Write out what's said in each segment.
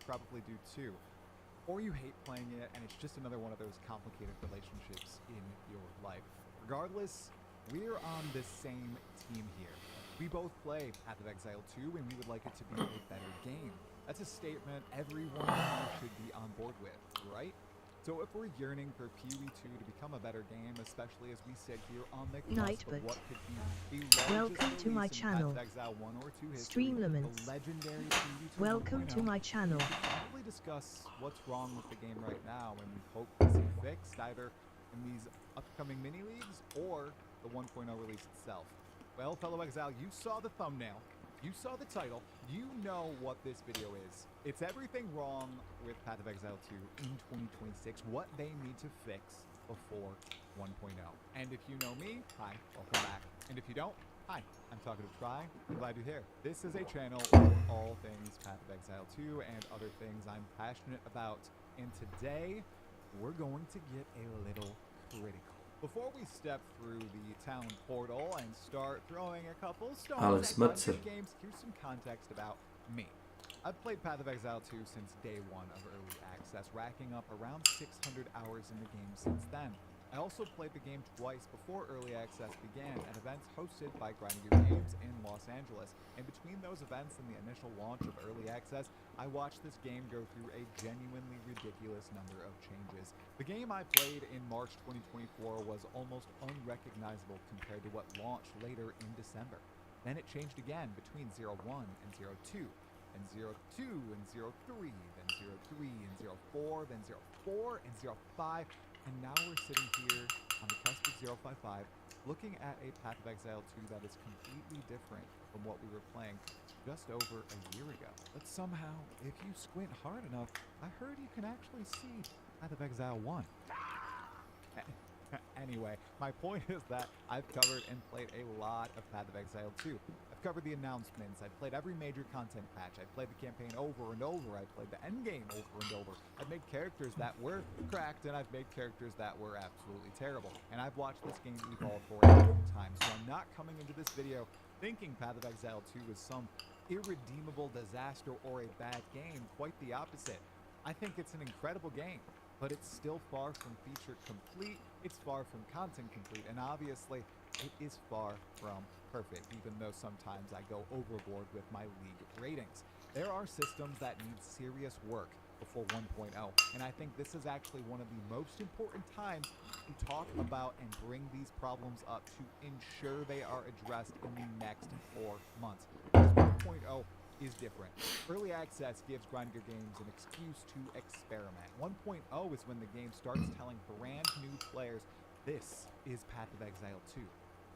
probably do too. Or you hate playing it and it's just another one of those complicated relationships in your life. Regardless, we're on the same team here. We both play Path of Exile 2 and we would like it to be a better game. That's a statement everyone here should be on board with, right? So if we're yearning for PoE 2 to become a better game, especially as we sit here on the cusp of what could be the welcome to my channel. Exile 1 or 2 history, Streamlaments. the legendary PoE 2 Welcome to my channel. We should probably discuss what's wrong with the game right now and we hope to see fixed either in these upcoming mini leagues or the 1.0 release itself. Well, fellow Exile, you saw the thumbnail. You saw the title, you know what this video is. It's everything wrong with Path of Exile 2 in 2026, what they need to fix before 1.0. And if you know me, hi, welcome back. And if you don't, hi, I'm talking to Try. I'm glad you're here. This is a channel for all things Path of Exile 2 and other things I'm passionate about. And today, we're going to get a little critical. Before we step through the talent portal and start throwing a couple stones at games, here's some context about me. I've played Path of Exile 2 since day one of early access, racking up around 600 hours in the game since then. I also played the game twice before early access began at events hosted by Grinding Games in Los Angeles. And between those events and the initial launch of early access, I watched this game go through a genuinely ridiculous number of changes. The game I played in March 2024 was almost unrecognizable compared to what launched later in December. Then it changed again between 0.1 and 0.2, and 0.2 and 0.3, then 0.3 and 0.4, then 0.4 and 0.5, and now we're sitting here on the cusp of 0.55, looking at a Path of Exile 2 that is completely different from what we were playing just over a year ago. But somehow, if you squint hard enough, I heard you can actually see Path of Exile 1. Anyway, my point is that I've covered and played a lot of Path of Exile 2. I've covered the announcements, I've played every major content patch, I've played the campaign over and over, I've played the endgame over and over. I've made characters that were cracked, and I've made characters that were absolutely terrible. And I've watched this game evolve for a long time, so I'm not coming into this video thinking Path of Exile 2 is some irredeemable disaster or a bad game. Quite the opposite. I think it's an incredible game, but it's still far from feature complete, it's far from content complete, and obviously it is far from perfect, even though sometimes I go overboard with my league ratings. There are systems that need serious work before 1.0, and I think this is actually one of the most important times to talk about and bring these problems up to ensure they are addressed in the next 4 months. Because 1.0 is different. Early access gives Grinding Games an excuse to experiment. 1.0 is when the game starts telling brand new players, this is Path of Exile 2.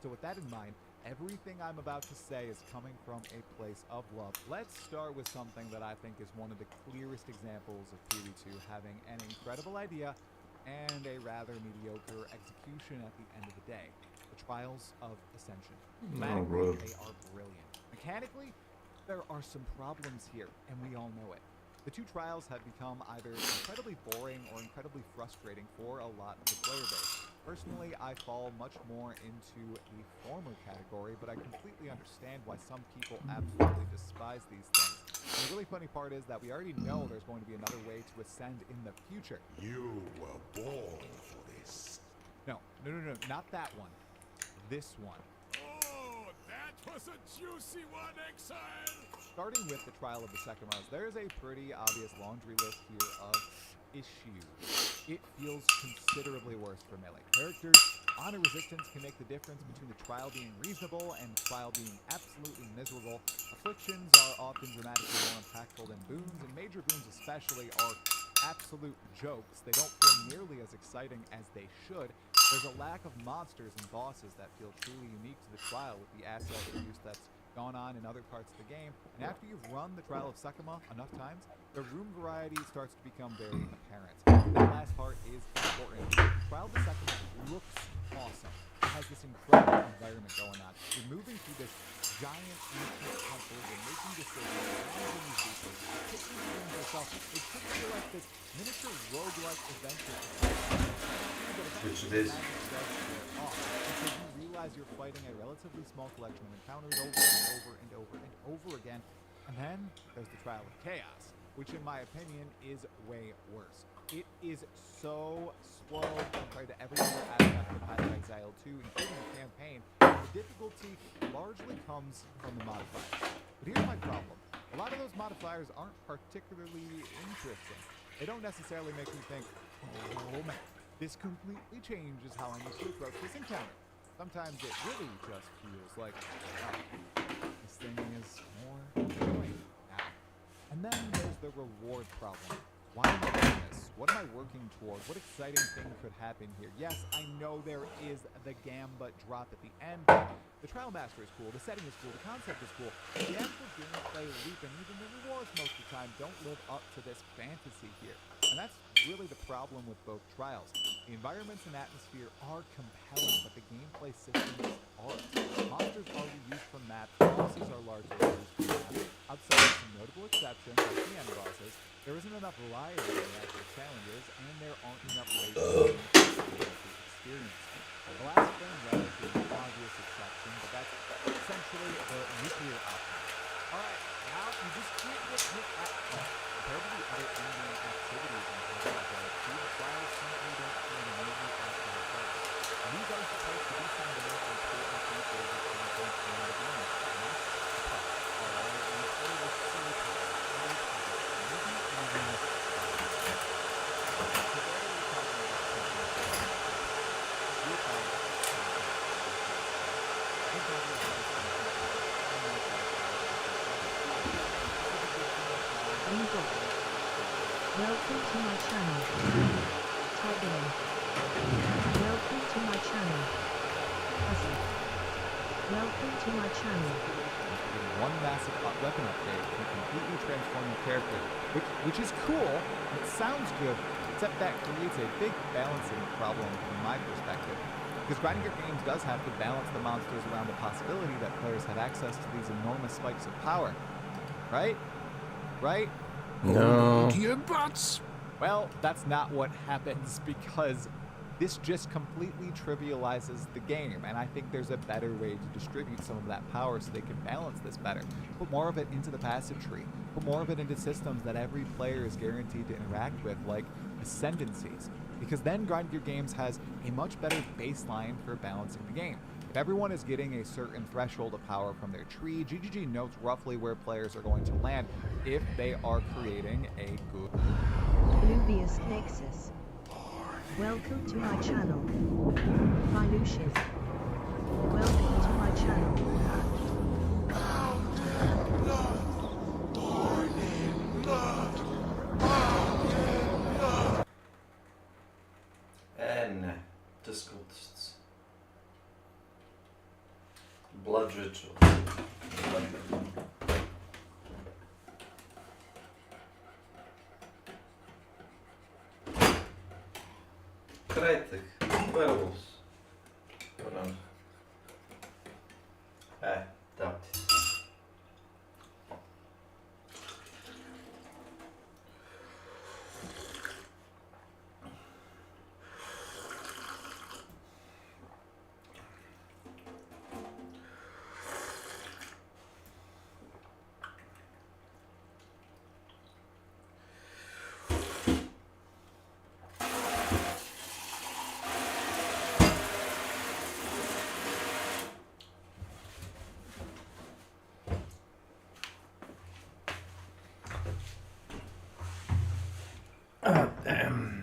So with that in mind, everything I'm about to say is coming from a place of love. Let's start with something that I think is one of the clearest examples of PoE 2 having an incredible idea and a rather mediocre execution at the end of the day. The Trials of Ascension. Thematically, they are brilliant. Mechanically, there are some problems here, and we all know it. The two trials have become either incredibly boring or incredibly frustrating for a lot of the player base. Personally, I fall much more into the former category, but I completely understand why some people absolutely despise these things. And the really funny part is that we already know there's going to be another way to ascend in the future. You were born for this. No, not that one. This one. Oh, that was a juicy one, Exile! Starting with the Trial of the Sekimas, there's a pretty obvious laundry list here of issues. It feels considerably worse for melee characters. Honor resistance can make the difference between the trial being reasonable and the trial being absolutely miserable. Afflictions are often dramatically more impactful than boons, and major boons especially are absolute jokes. They don't feel nearly as exciting as they should. There's a lack of monsters and bosses that feel truly unique to the trial with the asset use that's gone on in other parts of the game. And after you've run the Trial of Sekima enough times, the room variety starts to become very apparent. That last part is important. Trial of Sekima looks awesome. It has this incredible environment going on. You're moving through this giant ancient temple, you're making decisions, managing these resources, you're picking things yourself. It should feel like this miniature roguelike adventure. Which it is. Because you realize you're fighting a relatively small collection of encounters over and over and over and over again. And then there's the Trial of Chaos. which in my opinion is way worse. It is so slow compared to every other aspect of Path of Exile 2, including the campaign. The difficulty largely comes from the modifiers. But here's my problem. A lot of those modifiers aren't particularly interesting. They don't necessarily make me think, oh man, this completely changes how I need to approach this encounter. Sometimes it really just feels like, oh, this thing is more annoying now. And then there's the reward problem. Why am I doing this? What am I working toward? What exciting thing could happen here? Yes, I know there is the Gamba drop at the end, but the Trial Master is cool, the setting is cool, the concept is cool. The actual gameplay loop and even the rewards most of the time don't live up to this fantasy here. And that's really the problem with both trials. The environments and atmosphere are compelling, but the gameplay systems aren't. Monsters are reused from maps, bosses are largely reused from maps. Outside of some notable exceptions, like the end bosses, there isn't enough variety in the actual challenges, and there aren't enough ways to experience. The last frame rather is an obvious exception, but that's essentially the nuclear option. Alright, now you just can't get hit at all. Compared to the other in-game activities in Path of Exile 2, the trials simply don't feel nearly as diverse. And these are supposed to be some of the most important features of content in the game. And that's the part. Alright, and it's really the silly part. Welcome to my channel. Tagging. Welcome to my channel. Hustle. Welcome to my channel. One massive weapon upgrade can completely transform your character, which is cool. It sounds good, except that creates a big balancing problem from my perspective. Because grinding your games does have to balance the monsters around the possibility that players have access to these enormous spikes of power. Right? Right? No. Your butts. Well, that's not what happens, because this just completely trivializes the game, and I think there's a better way to distribute some of that power so they can balance this better. Put more of it into the passive tree. Put more of it into systems that every player is guaranteed to interact with, like ascendancies, because then Grind Your Games has a much better baseline for balancing the game. If everyone is getting a certain threshold of power from their tree, GGG knows roughly where players are going to land if they are creating a good... Lubius Nexus. Welcome to my channel. Minucious. Welcome to my channel. En disgust. Blood ritual. Critic. Werewolves. Hold on. That. Oh, damn.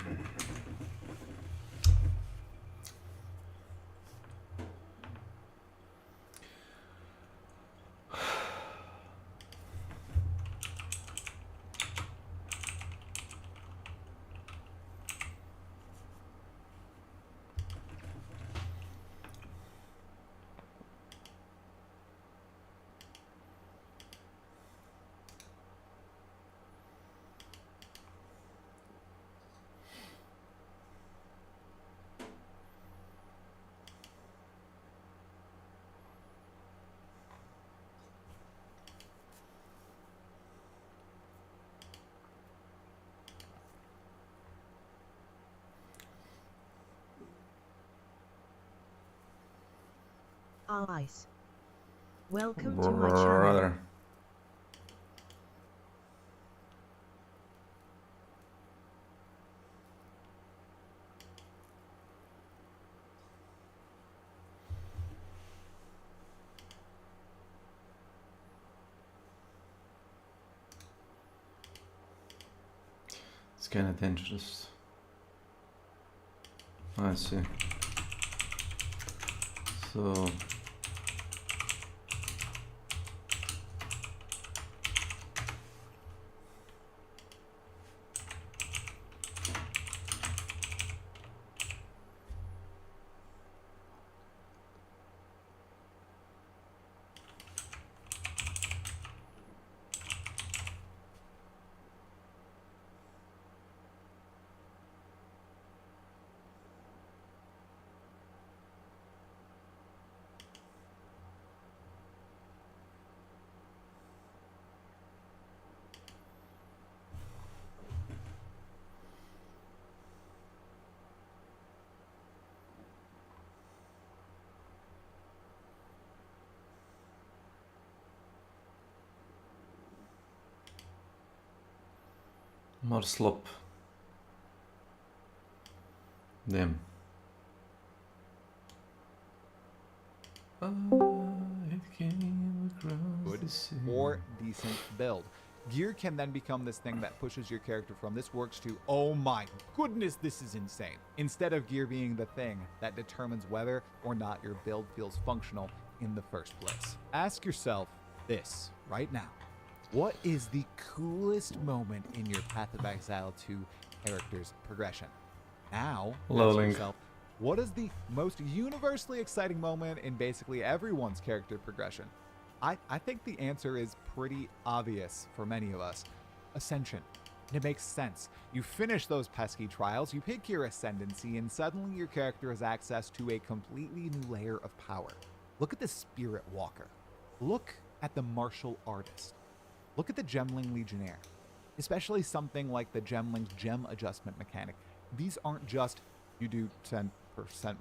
Ice. Welcome to my channel. Brother. kind of dangerous. I see. So more slop. Damn. It came across Good the sea. or decent build. Gear can then become this thing that pushes your character from this works to, oh my goodness, this is insane. Instead of gear being the thing that determines whether or not your build feels functional in the first place. Ask yourself this right now. What is the coolest moment in your Path of Exile 2 character's progression? Now, ask Lolling. yourself, what is the most universally exciting moment in basically everyone's character progression? I think the answer is pretty obvious for many of us. Ascension. And it makes sense. You finish those pesky trials, you pick your ascendancy, and suddenly your character has access to a completely new layer of power. Look at the Spirit Walker. Look at the Martial Artist. Look at the Gemling Legionnaire. Especially something like the Gemling's gem adjustment mechanic. These aren't just, you do 10%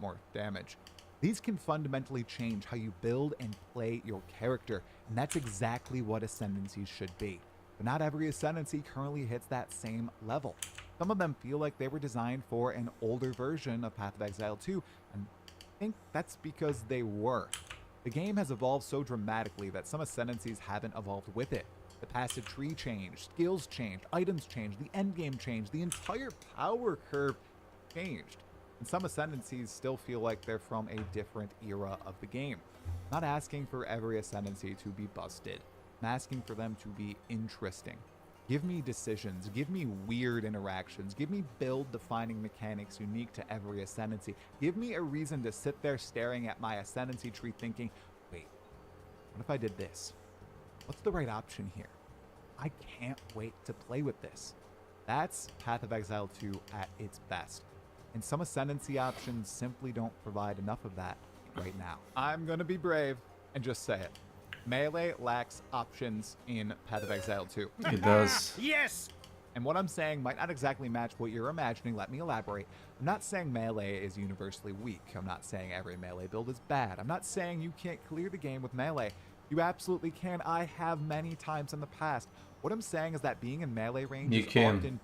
more damage. These can fundamentally change how you build and play your character, and that's exactly what ascendancies should be. But not every ascendancy currently hits that same level. Some of them feel like they were designed for an older version of Path of Exile 2, and I think that's because they were. The game has evolved so dramatically that some ascendancies haven't evolved with it. The passive tree changed, skills changed, items changed, the endgame changed, the entire power curve changed. And some ascendancies still feel like they're from a different era of the game. I'm not asking for every ascendancy to be busted. I'm asking for them to be interesting. Give me decisions, give me weird interactions, give me build-defining mechanics unique to every ascendancy. Give me a reason to sit there staring at my ascendancy tree thinking, wait, what if I did this? What's the right option here? I can't wait to play with this. That's Path of Exile 2 at its best. And some ascendancy options simply don't provide enough of that right now. I'm gonna be brave and just say it. Melee lacks options in Path of Exile 2. It does. Yes! And what I'm saying might not exactly match what you're imagining. Let me elaborate. I'm not saying melee is universally weak. I'm not saying every melee build is bad. I'm not saying you can't clear the game with melee. You absolutely can. I have many times in the past. What I'm saying is that being in melee range You is can. often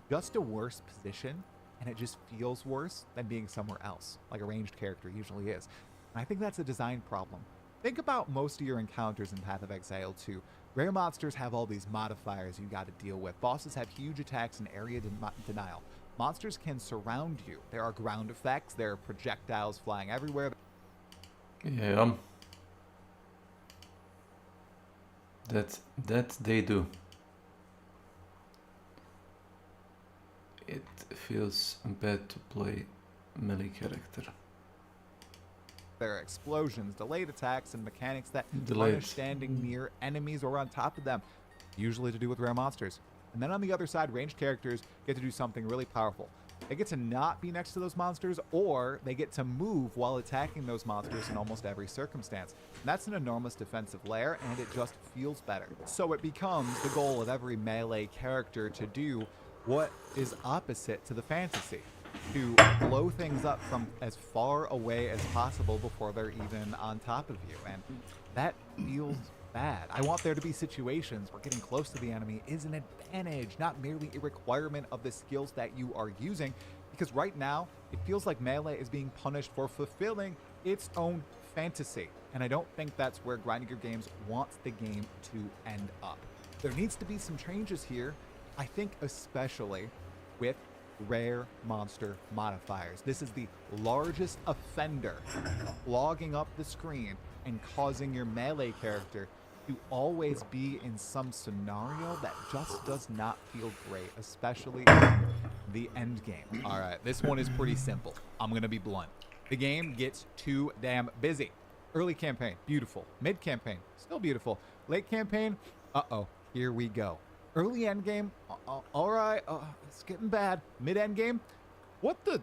just a worse position, and it just feels worse than being somewhere else, like a ranged character usually is. And I think that's a design problem. Think about most of your encounters in Path of Exile 2. Rare monsters have all these modifiers you got to deal with. Bosses have huge attacks and area denial. Monsters can surround you. There are ground effects. There are projectiles flying everywhere. Yeah. That they do. It feels bad to play melee character. There are explosions, delayed attacks, and mechanics that Delayed. punish standing near enemies or on top of them, usually to do with rare monsters. And then on the other side, ranged characters get to do something really powerful. They get to not be next to those monsters, or they get to move while attacking those monsters in almost every circumstance. And that's an enormous defensive layer, and it just feels better. So it becomes the goal of every melee character to do what is opposite to the fantasy. To blow things up from as far away as possible before they're even on top of you. And that feels bad. I want there to be situations where getting close to the enemy is an advantage, not merely a requirement of the skills that you are using. Because right now, it feels like melee is being punished for fulfilling its own fantasy. And I don't think that's where Grinding Gear Games wants the game to end up. There needs to be some changes here. I think especially with rare monster modifiers. This is the largest offender logging up the screen and causing your melee character to always be in some scenario that just does not feel great, especially in the end game. All right, this one is pretty simple. I'm going to be blunt. The game gets too damn busy. Early campaign, beautiful. Mid campaign, still beautiful. Late campaign, uh-oh, here we go. Early end game, all right, it's getting bad. Mid end game, what the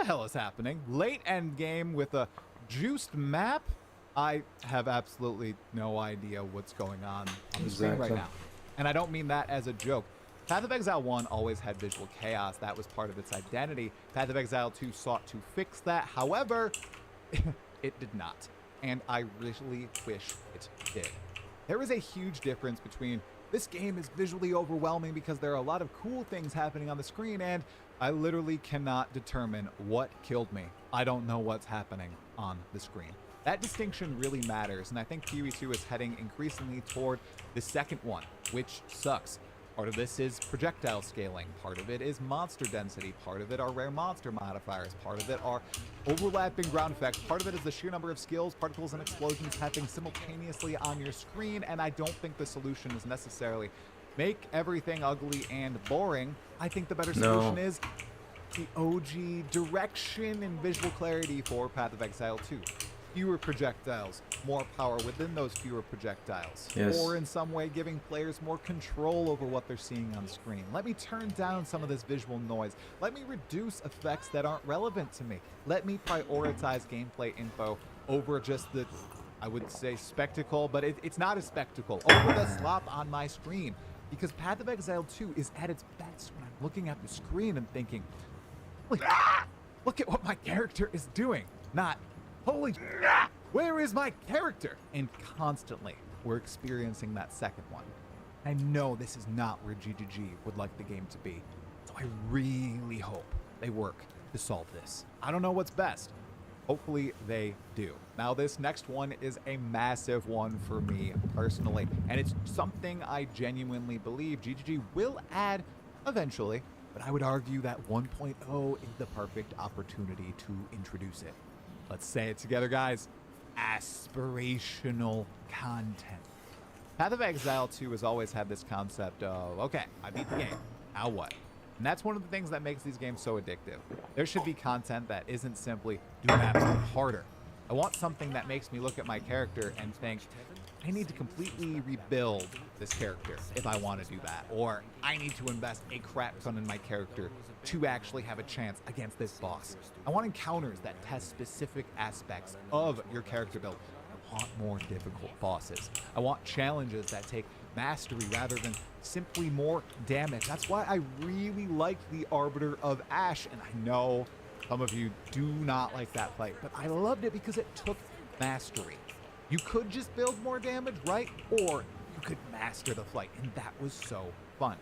hell is happening? Late end game with a juiced map. I have absolutely no idea what's going on the screen right now. And I don't mean that as a joke. Path of Exile 1 always had visual chaos. That was part of its identity. Path of Exile 2 sought to fix that. However, it did not. And I really wish it did. There is a huge difference between this game is visually overwhelming because there are a lot of cool things happening on the screen, and I literally cannot determine what killed me. I don't know what's happening on the screen. That distinction really matters, and I think PoE2 is heading increasingly toward the second one, which sucks. Part of this is projectile scaling, part of it is monster density, part of it are rare monster modifiers, part of it are overlapping ground effects, part of it is the sheer number of skills, particles, and explosions happening simultaneously on your screen, and I don't think the solution is necessarily make everything ugly and boring. I think the better solution is the OG direction and visual clarity for Path of Exile 2. Fewer projectiles, more power within those fewer projectiles, or in some way giving players more control over what they're seeing on screen. Let me turn down some of this visual noise. Let me reduce effects that aren't relevant to me. Let me prioritize gameplay info over just the, I would say, spectacle, but it's not a spectacle, over the slop on my screen. Because Path of Exile 2 is at its best when I'm looking at the screen and thinking, look at what my character is doing, not holy, where is my character? And constantly, we're experiencing that second one. I know this is not where GGG would like the game to be, so I really hope they work to solve this. I don't know what's best. Hopefully they do. Now, this next one is a massive one for me personally, and it's something I genuinely believe GGG will add eventually, but I would argue that 1.0 is the perfect opportunity to introduce it. Let's say it together, guys. Aspirational content. Path of Exile 2 has always had this concept of, okay, I beat the game, now what? And that's one of the things that makes these games so addictive. There should be content that isn't simply do maps harder. I want something that makes me look at my character and think, I need to completely rebuild this character if I want to do that. Or I need to invest a crap ton in my character to actually have a chance against this boss. I want encounters that test specific aspects of your character build. I want more difficult bosses. I want challenges that take mastery rather than simply more damage. That's why I really liked the Arbiter of Ash, and I know some of you do not like that fight, but I loved it because it took mastery. You could just build more damage, right? Or you could master the fight, and that was so fun.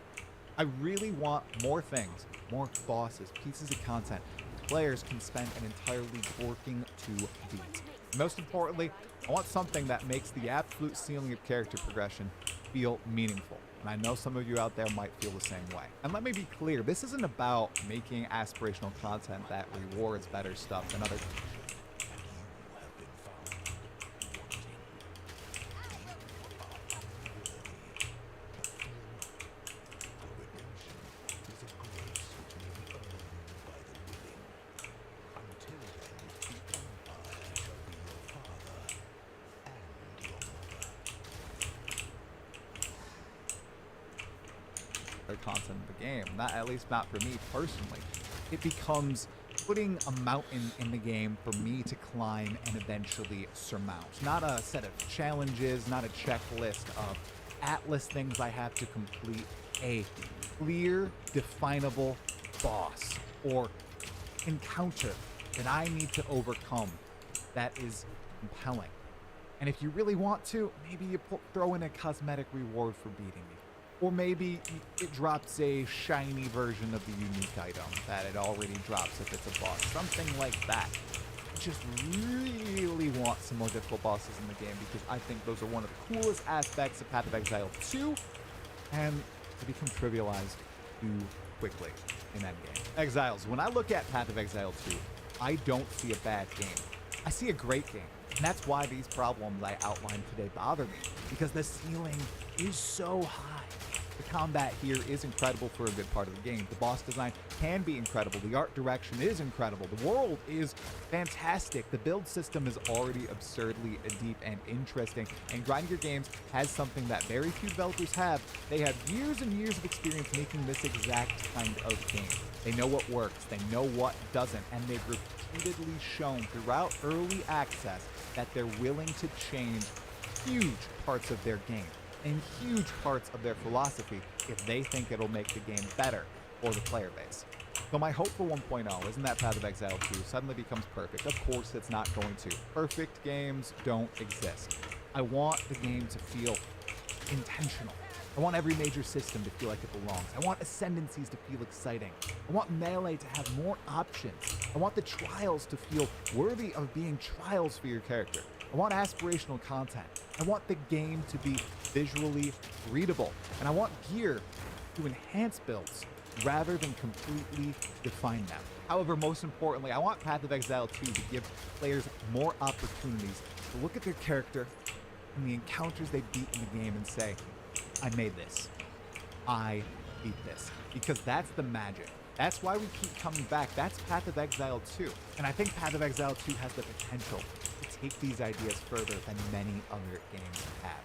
I really want more things, more bosses, pieces of content players can spend an entire league working to beat. Most importantly, I want something that makes the absolute ceiling of character progression feel meaningful. And I know some of you out there might feel the same way. And let me be clear, this isn't about making aspirational content that rewards better stuff than other. Content of the game, not at least not for me personally. It becomes putting a mountain in the game for me to climb and eventually surmount. Not a set of challenges, not a checklist of Atlas things I have to complete. A clear, definable boss or encounter that I need to overcome that is compelling. And if you really want to, maybe you throw in a cosmetic reward for beating me. Or maybe it drops a shiny version of the unique item that it already drops if it's a boss. Something like that. I just really want some more difficult bosses in the game because I think those are one of the coolest aspects of Path of Exile 2. And to become trivialized, too quickly in Endgame. Exiles, when I look at Path of Exile 2, I don't see a bad game. I see a great game. And that's why these problems I outlined today bother me, because the ceiling is so high. The combat here is incredible for a good part of the game. The boss design can be incredible. The art direction is incredible. The world is fantastic. The build system is already absurdly deep and interesting. And Grinding Your Games has something that very few developers have. They have years and years of experience making this exact kind of game. They know what works. They know what doesn't. And they've repeatedly shown throughout early access that they're willing to change huge parts of their game and huge parts of their philosophy if they think it'll make the game better for the player base. So my hope for 1.0 isn't that Path of Exile 2 suddenly becomes perfect. Of course it's not going to. Perfect games don't exist. I want the game to feel intentional. I want every major system to feel like it belongs. I want ascendancies to feel exciting. I want melee to have more options. I want the trials to feel worthy of being trials for your character. I want aspirational content. I want the game to be visually readable. And I want gear to enhance builds rather than completely define them. However, most importantly, I want Path of Exile 2 to give players more opportunities to look at their character and the encounters they beat in the game and say, I made this. I beat this. Because that's the magic. That's why we keep coming back. That's Path of Exile 2. And I think Path of Exile 2 has the potential to take these ideas further than many other games have.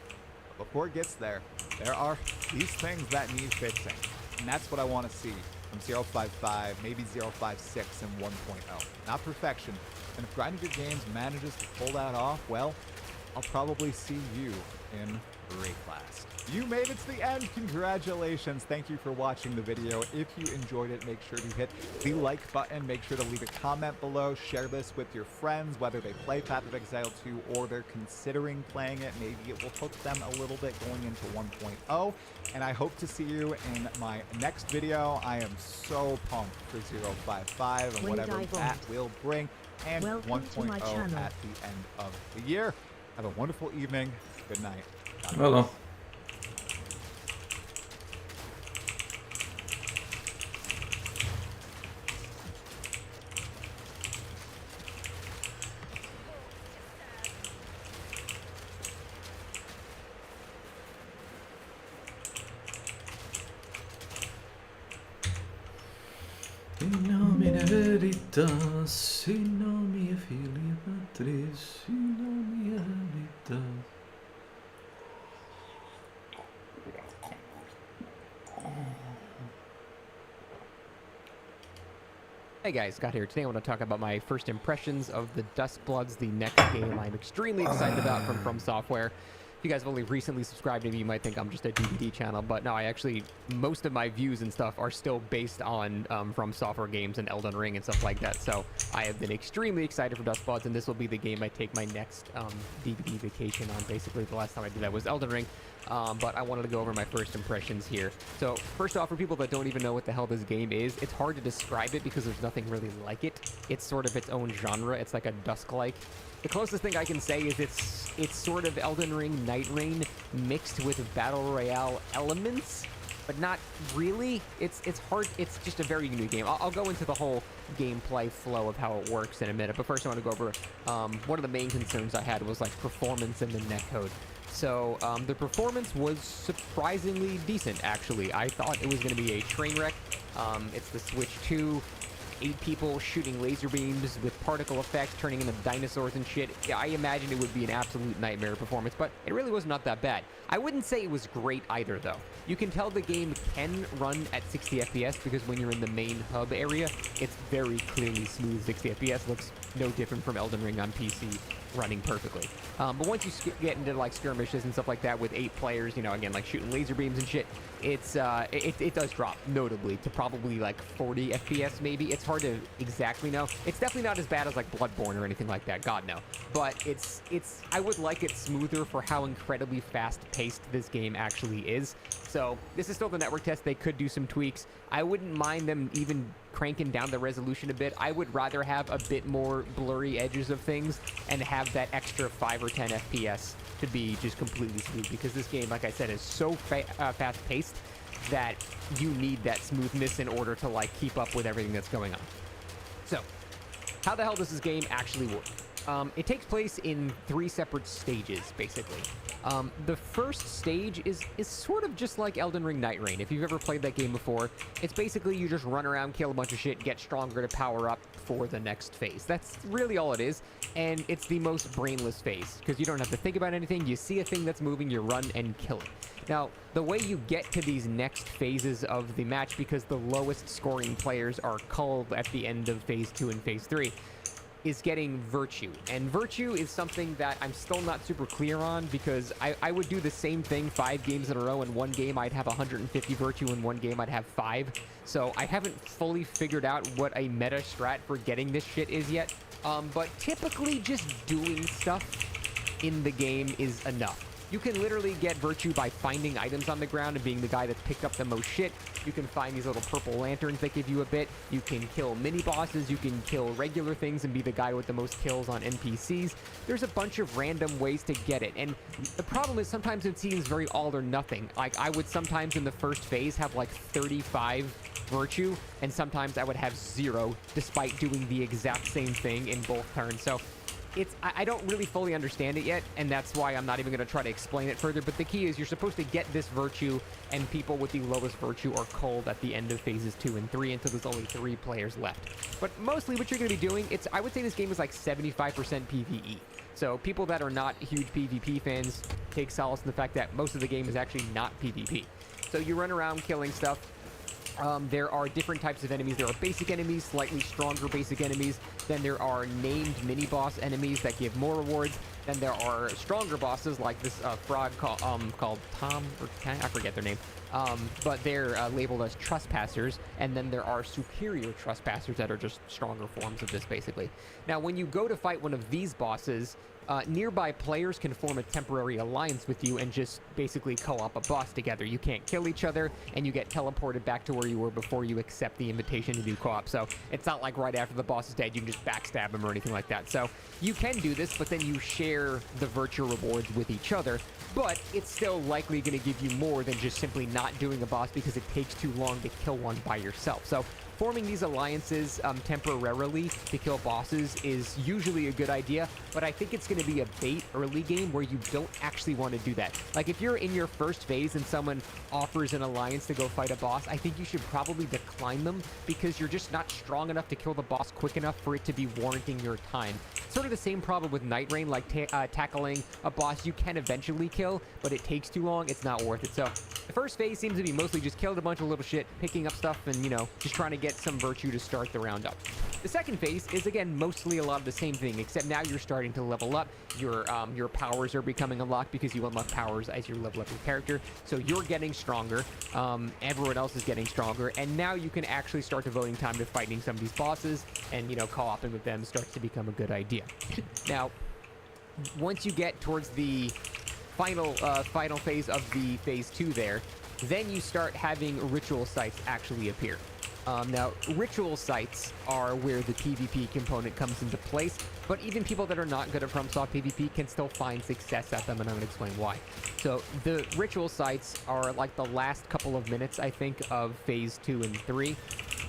But before it gets there, there are these things that need fixing. And that's what I want to see from 0.55, maybe 0.56 and 1.0. Not perfection. And if Grinding Your Games manages to pull that off, well, I'll probably see you in Ray Class. You made it to the end. Congratulations. Thank you for watching the video. If you enjoyed it, make sure to hit the like button. Make sure to leave a comment below. Share this with your friends, whether they play Path of Exile 2 or they're considering playing it. Maybe it will hook them a little bit going into 1.0. And I hope to see you in my next video. I am so pumped for 0.55 and whatever that will bring. And 1.0 at the end of the year. Have a wonderful evening. Good night. Hello. In nomine veritas, in nomine Filii Patris, in nomine veritas. Hey guys, Scott here. Today I want to talk about my first impressions of the Dustbloods, the next game I'm extremely excited about from Software. If you guys have only recently subscribed to me, you might think I'm just a DVD channel, but no, most of my views and stuff are still based on From Software games and Elden Ring and stuff like that. So I have been extremely excited for Dustbloods, and this will be the game I take my next DVD vacation on. Basically, the last time I did that was Elden Ring. But I wanted to go over my first impressions here. So first off, for people that don't even know what the hell this game is, it's hard to describe it because there's nothing really like it. It's sort of its own genre. It's like a Dusk-like. The closest thing I can say is it's sort of Elden Ring, Night Rain mixed with Battle Royale elements, but not really. It's hard. It's just a very new game. I'll go into the whole gameplay flow of how it works in a minute, but first I want to go over one of the main concerns I had was like performance in the netcode. So the performance was surprisingly decent, actually. I thought it was going to be a train wreck. It's the Switch 2. 8 people shooting laser beams with particle effects, turning into dinosaurs and shit. Yeah, I imagined it would be an absolute nightmare performance, but it really was not that bad. I wouldn't say it was great either, though. You can tell the game can run at 60 FPS because when you're in the main hub area, it's very clearly smooth 60 FPS. Looks no different from Elden Ring on PC running perfectly. But once you get into like skirmishes and stuff like that with 8 players, you know, again, like shooting laser beams and shit, it does drop notably to probably like 40 FPS maybe. It's hard to exactly know. It's definitely not as bad as like Bloodborne or anything like that, God no. But I would like it smoother for how incredibly fast-paced this game actually is. So this is still the network test. They could do some tweaks. I wouldn't mind them even cranking down the resolution a bit. I would rather have a bit more blurry edges of things and have that extra 5 or 10 FPS to be just completely smooth, because this game, like I said, is so fast-paced that you need that smoothness in order to like keep up with everything that's going on. So, how the hell does this game actually work? It takes place in 3 separate stages, basically. The first stage is sort of just like Elden Ring Night Rain. If you've ever played that game before, it's basically you just run around, kill a bunch of shit, get stronger to power up for the next phase. That's really all it is, and it's the most brainless phase, because you don't have to think about anything. You see a thing that's moving, you run and kill it. Now, the way you get to these next phases of the match, because the lowest scoring players are culled at the end of Phase 2 and Phase 3, is getting Virtue. And Virtue is something that I'm still not super clear on, because I would do the same thing 5 games in a row. In one game, I'd have 150 Virtue. In one game, I'd have 5. So I haven't fully figured out what a meta strat for getting this shit is yet. But typically, just doing stuff in the game is enough. You can literally get Virtue by finding items on the ground and being the guy that's picked up the most shit. You can find these little purple lanterns that give you a bit. You can kill mini-bosses. You can kill regular things and be the guy with the most kills on NPCs. There's a bunch of random ways to get it. And the problem is sometimes it seems very all or nothing. Like, I would sometimes in the first phase have like 35 Virtue, and sometimes I would have 0 despite doing the exact same thing in both turns. So I don't really fully understand it yet, and that's why I'm not even going to try to explain it further. But the key is you're supposed to get this Virtue, and people with the lowest Virtue are culled at the end of phases 2 and 3 until there's only 3 players left. But mostly what you're going to be doing, I would say this game is like 75% PvE. So people that are not huge PvP fans take solace in the fact that most of the game is actually not PvP. So you run around killing stuff. There are different types of enemies. There are basic enemies, slightly stronger basic enemies. Then there are named mini-boss enemies that give more rewards. Then there are stronger bosses like this frog called Tom, or I forget their name. But they're labeled as trespassers. And then there are superior trespassers that are just stronger forms of this, basically. Now, when you go to fight one of these bosses, nearby players can form a temporary alliance with you and just basically co-op a boss together. You can't kill each other, and you get teleported back to where you were before you accept the invitation to do co-op. So it's not like right after the boss is dead, you can just backstab him or anything like that. So you can do this, but then you share the virtue rewards with each other. But it's still likely going to give you more than just simply not doing a boss because it takes too long to kill one by yourself. So forming these alliances temporarily to kill bosses is usually a good idea, but I think it's going to be a bait early game where you don't actually want to do that. Like, if you're in your first phase and someone offers an alliance to go fight a boss, I think you should probably decline them because you're just not strong enough to kill the boss quick enough for it to be warranting your time. Sort of the same problem with Night Rain, like tackling a boss you can eventually kill, but it takes too long, it's not worth it. So the first phase seems to be mostly just killing a bunch of little shit, picking up stuff, and, you know, just trying to get some virtue to start the round up. The second phase is, again, mostly a lot of the same thing, except now you're starting to level up. Your powers are becoming unlocked because you unlock powers as you level up your character. So you're getting stronger. Everyone else is getting stronger. And now you can actually start devoting time to fighting some of these bosses, and, you know, co-oping with them starts to become a good idea. Now, once you get towards the final phase of the phase 2 there, then you start having ritual sites actually appear. Now, ritual sites are where the PvP component comes into place, but even people that are not good at FromSoft PvP can still find success at them, and I'm going to explain why. So, the ritual sites are like the last couple of minutes, I think, of Phase 2 and 3,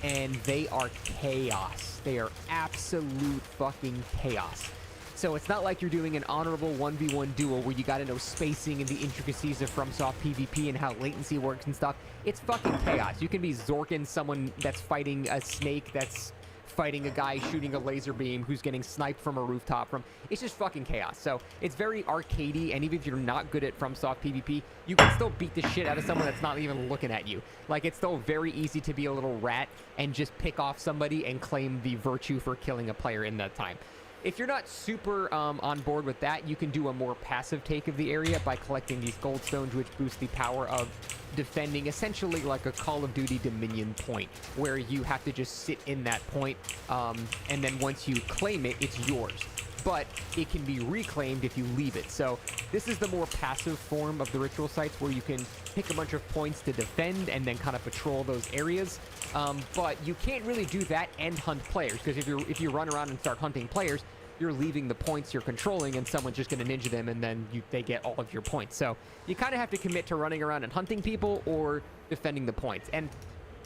and they are chaos. They are absolute fucking chaos. So it's not like you're doing an honorable 1v1 duel where you gotta know spacing and the intricacies of FromSoft PvP and how latency works and stuff. It's fucking chaos. You can be Zorking someone that's fighting a snake that's fighting a guy shooting a laser beam who's getting sniped from a rooftop from... It's just fucking chaos. So it's very arcadey, and even if you're not good at FromSoft PvP, you can still beat the shit out of someone that's not even looking at you. Like, it's still very easy to be a little rat and just pick off somebody and claim the virtue for killing a player in that time. If you're not super on board with that, you can do a more passive take of the area by collecting these gold stones, which boost the power of defending essentially like a Call of Duty Dominion point, where you have to just sit in that point, and then once you claim it, it's yours. But it can be reclaimed if you leave it. So this is the more passive form of the ritual sites, where you can pick a bunch of points to defend and then kind of patrol those areas. But you can't really do that and hunt players, because if you run around and start hunting players, you're leaving the points you're controlling and someone's just going to ninja them and then they get all of your points. So you kind of have to commit to running around and hunting people or defending the points. And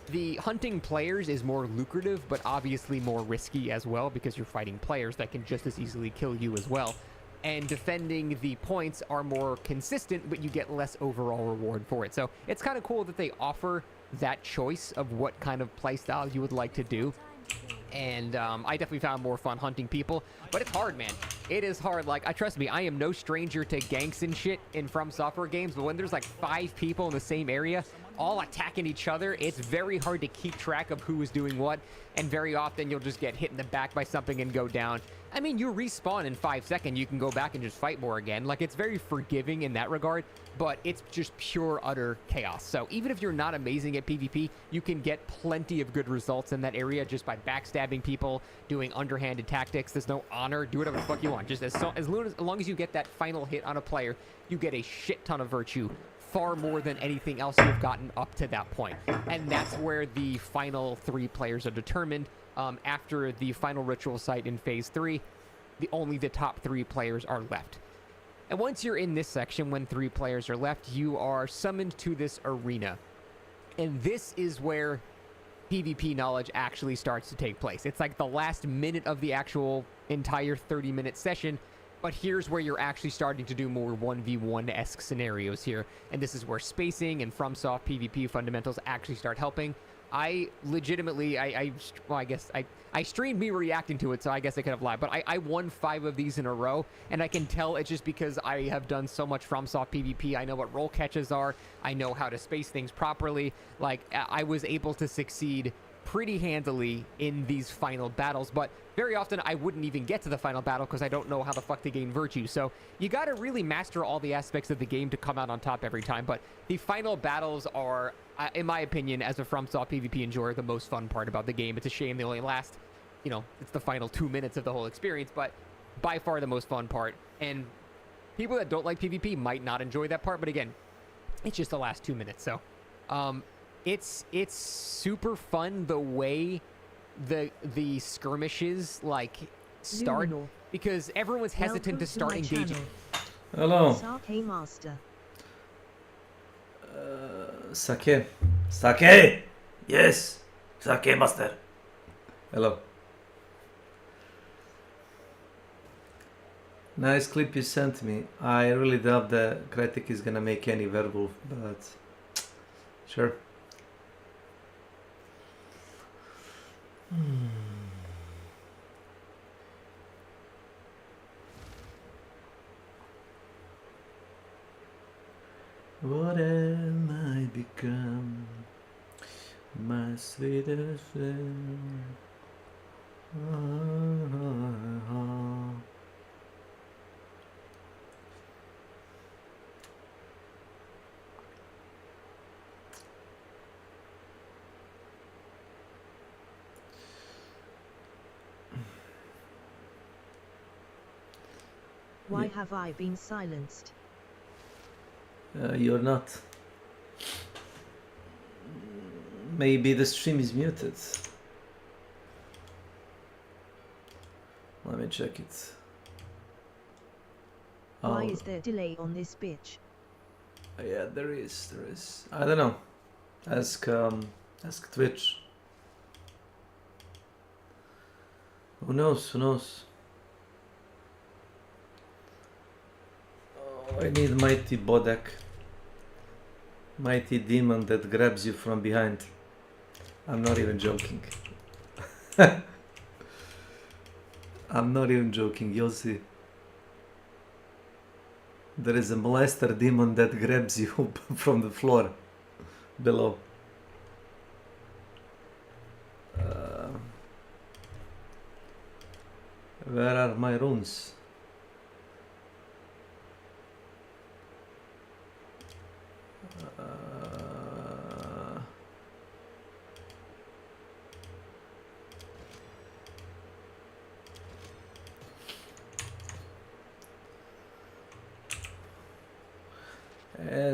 the hunting players is more lucrative, but obviously more risky as well because you're fighting players that can just as easily kill you as well. And defending the points are more consistent, but you get less overall reward for it. So it's kind of cool that they offer that choice of what kind of playstyle you would like to do. And I definitely found more fun hunting people, but it's hard, man. It is hard. Like, trust me, I am no stranger to ganks and shit in From Software games, but when there's like 5 people in the same area, all attacking each other, it's very hard to keep track of who is doing what, and very often you'll just get hit in the back by something and go down. I mean, you respawn in 5 seconds, you can go back and just fight more again. Like, it's very forgiving in that regard, but it's just pure, utter chaos. So even if you're not amazing at PvP, you can get plenty of good results in that area just by backstabbing people, doing underhanded tactics. There's no honor. Do whatever the fuck you want. Just as long as you get that final hit on a player, you get a shit ton of virtue. Far more than anything else you've gotten up to that point. And that's where the final 3 players are determined. After the final ritual site in phase 3, only the top 3 players are left. And once you're in this section, when 3 players are left, you are summoned to this arena. And this is where PvP knowledge actually starts to take place. It's like the last minute of the actual entire 30-minute session. But here's where you're actually starting to do more 1v1-esque scenarios here. And this is where spacing and FromSoft PvP fundamentals actually start helping. I legitimately, I streamed me reacting to it, so I guess I could have lied. But I won 5 of these in a row, and I can tell it's just because I have done so much FromSoft PvP. I know what roll catches are. I know how to space things properly. Like, I was able to succeed pretty handily in these final battles, but very often I wouldn't even get to the final battle because I don't know how the fuck to gain virtue. So you got to really master all the aspects of the game to come out on top every time. But the final battles are, in my opinion, as a FromSoft PvP enjoyer, the most fun part about the game. It's a shame they only last, you know, it's the final 2 minutes of the whole experience, but by far the most fun part. And people that don't like PvP might not enjoy that part, but again, it's just the last 2 minutes. So it's super fun the way the skirmishes like start, Luminor. because everyone's hesitant to start engaging. Hello. Sake Master. Sake. Sake! Yes! Sake Master. Hello. Nice clip you sent me. I really doubt the critic is gonna make any werewolf, but sure. What am I become, my sweetest friend? Why have I been silenced? You're not. Maybe the stream is muted. Let me check it. Why is there delay on this bitch? Yeah, there is. I don't know. Ask Twitch. Who knows? Oh, I need mighty Bodek. Mighty demon that grabs you from behind. I'm not even joking. I'm not even joking, you'll see. There is a molester demon that grabs you from the floor below. Where are my runes?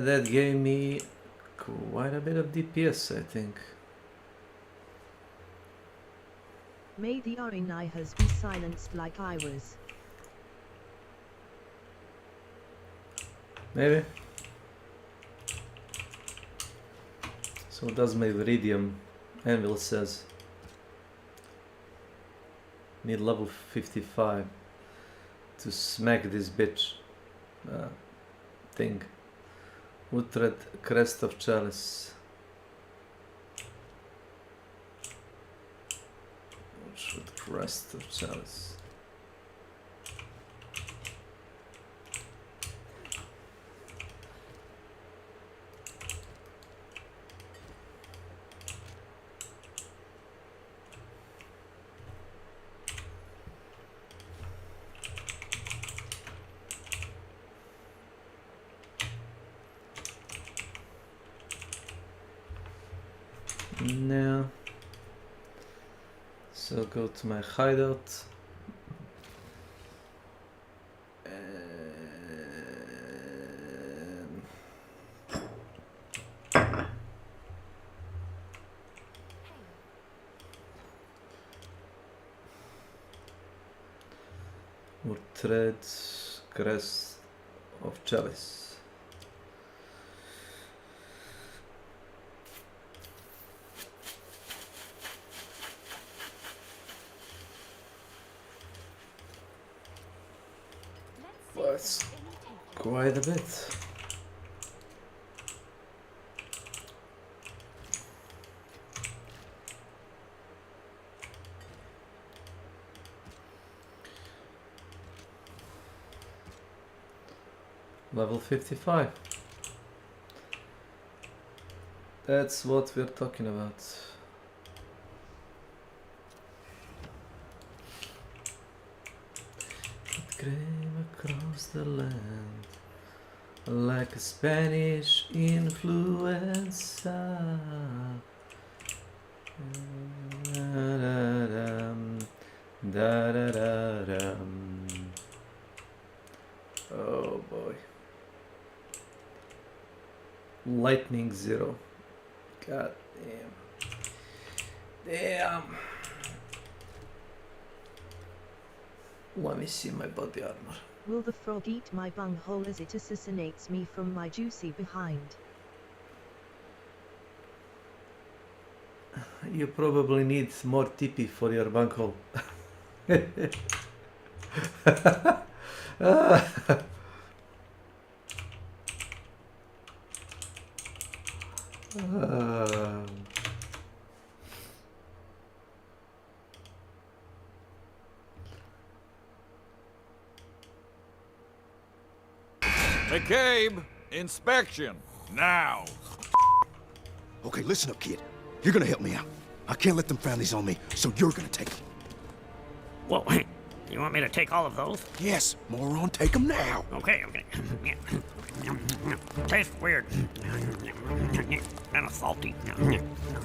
That gave me quite a bit of DPS, I think. May the Arinihas be silenced like I was. Maybe. So what does my Viridium Anvil says? Need level 55 to smack this bitch thing. Woodthread, Crest of Chalice. Woodthread, Crest of Chalice. Now, so go to my hideout. And Woodthread, Crest of Chalice. That's quite a bit. Level 55. That's what we're talking about. It came across the land like a Spanish influenza. Da-da-dum, da-da-da-dum. Oh boy. Lightning Zero. God damn. Damn. Let me see my body armor. Will the frog eat my bunghole as it assassinates me from my juicy behind? You probably need more TP for your bunghole. McCabe, inspection, now. Okay, listen up, kid. You're gonna help me out. I can't let them families on me, so you're gonna take them. Whoa, you want me to take all of those? Yes, moron, take them now. Okay. Tastes weird. Kind of salty.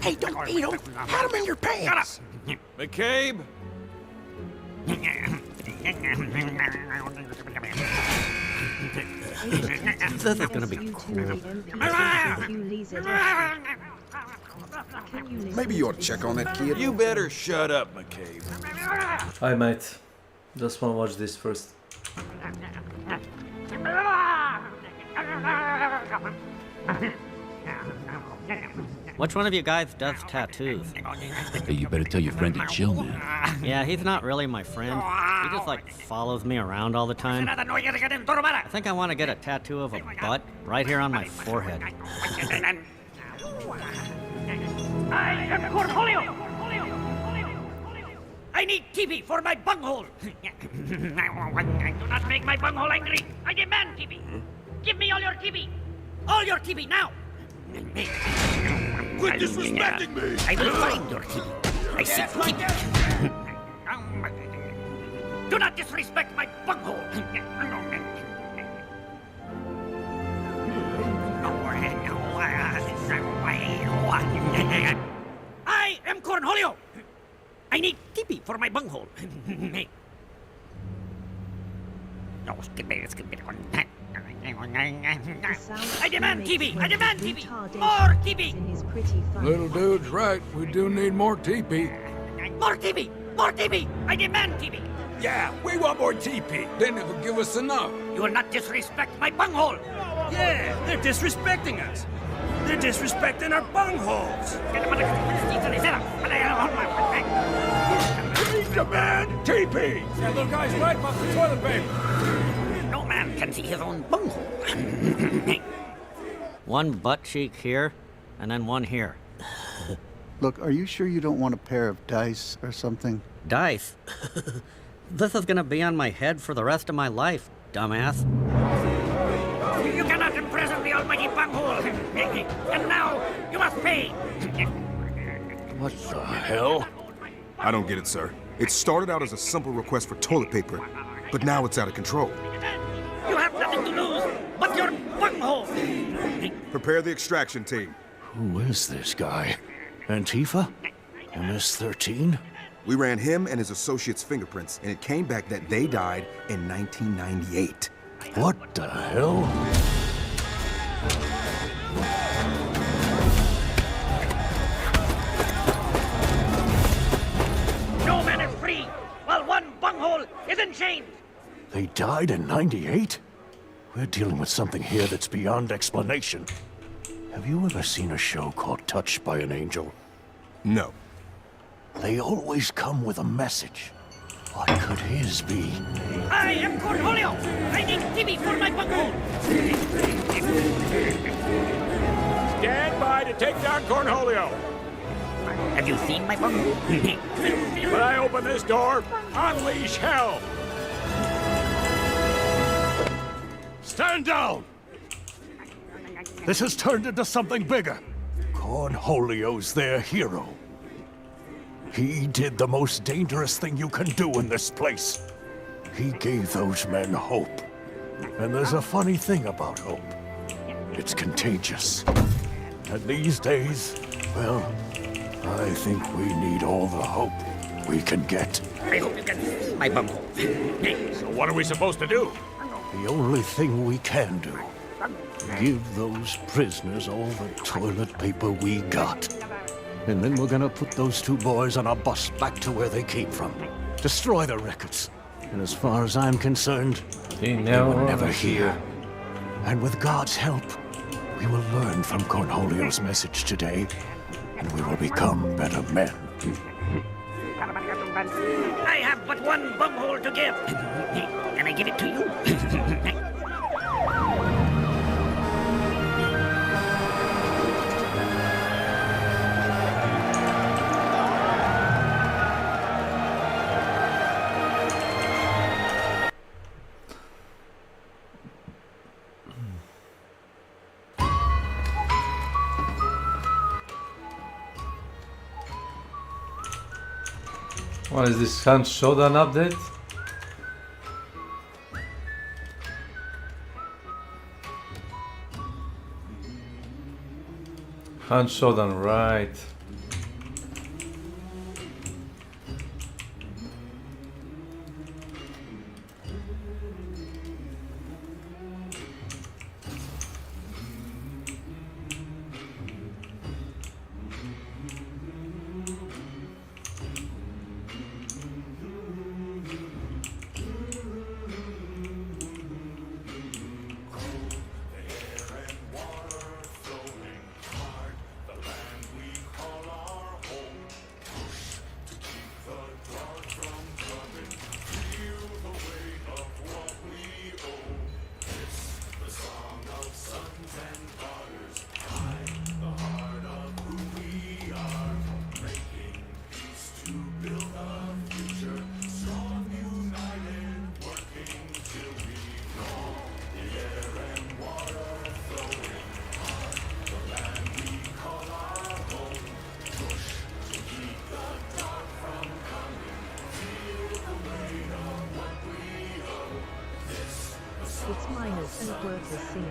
Hey, don't eat them. Hide them in your pants. McCabe, This is gonna be cool. Maybe you ought to check on that kid. you better shut up, McCabe. I might. Just wanna watch this first. Which one of you guys does tattoos? Hey, you better tell your friend to chill, man. Yeah, he's not really my friend. He just like follows me around all the time. I think I want to get a tattoo of a butt right here on my forehead. I am Cornholio! I need TV for my bunghole! Do not make my bunghole angry! I demand TV! Give me all your TV! All your TV now! Quit disrespecting me! I will find your TV. I seek TV. Do not disrespect my bunghole! I am Cornholio! I need TV for my bunghole. I demand TV! I demand TV! More TV! Little dude's right. We do need more TP. More TV! More TV! I demand TV! Yeah, we want more TP. They never give us enough. You will not disrespect my bunghole. Yeah, they're disrespecting us. They're disrespecting our bungholes. We demand TP! That little guy's right about the toilet paper. No man can see his own bunghole. One butt cheek here, and then one here. Look, are you sure you don't want a pair of dice or something? Dice? This is gonna be on my head for the rest of my life, dumbass. You cannot imprison the almighty bunghole. And now you must pay. What the hell? I don't get it, sir. It started out as a simple request for toilet paper, but now it's out of control. You have nothing to lose but your bunghole. Prepare the extraction team. Who is this guy? Antifa? MS-13? We ran him and his associates' fingerprints, and it came back that they died in 1998. What the hell? No man is free while one bunghole is in chains. They died in 98? We're dealing with something here that's beyond explanation. Have you ever seen a show called Touched by an Angel? No. They always come with a message. What could his be? I am Cornholio. I need TV for my bunghole. Stand by to take down Cornholio. Have you seen my bunghole? When I open this door, unleash hell. Stand down! This has turned into something bigger. Cornholio's their hero. He did the most dangerous thing you can do in this place. He gave those men hope. And there's a funny thing about hope. It's contagious. And these days, well, I think we need all the hope we can get. I hope you can see my bunghole. So what are we supposed to do? The only thing we can do. Give those prisoners all the toilet paper we got. And then we're gonna put those two boys on a bus back to where they came from. Destroy the records. And as far as I'm concerned, they were never here. And with God's help, we will learn from Cornholio's message today, and we will become better men. I have but one bunghole to give. Can I give it to you? What is this Hunt Showdown update? Hunt Showdown, right. It's minus and worth the scene.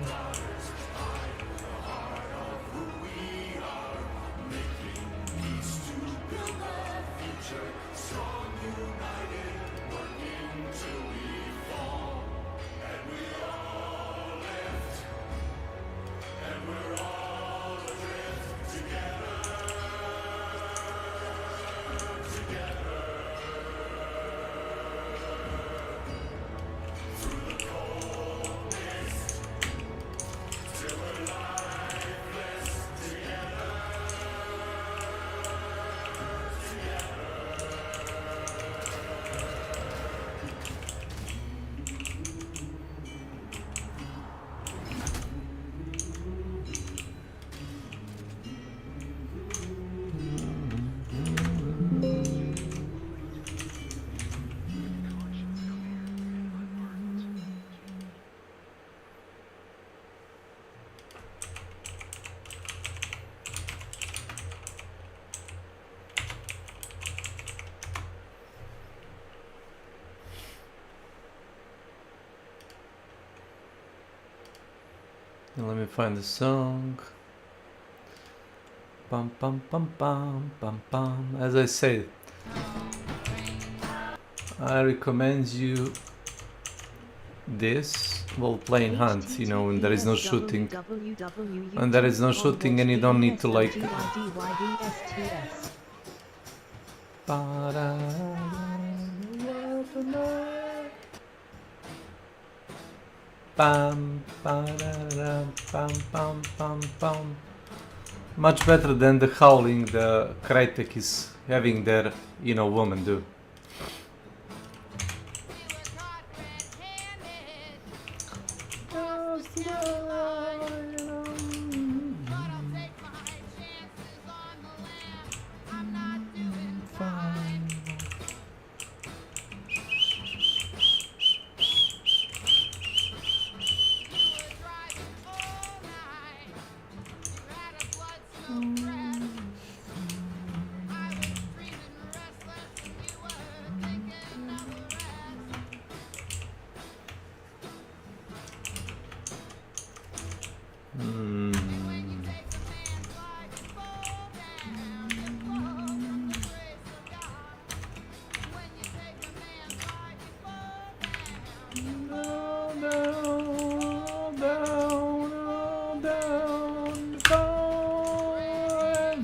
Let me find the song. Bum bum bum bum bum bum. As I said, I recommend you this while playing Hunt, you know, when there is no shooting. When there is no shooting and you don't need to like... Bam, ba-da-da, bam, bam, bam, bam. Much better than the howling the Crytek is having their, you know, woman do.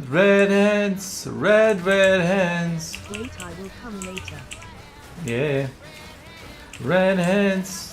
Red hands, red hands. Wait, I will come later. Yeah. Red hands.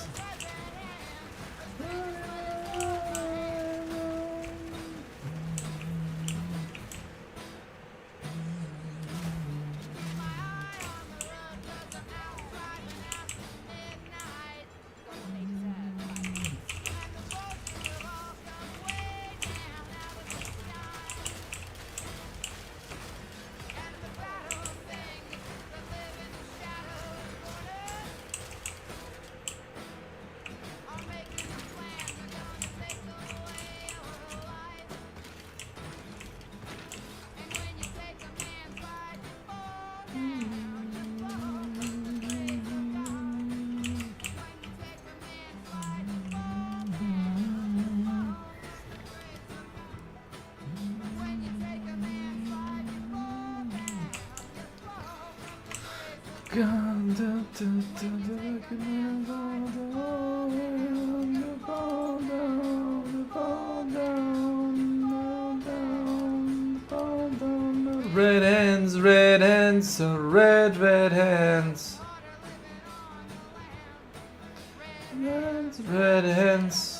Red hands, red hands, red hands. Red hands.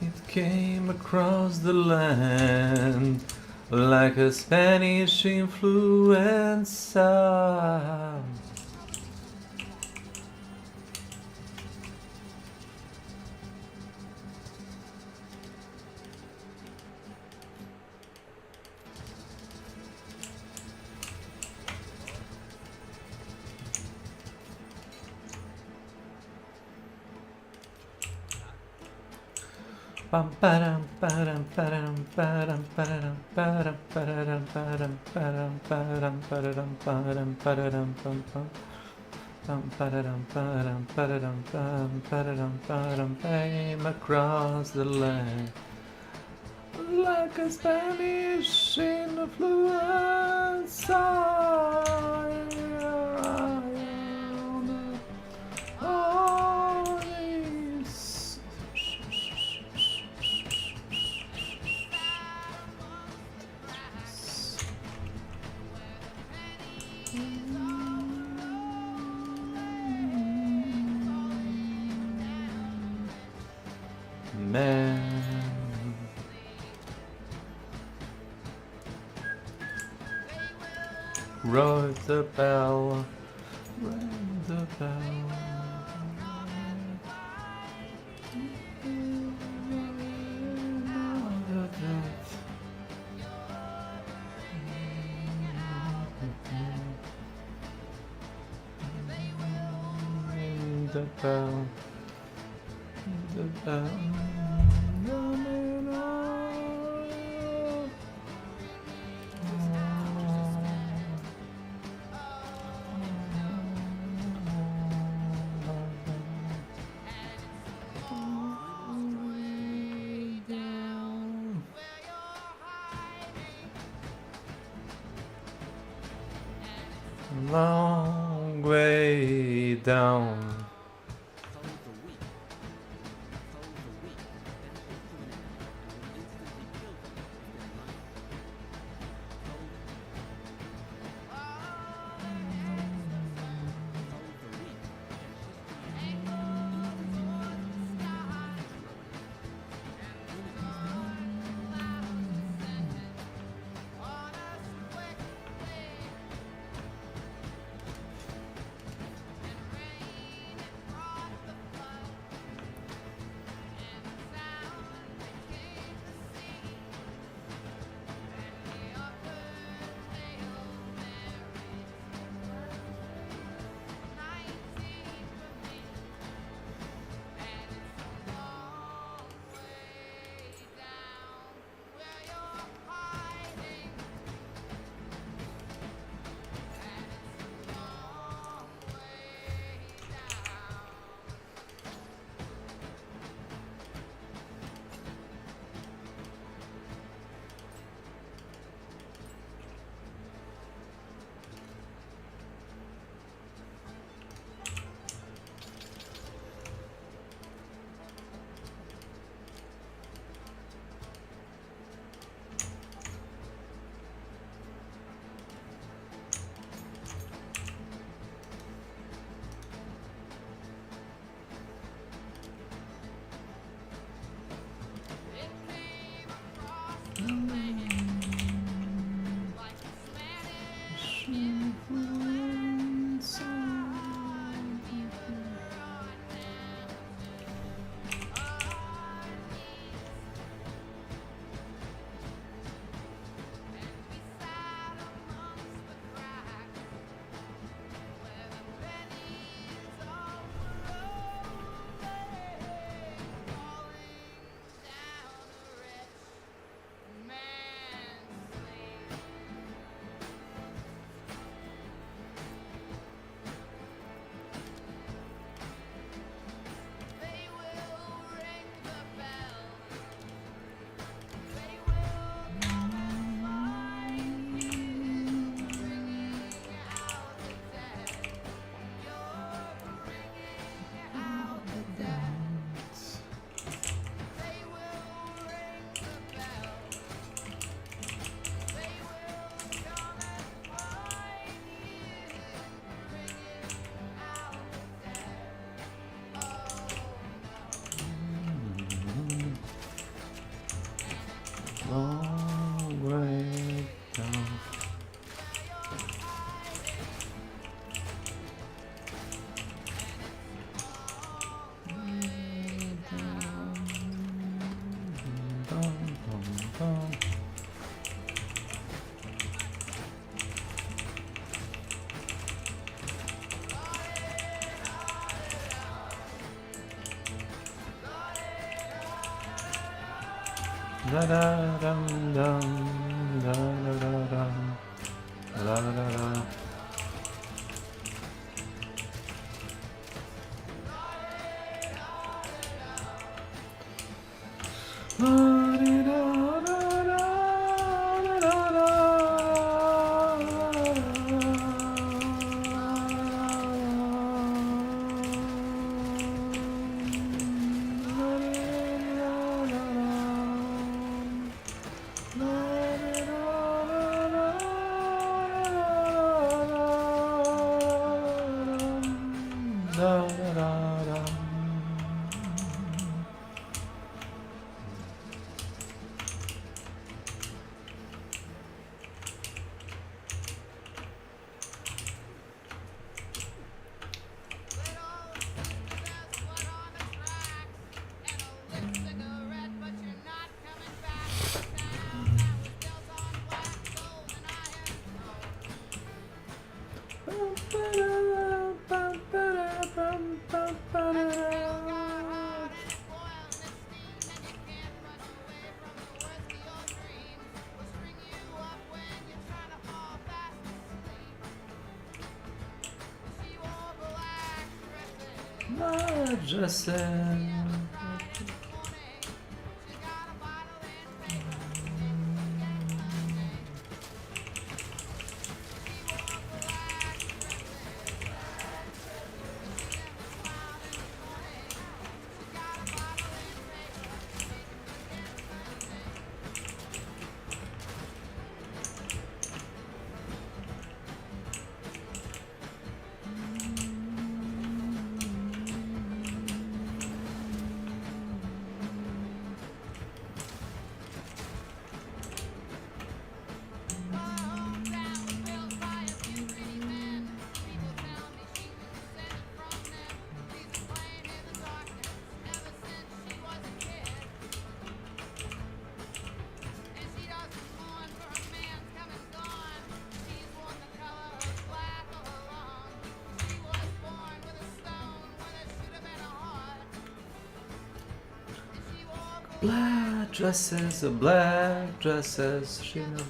It came across the land like a Spanish influenza. Pam param param param param param param param param param param param param param pam pam pam param param param pam param param came across the land like a Spanish influenza. Man, rang the bell, rang the bell. Long way down. Long way down. Da da dum dum da da da dum da da da. Blood dresses. Black dresses, black dresses. She knows.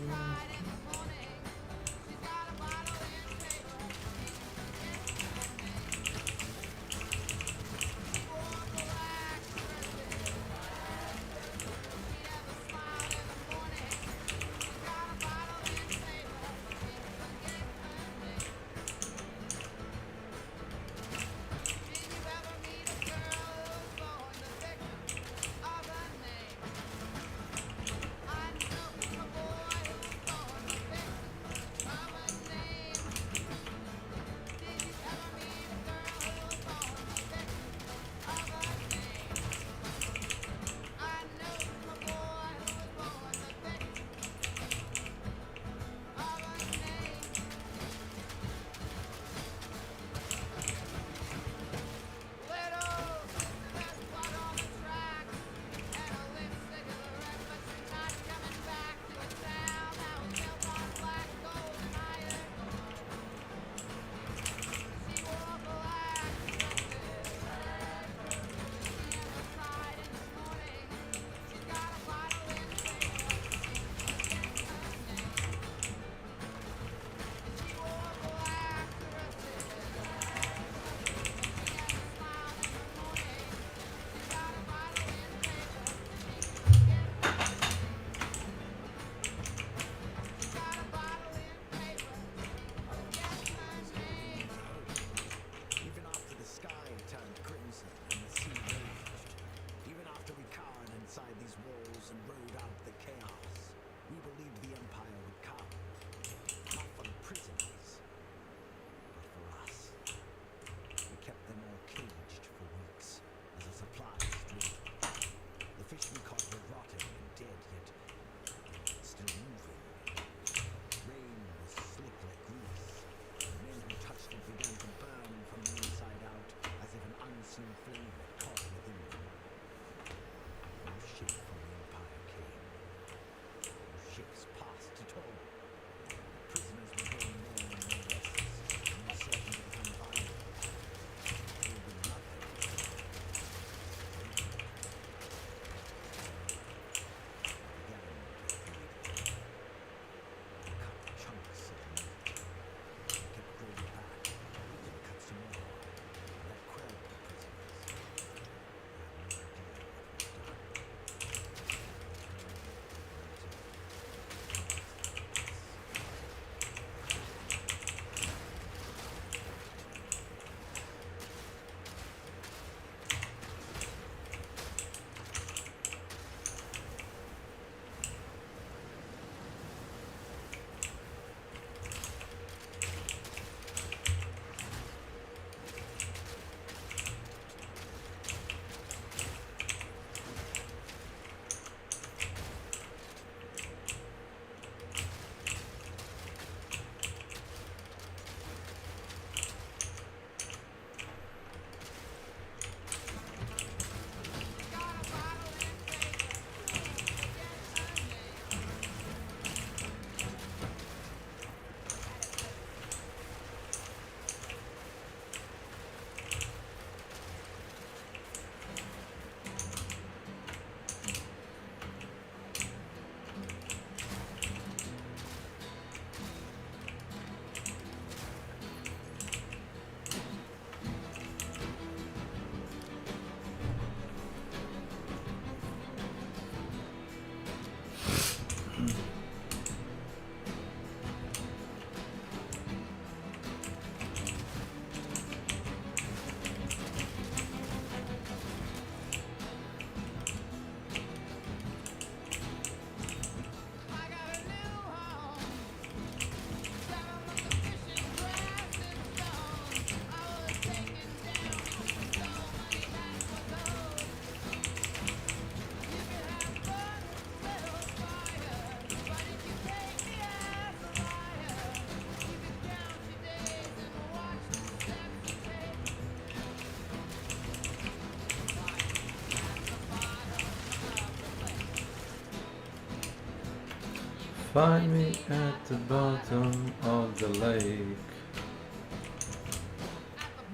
Find me at the bottom of the lake.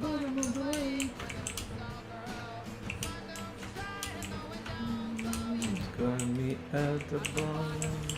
Bottom of the lake. Find me at the bottom.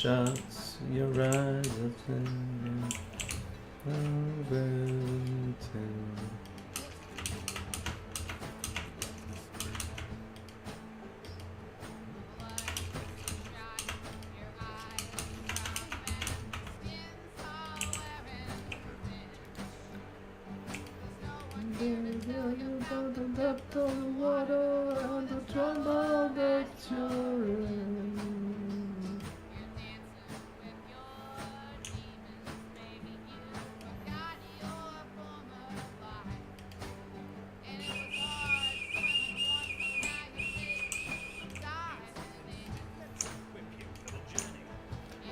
shots, your eyes are singing.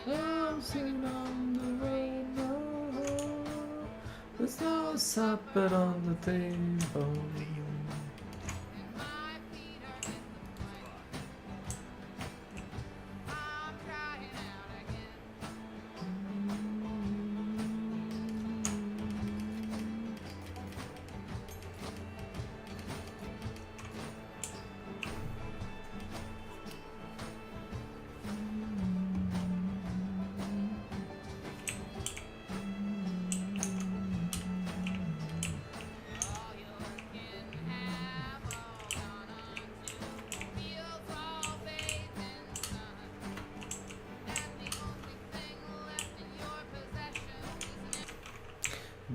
Dancing on the road now. There's no supper on the table.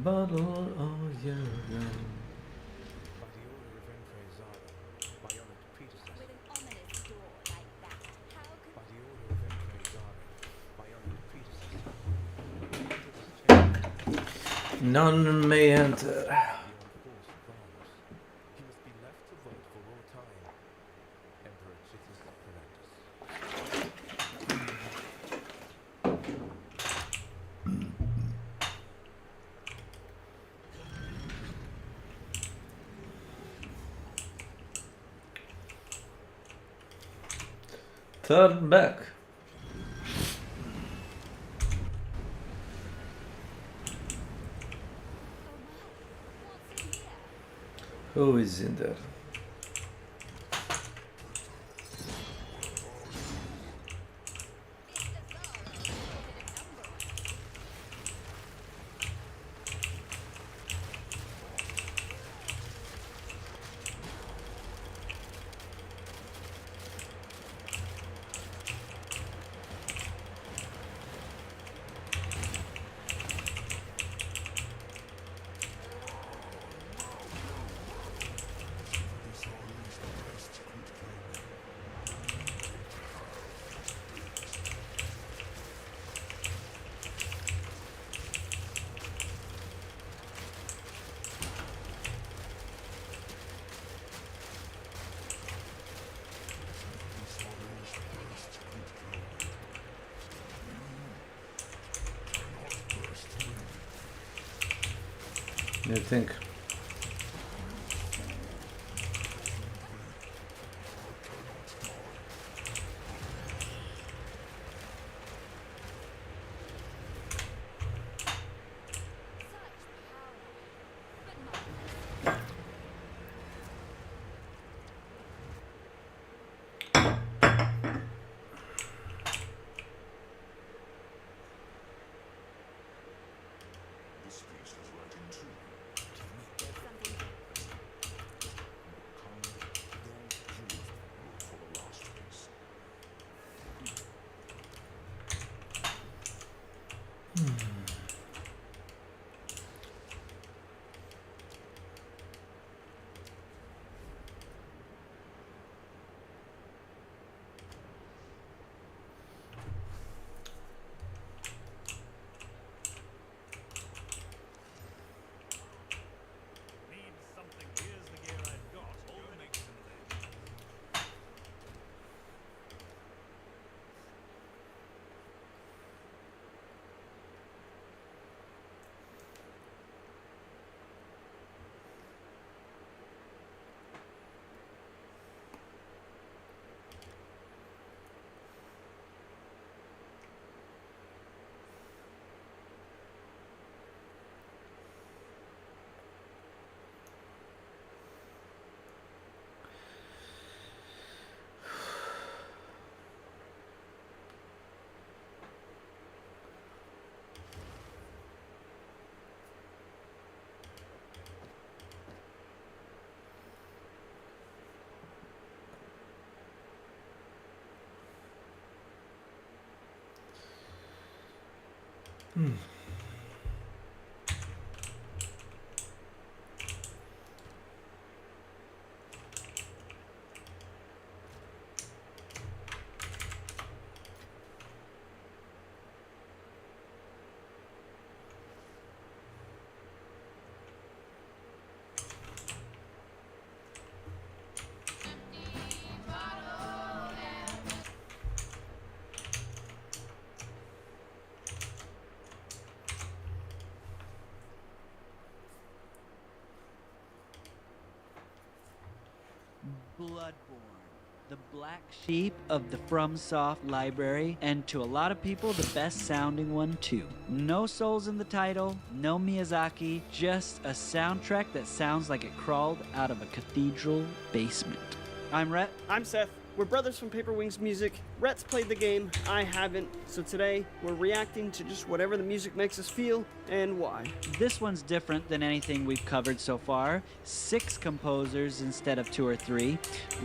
Bottle of your gun. None may enter. Turn back. Who is in there? You think? Bloodborne, the black sheep of the FromSoft library, and to a lot of people, the best sounding one too. No souls in the title, no Miyazaki, just a soundtrack that sounds like it crawled out of a cathedral basement. I'm Rhett. I'm Seth. We're brothers from Paper Wings Music. Rhett's played the game, I haven't, so today we're reacting to just whatever the music makes us feel and why. This one's different than anything we've covered so far. 6 composers instead of 2 or 3.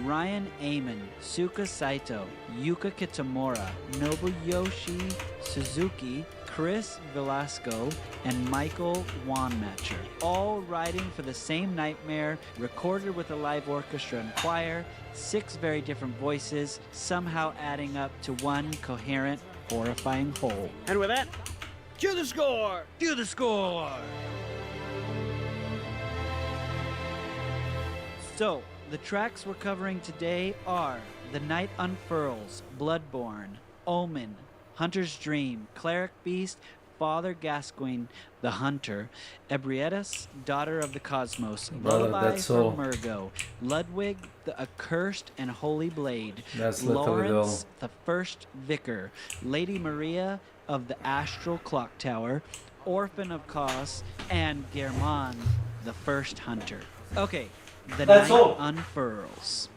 Ryan Amon, Suka Saito, Yuka Kitamura, Nobuyoshi Suzuki, Chris Velasco, and Michael Wanmacher, all writing for the same nightmare, recorded with a live orchestra and choir, 6 very different voices, somehow adding up to one coherent, horrifying whole. And with that, cue the score! Cue the score! So, the tracks we're covering today are The Night Unfurls, Bloodborne, Omen, Hunter's Dream, Cleric Beast, Father Gascoigne, The Hunter, Ebrietas, Daughter of the Cosmos, Lullaby from Murgo, Ludwig, the Accursed and Holy Blade, Lawrence, the First Vicar, Lady Maria of the Astral Clock Tower, Orphan of Kos, and Germán, the First Hunter. Okay, The Night Unfurls.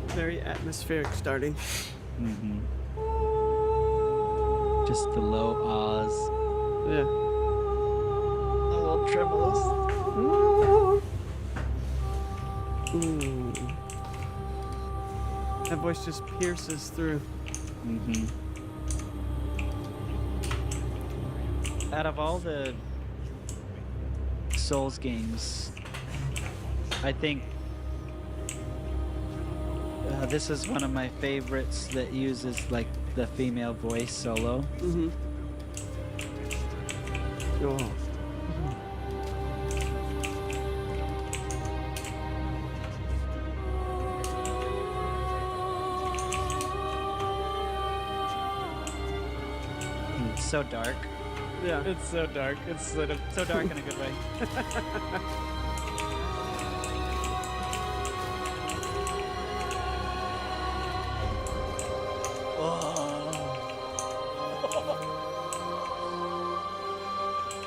Very atmospheric starting. Mm-hmm. Just the low ahs. Yeah. The little tremolos. Ooh. That voice just pierces through. Mm-hmm. Out of all the Souls games, I think this is one of my favorites that uses like the female voice solo. Mm-hmm. Oh. It's so dark. Yeah. It's so dark. It's so dark in a good way.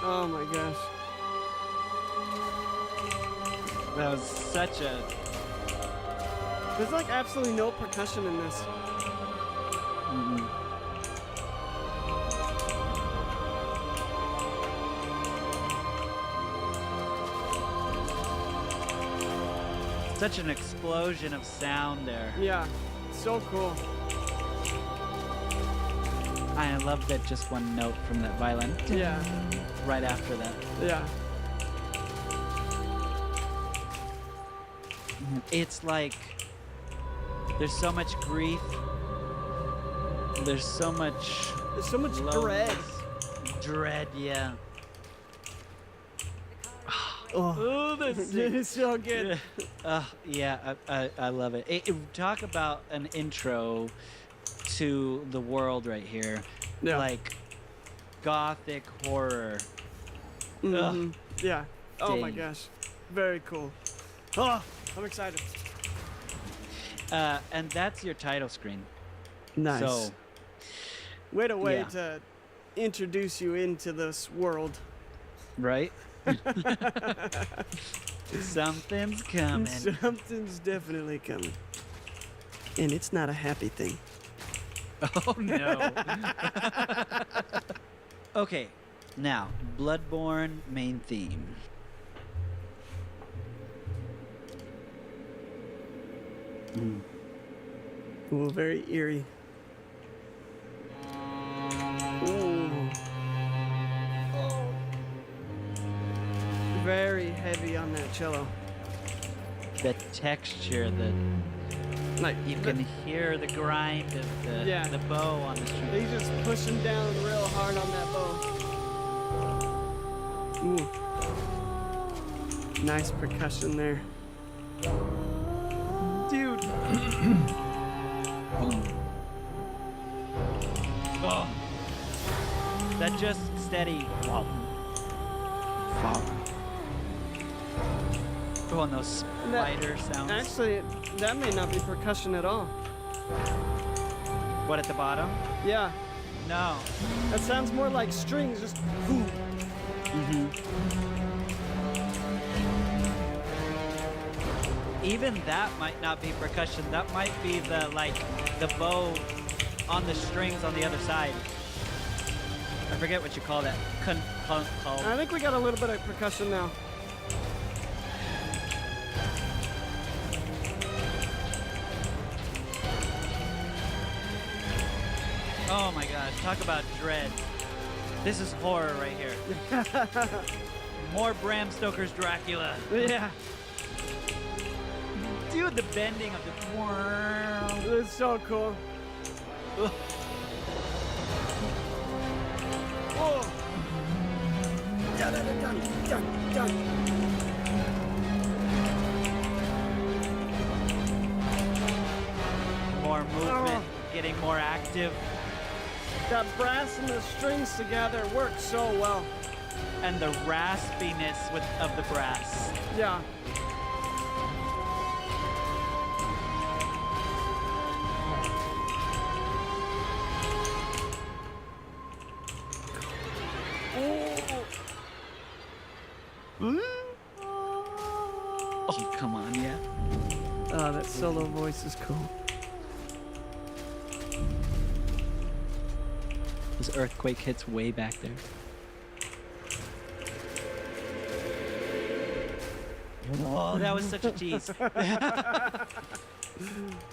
Oh my gosh. That was such a... There's like absolutely no percussion in this. Mm-hmm. Such an explosion of sound there. Yeah, so cool. I love that just one note from that violin. Yeah. Right after that. Yeah. It's like there's so much grief. There's so much dread. Dread, yeah. Oh, that's so good. Yeah, I love it. Talk about an intro to the world right here. Yeah. Like gothic horror. Mm-hmm. Yeah. Oh my Dang. gosh. Very cool. Oh, I'm excited. And that's your title screen. Nice. So, Way yeah. to introduce you into this world. Right? Something's coming. Something's definitely coming. And it's not a happy thing. Oh no. Okay, now, Bloodborne main theme. Ooh, very eerie. Ooh. Oh. Very heavy on that cello. The texture, Like you can hear the grind of the bow on the string. He's just pushing down real hard on that bow. Ooh. Nice percussion there. Dude. Oh. That just steady. Wow. Oh, and those spider sounds. Actually, that may not be percussion at all. What, at the bottom? Yeah. No. That sounds more like strings, just boom. Even that might not be percussion. That might be the bow on the strings on the other side. I forget what you call that. I think we got a little bit of percussion now. Oh my gosh, talk about dread. This is horror right here. More Bram Stoker's Dracula. Yeah. Dude, the bending of the... It's so cool. Ugh. Whoa. Dun. More movement, getting more active. That brass and the strings together work so well. And the raspiness of the brass. Yeah. Oh, come on, yeah. Oh, that solo voice is cool. This earthquake hits way back there. Oh, that was such a tease.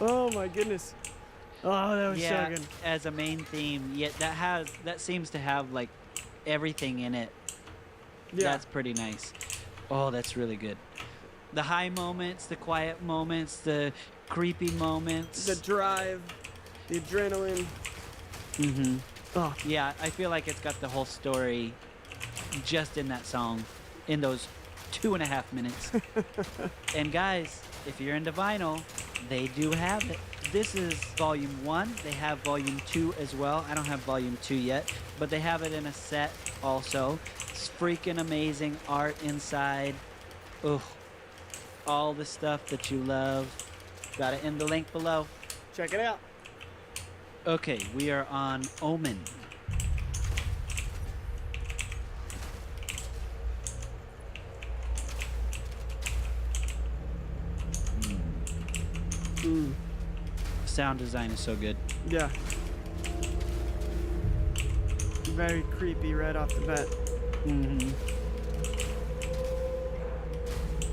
Oh my goodness. Oh, that was so good. As a main theme, that seems to have like everything in it. Yeah. That's pretty nice. Oh, that's really good. The high moments, the quiet moments, the creepy moments. The drive, the adrenaline. Mm-hmm. Oh. Yeah, I feel like it's got the whole story just in that song, in those 2.5 minutes. And guys, if you're into vinyl, they do have it. This is volume 1. They have volume 2 as well. I don't have volume 2 yet, but they have it in a set also. It's freaking amazing art inside. Ugh. All the stuff that you love. Got it in the link below. Check it out. Okay, we are on Omen. Sound design is so good. Yeah. Very creepy right off the bat. Mm-hmm.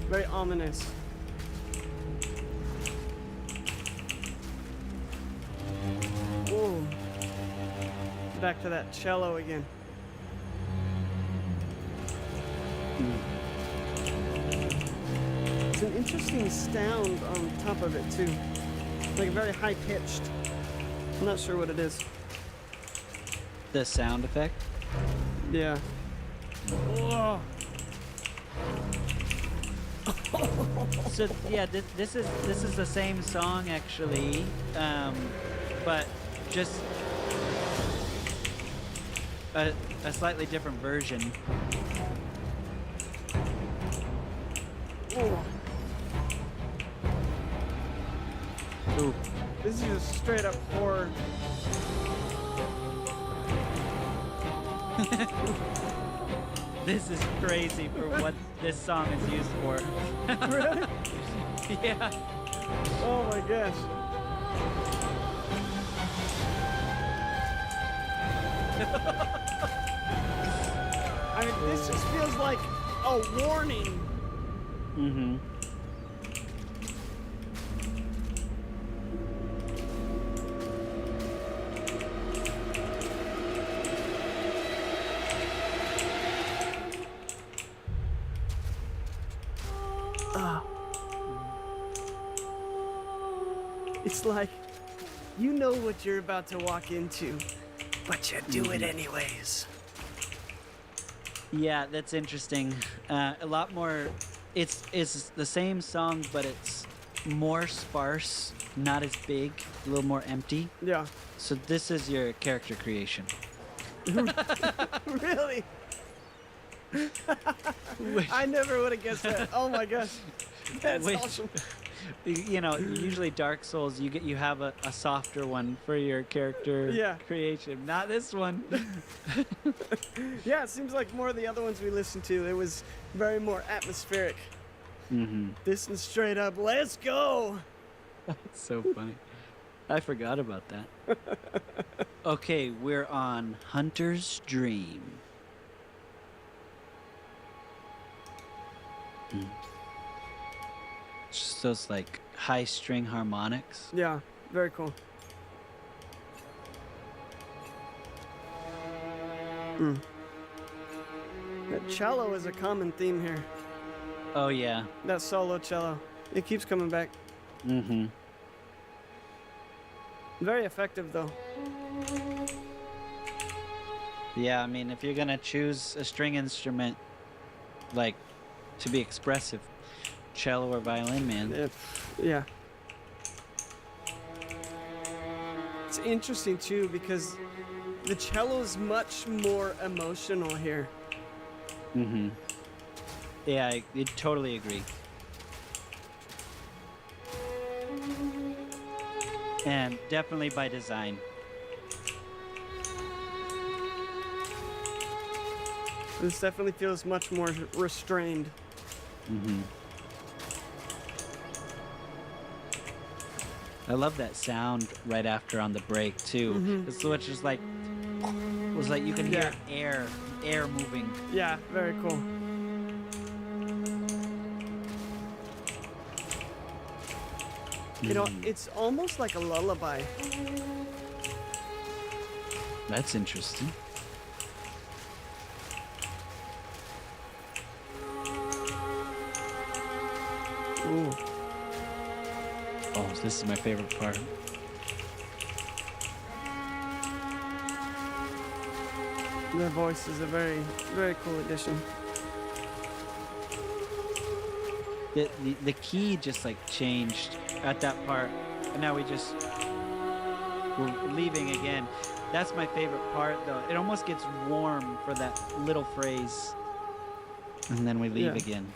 Very ominous. Ooh. Back to that cello again. It's an interesting sound on top of it too. Like very high pitched. I'm not sure what it is. The sound effect? Yeah. Whoa. So yeah, this is the same song actually, but just a slightly different version. Ooh. Ooh. This is just straight up horror. This is crazy for what this song is used for. Really? Yeah. Oh my gosh. I mean, this just feels like a warning. Mm-hmm. It's like, you know what you're about to walk into, but you do it anyways. Yeah, that's interesting. A lot more. It's the same song, but it's more sparse, not as big, a little more empty. Yeah. So this is your character creation. Really? I never would have guessed that. Oh my gosh. That's Which- awesome. You know, usually Dark Souls, you have a softer one for your character creation. Not this one. Yeah, it seems like more of the other ones we listened to, it was very more atmospheric. Mm-hmm. This is straight up, let's go! That's so funny. I forgot about that. Okay, we're on Hunter's Dream. Just those like high string harmonics. Yeah, very cool. That cello is a common theme here. Oh yeah. That solo cello. It keeps coming back. Mm-hmm. Very effective though. Yeah, I mean, if you're gonna choose a string instrument, like, to be expressive, cello or violin, man. Yeah. It's interesting too because the cello is much more emotional here. Mm-hmm. Yeah, I totally agree. And definitely by design. This definitely feels much more restrained. Mm-hmm. I love that sound right after on the break too. Mhm. It's which is like, it was like you can hear air moving. Yeah, very cool. You know, it's almost like a lullaby. That's interesting. Ooh. Oh, this is my favorite part. Their voice is a very, very cool addition. The key just like changed at that part, and now we're leaving again. That's my favorite part though. It almost gets warm for that little phrase, and then we leave again.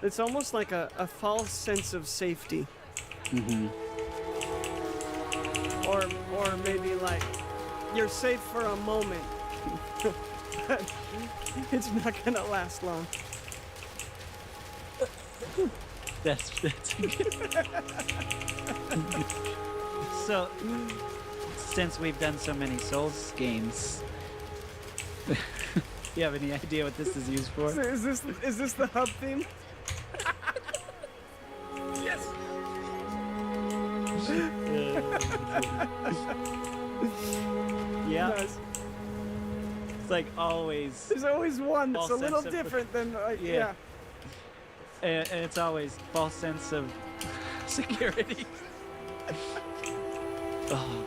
It's almost like a false sense of safety. Mm-hmm. Or maybe like you're safe for a moment. But it's not gonna last long. That's so. Since we've done so many Souls games, you have any idea what this is used for? So is this the hub theme? Yes. Yeah. Nice. It's like always. There's always one that's a false little sense of- different than like Yeah. And it's always false sense of security. Oh.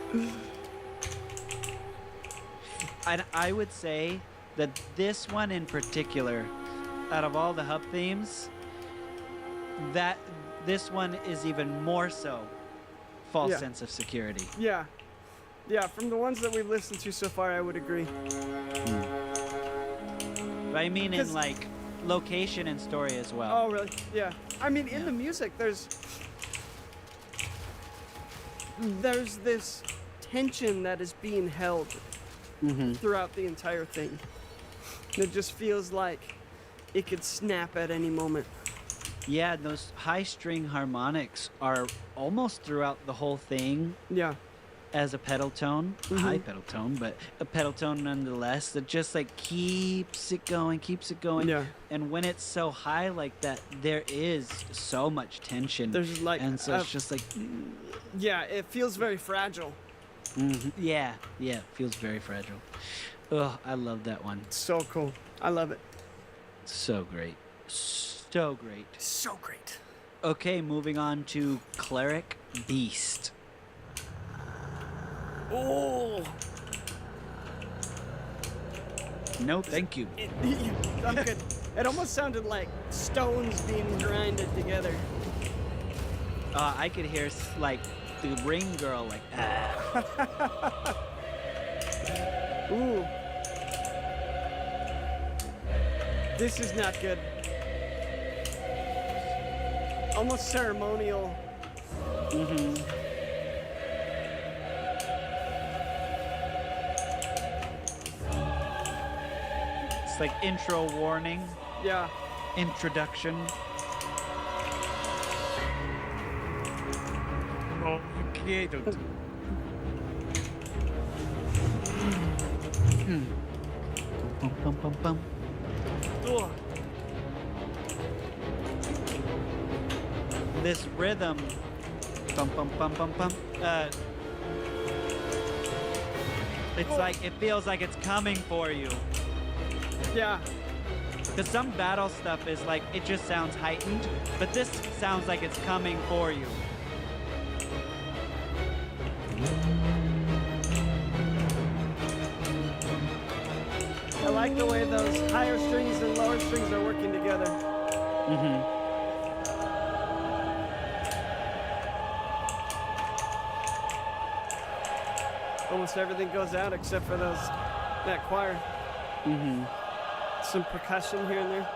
I would say that this one in particular, out of all the hub themes, that this one is even more so false sense of security. Yeah. Yeah, from the ones that we've listened to so far, I would agree. But I mean in like location and story as well. Oh, really? Yeah. I mean, in the music, there's this tension that is being held throughout the entire thing. And it just feels like it could snap at any moment. Yeah, those high string harmonics are almost throughout the whole thing. Yeah. As a pedal tone, a high pedal tone, but a pedal tone nonetheless that just like keeps it going. Yeah. And when it's so high like that, there is so much tension. There's like, and so it's just like, yeah, it feels very fragile. yeah, it feels very fragile. Oh, I love that one. So cool. I love it. So great. So great. So great. Okay, moving on to Cleric Beast. Oh. No, thank you. I'm good. It almost sounded like stones being grinded together. I could hear like the ring girl like Ooh. This is not good. Almost ceremonial. Mm-hmm. It's like intro warning. Yeah. Introduction. Okay, don't. Bum, bum, bum, bum. Ugh. This rhythm. Bum, bum, bum, bum, bum. It's like, it feels like it's coming for you. Yeah. Because some battle stuff is like, it just sounds heightened, but this sounds like it's coming for you. I like the way those higher strings and lower strings are working together. Mm-hmm. Almost everything goes out except for that choir. Mm-hmm. Some percussion here and there.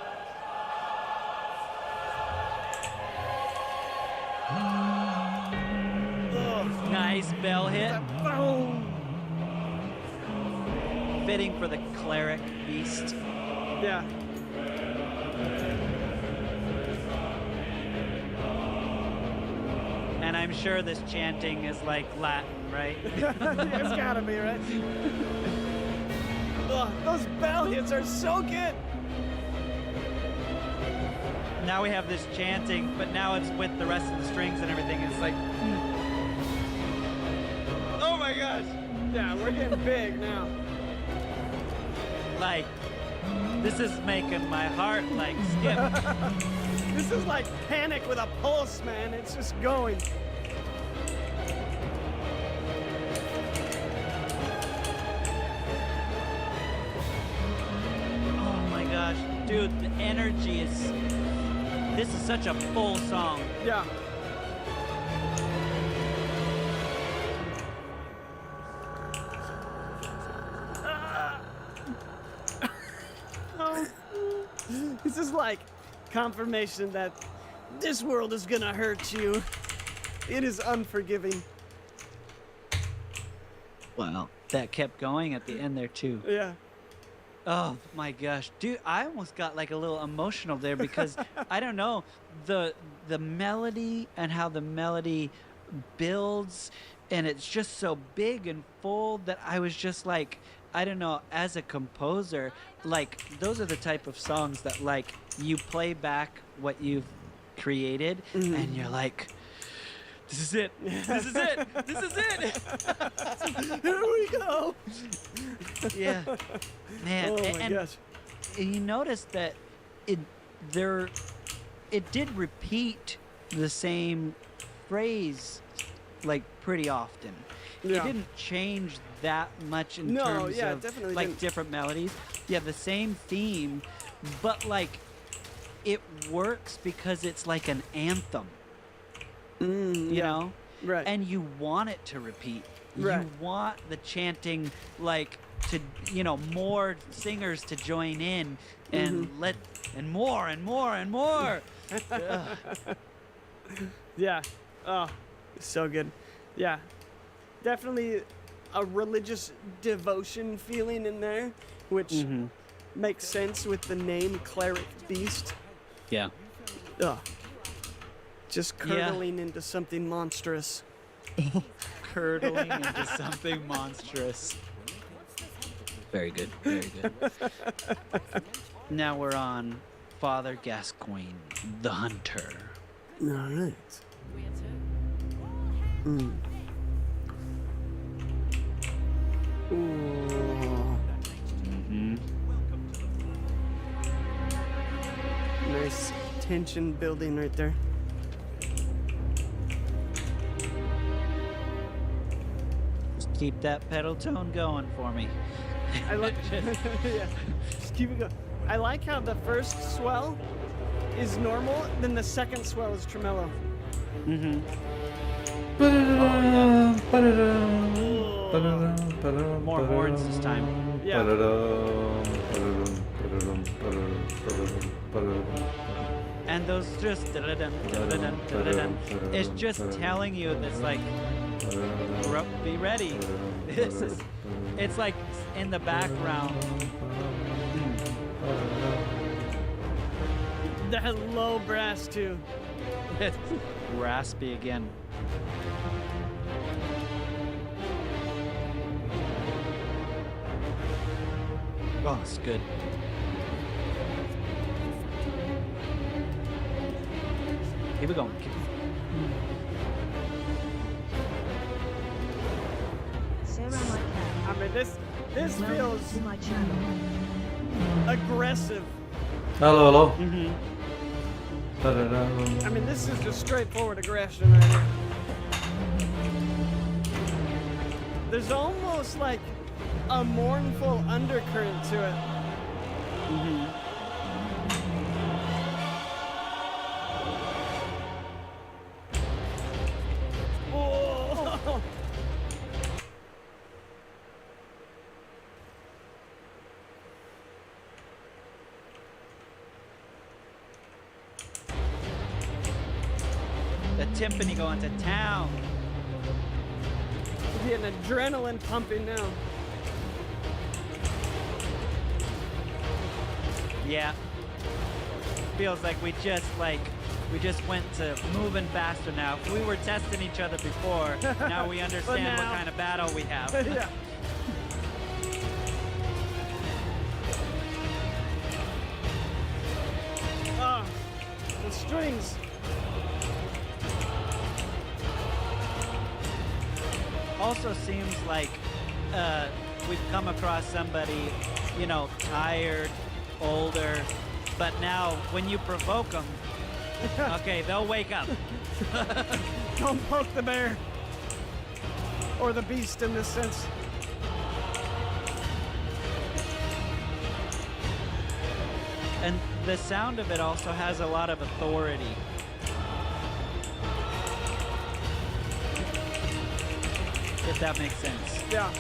Nice bell hit. Boom. Fitting for the cleric beast. Yeah. And I'm sure this chanting is like Latin, right? It's gotta be, right? Ugh, those bell hits are so good. Now we have this chanting, but now it's with the rest of the strings and everything. It's like, oh my gosh. Yeah, we're getting big now. Like, this is making my heart like skip. This is like Panic with a pulse, man. It's just going. Oh my gosh, dude, the energy is. This is such a full song. Yeah. This is like confirmation that this world is gonna hurt you. It is unforgiving. Wow. That kept going at the end there too. Yeah. Oh my gosh, dude! I almost got like a little emotional there because I don't know the melody and how the melody builds, and it's just so big and full that I was just like, I don't know. As a composer, like those are the type of songs that like you play back what you've created, and you're like, this is it. This is it. This is it. Here we go. Yeah, man. Oh my gosh. And you notice that it did repeat the same phrase like pretty often. Yeah. It didn't change that much in No, terms yeah, of definitely like didn't. different melodies. Yeah, the same theme, but like it works because it's like an anthem. You know? Right. And you want it to repeat. Right. You want the chanting, like, to, you know, more singers to join in and and more and more and more. Yeah. Oh, so good. Yeah. Definitely a religious devotion feeling in there, which makes sense with the name Cleric Beast. Yeah. Ugh. Just curdling into something monstrous. Curdling into something monstrous. Very good. Very good. Now we're on Father Gascoigne, the Hunter. All right. Mm. Ooh. Nice tension building right there. keep that pedal tone going for me. I like. Yeah. Just keep it going. I like how the first swell is normal, then the second swell is tremolo. Mm-hmm. More horns this time. Yeah. And those just it's just telling you that's like be ready. It's like in the background. That low brass too. It's raspy again. Oh, it's good. Keep it going. Sarah, my cat. I mean, this feels to my channel. aggressive. Hello. Mm-hmm. I mean, this is just straightforward aggression right here. There's almost like a mournful undercurrent to it. Mm-hmm. Oh. The timpani going to town. Getting adrenaline pumping now. Yeah. Feels like we just went to moving faster now. If we were testing each other before, now we understand what kind of battle we have. Yeah. Ah, the strings. Also seems like we've come across somebody, you know, tired, older, but now when you provoke them, okay, they'll wake up. Don't poke the bear. Or the beast in this sense. And the sound of it also has a lot of authority. If that makes sense. Yeah.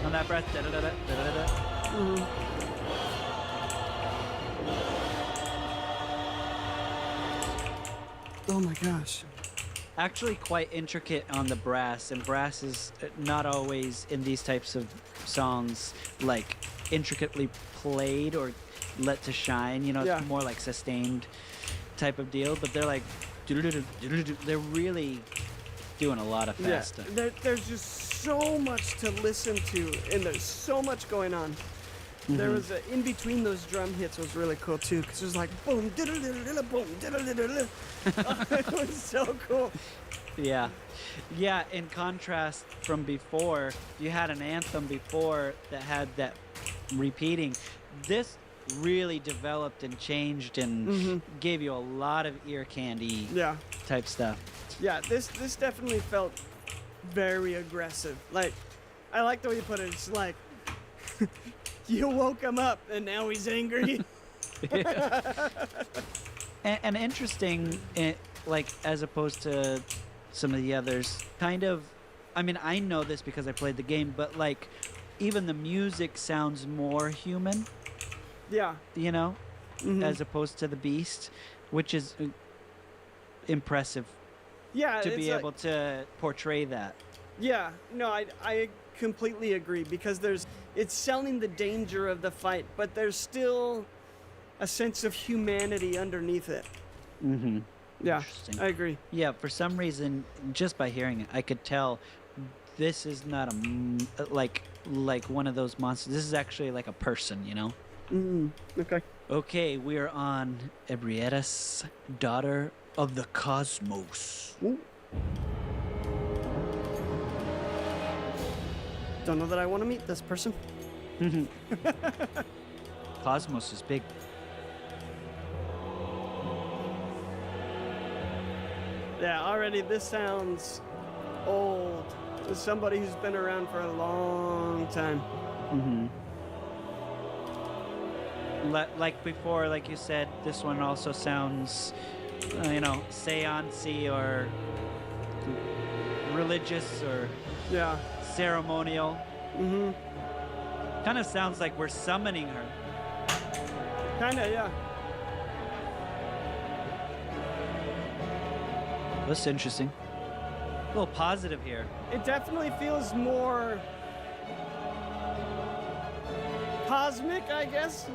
On that breath. Oh my gosh. Actually quite intricate on the brass, and brass is not always in these types of songs like intricately played or let to shine, you know. Yeah. It's more like sustained type of deal, but they're like they're really doing a lot of fast stuff. There's just so much to listen to, and there's so much going on. There was in between those drum hits was really cool too, because it was like boom, boom, it was so cool. Yeah. In contrast from before, you had an anthem before that had that repeating. This really developed and changed and gave you a lot of ear candy type stuff. Yeah, this definitely felt very aggressive. Like, I like the way you put it. It's like you woke him up and now he's angry. and interesting, like as opposed to some of the others, kind of. I mean, I know this because I played the game, but like even the music sounds more human. Yeah. You know, as opposed to the beast, which is impressive. Yeah. To be able to portray that. Yeah. No, I completely agree, because it's selling the danger of the fight, but there's still a sense of humanity underneath it. Mm-hmm. Yeah, I agree. Yeah, for some reason, just by hearing it, I could tell this is not like one of those monsters. This is actually like a person, you know? Okay. Okay, we are on Ebrietas, Daughter of the Cosmos. Ooh. Don't know that I want to meet this person. Cosmos is big. Yeah, already this sounds old. To somebody who's been around for a long time. Like before, like you said, this one also sounds, you know, seance-y or religious or ceremonial. Kind of sounds like we're summoning her. Kinda, yeah. That's interesting. A little positive here. It definitely feels more cosmic, I guess.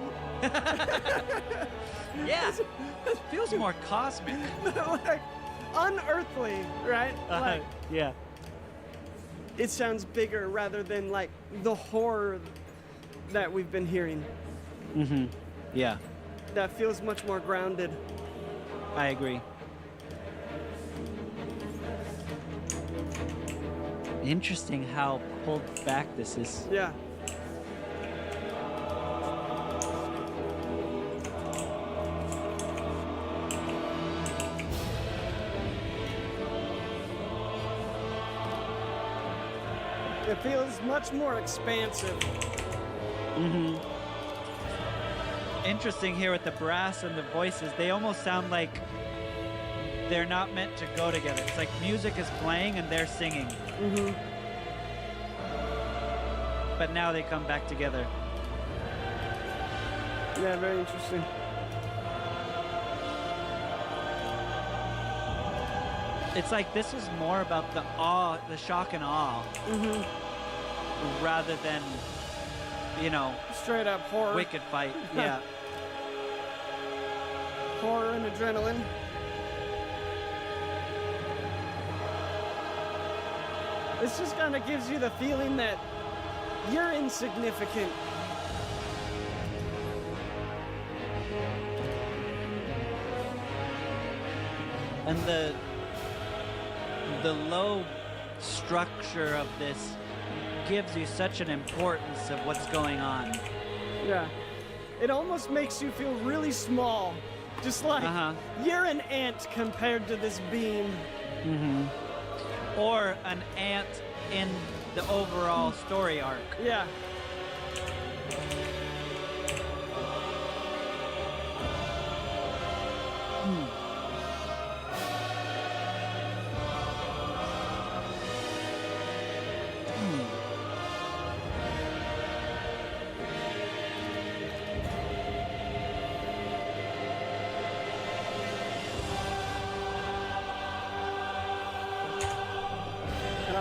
Yeah, it feels more cosmic. Like unearthly, right? Like, yeah. It sounds bigger rather than like the horror that we've been hearing. Yeah. That feels much more grounded. I agree. Interesting how pulled back this is. Yeah. It feels much more expansive. Interesting here with the brass and the voices. They almost sound like they're not meant to go together. It's like music is playing and they're singing. But now they come back together. Yeah, very interesting. It's like this is more about the awe, the shock and awe, rather than, you know, straight up horror. Wicked fight. Yeah. Horror and adrenaline. This just kind of gives you the feeling that you're insignificant. And the low structure of this gives you such an importance of what's going on. Yeah. It almost makes you feel really small. Just like you're an ant compared to this beam. Or an ant in the overall story arc. Yeah.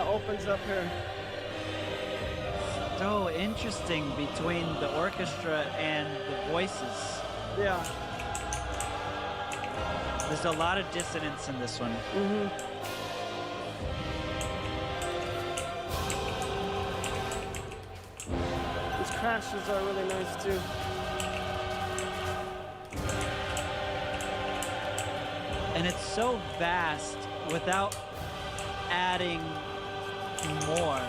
Opens up here. So interesting between the orchestra and the voices. Yeah. There's a lot of dissonance in this one. These crashes are really nice too. And it's so vast without adding more.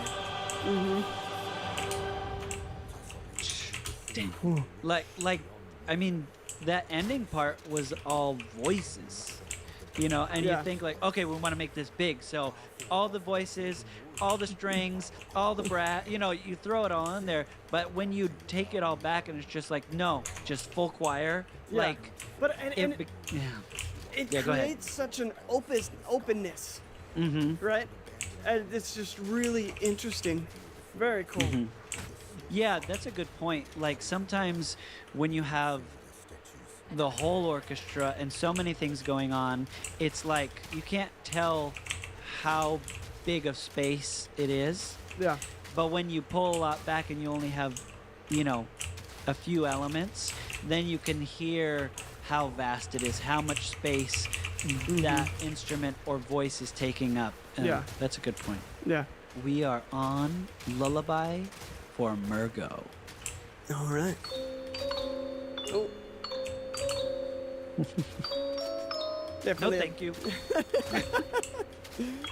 Damn. Like, I mean, that ending part was all voices, you know, and you think like, okay, we want to make this big, so all the voices, all the strings, all the brass, you know, you throw it all in there, but when you take it all back and it's just like, no, just full choir, like, but it go ahead. creates such an openness, right? And it's just really interesting. Very cool. Yeah, that's a good point. Like sometimes when you have the whole orchestra and so many things going on, it's like you can't tell how big of space it is. Yeah. But when you pull a lot back and you only have, you know, a few elements, then you can hear how vast it is, how much space that instrument or voice is taking up. Yeah. That's a good point. Yeah. We are on Lullaby for Murgo. All right. Oh. No, thank you.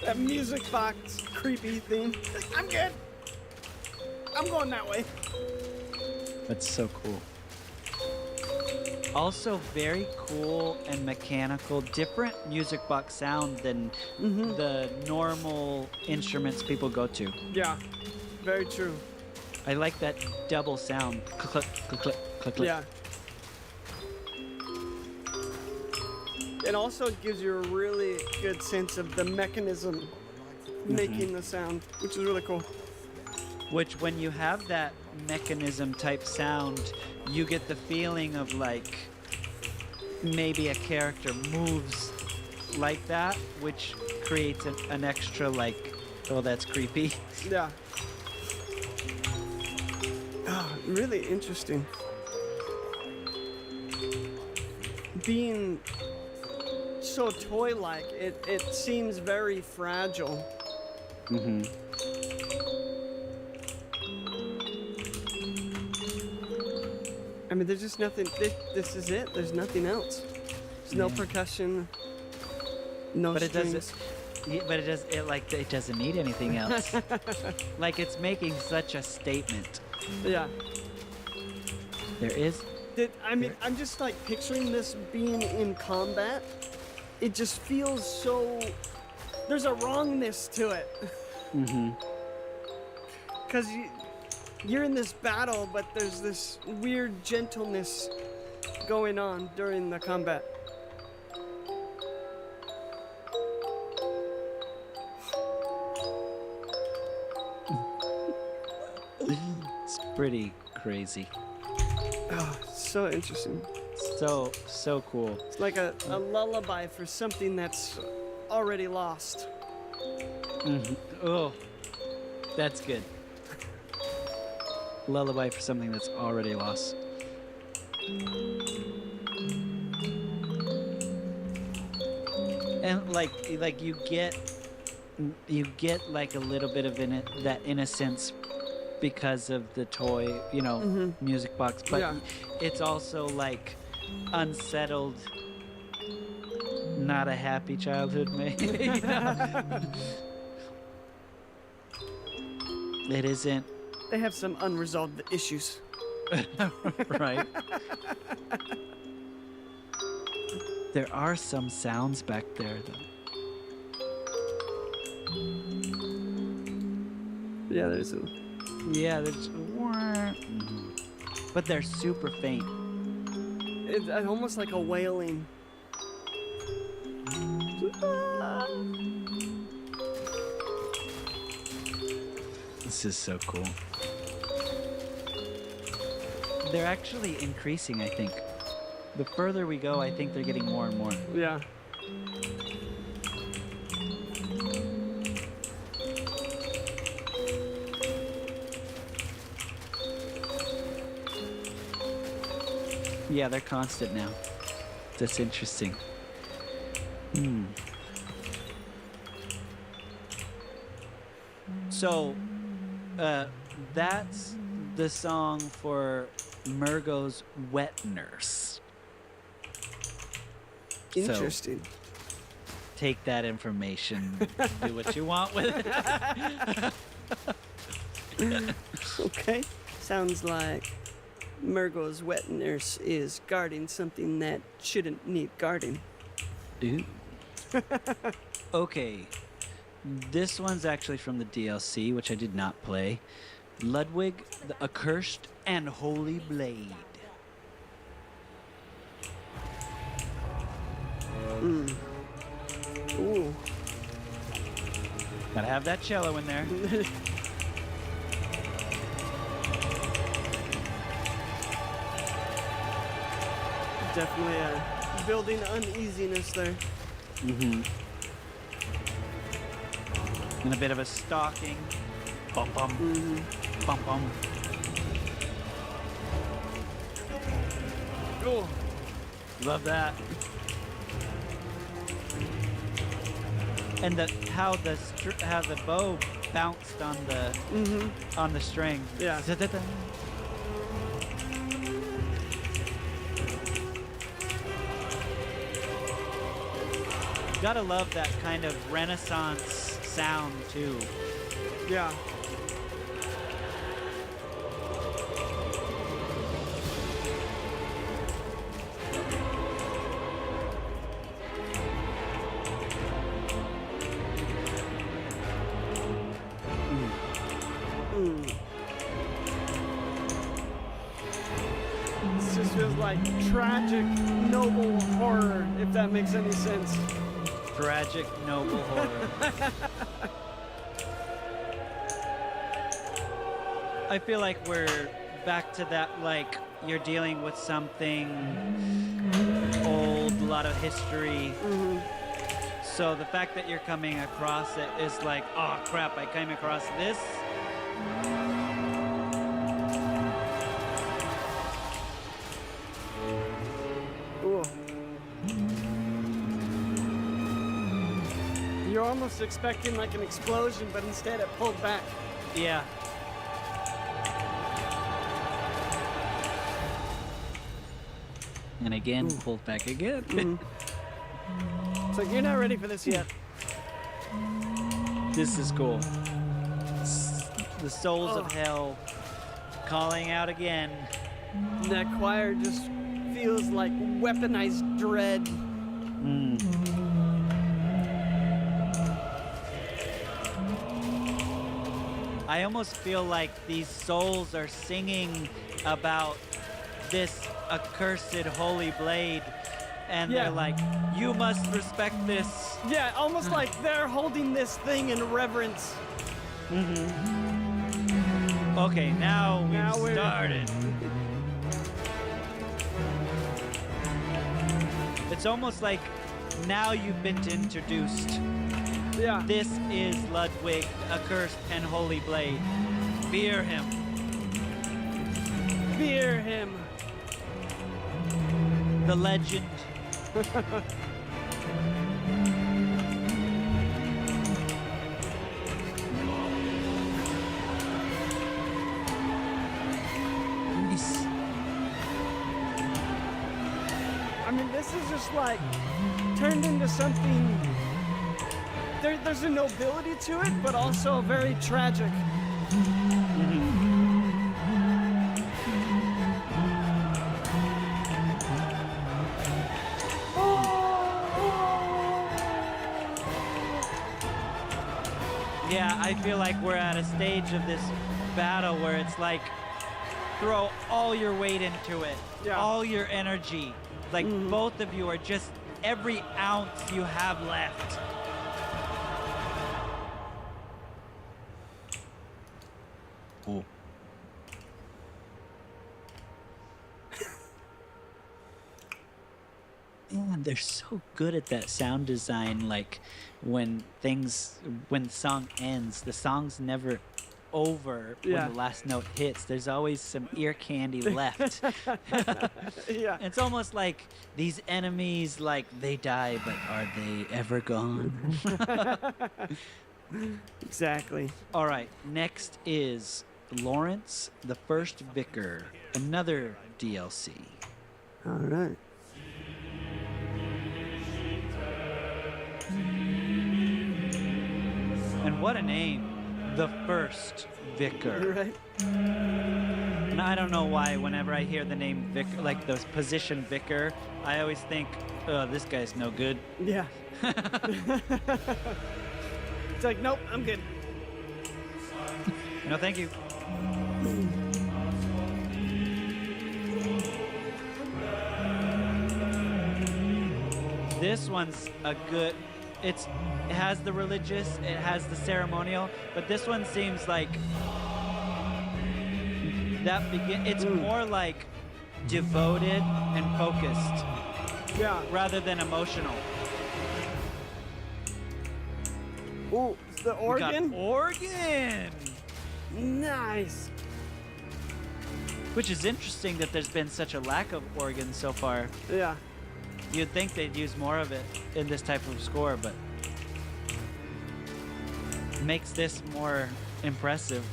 That music box creepy theme. I'm good. I'm going that way. That's so cool. Also very cool and mechanical, different music box sound than the normal instruments people go to. Yeah, very true. I like that double sound. Click, click, click, click, click. Yeah. It also gives you a really good sense of the mechanism making the sound, which is really cool. Which, when you have that mechanism type sound, you get the feeling of like maybe a character moves like that, which creates an extra like, oh, that's creepy. Yeah. Oh, really interesting. Being so toy-like, it seems very fragile. Mm-hmm. I mean, there's just nothing. This is it. There's nothing else. There's no percussion. No But strings. it doesn't. But it doesn't need anything else. Like it's making such a statement. Yeah. There is. I'm just like picturing this being in combat. It just feels so. There's a wrongness to it. Mm-hmm. Because you're in this battle, but there's this weird gentleness going on during the combat. It's pretty crazy. Oh, so interesting. So cool. It's like a lullaby for something that's already lost. Mm-hmm. Oh, that's good. Lullaby for something that's already lost. And like you get like a little bit of that innocence because of the toy, music box, but Yeah. it's also like unsettled, not a happy childhood, maybe. You know? It isn't. They have some unresolved issues. Right. There are some sounds back there, though. Yeah, there's a. Yeah, there's. But they're super faint. It's almost like a wailing. This is so cool. They're actually increasing, I think. The further we go, I think they're getting more and more. Yeah. Yeah, they're constant now. That's interesting. So, that's the song for Murgo's Wet Nurse. Interesting. So, take that information, do what you want with it. Okay. Sounds like Murgo's wet nurse is guarding something that shouldn't need guarding. Ooh. Okay. This one's actually from the DLC, which I did not play. Ludwig, the Accursed and Holy Blade. Ooh. Gotta have that cello in there. Definitely building uneasiness there. Mm-hmm. And a bit of a stalking. Bum bum. Mm-hmm. Bum bum. Oh. Love that. And how the bow bounced on the string. Yeah. Da-da-da. Gotta love that kind of Renaissance sound too. Yeah. like tragic, noble horror, if that makes any sense. Tragic, noble horror. I feel like we're back to that, like, you're dealing with something old, a lot of history. So the fact that you're coming across it is like, oh crap, I came across this. Ooh. You're almost expecting like an explosion, but instead it pulled back. Yeah. And again, pulled back again. It's like, you're not ready for this yet. This is cool. The souls of hell calling out again. That choir just feels like weaponized dread. I almost feel like these souls are singing about this accursed holy blade, and they're like, you must respect this. Yeah, almost like they're holding this thing in reverence. Okay, now we've started. It's almost like now you've been introduced. Yeah. This is Ludwig, accursed and holy blade. Fear him. Fear him. The legend. Nice. I mean, this is just like turned into something. There's a nobility to it, but also very tragic. Yeah, I feel like we're at a stage of this battle where it's like throw all your weight into it, all your energy. Like both of you are just every ounce you have left. Cool. Man, they're so good at that sound design. Like when the song ends, the song's never over when the last note hits. There's always some ear candy left. Yeah. It's almost like these enemies, like they die, but are they ever gone? Exactly. All right, next is Lawrence, the First Vicar, another DLC. All right. And what a name, the First Vicar. Right. And I don't know why whenever I hear the name Vicar, like the position Vicar, I always think, oh, this guy's no good. Yeah. It's like, nope, I'm good. No, thank you. This one's a good, it has the religious, it has the ceremonial, but this one seems like it's more like devoted and focused. Yeah. Rather than emotional. Ooh, it's the organ? We got organ! Nice. Which is interesting that there's been such a lack of organ so far. Yeah. You'd think they'd use more of it in this type of score, but makes this more impressive.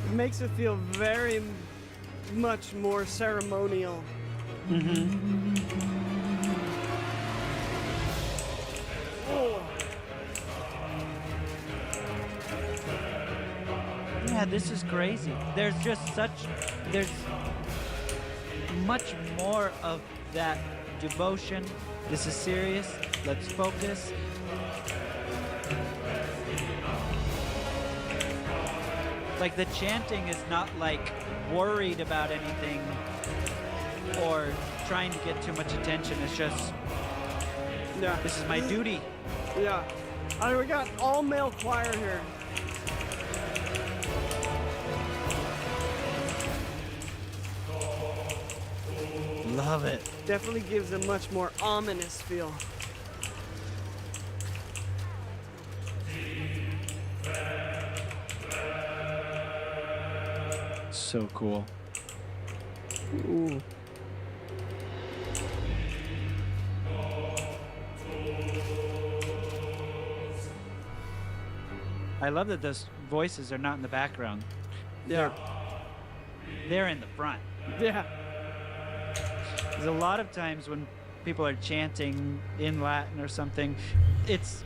It makes it feel very much more ceremonial. Oh. Yeah, this is crazy. There's much more of that devotion. This is serious. Let's focus. Like the chanting is not like worried about anything or trying to get too much attention. It's just, Yeah. this is my duty. Yeah. We got all male choir here. Love it. Definitely gives a much more ominous feel. So cool. Ooh. I love that those voices are not in the background. Yeah. They're in the front. Yeah. There's a lot of times when people are chanting in Latin or something, it's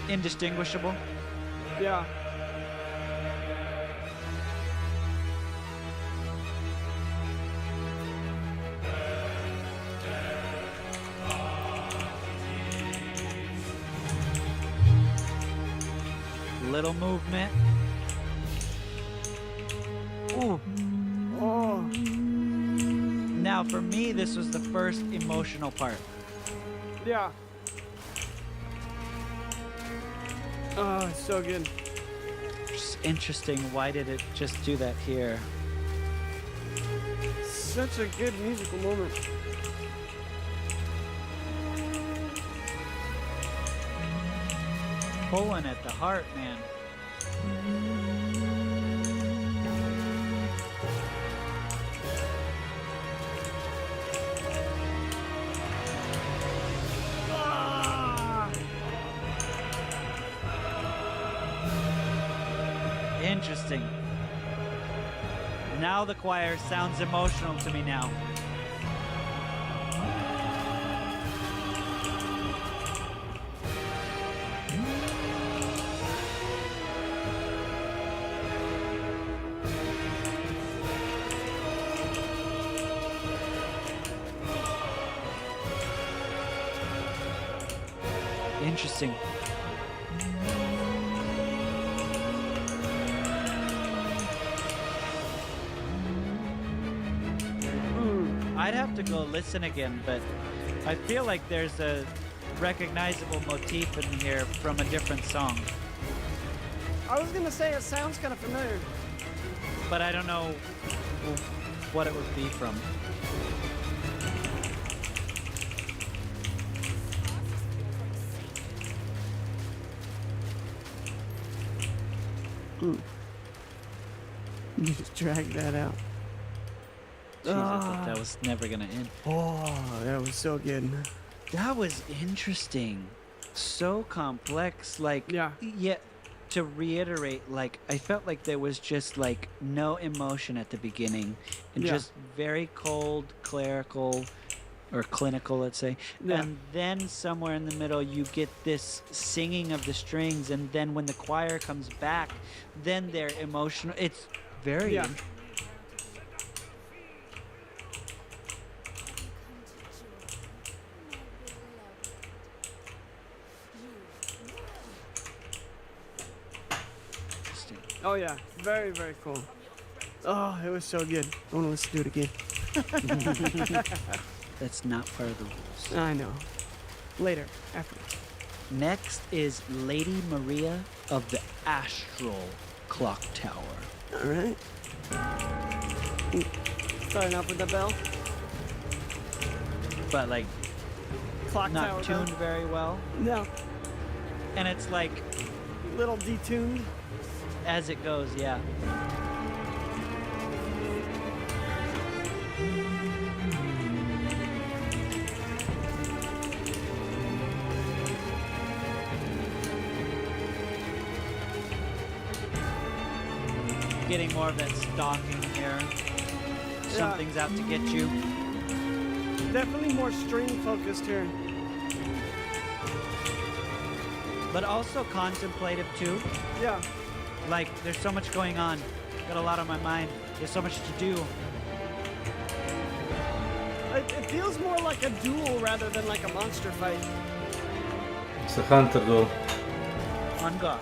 indistinguishable. Yeah. Little movement. Ooh. Oh. Now, for me, this was the first emotional part. Yeah. Oh, it's so good. Just interesting. Why did it just do that here? Such a good musical moment. Pulling at the heart, man. Interesting. Now the choir sounds emotional to me now. Interesting. I'd have to go listen again, but I feel like there's a recognizable motif in here from a different song. I was gonna say it sounds kind of familiar. But I don't know what it would be from. You just drag that out. Jesus, I thought that was never gonna end. Oh, that was so good. That was interesting. So complex. Like, Yeah. To reiterate, like, I felt like there was just like no emotion at the beginning, and Yeah. just very cold, clerical, or clinical, let's say. Yeah. And then somewhere in the middle, you get this singing of the strings, and then when the choir comes back, then they're emotional. It's very Yeah. interesting. Oh yeah, very, very cool. Oh, it was so good. I want to listen to it again. That's not part of the rules. I know. Later, after. Next is Lady Maria of the Astral Clock Tower. All right. Starting off with the bell. But like Clock not tower tuned bell. very well. No, And it's like little detuned. as it goes, yeah. Getting more of that stalking here. Something's out to get you. Definitely more string focused here. But also contemplative too. Yeah. Like, there's so much going on. Got a lot on my mind. There's so much to do. It feels more like a duel rather than like a monster fight. It's a hunter duel. On guard.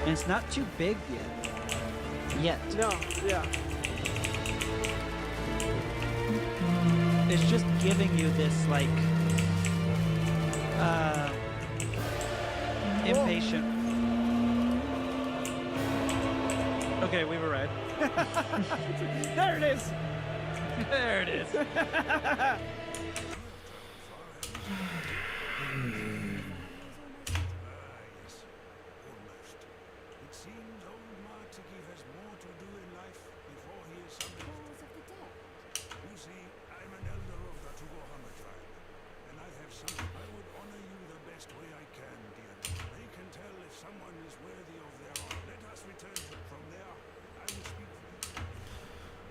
And it's not too big yet. No, yeah. It's just giving you this, like, impatient. Okay, we were right. There it is. There it is.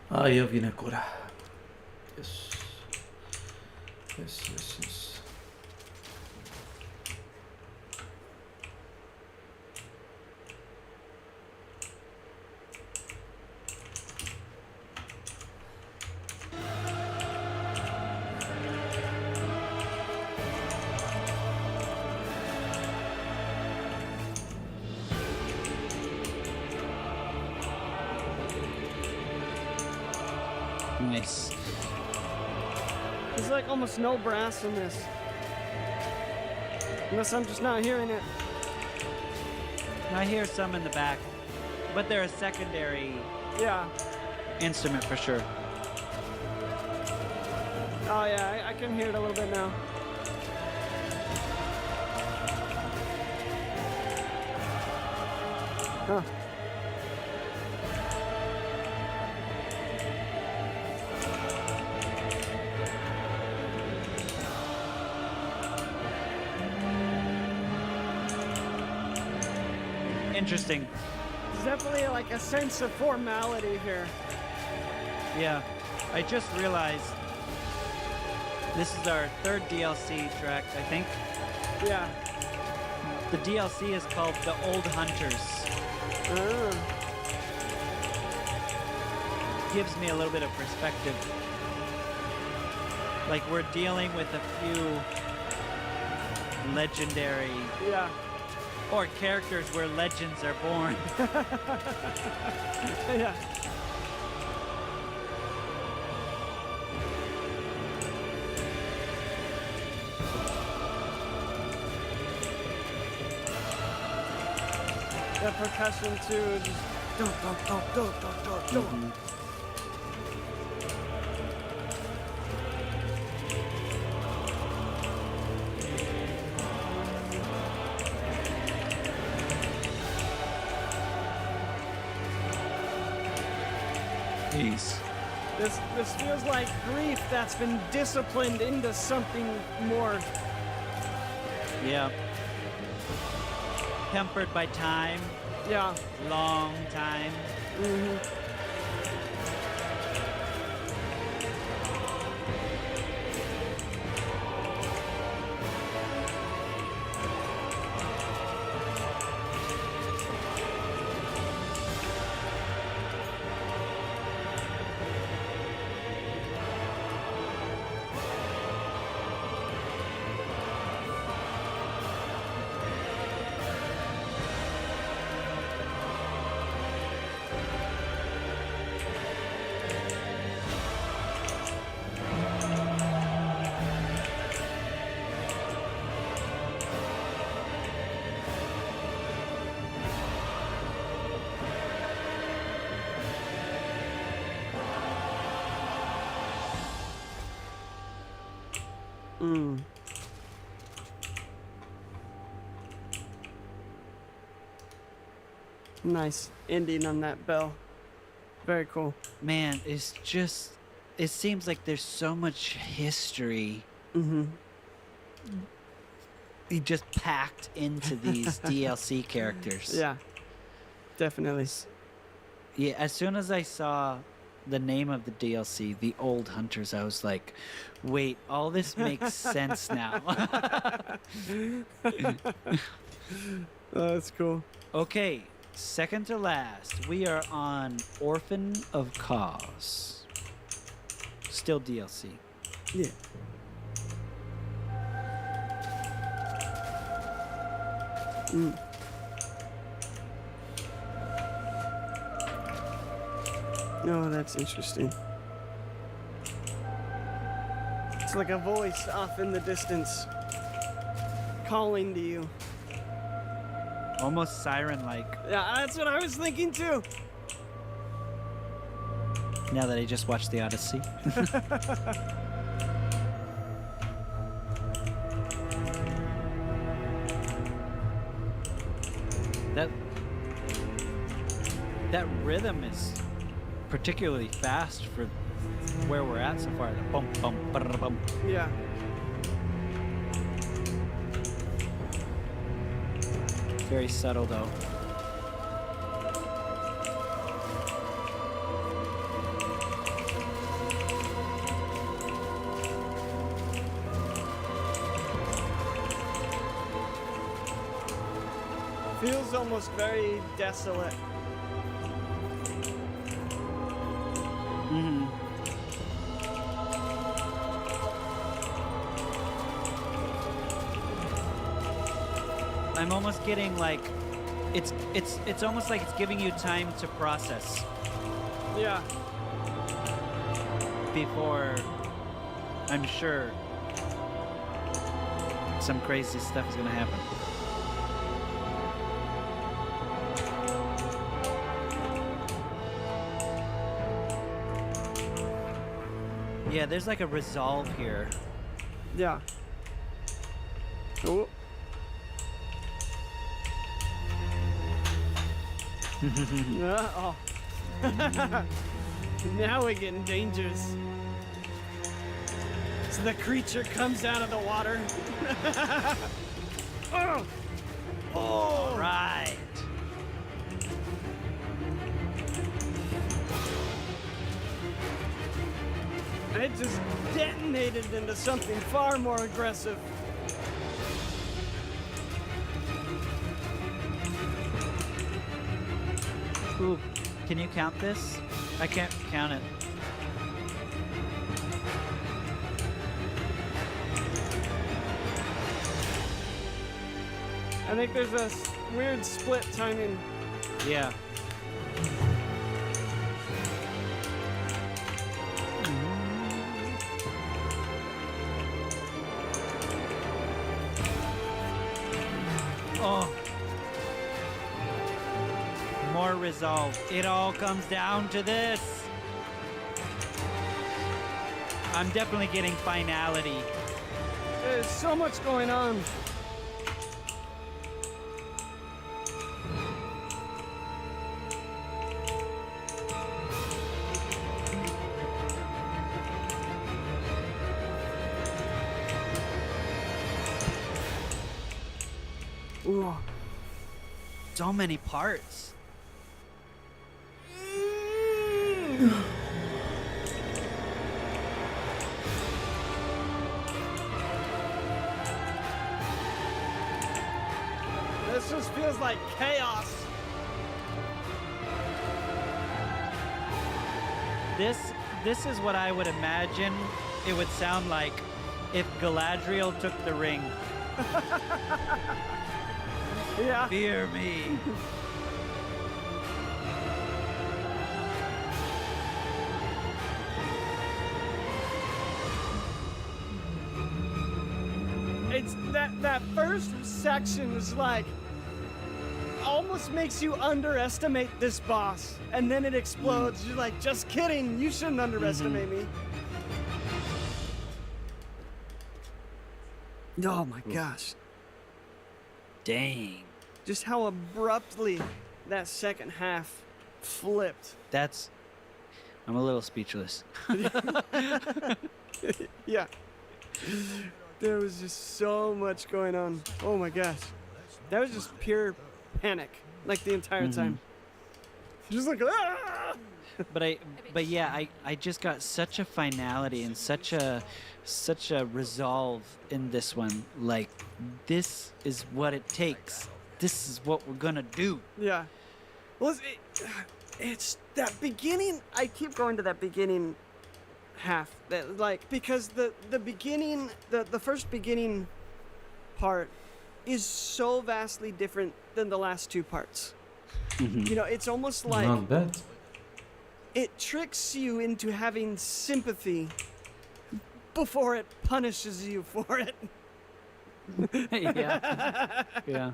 Io viene ancora. Yes. Yes, yes, yes. Nice. There's like almost no brass in this. Unless I'm just not hearing it. I hear some in the back, but they're a secondary instrument for sure. Oh yeah, I can hear it a little bit now. Huh. Interesting. There's definitely like a sense of formality here. Yeah, I just realized this is our third DLC track, I think. Yeah. The DLC is called The Old Hunters. Gives me a little bit of perspective. Like we're dealing with a few legendary or characters where legends are born. Yeah. The percussion too, just dun, dun, dun, dun, dun, dun, dun. Peace. This feels like grief that's been disciplined into something more. Yeah. Tempered by time. Yeah. Long time. Nice ending on that bell. Very cool. Man, it's just, it seems like there's so much history. He just packed into these DLC characters. Yeah, definitely. Yeah, as soon as I saw the name of the DLC, The Old Hunters, I was like, wait, all this makes sense now. Oh, that's cool. Okay, second to last, we are on Orphan of Cause. Still DLC. Yeah. Oh, that's interesting. It's like a voice off in the distance calling to you. Almost siren-like. Yeah, that's what I was thinking too. Now that I just watched the Odyssey. That rhythm is particularly fast for where we're at so far. The bum bum ba bum. Yeah. Very subtle though. Feels almost very desolate. Mm-hmm. I'm almost getting like it's almost like it's giving you time to process Yeah. before I'm sure some crazy stuff is gonna happen. Yeah, there's like a resolve here. Yeah. Oh. Oh. Now we're getting dangerous. So the creature comes out of the water. Oh. Oh. Right. It just detonated into something far more aggressive. Ooh, can you count this? I can't count it. I think there's a weird split timing. Yeah. Oh. More resolve. It all comes down to this. I'm definitely getting finality. There's so much going on. Ooh. So many parts. This just feels like chaos. This is what I would imagine it would sound like if Galadriel took the ring. Yeah. Fear me. It's that first section is like almost makes you underestimate this boss, and then it explodes. You're like, just kidding. You shouldn't underestimate me. Oh my gosh. Dang. Just how abruptly that second half flipped. I'm a little speechless. Yeah. There was just so much going on. Oh my gosh. That was just pure panic, like the entire time. Just like, ah! But yeah, I just got such a finality and such a resolve in this one. Like, this is what it takes. This is what we're gonna do. Yeah. Well, it's that beginning. I keep going to that beginning half. That, like, because the beginning, the first beginning part is so vastly different than the last two parts. You know, it's almost like Not bad. it tricks you into having sympathy before it punishes you for it. Yeah. Yeah.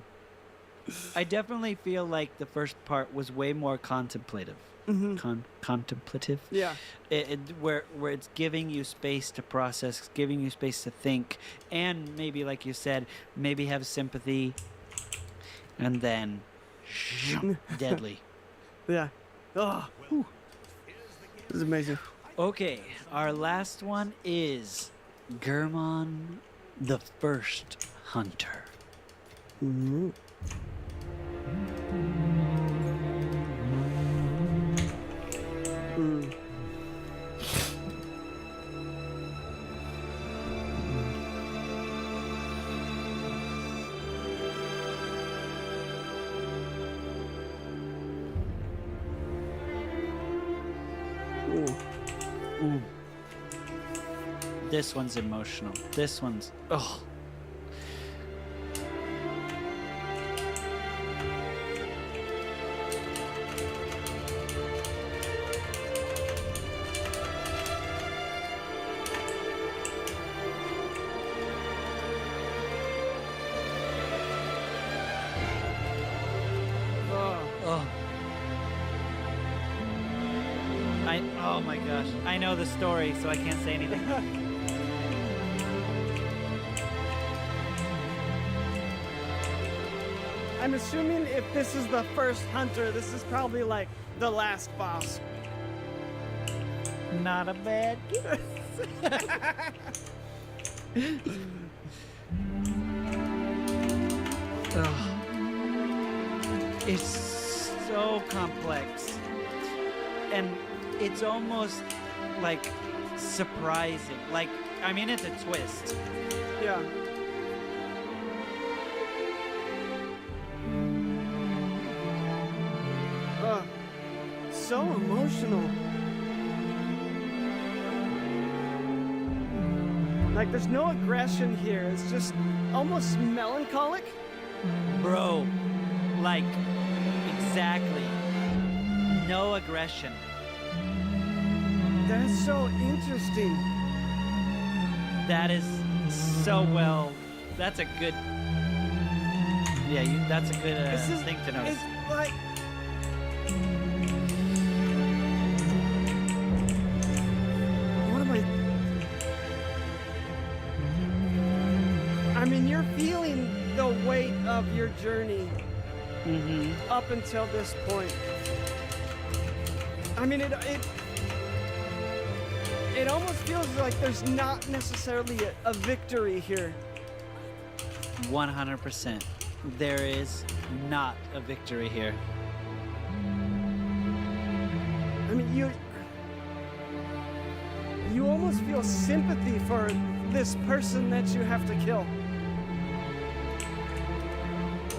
I definitely feel like the first part was way more contemplative. Contemplative. Yeah. Where it's giving you space to process, giving you space to think, and maybe, like you said, maybe have sympathy, and then deadly. Yeah. Oh, this is amazing. Okay, our last one is Germon the First Hunter. Mm-hmm. Mm. Ooh. This one's emotional. This one's oh my gosh. I know the story, so I can't say anything. I'm assuming if this is the first hunter, this is probably like the last boss. Not a bad guess. It's so complex. And it's almost like surprising. Like, I mean, it's a twist. Yeah. So emotional. Like, there's no aggression here. It's just almost melancholic. Bro, like, exactly. No aggression. That's so interesting. That is so well. That's a good. Yeah, that's a good thing to notice. It's like. What am I mean, you're feeling the weight of your journey up until this point. I mean, it almost feels like there's not necessarily a victory here. 100%. There is not a victory here. I mean, you almost feel sympathy for this person that you have to kill.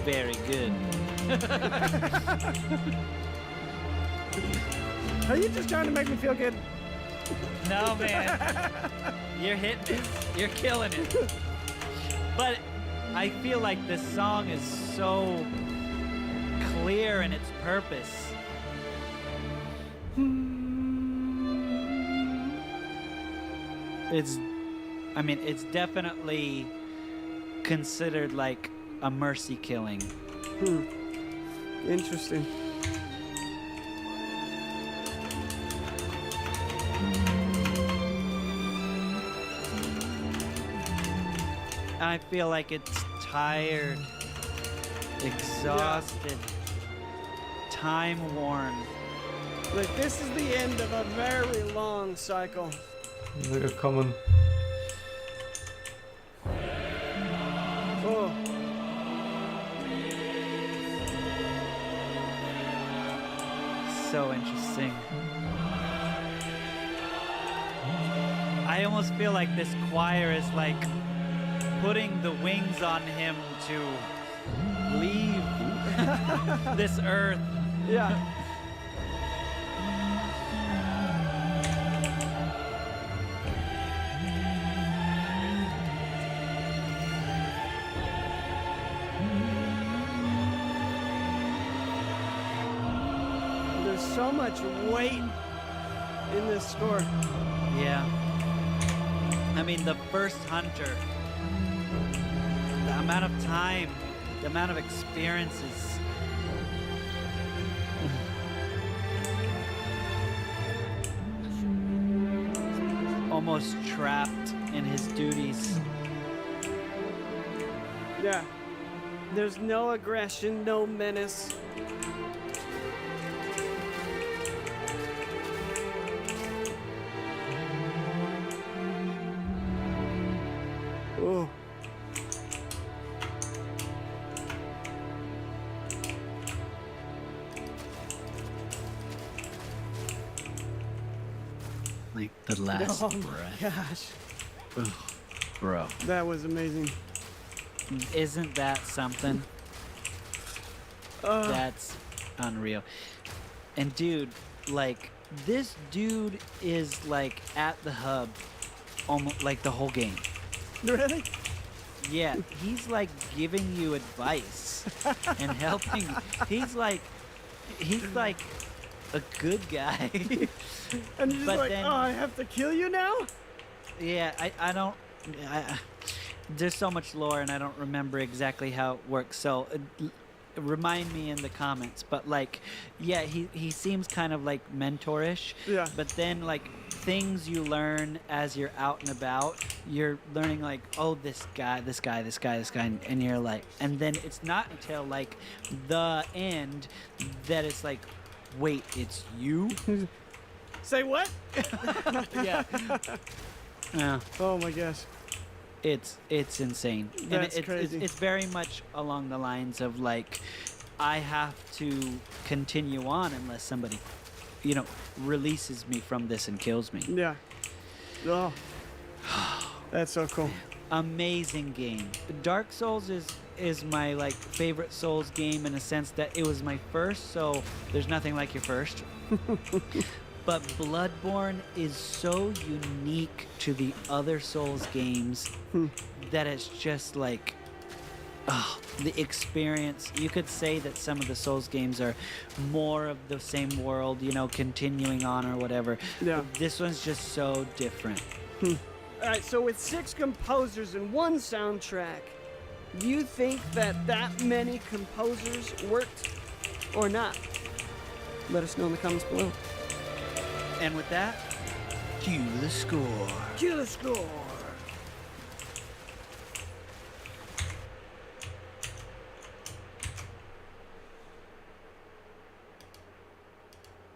Very good. Are you just trying to make me feel good? No, man. You're hitting it. You're killing it. But I feel like this song is so clear in its purpose. It's definitely considered like a mercy killing. Interesting. I feel like it's tired, exhausted, time-worn. Like, this is the end of a very long cycle. They're coming. Oh. So interesting. I almost feel like this choir is like putting the wings on him to leave this earth. Yeah. There's so much weight in this score. Yeah. I mean, the first hunter, the amount of time, the amount of experiences. Almost trapped in his duties. Yeah. There's no aggression, no menace. Oh. Like the last Oh breath. my gosh. Ugh, bro. That was amazing. Isn't that something? That's unreal. And dude, like, this dude is like at the hub almost like the whole game. Really? Yeah, he's like giving you advice and helping. He's like a good guy. And you're just But like, then- oh, I have to kill you now? Yeah, I don't. There's so much lore, and I don't remember exactly how it works. So, remind me in the comments. But like, yeah, he seems kind of like mentorish. Yeah. But then like things you learn as you're out and about, you're learning like, oh, this guy, and you're like, and then it's not until like the end that it's like, wait, it's you. Say what? Yeah. Yeah. Oh my gosh. It's insane. That's and crazy. It's very much along the lines of like, I have to continue on unless somebody, releases me from this and kills me. Yeah. Oh. That's so cool. Amazing game. Dark Souls is my like favorite Souls game in a sense that it was my first, so there's nothing like your first. But Bloodborne is so unique to the other Souls games that it's just like, the experience. You could say that some of the Souls games are more of the same world, continuing on or whatever. Yeah. But this one's just so different. All right, so with 6 composers and 1 soundtrack, do you think that many composers worked or not? Let us know in the comments below. And with that, cue the score. Cue the score.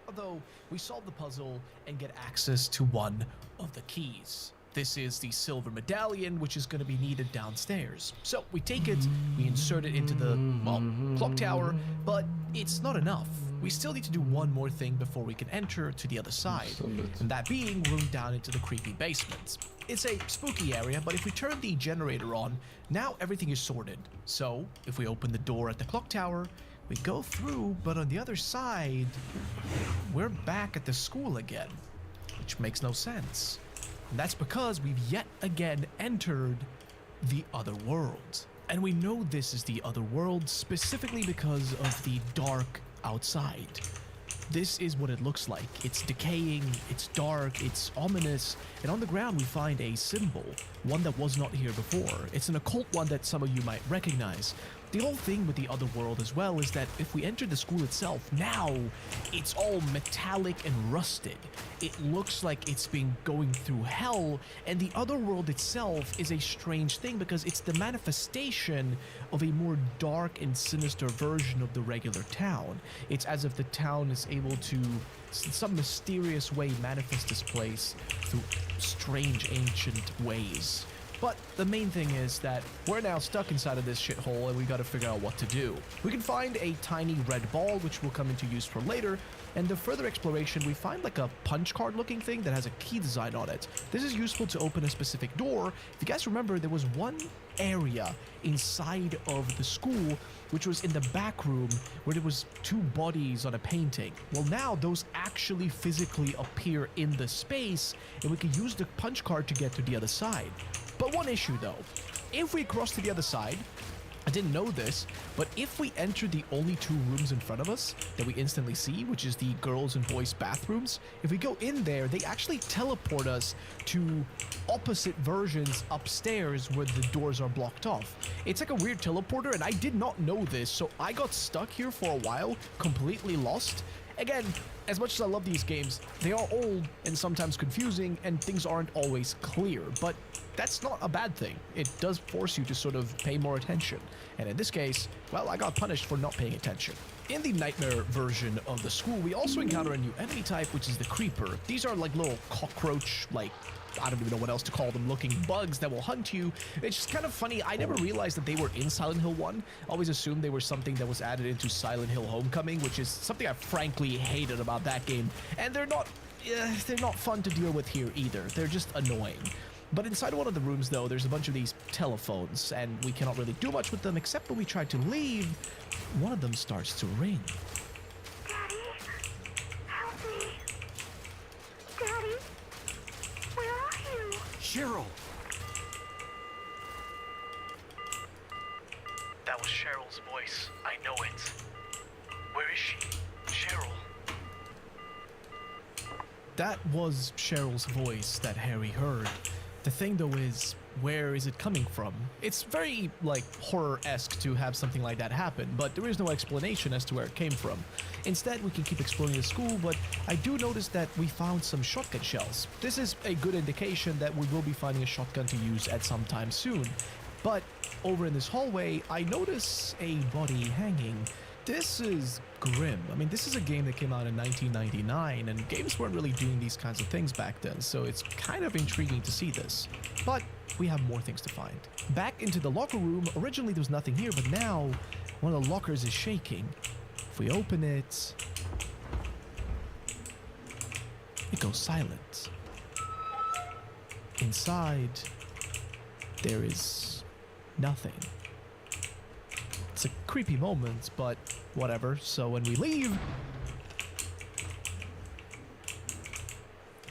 Although we solve the puzzle and get access to one of the keys. This is the silver medallion, which is going to be needed downstairs. So we take it, we insert it into the, clock tower, but it's not enough. We still need to do one more thing before we can enter to the other side, and that being room down into the creepy basement. It's a spooky area, but if we turn the generator on, now everything is sorted. So if we open the door at the clock tower, we go through, but on the other side, we're back at the school again, which makes no sense. And that's because we've yet again entered the other world. And we know this is the other world specifically because of the dark outside. This is what it looks like. It's decaying, it's dark, it's ominous, and on the ground we find a symbol, one that was not here before. It's an occult one that some of you might recognize. The whole thing with the other world as well is that if we enter the school itself, now it's all metallic and rusted. It looks like it's been going through hell, and the other world itself is a strange thing because it's the manifestation of a more dark and sinister version of the regular town. It's as if the town is able to, in some mysterious way, manifest this place through strange ancient ways. But the main thing is that we're now stuck inside of this shithole and we gotta figure out what to do. We can find a tiny red ball which will come into use for later, and the further exploration we find like a punch card looking thing that has a key design on it. This is useful to open a specific door. If you guys remember, there was one area inside of the school which was in the back room where there was 2 bodies on a painting. Well, now those actually physically appear in the space and we can use the punch card to get to the other side. But one issue though, if we cross to the other side, I didn't know this, but if we enter the only 2 rooms in front of us that we instantly see, which is the girls and boys bathrooms, if we go in there, they actually teleport us to opposite versions upstairs where the doors are blocked off. It's like a weird teleporter, and I did not know this, so I got stuck here for a while, completely lost. Again, as much as I love these games, they are old and sometimes confusing, and things aren't always clear, but that's not a bad thing. It does force you to sort of pay more attention. And in this case, well, I got punished for not paying attention. In the nightmare version of the school, we also encounter a new enemy type, which is the creeper. These are like little cockroach, like, I don't even know what else to call them, looking bugs that will hunt you. It's just kind of funny. I never realized that they were in Silent Hill 1. I always assumed they were something that was added into Silent Hill Homecoming, which is something I frankly hated about that game. And they're not fun to deal with here either. They're just annoying. But inside one of the rooms, though, there's a bunch of these telephones, and we cannot really do much with them, except when we try to leave, one of them starts to ring. Daddy? Help me. Daddy? Where are you? Cheryl! That was Cheryl's voice. I know it. Where is she? Cheryl. That was Cheryl's voice that Harry heard. The thing, though, is, where is it coming from? It's very, like, horror-esque to have something like that happen, but there is no explanation as to where it came from. Instead, we can keep exploring the school, but I do notice that we found some shotgun shells. This is a good indication that we will be finding a shotgun to use at some time soon. But over in this hallway, I notice a body hanging. This is grim. I mean, this is a game that came out in 1999, and games weren't really doing these kinds of things back then, so it's kind of intriguing to see this. But we have more things to find. Back into the locker room, originally there was nothing here, but now one of the lockers is shaking. If we open it, it goes silent. Inside, there is nothing. It's a creepy moment, but whatever. So when we leave,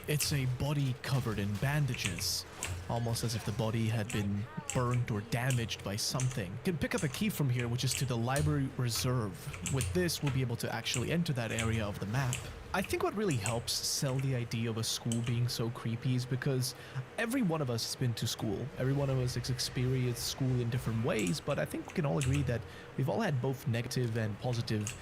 it's a body covered in bandages, almost as if the body had been burnt or damaged by something. You can pick up a key from here, which is to the library reserve. With this, we'll be able to actually enter that area of the map. I think what really helps sell the idea of a school being so creepy is because every one of us has been to school. Every one of us has experienced school in different ways, but I think we can all agree that we've all had both negative and positive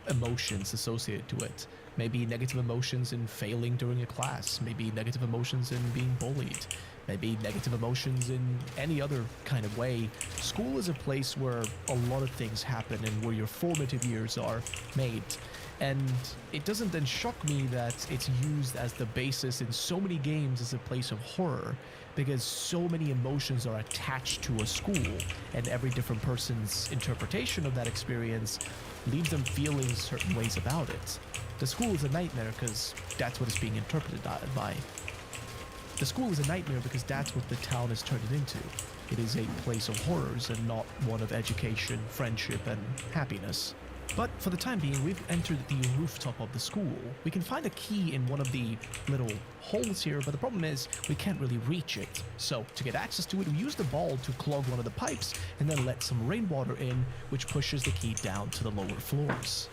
emotions associated to it. Maybe negative emotions in failing during a class, maybe negative emotions in being bullied, maybe negative emotions in any other kind of way. School is a place where a lot of things happen and where your formative years are made. And it doesn't then shock me that it's used as the basis in so many games as a place of horror, because so many emotions are attached to a school, and every different person's interpretation of that experience leaves them feeling certain ways about it. The school is a nightmare because that's what it's being interpreted by. The school is a nightmare because that's what the town has turned it into. It is a place of horrors and not one of education, friendship, and happiness. But for the time being, we've entered the rooftop of the school. We can find a key in one of the little holes here, but the problem is we can't really reach it. So to get access to it, we use the ball to clog one of the pipes and then let some rainwater in, which pushes the key down to the lower floors.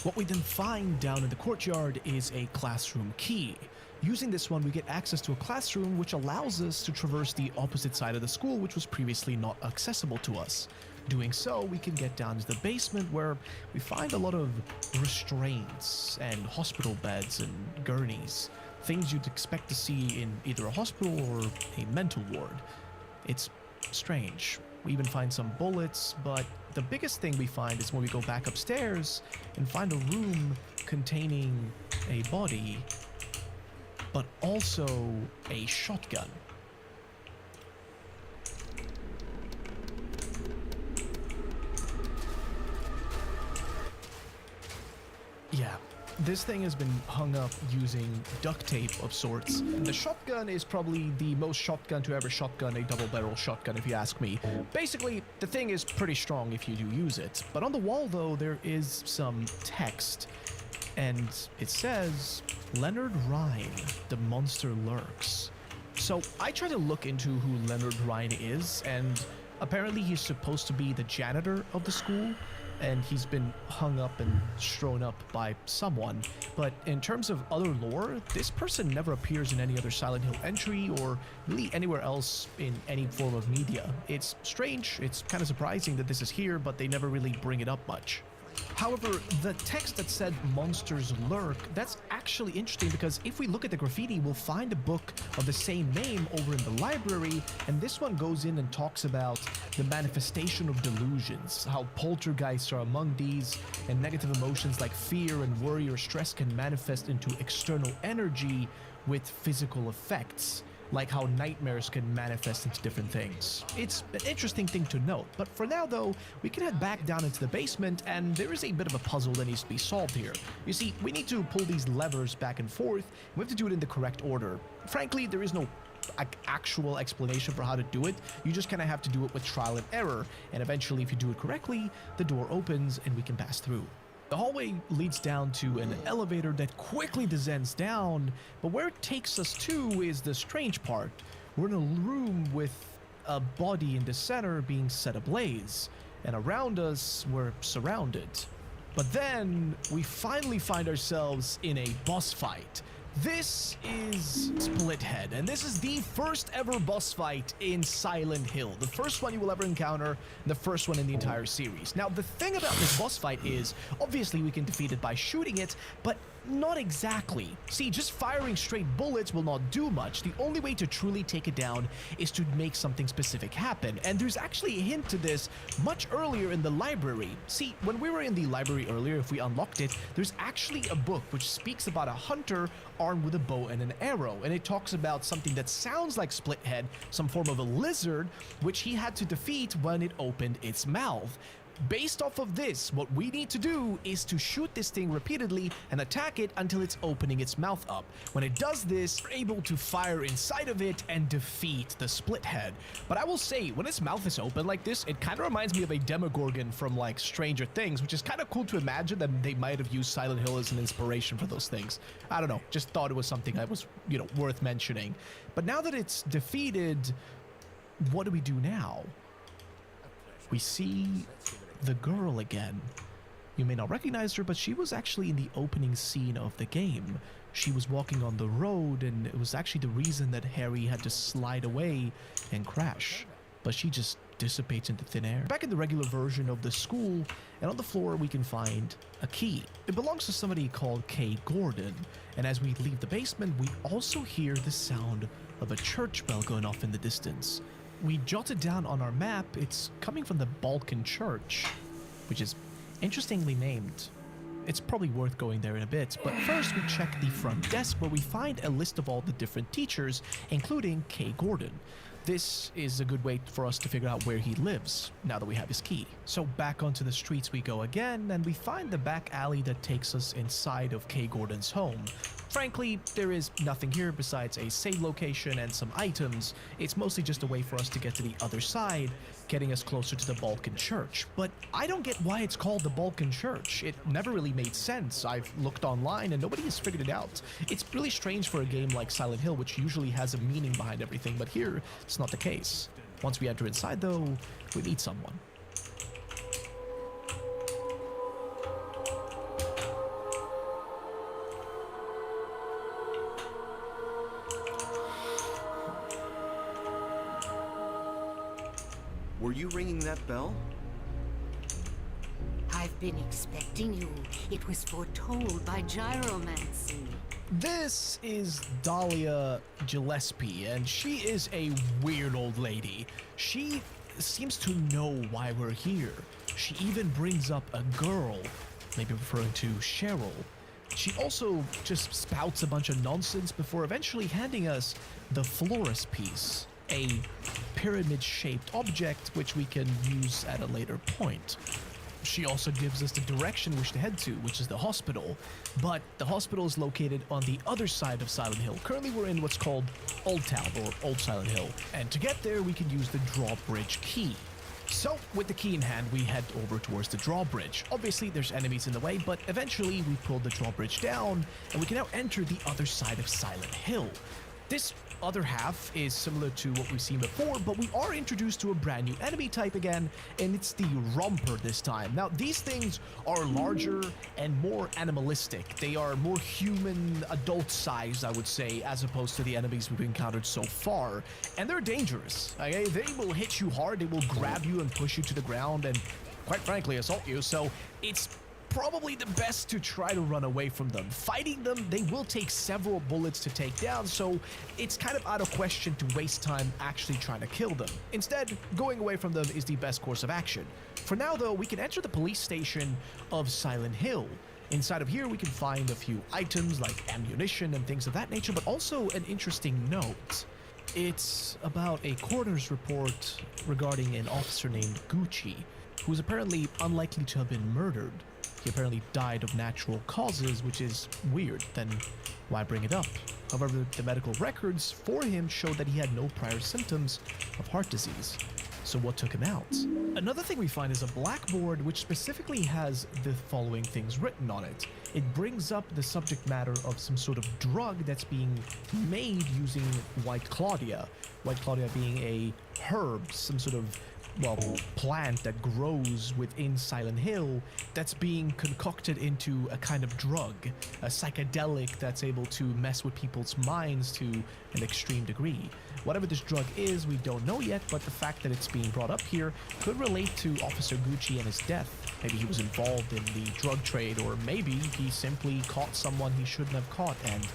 What we then find down in the courtyard is a classroom key. Using this one, we get access to a classroom which allows us to traverse the opposite side of the school, which was previously not accessible to us. Doing so, we can get down to the basement where we find a lot of restraints and hospital beds and gurneys. Things you'd expect to see in either a hospital or a mental ward. It's strange. We even find some bullets, but the biggest thing we find is when we go back upstairs and find a room containing a body, but also a shotgun. Yeah, this thing has been hung up using duct tape of sorts. The shotgun is probably the most shotgun to ever shotgun a double-barrel shotgun, if you ask me. Basically, the thing is pretty strong if you do use it. But on the wall, though, there is some text. And it says, Leonard Rhine, the monster lurks. So I tried to look into who Leonard Ryan is, and apparently he's supposed to be the janitor of the school, and he's been hung up and strewn up by someone. But in terms of other lore, this person never appears in any other Silent Hill entry or really anywhere else in any form of media. It's strange, it's kind of surprising that this is here, but they never really bring it up much. However, the text that said monsters lurk, that's actually interesting because if we look at the graffiti, we'll find a book of the same name over in the library, and this one goes in and talks about the manifestation of delusions, how poltergeists are among these, and negative emotions like fear and worry or stress can manifest into external energy with physical effects, like how nightmares can manifest into different things. It's an interesting thing to note, but for now though, we can head back down into the basement, and there is a bit of a puzzle that needs to be solved here. You see, we need to pull these levers back and forth, and we have to do it in the correct order. Frankly, there is no actual explanation for how to do it. You just kind of have to do it with trial and error, and eventually if you do it correctly, the door opens and we can pass through. The hallway leads down to an elevator that quickly descends down, but where it takes us to is the strange part. We're in a room with a body in the center being set ablaze, and around us we're surrounded. But then we finally find ourselves in a boss fight. This is Splithead, and this is the first ever boss fight in Silent Hill. The first one you will ever encounter, and the first one in the entire series. Now, the thing about this boss fight is, obviously we can defeat it by shooting it, but not exactly. See, just firing straight bullets will not do much. The only way to truly take it down is to make something specific happen, and there's actually a hint to this much earlier in the library. See, when we were in the library earlier, if we unlocked it, there's actually a book which speaks about a hunter armed with a bow and an arrow, and it talks about something that sounds like Splithead, some form of a lizard, which he had to defeat when it opened its mouth. Based off of this, what we need to do is to shoot this thing repeatedly and attack it until it's opening its mouth up. When it does this, we're able to fire inside of it and defeat the Splithead. But I will say, when its mouth is open like this, it kind of reminds me of a Demogorgon from like Stranger Things, which is kind of cool to imagine that they might have used Silent Hill as an inspiration for those things. I don't know, just thought it was something that was, worth mentioning. But now that it's defeated, what do we do now? We see the girl again. You may not recognize her, but she was actually in the opening scene of the game. She was walking on the road, and it was actually the reason that Harry had to slide away and crash. But she just dissipates into thin air. Back in the regular version of the school, and on the floor we can find a key. It belongs to somebody called Kay Gordon, and as we leave the basement, we also hear the sound of a church bell going off in the distance. We jotted down on our map, it's coming from the Balkan Church, which is interestingly named. It's probably worth going there in a bit, but first we check the front desk where we find a list of all the different teachers, including Kay Gordon. This is a good way for us to figure out where he lives, now that we have his key. So back onto the streets we go again, and we find the back alley that takes us inside of Kay Gordon's home. Frankly, there is nothing here besides a save location and some items. It's mostly just a way for us to get to the other side, getting us closer to the Balkan Church. But I don't get why it's called the Balkan Church. It never really made sense. I've looked online and nobody has figured it out. It's really strange for a game like Silent Hill, which usually has a meaning behind everything, but here it's not the case. Once we enter inside though, we meet someone. Were you ringing that bell? I've been expecting you. It was foretold by gyromancy. This is Dahlia Gillespie, and she is a weird old lady. She seems to know why we're here. She even brings up a girl, maybe referring to Cheryl. She also just spouts a bunch of nonsense before eventually handing us the Florist piece, a pyramid-shaped object which we can use at a later point. She also gives us the direction which to head to, which is the hospital, but the hospital is located on the other side of Silent Hill. Currently we're in what's called Old Town, or Old Silent Hill, and to get there we can use the drawbridge key. So, with the key in hand, we head over towards the drawbridge. Obviously, there's enemies in the way, but eventually we pull the drawbridge down, and we can now enter the other side of Silent Hill. This other half is similar to what we've seen before, but we are introduced to a brand new enemy type again, and it's the romper this time. Now, these things are larger and more animalistic. They are more human, adult-sized, I would say, as opposed to the enemies we've encountered so far. And they're dangerous, okay? They will hit you hard, they will grab you and push you to the ground and, quite frankly, assault you. So it's probably the best to try to run away from them. Fighting them, they will take several bullets to take down, so it's kind of out of question to waste time actually trying to kill them. Instead, going away from them is the best course of action. For now, though, we can enter the police station of Silent Hill. Inside of here, we can find a few items like ammunition and things of that nature, but also an interesting note. It's about a coroner's report regarding an officer named Gucci, who's apparently unlikely to have been murdered. He apparently died of natural causes, which is weird, then why bring it up? However, the medical records for him showed that he had no prior symptoms of heart disease. So what took him out? Another thing we find is a blackboard which specifically has the following things written on it. It brings up the subject matter of some sort of drug that's being made using White Claudia. White Claudia being a herb, some sort of, well, plant that grows within Silent Hill that's being concocted into a kind of drug, a psychedelic that's able to mess with people's minds to an extreme degree. Whatever this drug is, we don't know yet, but the fact that it's being brought up here could relate to Officer Gucci and his death. Maybe he was involved in the drug trade, or maybe he simply caught someone he shouldn't have caught and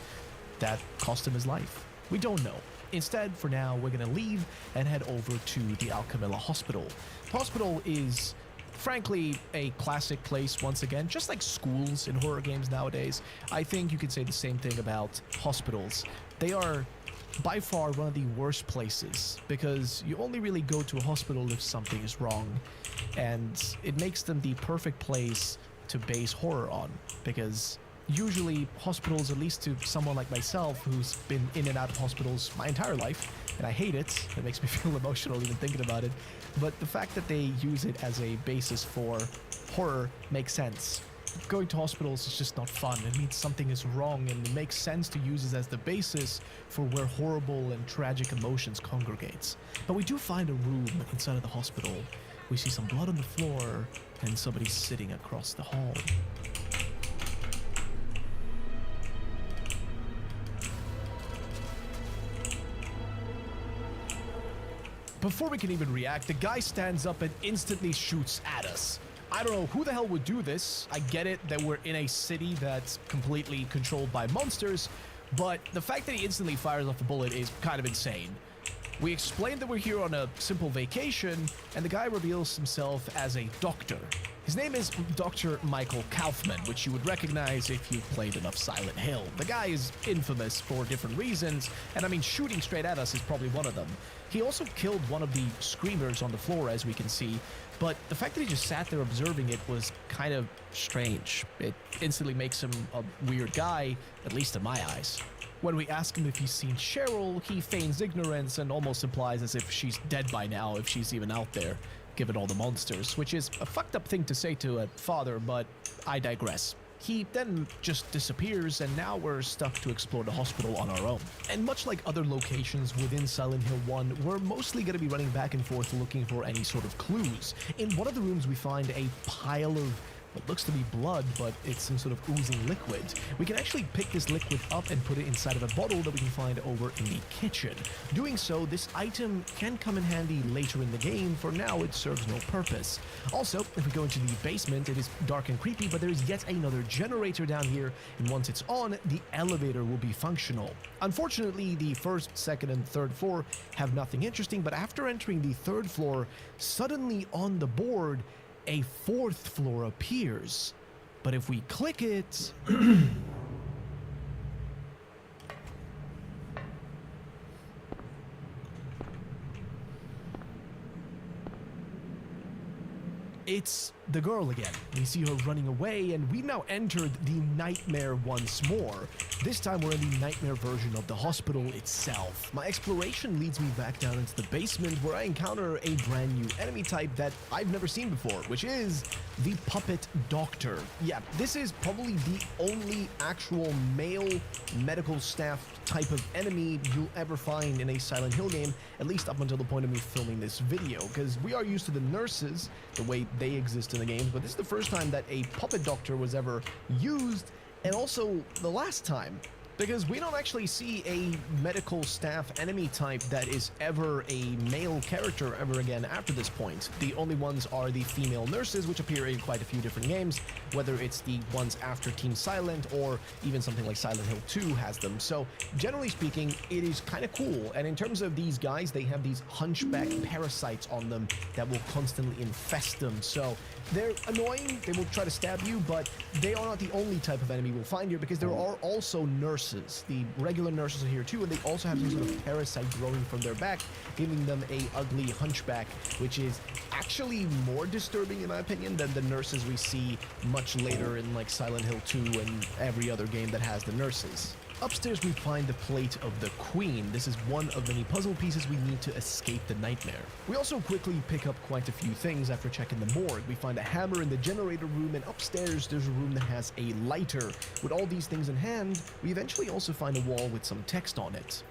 that cost him his life. We don't know. Instead, for now, we're gonna leave and head over to the Alchemilla Hospital. The hospital is, frankly, a classic place once again, just like schools in horror games nowadays. I think you could say the same thing about hospitals. They are by far one of the worst places because you only really go to a hospital if something is wrong, and it makes them the perfect place to base horror on because usually hospitals, at least to someone like myself who's been in and out of hospitals my entire life, and I hate it, it makes me feel emotional even thinking about it, but the fact that they use it as a basis for horror makes sense. Going to hospitals is just not fun. It means something is wrong, and it makes sense to use it as the basis for where horrible and tragic emotions congregates. But we do find a room inside of the hospital. We see some blood on the floor and somebody sitting across the hall. Before we can even react, the guy stands up and instantly shoots at us. I don't know who the hell would do this. I get it that we're in a city that's completely controlled by monsters, but the fact that he instantly fires off a bullet is kind of insane. We explained that we're here on a simple vacation, and the guy reveals himself as a doctor. His name is Dr. Michael Kaufman, which you would recognize if you've played enough Silent Hill. The guy is infamous for different reasons, and I mean shooting straight at us is probably one of them. He also killed one of the screamers on the floor, as we can see, but the fact that he just sat there observing it was kind of strange. It instantly makes him a weird guy, at least in my eyes. When we ask him if he's seen Cheryl, he feigns ignorance and almost implies as if she's dead by now, if she's even out there, given all the monsters, which is a fucked up thing to say to a father, but I digress. He then just disappears, and now we're stuck to explore the hospital on our own. And much like other locations within Silent Hill 1, we're mostly going to be running back and forth looking for any sort of clues. In one of the rooms, we find a pile of what looks to be blood, but it's some sort of oozing liquid. We can actually pick this liquid up and put it inside of a bottle that we can find over in the kitchen. Doing so, this item can come in handy later in the game. For now, it serves no purpose. Also, if we go into the basement, it is dark and creepy, but there is yet another generator down here, and once it's on, the elevator will be functional. Unfortunately, the first, second, and third floor have nothing interesting, but after entering the third floor, suddenly on the board, a fourth floor appears. But if we click it... it's the girl again. We see her running away, and we now entered the nightmare once more. This time we're in the nightmare version of the hospital itself. My exploration leads me back down into the basement, where I encounter a brand new enemy type that I've never seen before, which is the Puppet Doctor. Yeah, this is probably the only actual male medical staff type of enemy you'll ever find in a Silent Hill game, at least up until the point of me filming this video, because we are used to the nurses, the way they exist in the games, but this is the first time that a Puppet Doctor was ever used, and also the last time, because we don't actually see a medical staff enemy type that is ever a male character ever again after this point. The only ones are the female nurses, which appear in quite a few different games, whether it's the ones after Team Silent or even something like Silent Hill 2 has them. So generally speaking, it is kind of cool. And in terms of these guys, they have these hunchback parasites on them that will constantly infest them. So they're annoying, they will try to stab you, but they are not the only type of enemy we'll find here, because there are also nurses. The regular nurses are here too, and they also have some sort of parasite growing from their back, giving them a ugly hunchback, which is actually more disturbing in my opinion than the nurses we see much later in like Silent Hill 2 and every other game that has the nurses. Upstairs we find the plate of the Queen. This is one of many puzzle pieces we need to escape the nightmare. We also quickly pick up quite a few things after checking the morgue. We find a hammer in the generator room, and upstairs there's a room that has a lighter. With all these things in hand, we eventually also find a wall with some text on it.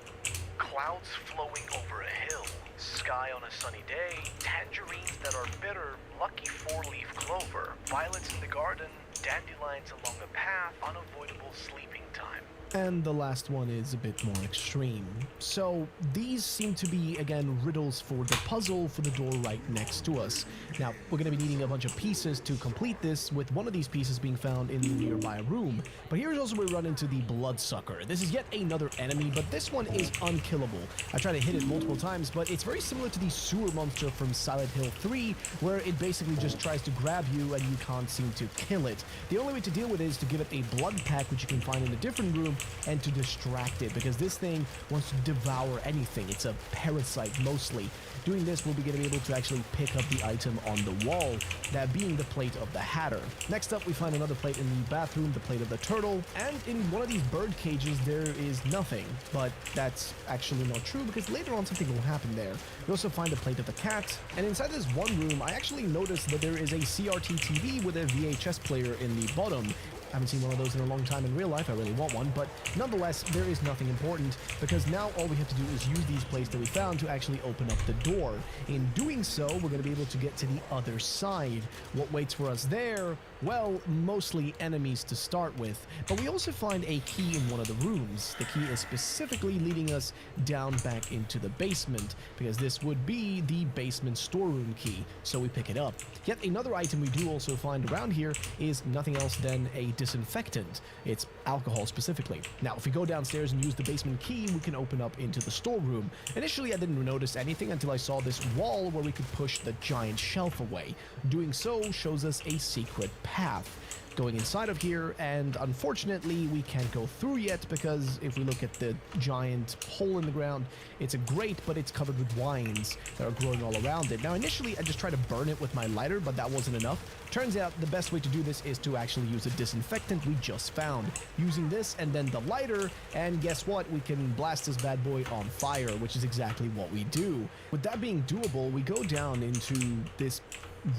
Clouds flowing over a hill, sky on a sunny day, tangerines that are bitter, lucky four-leaf clover, violets in the garden, dandelions along a path, unavoidable sleeping time. And the last one is a bit more extreme. So these seem to be, again, riddles for the puzzle for the door right next to us. Now, we're going to be needing a bunch of pieces to complete this, with one of these pieces being found in the nearby room. But here's also where we run into the Bloodsucker. This is yet another enemy, but this one is unkillable. I tried to hit it multiple times, but it's very similar to the sewer monster from Silent Hill 3, where it basically just tries to grab you and you can't seem to kill it. The only way to deal with it is to give it a blood pack, which you can find in a different room, and to distract it, because this thing wants to devour anything. It's a parasite mostly. Doing this, we'll be able to actually pick up the item on the wall, that being the plate of the Hatter. Next up, we find another plate in the bathroom, the plate of the turtle, and in one of these bird cages there is nothing, but that's actually not true, because later on something will happen there. We also find a plate of the cat, and inside this one room I actually noticed that there is a CRT TV with a VHS player in the bottom. I haven't seen one of those in a long time in real life. I really want one, but nonetheless, there is nothing important, because now all we have to do is use these plates that we found to actually open up the door. In doing so, we're going to be able to get to the other side. What waits for us there? Well, mostly enemies to start with, but we also find a key in one of the rooms. The key is specifically leading us down back into the basement, because this would be the basement storeroom key, so we pick it up. Yet another item we do also find around here is nothing else than a disinfectant. It's alcohol specifically. Now, if we go downstairs and use the basement key, we can open up into the storeroom. Initially, I didn't notice anything until I saw this wall where we could push the giant shelf away. Doing so shows us a secret path going inside of here, and unfortunately we can't go through yet, because if we look at the giant hole in the ground, it's a grate, but it's covered with vines that are growing all around it. Now, initially I just tried to burn it with my lighter, but that wasn't enough. Turns out the best way to do this is to actually use a disinfectant we just found. Using this and then the lighter, and guess what? We can blast this bad boy on fire, which is exactly what we do. With that being doable, we go down into this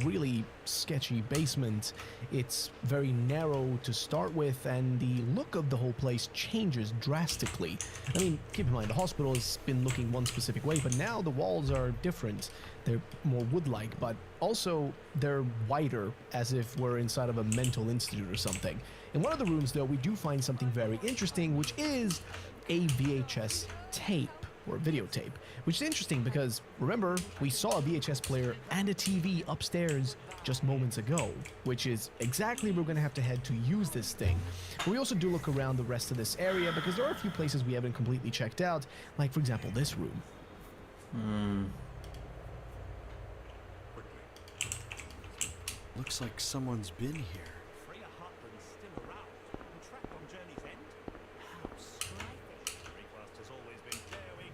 really sketchy basement. It's very narrow to start with, and the look of the whole place changes drastically. I mean, keep in mind, the hospital has been looking one specific way, but now the walls are different. They're more wood-like, but also they're wider, as if we're inside of a mental institute or something. In one of the rooms, though, we do find something very interesting, which is a VHS tape, or videotape, which is interesting because, remember, we saw a VHS player and a TV upstairs just moments ago, which is exactly where we're going to have to head to use this thing. But we also do look around the rest of this area, because there are a few places we haven't completely checked out, like, for example, this room. Looks like someone's been here.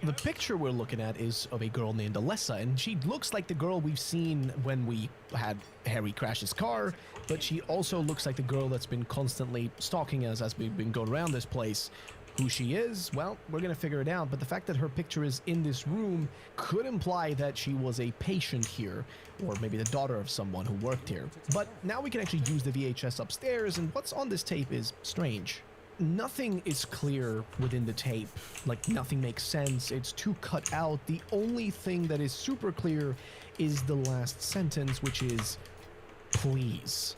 the picture we're looking at is of a girl named Alessa, and she looks like the girl we've seen when we had Harry crash his car, but she also looks like the girl that's been constantly stalking us as we've been going around this place. Who she is, well, we're gonna figure it out, but the fact that her picture is in this room could imply that she was a patient here, or maybe the daughter of someone who worked here. But now we can actually use the VHS upstairs, and what's on this tape is strange. Nothing is clear within the tape, like nothing makes sense, it's too cut out. The only thing that is super clear is the last sentence, which is, please,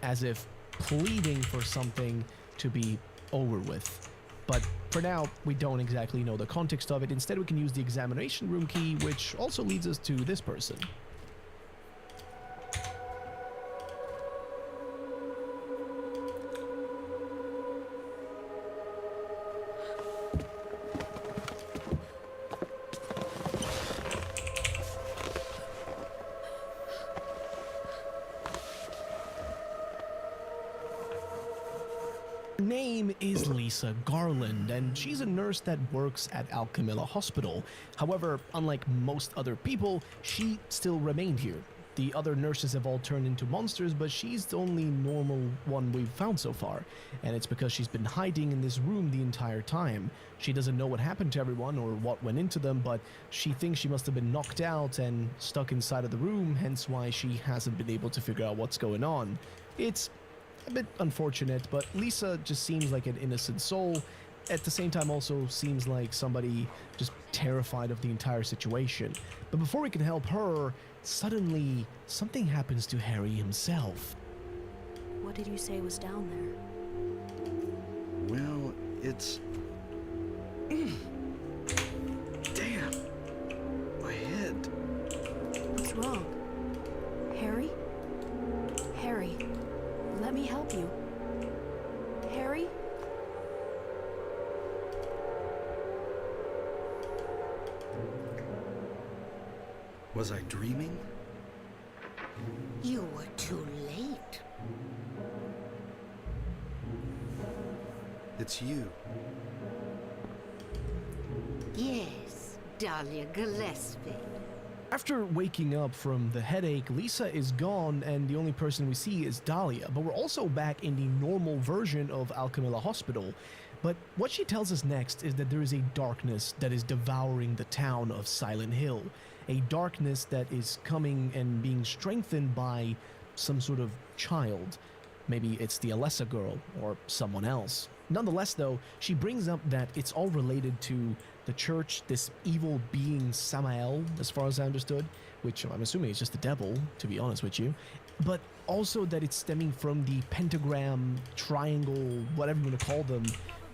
as if pleading for something to be over with. But for now, we don't exactly know the context of it. Instead, we can use the examination room key, which also leads us to this person. Name is Lisa Garland, and she's a nurse that works at Alchemilla Hospital. However, unlike most other people, she still remained here. The other nurses have all turned into monsters, but she's the only normal one we've found so far, and it's because she's been hiding in this room the entire time. She doesn't know what happened to everyone or what went into them, but she thinks she must have been knocked out and stuck inside of the room, hence why she hasn't been able to figure out what's going on. It's a bit unfortunate, but Lisa just seems like an innocent soul. At the same time, also seems like somebody just terrified of the entire situation. But before we can help her, suddenly something happens to Harry himself. What did you say was down there? Well, it's... Damn! My head. What's wrong? Harry? Harry, let me help you. Harry? Was I dreaming? You were too late. It's you. Yes, Dahlia Gillespie. After waking up from the headache, Lisa is gone and the only person we see is Dahlia, but we're also back in the normal version of Alchemilla Hospital. But what she tells us next is that there is a darkness that is devouring the town of Silent Hill. A darkness that is coming and being strengthened by some sort of child. Maybe it's the Alessa girl or someone else. Nonetheless, though, she brings up that it's all related to the church, this evil being Samael, as far as I understood, which I'm assuming is just the devil, to be honest with you. But also that it's stemming from the pentagram, triangle, whatever you want to call them,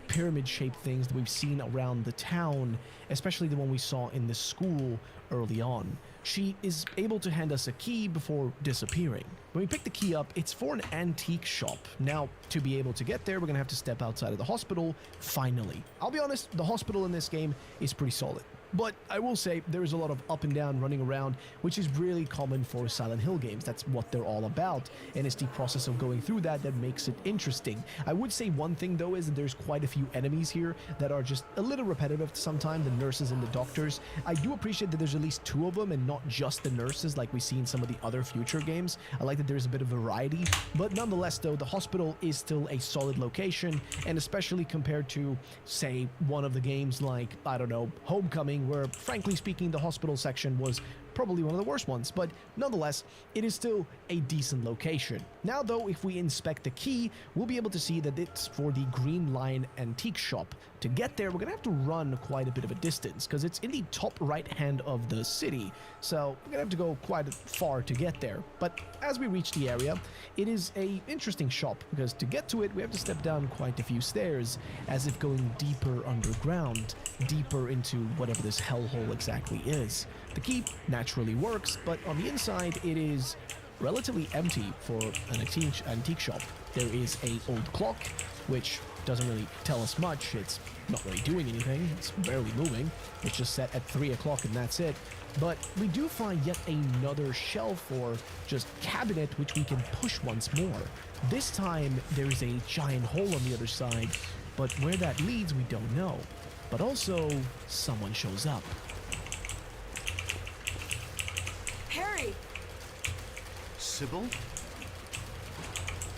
pyramid-shaped things that we've seen around the town, especially the one we saw in the school early on. She is able to hand us a key before disappearing. When we pick the key up, it's for an antique shop. Now, to be able to get there, we're gonna have to step outside of the hospital, finally. I'll be honest, the hospital in this game is pretty solid. But I will say there is a lot of up and down running around, which is really common for Silent Hill games. That's what they're all about, and it's the process of going through that that makes it interesting. I would say one thing though is that there's quite a few enemies here that are just a little repetitive sometimes, the nurses and the doctors. I do appreciate that there's at least two of them and not just the nurses like we see in some of the other future games. I like that there's a bit of variety, but nonetheless though, the hospital is still a solid location, and especially compared to, say, one of the games like, I don't know, Homecoming, where frankly speaking the hospital section was probably one of the worst ones, but nonetheless it is still a decent location. Now though, if we inspect the key, we'll be able to see that it's for the Green Lion Antique Shop. To get there, we're gonna have to run quite a bit of a distance because it's in the top right hand of the city, so we're gonna have to go quite far to get there. But as we reach the area, it is a interesting shop because to get to it we have to step down quite a few stairs, as if going deeper underground, deeper into whatever this hellhole exactly is. The key naturally works, but on the inside it is relatively empty for an antique shop. There is a old clock, which doesn't really tell us much. It's not really doing anything, it's barely moving. It's just set at 3 o'clock and that's it. But we do find yet another shelf or just cabinet which we can push once more. This time there's a giant hole on the other side, but where that leads we don't know. but also someone shows up. Harry! Sybil?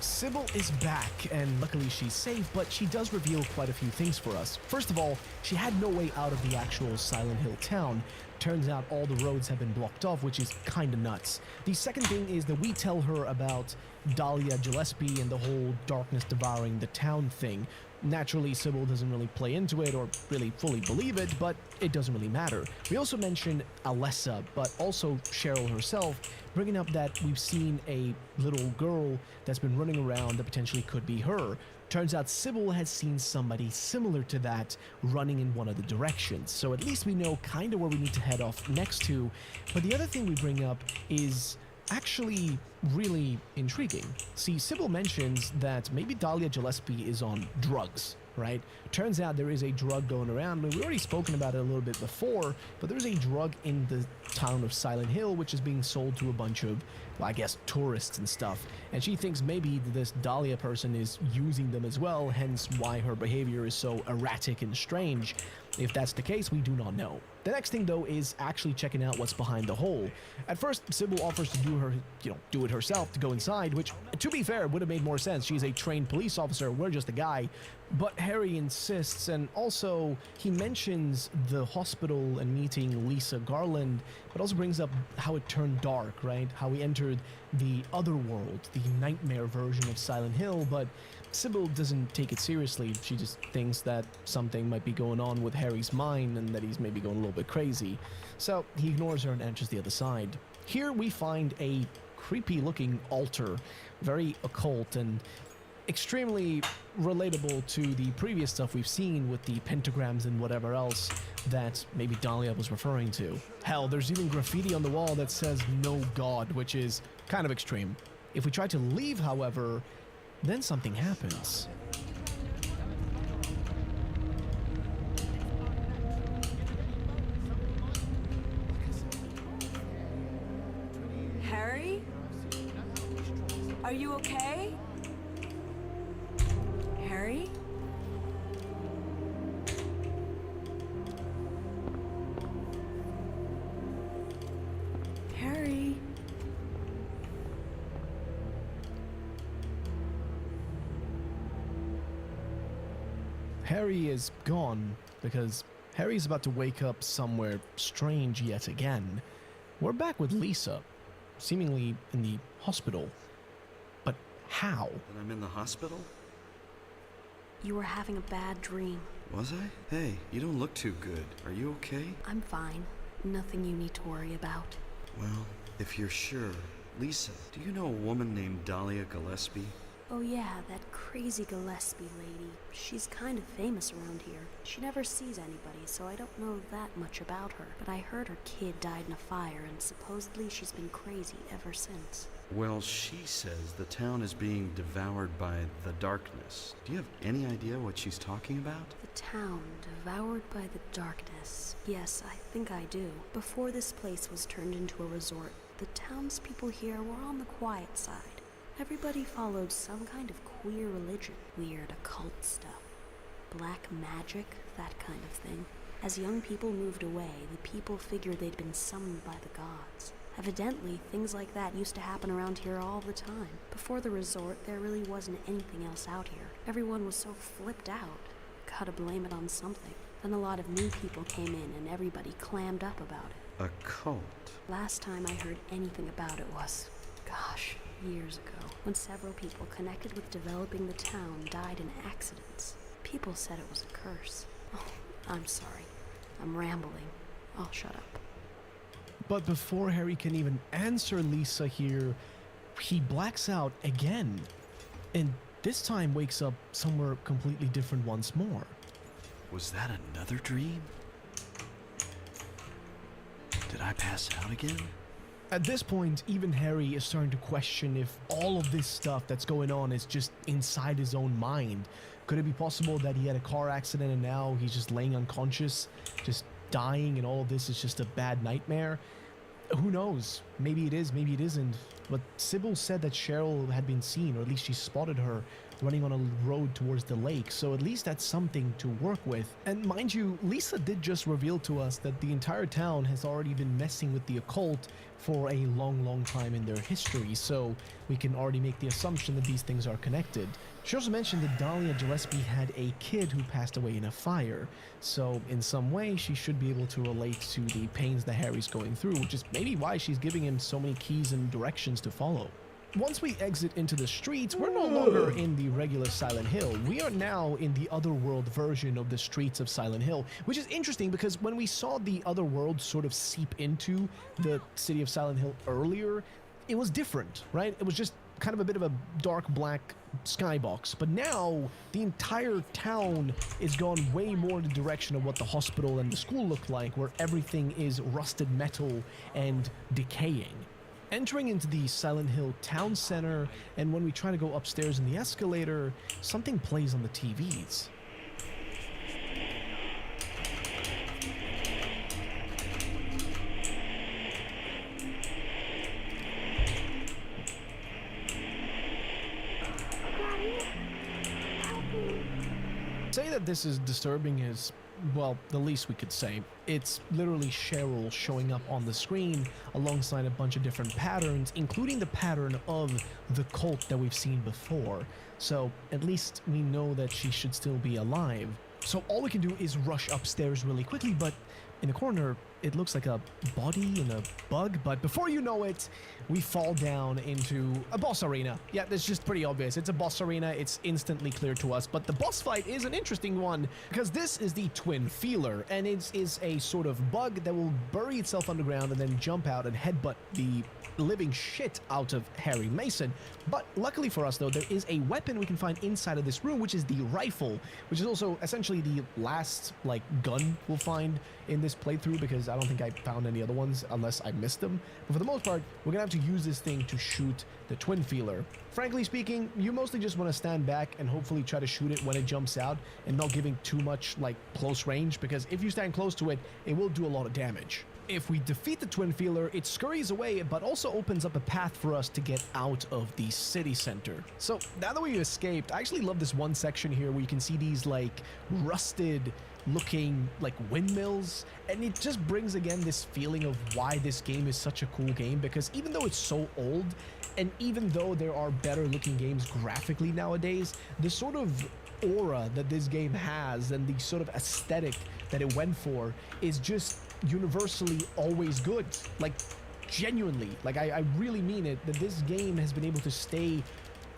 Sybil is back, and luckily she's safe, but she does reveal quite a few things for us. First of all, she had no way out of the actual Silent Hill town. Turns out all the roads have been blocked off, which is kinda nuts. The second thing is that we tell her about Dahlia Gillespie and the whole darkness devouring the town thing. Naturally, Sybil doesn't really play into it or really fully believe it, but it doesn't really matter. We also mention Alessa, but also Cheryl herself, bringing up that we've seen a little girl that's been running around that potentially could be her. Turns out Sybil has seen somebody similar to that running in one of the directions, so at least we know kind of where we need to head off next to. But the other thing we bring up is actually really intriguing. See, Sybil mentions that maybe Dahlia Gillespie is on drugs, right? Turns out there is a drug going around, and we've already spoken about it a little bit before, but there's a drug in the town of Silent Hill which is being sold to a bunch of, well, I guess, tourists and stuff. And she thinks maybe this Dahlia person is using them as well, hence why her behavior is so erratic and strange. If that's the case, we do not know. The next thing, though, is actually checking out what's behind the hole. At first, Sybil offers to do it herself, to go inside, which, to be fair, would have made more sense. She's a trained police officer, we're just a guy. But Harry insists, and also he mentions the hospital and meeting Lisa Garland, but also brings up how it turned dark, right? How we entered the other world, the nightmare version of Silent Hill, but Sybil doesn't take it seriously. She just thinks that something might be going on with Harry's mind and that he's maybe going a little bit crazy. So he ignores her and enters the other side. Here we find a creepy looking altar, very occult and extremely relatable to the previous stuff we've seen with the pentagrams and whatever else that maybe Dahlia was referring to. Hell, there's even graffiti on the wall that says "No God," which is kind of extreme. If we try to leave, however, then something happens. Harry? Are you okay? Harry? Harry? Harry is gone because Harry's about to wake up somewhere strange yet again. We're back with Lisa, seemingly in the hospital. But how? That I'm in the hospital? You were having a bad dream. Was I? Hey, you don't look too good. Are you okay? I'm fine. Nothing you need to worry about. Well, if you're sure. Lisa, do you know a woman named Dahlia Gillespie? Oh yeah, that crazy Gillespie lady. She's kind of famous around here. She never sees anybody, so I don't know that much about her. But I heard her kid died in a fire, and supposedly she's been crazy ever since. Well, she says the town is being devoured by the darkness. Do you have any idea what she's talking about? The town devoured by the darkness. Yes, I think I do. Before this place was turned into a resort, the townspeople here were on the quiet side. Everybody followed some kind of queer religion, weird occult stuff, black magic, that kind of thing. As young people moved away, the people figured they'd been summoned by the gods. Evidently, things like that used to happen around here all the time. Before the resort, there really wasn't anything else out here. Everyone was so flipped out. Gotta blame it on something. Then a lot of new people came in and everybody clammed up about it. A cult? Last time I heard anything about it was, gosh, years ago, when several people connected with developing the town died in accidents. People said it was a curse. Oh, I'm sorry. I'm rambling. I'll shut up. But before Harry can even answer Lisa here, he blacks out again. And this time wakes up somewhere completely different once more. Was that another dream? Did I pass out again? At this point, even Harry is starting to question if all of this stuff that's going on is just inside his own mind. Could it be possible that he had a car accident and now he's just laying unconscious, just dying, and all of this is just a bad nightmare? Who knows? Maybe it is, maybe it isn't. But Sybil said that Cheryl had been seen, or at least she spotted her running on a road towards the lake, so at least that's something to work with. And mind you, Lisa did just reveal to us that the entire town has already been messing with the occult for a long time in their history, so we can already make the assumption that these things are connected. She also mentioned that Dahlia Gillespie had a kid who passed away in a fire, so in some way she should be able to relate to the pains that Harry's going through, which is maybe why she's giving him so many keys and directions to follow. Once we exit into the streets, we're no longer in the regular Silent Hill. We are now in the Otherworld version of the streets of Silent Hill, which is interesting because when we saw the Otherworld sort of seep into the city of Silent Hill earlier, it was different, right? It was just kind of a bit of a dark black skybox. But now the entire town is gone way more in the direction of what the hospital and the school look like, where everything is rusted metal and decaying. Entering into the Silent Hill town center, and when we try to go upstairs in the escalator, something plays on the TVs. Say that this is disturbing is, well, the least we could say. It's literally Cheryl showing up on the screen alongside a bunch of different patterns, including the pattern of the cult that we've seen before. So at least we know that she should still be alive. So all we can do is rush upstairs really quickly, but in the corner, it looks like a body and a bug, but before you know it, we fall down into a boss arena. Yeah, that's just pretty obvious. It's a boss arena. It's instantly clear to us, but the boss fight is an interesting one because this is the Twin Feeler, and it is a sort of bug that will bury itself underground and then jump out and headbutt the living shit out of Harry Mason. But luckily for us, though, there is a weapon we can find inside of this room, which is the rifle, which is also essentially the last, like, gun we'll find in this playthrough, because I don't think I found any other ones unless I missed them. But for the most part, we're gonna have to use this thing to shoot the Twin Feeler. Frankly speaking, you mostly just want to stand back and hopefully try to shoot it when it jumps out and not giving too much, like, close range, because if you stand close to it, it will do a lot of damage. If we defeat the Twin Feeler, it scurries away, but also opens up a path for us to get out of the city center. So now that we've escaped, I actually love this one section here where you can see these, like, rusted looking, like, windmills, and it just brings again this feeling of why this game is such a cool game, because even though it's so old, and even though there are better looking games graphically nowadays, the sort of aura that this game has and the sort of aesthetic that it went for is just universally always good. Like, genuinely, like, I really mean it, that this game has been able to stay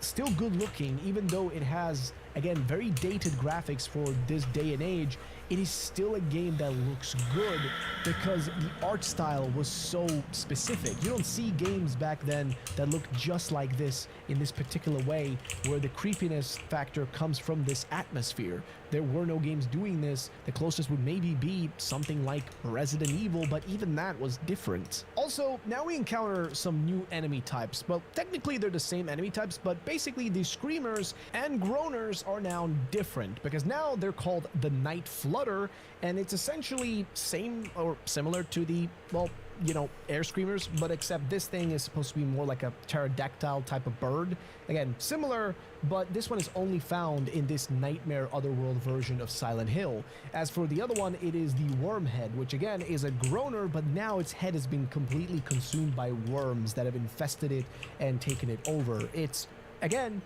still good looking, even though it has, again, very dated graphics for this day and age. It is still a game that looks good because the art style was so specific. You don't see games back then that look just like this in this particular way, where the creepiness factor comes from this atmosphere. There were no games doing this. The closest would maybe be something like Resident Evil, but even that was different. Also, now we encounter some new enemy types. Well, technically they're the same enemy types, but basically the Screamers and Groaners are now different, because now they're called the Night Flutter, and it's essentially same or similar to the, well, you know, Air Screamers, but except this thing is supposed to be more like a pterodactyl type of bird. Again, similar, but this one is only found in this Nightmare Otherworld version of Silent Hill. As for the other one, it is the Wormhead, which again is a groaner, but now its head has been completely consumed by worms that have infested it and taken it over. It's, again,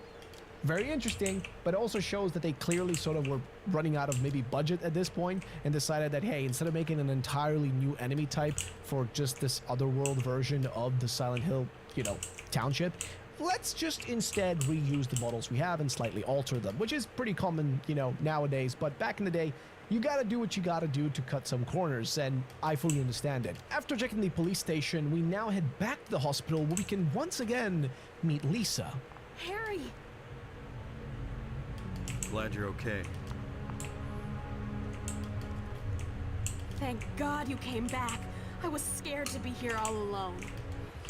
very interesting, but also shows that they clearly sort of were running out of maybe budget at this point and decided that, hey, instead of making an entirely new enemy type for just this Otherworld version of the Silent Hill, you know, township, let's just instead reuse the models we have and slightly alter them, which is pretty common, you know, nowadays. But back in the day, you gotta do what you gotta do to cut some corners, and I fully understand it. After checking the police station, we now head back to the hospital where we can once again meet Lisa. Harry! Glad you're okay. Thank God you came back. I was scared to be here all alone.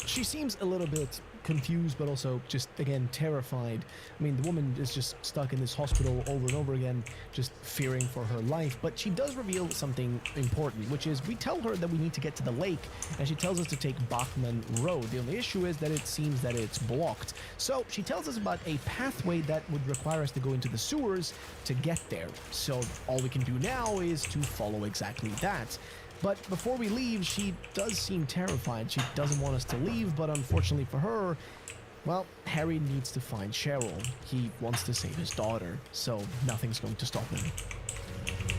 She seems a little bit confused, but also just, again, terrified. I mean, the woman is just stuck in this hospital over and over again, just fearing for her life. But she does reveal something important, which is we tell her that we need to get to the lake, and she tells us to take Bachman Road. The only issue is that it seems that it's blocked. So she tells us about a pathway that would require us to go into the sewers to get there. So all we can do now is to follow exactly that. But before we leave, she does seem terrified. She doesn't want us to leave, but unfortunately for her, well, Harry needs to find Cheryl. He wants to save his daughter, so nothing's going to stop him.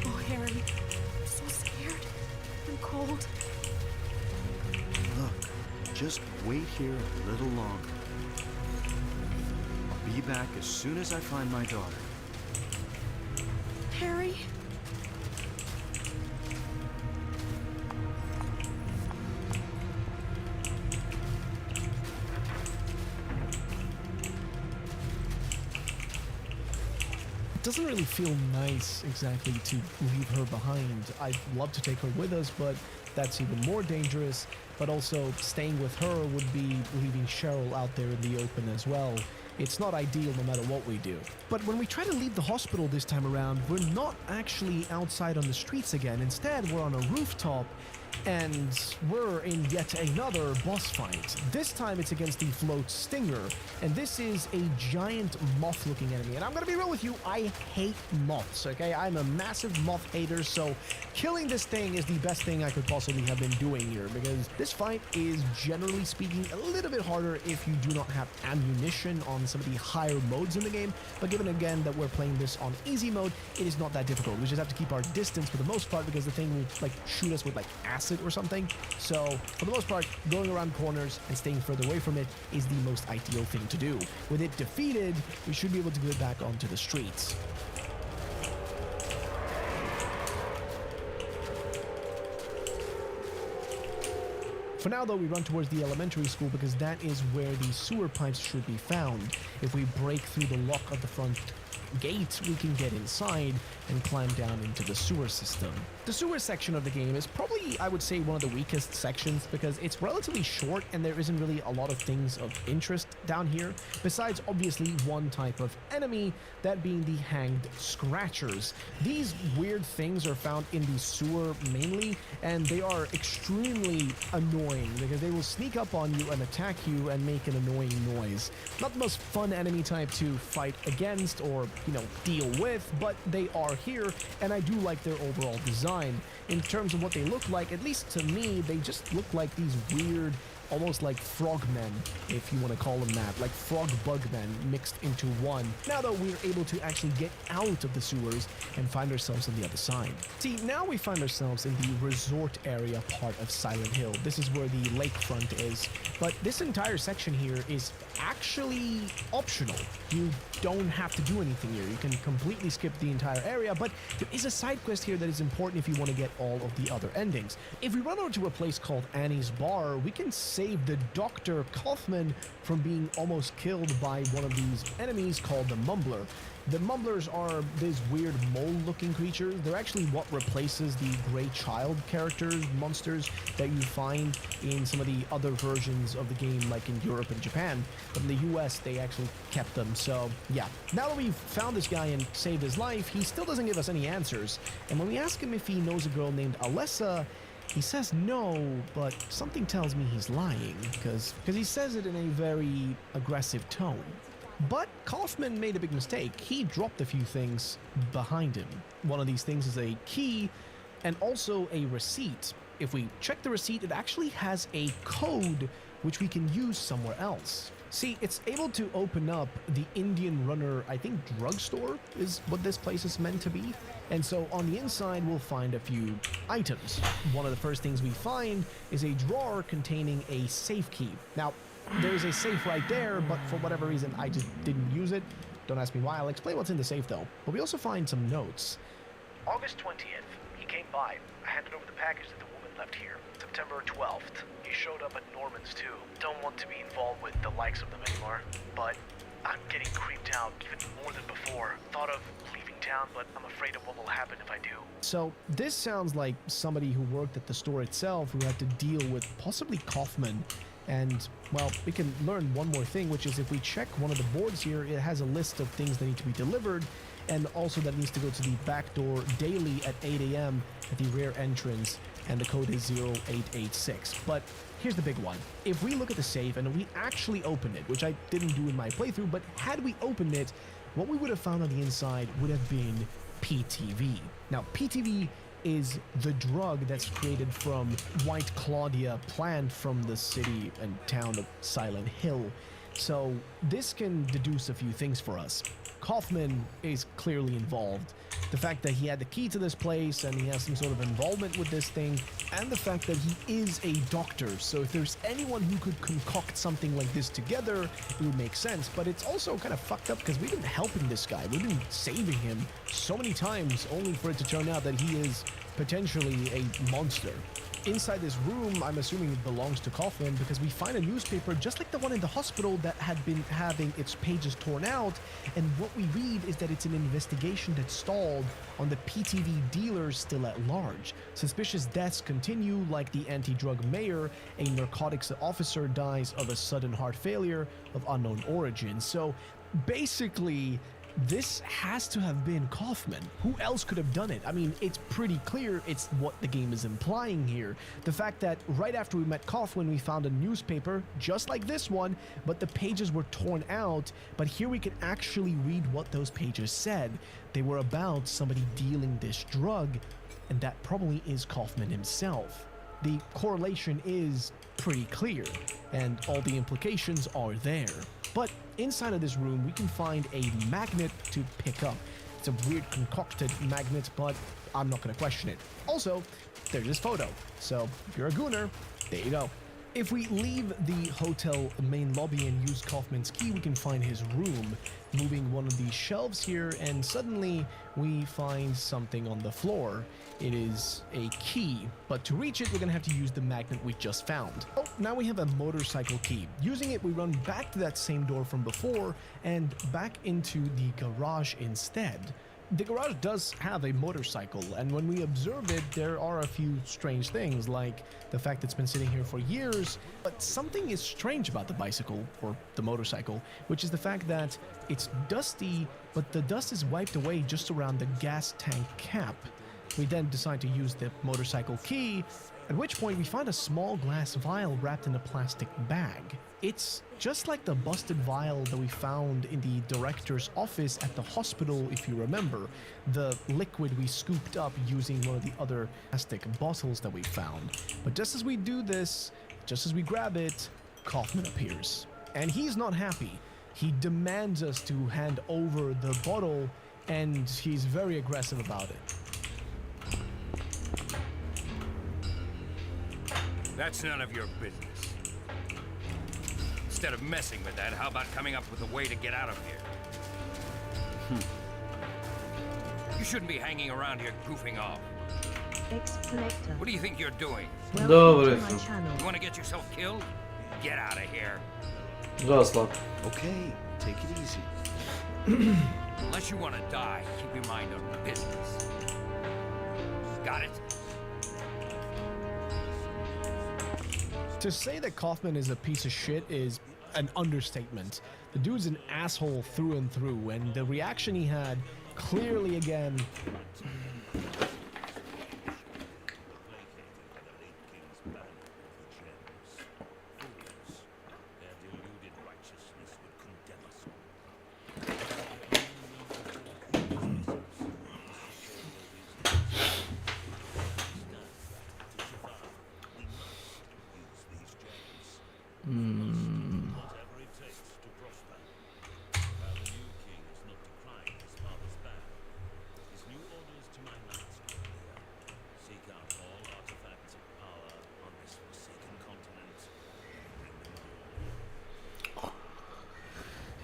Oh, Harry, I'm so scared. I'm cold. Look, just wait here a little longer. I'll be back as soon as I find my daughter. Harry? It doesn't really feel nice exactly to leave her behind. I'd love to take her with us, but that's even more dangerous. But also staying with her would be leaving Cheryl out there in the open as well. It's not ideal no matter what we do. But when we try to leave the hospital this time around, we're not actually outside on the streets again. Instead, we're on a rooftop, and we're in yet another boss fight. This time it's against the Float Stinger, and this is a giant moth-looking enemy. And I'm gonna be real with you, I hate moths, okay? I'm a massive moth hater, so killing this thing is the best thing I could possibly have been doing here, because this fight is, generally speaking, a little bit harder if you do not have ammunition on some of the higher modes in the game. But given again that we're playing this on easy mode, it is not that difficult. We just have to keep our distance for the most part, because the thing will like shoot us with like acid or something. So for the most part, going around corners and staying further away from it is the most ideal thing to do. With it defeated, we should be able to get back onto the streets. For now, though, we run towards the elementary school because that is where the sewer pipes should be found. If we break through the lock of the front gate, we can get inside and climb down into the sewer system. The sewer section of the game is probably, I would say, one of the weakest sections because it's relatively short and there isn't really a lot of things of interest down here, besides obviously one type of enemy, that being the hanged scratchers. These weird things are found in the sewer mainly, and they are extremely annoying because they will sneak up on you and attack you and make an annoying noise. Not the most fun enemy type to fight against or, you know, deal with, but they are here, and I do like their overall design. In terms of what they look like, at least to me, they just look like these weird, almost like frogmen, if you want to call them that, like frog bugmen mixed into one. Now though, we're able to actually get out of the sewers and find ourselves on the other side. See, now we find ourselves in the resort area part of Silent Hill. This is where the lakefront is, but this entire section here is actually optional. You don't have to do anything here. You can completely skip the entire area, but there is a side quest here that is important if you want to get all of the other endings. If we run over to a place called Annie's Bar, we can save the Dr. Kaufman from being almost killed by one of these enemies called the Mumbler. The Mumblers are these weird mole-looking creatures. They're actually what replaces the Grey Child characters, monsters that you find in some of the other versions of the game, like in Europe and Japan. But in the US, they actually kept them. So, yeah. Now that we've found this guy and saved his life, he still doesn't give us any answers. And when we ask him if he knows a girl named Alessa, he says no, but something tells me he's lying, because he says it in a very aggressive tone. But Kaufman made a big mistake. He dropped a few things behind him. One of these things is a key and also a receipt. If we check the receipt, it actually has a code which we can use somewhere else. See, it's able to open up the Indian Runner, I think drugstore is what this place is meant to be. And so on the inside, we'll find a few items. One of the first things we find is a drawer containing a safe key. Now, there's a safe right there, but for whatever reason, I just didn't use it. Don't ask me why. I'll explain what's in the safe, though. But we also find some notes. August 20th, he came by. I handed over the package that the woman left here. September 12th, he showed up at Norman's, too. Don't want to be involved with the likes of them anymore, but I'm getting creeped out even more than before. Thought of leaving town, but I'm afraid of what will happen if I do. So this sounds like somebody who worked at the store itself who had to deal with possibly Kaufman And, well, we can learn one more thing, which is if we check one of the boards here, it has a list of things that need to be delivered, and also that needs to go to the back door daily at 8 a.m. at the rear entrance, and the code is 0886. But here's the big one. If we look at the safe and we actually open it, which I didn't do in my playthrough, but had we opened it, what we would have found on the inside would have been PTV. Now, PTV is the drug that's created from White Claudia, plant from the city and town of Silent Hill. So this can deduce a few things for us. Kaufman is clearly involved. The fact that he had the key to this place and he has some sort of involvement with this thing, and the fact that he is a doctor. So if there's anyone who could concoct something like this together, it would make sense. But it's also kind of fucked up because we've been helping this guy. We've been saving him so many times only for it to turn out that he is potentially a monster. Inside this room, I'm assuming it belongs to Kaufman because we find a newspaper just like the one in the hospital that had been having its pages torn out, and what we read is that it's an investigation that stalled on the PTV dealers still at large. Suspicious deaths continue, like the anti-drug mayor, a narcotics officer dies of a sudden heart failure of unknown origin. So basically, this has to have been Kaufman. Who else could have done it? I mean, it's pretty clear it's what the game is implying here. The fact that right after we met Kaufman, we found a newspaper just like this one, but the pages were torn out. But here we can actually read what those pages said. They were about somebody dealing this drug, and that probably is Kaufman himself. The correlation is pretty clear, and all the implications are there. But inside of this room, we can find a magnet to pick up. It's a weird concocted magnet, but I'm not going to question it. Also, there's this photo. So if you're a gooner, there you go. If we leave the hotel main lobby and use Kaufman's key, we can find his room. Moving one of these shelves here, and suddenly we find something on the floor. It is a key, but to reach it, we're gonna have to use the magnet we just found. Oh, now we have a motorcycle key. Using it, we run back to that same door from before and back into the garage instead. The garage does have a motorcycle, and when we observe it, there are a few strange things, like the fact that it's been sitting here for years, but something is strange about the bicycle, or the motorcycle, which is the fact that it's dusty, but the dust is wiped away just around the gas tank cap. We then decide to use the motorcycle key, at which point we find a small glass vial wrapped in a plastic bag. It's just like the busted vial that we found in the director's office at the hospital, if you remember. The liquid we scooped up using one of the other plastic bottles that we found. But just as we do this, just as we grab it, Kaufman appears. And he's not happy. He demands us to hand over the bottle, and he's very aggressive about it. That's none of your business. Instead of messing with that, how about coming up with a way to get out of here? You shouldn't be hanging around here goofing off. X-Collector. What do you think you're doing? Welcome to my channel. You want to get yourself killed? Get out of here. Okay, take it easy. Unless you want to die, keep your mind on business. Got it? To say that Kaufman is a piece of shit is an understatement. The dude's an asshole through and through, and the reaction he had, clearly again...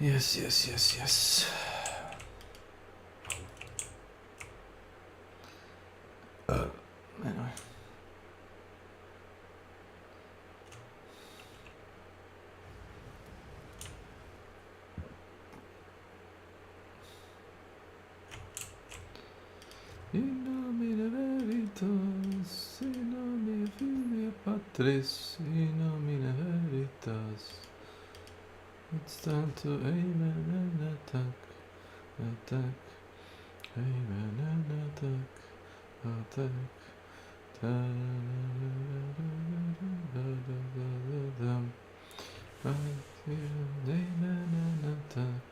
Yes. Anyway. In nomine Veritas, in nomine Filii Patris, in nomine Veritas. It's time to aim and attack. Attack. Aim and attack. Attack. Aim and attack.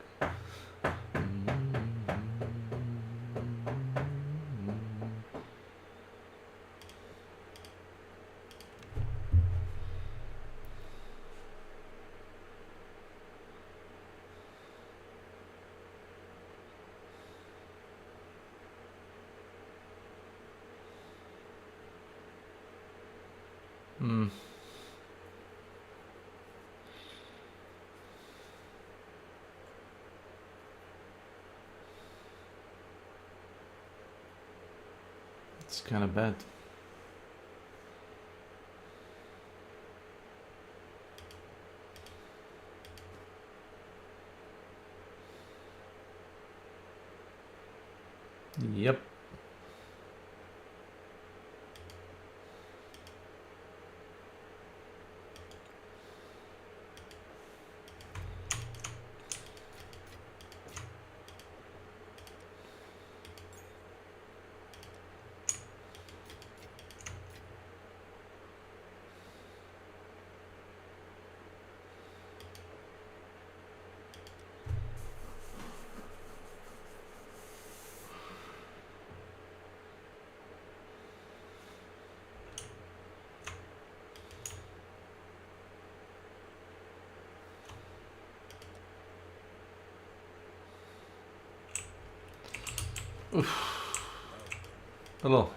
It's kind of bad. Yep. Oof. Hello.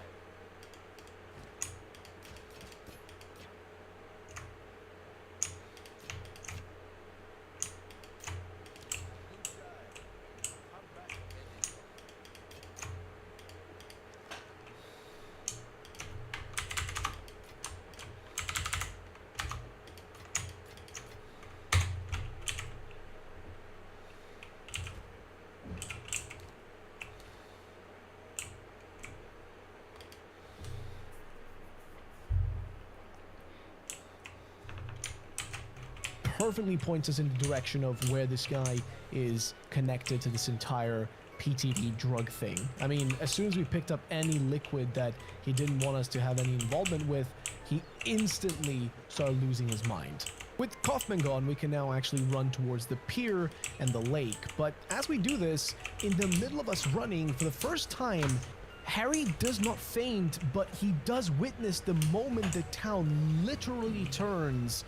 Perfectly points us in the direction of where this guy is connected to this entire PTV drug thing. I mean, as soon as we picked up any liquid that he didn't want us to have any involvement with, he instantly started losing his mind. With Kaufman gone, we can now actually run towards the pier and the lake. But as we do this, in the middle of us running, for the first time, Harry does not faint, but he does witness the moment the town literally turns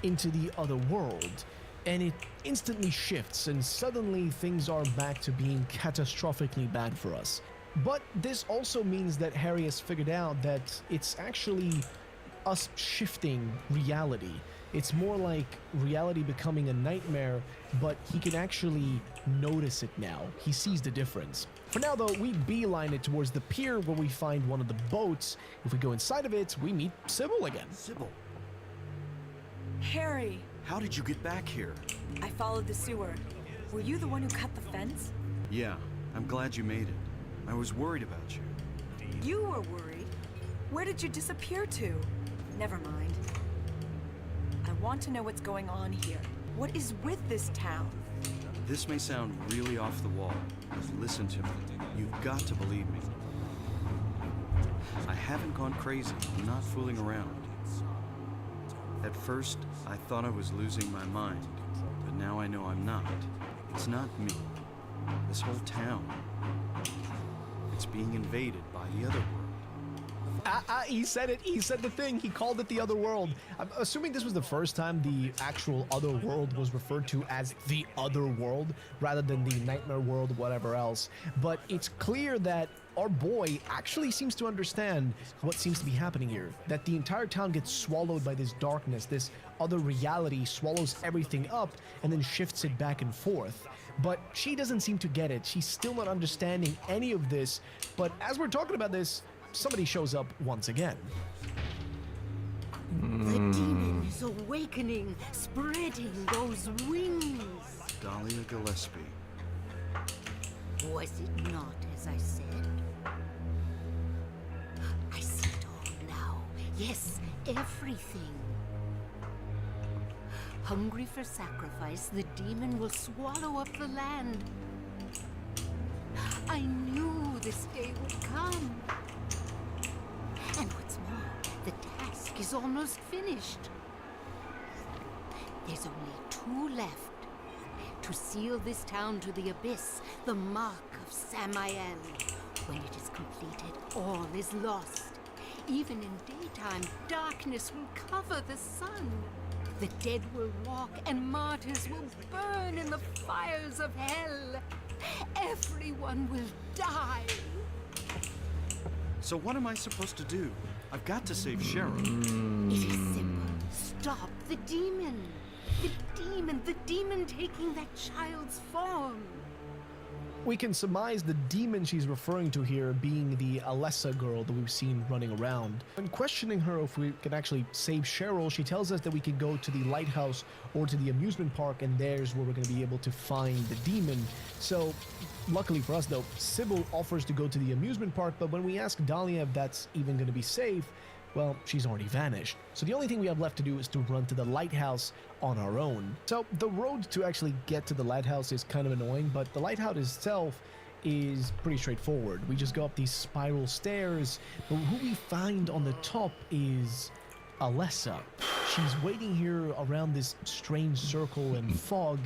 into the other world, and it instantly shifts, and suddenly things are back to being catastrophically bad for us. But this also means that Harry has figured out that it's actually us shifting reality. It's more like reality becoming a nightmare, but he can actually notice it now. He sees the difference. For now though, we beeline it towards the pier where we find one of the boats. If we go inside of it, we meet Sybil again. Sybil, Harry! how did you get back here? I followed the sewer. Were you the one who cut the fence? Yeah, I'm glad you made it. I was worried about you. You were worried? Where did you disappear to? Never mind. I want to know what's going on here. What is with this town? This may sound really off the wall, but listen to me. You've got to believe me. I haven't gone crazy. I'm not fooling around. At first, I thought I was losing my mind, but now I know I'm not. It's not me. This whole town. It's being invaded by the other world. He said it. He said the thing. He called it the other world. I'm assuming this was the first time the actual other world was referred to as the other world rather than the nightmare world, whatever else. But it's clear that our boy actually seems to understand what seems to be happening here. That the entire town gets swallowed by this darkness. This other reality swallows everything up and then shifts it back and forth. But she doesn't seem to get it. She's still not understanding any of this. But as we're talking about this, somebody shows up once again. The demon is awakening, spreading those wings. Dahlia Gillespie. Was it not as I said? I see it all now. Yes, everything. Hungry for sacrifice, the demon will swallow up the land. I knew this day would come. And what's more, the task is almost finished. There's only 2 left. To seal this town to the abyss, the mark of Samael. When it is completed, all is lost. Even in daytime, darkness will cover the sun. The dead will walk and martyrs will burn in the fires of hell. Everyone will die. So what am I supposed to do? I've got to save Cheryl. It is simple. Stop the demon. The demon taking that child's form. We can surmise the demon she's referring to here being the Alessa girl that we've seen running around. When questioning her if we can actually save Cheryl, she tells us that we can go to the lighthouse or to the amusement park, and there's where we're going to be able to find the demon. So, luckily for us though, Sybil offers to go to the amusement park, but when we ask Dahlia if that's even going to be safe, well, she's already vanished. So the only thing we have left to do is to run to the lighthouse on our own. So the road to actually get to the lighthouse is kind of annoying, but the lighthouse itself is pretty straightforward. We just go up these spiral stairs, but who we find on the top is Alessa. She's waiting here around this strange circle and fog,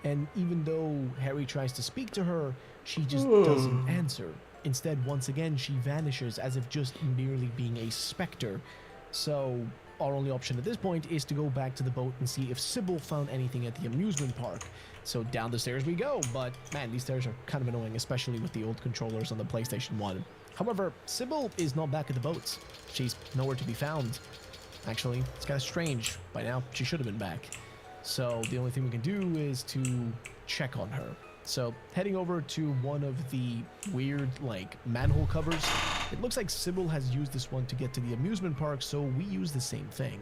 and even though Harry tries to speak to her, she just doesn't answer. Instead, once again, she vanishes as if just merely being a specter. So our only option at this point is to go back to the boat and see if Sybil found anything at the amusement park. So down the stairs we go, but man, these stairs are kind of annoying, especially with the old controllers on the PlayStation 1. However, Sybil is not back at the boats. She's nowhere to be found. Actually, it's kind of strange. By now, she should have been back. So the only thing we can do is to check on her. So heading over to one of the weird, like, manhole covers. It looks like Sybil has used this one to get to the amusement park, so we use the same thing.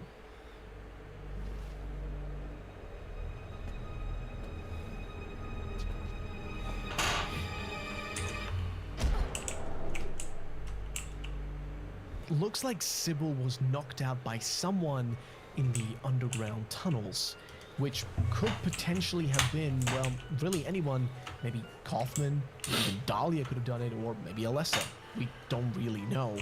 Looks like Sybil was knocked out by someone in the underground tunnels, which could potentially have been, well, really anyone. Maybe Kaufman, even Dahlia could have done it, or maybe Alessa. We don't really know.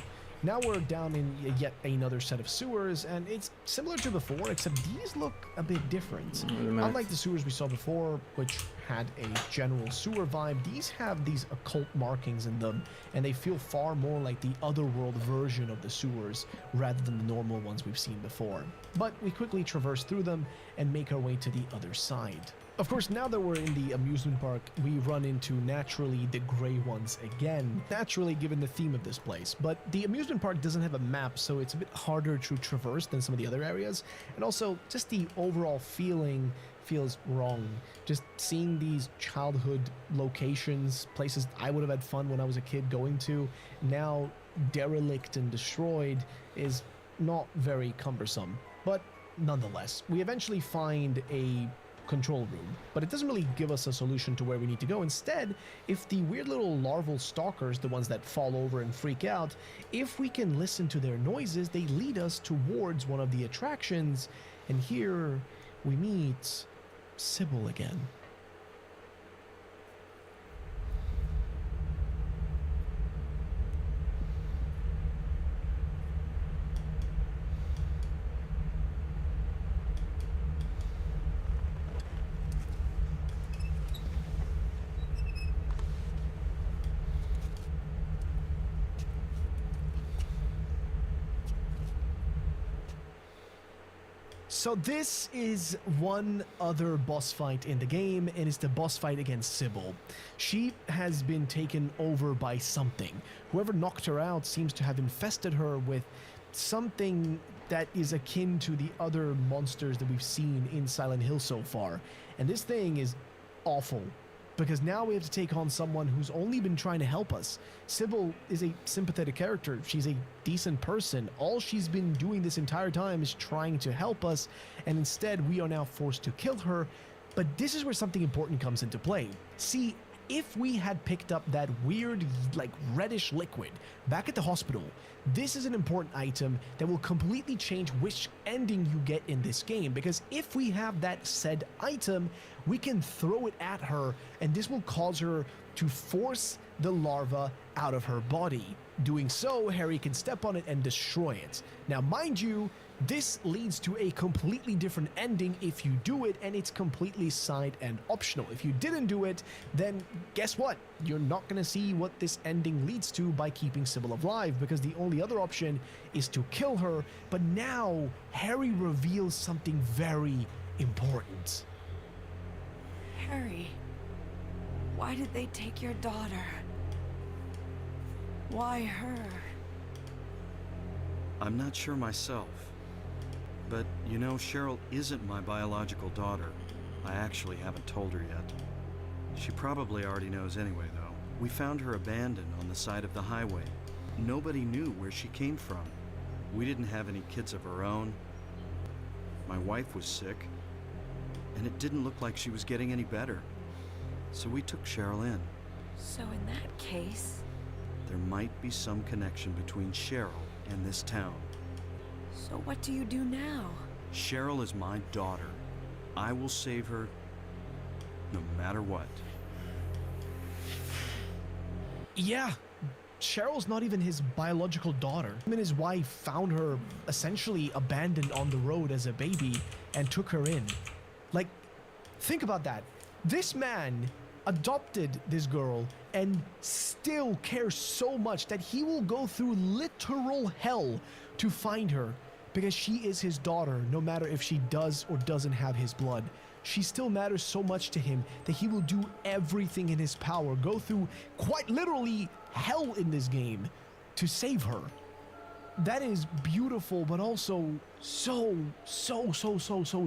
Now we're down in yet another set of sewers, and it's similar to before, except these look a bit different. Unlike the sewers we saw before, which had a general sewer vibe, these have these occult markings in them, and they feel far more like the otherworld version of the sewers, rather than the normal ones we've seen before. But we quickly traverse through them and make our way to the other side. Of course, now that we're in the amusement park, we run into, naturally, the gray ones again. Naturally, given the theme of this place. But the amusement park doesn't have a map, so it's a bit harder to traverse than some of the other areas. And also, just the overall feeling feels wrong. Just seeing these childhood locations, places I would have had fun when I was a kid going to, now derelict and destroyed, is not very cumbersome. But nonetheless, we eventually find a control room, but it doesn't really give us a solution to where we need to go. Instead, if the weird little larval stalkers, the ones that fall over and freak out, if we can listen to their noises, they lead us towards one of the attractions, and here we meet Sybil again. So this is one other boss fight in the game, and it's the boss fight against Sybil. She has been taken over by something. Whoever knocked her out seems to have infested her with something that is akin to the other monsters that we've seen in Silent Hill so far. And this thing is awful, because now we have to take on someone who's only been trying to help us. Sybil is a sympathetic character. She's a decent person. All she's been doing this entire time is trying to help us, and instead we are now forced to kill her. But this is where something important comes into play. See, if we had picked up that weird, like, reddish liquid back at the hospital, this is an important item that will completely change which ending you get in this game, because if we have that said item, we can throw it at her, and this will cause her to force the larva out of her body. Doing so, Harry can step on it and destroy it. Now, mind you, this leads to a completely different ending if you do it, and it's completely side and optional. If you didn't do it, then guess what? You're not going to see what this ending leads to by keeping Sybil alive, because the only other option is to kill her. But now, Harry reveals something very important. Harry, why did they take your daughter? Why her? I'm not sure myself. But, you know, Cheryl isn't my biological daughter. I actually haven't told her yet. She probably already knows anyway, though. We found her abandoned on the side of the highway. Nobody knew where she came from. We didn't have any kids of our own. My wife was sick, and it didn't look like she was getting any better. So we took Cheryl in. So in that case... There might be some connection between Cheryl and this town. So what do you do now? Cheryl is my daughter. I will save her no matter what. Yeah, Cheryl's not even his biological daughter. Him and his wife found her essentially abandoned on the road as a baby and took her in. Like, think about that. This man adopted this girl and still cares so much that he will go through literal hell to find her, because she is his daughter, no matter if she does or doesn't have his blood. She still matters so much to him that he will do everything in his power, go through quite literally hell in this game to save her. That is beautiful, but also so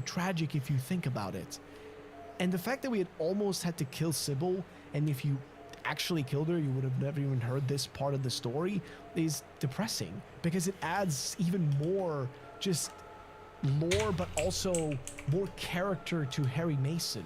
tragic if you think about it. And the fact that we had almost had to kill Sybil, and if you actually killed her, you would have never even heard this part of the story, is depressing, because it adds even more just lore, but also more character to Harry Mason,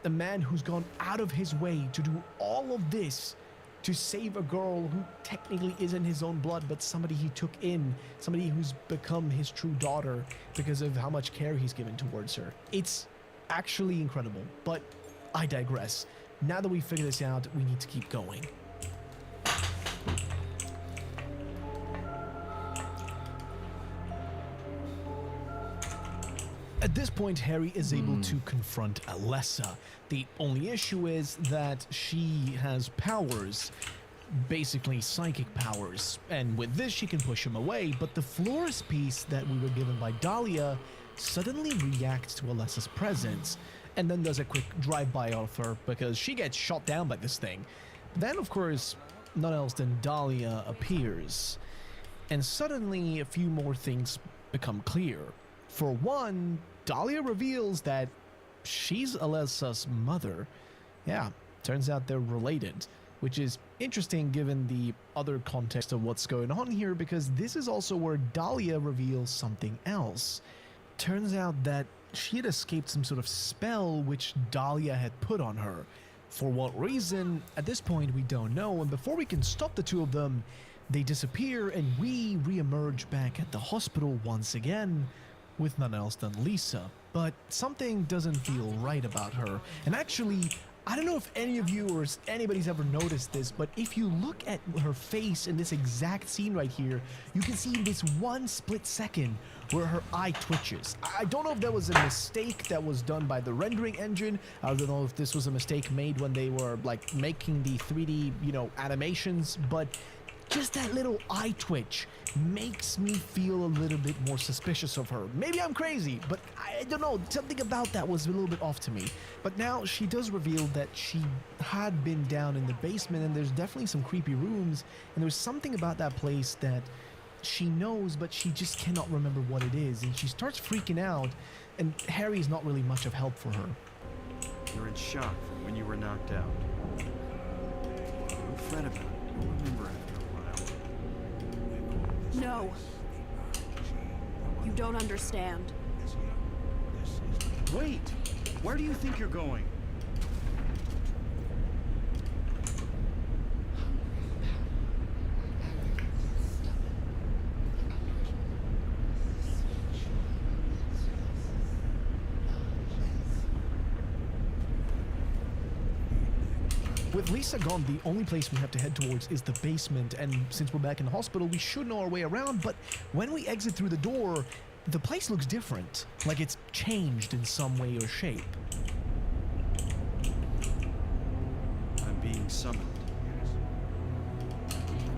the man who's gone out of his way to do all of this to save a girl who technically isn't his own blood, but somebody he took in, somebody who's become his true daughter because of how much care he's given towards her. It's actually incredible, but I digress. Now that we figured this out, we need to keep going. At this point, Harry is able to confront Alessa. The only issue is that she has powers, basically psychic powers, and with this she can push him away, but the florist piece that we were given by Dahlia suddenly reacts to Alessa's presence, and then does a quick drive-by of her because she gets shot down by this thing. Then, of course, none else than Dahlia appears, and suddenly a few more things become clear. For one, Dahlia reveals that she's Alessa's mother. Yeah, turns out they're related, which is interesting given the other context of what's going on here, because this is also where Dahlia reveals something else. Turns out that she had escaped some sort of spell which Dahlia had put on her. For what reason, at this point we don't know, and before we can stop the two of them, they disappear and we re-emerge back at the hospital once again with none else than Lisa. But something doesn't feel right about her, and actually, I don't know if any of you or anybody's ever noticed this, but if you look at her face in this exact scene right here, you can see in this one split second where her eye twitches. I don't know if that was a mistake that was done by the rendering engine. I don't know if this was a mistake made when they were like making the 3D, animations, but just that little eye twitch makes me feel a little bit more suspicious of her. Maybe I'm crazy, but I don't know, something about that was a little bit off to me. But now she does reveal that she had been down in the basement, and there's definitely some creepy rooms, and there's something about that place that she knows, but she just cannot remember what it is, and she starts freaking out, and Harry's not really much of help for her. You're in shock from when you were knocked out. Don't fret about it. You'll remember after a while. No. You don't understand. Wait! Where do you think you're going? with Lisa gone, the only place we have to head towards is the basement, and since we're back in the hospital, we should know our way around, but when we exit through the door, the place looks different, like it's changed in some way or shape. I'm being summoned.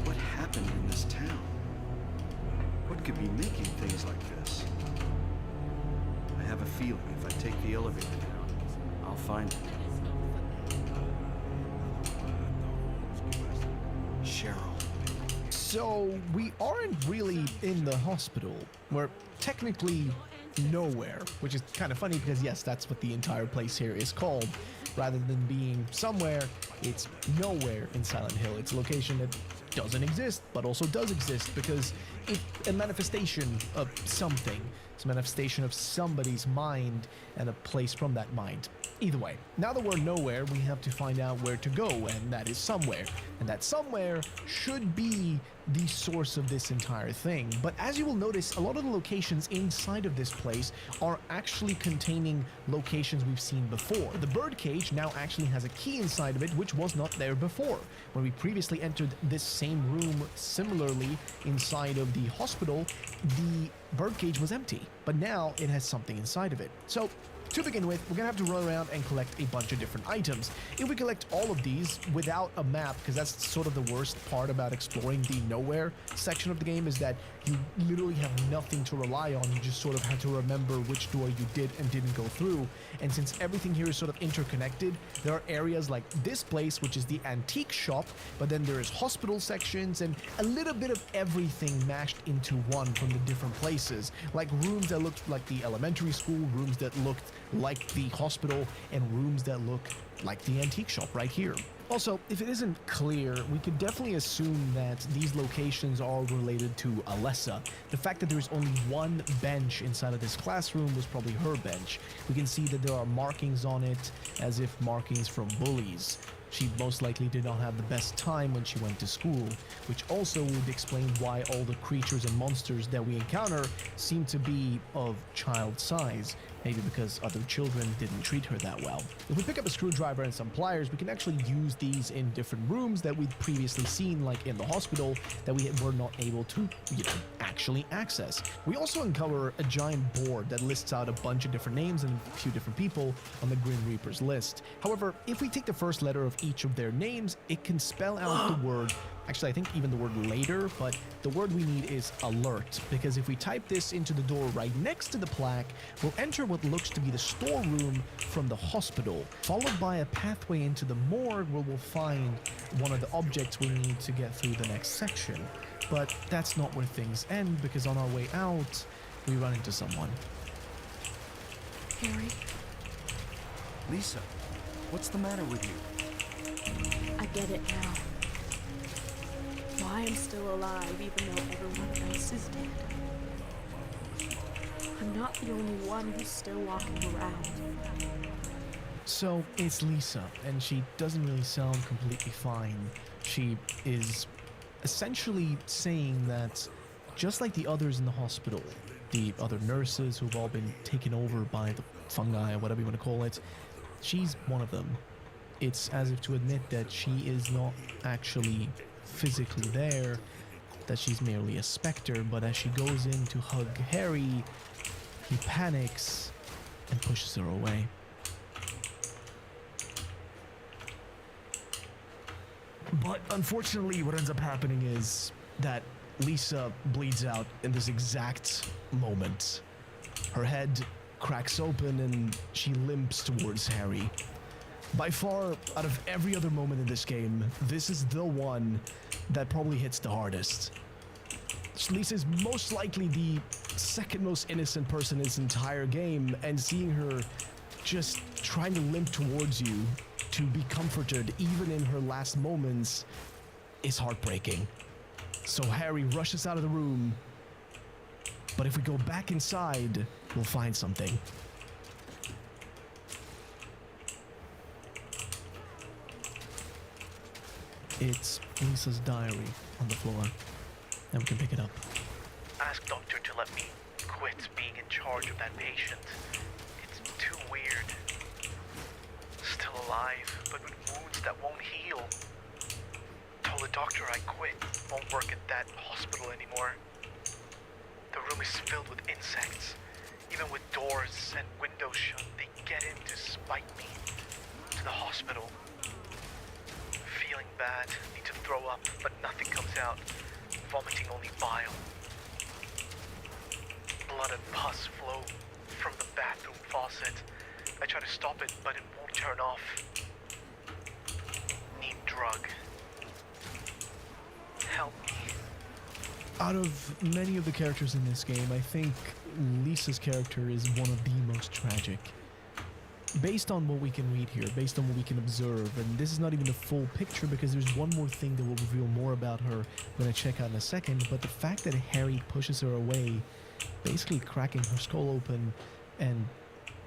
What happened in this town? What could be making things like this? I have a feeling if I take the elevator down, I'll find it. Cheryl. So, we aren't really in the hospital. We're technically nowhere, which is kind of funny because, yes, that's what the entire place here is called. Rather than being somewhere, it's nowhere in Silent Hill. It's a location that doesn't exist, but also does exist because it's a manifestation of something. It's a manifestation of somebody's mind and a place from that mind. Either way, now that we're nowhere, we have to find out where to go, and that is somewhere. And that somewhere should be the source of this entire thing. But as you will notice, a lot of the locations inside of this place are actually containing locations we've seen before. The birdcage now actually has a key inside of it, which was not there before. When we previously entered this same room, similarly inside of the hospital, the birdcage was empty, but now it has something inside of it. So, to begin with, we're gonna have to run around and collect a bunch of different items. If we collect all of these without a map, because that's sort of the worst part about exploring the nowhere section of the game, is that you literally have nothing to rely on. You just sort of have to remember which door you did and didn't go through. And since everything here is sort of interconnected, there are areas like this place, which is the antique shop, but then there's hospital sections and a little bit of everything mashed into one from the different places. Like rooms that looked like the elementary school, rooms that looked like the hospital, and rooms that look like the antique shop right here. Also, if it isn't clear, we could definitely assume that these locations are related to Alessa. The fact that there's only one bench inside of this classroom was probably her bench. We can see that there are markings on it, as if markings from bullies. She most likely did not have the best time when she went to school, which also would explain why all the creatures and monsters that we encounter seem to be of child size. Maybe because other children didn't treat her that well. If we pick up a screwdriver and some pliers, we can actually use these in different rooms that we'd previously seen, like in the hospital, that we were not able to, actually access. We also uncover a giant board that lists out a bunch of different names and a few different people on the Grim Reaper's list. However, if we take the first letter of each of their names, it can spell out the word. Actually, I think even the word later, but the word we need is alert, because if we type this into the door right next to the plaque, we'll enter what looks to be the storeroom from the hospital, followed by a pathway into the morgue where we'll find one of the objects we need to get through the next section. But that's not where things end, because on our way out, we run into someone. Harry? Lisa, what's the matter with you? I get it now. Why I'm still alive even though everyone else is dead. I'm not the only one who's still walking around. So, it's Lisa, and she doesn't really sound completely fine. She is essentially saying that, just like the others in the hospital, the other nurses who've all been taken over by the fungi, or whatever you want to call it, she's one of them. It's as if to admit that she is not actually physically there, that she's merely a specter, but as she goes in to hug Harry, he panics and pushes her away. But unfortunately, what ends up happening is that Lisa bleeds out in this exact moment. Her head cracks open and she limps towards Harry. By far, out of every other moment in this game, this is the one that probably hits the hardest. Lisa is most likely the second most innocent person in this entire game, and seeing her just trying to limp towards you to be comforted even in her last moments is heartbreaking. So Harry rushes out of the room, but if we go back inside, we'll find something. It's Lisa's diary on the floor, and we can pick it up. Ask doctor to let me quit being in charge of that patient. It's too weird. Still still alive, but with wounds that won't heal. Told the doctor I quit, won't work at that hospital anymore. The room is filled with insects. Even with doors and windows shut, they get in to spite me. To the hospital. Feeling bad, need to throw up, but nothing comes out. Vomiting only bile. Blood and pus flow from the bathroom faucet. I try to stop it, but it won't turn off. Need drug. Help me. Out of many of the characters in this game, I think Lisa's character is one of the most tragic. Based on what we can read here, based on what we can observe, and this is not even the full picture because there's one more thing that will reveal more about her when I check out in a second, but the fact that Harry pushes her away, basically cracking her skull open and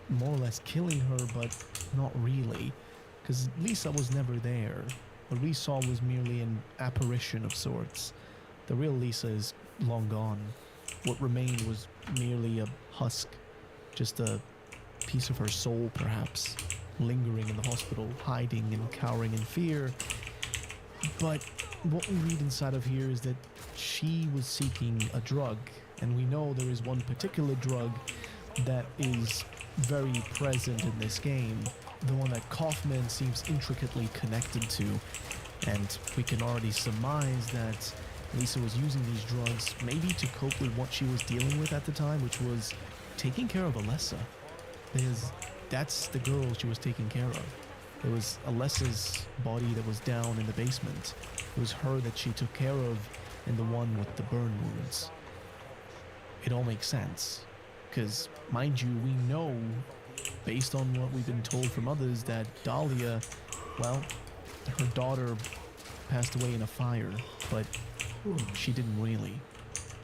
more or less killing her, but not really, because Lisa was never there. What we saw was merely an apparition of sorts. The real Lisa is long gone. What remained was merely a husk, just a piece of her soul, perhaps, lingering in the hospital, hiding and cowering in fear. But what we read inside of here is that she was seeking a drug, and we know there is one particular drug that is very present in this game, the one that Kaufman seems intricately connected to, and we can already surmise that Lisa was using these drugs maybe to cope with what she was dealing with at the time, which was taking care of Alessa. Because that's the girl she was taking care of. It was Alessa's body that was down in the basement. It was her that she took care of, and the one with the burn wounds. It all makes sense. Because, mind you, we know, based on what we've been told from others, that Dahlia, well, her daughter passed away in a fire, but she didn't really,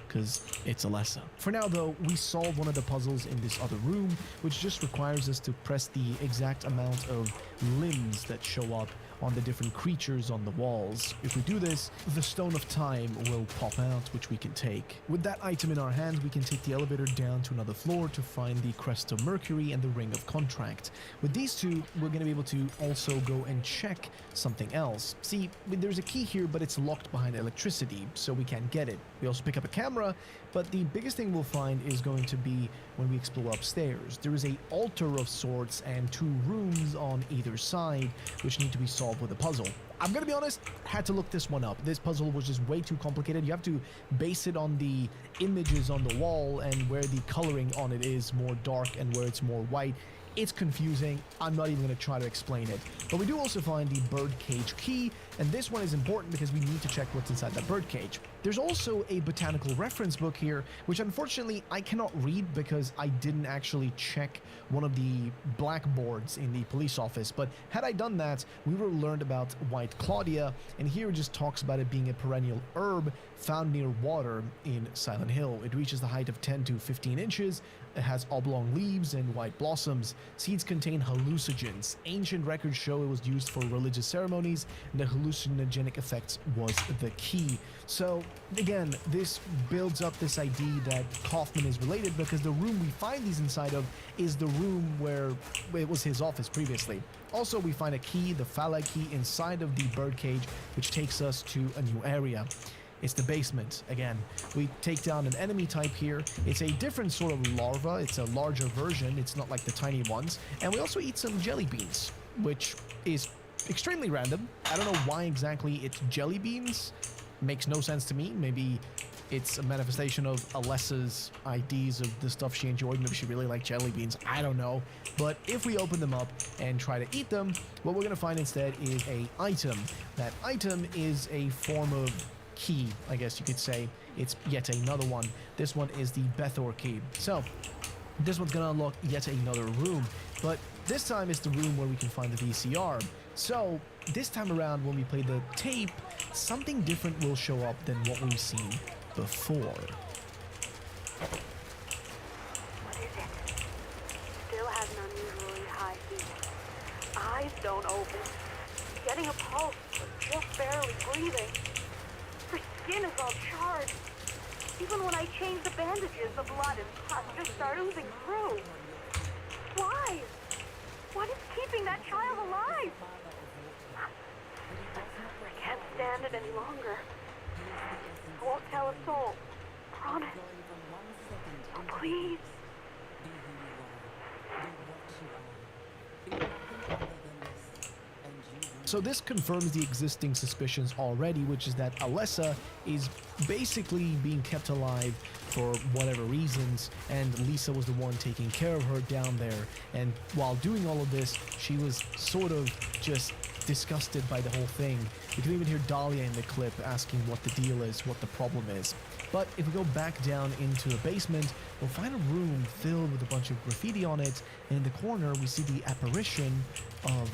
because it's Alessa. For now, though, we solve one of the puzzles in this other room, which just requires us to press the exact amount of limbs that show up on the different creatures on the walls. If we do this, the Stone of Time will pop out, which we can take. With that item in our hands, we can take the elevator down to another floor to find the Crest of Mercury and the Ring of Contract. With these two, we're going to be able to also go and check something else. See, there's a key here, but it's locked behind electricity, so we can't get it. We also pick up a camera, but the biggest thing we'll find is going to be when we explore upstairs. There is an altar of sorts and two rooms on either side, which need to be solved with a puzzle. I'm gonna be honest, had to look this one up. This puzzle was just way too complicated. You have to base it on the images on the wall and where the coloring on it is more dark and where it's more white. It's confusing. I'm not even going to try to explain it. But we do also find the birdcage key, and this one is important because we need to check what's inside that birdcage. There's also a botanical reference book here, which unfortunately I cannot read because I didn't actually check one of the blackboards in the police office. But had I done that, we would have learned about White Claudia, and here it just talks about it being a perennial herb found near water in Silent Hill. It reaches the height of 10 to 15 inches. It has oblong leaves and white blossoms. Seeds contain hallucinogens. Ancient records show it was used for religious ceremonies, and the hallucinogenic effects was the key. So again, this builds up this idea that Kaufman is related because the room we find these inside of is the room where it was his office previously. Also, we find a key, the phallic key, inside of the birdcage, which takes us to a new area. It's the basement. Again, we take down an enemy type here. It's a different sort of larva. It's a larger version. It's not like the tiny ones. And we also eat some jelly beans, which is extremely random. I don't know why exactly it's jelly beans. Makes no sense to me. Maybe it's a manifestation of Alessa's ideas of the stuff she enjoyed. Maybe she really liked jelly beans. I don't know. But if we open them up and try to eat them, what we're going to find instead is an item. That item is a form of key, I guess you could say. It's yet another one. This one is the Bethor key. So this one's gonna unlock yet another room, but this time it's the room where we can find the VCR. So this time around, when we play the tape, something different will show up than what we've seen before. What is it? Still has an unusually high heat. Eyes don't open. Getting a pulse, but just barely breathing. Her skin is all charred. Even when I change the bandages, the blood and pus just start oozing through. Why? What is keeping that child alive? alive! I can't stand it any longer. I won't tell a soul. Promise. Oh, please. So this confirms the existing suspicions already, which is that Alessa is basically being kept alive for whatever reasons, and Lisa was the one taking care of her down there. And while doing all of this, she was sort of just disgusted by the whole thing. You can even hear Dahlia in the clip asking what the deal is, what the problem is. But if we go back down into the basement, we'll find a room filled with a bunch of graffiti on it, and in the corner we see the apparition of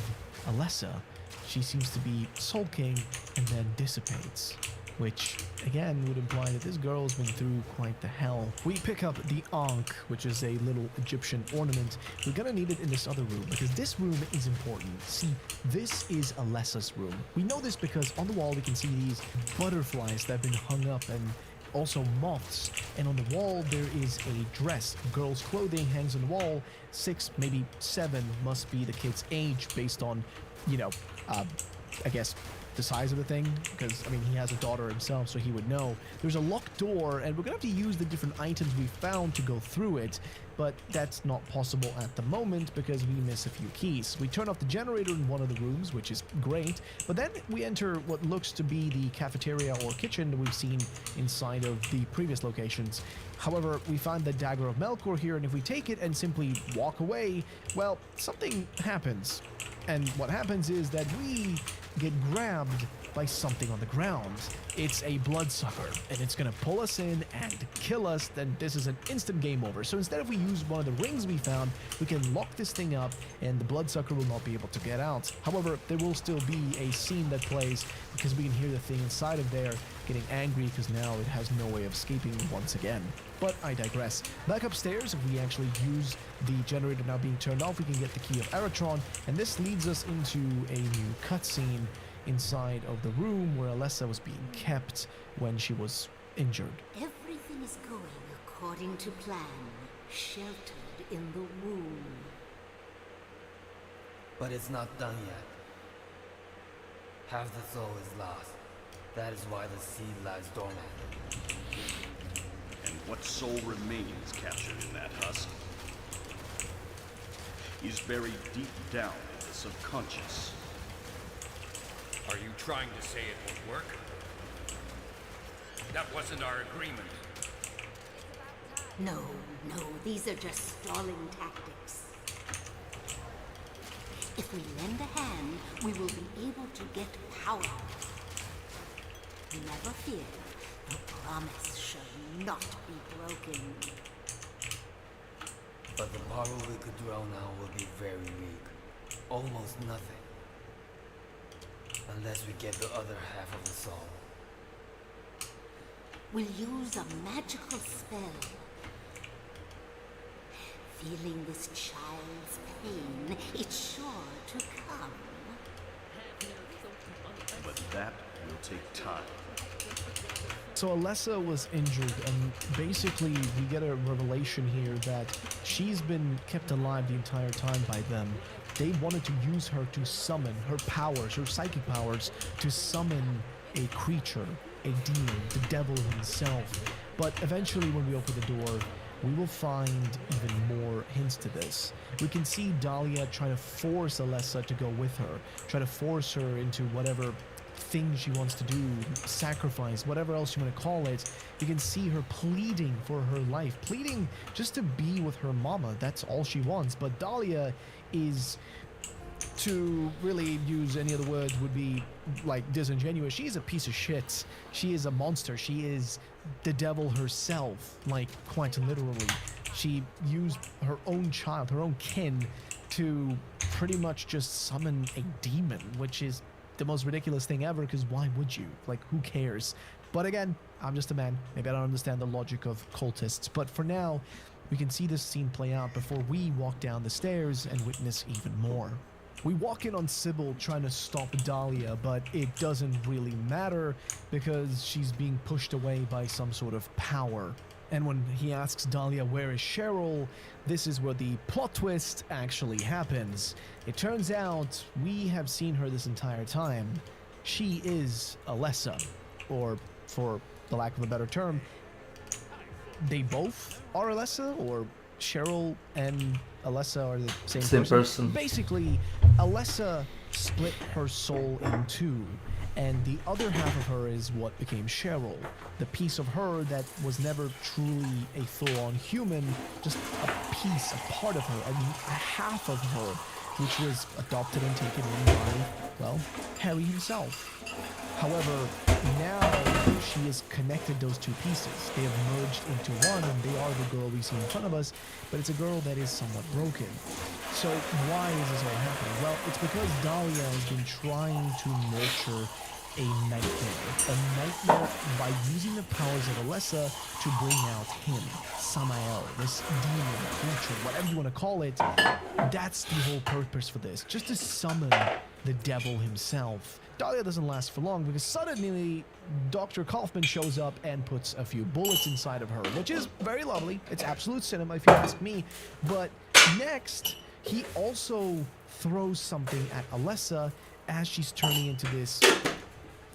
Alessa. She seems to be sulking and then dissipates, which again would imply that this girl's been through quite the hell. We pick up the Ankh, which is a little Egyptian ornament. We're gonna need it in this other room because this room is important. See, this is Alessa's room. We know this because on the wall we can see these butterflies that have been hung up and also moths, and on the wall there is a dress. Girl's clothing hangs on the wall. 6, maybe 7 must be the kid's age based on, you know, I guess the size of the thing, because I mean he has a daughter himself, so he would know. There's a locked door, and we're gonna have to use the different items we found to go through it, but that's not possible at the moment because we miss a few keys. We turn off the generator in one of the rooms, which is great, but then we enter what looks to be the cafeteria or kitchen that we've seen inside of the previous locations. However, we find the Dagger of Melkor here, and if we take it and simply walk away, well, something happens. And what happens is that we get grabbed by something on the ground. It's a bloodsucker, and it's gonna pull us in and kill us. Then this is an instant game over. So instead of we use one of the rings we found, we can lock this thing up and the bloodsucker will not be able to get out. However, there will still be a scene that plays because we can hear the thing inside of there getting angry because now it has no way of escaping once again. But I digress. Back upstairs, if we actually use the generator now being turned off, we can get the key of Eritron, and this leads us into a new cutscene inside of the room where Alessa was being kept when she was injured. Everything is going according to plan, sheltered in the womb. But it's not done yet. Half the soul is lost. That is why the seed lies dormant. And what soul remains captured in that husk is buried deep down in the subconscious. Are you trying to say it won't work? That wasn't our agreement. No, these are just stalling tactics. If we lend a hand, we will be able to get power. Never fear, the promise shall not be broken. But the power we could draw now will be very weak. Almost nothing. Unless we get the other half of the soul. We'll use a magical spell. Feeling this child's pain, it's sure to come. But that will take time. So Alessa was injured, and basically we get a revelation here that she's been kept alive the entire time by them. They wanted to use her to summon her powers, her psychic powers, to summon a creature, a demon, the devil himself. But eventually when we open the door, we will find even more hints to this. We can see Dahlia try to force Alessa to go with her, try to force her into whatever thing she wants to do, sacrifice, whatever else you want to call it. You can see her pleading for her life, pleading just to be with her mama. That's all she wants. But Dahlia is, to really use any other words would be like disingenuous. She is a piece of shit. She is a monster. She is the devil herself, like quite literally. She used her own child, her own kin, to pretty much just summon a demon, which is the most ridiculous thing ever, because why would you? Like, who cares? But again, I'm just a man. Maybe I don't understand the logic of cultists. But for now, we can see this scene play out before we walk down the stairs and witness even more. We walk in on Sybil trying to stop Dahlia, but it doesn't really matter because she's being pushed away by some sort of power. And when he asks Dahlia where is Cheryl, this is where the plot twist actually happens. It turns out we have seen her this entire time. She is Alessa, or for the lack of a better term, they both are Alessa, or Cheryl and Alessa are the same person. Basically, Alessa split her soul in two, and the other half of her is what became Cheryl. The piece of her that was never truly a full-on human, just a piece, a part of her, a half of her, which was adopted and taken in by, well, Harry himself. However, now she has connected those two pieces. They have merged into one, and they are the girl we see in front of us, but it's a girl that is somewhat broken. So why is this all happening? Well, it's because Dahlia has been trying to nurture a nightmare by using the powers of Alessa to bring out him, Samael, this demon, creature, whatever you want to call it. That's the whole purpose for this, just to summon the devil himself. Dahlia doesn't last for long because suddenly Dr. Kaufman shows up and puts a few bullets inside of her, which is very lovely. It's absolute cinema if you ask me. But next, he also throws something at Alessa as she's turning into this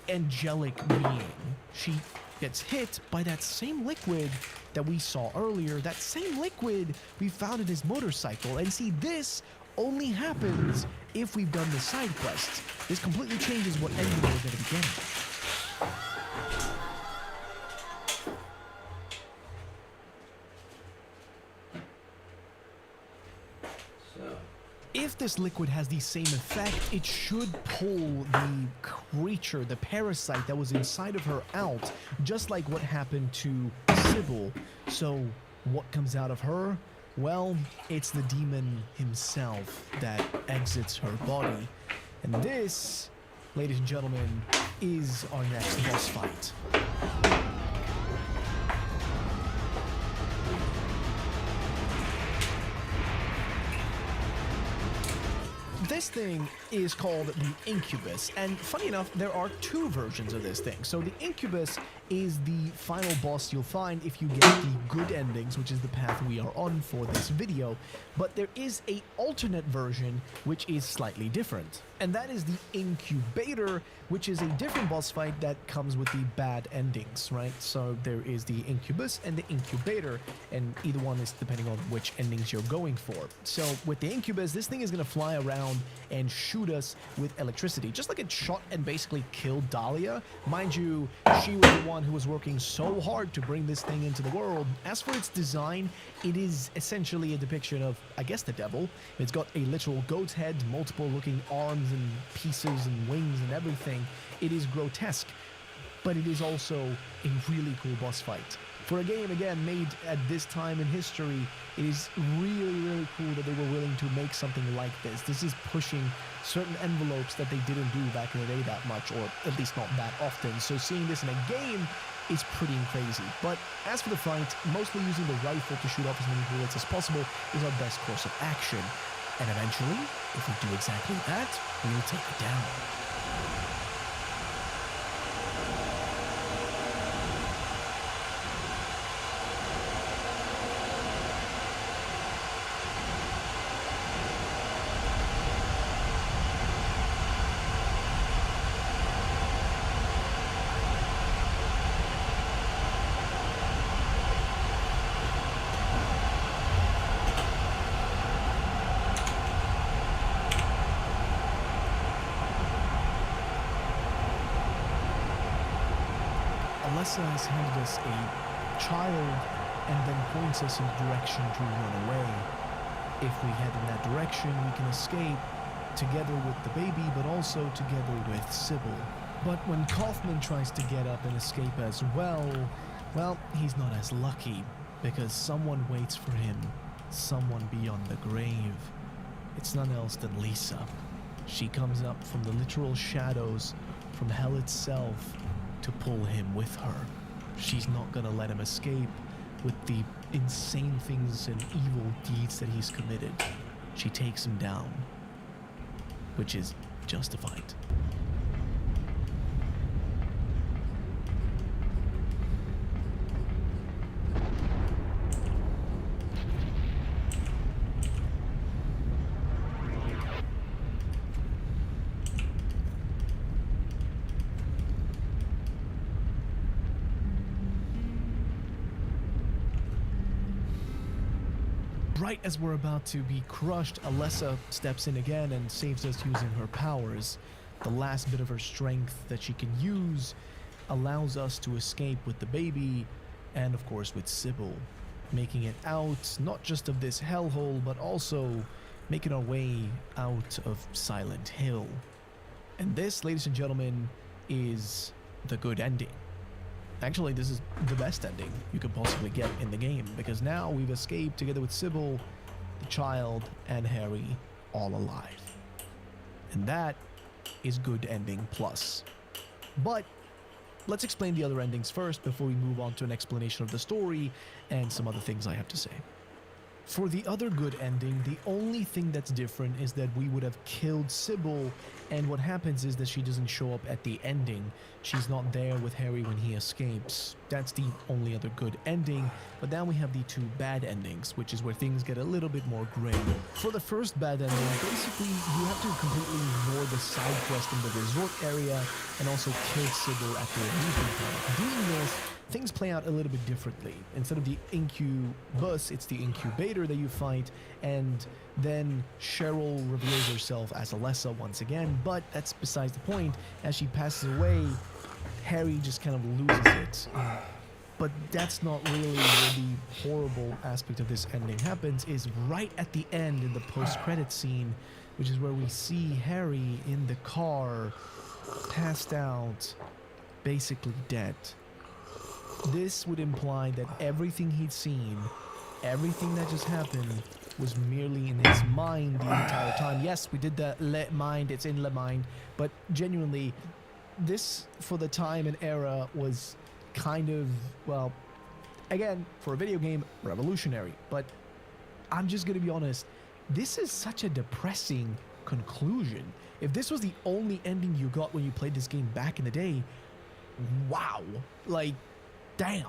angelic being. She gets hit by that same liquid that we saw earlier, that same liquid we found in his motorcycle. And see, this only happens if we've done the side quests. This completely changes what ending we're going to be getting. If this liquid has the same effect, it should pull the creature, the parasite that was inside of her out, just like what happened to Sybil. So what comes out of her? Well, it's the demon himself that exits her body. And this, ladies and gentlemen, is our next boss fight. This thing is called the Incubus, and funny enough, there are two versions of this thing. So the Incubus is the final boss you'll find if you get the good endings, which is the path we are on for this video. But there is a alternate version which is slightly different, and that is the Incubator, which is a different boss fight that comes with the bad endings, right? So there is the Incubus and the Incubator, and either one is depending on which endings you're going for. So with the Incubus, this thing is going to fly around and shoot us with electricity, just like it shot and basically killed Dahlia. Mind you, she was the one who was working so hard to bring this thing into the world. As for its design, it is essentially a depiction of, I guess, the devil. It's got a literal goat's head, multiple looking arms and pieces and wings and everything. It is grotesque, but it is also a really cool boss fight. For a game, again, made at this time in history, it is really, really cool that they were willing to make something like this. This is pushing certain envelopes that they didn't do back in the day that much, or at least not that often. So seeing this in a game is pretty crazy. But as for the fight, mostly using the rifle to shoot off as many bullets as possible is our best course of action. And eventually, if we do exactly that, we'll take it down. Alessa has handed us a child and then points us in the direction to run away. If we head in that direction, we can escape together with the baby, but also together with Sybil. But when Kaufman tries to get up and escape as well, he's not as lucky, because someone waits for him, someone beyond the grave. It's none else than Lisa. She comes up from the literal shadows, from hell itself, to pull him with her. She's not gonna let him escape with the insane things and evil deeds that he's committed. She takes him down, which is justified. right as we're about to be crushed, Alessa steps in again and saves us using her powers. The last bit of her strength that she can use allows us to escape with the baby and of course with Sybil, making it out not just of this hellhole but also making our way out of Silent Hill. And this, ladies and gentlemen, is the good ending. Actually, this is the best ending you could possibly get in the game, because now we've escaped together with Sybil, the child, and Harry, all alive. And that is good ending plus. But let's explain the other endings first before we move on to an explanation of the story and some other things I have to say. For the other good ending, the only thing that's different is that we would have killed Sybil, and what happens is that she doesn't show up at the ending. She's not there with Harry when he escapes. That's the only other good ending, but now we have the two bad endings, which is where things get a little bit more gray. For the first bad ending, basically you have to completely ignore the side quest in the resort area and also kill Sybil at the amusement park. Doing this, things play out a little bit differently. Instead of the incubus, it's the incubator that you fight, and then Cheryl reveals herself as Alessa once again, but that's besides the point. As she passes away, Harry just kind of loses it. But that's not really where the horrible aspect of this ending happens, is right at the end in the post-credit scene, which is where we see Harry in the car, passed out, basically dead. This would imply that everything he'd seen, everything that just happened, was merely in his mind the entire time. Yes, we did the le mind, it's in le mind, but genuinely, this, for the time and era, was kind of, well, again, for a video game, revolutionary. But I'm just gonna be honest, this is such a depressing conclusion. If this was the only ending you got when you played this game back in the day, wow, like, damn.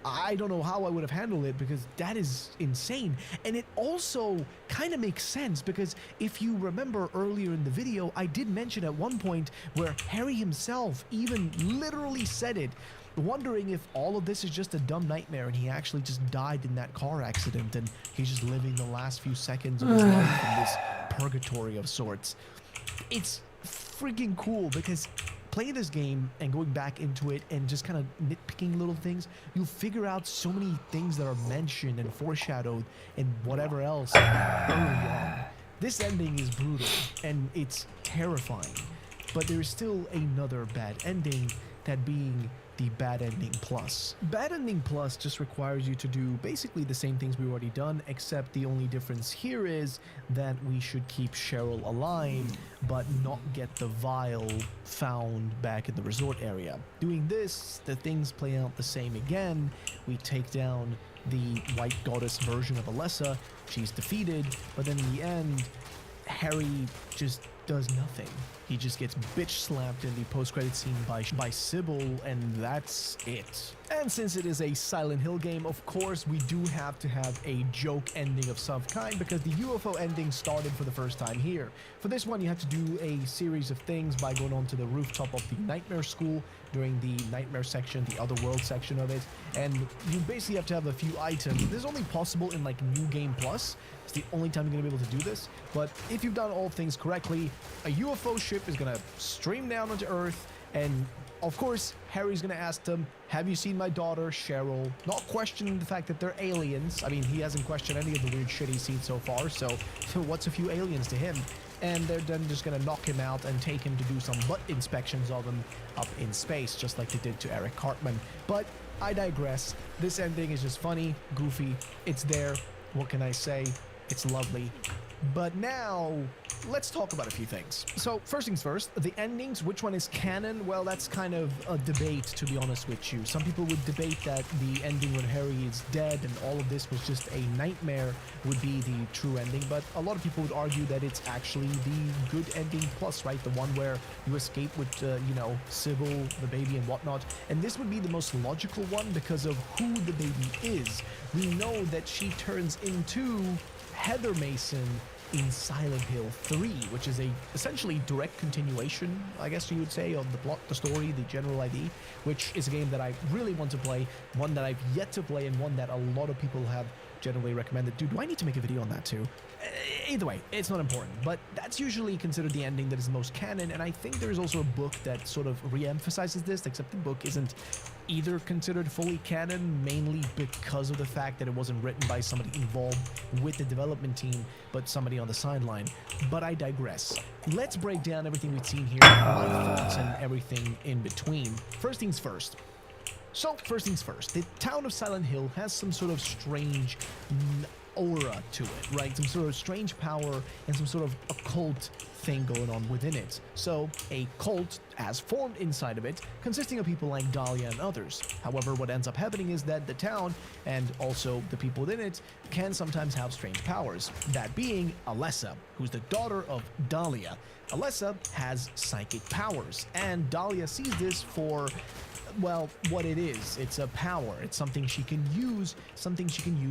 I don't know how I would have handled it, because that is insane. And it also kind of makes sense, because if you remember earlier in the video, I did mention at one point where Harry himself even literally said it, wondering if all of this is just a dumb nightmare and he actually just died in that car accident and he's just living the last few seconds of his life in this purgatory of sorts. It's freaking cool, because playing this game and going back into it and just kind of nitpicking little things, you'll figure out so many things that are mentioned and foreshadowed and whatever else early on. This ending is brutal and it's terrifying, but there's still another bad ending, that being the bad ending plus. Bad ending plus just requires you to do basically the same things we've already done, except the only difference here is that we should keep Cheryl alive but not get the vial found back in the resort area. Doing this, the things play out the same again. We take down the white goddess version of Alessa, she's defeated, but then in the end, Harry just does nothing. He just gets bitch slapped in the post-credit scene by Sybil, and that's it. And since it is a Silent Hill game, of course, we do have to have a joke ending of some kind, because the UFO ending started for the first time here. For this one, you have to do a series of things by going onto the rooftop of the Nightmare School during the Nightmare section, the Otherworld section of it, and you basically have to have a few items. This is only possible in like New Game Plus. It's the only time you're gonna be able to do this, but if you've done all things correctly, a UFO ship is gonna stream down onto Earth, and of course, Harry's gonna ask them, have you seen my daughter, Cheryl? Not questioning the fact that they're aliens. I mean, he hasn't questioned any of the weird shit he's seen so far, so what's a few aliens to him? And they're then just gonna knock him out and take him to do some butt inspections of him up in space, just like they did to Eric Cartman. But I digress. This ending is just funny, goofy, it's there. What can I say? It's lovely. But now, let's talk about a few things. So, first things first, the endings, which one is canon? Well, that's kind of a debate, to be honest with you. Some people would debate that the ending when Harry is dead and all of this was just a nightmare would be the true ending, but a lot of people would argue that it's actually the good ending plus, right? The one where you escape with, you know, Sybil, the baby, and whatnot. And this would be the most logical one because of who the baby is. We know that she turns into Heather Mason in Silent Hill 3, which is a essentially direct continuation, I guess you would say, of the plot, the story, the general idea, which is a game that I really want to play, one that I've yet to play, and one that a lot of people have generally recommended. Dude, do I need to make a video on that too? Either way, it's not important, but that's usually considered the ending that is most canon, and I think there's also a book that sort of re-emphasizes this, except the book isn't either considered fully canon, mainly because of the fact that it wasn't written by somebody involved with the development team, but somebody on the sideline. But I digress. Let's break down everything we've seen here, my thoughts and everything in between. First things first. So, first things first, the town of Silent Hill has some sort of strange aura to it, right? Some sort of strange power and some sort of occult thing going on within it. So a cult has formed inside of it, consisting of people like Dahlia and others. However, what ends up happening is that the town and also the people within it can sometimes have strange powers. That being Alessa, who's the daughter of Dahlia. Alessa has psychic powers, and Dahlia sees this for, well, what it is. It's a power. It's something she can use,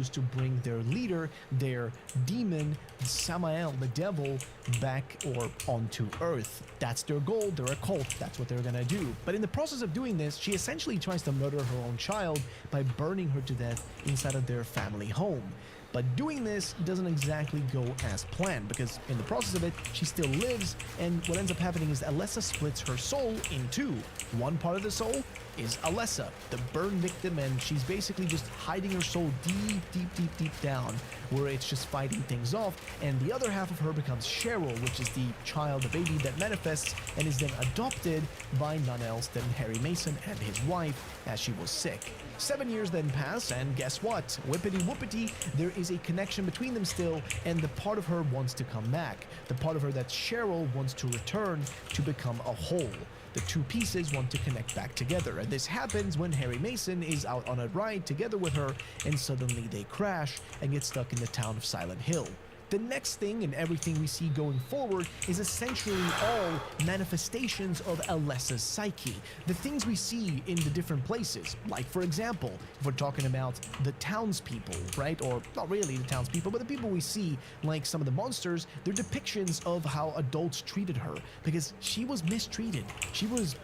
to bring their leader, their demon, Samael, the devil, back or onto Earth. That's their goal. They're a cult. That's what they're gonna do. But in the process of doing this, she essentially tries to murder her own child by burning her to death inside of their family home. But doing this doesn't exactly go as planned, because in the process of it, she still lives, and what ends up happening is Alessa splits her soul in two. One part of the soul is Alessa, the burn victim, and she's basically just hiding her soul deep down, where it's just fighting things off, and the other half of her becomes Cheryl, which is the child, the baby that manifests and is then adopted by none else than Harry Mason and his wife, as she was sick. 7 years then pass, and guess what? Whippity whoopity, there is a connection between them still, and the part of her wants to come back. The part of her that Cheryl wants to return to become a whole. The two pieces want to connect back together, and this happens when Harry Mason is out on a ride together with her, and suddenly they crash and get stuck in the town of Silent Hill. The next thing and everything we see going forward is essentially all manifestations of Alessa's psyche. The things we see in the different places, like for example, if we're talking about the townspeople, right? Or not really the townspeople, but the people we see, like some of the monsters, they're depictions of how adults treated her, because she was mistreated. She was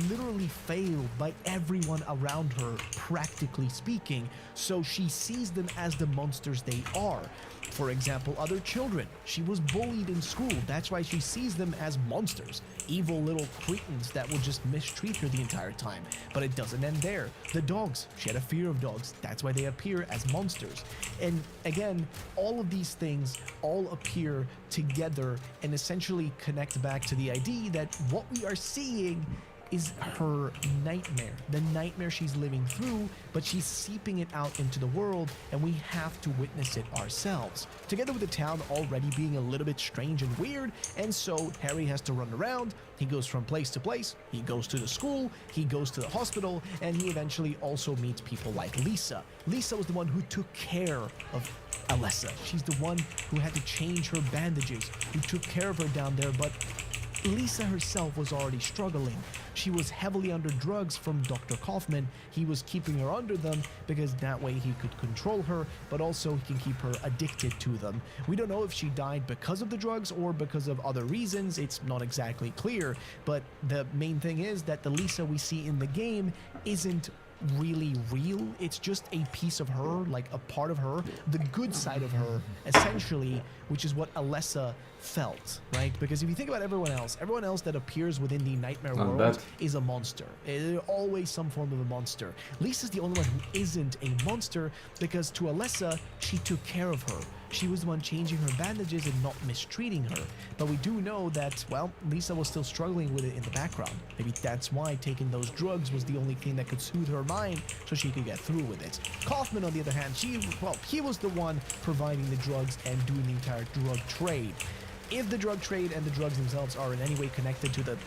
literally failed by everyone around her, practically speaking, so she sees them as the monsters they are. For example, other children. She was bullied in school. That's why she sees them as monsters. Evil little cretins that would just mistreat her the entire time. But it doesn't end there. The dogs. She had a fear of dogs. That's why they appear as monsters. And again, all of these things all appear together and essentially connect back to the idea that what we are seeing is her nightmare, the nightmare she's living through, but she's seeping it out into the world, and we have to witness it ourselves. Together with the town already being a little bit strange and weird, and so Harry has to run around. He goes from place to place, he goes to the school, he goes to the hospital, and he eventually also meets people like Lisa. Lisa was the one who took care of Alessa. She's the one who had to change her bandages, who took care of her down there, but Lisa herself was already struggling. She was heavily under drugs from Dr. Kaufman. He was keeping her under them because that way he could control her, but also he can keep her addicted to them. We don't know if she died because of the drugs or because of other reasons. It's not exactly clear, but the main thing is that the Lisa we see in the game isn't really real. It's just a piece of her, like a part of her, the good side of her, essentially, which is what Alessa felt, right? Because if you think about everyone else that appears within the nightmare world is a monster. They're always some form of a monster. Lisa's the only one who isn't a monster because to Alessa, she took care of her. She was the one changing her bandages and not mistreating her. But we do know that, well, Lisa was still struggling with it in the background. Maybe that's why taking those drugs was the only thing that could soothe her mind so she could get through with it. Kaufman, on the other hand, he was the one providing the drugs and doing the entire drug trade. If the drug trade and the drugs themselves are in any way connected to the,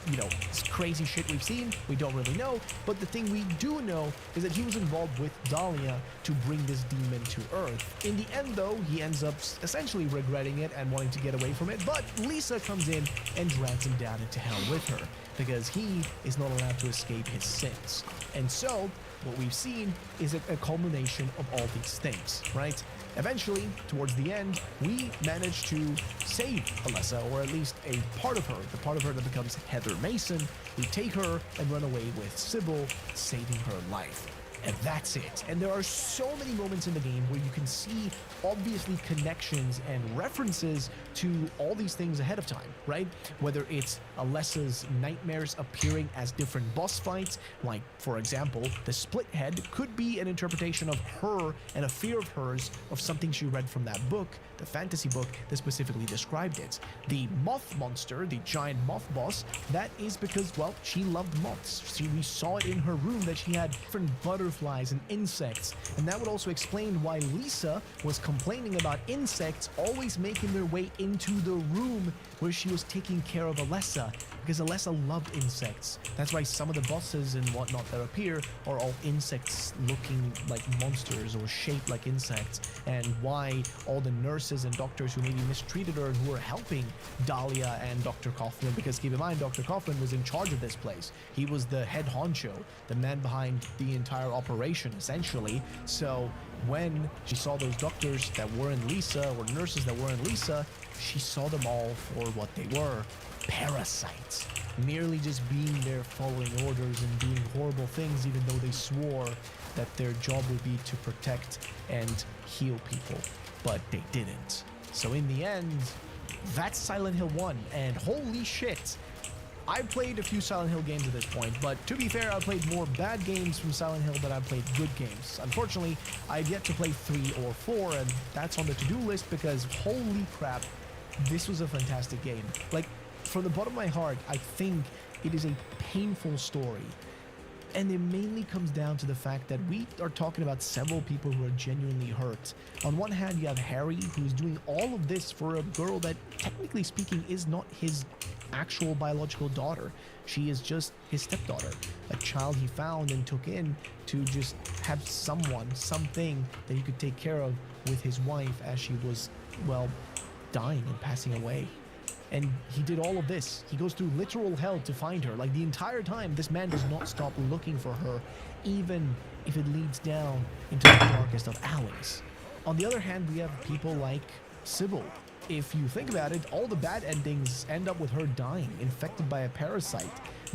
crazy shit we've seen, we don't really know. But the thing we do know is that he was involved with Dahlia to bring this demon to Earth. In the end, though, he ends up essentially regretting it and wanting to get away from it. But Lisa comes in and drags him down into hell with her because he is not allowed to escape his sins. And so, what we've seen is a culmination of all these things, right? Eventually, towards the end, we manage to save Alessa, or at least a part of her, the part of her that becomes Heather Mason. We take her and run away with Sybil, saving her life. and that's it. And there are so many moments in the game where you can see obviously connections and references to all these things ahead of time, right? Whether it's Alessa's nightmares appearing as different boss fights, like for example, the split head could be an interpretation of her and a fear of hers of something she read from that book, the fantasy book that specifically described it. The moth monster, the giant moth boss, that is because, well, she loved moths. We saw it in her room that she had different butterflies and insects, and that would also explain why Lisa was complaining about insects always making their way into the room where she was taking care of Alessa, because Alessa loved insects. That's why some of the bosses and whatnot that appear are all insects looking like monsters or shaped like insects, and why all the nurses and doctors who maybe mistreated her and who were helping Dahlia and Dr. Kaufman, because keep in mind, Dr. Kaufman was in charge of this place. He was the head honcho, the man behind the entire operation, essentially. So when she saw those doctors that were in Lisa, or nurses that were in Lisa, she saw them all for what they were: parasites, merely just being there following orders and doing horrible things, even though they swore that their job would be to protect and heal people, but they didn't. So in the end, that's Silent Hill 1, and holy shit, I've played a few Silent Hill games at this point, but to be fair, I've played more bad games from Silent Hill than I've played good games. Unfortunately, I've yet to play 3 or 4, and that's on the to-do list because holy crap, this was a fantastic game. Like, from the bottom of my heart, I think it is a painful story. And it mainly comes down to the fact that we are talking about several people who are genuinely hurt. On one hand, you have Harry, who's doing all of this for a girl that, technically speaking, is not his actual biological daughter. She is just his stepdaughter, a child he found and took in to just have someone, something that he could take care of with his wife as she was, well, dying and passing away. And he did all of this. He goes through literal hell to find her. Like, the entire time, this man does not stop looking for her, even if it leads down into the darkest of alleys. On the other hand, we have people like Sybil. If you think about it, all the bad endings end up with her dying, infected by a parasite,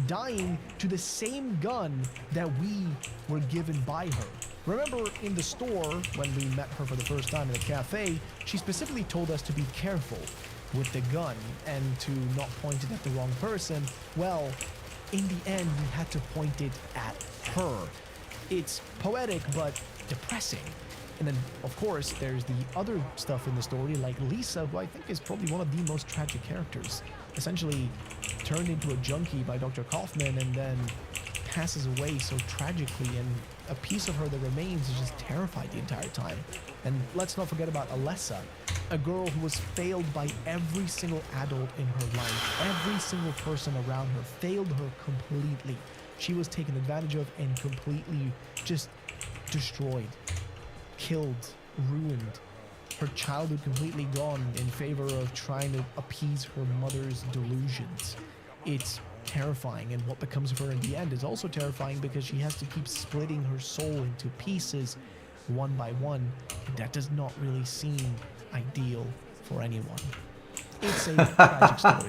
dying to the same gun that we were given by her. Remember in the store, when we met her for the first time in the cafe, she specifically told us to be careful with the gun and to not point it at the wrong person. Well, in the end, we had to point it at her. It's poetic, but depressing. And then, of course, there's the other stuff in the story, like Lisa, who I think is probably one of the most tragic characters. Essentially turned into a junkie by Dr. Kaufman and then passes away so tragically, and a piece of her that remains is just terrified the entire time. And let's not forget about Alessa, a girl who was failed by every single adult in her life. Every single person around her failed her completely. She was taken advantage of and completely just destroyed, killed, ruined. Her childhood completely gone in favor of trying to appease her mother's delusions. It's terrifying, and what becomes of her in the end is also terrifying because she has to keep splitting her soul into pieces one by one. That does not really seem ideal for anyone. It's a tragic story.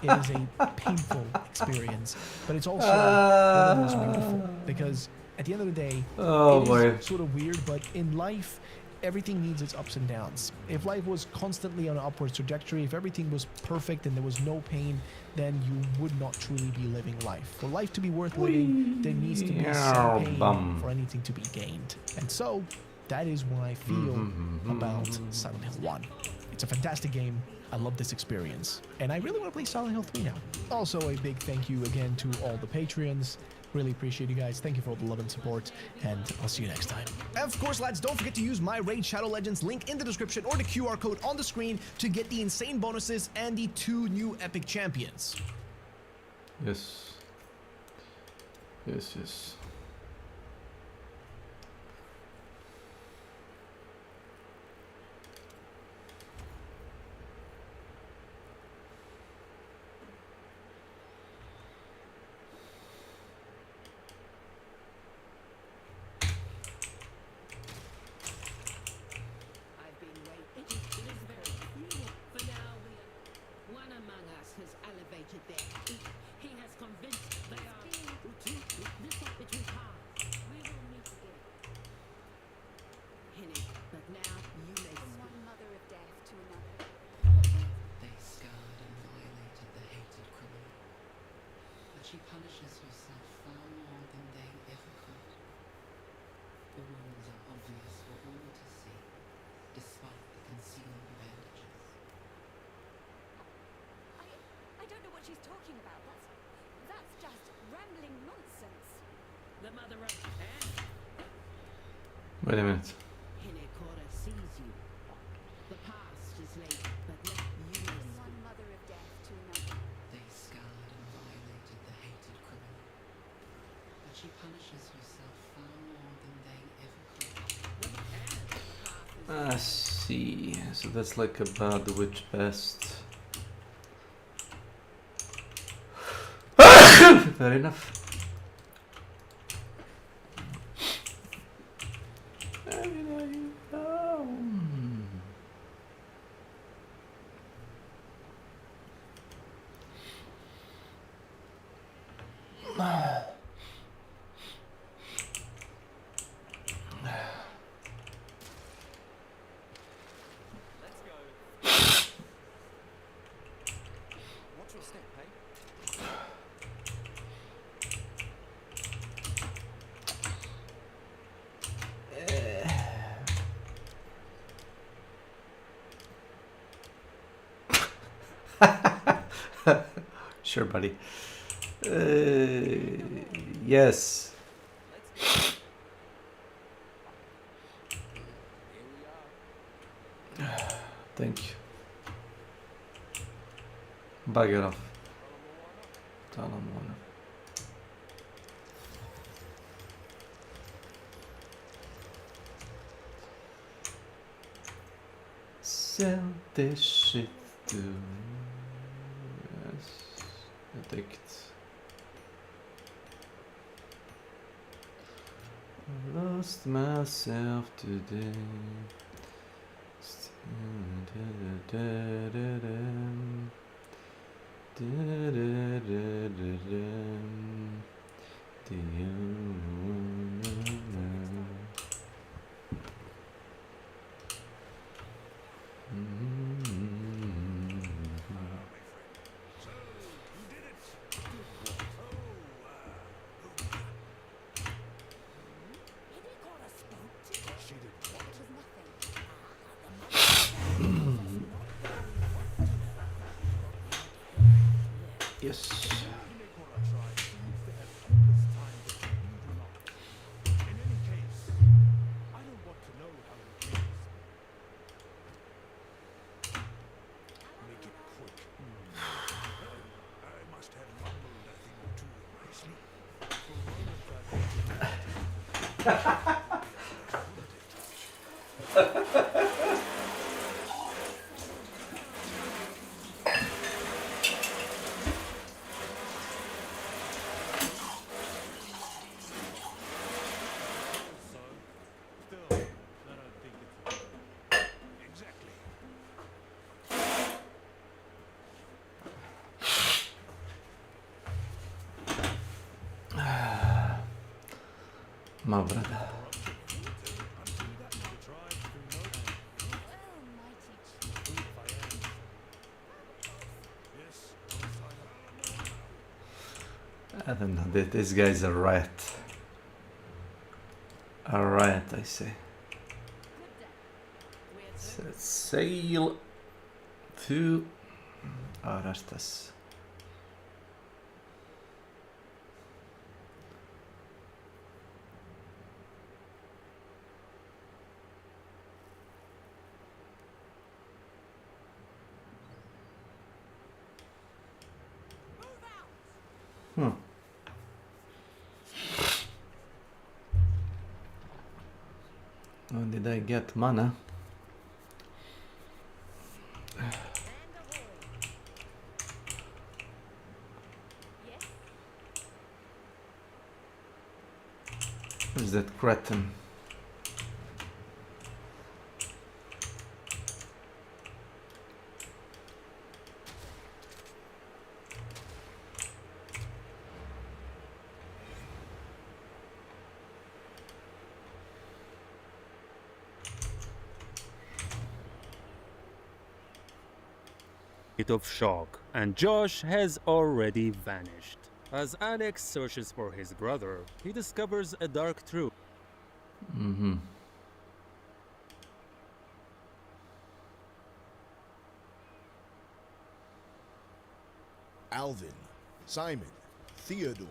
It is a painful experience, but it's also one of the most beautiful, because at the end of the day, it is sort of weird, but in life, everything needs its ups and downs. If life was constantly on an upwards trajectory, if everything was perfect and there was no pain, then you would not truly be living life. For life to be worth living, there needs to be some pain for anything to be gained. And so, that is what I feel about Silent Hill 1. It's a fantastic game. I love this experience. And I really want to play Silent Hill 3 now. Also, a big thank you again to all the Patreons. Really appreciate you guys. Thank you for all the love and support, and I'll see you next time. Of course, lads, don't forget to use my Raid Shadow Legends link in the description or the QR code on the screen to get the insane bonuses and the 2 new epic champions. Yes. Yes, yes. He has convinced they are... she's talking about. That's just rambling nonsense. The mother of Japan. Wait a minute. Hinekora sees you. The past is late, but let you From one mother of death to another. They scoured and violated the hated criminal. But she punishes herself far more than they ever could. I see. So that's like a bad witch pest. Fair enough. Watch your step, hey? Sure, buddy. Yes. Thank you. Bugger off. Talamona. Sell this shit to me. Yes. I'll take it. I lost myself today. Do you know? Yes. My brother. I don't know, this guy's a riot. A riot, I say. Let's sail to Arastas. Oh, did I get mana? Where's that cretin? Of shock, and Josh has already vanished. As Alex searches for his brother, he discovers a dark truth. Alvin, Simon, Theodore.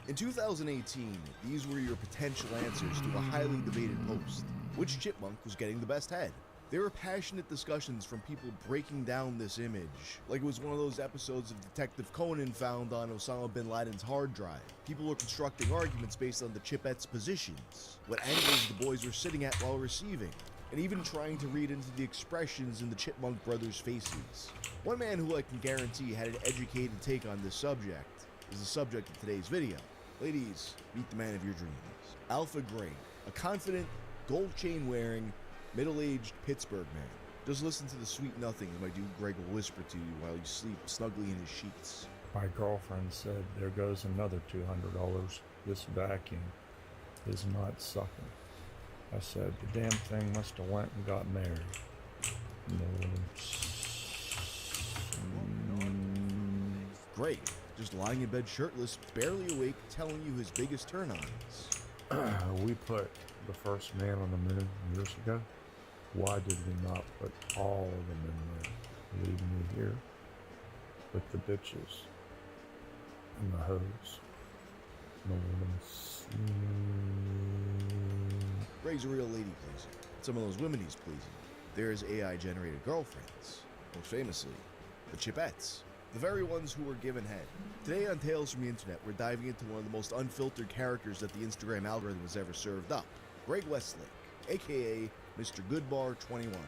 In 2018, these were your potential answers to a highly debated post. Which chipmunk was getting the best head? There were passionate discussions from people breaking down this image, like it was one of those episodes of Detective Conan found on Osama bin Laden's hard drive. People were constructing arguments based on the chipette's positions, what angles the boys were sitting at while receiving, and even trying to read into the expressions in the Chipmunk brothers' faces. One man who I can guarantee had an educated take on this subject is the subject of today's video. Ladies, meet the man of your dreams. Alpha Gray, a confident, gold chain wearing, middle-aged Pittsburgh man. Just listen to the sweet nothing my dude Greg will whisper to you while you sleep snugly in his sheets. My girlfriend said, there goes another $200. This vacuum is not sucking. I said, the damn thing must have went and got married. Greg, just lying in bed shirtless, barely awake, telling you his biggest turn-ons. We put the first man on the moon years ago. Why did we not put all of them in there? Leaving me here with the bitches and the hoes. Greg's a real lady pleaser. Some of those women he's pleasing. There's AI-generated girlfriends. Most famously, the Chipettes. The very ones who were given head. Today on Tales from the Internet, we're diving into one of the most unfiltered characters that the Instagram algorithm has ever served up. Greg Westlake, aka Mr. Goodbar 21.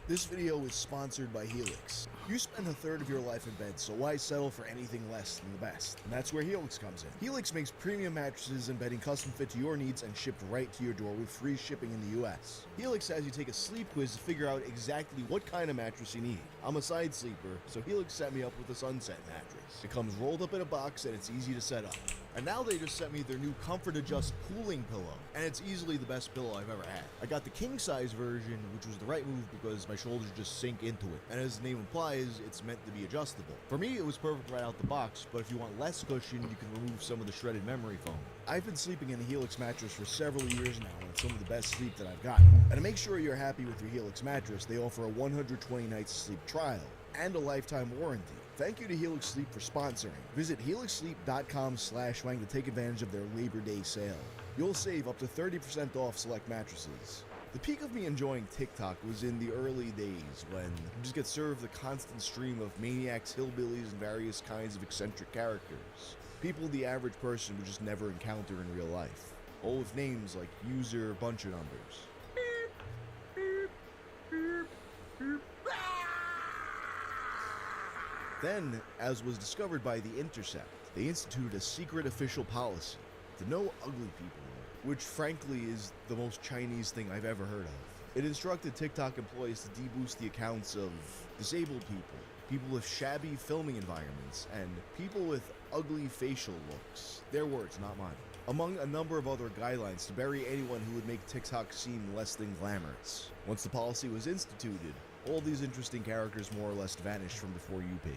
This video is sponsored by Helix. You spend a third of your life in bed, so why settle for anything less than the best? And that's where Helix comes in. Helix makes premium mattresses and bedding custom fit to your needs and shipped right to your door with free shipping in the US. Helix has you take a sleep quiz to figure out exactly what kind of mattress you need. I'm a side sleeper, so Helix set me up with a Sunset mattress. It comes rolled up in a box and it's easy to set up. And now they just sent me their new Comfort Adjust cooling pillow, and it's easily the best pillow I've ever had. I got the king size version, which was the right move because my shoulders just sink into it, and as the name implies, it's meant to be adjustable. For me, it was perfect right out the box, but if you want less cushion, you can remove some of the shredded memory foam. I've been sleeping in a Helix mattress for several years now, and it's some of the best sleep that I've gotten. And to make sure you're happy with your Helix mattress, they offer a 120 nights sleep trial and a lifetime warranty. Thank you to Helix Sleep for sponsoring. Visit helixsleep.com/wang to take advantage of their Labor Day sale. You'll save up to 30% off select mattresses. The peak of me enjoying TikTok was in the early days when you just get served the constant stream of maniacs, hillbillies, and various kinds of eccentric characters. People the average person would just never encounter in real life. All with names like user bunch of numbers. Then, as was discovered by The Intercept, they instituted a secret official policy to no ugly people, which frankly is the most Chinese thing I've ever heard of. It instructed TikTok employees to deboost the accounts of disabled people, people with shabby filming environments, and people with ugly facial looks. Their words, not mine. Among a number of other guidelines to bury anyone who would make TikTok seem less than glamorous. Once the policy was instituted, all these interesting characters more or less vanished from the For You page.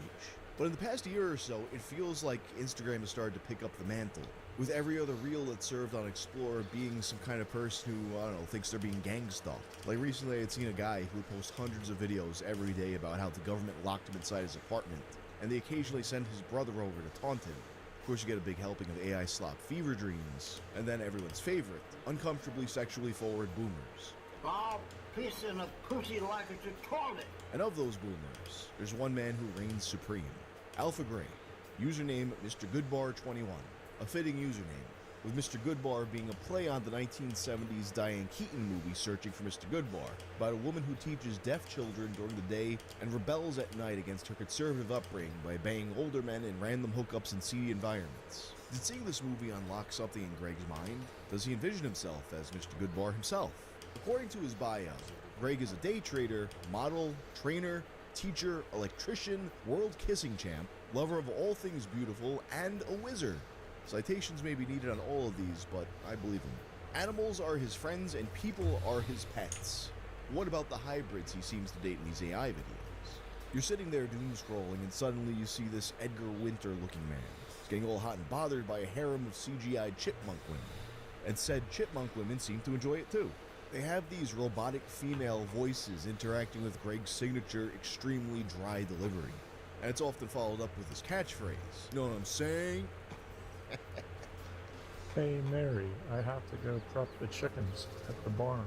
But in the past year or so, it feels like Instagram has started to pick up the mantle, with every other reel that's served on Explorer being some kind of person who, I don't know, thinks they're being gang stalked. Like recently I had seen a guy who posts hundreds of videos every day about how the government locked him inside his apartment, and they occasionally send his brother over to taunt him. Of course, you get a big helping of AI slop fever dreams, and then everyone's favorite, uncomfortably sexually forward boomers. Bob, piss in a pussy like it's a toilet. And of those boomers, there's one man who reigns supreme. Alpha Gray, username Mr. Goodbar21, a fitting username, with Mr. Goodbar being a play on the 1970s Diane Keaton movie Searching for Mr. Goodbar, about a woman who teaches deaf children during the day and rebels at night against her conservative upbringing by banging older men in random hookups in seedy environments. Did seeing this movie unlock something in Greg's mind? Does he envision himself as Mr. Goodbar himself? According to his bio, Greg is a day trader, model, trainer, teacher, electrician, world kissing champ, lover of all things beautiful, and a wizard. Citations may be needed on all of these, but I believe him. Animals are his friends and people are his pets. What about the hybrids he seems to date in these AI videos? You're sitting there doom scrolling and suddenly you see this Edgar Winter looking man. He's getting all hot and bothered by a harem of CGI chipmunk women. And said chipmunk women seem to enjoy it too. They have these robotic female voices interacting with Greg's signature extremely dry delivery. And it's often followed up with his catchphrase. You know what I'm saying? Hey Mary, I have to go prep the chickens at the barn.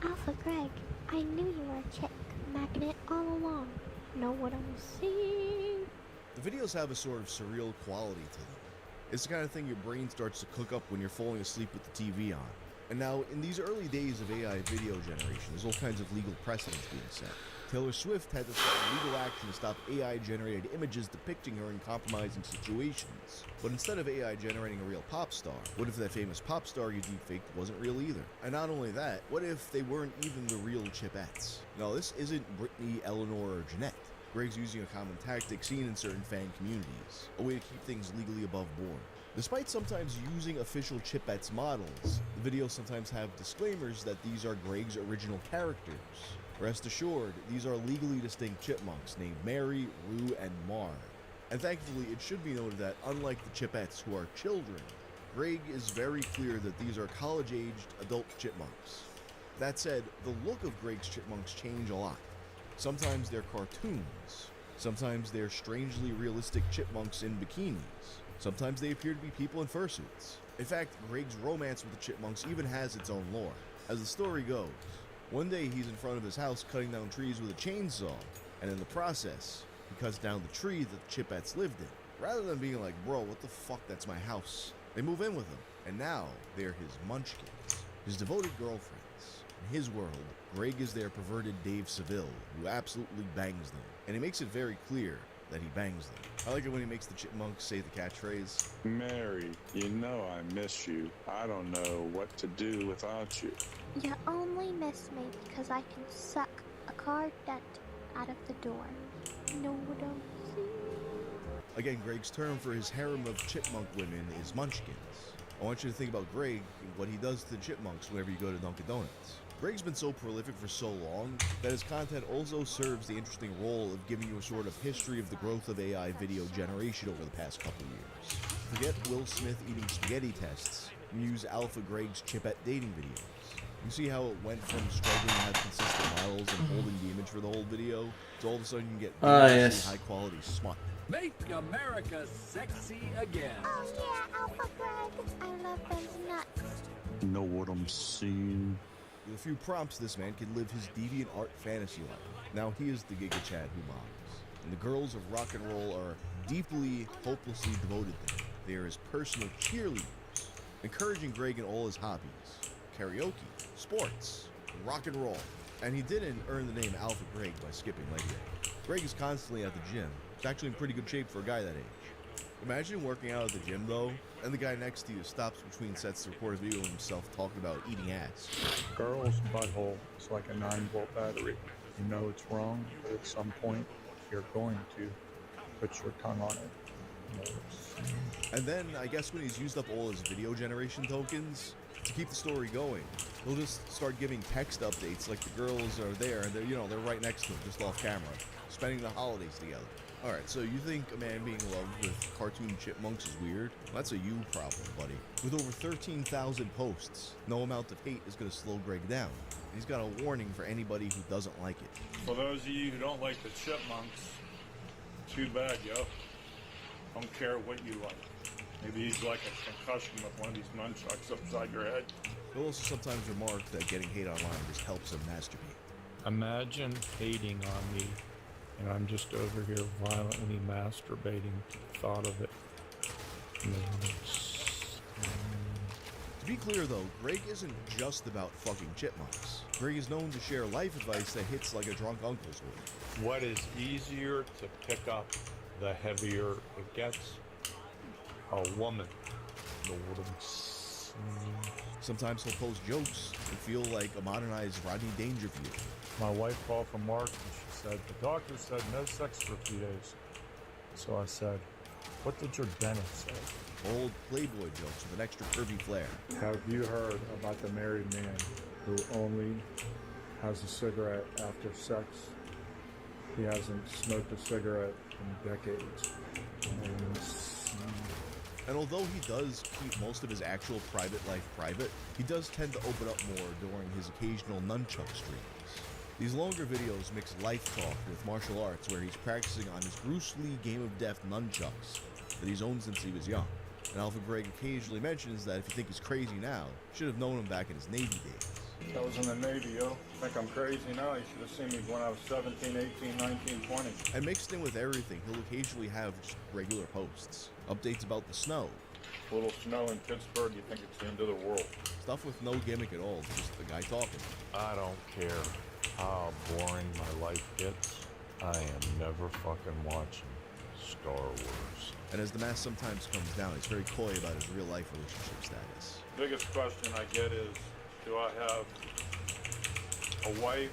Alpha Greg, I knew you were a chick magnet all along. Know what I'm seeing? The videos have a sort of surreal quality to them. It's the kind of thing your brain starts to cook up when you're falling asleep with the TV on. And now, in these early days of AI video generation, there's all kinds of legal precedents being set. Taylor Swift had to start legal action to stop AI-generated images depicting her in compromising situations. But instead of AI generating a real pop star, what if that famous pop star you deepfaked wasn't real either? And not only that, what if they weren't even the real Chipettes? No, this isn't Brittany, Eleanor, or Jeanette. Greg's using a common tactic seen in certain fan communities, a way to keep things legally above board. Despite sometimes using official Chipettes models, the videos sometimes have disclaimers that these are Greg's original characters. Rest assured, these are legally distinct chipmunks named Mary, Rue, and Mar. And thankfully, it should be noted that unlike the Chipettes who are children, Greg is very clear that these are college-aged adult chipmunks. That said, the look of Greg's chipmunks change a lot. Sometimes they're cartoons. Sometimes they're strangely realistic chipmunks in bikinis. Sometimes they appear to be people in fursuits. In fact, Greg's romance with the chipmunks even has its own lore. As the story goes, one day he's in front of his house cutting down trees with a chainsaw, and in the process, he cuts down the tree that the Chipettes lived in. Rather than being like, bro, what the fuck, that's my house, they move in with him, and now they're his munchkins, his devoted girlfriends. In his world, Greg is their perverted Dave Seville, who absolutely bangs them, and he makes it very clear that he bangs them. I like it when he makes the chipmunks say the catchphrase, Mary, you know I miss you. I don't know what to do without you. You only miss me because I can suck a car dent out of the door. Know what I'm saying? Again, Greg's term for his harem of chipmunk women is munchkins. I want you to think about Greg and what he does to the chipmunks whenever you go to Dunkin' Donuts. Greg's been so prolific for so long that his content also serves the interesting role of giving you a sort of history of the growth of AI video generation over the past couple years. Forget Will Smith eating spaghetti tests and use Alpha Greg's Chipette dating videos. You see how it went from struggling to have consistent models and holding the image for the whole video to all of a sudden you get yes. high quality smut. Make America sexy again. Oh yeah, Alpha Greg. I love those nuts. Know what I'm seeing? With a few prompts, this man can live his deviant art fantasy life. Now he is the Giga Chad who mobs. And the girls of rock and roll are deeply, hopelessly devoted to him. They are his personal cheerleaders, encouraging Greg in all his hobbies. Karaoke, sports, rock and roll. And he didn't earn the name Alpha Greg by skipping leg day. Greg is constantly at the gym. He's actually in pretty good shape for a guy that age. Imagine working out at the gym though, and the guy next to you stops between sets to record a video of himself talking about eating ass. Girl's butthole is like a 9-volt battery. You know it's wrong, but at some point, you're going to put your tongue on it. And then, I guess when he's used up all his video generation tokens, to keep the story going, he'll just start giving text updates like the girls are there and they're right next to him, just off camera, spending the holidays together. Alright, so you think a man being loved with cartoon chipmunks is weird? Well, that's a you problem, buddy. With over 13,000 posts, no amount of hate is going to slow Greg down. He's got a warning for anybody who doesn't like it. For those of you who don't like the chipmunks, too bad, yo. Don't care what you like. Maybe you'd like a concussion with one of these nunchucks upside your head. He'll also sometimes remark that getting hate online just helps him masturbate. Imagine hating on me, and I'm just over here violently masturbating to the thought of it. To be clear though, Greg isn't just about fucking chipmunks. Greg is known to share life advice that hits like a drunk uncle's would. What is easier to pick up, the heavier it gets? A woman. Sometimes he'll post jokes and feel like a modernized Rodney Dangerfield. My wife called from work and she said, the doctor said no sex for a few days. So I said, what did your dentist say? Old Playboy jokes with an extra curvy flair. Have you heard about the married man who only has a cigarette after sex? He hasn't smoked a cigarette in decades. And although he does keep most of his actual private life private, he does tend to open up more during his occasional nunchuck streams. These longer videos mix life talk with martial arts where he's practicing on his Bruce Lee Game of Death nunchucks that he's owned since he was young. And Alpha Greg occasionally mentions that if you think he's crazy now, you should have known him back in his Navy days. I was in the Navy, yo. Think I'm crazy now? You should have seen me when I was 17, 18, 19, 20. And mixed in with everything, he'll occasionally have just regular posts. Updates about the snow. A little snow in Pittsburgh, you think it's the end of the world. Stuff with no gimmick at all, just the guy talking. I don't care how boring my life gets. I am never fucking watching Star Wars. And as the mask sometimes comes down, he's very coy about his real-life relationship status. Biggest question I get is, do I have a wife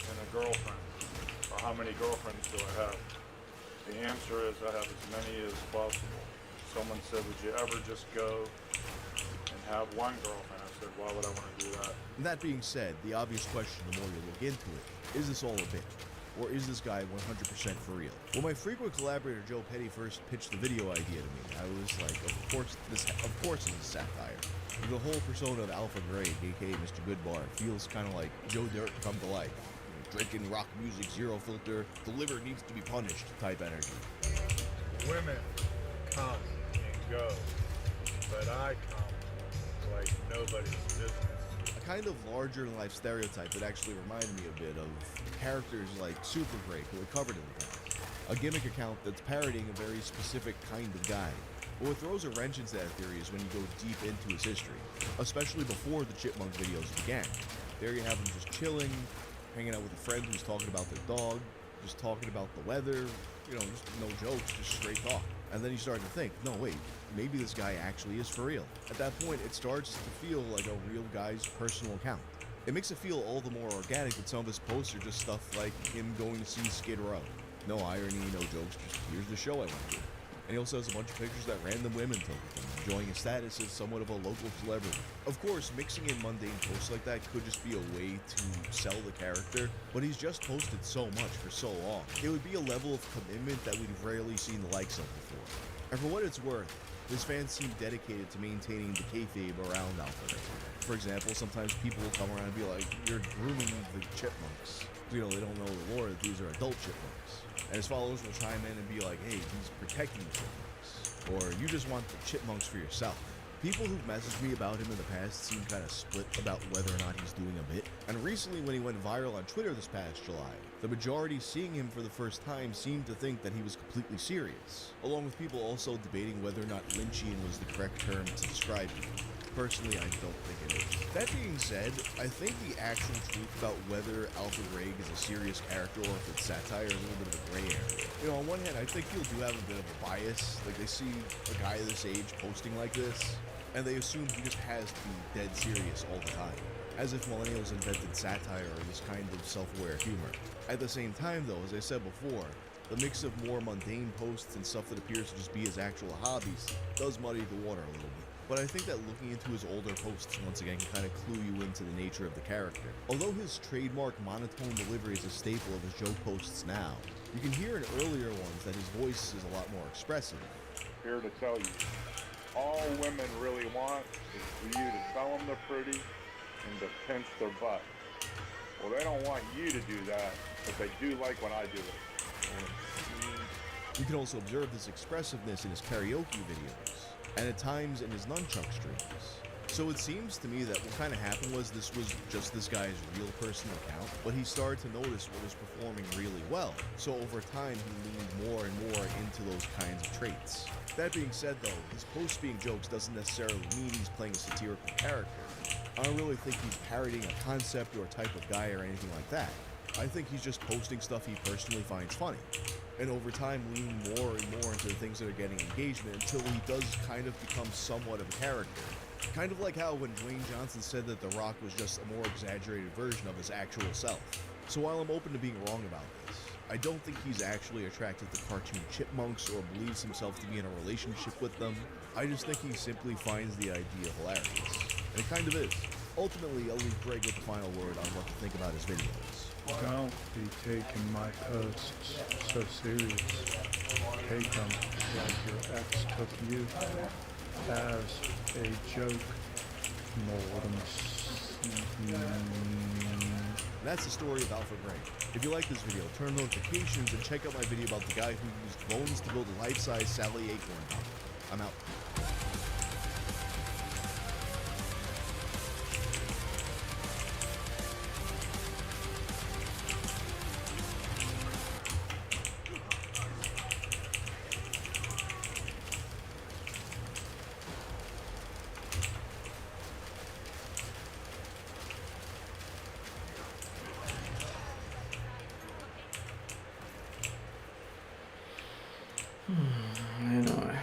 and a girlfriend? Or how many girlfriends do I have? The answer is I have as many as possible. Someone said, would you ever just go and have one girlfriend? I said, why would I want to do that? And that being said, the obvious question, the more you look into it, is this all a bit? Or is this guy 100% for real? When my frequent collaborator Joe Petty first pitched the video idea to me, I was like, of course this is satire. The whole persona of Alpha Greg, aka Mr. Goodbar, feels kind of like Joe Dirt come to life. Drinking rock music, zero filter, the liver needs to be punished type energy. Women come and go, but I come like nobody's business. A kind of larger-than-life stereotype that actually reminded me a bit of characters like Super Greg, who I covered in the past. A gimmick account that's parodying a very specific kind of guy. But what throws a wrench into that theory is when you go deep into his history, especially before the Chipmunk videos began. There you have him just chilling, hanging out with a friend who's talking about their dog, just talking about the weather, just no jokes, just straight talk. And then you start to think, no wait, maybe this guy actually is for real. At that point, it starts to feel like a real guy's personal account. It makes it feel all the more organic that some of his posts are just stuff like him going to see Skid Row. No irony, no jokes, just here's the show I went to. And he also has a bunch of pictures that random women took with him, enjoying his status as somewhat of a local celebrity. Of course, mixing in mundane posts like that could just be a way to sell the character, but he's just posted so much for so long. It would be a level of commitment that we've rarely seen the likes of before. And for what it's worth, his fans seem dedicated to maintaining the kayfabe around Alpha. For example, sometimes people will come around and be like, you're grooming the chipmunks. They don't know the lore that these are adult chipmunks. And his followers will chime in and be like, hey, he's protecting the chipmunks. Or you just want the chipmunks for yourself. People who've messaged me about him in the past seem kind of split about whether or not he's doing a bit. And recently when he went viral on Twitter this past July, the majority seeing him for the first time seemed to think that he was completely serious, along with people also debating whether or not Lynchian was the correct term to describe him. Personally, I don't think it is. That being said, I think the actual truth about whether Alpha Greg is a serious character or if it's satire is a little bit of a gray area. On one hand, I think people do have a bit of a bias. Like, they see a guy this age posting like this, and they assume he just has to be dead serious all the time. As if millennials invented satire or this kind of self-aware humor. At the same time, though, as I said before, the mix of more mundane posts and stuff that appears to just be his actual hobbies does muddy the water a little bit. But I think that looking into his older posts once again can kind of clue you into the nature of the character. Although his trademark monotone delivery is a staple of his joke posts now, you can hear in earlier ones that his voice is a lot more expressive. Here to tell you, all women really want is for you to tell them they're pretty and to pinch their butt. Well, they don't want you to do that, but they do like when I do it. You can also observe this expressiveness in his karaoke videos, and at times in his nunchuck streams. So it seems to me that what kind of happened was this was just this guy's real personal account, but he started to notice what was performing really well. So over time, he leaned more and more into those kinds of traits. That being said though, his posts being jokes doesn't necessarily mean he's playing a satirical character. I don't really think he's parodying a concept or a type of guy or anything like that. I think he's just posting stuff he personally finds funny. And over time leaning more and more into the things that are getting engagement until he does kind of become somewhat of a character. Kind of like how when Dwayne Johnson said that The Rock was just a more exaggerated version of his actual self. So while I'm open to being wrong about this, I don't think he's actually attracted to cartoon chipmunks or believes himself to be in a relationship with them. I just think he simply finds the idea hilarious. And it kind of is. Ultimately, I'll leave Greg with the final word on what to think about his videos. Don't be taking my posts so serious. Take them that your ex took you as a joke. That's the story of Alpha Brain. If you like this video, turn on notifications and check out my video about the guy who used bones to build a life-size Sally Acorn Pop. I'm out. Anyway.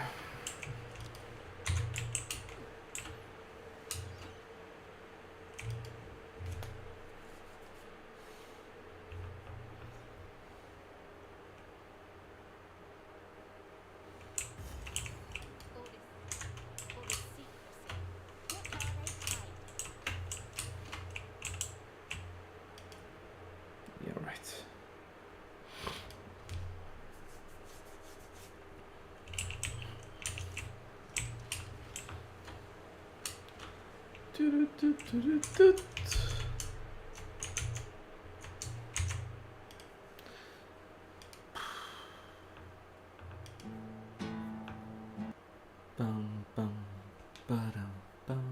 Yeah, right. Bum bum ba-dum bum.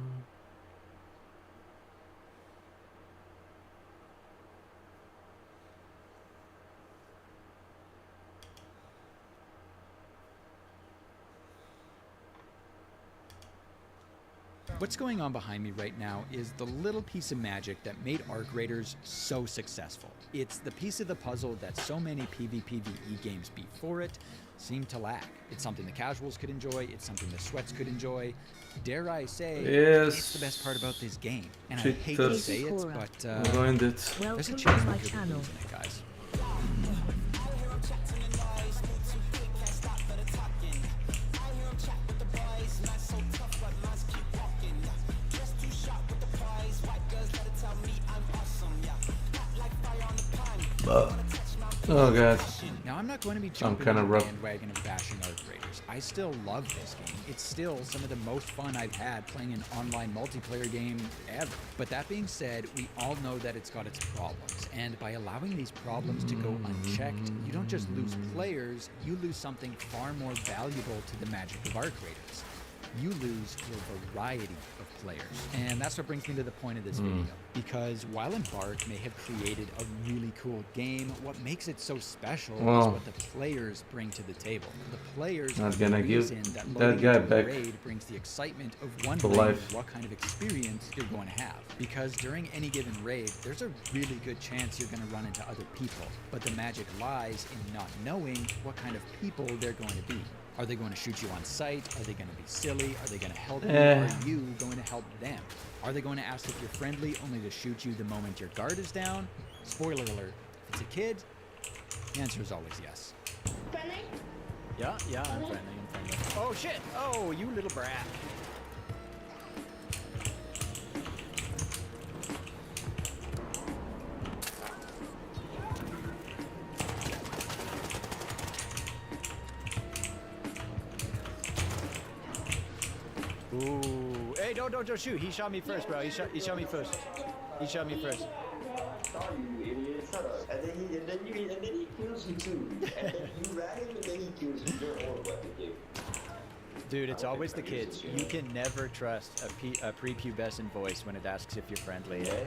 What's going on behind me right now is the little piece of magic that made Arc Raiders so successful. It's the piece of the puzzle that so many PvPvE games before it seemed to lack. It's something the casuals could enjoy, it's something the sweats could enjoy. Dare I say, it's the best part about this game. And I hate to say it, but there's a chance we're losing it, guys. Oh god. Now I'm not going to be jumping on the bandwagon of bashing Arc Raiders. I still love this game. It's still some of the most fun I've had playing an online multiplayer game ever. But that being said, we all know that it's got its problems. And by allowing these problems to go unchecked, you don't just lose players, you lose something far more valuable to the magic of Arc Raiders. You lose your variety of players. And that's what brings me to the point of this video. Because while Embark may have created a really cool game, what makes it so special is what the players bring to the table. The players Not are gonna the give reason that that guy loading into a back raid brings the excitement of one to raid, life. what kind of experience you're going to have. Because during any given raid, there's a really good chance you're going to run into other people. But the magic lies in not knowing what kind of people they're going to be. Are they going to shoot you on sight? Are they going to be silly? Are they going to help you? Are you going to help them? Are they going to ask if you're friendly only to shoot you the moment your guard is down? Spoiler alert, if it's a kid, the answer is always yes. Friendly? Yeah, I'm friendly. Oh shit! Oh, you little brat. Ooh, hey, don't shoot. He shot me first, bro. He shot me first. He shot me first. You idiot. Shut up. And then he kills you too. And then you rat him and then he kills you. You're horrible at the game. Dude, it's always the kids. You can never trust a prepubescent voice when it asks if you're friendly, eh?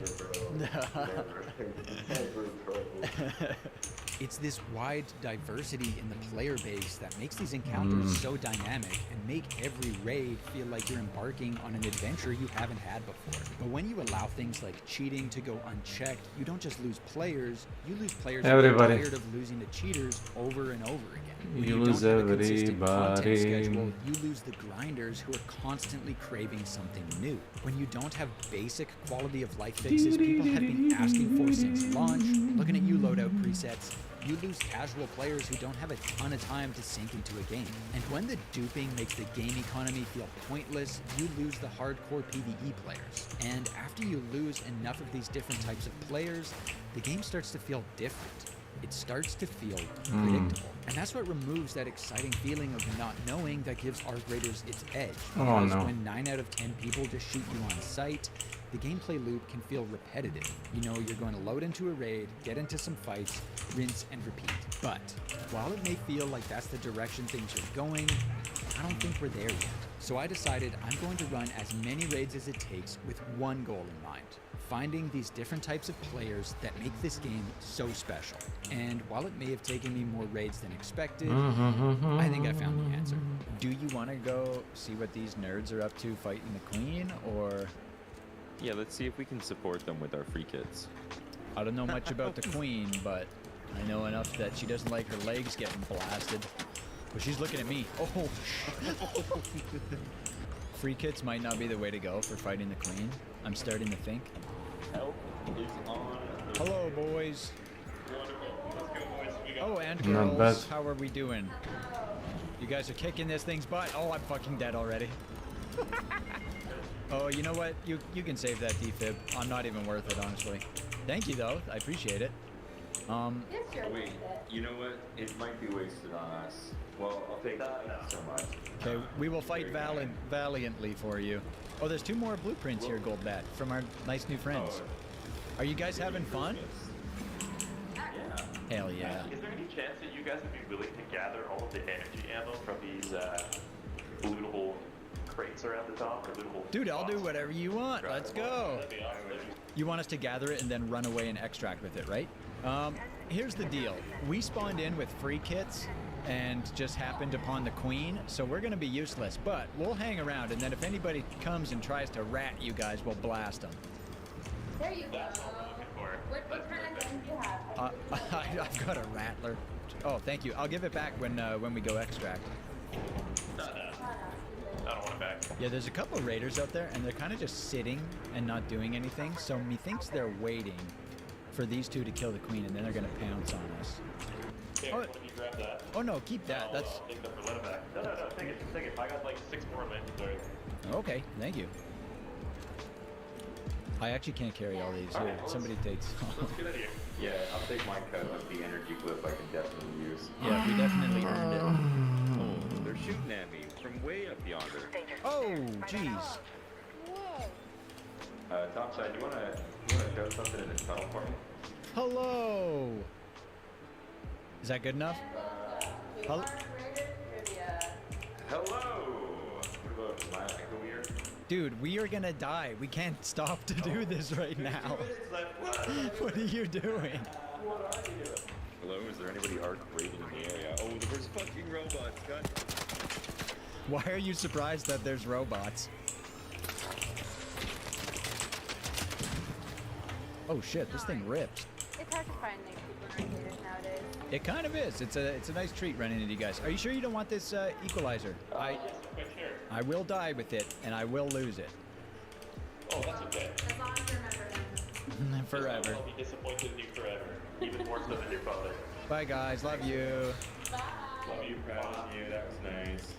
It's this wide diversity in the player base that makes these encounters so dynamic and make every raid feel like you're embarking on an adventure you haven't had before. But when you allow things like cheating to go unchecked, you don't just lose players, you lose players who are tired of losing to cheaters over and over again. When You lose don't have a consistent content everybody. schedule, you lose the grinders who are constantly craving something new. When you don't have basic quality of life fixes people have been asking for since launch, looking at you loadout presets, you lose casual players who don't have a ton of time to sink into a game. And when the duping makes the game economy feel pointless, you lose the hardcore PvE players. And after you lose enough of these different types of players, the game starts to feel different. It starts to feel predictable. And that's what removes that exciting feeling of not knowing that gives ARC Raiders its edge. Oh, Because no. when 9 out of 10 people just shoot you on sight, the gameplay loop can feel repetitive. You know, you're going to load into a raid, get into some fights, rinse and repeat. But while it may feel like that's the direction things are going, I don't think we're there yet. So I decided I'm going to run as many raids as it takes with one goal in mind: finding these different types of players that make this game so special. And while it may have taken me more raids than expected, I think I found the answer. Do you want to go see what these nerds are up to fighting the queen, or? Yeah, let's see if we can support them with our free kits. I don't know much about the queen, but I know enough that she doesn't like her legs getting blasted. But she's looking at me. Oh, free kits might not be the way to go for fighting the queen. I'm starting to think. Help is on. Hello, boys. Oh, and Not girls, bad. how are we doing? You guys are kicking this thing's butt. Oh, I'm fucking dead already. Oh, you know what? You can save that defib. I'm not even worth it, honestly. Thank you, though. I appreciate it. Wait, you know what? It might be wasted on us. Well, I'll take that. Thank you so much. Okay, we will fight valiantly for you. Oh, there's 2 more blueprints here, Goldbat, from our nice new friends. Are you guys having fun? Yeah. Hell yeah. Is there any chance that you guys would be willing to gather all of the energy ammo from these lootable crates around the top? Or lootable Dude, I'll do whatever you want. Let's go. That'd be awesome. You want us to gather it and then run away and extract with it, right? Here's the deal. We spawned in with free kits and just happened upon the queen, so we're going to be useless, but we'll hang around, and then if anybody comes and tries to rat you guys, we'll blast them. There you go. That's all we're looking for. What kind of gun do you have? I've got a rattler. Oh, thank you. I'll give it back when we go extract. No. I don't want it back. Yeah, there's a couple raiders out there, and they're kind of just sitting and not doing anything, so methinks they're waiting for these 2 to kill the queen, and then they're going to pounce on us. Here, why don't you grab that? Oh, no, keep that. That's... I'll take that for let it back. No, take it. I got like 6 more in my inventory. Okay, thank you. I actually can't carry all these. Here, somebody takes... Let's get out of here. Yeah, I'll take my cut of the energy clip I can definitely use. Yeah, we definitely earned it. Oh, they're shooting at me from way up yonder. Oh, jeez. Topside, you wanna show something in this tunnel for me? Hello. Is that good enough? Hello? Hello! What about my echo here? Dude, we are gonna die. We can't stop to do this right now. What are you doing? Hello, is there anybody arc raiding in the area? Oh, there's fucking robots, God. Why are you surprised that there's robots? Oh shit, this thing rips. It's hard to find new people in arcades nowadays. It kind of is. It's a nice treat running into you guys. Are you sure you don't want this equalizer? Yes, quite sure. I will die with it, and I will lose it. Oh, that's okay. As long as you remember him. Forever. I'll be disappointed in you forever. Even more so than your father. Bye guys, love you. Love you, proud of you. That was nice.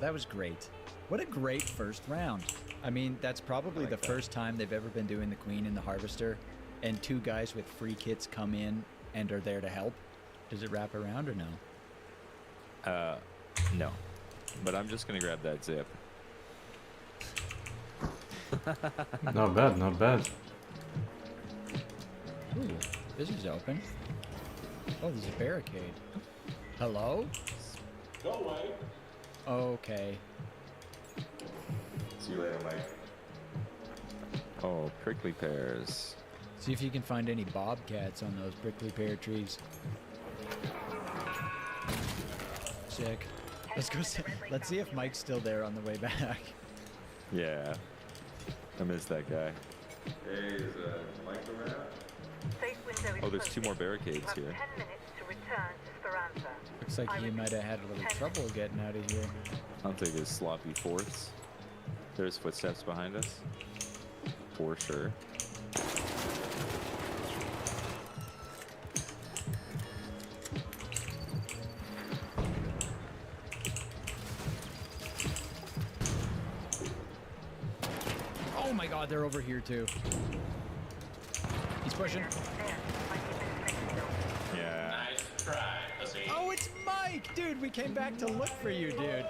That was great. What a great first round. I mean, that's probably the first time they've ever been doing the Queen and the Harvester, and 2 guys with free kits come in and are there to help. Does it wrap around or no? No. But I'm just gonna grab that zip. Not bad, not bad. Ooh, this is open. Oh, there's a barricade. Hello? Go away. Okay. See you later, Mike. Oh, prickly pears. See if you can find any bobcats on those prickly pear trees. Sick. Let's go see. Let's see if Mike's still there on the way back. Yeah. I miss that guy. Hey, is Mike around? Oh, there's 2 more barricades here. Looks like he might have had a little trouble getting out of here. I'll take his sloppy fourths. There's footsteps behind us. For sure. Oh my god, they're over here too. He's pushing. Yeah. Nice try. Oh, it's Mike! Dude, we came back to look for you, dude.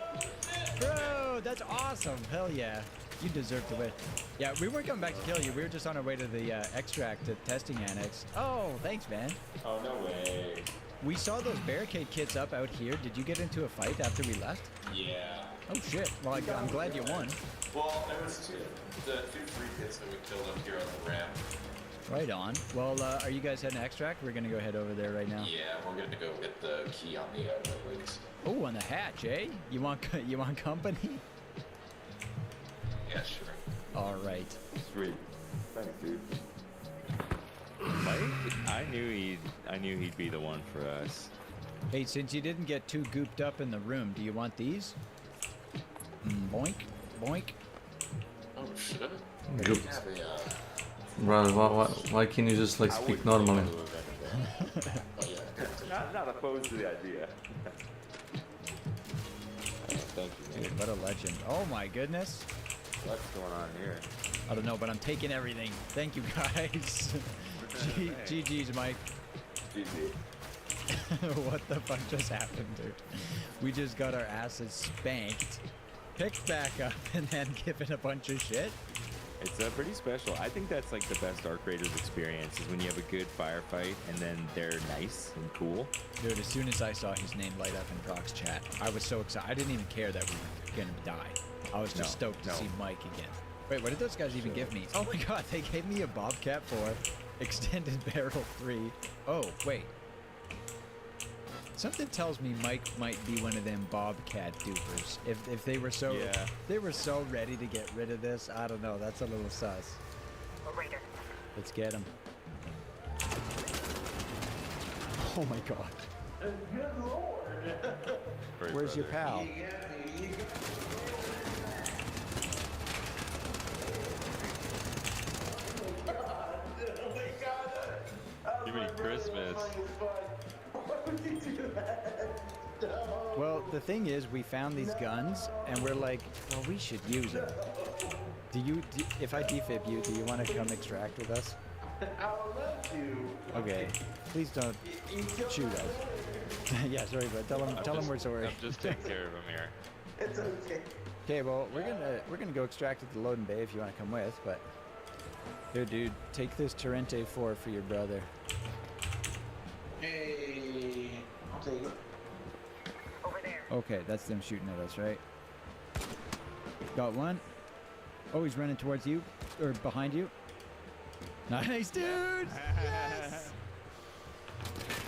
Bro, that's awesome. Hell yeah. You deserve to win. Yeah, we weren't coming back to kill you. We were just on our way to the extract to testing annex. Oh, thanks, man. Oh, no way. We saw those barricade kits up out here. Did you get into a fight after we left? Yeah. Oh, shit. Well, I'm glad you won. Well, there was the two free kids that we killed up here on the ramp. Right on. Well, are you guys heading to extract? We're going to go head over there right now. Yeah, we're gonna go get the key on the wings. Oh, on the hatch, eh? You want company? Yeah, sure. All right. Sweet. Thanks, dude. Mike, I knew he'd be the one for us. Hey, since you didn't get too gooped up in the room, do you want these? Boink, boink. Oh shit. Good. Have a, Brother, why can't you just like speak normally? not opposed to the idea. Thank you, man. Dude, what a legend. Oh my goodness. What's going on here? I don't know, but I'm taking everything. Thank you, guys. GG's, Mike. GG. What the fuck just happened, dude? We just got our asses spanked, picked back up, and then given a bunch of shit. It's pretty special. I think that's like the best Arc Raiders experience is when you have a good firefight and then they're nice and cool. Dude, as soon as I saw his name light up in Proc's chat, I was so excited. I didn't even care that we were gonna die. I was just stoked to see Mike again. Wait, what did those guys even give me? Oh my god, they gave me a Bobcat 4, extended barrel 3. Oh, wait. Something tells me Mike might be one of them Bobcat dupers. If they were so they were so ready to get rid of this, I don't know. That's a little sus. Let's get him. Oh my god. Good lord. Where's your pal? Jiminy Christmas. Well, the thing is, we found these guns, and we're like, well, we should use them. If I defib you, do you want to come extract with us? I'll let you. Okay. Please don't shoot us. Yeah, sorry, but tell him we're sorry. I'm just taking care of him here. It's okay. Okay, well, we're gonna go extract at the loading bay if you want to come with, but here, dude, take this Torrente 4 for your brother. Hey, I'll take it. Over there. Okay, that's them shooting at us, right? Got one. Oh, he's running towards you, or behind you. Nice, dude! Yes!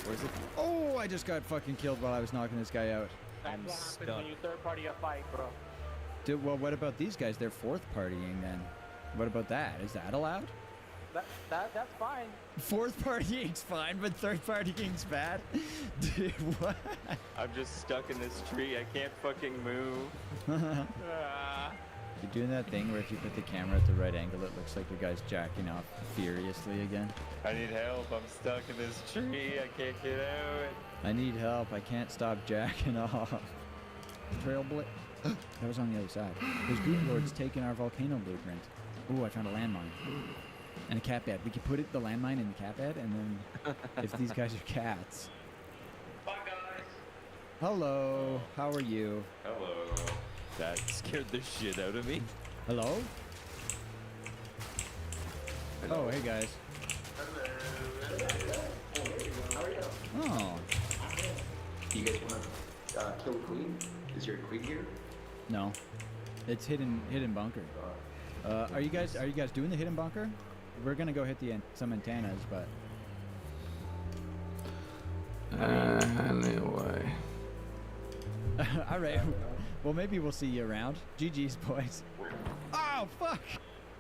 Where's it? Oh, I just got fucking killed while I was knocking this guy out. That's what happens when you third party a fight, bro. Dude, well, what about these guys? They're fourth partying then. What about that? Is that allowed? That's fine. Fourth partying's fine, but third partying's bad? Dude, what? I'm just stuck in this tree. I can't fucking move. You're doing that thing where if you put the camera at the right angle, it looks like your guy's jacking off furiously again. I need help. I'm stuck in this tree. I can't get out. I need help. I can't stop jacking off. Trail blitz. That was on the other side. Those Goop Lords taking our volcano blueprint. Ooh, I found a landmine. And a cat bed. We could put the landmine in the cat bed, and then if these guys are cats. Bye, guys. Hello. How are you? Hello. That scared the shit out of me. Hello? Oh, hey guys. Oh. You guys want to kill Queen? Is your Queen here? No. It's hidden bunker. Are you guys doing the hidden bunker? We're gonna go hit some antennas, but anyway. all right. Well, maybe we'll see you around. GG's, boys. Oh fuck!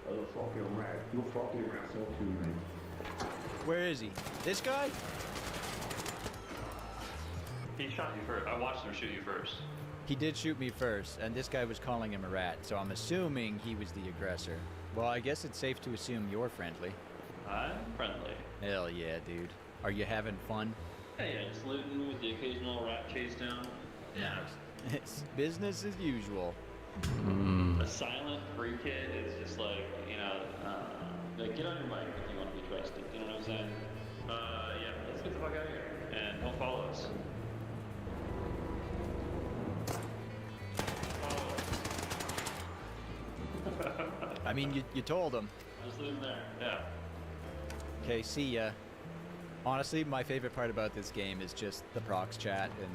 Fucking rat. You fucking rat so too, man. Where is he? This guy? He shot you first. I watched him shoot you first. He did shoot me first, and this guy was calling him a rat, so I'm assuming he was the aggressor. Well, I guess it's safe to assume you're friendly. I'm friendly. Hell yeah, dude. Are you having fun? Yeah, just looting with the occasional rat chase down. Yeah. It's business as usual. A silent free kid is just like, like get on your mic if you want to be trusted. You know what I'm saying? Yeah, let's get the fuck out of here. And don't follow us. I mean, you told him. Just leave him there. Yeah. Okay, see ya. Honestly, my favorite part about this game is just the prox chat and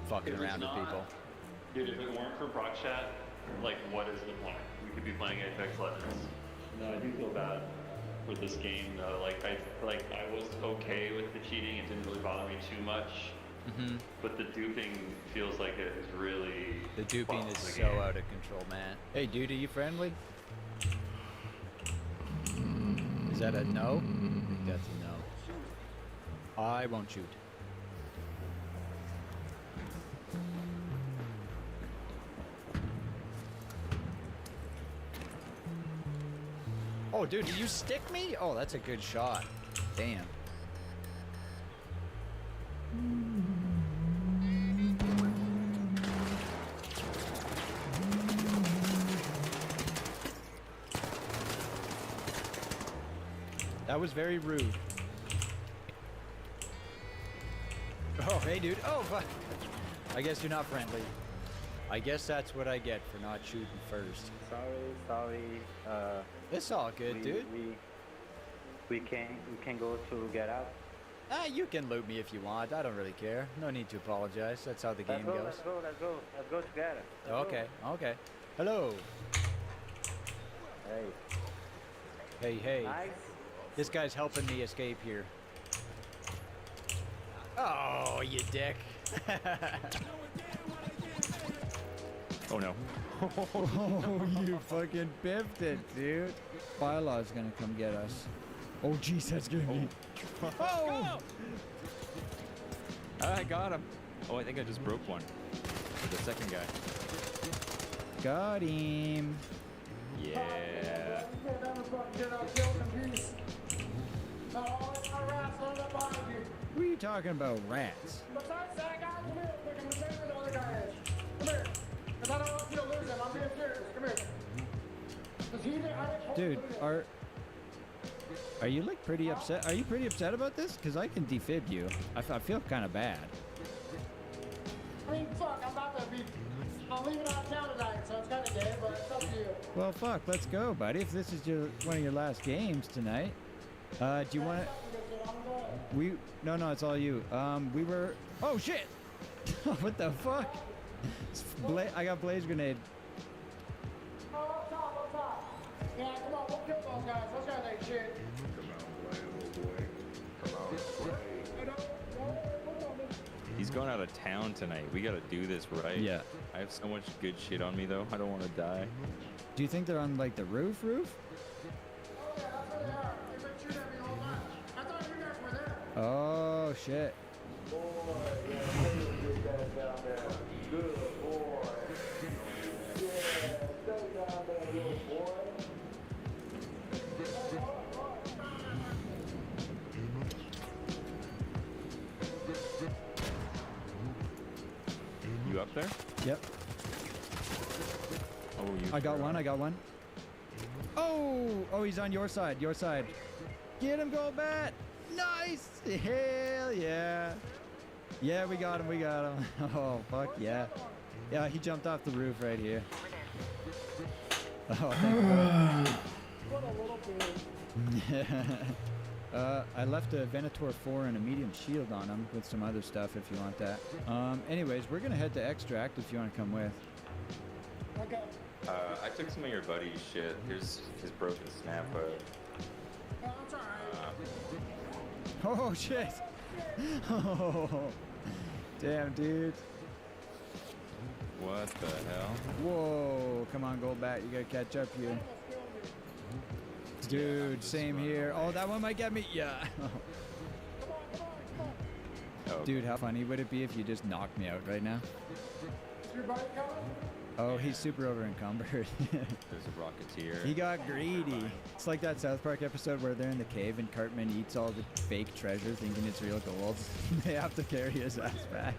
fucking If it's around with not- people. Dude, if it weren't for proc chat, like, what is the point? We could be playing Apex Legends. No, I do feel bad for this game, though. I was okay with the cheating. It didn't really bother me too much. But the duping feels like it is really... The duping is the so game. out of control, man. Hey, dude, are you friendly? Is that a no? I think that's a no. I won't shoot. Oh, dude, did you stick me? Oh, that's a good shot. Damn. That was very rude. Oh, hey, dude. Oh, fuck. I guess you're not friendly. I guess that's what I get for not shooting first. Sorry. It's all good, dude. We can go to get out. You can loot me if you want. I don't really care. No need to apologize. That's how the game goes. Let's go together. Okay. Hello. Hey. Nice. This guy's helping me escape here. Oh, you dick. Oh no. Oh, you fucking biffed it, dude. Bylaw's gonna come get us. Oh, jeez, that's gonna be... Oh! I got him. Oh, I think I just broke one. For the second guy. Got him. Yeah. What are you talking about, rats? Dude, are you like pretty upset? Are you pretty upset about this? Because I can defib you. I feel kind of bad. I mean, fuck, I'm leaving out of town tonight, so it's kind of gay, but it's up to you. Well, fuck, let's go, buddy. If this is one of your last games tonight, do you want to... No, it's all you. We were... Oh, shit! What the fuck? I got blaze grenade. Oh, up top. Yeah, come on, we'll kill those guys. Those guys ain't shit. He's going out of town tonight. We gotta do this right. Yeah. I have so much good shit on me though. I don't want to die. Do you think they're on like the roof? Oh, yeah, that's where they are. They've been shooting at me the whole time. I thought you guys were there. Oh, shit. Boy, yeah, get that down there. Good boy. Yeah, stay down there, little boy. You up there? Yep. Oh, you. I got one. Oh, he's on your side. Get him, Goldbat. Nice. Hell yeah. Yeah, we got him. Oh, fuck yeah. Yeah, he jumped off the roof right here. Oh, thank God. What a little bit. I left a Venator 4 and a medium shield on him with some other stuff if you want that. Anyways, we're gonna head to Extract if you want to come with. Okay. I took some of your buddy's shit. Here's his broken snap hook. Yeah, that's alright. Oh, shit. Oh, damn, dude. What the hell? Whoa, come on, Goldbat, you gotta catch up here. Dude, same here. Oh, that one might get me. Yeah. Oh, Dude, how funny would it be if you just knocked me out right now? Is your buddy coming? Oh, he's super over encumbered. There's a Rocketeer. He got greedy. It's like that South Park episode where they're in the cave and Cartman eats all the fake treasure thinking it's real gold. They have to carry his ass back.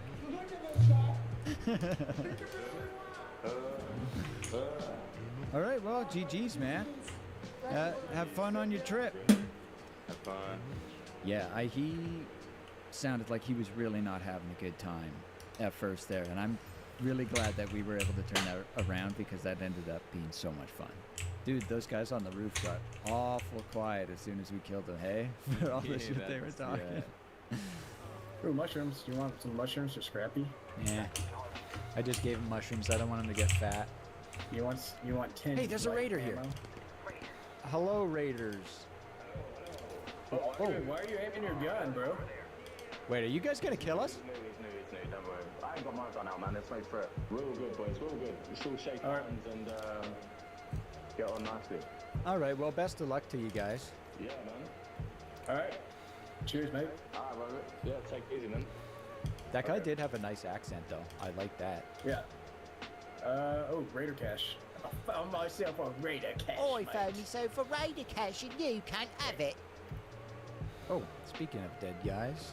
All right, well, GG's, man. Have fun on your trip. Have fun. Yeah, he sounded like he was really not having a good time at first there, and I'm really glad that we were able to turn that around because that ended up being so much fun. Dude, Dude, those guys on the roof got awful quiet as soon as we killed them, hey? For all the shit they were talking. Ooh, mushrooms. Do you want some mushrooms or Scrappy? Yeah. I just gave him mushrooms. I don't want him to get fat. You want 10. Hey, there's a raider here. Hello, raiders. Oh, why are you aiming your gun, bro? Wait, are you guys gonna kill us? No, don't worry. I ain't got my gun out, man. There's no threat. Real good, boys. Real good. We still shake hands and get on nicely. All right. Well, best of luck to you guys. Yeah, man. All right. Cheers, mate. All right, Robert. Yeah, take it easy, man. That guy did have a nice accent, though. I like that. Yeah. Oh, Raider Cash. I found myself a Raider Cash. I found myself a Raider Cash and you can't have it. Oh, speaking of dead guys.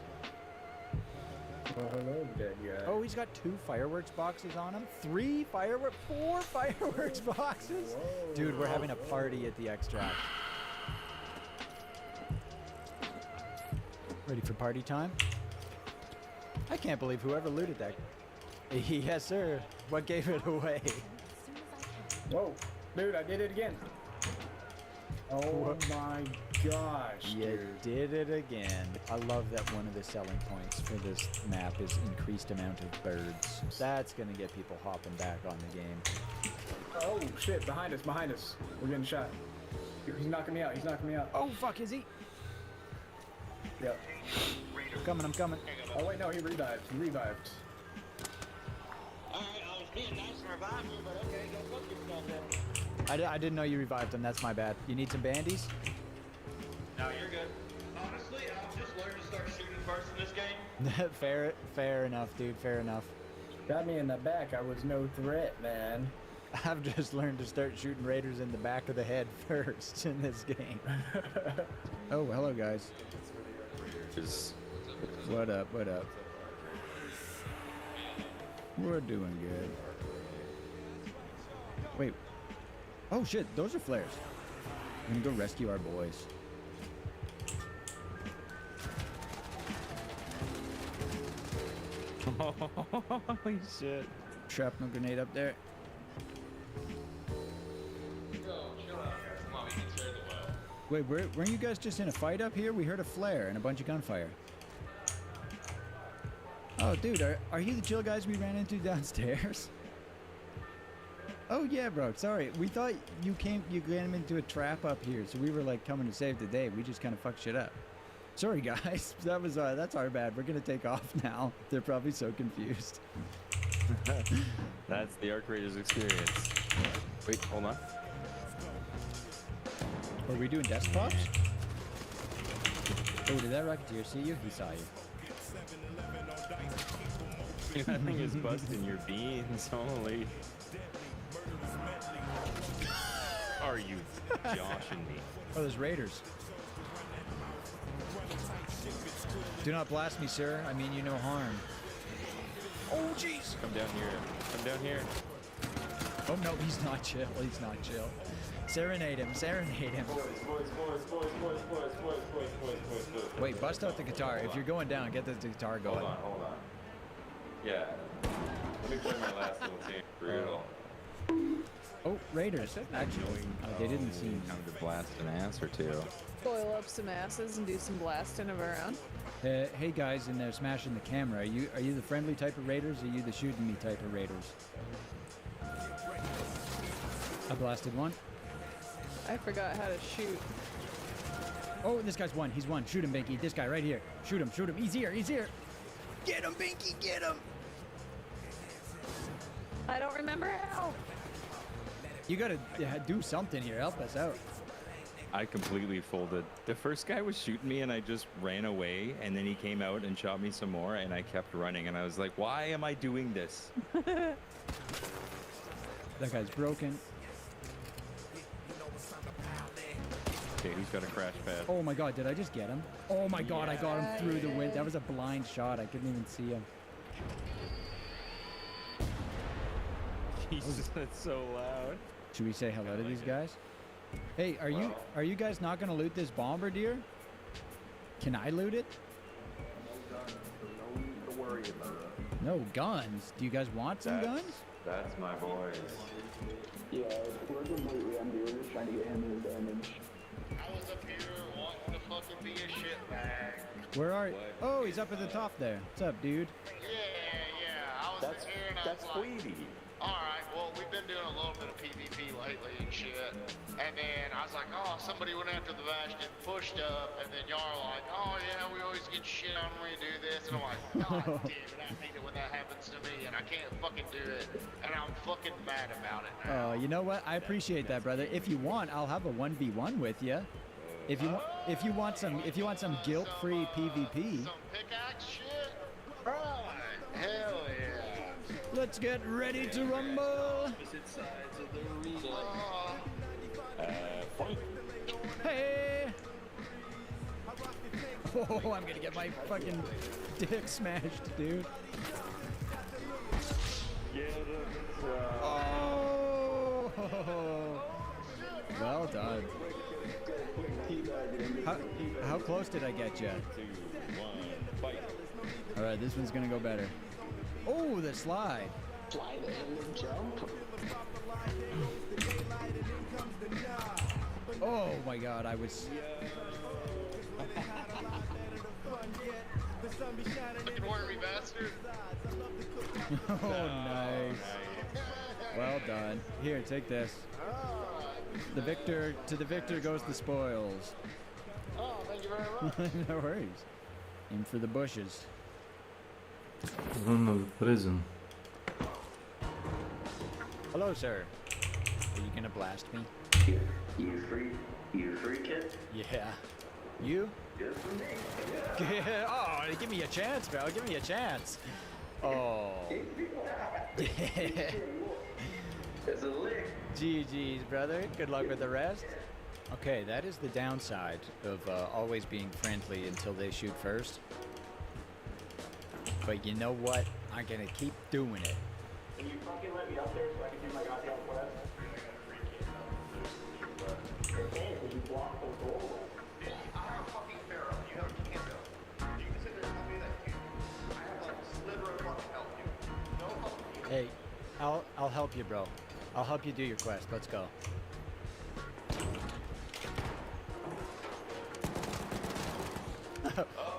Well, hello, dead guy. Oh, he's got 2 fireworks boxes on him. 4 fireworks boxes. Whoa. Dude, we're having a party at the extract. Ready for party time? I can't believe whoever looted that. Yes, sir. What gave it away? Whoa, dude, I did it again. Oh my gosh, You did it again. I love that one of the selling points for this map is increased amount of birds. That's gonna get people hopping back on the game. Oh shit, behind us. We're getting shot. He's knocking me out. Oh fuck, is he? Yep. I'm coming. Oh wait, no, he revived. Alright, I was being nice and reviving you, but okay, go fuck yourself then. I didn't know you revived him. That's my bad. You need some bandies? No, you're good. Honestly, I've just learned to start shooting first in this game. Fair enough, dude. Fair enough. Got me in the back. I was no threat, man. I've just learned to start shooting raiders in the back of the head first in this game. Oh, hello, guys. What up? We're doing good. Wait. Oh shit, those are flares. I'm gonna go rescue our boys. Holy shit. Shrapnel grenade up there. Wait, weren't you guys just in a fight up here? We heard a flare and a bunch of gunfire. Oh, dude, are you the chill guys we ran into downstairs? Oh yeah, bro. Sorry, we thought you came into a trap up here, so we were like coming to save the day. We just kind of fucked shit up. Sorry, guys. That's our bad. We're gonna take off now. They're probably so confused. That's the Arc Raiders experience. Wait, hold on. Are we doing desktops? Oh, did that Rocketeer see you? He saw you. That thing is busting your beans, holy. Are you joshing me? Oh, there's raiders. Do not blast me, sir. I mean you no harm. Oh, jeez. Come down here. Oh, no, he's not chill. Serenade him. Boys. Wait, bust out the guitar. If you're going down, get the guitar going. Hold on. Yeah. Let me play my last little tune. Brutal. Oh, raiders. Actually, they didn't seem time to blast an ass or two. Boil up some asses and do some blasting of our own. Hey guys in there smashing the camera. Are you the friendly type of raiders? Or are you the shooting me type of raiders? I blasted one. I forgot how to shoot. Oh, this guy's one. He's one. Shoot him, Binky. This guy right here. Shoot him. He's here. Get him, Binky. Get him. I don't remember how. You gotta do something here. Help us out. I completely folded. The first guy was shooting me and I just ran away, and then he came out and shot me some more and I kept running and I was like, why am I doing this? That guy's broken. Okay, who's got a crash pad? Oh my god, did I just get him? Oh my god, I got him through the wind. That was a blind shot. I couldn't even see him. Jesus, that's so loud. Should we say hello to these guys? Hey, are you guys not gonna loot this bombardier? Can I loot it? No need to worry about it. No guns. Do you guys want some guns? That's my boys. Yeah, we're completely empty. We're just trying to Where are you? Oh, he's up at the top there. What's up, dude? Yeah. I was here and I was like, alright, well, we've been doing a little bit of PvP lately and shit. And then I was like, oh, somebody went after the Vash, get pushed up. And then y'all are like, oh, yeah, we always get shit on when we do this. And I'm like, God damn it, I hate it when that happens to me. And I can't fucking do it. And I'm fucking mad about it now. Oh, you know what? I appreciate that, brother. If you want, I'll have a 1v1 with you. If you want some guilt-free PvP. Some pickaxe shit? Right. Hell yeah. Let's get ready to rumble. Opposite sides of the arena. Fight. Hey! Oh, I'm gonna get my fucking dick smashed, dude. Oh! Well done. How close did I get you? 2, 1, fight. All right, this one's gonna go better. Oh, the slide. Slide and then jump. Oh my God, I was. Fucking worry, bastard. Oh, nice. Well done. Here, take this. The victor, to the victor goes the spoils. Oh, thank you very much. No worries. Aim for the bushes. Run to the prison. Hello, sir. Are you gonna blast me? You free kid? Yeah. You? Good for me. Yeah. Oh, give me a chance, bro. Give me a chance. Oh. It's a lick. GG's, brother. Good luck with the rest. Okay, that is the downside of always being friendly until they shoot first. But you know what? I'm gonna keep doing it. Can you fucking let me up there so I can do my goddamn quest? Okay, so you block the goal. I'm a fucking pharaoh. You have a candle. You can sit there and tell me that I have like a sliver of fucking help you. No help you. Hey, I'll help you, bro. I'll help you do your quest. Let's go.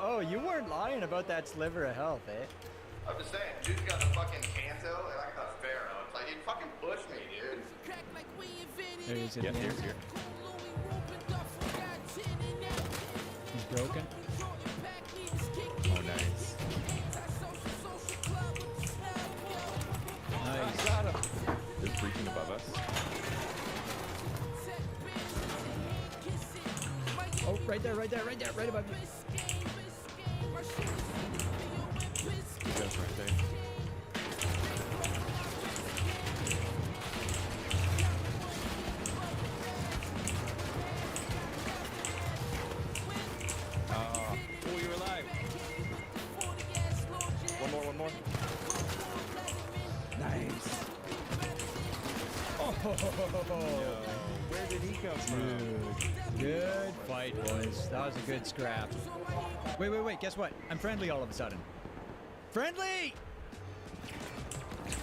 Oh, you weren't lying about that sliver of health, eh? I'm just saying, dude's got a fucking canto and I got a pharaoh. It's like, he'd fucking push me, dude. There he's in Yes, here. he's here. He's broken. Oh, nice. Nice. Got him. There's breaching above us. Oh, right there, right above me. He goes right there. Oh, you're alive. One more. Nice. Oh, where did he come from? Good fight, boys. That was a good scrap. Wait. Guess what? I'm friendly all of a sudden. Friendly! Is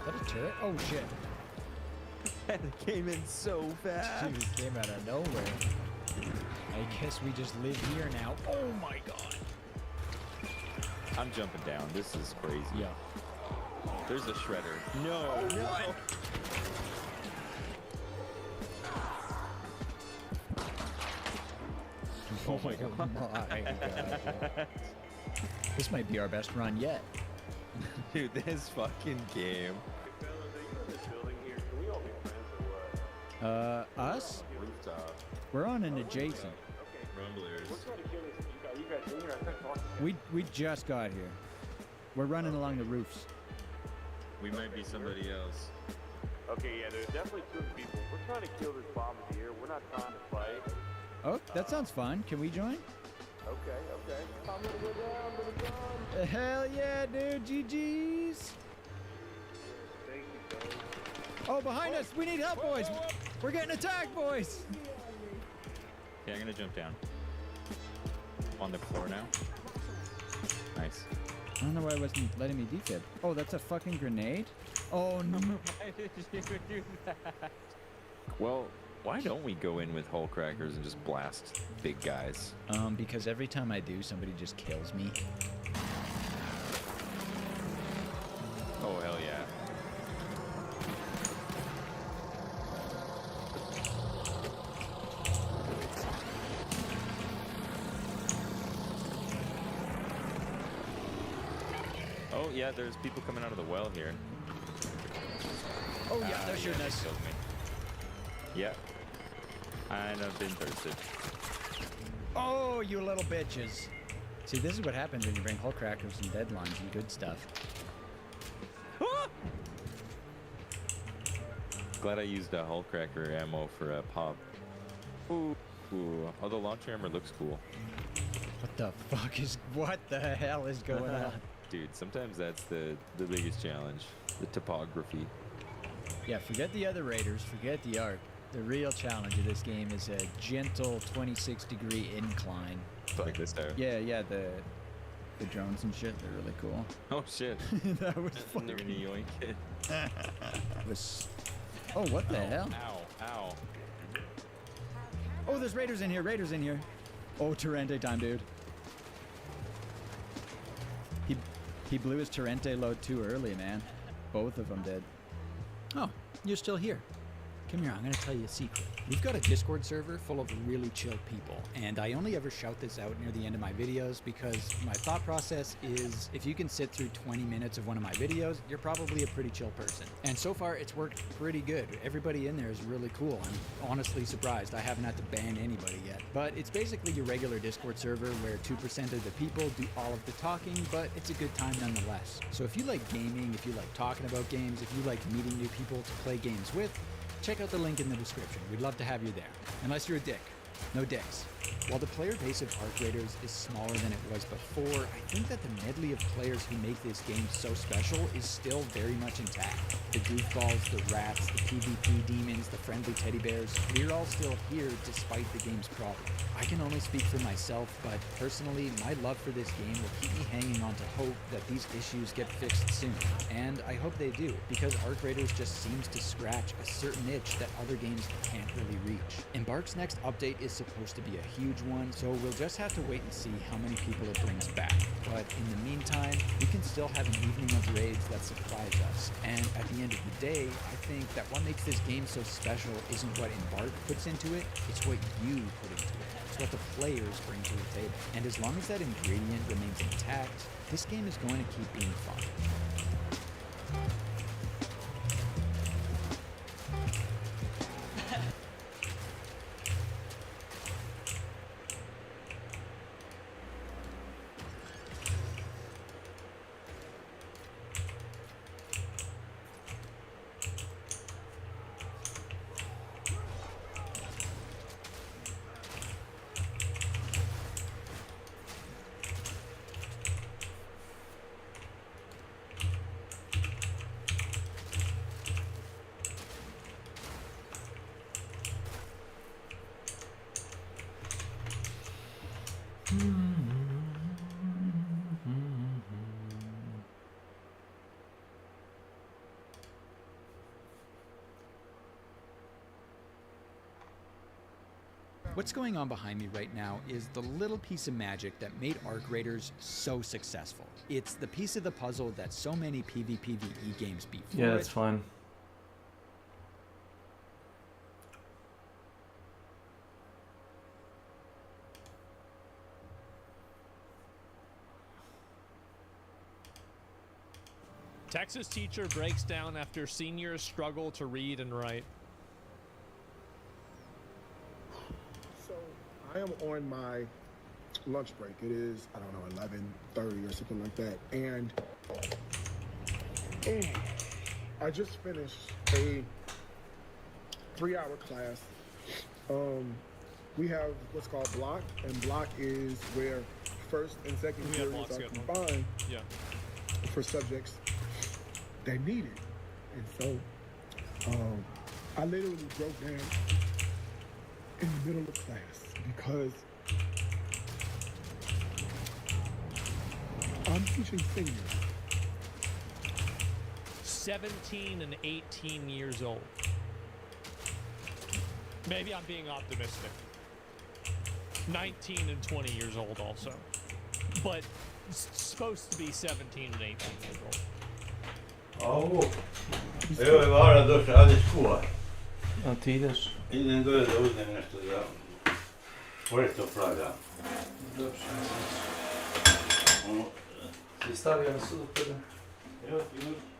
that a turret? Oh, shit. That came in so fast. Dude, it came out of nowhere. I guess we just live here now. Oh, my God. I'm jumping down. This is crazy. Yeah. There's a shredder. No. What? Oh my God. My God. This might be our best run yet. Dude, this fucking game. Us? Rooftop. We're on an adjacent. Rumblers. We just got here. We're running along the roofs. We might be somebody else. Okay, yeah, there's definitely two people. We're trying to kill this bombardier. We're not trying to fight. Oh, that sounds fun. Can we join? Okay. I'm gonna go down to the gun. Hell yeah, dude. GG's. Thank you, guys. Oh, behind us. We need help, boys. We're getting attacked, boys. Okay, I'm gonna jump down. On the floor now. Nice. I don't know why it wasn't letting me defib. Oh, that's a fucking grenade? Oh, no. Why did you do that? Well, Why don't we go in with hull crackers and just blast big guys? Because every time I do, somebody just kills me. Oh, hell yeah. Oh, yeah, there's people coming out of the well here. Oh, yeah, they're shooting us. Killed me. Yeah. And I've been thirsted. Oh, you little bitches. See, this is what happens when you bring hull crackers and deadlines and good stuff. Glad I used hull cracker ammo for a pop. Ooh. Ooh. Oh, the launcher armor looks cool. What the hell is going on? Dude, sometimes that's the biggest challenge. The topography. Yeah, forget the other raiders, forget the art. The real challenge of this game is a gentle 26-degree incline. Like this there. Yeah, the drones and shit, they're really cool. Oh shit. That was funny. They're gonna yoink it. Oh, what the hell? Ow. Oh, there's raiders in here. Oh, Torrente time, dude. He blew his Torrente load too early, man. Both of them did. Oh, you're still here. Come here, I'm going to tell you a secret. We've got a Discord server full of really chill people, and I only ever shout this out near the end of my videos because my thought process is if you can sit through 20 minutes of one of my videos, you're probably a pretty chill person. And so far, it's worked pretty good. Everybody in there is really cool. I'm honestly surprised I haven't had to ban anybody yet. But it's basically your regular Discord server where 2% of the people do all of the talking, but it's a good time nonetheless. So if you like gaming, if you like talking about games, if you like meeting new people to play games with, check out the link in the description. We'd love to have you there. Unless you're a dick. No dicks. While the player base of Arc Raiders is smaller than it was before, I think that the medley of players who make this game so special is still very much intact. The goofballs, the rats, the PvP demons, the friendly teddy bears, we're all still here despite the game's problem. I can only speak for myself, but personally, my love for this game will keep me hanging on to hope that these issues get fixed soon. And I hope they do, because Arc Raiders just seems to scratch a certain itch that other games can't really reach. Embark's next update is supposed to be a huge one, so we'll just have to wait and see how many people it brings back. But in the meantime, we can still have an evening of raids that surprise us. And at the end of the day, I think that what makes this game so special isn't what Embark puts into it, it's what you put into it. It's what the players bring to the table. And as long as that ingredient remains intact, this game is going to keep being fun. What's going on behind me right now is the little piece of magic that made Arc Raiders so successful. It's the piece of the puzzle that so many PvPvE games beat for Yeah, that's fine. Texas teacher breaks down after seniors struggle to read and write. So I am on my lunch break. It is, I don't know, 11:30 or something like that. And I just finished a 3-hour class. We have what's called block, and block is where first and second periods are combined for subjects that need it. And so I literally broke down in the middle of class because I'm teaching seniors. 17 and 18 years old. Maybe I'm being optimistic. 19 and 20 years old also. But supposed to be 17 and 18 years old. Oh. Evo je Vara došla, ajde skuvaj. A ti ideš? Idem dole da uzmem nešto za... Pored to praga. Dobro, si stavio na sudu prve? Evo ti uđi.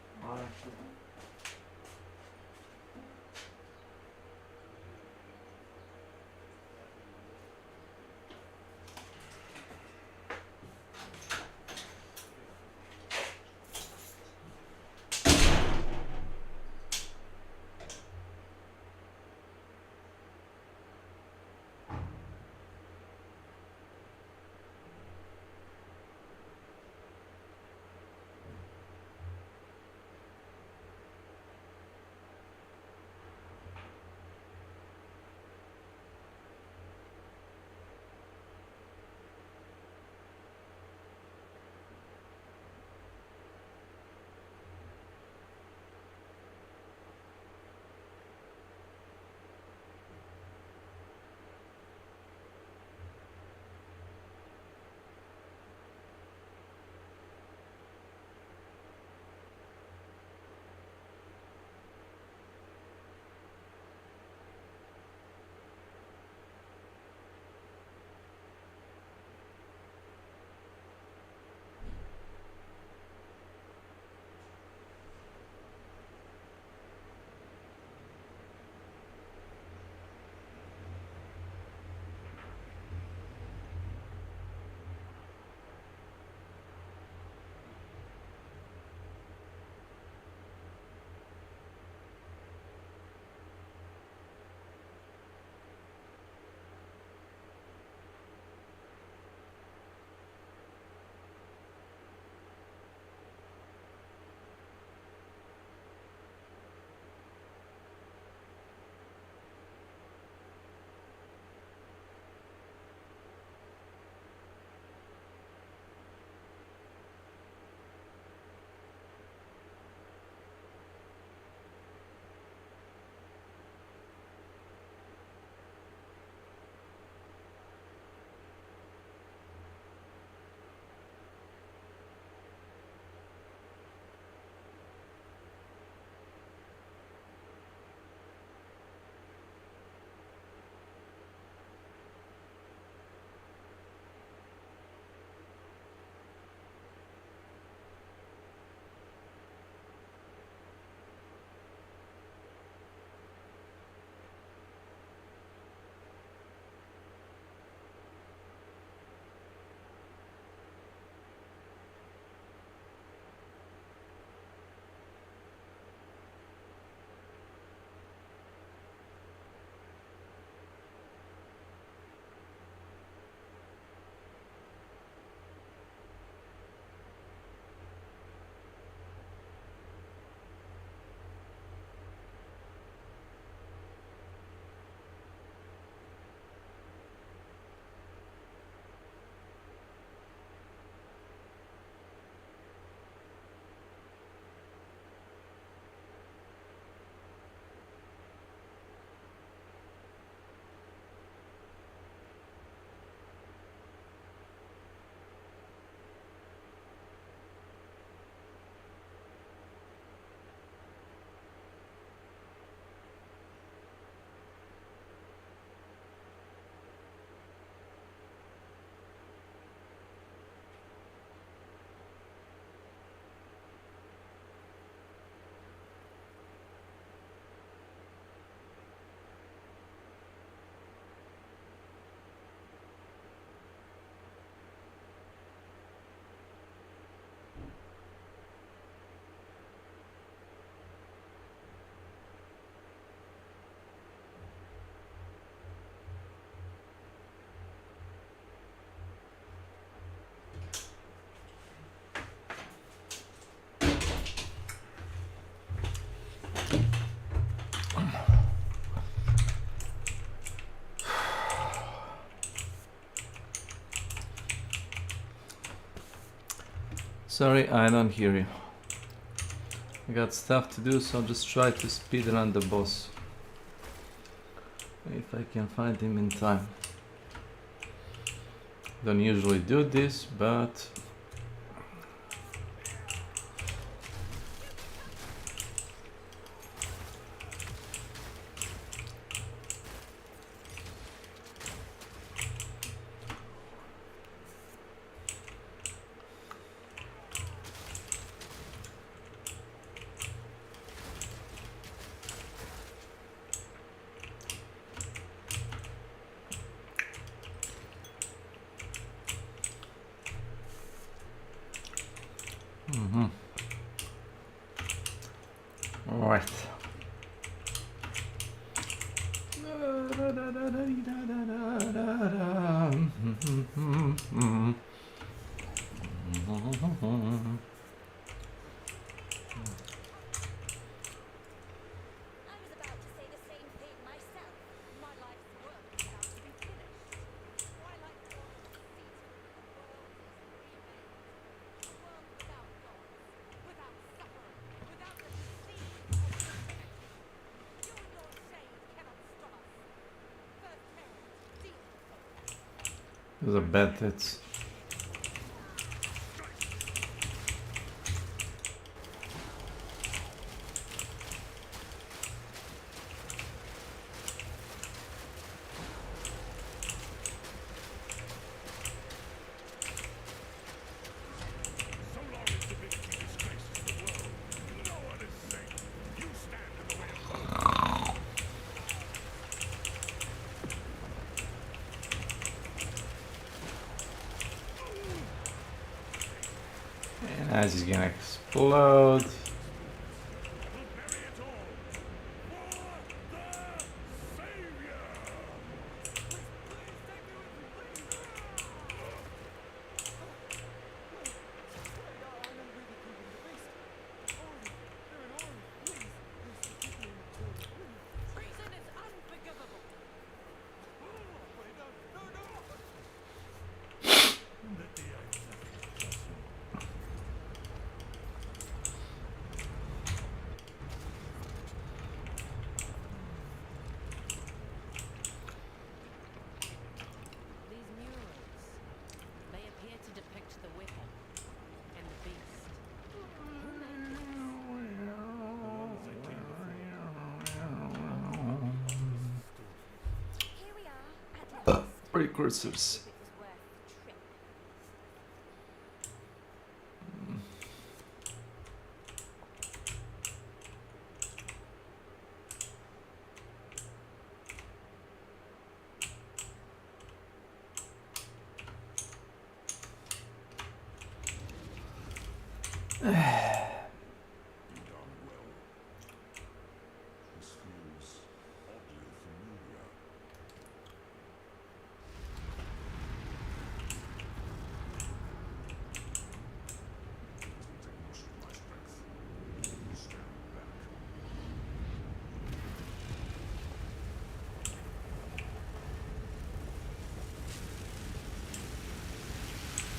Sorry, I don't hear you. I got stuff to do, so I'll just try to speedrun the boss. If I can find him in time. Don't usually do this, but all right. There's a bet that's as he's gonna explode. Precursors.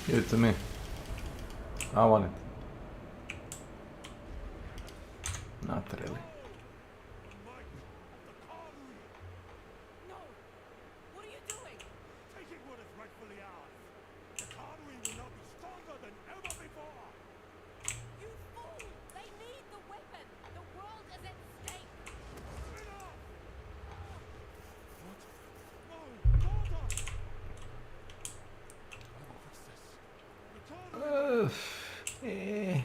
Give it to me. I want it. Not really. Eh.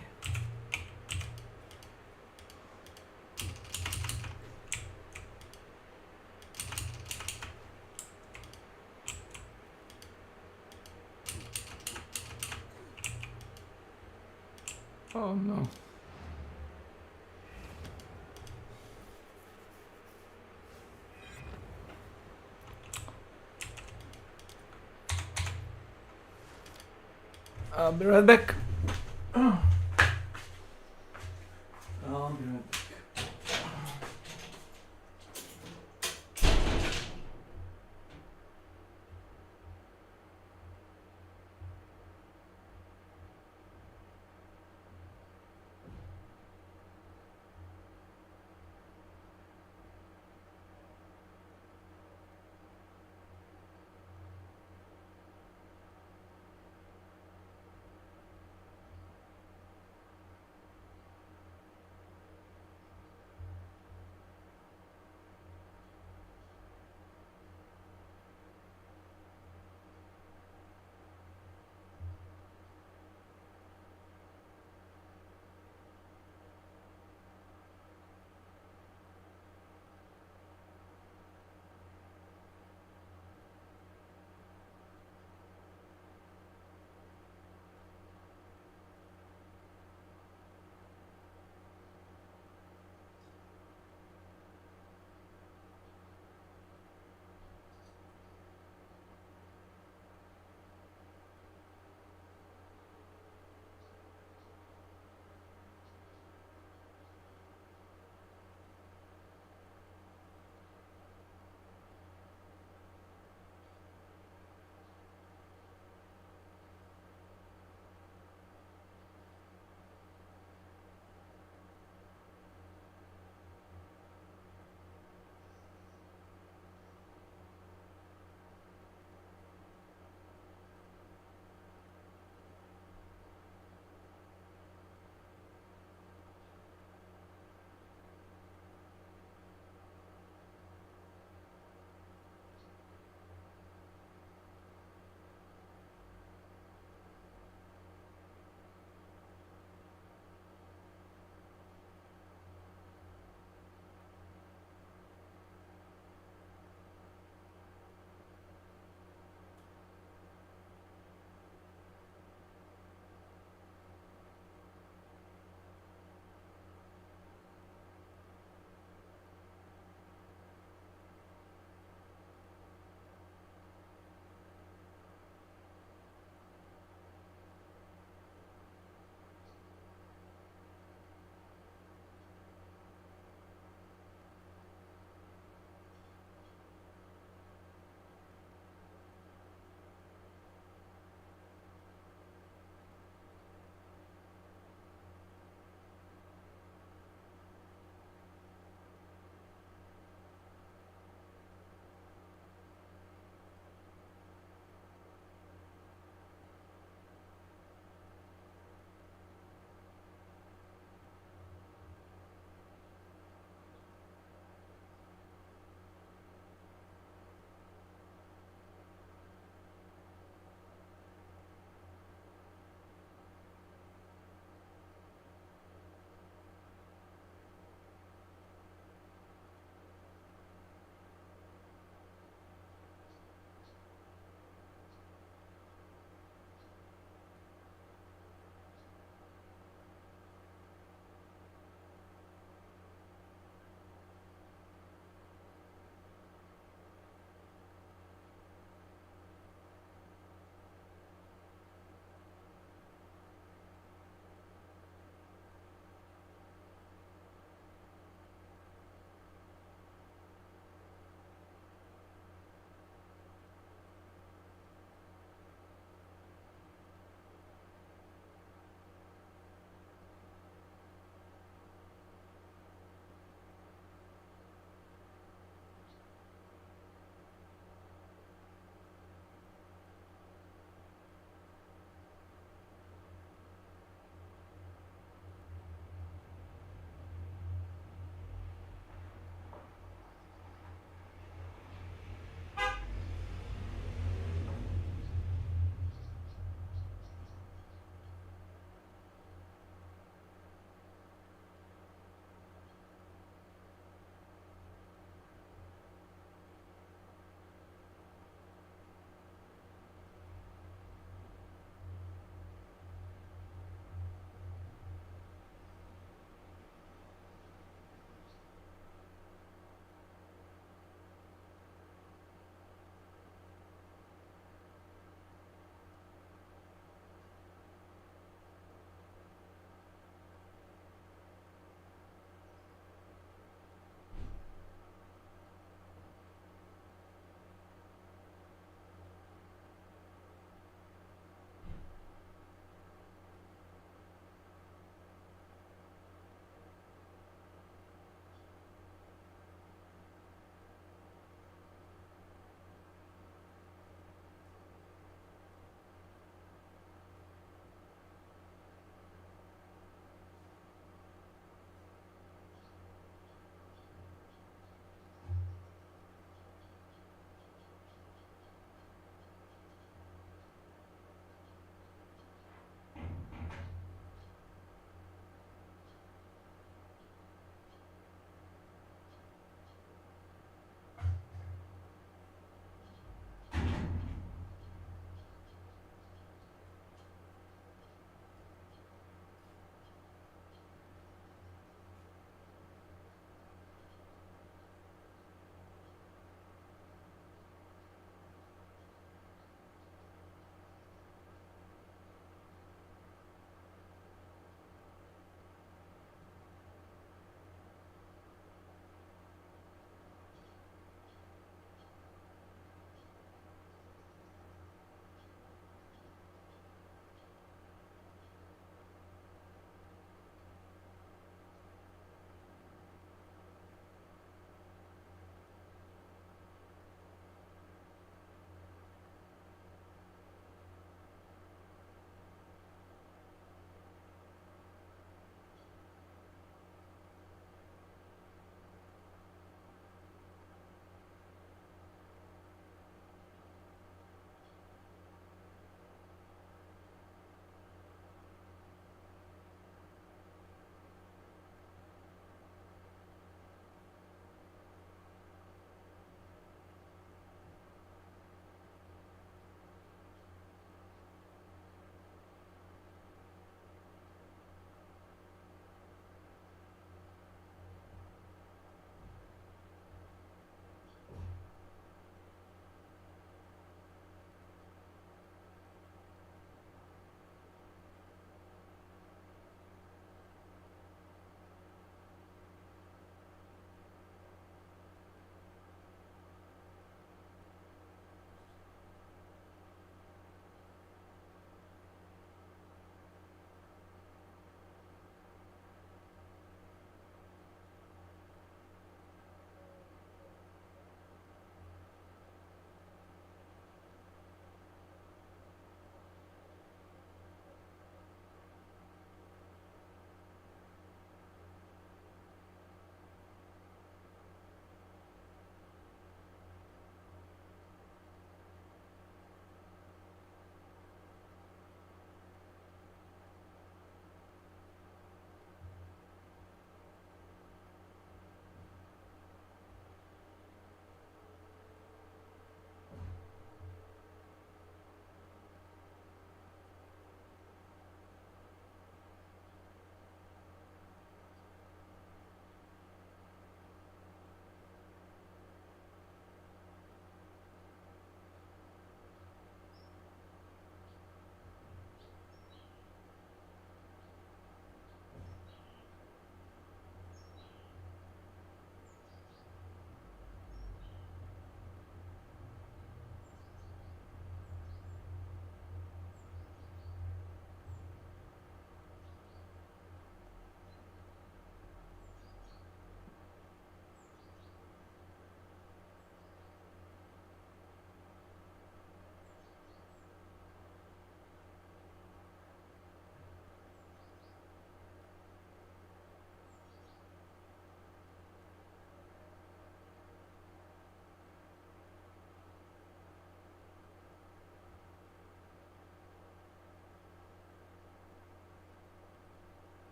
Oh no. I'll be right back. I'll be right back.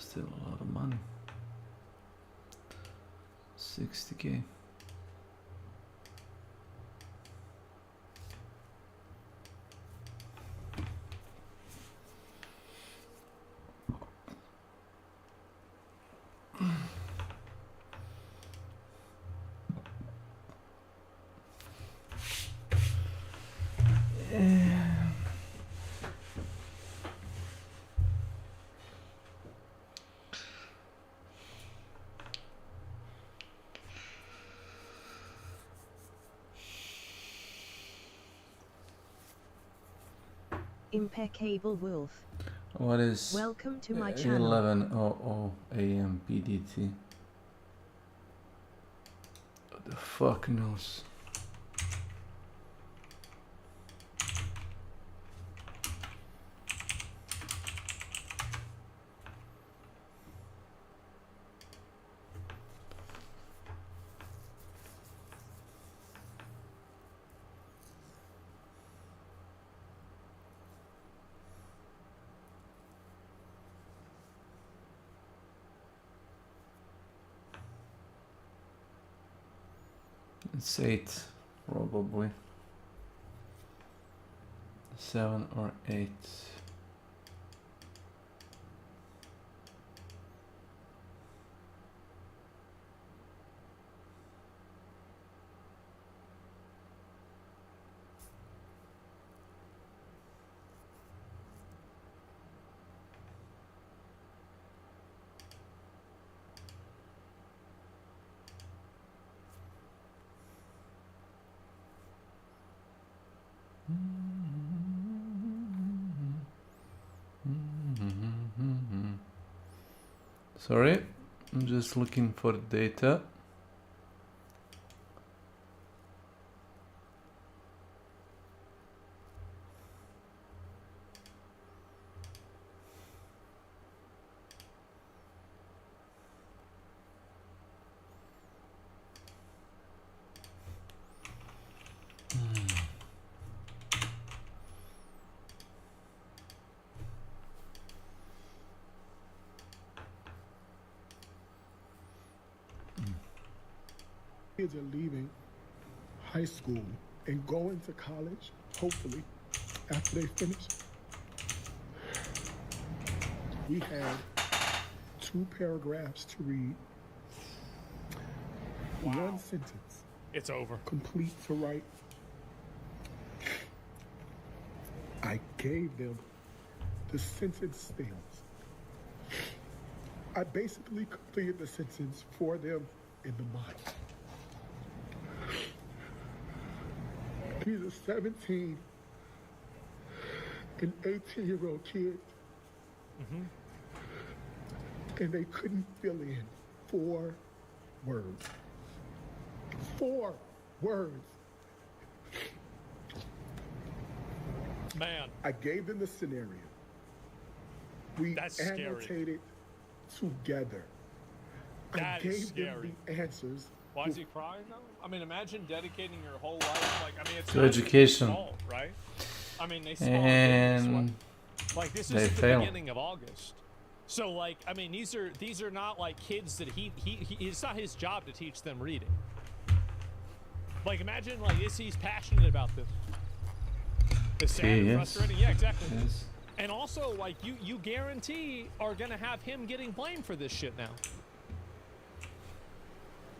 still a lot of money. 60k. Impeccable Wolf. What is Welcome to my channel. 11:00 a.m. PDT? What the fuck knows? It's 8, probably. 7 or 8. Sorry, I'm just looking for data. Kids are leaving high school and going to college, hopefully, after they finish. We had 2 paragraphs to read. Wow. 1 sentence. It's over. Complete to write. I gave them the sentence stems. I basically completed the sentence for them in the mind. These are 17 and 18-year-old kids. And they couldn't fill in 4 words. 4 words. Man. I gave them the scenario. We annotated together. That I gave is scary. them the answers. Why is he crying though? I mean, imagine dedicating your whole life, like, I mean, it's To not education. their fault, right? I mean, they spawned And in this one. Like, this they is the fail. beginning of August. So, like, I mean, these are not like kids that he it's not his job to teach them reading. Like, imagine like this, he's passionate about this. It's sad and frustrating. Yeah, exactly. Yes. And also, like, you guarantee are gonna have him getting blamed for this shit now.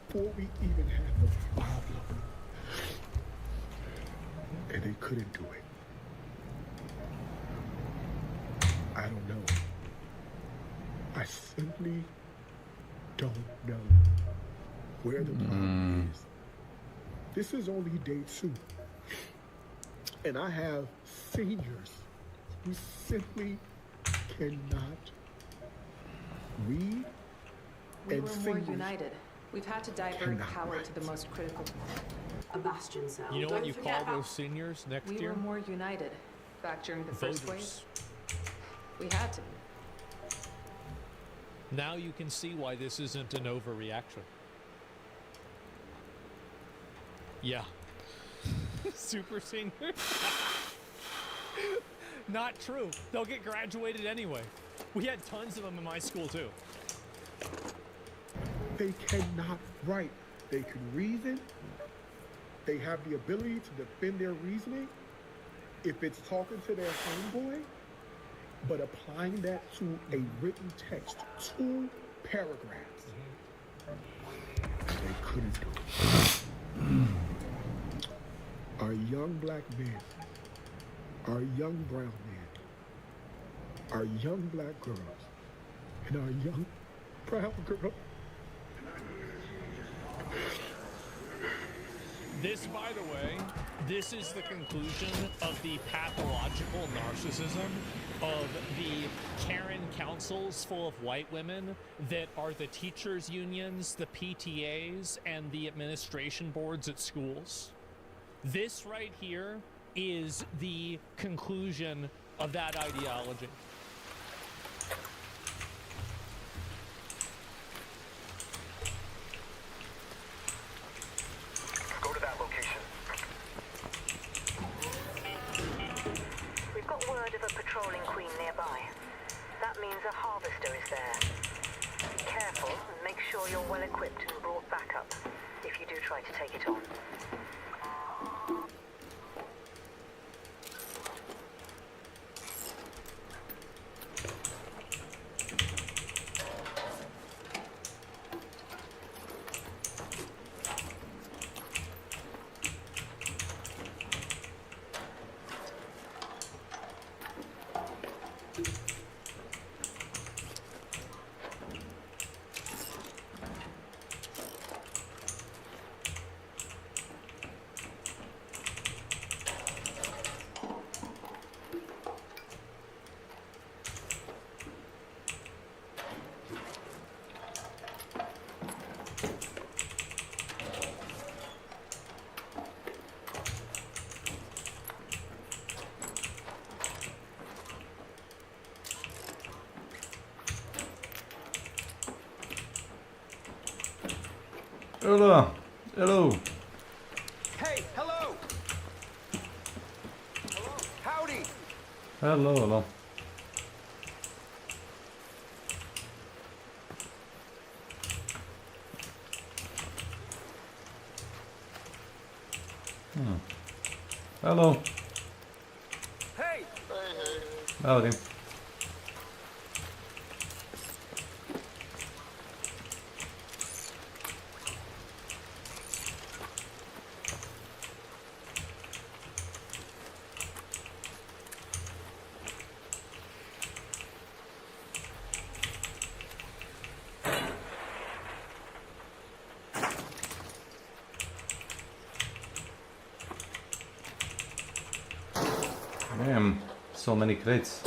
Before we even had the problem, and they couldn't do it. I don't know. I simply don't know where the problem is. This is only day 2. And I have seniors who simply cannot read. We were more united. We've had to divert power to the most critical. A bastion cell. You know what you call those seniors next we year? were more united back during the first wave. Voters. We had to. Now you can see why this isn't an overreaction. Yeah. Super senior? Not true. They'll get graduated anyway. We had tons of them in my school too. They cannot write. They can reason. They have the ability to defend their reasoning if it's talking to their homeboy, but applying that to a written text, 2 paragraphs, they couldn't do it. Our young black men, our young brown men, our young black girls, and our young brown girls. This, by the way, this is the conclusion of the pathological narcissism of the Karen councils full of white women that are the teachers' unions, the PTAs, and the administration boards at schools. This right here is the conclusion of that ideology. Go to that location. We've got word of a patrolling queen nearby. That means a harvester is there. Be careful and make sure you're well equipped and brought back up if you do try to take it on. Hello. Hello. Hey, hello! Hello? Howdy! Hello, hello. Hello. Hey! Howdy. Damn, so many crates.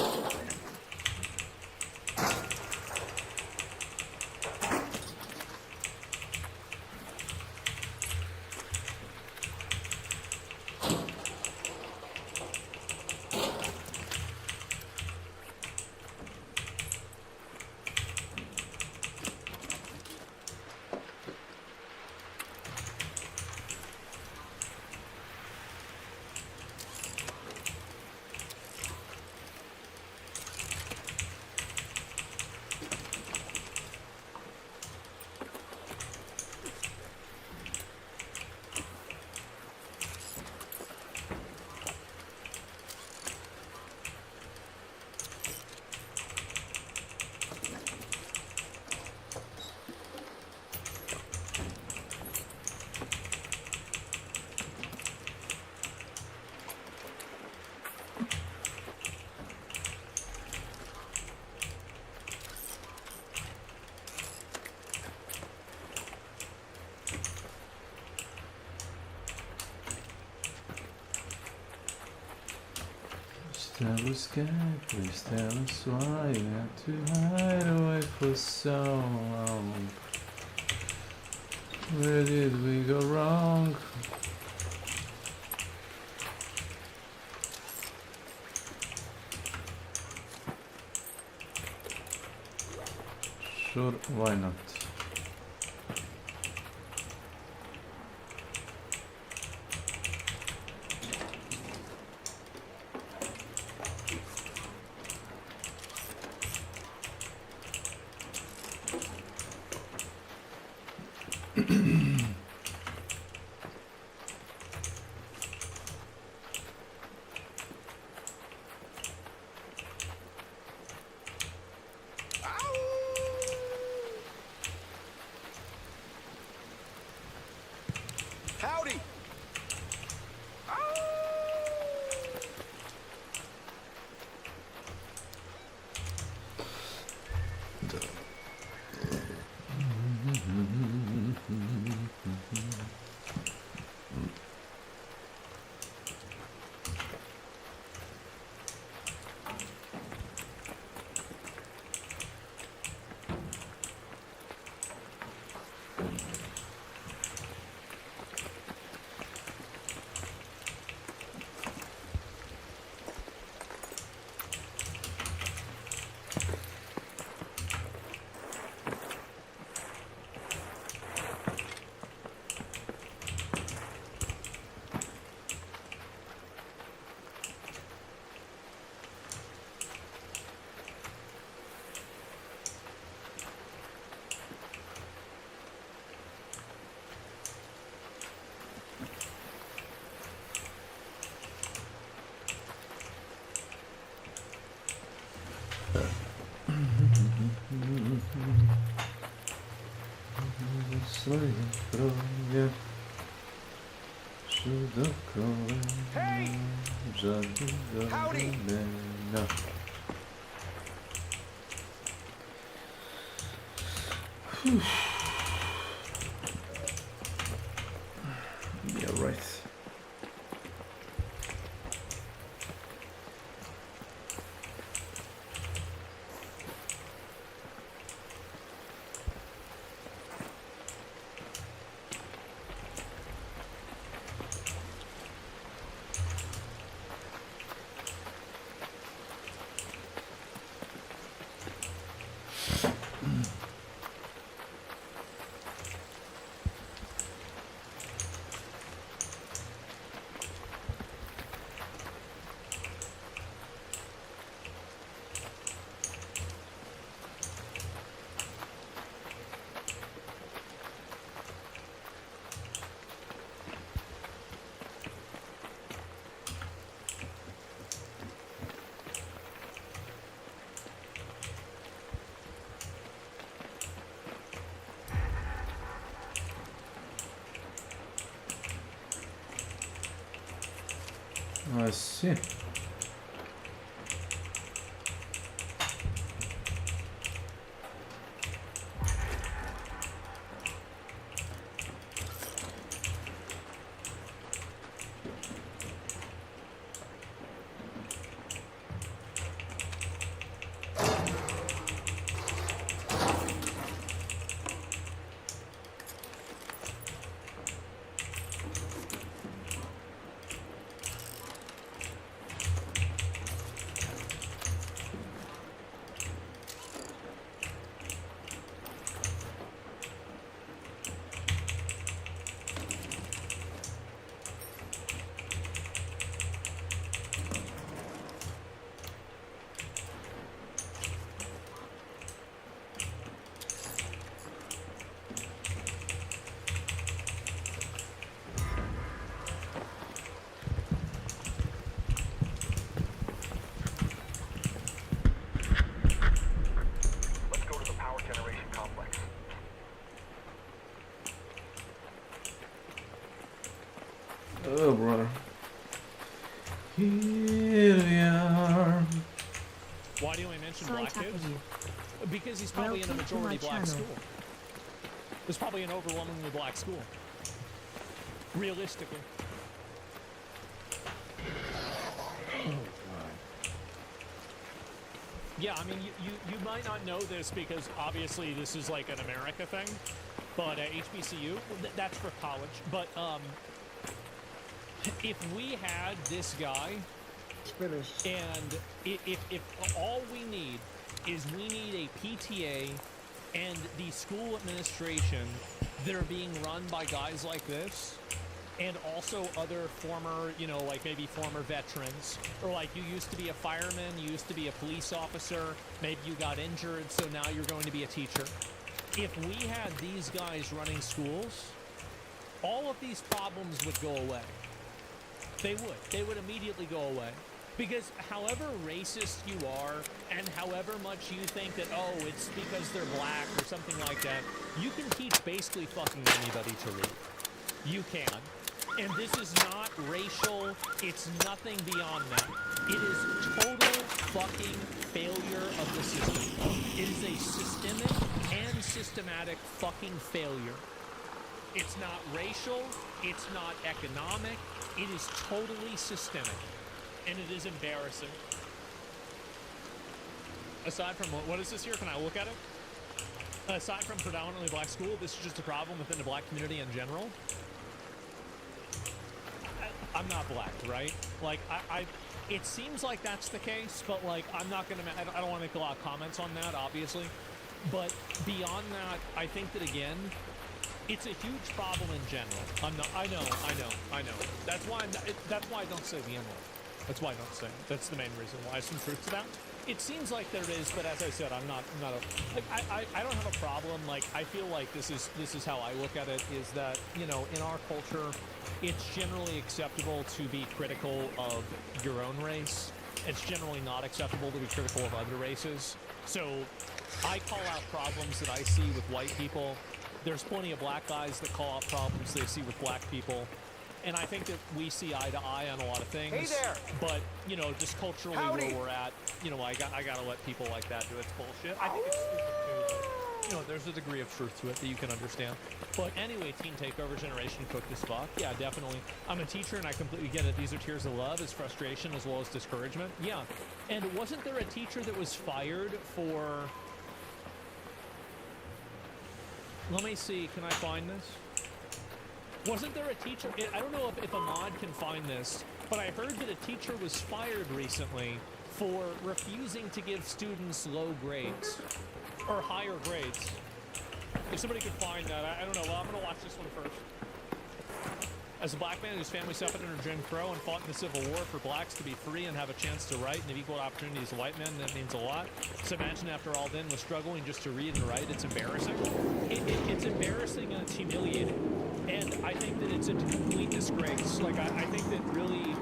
Tell us, God, please tell us why you had to hide away for so long. Where did we go wrong? Sure, why not? Howdy! Hey! Howdy! Yeah, right. I see. Oh, bro. Here we are. Why do I mention Sorry, black kids? tackle you. Because he's probably in a Welcome to majority my black channel. school. There's probably an overwhelmingly black school. Realistically. Yeah, I mean, you might not know this because obviously this is like an America thing, but HBCU, that's for college. But if we had this guy, and if all we need is we need a PTA and the school administration that are being run by guys like this, and also other former, you know, like maybe former veterans, or like you used to be a fireman, you used to be a police officer, maybe you got injured, so now you're going to be a teacher. if we had these guys running schools, all of these problems would go away. They would. They would immediately go away. Because however racist you are, and however much you think that, oh, it's because they're black or something like that, you can teach basically fucking anybody to read. You can. And this is not racial. It's nothing beyond that. It is total fucking failure of the system. It is a systemic and systematic fucking failure. It's not racial. It's not economic. It is totally systemic. And it is embarrassing. Aside from, what is this here? Can I look at it? Aside from predominantly black school, this is just a problem within the black community in general. I'm not black, right? Like, it seems like that's the case, but like, I'm not gonna, I don't want to make a lot of comments on that, obviously. But beyond that, I think that again, it's a huge problem in general. I know. That's why I don't say the N-word. That's why I don't say it. That's the main reason why. Some truth to that. It seems like there is, but as I said, I'm not like, I don't have a problem. Like, I feel like this is how I look at it, is that, you know, in our culture, it's generally acceptable to be critical of your own race. It's generally not acceptable to be critical of other races. So I call out problems that I see with white people. There's plenty of black guys that call out problems they see with black people. And I think that we see eye to eye on a lot of things. Hey there! But, you know, just culturally where we're at, you know, I gotta let people like that do it. It's bullshit. I think it's stupid too, but, you know, there's a degree of truth to it that you can understand. But anyway, Teen Takeover Generation cooked as fuck. Yeah, definitely. I'm a teacher and I completely get it. These are tears of love, as frustration as well as discouragement. Yeah. And wasn't there a teacher that was fired for... Let me see, can I find this? Wasn't there a teacher, I don't know if a mod can find this, but I heard that a teacher was fired recently for refusing to give students low grades, or higher grades. If somebody could find that, I don't know, well, I'm gonna watch this one first. As a black man whose family suffered under Jim Crow and fought in the Civil War for blacks to be free and have a chance to write and have equal opportunities to white men, that means a lot. So imagine after all then was struggling just to read and write. It's embarrassing. It's embarrassing and it's humiliating. And I think that it's a complete disgrace. Like, I think that really,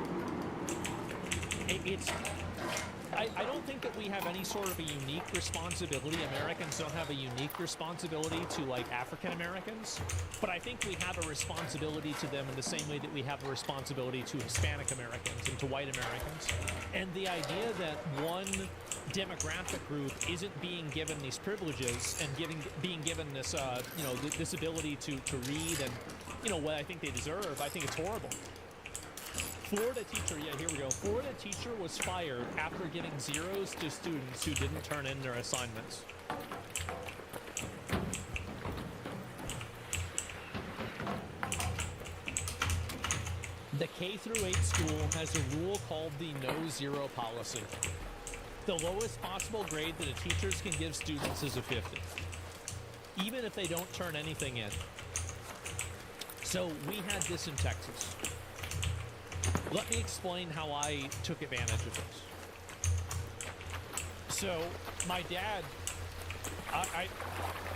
I don't think that we have any sort of a unique responsibility. Americans don't have a unique responsibility to, like, African Americans. But I think we have a responsibility to them in the same way that we have a responsibility to Hispanic Americans and to white Americans. And the idea that one demographic group isn't being given these privileges and being given this, you know, this ability to read and, you know, what I think they deserve, I think it's horrible. Florida teacher, yeah, here we go. Florida teacher was fired after giving zeros to students who didn't turn in their assignments. The K-8 school has a rule called the no-zero policy. The lowest possible grade that a teachers can give students is a 50, even if they don't turn anything in. So we had this in Texas. Let me explain how I took advantage of this. So, my dad,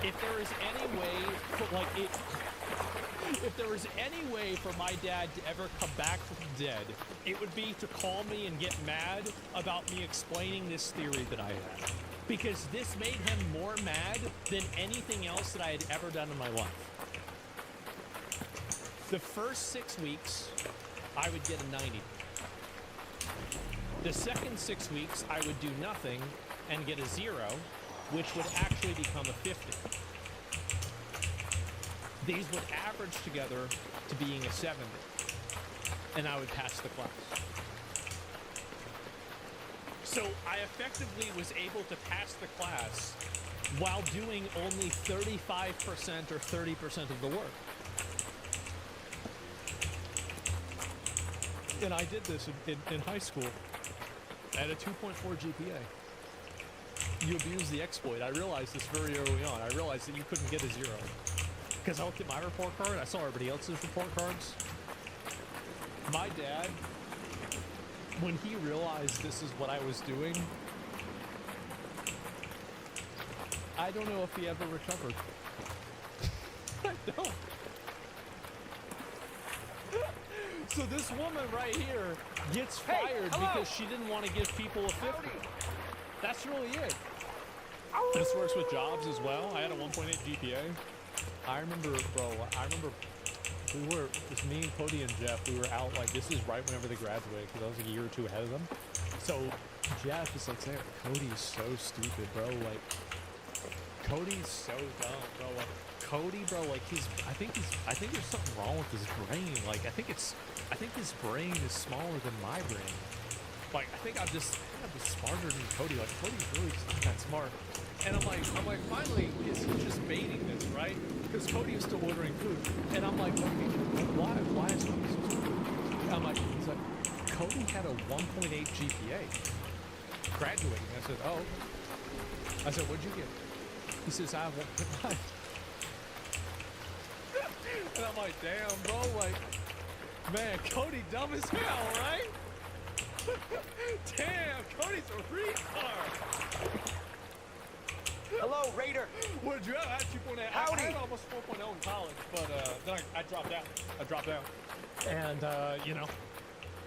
if there is any way, if there was any way for my dad to ever come back from the dead, it would be to call me and get mad about me explaining this theory that I had. Because this made him more mad than anything else that I had ever done in my life. The first 6 weeks, I would get a 90. The second 6 weeks, I would do nothing and get a 0, which would actually become a 50. These would average together to being a 70, and I would pass the class. So I effectively was able to pass the class while doing only 35% or 30% of the work. And I did this in high school at a 2.4 GPA. You abuse the exploit. I realized this very early on. I realized that you couldn't get a 0. Because I looked at my report card, I saw everybody else's report cards. My dad, when he realized this is what I was doing, I don't know if he ever recovered. I don't. So this woman right here gets fired because she didn't want to give people a 50. That's really it. This works with jobs as well. I had a 1.8 GPA. I remember, bro, it was me and Cody and Jeff, we were out, like, this is right whenever they graduated, because I was like a year or two ahead of them. So Jeff is like saying, Cody's so stupid, bro, like, Cody's so dumb, bro, like, Cody, bro, like, I think there's something wrong with his brain, like, I think his brain is smaller than my brain. Like, I think I'm just smarter than Cody, like, Cody's really just not that smart. And I'm like, finally, is he just baiting this, right? Because Cody is still ordering food. And I'm like, okay, why is Cody so stupid? I'm like, he's like, Cody had a 1.8 GPA graduating. I said, oh. I said, what'd you get? He says, I have 1.9. And I'm like, damn, bro, like, man, Cody dumb as hell, right? Damn, Cody's a retard. Hello, Raider. What did you have? I had 2.8. Howdy. I had almost 4.0 in college, but then I dropped out. And, you know,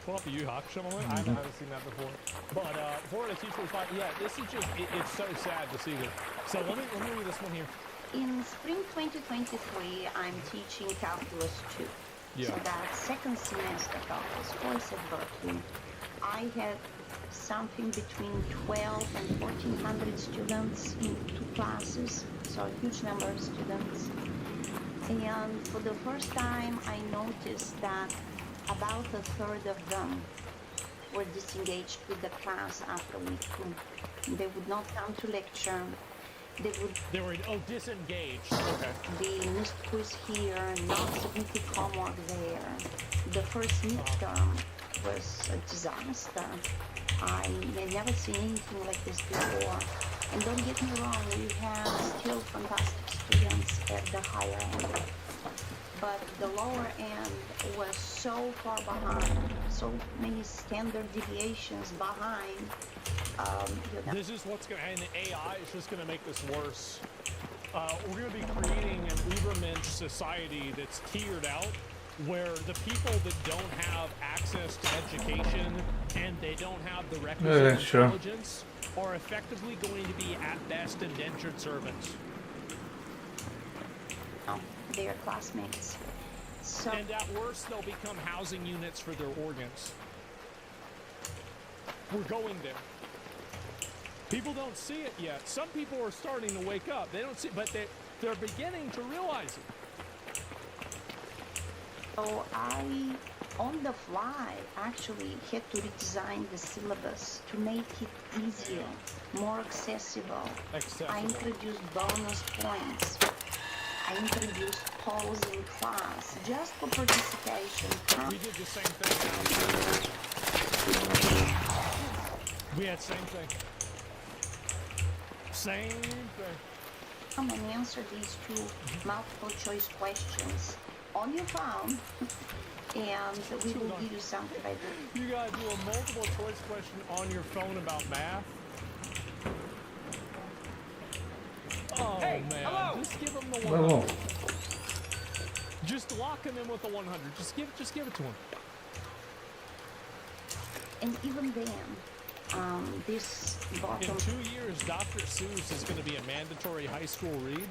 pull up the U-Hawk. Show me. I haven't seen that before. But Florida teacher was fine. Yeah, this is just, it's so sad to see this. So let me read this one here. In spring 2023, I'm teaching Calculus 2. Yeah. So that's second semester Calculus course at Berkeley. I had something between 12 and 1,400 students in 2 classes, so a huge number of students. And for the first time, I noticed that about a third of them were disengaged with the class after week 2. They would not come to lecture. They were disengaged. Okay. They missed quiz here, not submitted homework there. The first midterm was a disaster. I had never seen anything like this before. And don't get me wrong, we have still fantastic students at the higher end. But the lower end was so far behind, so many standard deviations behind. This is what's going to, and AI is just going to make this worse. We're going to be creating an Ubermensch society that's tiered out, where the people that don't have access to education and they don't have the requisite intelligence are effectively going to be at best indentured servants. Their classmates. So, and at worst, they'll become housing units for their organs. We're going there. People don't see it yet. Some people are starting to wake up. They don't see, but they're beginning to realize it. So I, on the fly, actually had to redesign the syllabus to make it easier, more accessible. I introduced bonus points. I introduced polls in class just for participation. We did the same thing. We had same thing. Same thing. Come and answer these 2 multiple choice questions on your phone, and we will give you some credit. You gotta do a multiple choice question on your phone about math. Oh hey, man, hello. just give them the 100. Just lock him in with the 100. Just give it to him. And even then, this bottom... In 2 years, Dr. Seuss is going to be a mandatory high school read.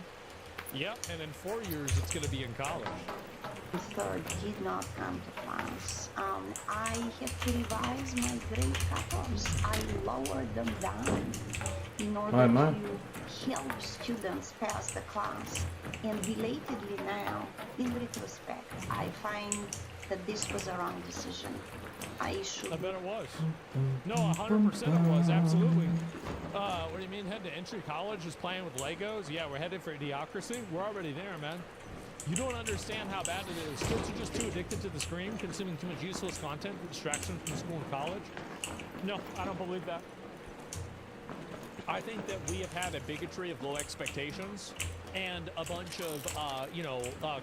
Yep, and in 4 years, it's going to be in college. Third did not come to class. I had to revise my grade cutoffs. I lowered them down in order to help students pass the class. And belatedly now, in retrospect, I find that this was a wrong decision. I bet it was. No, 100% it was, absolutely. What do you mean, head to entry college is playing with Legos? Yeah, we're headed for idiocracy. We're already there, man. You don't understand how bad it is. Kids are just too addicted to the screen, consuming too much useless content for distraction from school and college. No, I don't believe that. I think that we have had a bigotry of low expectations and a bunch of,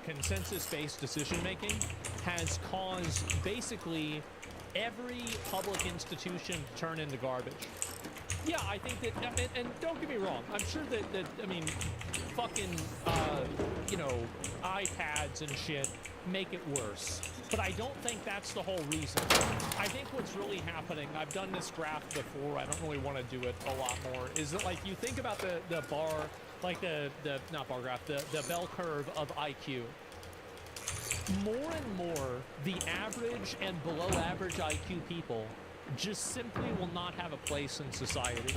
consensus-based decision-making has caused basically every public institution to turn into garbage. Yeah, I think that, and don't get me wrong, I'm sure that I mean, fucking, you know, iPads and shit make it worse. But I don't think that's the whole reason. I think what's really happening, I've done this graph before, I don't really want to do it a lot more, is that, like, you think about the bar, like not bar graph, the bell curve of IQ. More and more, the average and below average IQ people just simply will not have a place in society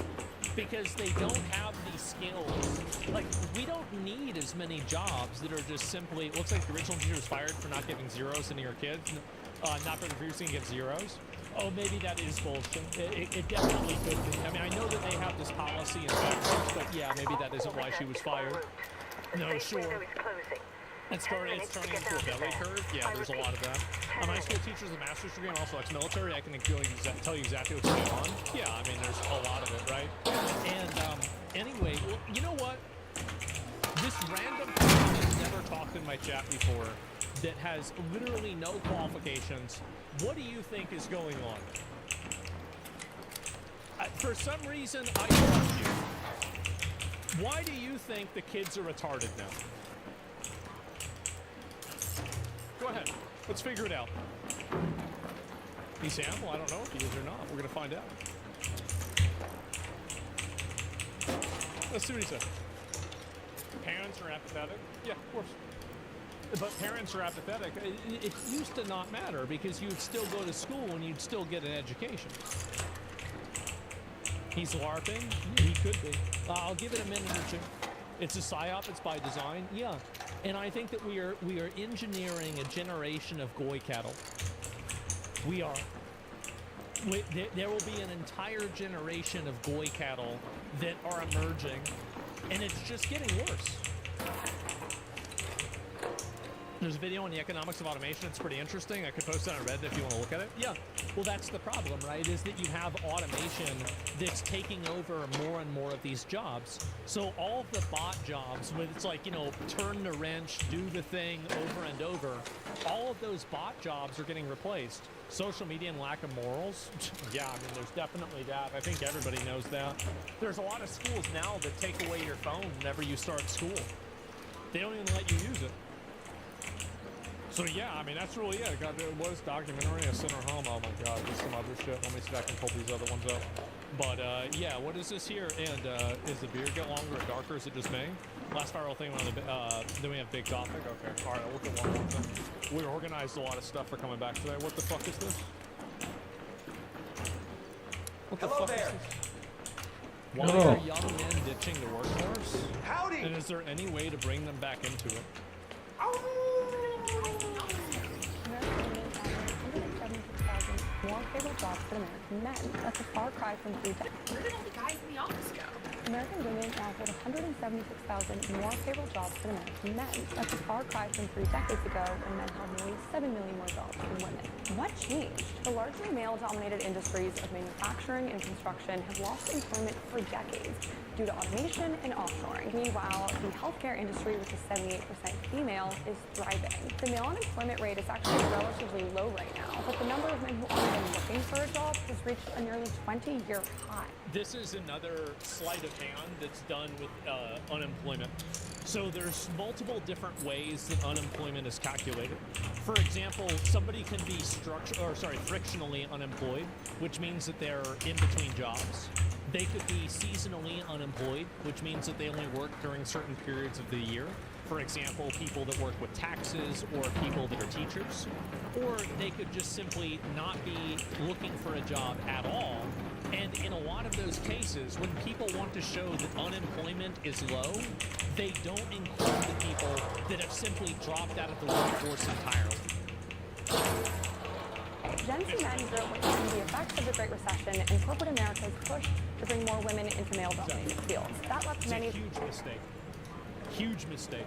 because they don't have these skills. Like, we don't need as many jobs that are just simply, it looks like the original teacher was fired for not giving zeros into your kids, not for refusing to give zeros. Oh, maybe that is bullshit. It definitely could be. I mean, I know that they have this policy in Texas, but yeah, maybe that isn't why she was fired. No, sure. It's turning into a belly curve. Yeah, there's a lot of that. My school teacher's a master's degree and also ex-military. I can tell you exactly what's going on. Yeah, I mean, there's a lot of it, right? And anyway, well, you know what? This random person that's never talked in my chat before that has literally no qualifications, what do you think is going on? For some reason, I trust you. Why do you think the kids are retarded now? Go ahead. Let's figure it out. He's Sam? Well, I don't know if he is or not. We're going to find out. Let's see what he said. Parents are apathetic? Yeah, of course. But parents are apathetic. It used to not matter because you'd still go to school and you'd still get an education. He's LARPing? He could be. I'll give it a minute or two. It's a psyop. It's by design. Yeah. And I think that we are engineering a generation of goy cattle. We are. There will be an entire generation of goy cattle that are emerging, and it's just getting worse. There's a video on the economics of automation. It's pretty interesting. I could post that on Reddit if you want to look at it. Yeah. Well, that's the problem, right? Is that you have automation that's taking over more and more of these jobs. So all of the bot jobs, with it's like, you know, turn the wrench, do the thing over and over, all of those bot jobs are getting replaced. Social media and lack of morals. Yeah, I mean, there's definitely that. I think everybody knows that. There's a lot of schools now that take away your phone whenever you start school. They don't even let you use it. So yeah, I mean, that's really it. God, it was documentary, a center home. Oh my God, there's some other shit. Let me see if I can pull these other ones up. But yeah, what is this here? And is the beard get longer or darker? Is it just me? Last viral thing on the then we have big topic. Okay, all right, I'll look at one more thing. We organized a lot of stuff for coming back today. What the fuck is this? What the fuck is this? Why are young men ditching the workforce? Howdy! And is there any way to bring them back into it? More favorable jobs for American men. That's a far cry from 3 decades. Where did all the guys in the office go? American women now hold 176,000 more favorable jobs than American men. That's a far cry from 3 decades ago when men held nearly 7 million more jobs than women. What changed? The largely male-dominated industries of manufacturing and construction have lost employment for decades due to automation and offshoring. Meanwhile, the healthcare industry, which is 78% female, is thriving. The male unemployment rate is actually relatively low right now, but the number of men who aren't even looking for a job has reached a nearly 20-year high. This is another sleight of hand that's done with unemployment. So there's multiple different ways that unemployment is calculated. For example, somebody can be frictionally unemployed, which means that they're in between jobs. They could be seasonally unemployed, which means that they only work during certain periods of the year. For example, people that work with taxes or people that are teachers. Or they could just simply not be looking for a job at all. And in a lot of those cases, when people want to show that unemployment is low, they don't include the people that have simply dropped out of the workforce entirely. Gen Z men grew witnessing the effects of the Great Recession and corporate America's push to bring more women into male-dominated fields. That left many... It's a huge mistake. Huge mistake.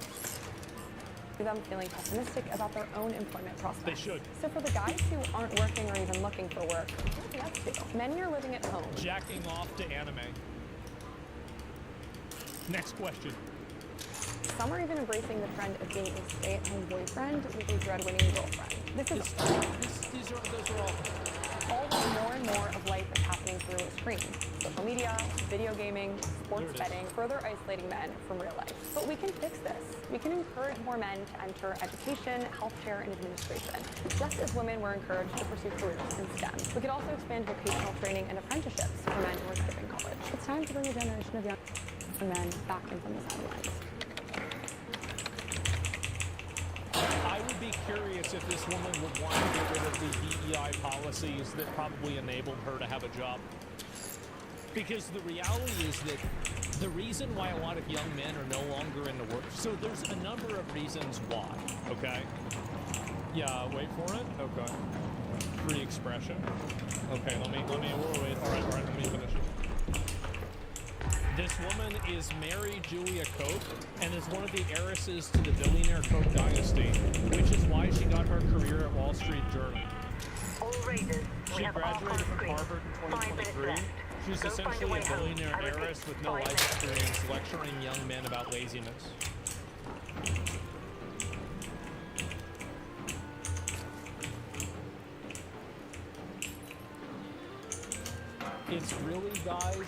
Them feeling pessimistic about their own employment prospects. They should. So for the guys who aren't working or even looking for work, what do they have to do? Many are living at home. Jacking off to anime. Next question. Some are even embracing the trend of being a stay-at-home boyfriend with a dread-winning girlfriend. Those are all more and more of life is happening through a screen. Social media, video gaming, sports betting, further isolating men from real life. But we can fix this. We can encourage more men to enter education, healthcare, and administration, just as women were encouraged to pursue careers in STEM. We could also expand vocational training and apprenticeships for men who are skipping college. It's time to bring a generation of young men back in from the sidelines. I would be curious if this woman would want to get rid of the DEI policies that probably enabled her to have a job. Because the reality is that the reason why a lot of young men are no longer in the work, so there's a number of reasons why, okay? Yeah, wait for it? Okay. Free expression. Okay, let me, wait, all right, let me finish it. This woman is Mary Julia Koch and is one of the heiresses to the billionaire Koch dynasty, which is why she got her career at Wall Street Journal. She graduated from Harvard in 2023. She's essentially a billionaire heiress with no life experience, lecturing young men about laziness. It's really, guys,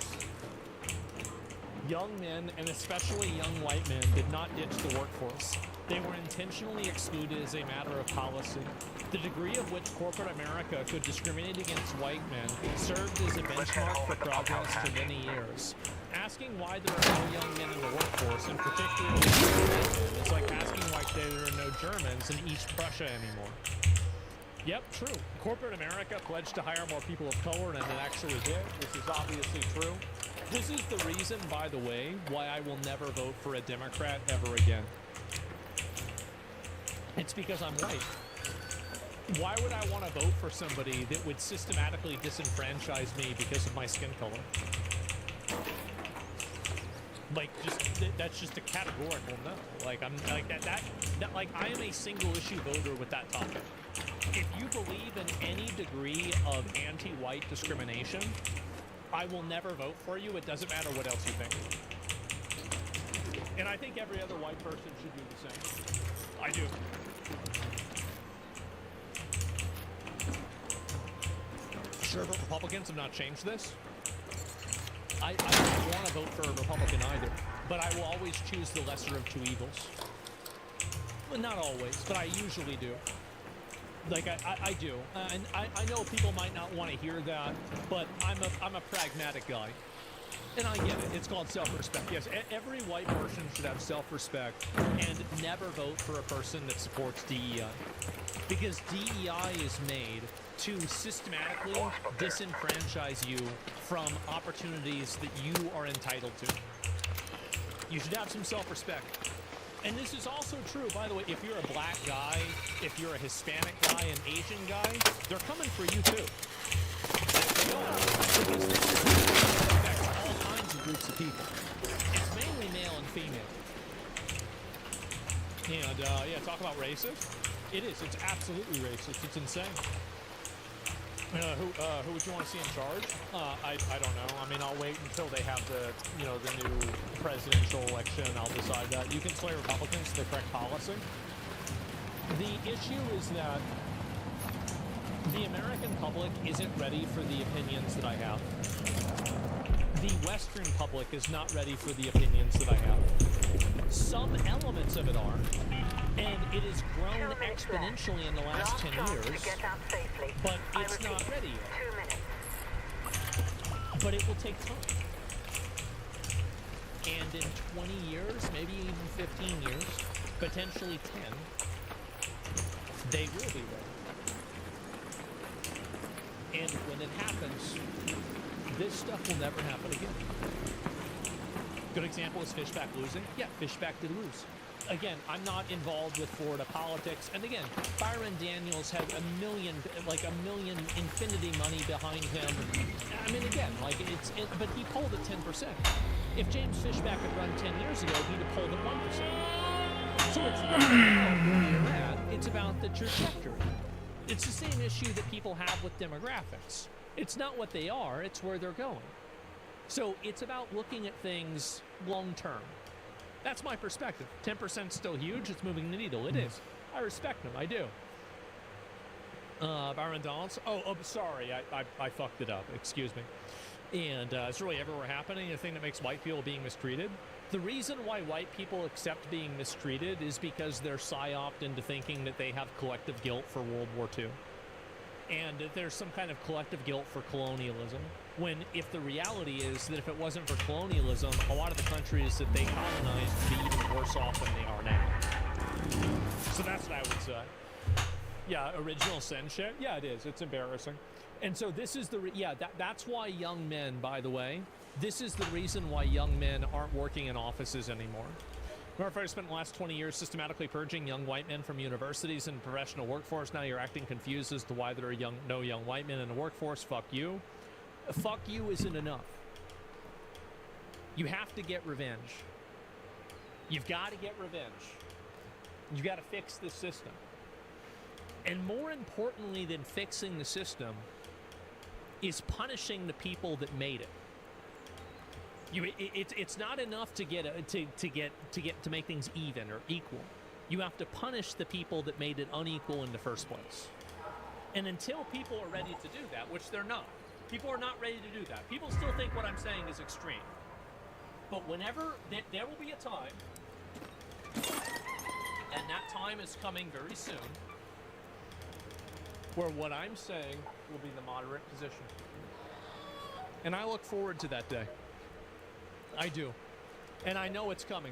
young men, and especially young white men, did not ditch the workforce. They were intentionally excluded as a matter of policy. The degree of which corporate America could discriminate against white men served as a benchmark for progress for many years. Asking why there are no young men in the workforce, and particularly white men, is like asking why there are no Germans in East Prussia anymore. Yep, true. Corporate America pledged to hire more people of color than it actually did, which is obviously true. This is the reason, by the way, why I will never vote for a Democrat ever again. It's because I'm white. Why would I want to vote for somebody that would systematically disenfranchise me because of my skin color? Like, that's just a categorical no. Like, I'm like that like, I am a single issue voter with that topic. If you believe in any degree of anti-white discrimination, I will never vote for you. It doesn't matter what else you think. And I think every other white person should do the same. I do. Sure, but Republicans have not changed this. I don't want to vote for a Republican either, but I will always choose the lesser of two evils. Well, not always, but I usually do. Like, I do. And I know people might not want to hear that, but I'm a pragmatic guy. And I get it. It's called self-respect. Yes, every white person should have self-respect and never vote for a person that supports DEI. Because DEI is made to systematically disenfranchise you from opportunities that you are entitled to. You should have some self-respect. And this is also true, by the way, if you're a black guy, if you're a Hispanic guy, an Asian guy, they're coming for you too. They are. Because this affects all kinds of groups of people. It's mainly male and female. And yeah, talk about racist. It is. It's absolutely racist. It's insane. Who would you want to see in charge? I don't know. I mean, I'll wait until they have the new presidential election. I'll decide that. You can sway Republicans to the correct policy. The issue is that the American public isn't ready for the opinions that I have. The Western public is not ready for the opinions that I have. Some elements of it are, and it has grown exponentially in the last 10 years, but it's not ready yet. But it will take time. And in 20 years, maybe even 15 years, potentially 10, they will be ready. And when it happens, this stuff will never happen again. Good example is Fishback losing. Yeah, Fishback did lose. Again, I'm not involved with Florida politics. And again, Byron Daniels had a million infinity money behind him. I mean, again, but he polled at 10%. If James Fishback had run 10 years ago, he'd have polled at 1%. So it's not about where you're at, it's about the trajectory. It's the same issue that people have with demographics. It's not what they are, it's where they're going. So it's about looking at things long term. That's my perspective. 10% still huge, it's moving the needle. It is. I respect them, I do. Byron Donalds. Oh, sorry, I fucked it up. Excuse me. And it's really everywhere happening. The thing that makes white people being mistreated. The reason why white people accept being mistreated is because they're psyoped into thinking that they have collective guilt for World War II. And that there's some kind of collective guilt for colonialism. When if the reality is that if it wasn't for colonialism, a lot of the countries that they colonized would be even worse off than they are now. So that's what I would say. Yeah, original sin shit. Yeah, it is. It's embarrassing. And so this is that's why young men, by the way, this is the reason why young men aren't working in offices anymore. Remember, I spent the last 20 years systematically purging young white men from universities and professional workforce. Now you're acting confused as to why there are no young white men in the workforce. Fuck you. Fuck you isn't enough. You have to get revenge. You've got to get revenge. You've got to fix the system. And more importantly than fixing the system is punishing the people that made it. It's not enough to make things even or equal. You have to punish the people that made it unequal in the first place. And until people are ready to do that, which they're not, people are not ready to do that. People still think what I'm saying is extreme. But whenever there will be a time, and that time is coming very soon, where what I'm saying will be the moderate position. And I look forward to that day. I do. And I know it's coming.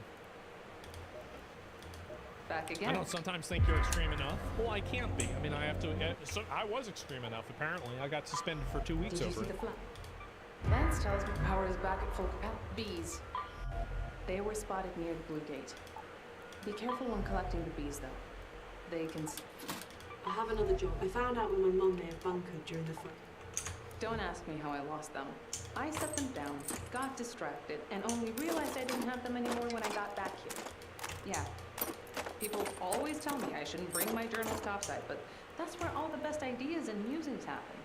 Back again. I don't sometimes think you're extreme enough. Well, I can't be. I mean, I have to. So I was extreme enough, apparently. I got suspended for 2 weeks over it. Did you see the flag? Vance tells me power is back at full capacity. Bees. They were spotted near the Blue Gate. Be careful when collecting the bees, though. They can... I have another job. I found out when my mum may have bunkered during the fight. Don't ask me how I lost them. I set them down, got distracted, and only realized I didn't have them anymore when I got back here. Yeah. People always tell me I shouldn't bring my journals topside, but that's where all the best ideas and musings happen.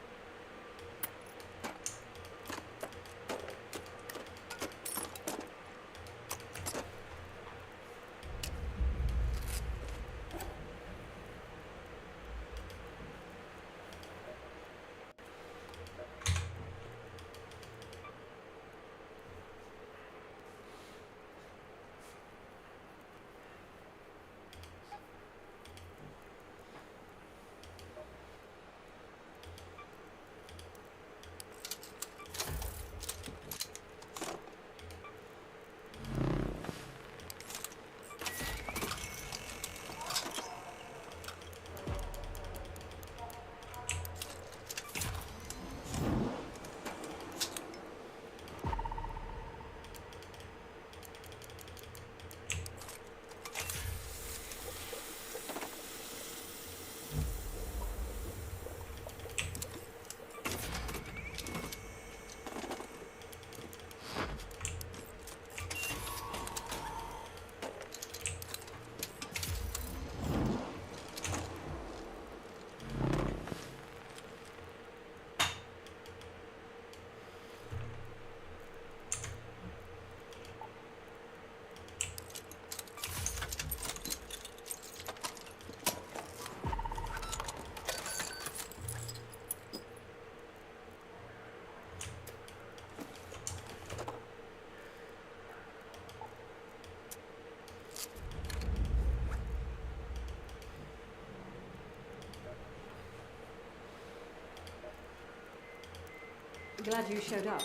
Glad you showed up.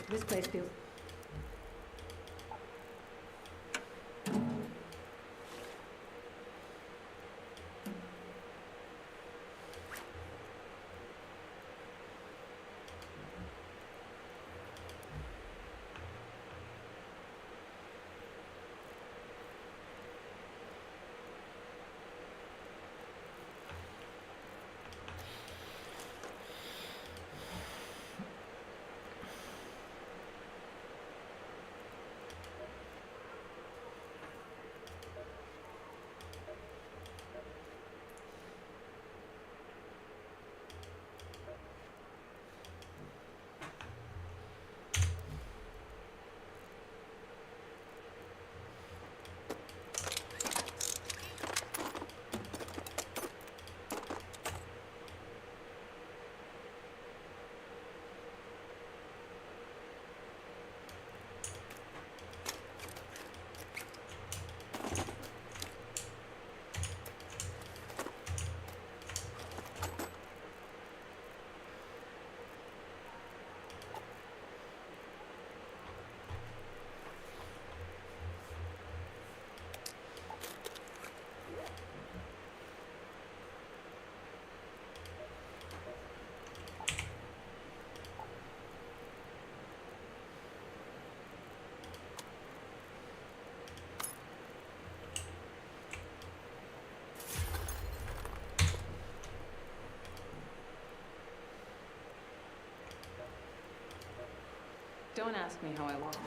This place feels... Don't ask me how I lost.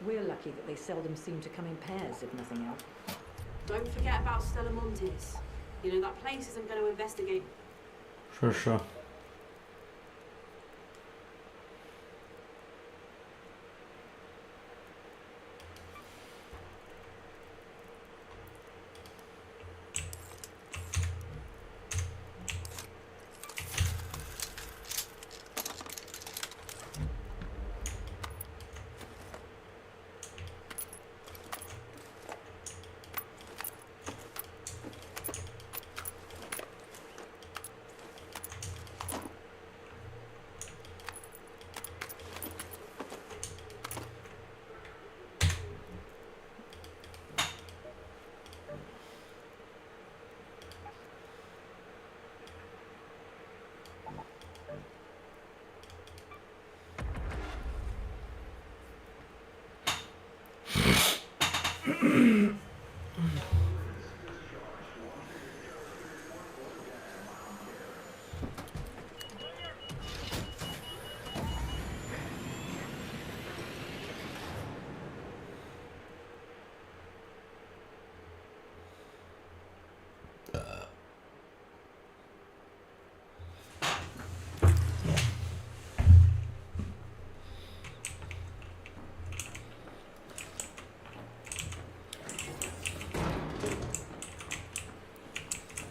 We're lucky that they seldom seem to come in pairs, if nothing else. Don't forget about Stella Montes. You know, that place isn't going to investigate. Sure.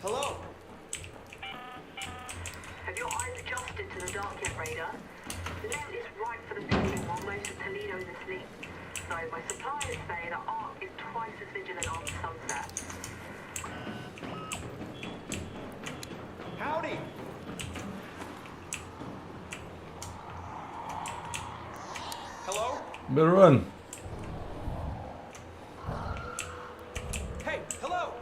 Hello? Have your eyes adjusted to the dark yet, Raider? The net is ripe for the picking while most of Toledo is asleep. So my suppliers say the Ark is twice as vigilant after sunset. Howdy! Hello? Better run. Hey, hello!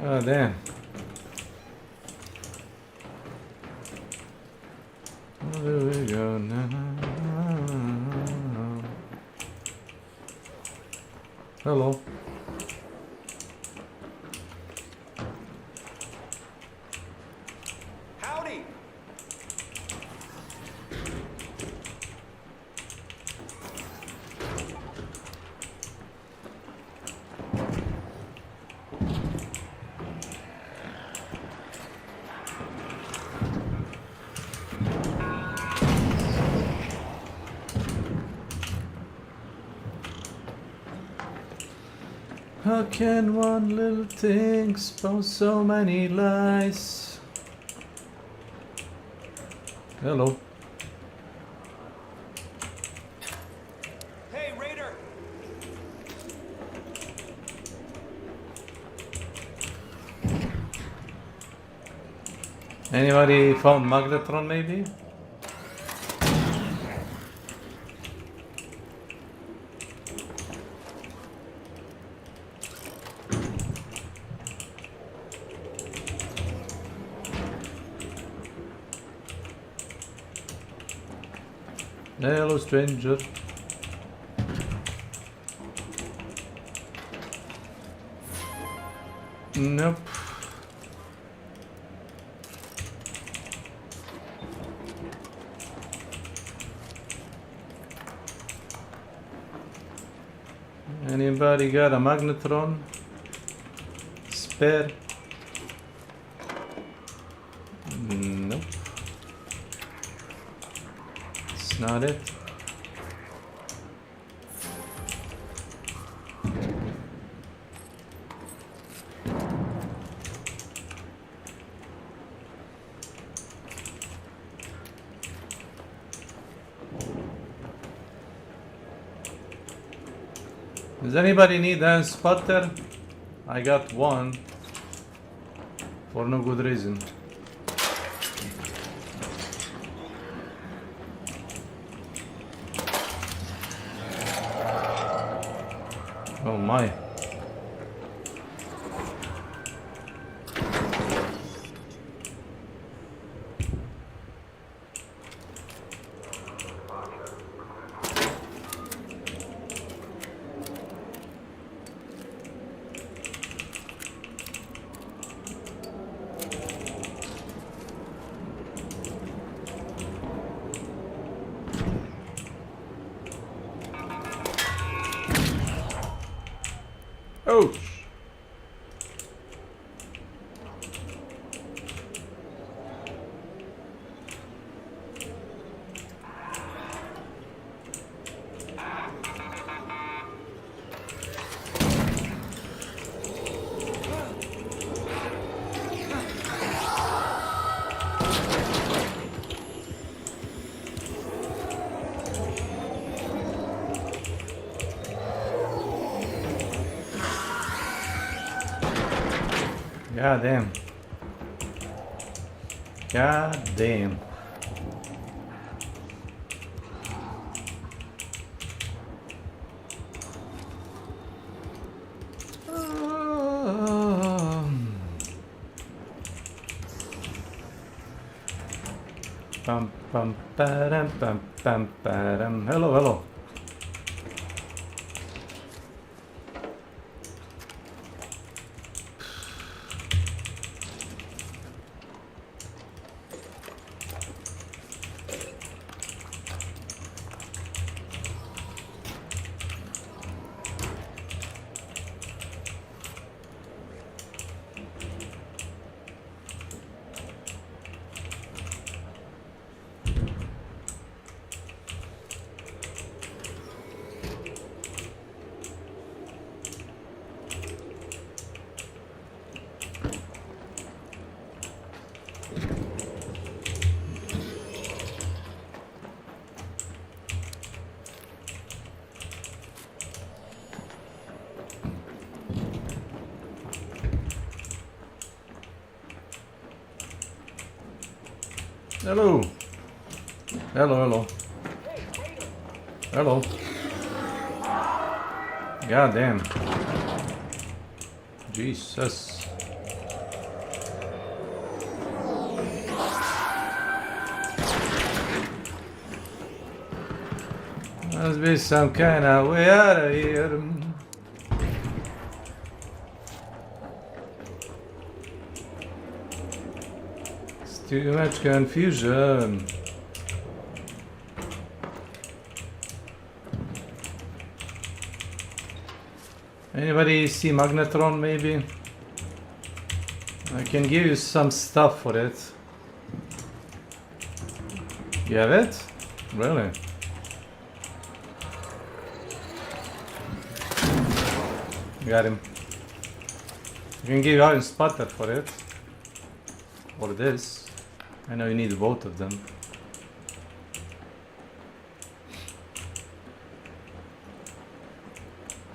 Oh damn. Where do we go now? Hello. Howdy! How can one little thing expose so many lies? Hello. Hey, Raider! Anybody found Magnetron maybe? Hello, stranger. Nope. Anybody got a magnetron? Spare? Nope. It's not it. Does anybody need a spotter? I got one. For no good reason. Oh my. God damn. God damn. Pam pam param pam pam param. Hello, hello. Hello. Hello, hello. Hello. God damn. Jesus. Must be some kind of way out of here. It's too much confusion. Anybody see Magnetron maybe? I can give you some stuff for it. You have it? Really? Got him. I can give you Iron Sputter for it. Or this. I know you need both of them.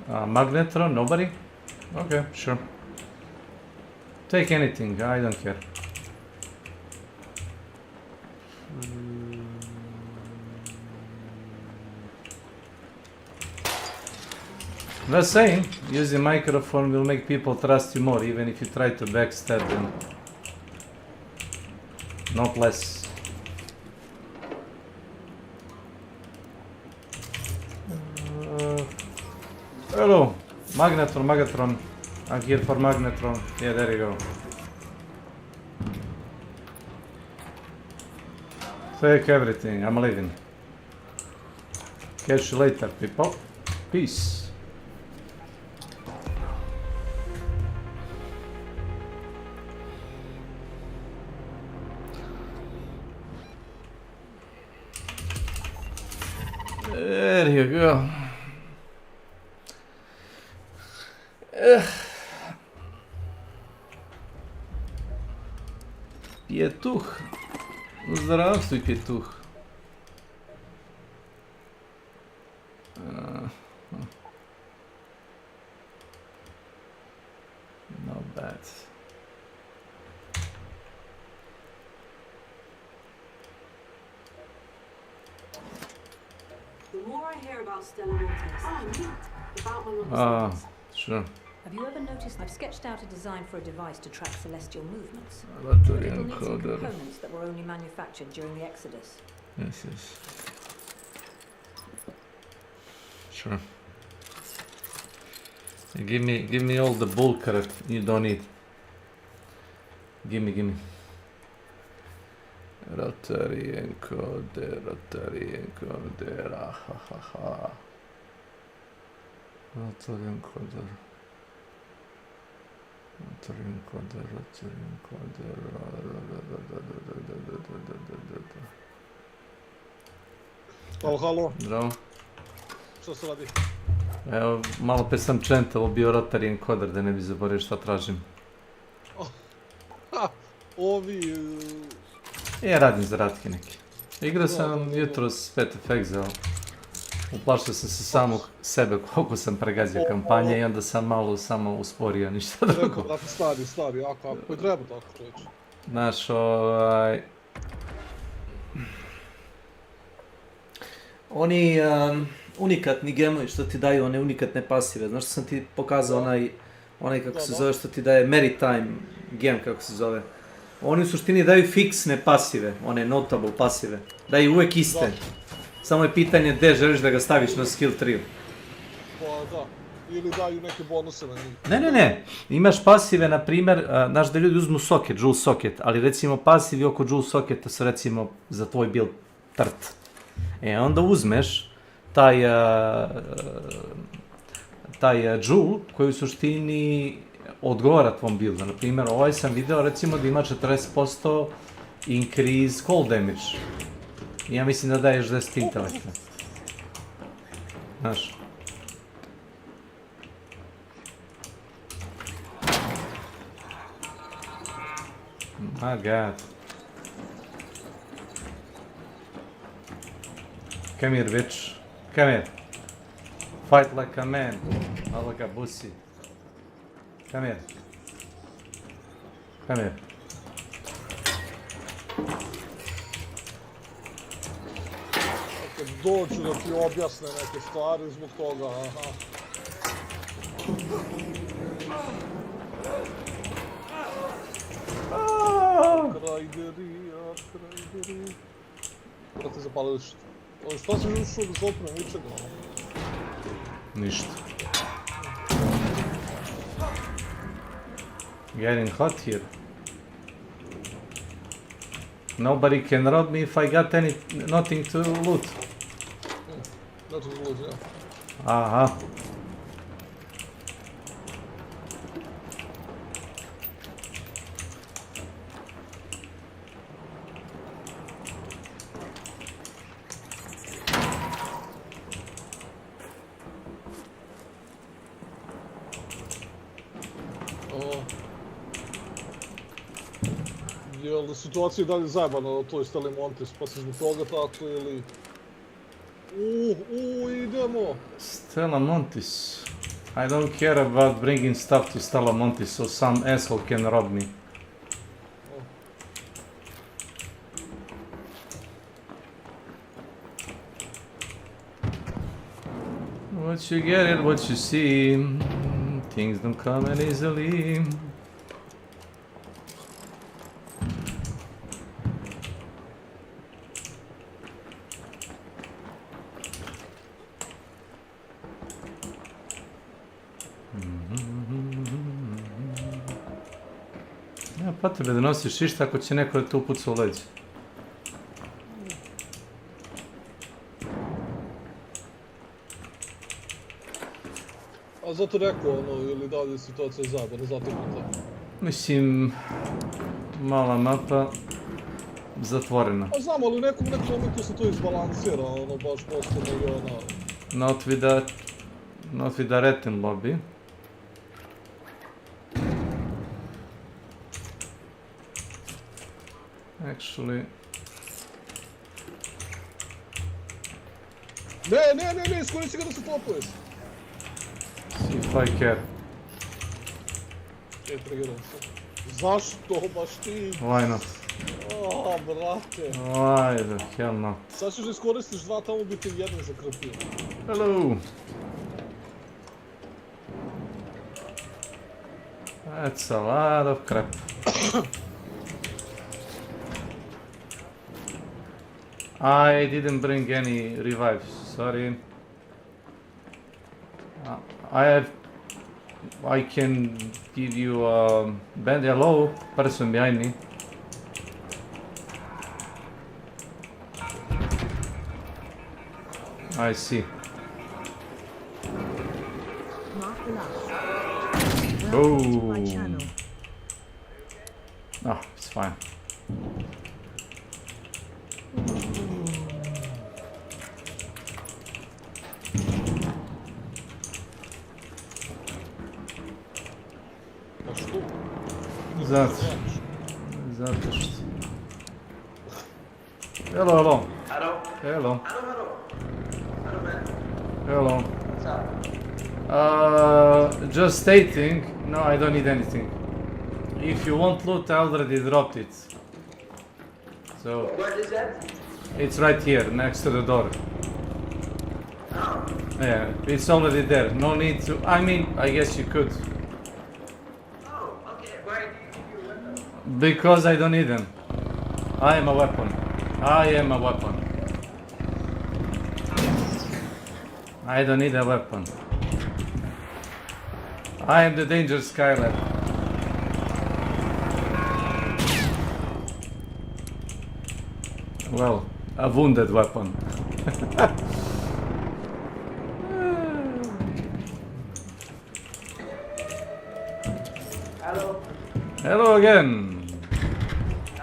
Magnetron, nobody? Okay, sure. Take anything, I don't care. Just saying, using microphone will make people trust you more, even if you try to backstab them. Not less. Hello, Magnetron. I'm here for Magnetron. Yeah, there you go. Take everything, I'm leaving. Catch you later, people. Peace. There you go. Петух. Здравствуй, петух. Not bad. The more I hear about Stella Montes, about my mother's Sure. Have you ever noticed I've sketched out a design for a device to track celestial movements? Battery It'll need some encoder. components that were only manufactured during the Exodus. Yes, yes. Sure. Give me all the bulk you don't need. Give me. Rotary encoder. Rotary encoder. Rotary encoder. Halo. Zdravo. Što se radi? Evo, malo pe sam čentalo bio rotary encoder da ne bi zaboravio šta tražim. Ovi... Ja radim zaratke neke. Igrao sam jutros Pet Effect za Uplašio sam se samog sebe koliko sam pregazio kampanje i onda sam malo samo usporio, ništa drugo. Rekao, brate, stari, ako je treba tako čovječe. Znaš, Oni unikatni gemovi što ti daju one unikatne pasive, znaš što sam ti pokazao onaj kako se zove što ti daje Maritime gem kako se zove. Oni u suštini daju fiksne pasive, one notable pasive, daju uvek iste. Samo je pitanje gdje želiš da ga staviš na skill tree. Pa da, ili daju neke bonuse na njih. Ne, imaš pasive, na primjer, znaš da ljudi uzmu socket, jewel socket, ali recimo pasivi oko jewel socketa su recimo za tvoj build trt. Onda uzmeš taj jewel koji u suštini odgovara tvom buildu. Naprimjer, ovaj sam video recimo da ima 40% increase cold damage. I ja mislim da daješ 10 intelekta. Znaš. My god. Come here, bitch. Come here. Fight like a man, not like a pussy. Come here. Come here. Kad dođu da ti objasne neke stvari zbog toga, aha. Krajderija. Brate, zapalili što? Šta si ušao bez opreme, ničega? Ništa. Getting hot here. Nobody can rob me if I got nothing to loot. Nothing to loot, yeah. Aha. Jel situacija je dalje zajebana na toj Steli Montis, pa si zbog toga tako ili... idemo! Stella Montis. I don't care about bringing stuff to Stella Montis so some asshole can rob me. What you get it, what you see. Things don't come in easily. Nema potrebe da nosiš išta ako će neko da te upuca u leđe. A zato rekao ili dalje situacija zabavna, zato je to. Mislim, mala mapa, zatvorena. A znam, ali u nekom momentu se to izbalansira, baš postane Not with a retin lobby. Actually... Ne, iskoristi ga da se topuješ. See if I care. Trigeram se. Zašto baš ti? Why not? Brate. Why the hell not? Sad ćeš da iskoristiš dva, tamo bi ti jedan zakrpio. Hello! That's a lot of crap. I didn't bring any revives, sorry. I can give you a band. Hello, person behind me. I see. Oh. Oh, it's fine. Zato što... Hello. Hello. Hello. Hello, man. Hello. What's up? Just stating. No, I don't need anything. If you want loot, I already dropped it. So. Where is that? It's right here, next to the door. Yeah, it's already there. No need to. I mean, I guess you could. Oh, okay. Why do you need your weapon? Because I don't need them. I am a weapon. I am a weapon. I don't need a weapon. I am the dangerous Skylar. Well, a wounded weapon. Hello. Hello again.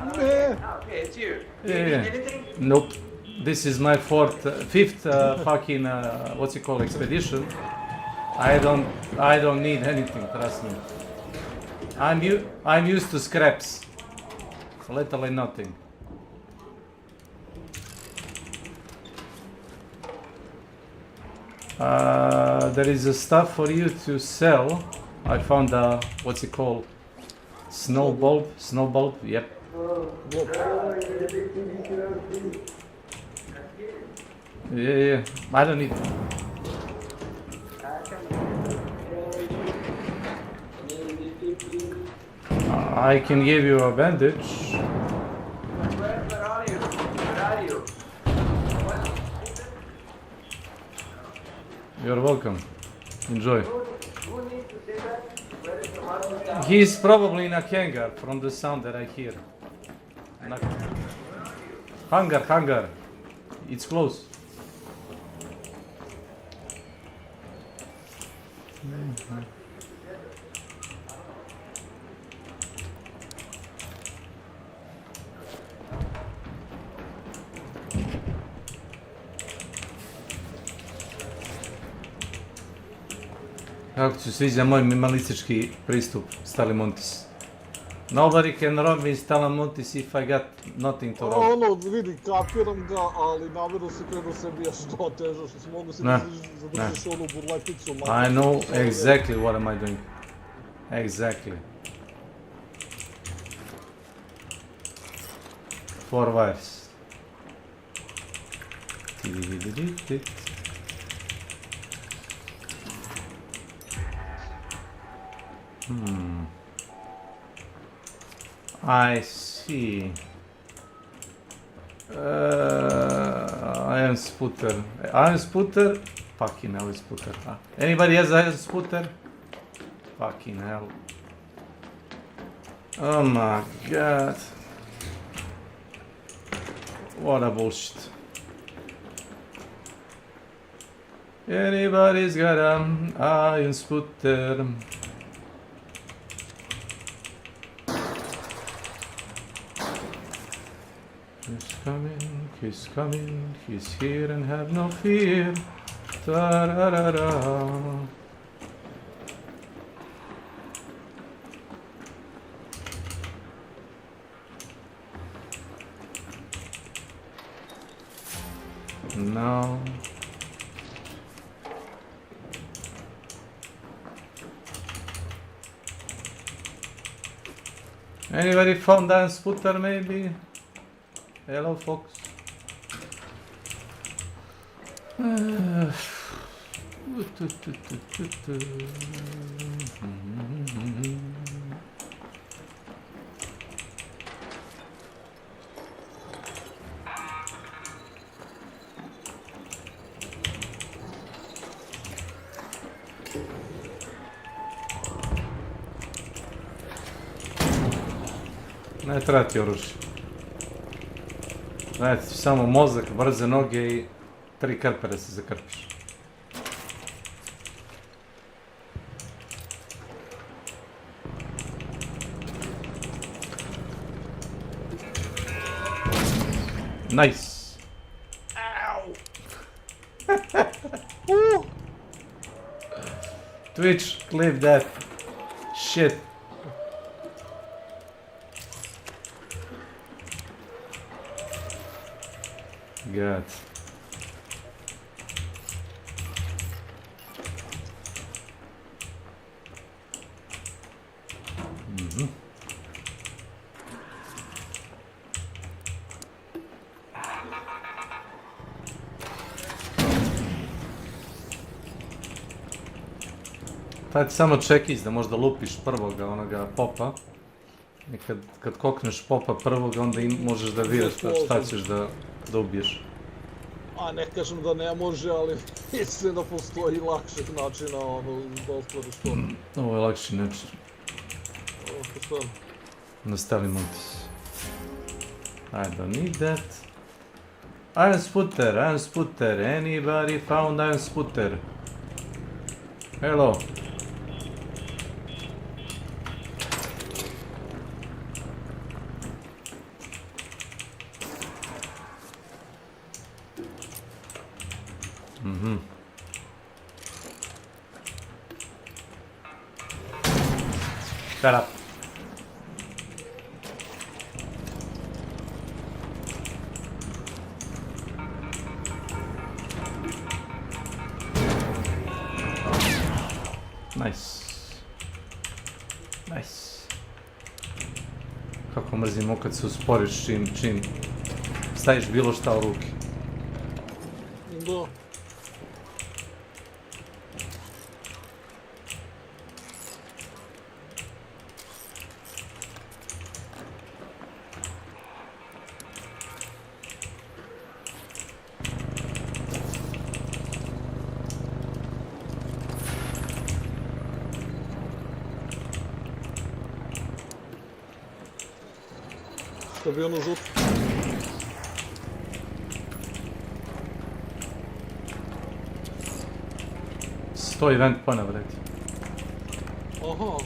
Okay, it's you. Do you need Yeah. anything? Nope. This is my fifth fucking what's it called expedition. I don't need anything. Trust me. I'm used to scraps. Literally nothing. There is a stuff for you to sell. I found a what's it called? Snow bulb. Snow bulb. Yep. Yeah. I don't need. I can give you a bandage. Where are you? Where are you? You're welcome. Enjoy. Who needs to say that? Where is the one down? He's probably in a hangar from the sound that I hear. Hangar. It's close. Kako ti se sviđa moj minimalistički pristup, Stalimontis. Nobody can rob me Stalimontis if I got nothing to rob. Ono, vidi, kapiram ga, ali namjerno se krenuo se bijaš što teže, što si mogu se zadržiš onu burleticu. I know exactly what am I doing. Exactly. 4 wires. I see. Iron Spooter. Iron Spooter? Fucking hell, Spooter. Anybody has Iron Spooter? Fucking hell. Oh my god. What a bullshit. Anybody's got an Iron Spooter. He's coming, he's here and have no fear. Ta-ra-ra-ra. No. Anybody found that Spooter maybe? Hello, folks. Ne treba ti oružje. Znate, samo mozak, brze noge i 3 krpe da se zakrpiš. Nice. Ow. Twitch, clip that shit. God. Taj ti samo čekić da možda lupiš prvoga onoga popa. I kad kokneš popa prvoga, onda možeš da biraš šta ćeš da ubiješ. A ne kažem da ne može, ali mislim da postoji lakšeg načina da ostvariš to. Ovo je lakši način. Nastavi Montis. I don't need that. Iron Sputter, anybody found Iron Sputter? Hello. Shut up. Nice. Kako mrzimo kad se usporiš čim staviš bilo šta u ruke. Da. Što bi ono žut? Sto event pana, vredi. Aha.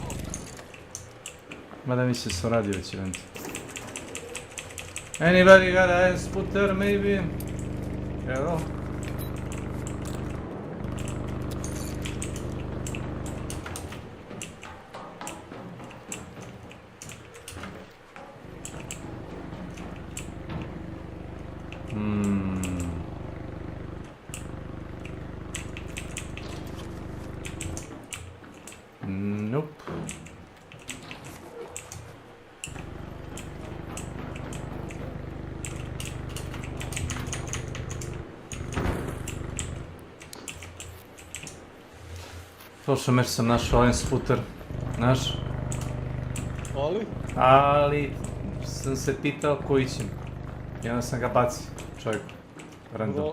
Mada mi se radio već event. Anybody got a Iron Sputter, maybe? Evo. Nope. Prošao meč sam našao Iron Sputter, znaš? Ali sam se pitao koji će. I onda sam ga bacio, čovjeku, random.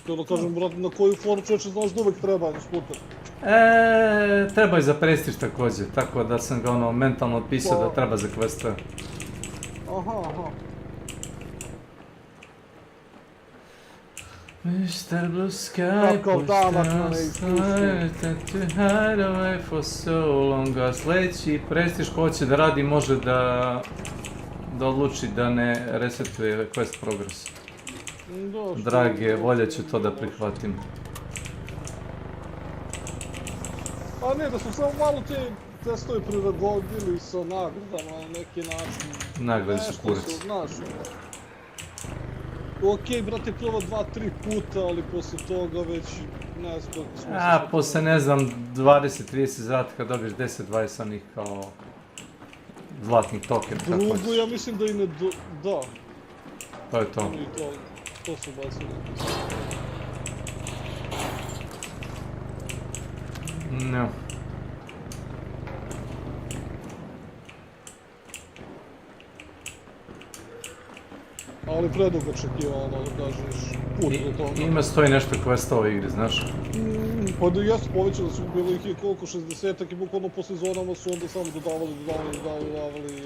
Htio da kažem, brate, na koju foru čovječe znaš da uvek treba Iron Sputter? Treba i za prestiž također, tako da sam ga mentalno otpisao da treba za questa. Aha. Mr. Blue Sky pushed to hide away for so long. A sljedeći prestiž ko će da radi može da odluči da ne resetuje quest progress. Drage volje ću to da prihvatim. A ne, da smo samo malo te testovi prilagodili sa nagradama na neki način. Nagrade su kurac. Okej, brate, prvo 2-3 puta, ali posle toga već ne znam. Posle ne znam 20-30 zrata kad dobiješ 10-20 onih kao zlatnih tokena. Drugo, ja mislim da i ne da. To je to. To su bacili. No. Ali predugo očekivao, da kažeš, put do toga. Ima stoji nešto questa u ovoj igri, znaš? Pa da jesu povećali da su bilo ih je koliko, 60-ak i bukvalno po sezonama su onda samo dodavali i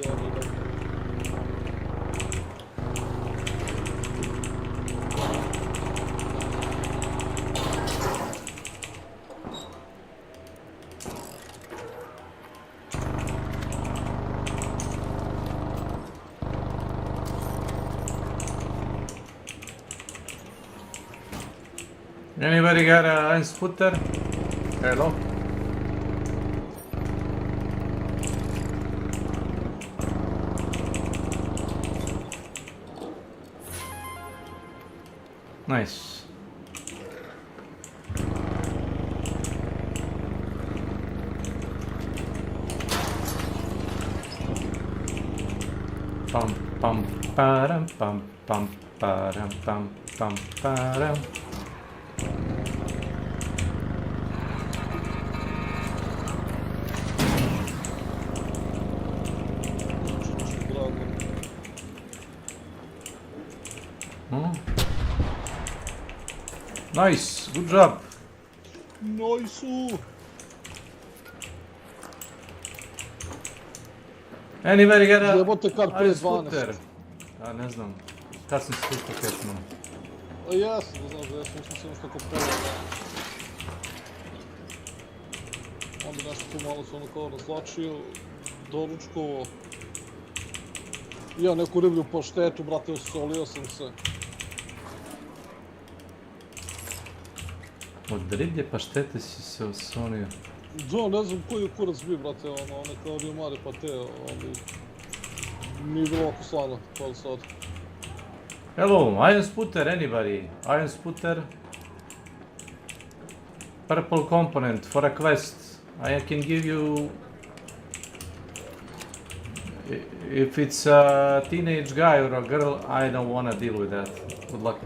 Anybody got a Iron Sputter? Hello? Nice. Pam pam param pam pam param pam pam param. Nice, good job. Nice. Anybody got a Jebote kar pre ice 12. scooter? A ne znam, kad sam se isto kecnuo. Jasno, da znaš da ja sam se nešto kopao. Onda nešto tu malo se ono kao razlačio, doručkovo. Ja neku riblju paštetu, brate, osolio sam se. Od riblje paštete si se osolio. Da, ne znam koji je kurac bi, brate, ono, one kao rijumare pa te, ali... Nije bilo ovako slano, kao sad. Hello, iron scooter, anybody? Iron scooter? Purple component for a quest. I can give you... If it's a teenage guy or a girl, I don't wanna deal with that. Good luck.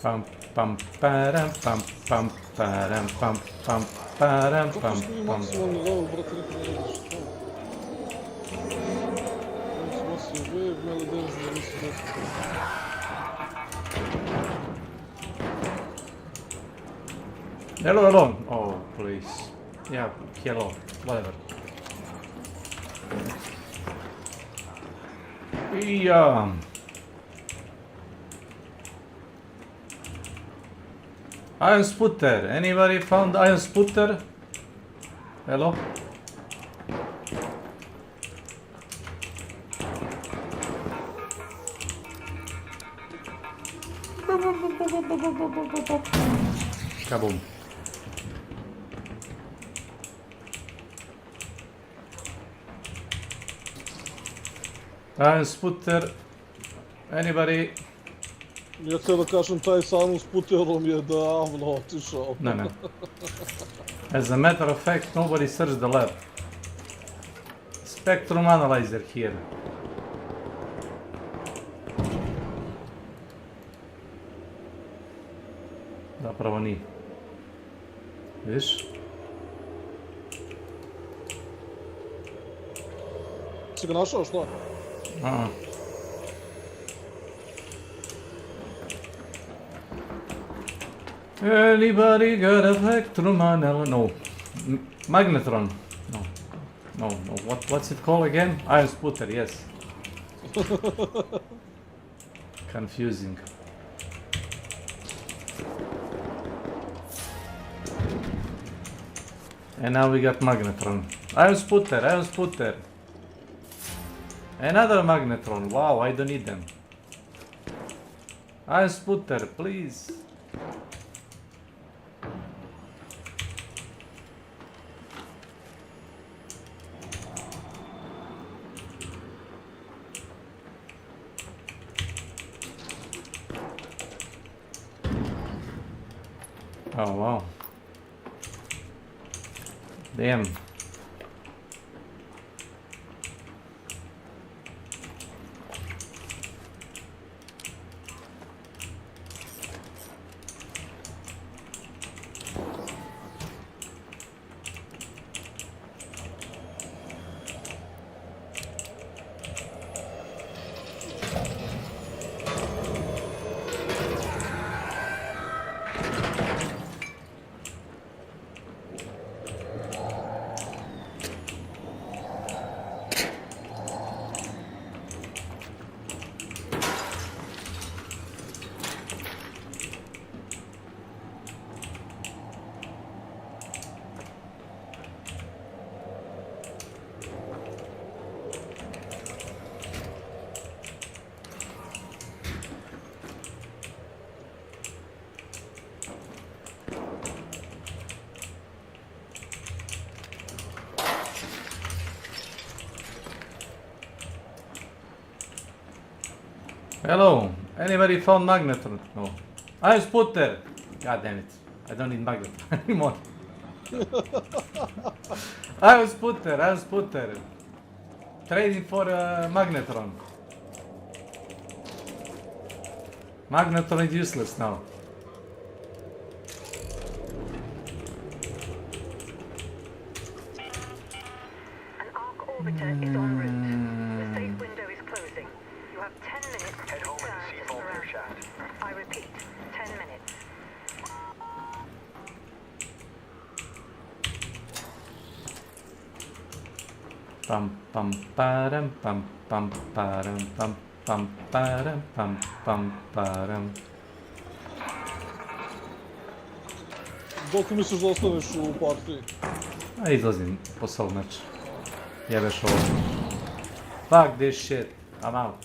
Pam pam param pam pam param pam pam param pam pam. Maksimalni level, brate, neko ne radiš. Maksimalni wave, mele derzne, nisi nešto. Hello, hello. Oh, please. Yeah, hello. Whatever. Yeah. Iron scooter. Anybody found iron scooter? Hello? Kaboom. Iron scooter. Anybody? Ja htio da kažem, taj sam s puterom je davno otišao. No, no. As a matter of fact, nobody searched the lab. Spectrum analyzer here. Zapravo nije. Vidiš? Si ga našao, što? Anybody got a spectrum analyzer? No. Magnetron. No. No. What's it called again? Iron scooter, yes. Confusing. And now we got magnetron. Iron scooter. Another magnetron. Wow, I don't need them. Iron scooter, please. Oh wow. Damn. Hello, anybody found magnetron? No. Iron scooter! God damn it, I don't need magnetron anymore. Iron scooter. Trading for magnetron. Magnetron is useless now. orbiter is en route. The safe window is closing. You have 10 minutes to Head home and see Vulture shaft. I repeat, 10 minutes. Pam pam param pam pam param pam pam param pam pam param. Dok misliš da ostaneš u partiji? A izlazim posle ovog meča. Jebeš ovo. Fuck this shit. I'm out.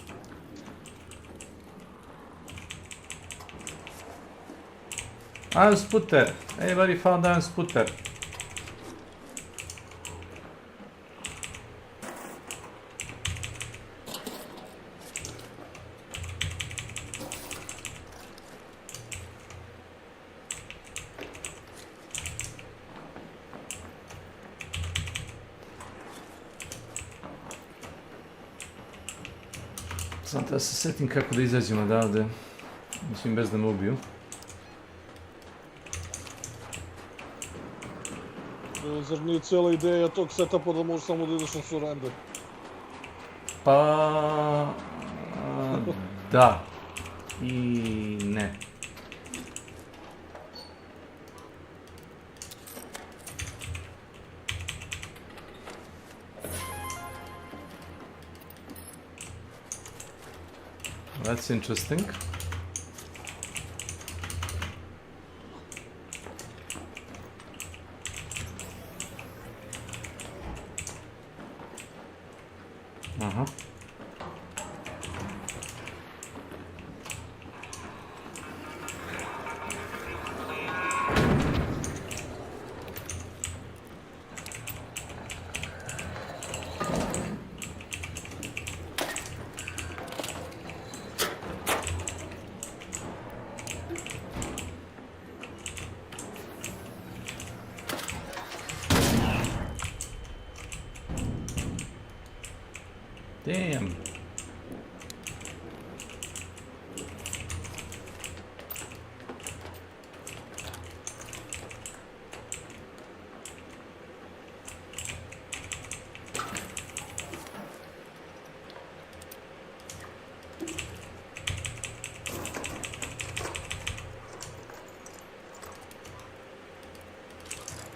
I'm Sputter. Everybody found I'm Sputter. Sam da se setim kako da izađem odavde. Mislim bez da me ubiju. Zar nije cijela ideja tog setupa da možeš samo da ideš na surrender? Pa... da. I ne. That's interesting. Uh-huh. Damn.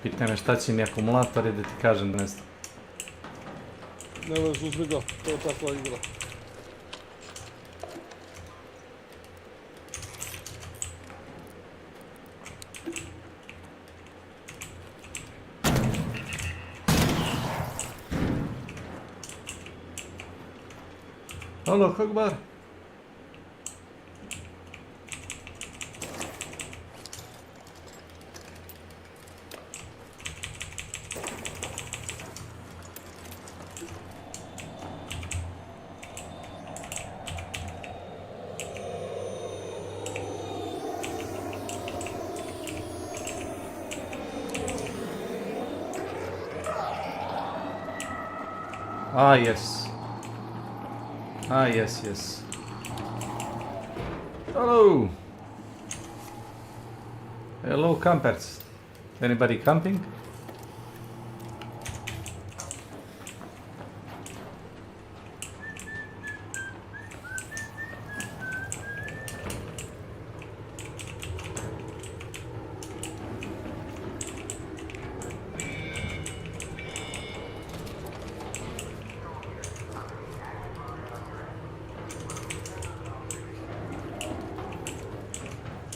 Pita me šta će mi akumulator i da ti kažem da ne znam. Ne vez, uzmi ga, to je takva igra. Halo, Hogbar. Ah, yes. Ah, yes, yes. Hello. Hello, campers. Anybody camping?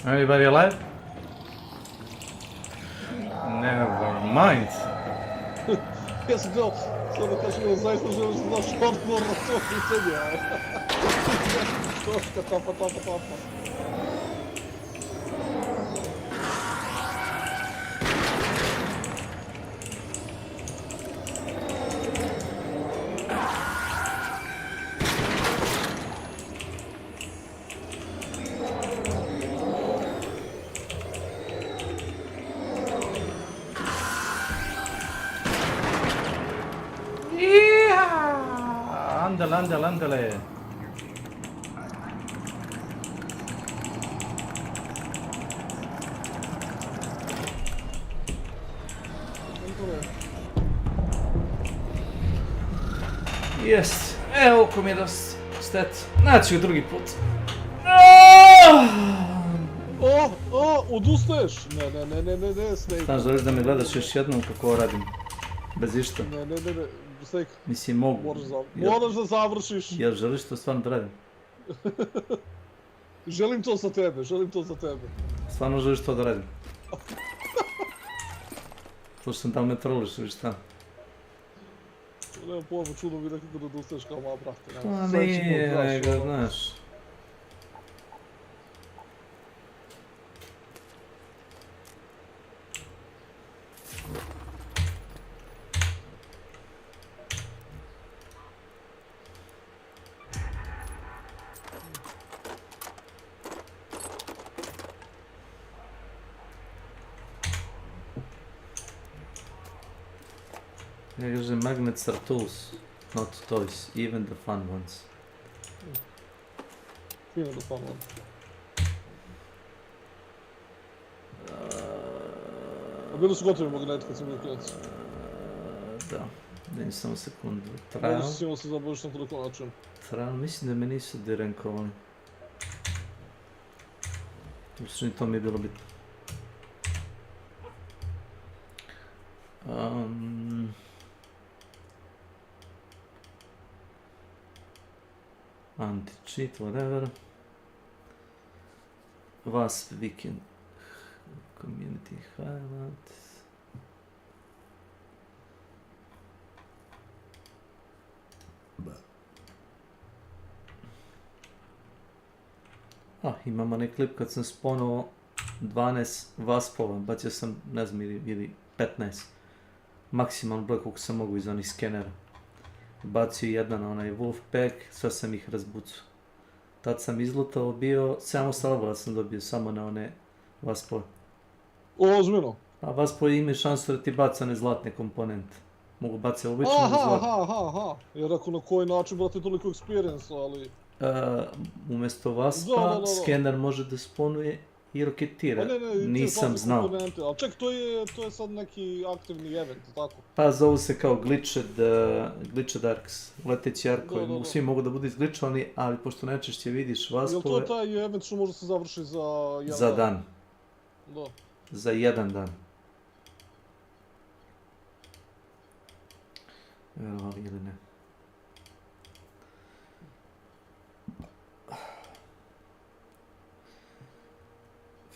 Anybody alive? Never mind. Ja sam htio, sad da kažem da zaista želiš da daš odgovor na to pitanje, ali... Točka, tapa. Ándale. Jest. Oko mi je dosta. Stet. Naći ju drugi put. Odustaješ? Ne, Snake. Znaš, želiš da me gledaš još jednom kako ovo radim? Bez išta? Ne, Snake. Mislim, mogu. Moraš da završiš. Jel želiš to stvarno da radim? Želim to za tebe. Stvarno želiš to da radim? To sam tamo ne troliš ili šta? Nema pojma, čudno mi nekako da odustaješ kao ma brate. Pa nije, nego, znaš. Magnets are tools, not toys, even the fun ones. Even the fun ones. A bili su gotovi magneti kad sam bio klinac? Da, daj samo sekundu. Možda si imao se zabaviš na toliko način. Trajal, mislim da me nisu direnkovali. Uopšte ni to mi je bilo bitno. Anti-cheat, whatever. Wasp weekend community highlights. Imamo neki klip kad sam sponuo 12 waspova, bacio sam, ne znam, ili 15. Maksimalno broj koliko sam mogu iz onih skenera. Bacio jedan na onaj wolf pack, sve sam ih razbucao. Tad sam izlutao bio, 7 salvova sam dobio samo na one waspove. Ozbiljno? A waspovi imaju šansu da ti baca one zlatne komponente. Mogu baciti obično zlatne. Aha. Jer ako na koji način, brate, toliko experience, ali... Umjesto waspa, skener može da sponuje i roketira. Nisam znao. Ali ček, to je sad neki aktivni event, tako? Pa zovu se kao glitched arcs, leteći arkovi. Svi mogu da budu izgličovani, ali pošto najčešće vidiš waspove... Jel to je taj event što može se završi za jedan dan? Za dan. Da. Za jedan dan. Verovali ili ne.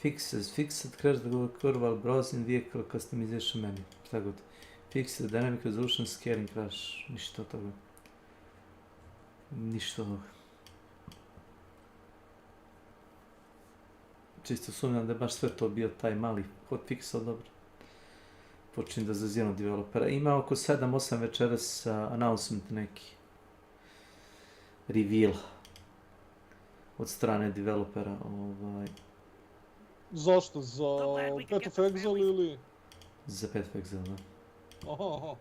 Fixed crash the curval browsing vehicle customization menu. Šta god. Fixed dynamic resolution scaling crash. Ništa od toga. Ništa od toga. Čisto sumnjam da je baš sve to bio taj mali hotfix, ali dobro. Počinjem da zazivamo developera. Ima oko 7-8 večeras announcement neki. Reveal. Od strane developera. Zašto? Za Path of Exile ili? Za Path of Exile, da. Aha.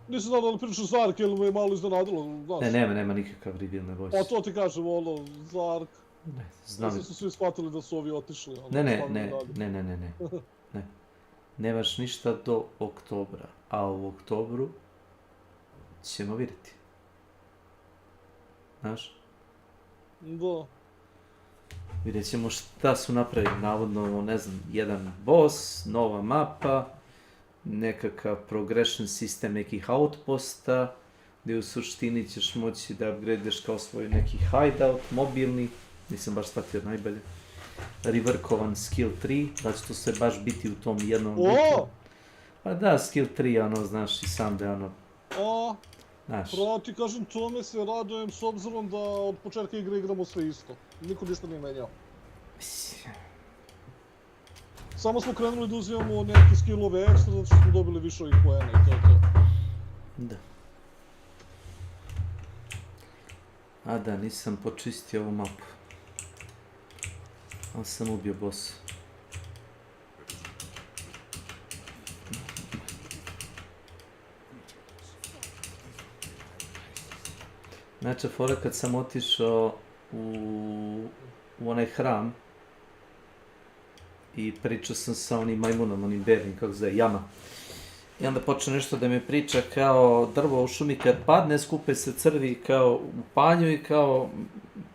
Nisam znao da li pričaš za Ark, ili me je malo iznenadilo, znaš? Ne, nema nikakav reveal, ne boj se. Pa to ti kažem, za Ark. Ne, znam. Mislim su svi shvatili da su ovi otišli. Ne. Nemaš ništa do oktobra, a u oktobru ćemo vidjeti. Znaš? Da. Vidjet ćemo šta su napravili, navodno, ne znam, jedan boss, nova mapa, nekakav progression sistem nekih outposta, gdje u suštini ćeš moći da upgradeš kao svoj neki hideout, mobilni, nisam baš shvatio najbolje, reworkovan skill 3, da će to sve baš biti u tom jednom bitu. Pa da, skill 3, znaš i sam da je Pravo ti kažem, tome se radujem s obzirom da od početka igre igramo sve isto. Niko ništa nije menjao. Samo smo krenuli da uzimamo neke skillove ekstra zato što smo dobili više ovih poena i to je to. Da. A da, nisam počistio ovu mapu. Ali sam ubio bossa. Znači, fora kad sam otišao u onaj hram i pričao sam sa onim majmunom, onim bernim, kako zove, Jama. I onda počne nešto da mi priča kao drvo u šumi kad padne, skupe se crvi kao u panju i kao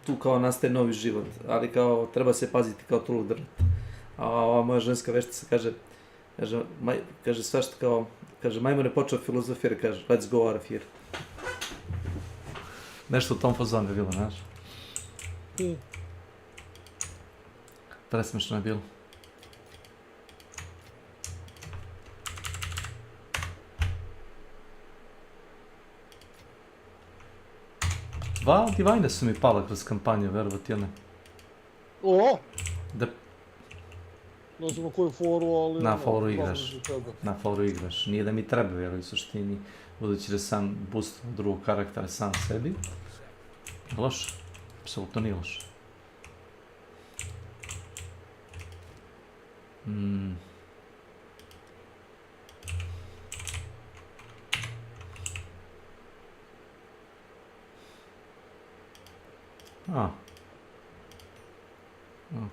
tu kao nastaje novi život. Ali kao treba se paziti kao trulu drveta. A ova moja ženska veštica kaže svašta kao, kaže majmun je počeo filozofira, kaže let's go out of here. Nešto u tom fazonu je bilo, znaš? Presmešno je bilo. Dva divajna su mi pala kroz kampanju, verovati ili ne. O! Da... Ne znam na koju foru, ali... Na foru igraš. Na foru igraš. Nije da mi treba, vjeruj, u suštini. Budući da sam boostom drugog karaktera sam sebi. Loše. Apsolutno nije loše.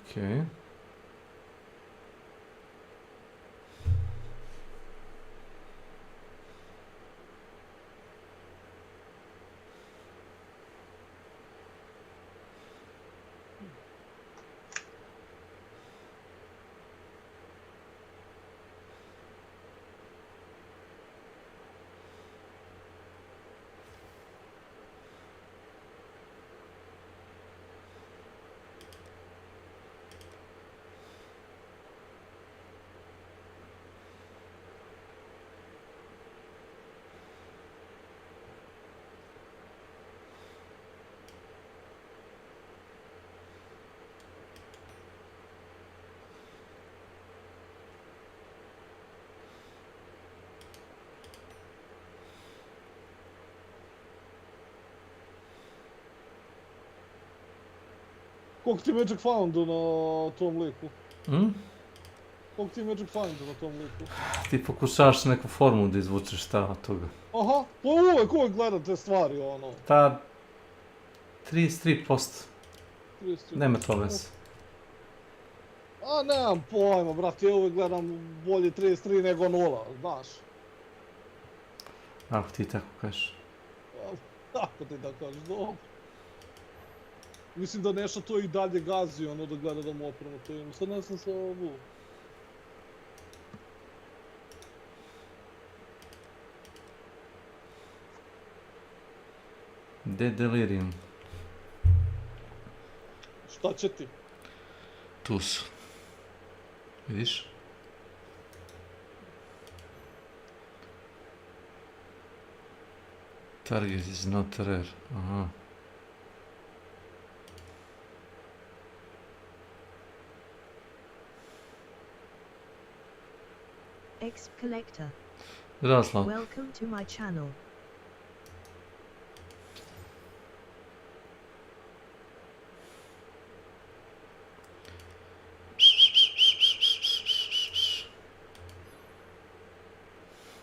Okej. Koliko ti Magic Foundu na tom liku? Koliko ti Magic Foundu na tom liku? Ti pokušavaš neku formulu da izvučeš šta od toga. Aha, pa uvijek gledam te stvari, ono. Ta... 33%. Nema to veze. A nemam pojma, brate, ja uvijek gledam bolje 33 nego 0, znaš. Ako ti tako kažeš. Ako ti tako kažeš, dobro. Mislim da Neša to i dalje gazi, ono da gleda da mu opremo to ima. Sad ne znam sa ovu. De delirium. Šta će ti? Tu su. Vidiš? Target is not rare. Aha. Exp collector. Raslav. Welcome to my channel.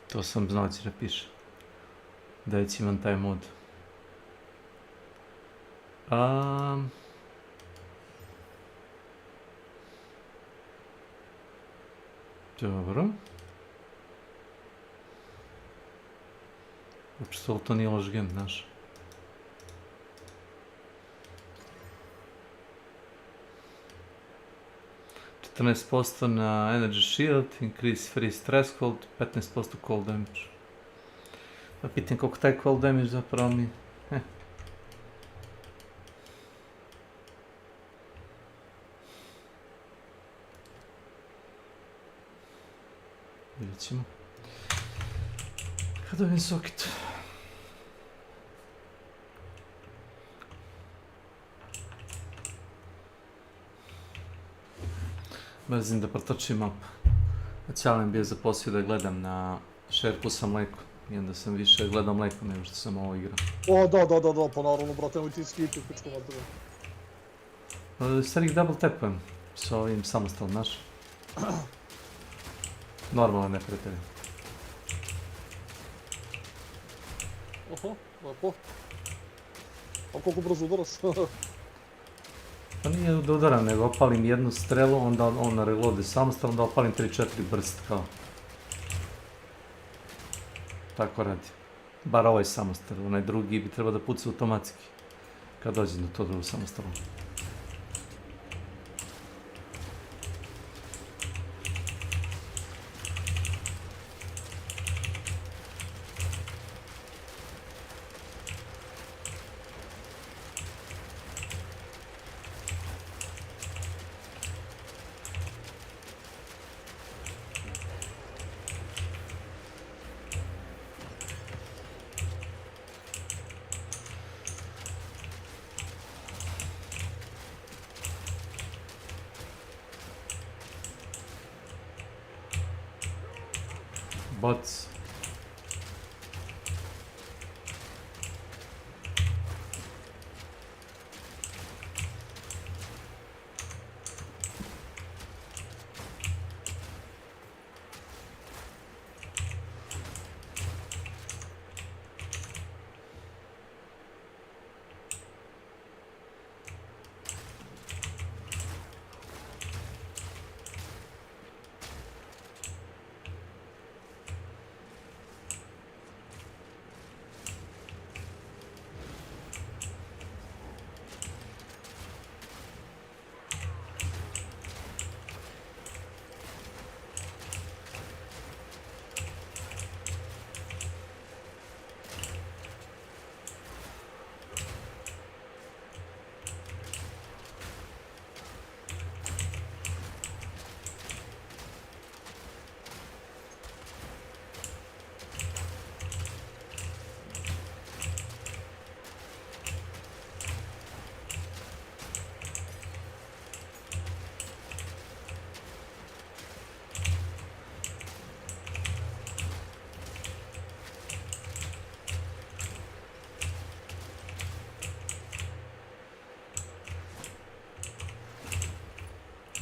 To sam znao će da piše. Da već imam taj mod. Dobro. Uopšte to nije loš game, znaš. %, na Energy Shield, Increase Freeze Threshold, 15% Cold Damage. Pa pitam koliko taj Cold Damage zapravo mi... Vidjet ćemo. Kad dobijem soket. Mrzim da protočim map. Cijeli bio zaposlio da gledam na šerpu sa mlekom. I onda sam više gledao mleko nego što sam ovo igrao. O, da, pa naravno, brate, nemoj ti skipi, pičko materiju. Sad ih double tapujem sa ovim samostalom, znaš. Normalno neprijatelj. Oho, lepo. A koliko brzo udaraš? Pa nije da udaram, nego opalim jednu strelu, onda on na reloade samostalno, onda opalim 3-4 brst kao. tako radi. Bar ovaj samostal, onaj drugi bi trebao da puca automatski kad dođe do to drugog samostala. Bots.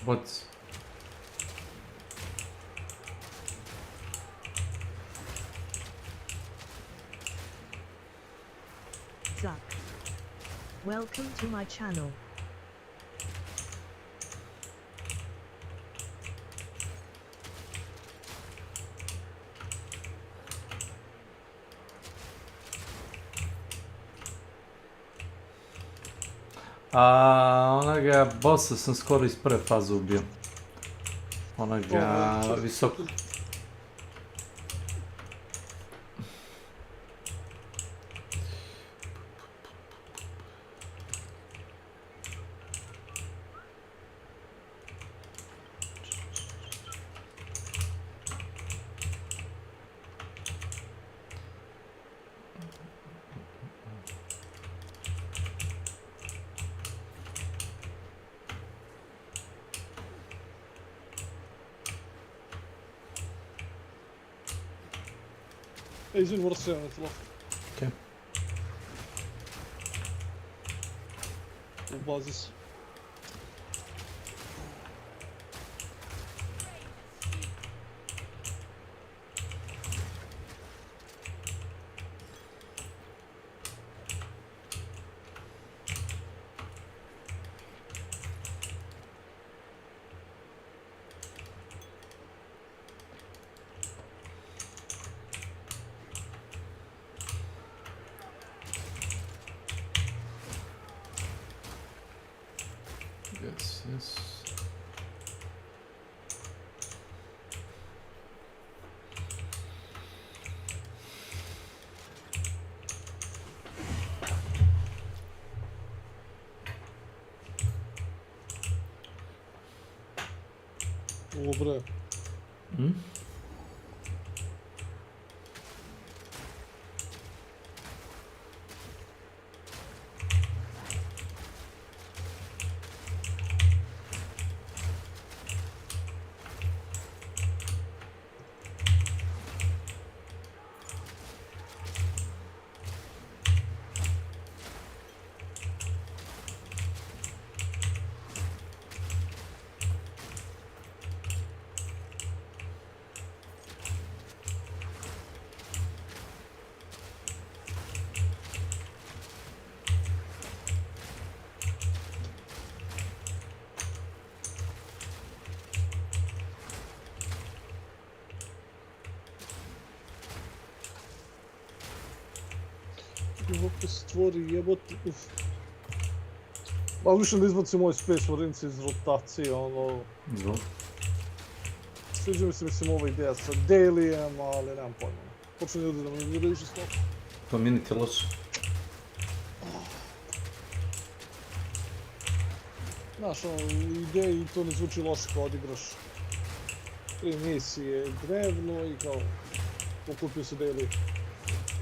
Bots. Zuck. Welcome to my channel. Onoga bossa sam skoro iz prve faze ubio. Onoga visoko. Izvin, moram se javiti, lako. Okej. U bazi su. Yes, yes. Ovo bre. Ovako stvori jebote, Ma više da izbacim moj Space Marines iz rotacije, ono... Izvoli. Sviđa mi se, mislim, ova ideja sa Dailyjem, ali nemam pojma. Počne ljudi da mi ne više slabo. To mi niti loše. Znaš, ono, ideji to ne zvuči loše kao odigraš 3 misije drevno i kao pokupio se daily.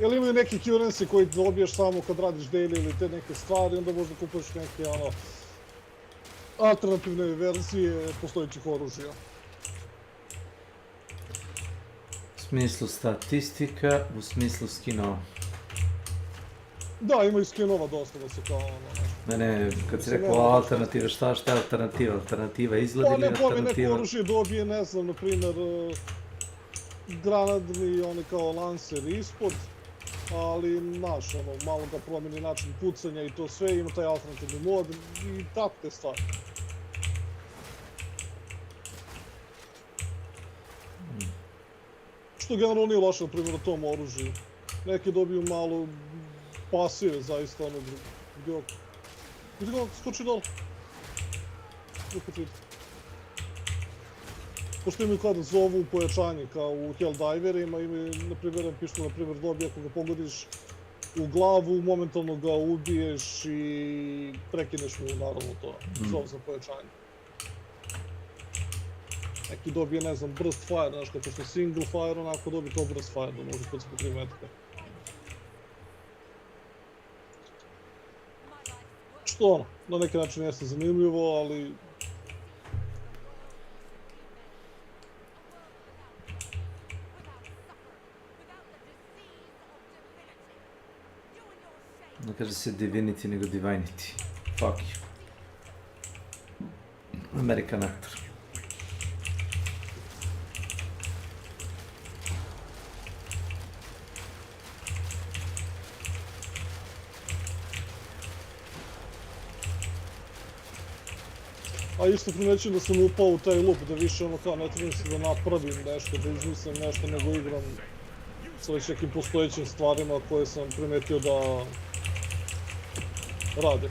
Ili imaju neki currency koji dobiješ samo kad radiš daily ili te neke stvari, onda možda kupuješ neke, ono, alternativne verzije postojećih oružja. U smislu statistika, u smislu skinova. Da, imaju skinova dosta da se kao, ono... Ne, kad si rekao alternativa, šta je alternativa? Alternativa izgled ili alternativa? Pa neko oružje dobije, ne znam, na primjer, granadni, oni kao lancer ispod, ali, znaš, ono, malo ga promeni način pucanja i to sve, ima taj alternativni mod i tako te stvari. Što generalno nije loše, na primjer, na tom oružju. Neki dobiju malo pasive, zaista, ono, gdje ga skoči dole. Pošto imaju kada zovu pojačanje, kao u Helldiverima, imaju, na primjer, pištol, na primjer, dobije, ako ga pogodiš u glavu, momentalno ga ubiješ i prekineš mu, naravno, to, zov za pojačanje. Neki dobije, ne znam, burst fire, znaš, kao pošto single fire, onako dobije kao burst fire, da može pucati po 3 metka. Što ono, na neki način jeste zanimljivo, ali... Ne kaže se Divinity, nego Divinity. Fuck you. American actor. A isto primećujem da sam upao u taj loop, da više ono kao ne trebam se da napravim nešto, da izmislim nešto, nego igram sa već nekim postojećim stvarima koje sam primetio da rade.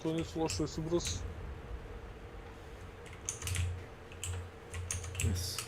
To nisu loše, su brzo. Yes.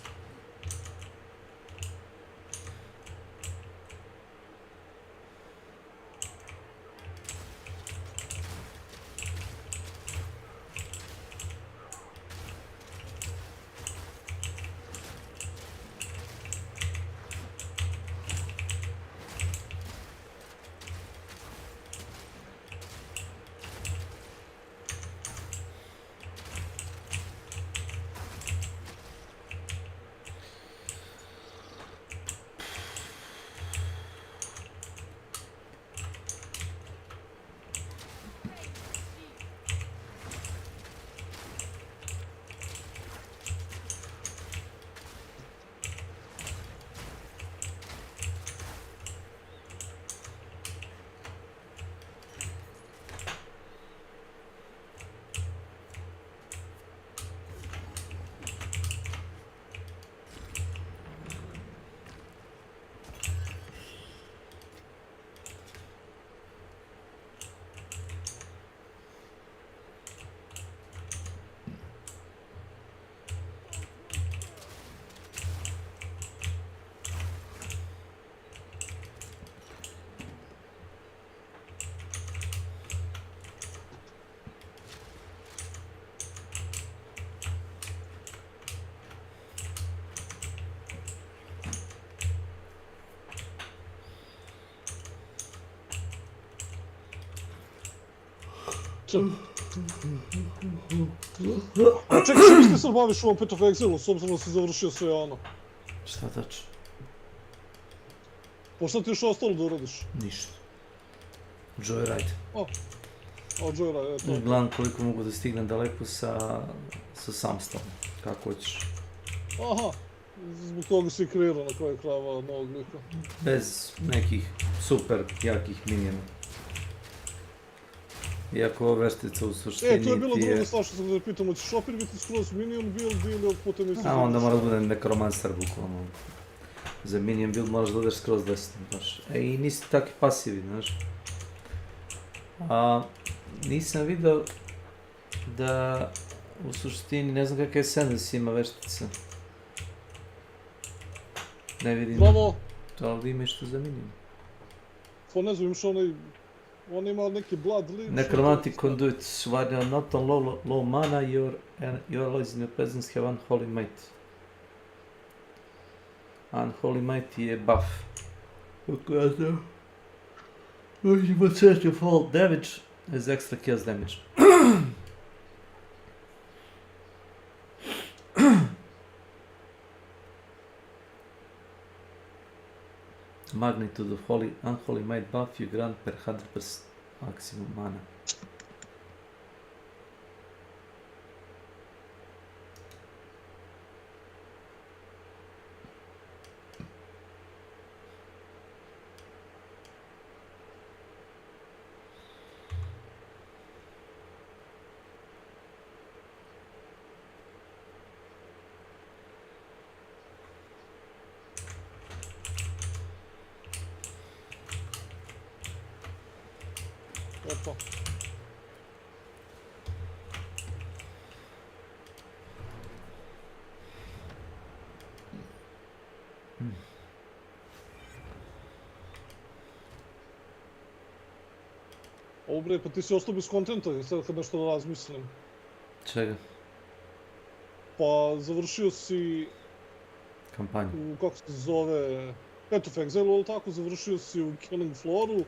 Čekaj, što misli sad baviš u ovom Pit of Exilu, s obzirom da si završio sve ono? Šta tačno? Pa šta ti još ostalo da uradiš? Ništa. Joyride. O, Joyride, eto. Gledam koliko mogu da stignem daleko sa Samstom, kako hoćeš. Aha, zbog toga si kreirao na kraju krajeva novog lika. Bez nekih super jakih minijena. Iako ova veštica u suštini ti je... to je bilo druga stvar što sam da pitam, hoćeš opet biti skroz minion build ili putem misliš... A onda mora da bude nekromancer bukvalno. Za minion build moraš da odeš skroz desno, baš. I nisi takvi pasivi, znaš. Nisam video da u suštini ne znam kakav SNS ima veštica. Ne vidim. Bravo! To ali ima što za minion. Pa ne znam, imaš on ima neki blood lead. Necromantic conduit, while you're not on low mana, your allies in your presence have unholy might. Unholy might je buff. Kako ja znam? Možemo set your fall damage as extra chaos damage. Magnitude of unholy might buff you grant per 100% maximum mana. Opa. Ovo bre, pa ti si ostao bez kontenta, sad kad nešto da razmislim. Čega? Pa završio si... Kampanju. Kako se zove... Path of Exile, ali tako, završio si u Killing Flooru.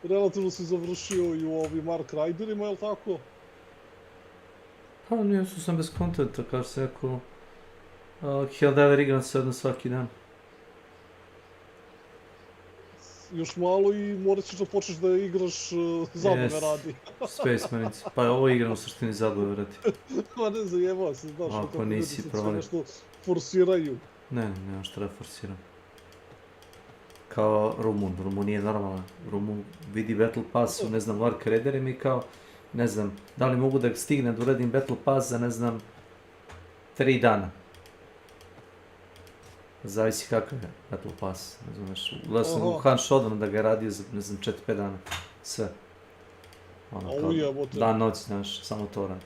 Relativno si završio i u ovim Ark Riderima, je li tako? Pa nije sam bez kontenta, kao se rekao. Helldiver igram se jedno svaki dan. Još malo i morat ćeš da počneš da igraš zabave radi. Space Marines, pa ovo igram u suštini zabave radi. Ma ne zajebao se, znaš, ako nisi sve nešto forsiraju. Ne, nema šta da forsiram. Kao Rumun nije normalan. Rumun vidi Battle Pass u, ne znam, Ark Raiderima i kao, ne znam, da li mogu da stignem da uradim Battle Pass za, ne znam, 3 dana. Zavisi kakav je Battle Pass, ne znaš, ulazio sam u Hunt Showdown da ga radio za, ne znam, 4-5 dana, sve. Ono, kao dan, noć, znaš, samo to radi.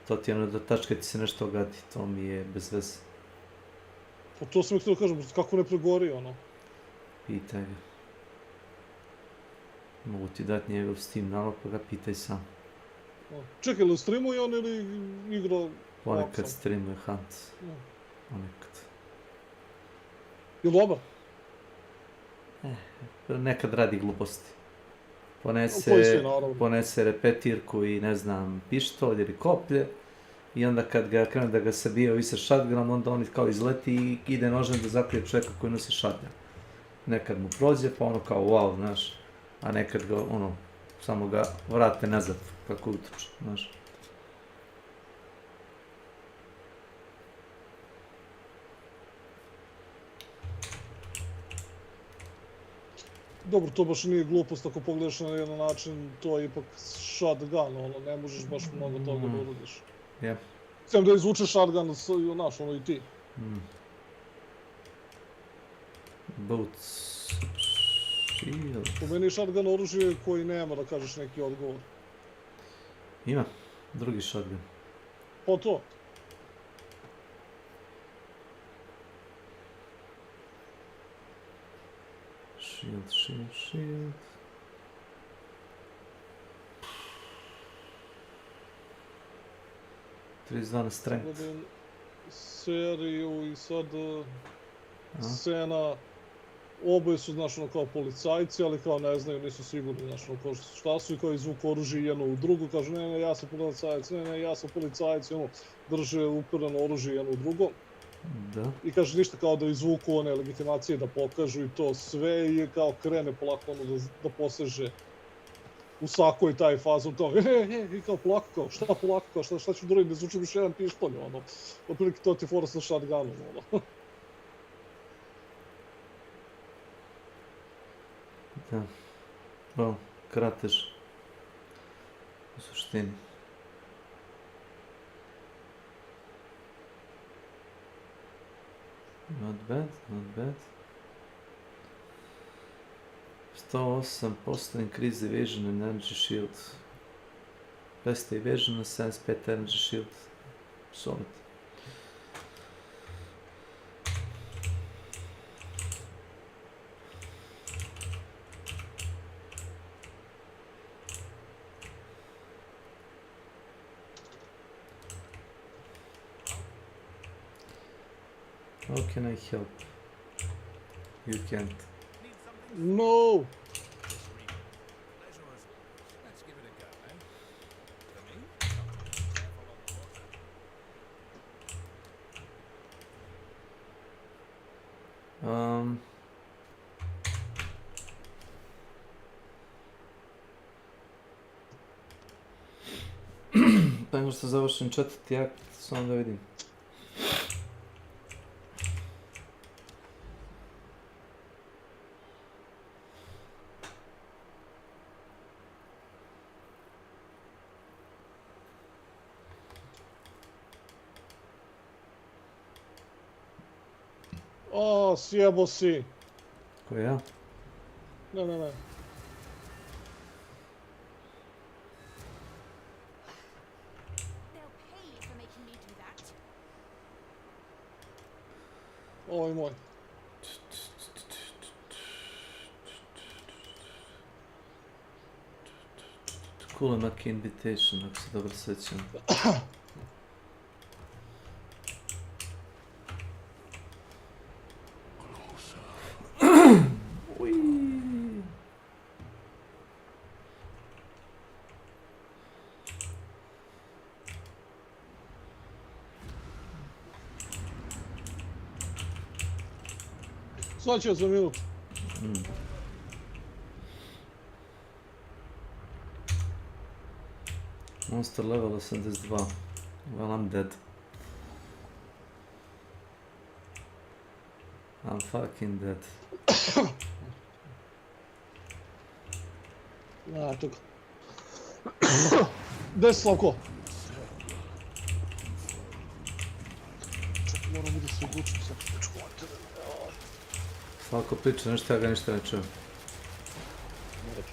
To ti je ono da tačka ti se nešto ogadi, to mi je bez veze. Pa to sam htio da kažem, kako ne pregori, ono. Pitaj ga. Mogu ti dati njegov Steam nalog, pa ga pitaj sam. Čekaj, li streamuje on ili igra... Ponekad streamuje Hunt. Ponekad. Je li dobar? Nekad radi gluposti. Ponese repetirku i, ne znam, pištolj ili koplje. I onda kad ga krene da ga sabija ovi sa shotgunom, onda on kao izleti i ide nožem da zaklije čovjeka koji nosi shotgun. Nekad mu prođe, pa ono kao wow, znaš. A nekad ga, ono, samo ga vrate nazad, kako utrču, znaš. Dobro, to baš nije glupost ako pogledaš na jedan način, to je ipak shotgun, ono, ne možeš baš mnogo toga da uradiš. Jep. Sem da izvučeš shotgun, znaš, ono i ti. Boots... Shield... Po meni je shotgun oružje koji nema, da kažeš, neki odgovor. Ima, drugi shotgun. Pa to. Shield... 32 na strength. Gledam seriju i sad scena, oboje su, znaš, ono, kao policajci, ali kao ne znaju, nisu sigurni, znaš, ono, kao šta su i kao izvuku oružje jedno u drugo, kažu ne, ja sam policajac, ne, ja sam policajac, ono, drže upereno oružje jedno u drugo. Da. I kaže ništa kao da izvuku one legitimacije da pokažu i to sve i kao krene polako ono da poseže u svakoj taj fazon kao i kao polako kao šta ću da radim da izvučem još jedan pištolj ono. Otprilike to ti fora sa shotgunom ono. Da. Well, kratež. U suštini. Not bad, not bad. 108% increase evasion and energy shield. Best evasion and 75 energy shield. Solid. How can I help? You can't. No! Pa nego što završim četvrti akt, samo da vidim. O, sjebo si. Ko ja? Ne. Ovo je moj. Cool Lucky Invitation, ako se dobro sećam. Sad će za minut. Monster level 82. Well, I'm dead. I'm fucking dead. Eto ga. Gde si Slavko? Čekaj, moram da se odlučim sad. Slavko priča nešto, ja ga ništa ne čujem.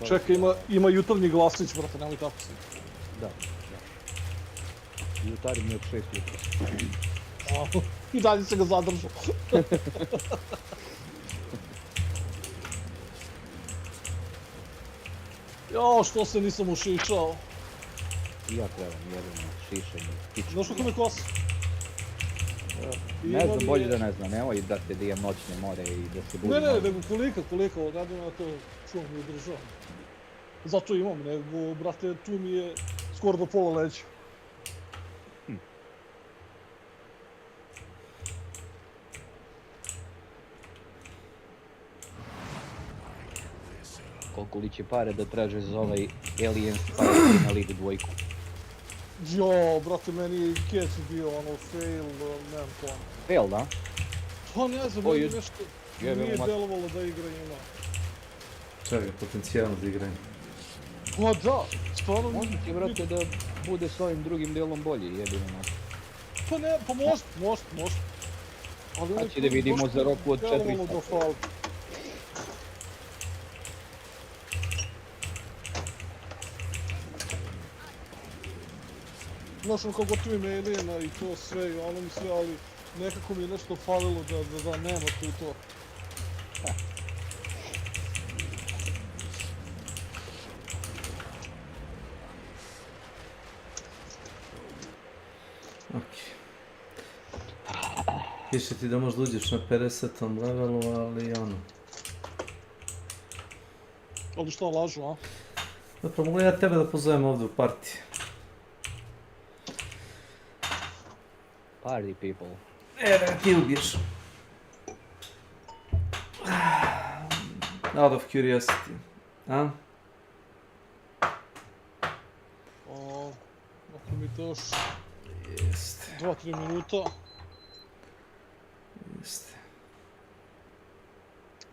Čekaj, ima jutarnji glasić, brate, nemoj tako se. Da. Jutari mi od 6 jutra. I dalje se ga zadržao. Jao, što se nisam ušičao. I ja trebam jedino šišanje. Znaš kako me kosa? Ne znam, bolje da ne znam, nemoj da te dijem noćne more i da se budim. Ne, nego koliko, radim na to čuvam i održavam. Zato imam, nego, brate, tu mi je skoro do pola leđa. Koliko li će pare da traže za ovaj Alien Spy na Ligu 2? Jo, brate, meni je i Kec bio ono fail, nemam pojma. Fail, da? Pa ne znam, meni nešto nije delovalo da igra ima. Čega, potencijalno da igraju. Pa da, stvarno... Možda ti, brate, da bude s ovim drugim delom bolji, jedino na... Pa ne, pa može. Znači da vidimo za roku od 4 sata. Znaš, ono kao gotovim Aliena i to sve i ono mi sve, ali nekako mi je nešto falilo da nema tu to. Okej. Piše ti da možda uđeš na 50. levelu, ali ono... Ali šta lažu, a? Zapravo, mogu ja tebe da pozovem ovdje u partiji. Party people. Da ti ubiješ. Out of curiosity. A? Ako mi to još... Jeste. 2-3 minuta. Jeste.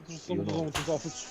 Zato samo da damo tu kaficu.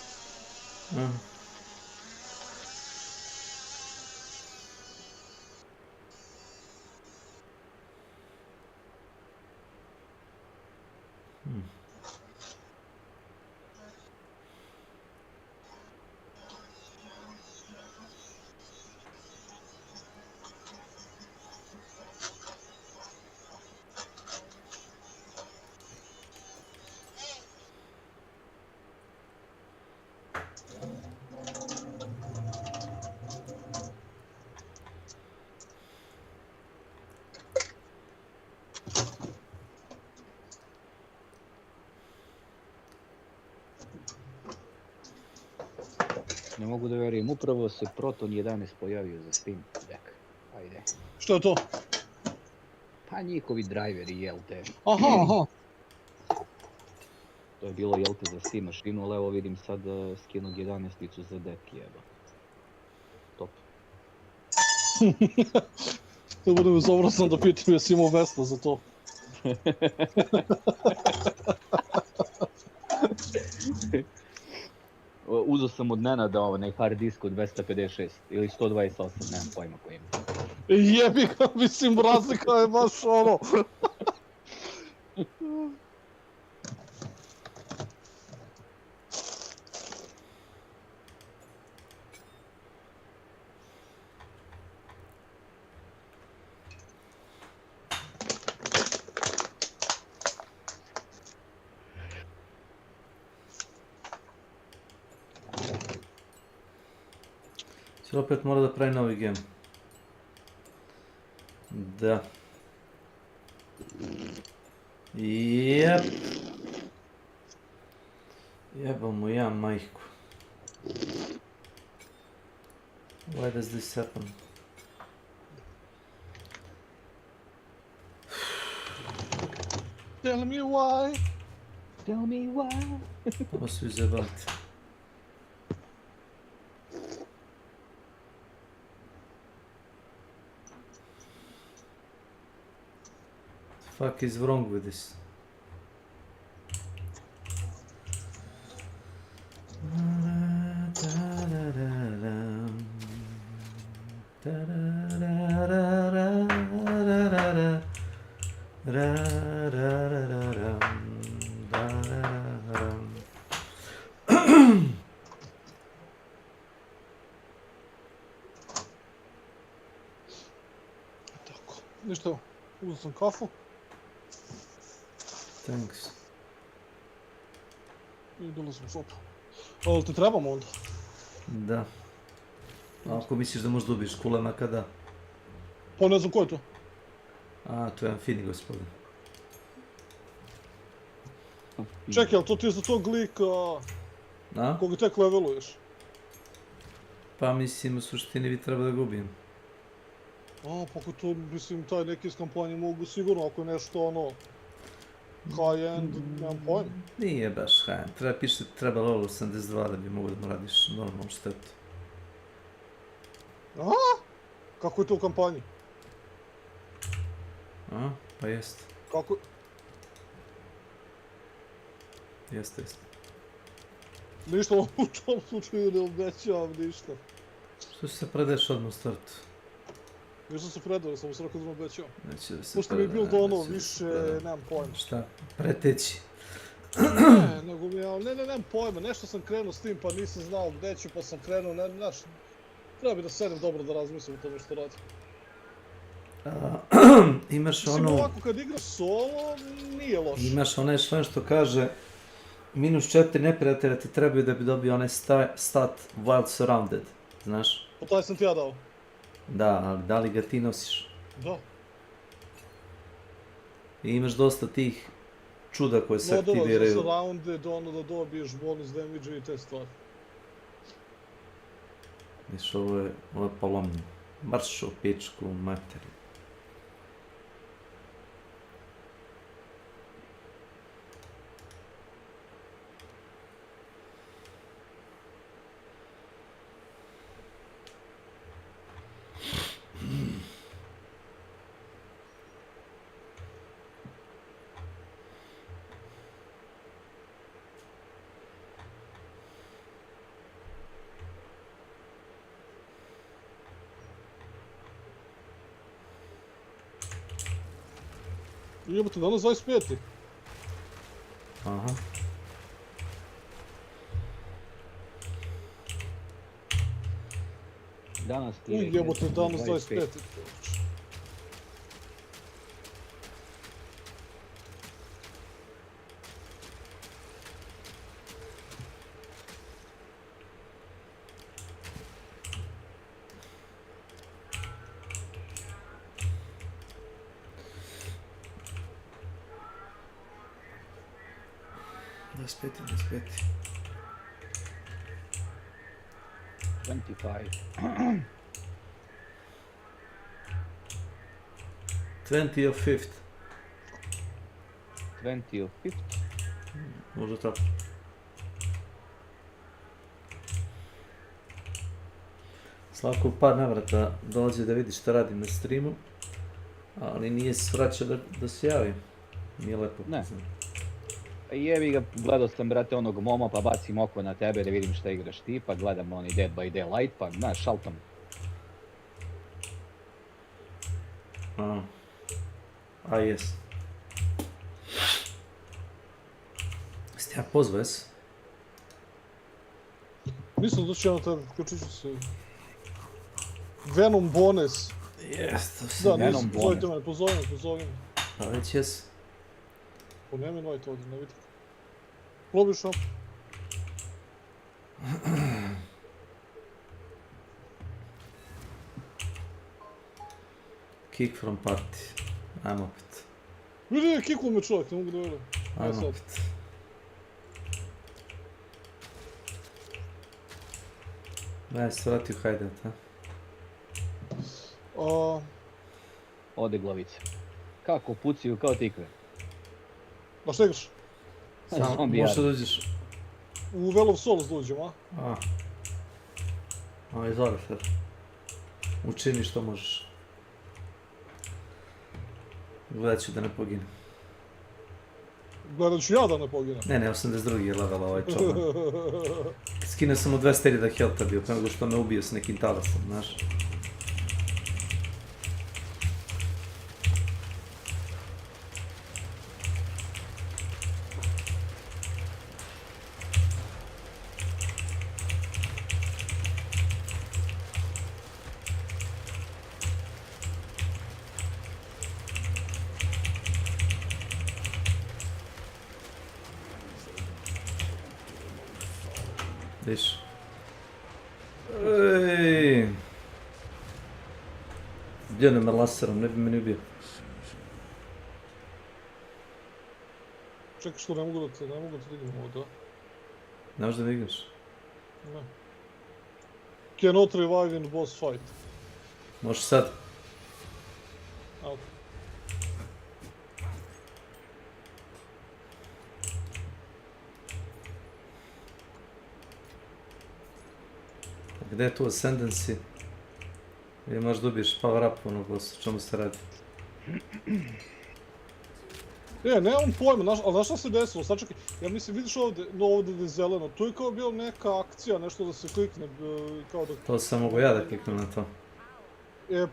Ne mogu da vjerujem, upravo se Proton 11 pojavio za Steam Deck. Ajde. Što je to? Pa njihovi driveri, jel te? Aha. To je bilo, jel te, za Steam mašinu, ali evo vidim sad skinog 11-icu za Deck, jeba. Top. Da budem izobrazan da pitam jesi imao Vesla za to. Uzeo sam od Nenada onaj hard disk od 256 ili 128, nemam pojma koji ima. Jebi ga, mislim, razlika je baš ono. Sad opet mora da pravi novi game. Da. Jep. Jebam mu ja majku. Why does this happen? Tell me why. Tell me why. Ovo su izjebati. Fuck is wrong with this? Tako, ništa, uzeo sam kafu. Thanks. I dolazim u šopu. Ali ti trebamo onda? Da. A ako misliš da možda dobiješ kulema kada? Pa ne znam ko je to. A, to je jedan fini gospodin. Čekaj, ali to ti je za tog lika koga tek leveluješ? Pa mislim, u suštini bi trebao da ga ubijem. A, pa ako to, mislim, taj neki iz kampanje mogu sigurno, ako je nešto ono... high-end, nemam pojma. Nije baš high-end, piše treba level 82 da bi mogo da mu radiš normalnu štetu. A? Kako je to u kampanji? A, pa jeste. Kako? Jeste. Ništa u tom slučaju ne obećavam ništa. Što se predeš odmah u startu? Nisam se predao, sam se rekao da ne obećavam. Neće da se pošto mi je bilo da ono, više, nemam pojma. Šta? Preteći? Ne, nego mi je, nemam pojma, nešto sam krenuo s tim pa nisam znao gde ću pa sam krenuo, znaš, treba bi da sedem dobro da razmislim o tome što radim. Imaš ono... Mislim, ovako kad igraš solo, nije loše. Imaš onaj član što kaže -4 neprijatelja ti trebaju da bi dobio onaj stat Wild Surrounded, znaš? Pa taj sam ti ja dao. Da, ali da li ga ti nosiš? Da. I imaš dosta tih čuda koje se aktiviraju. Za surrounded, ono da dobiješ bonus damage i te stvari. Viš, ovo je polomljeno. Marš u pičku materiju. Jebote, danas 25. Aha. Danas ti je... Jebote, danas 25. 25. 20 of 5th. 20 of 5th. Možda tako. Slavko par navrata dolazi da vidi šta radim na streamu, ali nije se svraćao da se javi. Nije lepo. Ne. Jebi ga, gledao sam, brate, onog Moma, pa bacim oko na tebe da vidim šta igraš ti, pa gledam oni Dead by Daylight, pa, znaš, šaltam. A jes. Jeste ja pozvao, jes? Mislim da će na tebe, skočit ću se. Venom Bones. Jest, to si da, Venom nisam, Bones. pozovite me, pozovite me. Pa već jes. Pa nema invite ovdje, ne vidim. Probiš nam. Kick from party. Ajmo opet. Vidi, kiklo me čovjek, ne mogu da velim. Ajmo opet. Daj se vratio Hajdat, a? Ode glavice. Kako puciju, kao tikve. Na šta igraš? Samo, možeš da dođeš. U Well of Souls dođem, a? Izvoli sad. Učini što možeš. Gledat ću da ne poginem. Gledat ću ja da ne poginem. Ne, 82. je level ovaj čoban. Skinuo sam mu 200.000 health-a bio, prema nego što me ubio s nekim talasom, znaš. Viš. Ej. Bljene me laserom, ne bi me ni ubio. Čekaj što ne mogu da te dignem ovdje. Ne možeš da me igraš? Ne. Cannot revive in boss fight. Možeš sad. Ok. Gdje je tu Ascendancy? Gdje možeš dobiješ power up onog bossa, čemu se radi? Nemam pojma, ali znaš šta se desilo, sad čekaj, ja mislim, vidiš ovdje gdje je zeleno, tu je kao bila neka akcija, nešto da se klikne, kao da... To sam mogu ja da kliknem na to.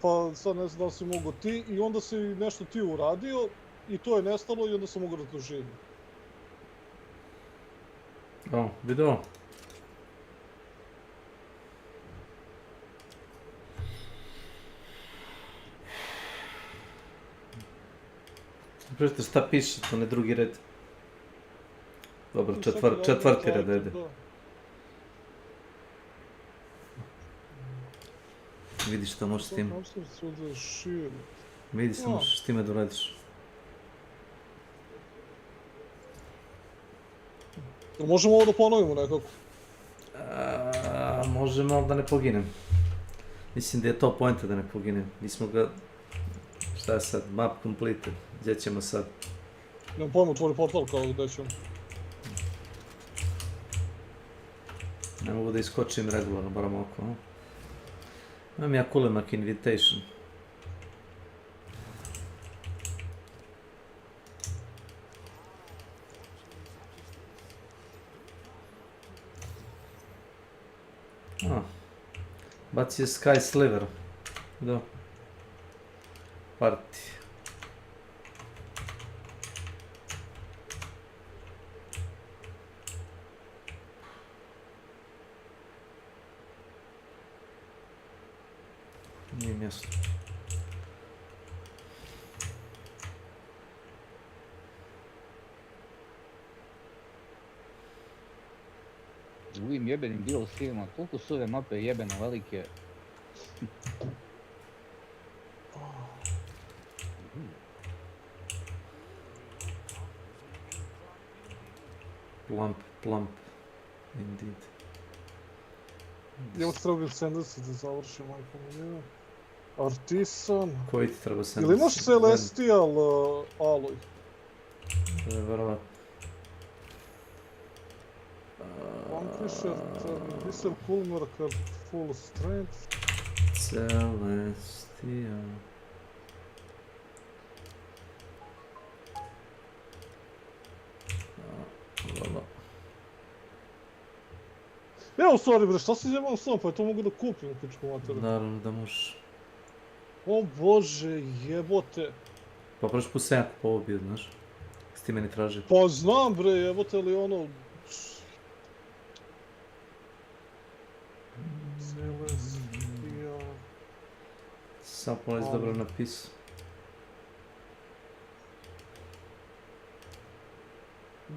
Pa sad ne znam da li si mogu ti, i onda si nešto ti uradio, i to je nestalo, i onda sam mogu da to živim. Vidio. Pročite šta piše, to ne drugi red. Dobro, četvrti red, ajde. Vidi šta možeš s tim. Vidi šta možeš s time da uradiš. Možemo ovo da ponovimo nekako? Možemo, ali da ne poginem. Mislim da je to poenta da ne poginem. Nismo ga... Šta je sad? Map completed. Gdje ćemo sad? Nemam pojma, otvori portal kao gdje ćemo. Ne mogu da iskočim regularno, baram oko. Imam ja Kulemak Invitation. Bacio Sky Sliver. Da. Party. Nije mjesto. U ovim jebenim DLC-ima, koliko su ove mape jebeno velike? Plump, indeed. Ja treba bi 70 da završim, majko mi. Artisan. Koji ti treba 70? Ili imaš Celestial Alloy? Verovatno. Vanquisher, Diesel Coolmarker, Full Strength. Celestial. Evo, sorry bre, šta si zjebam s tom, pa je to mogu da kupim u pičku materiju. Naravno da možeš. O bože, jebote. Pa prošli put sam ja kupovao bio, znaš. S ti meni traži. Pa znam bre, jebote li ono... Celestia... Supplies dobro napisao.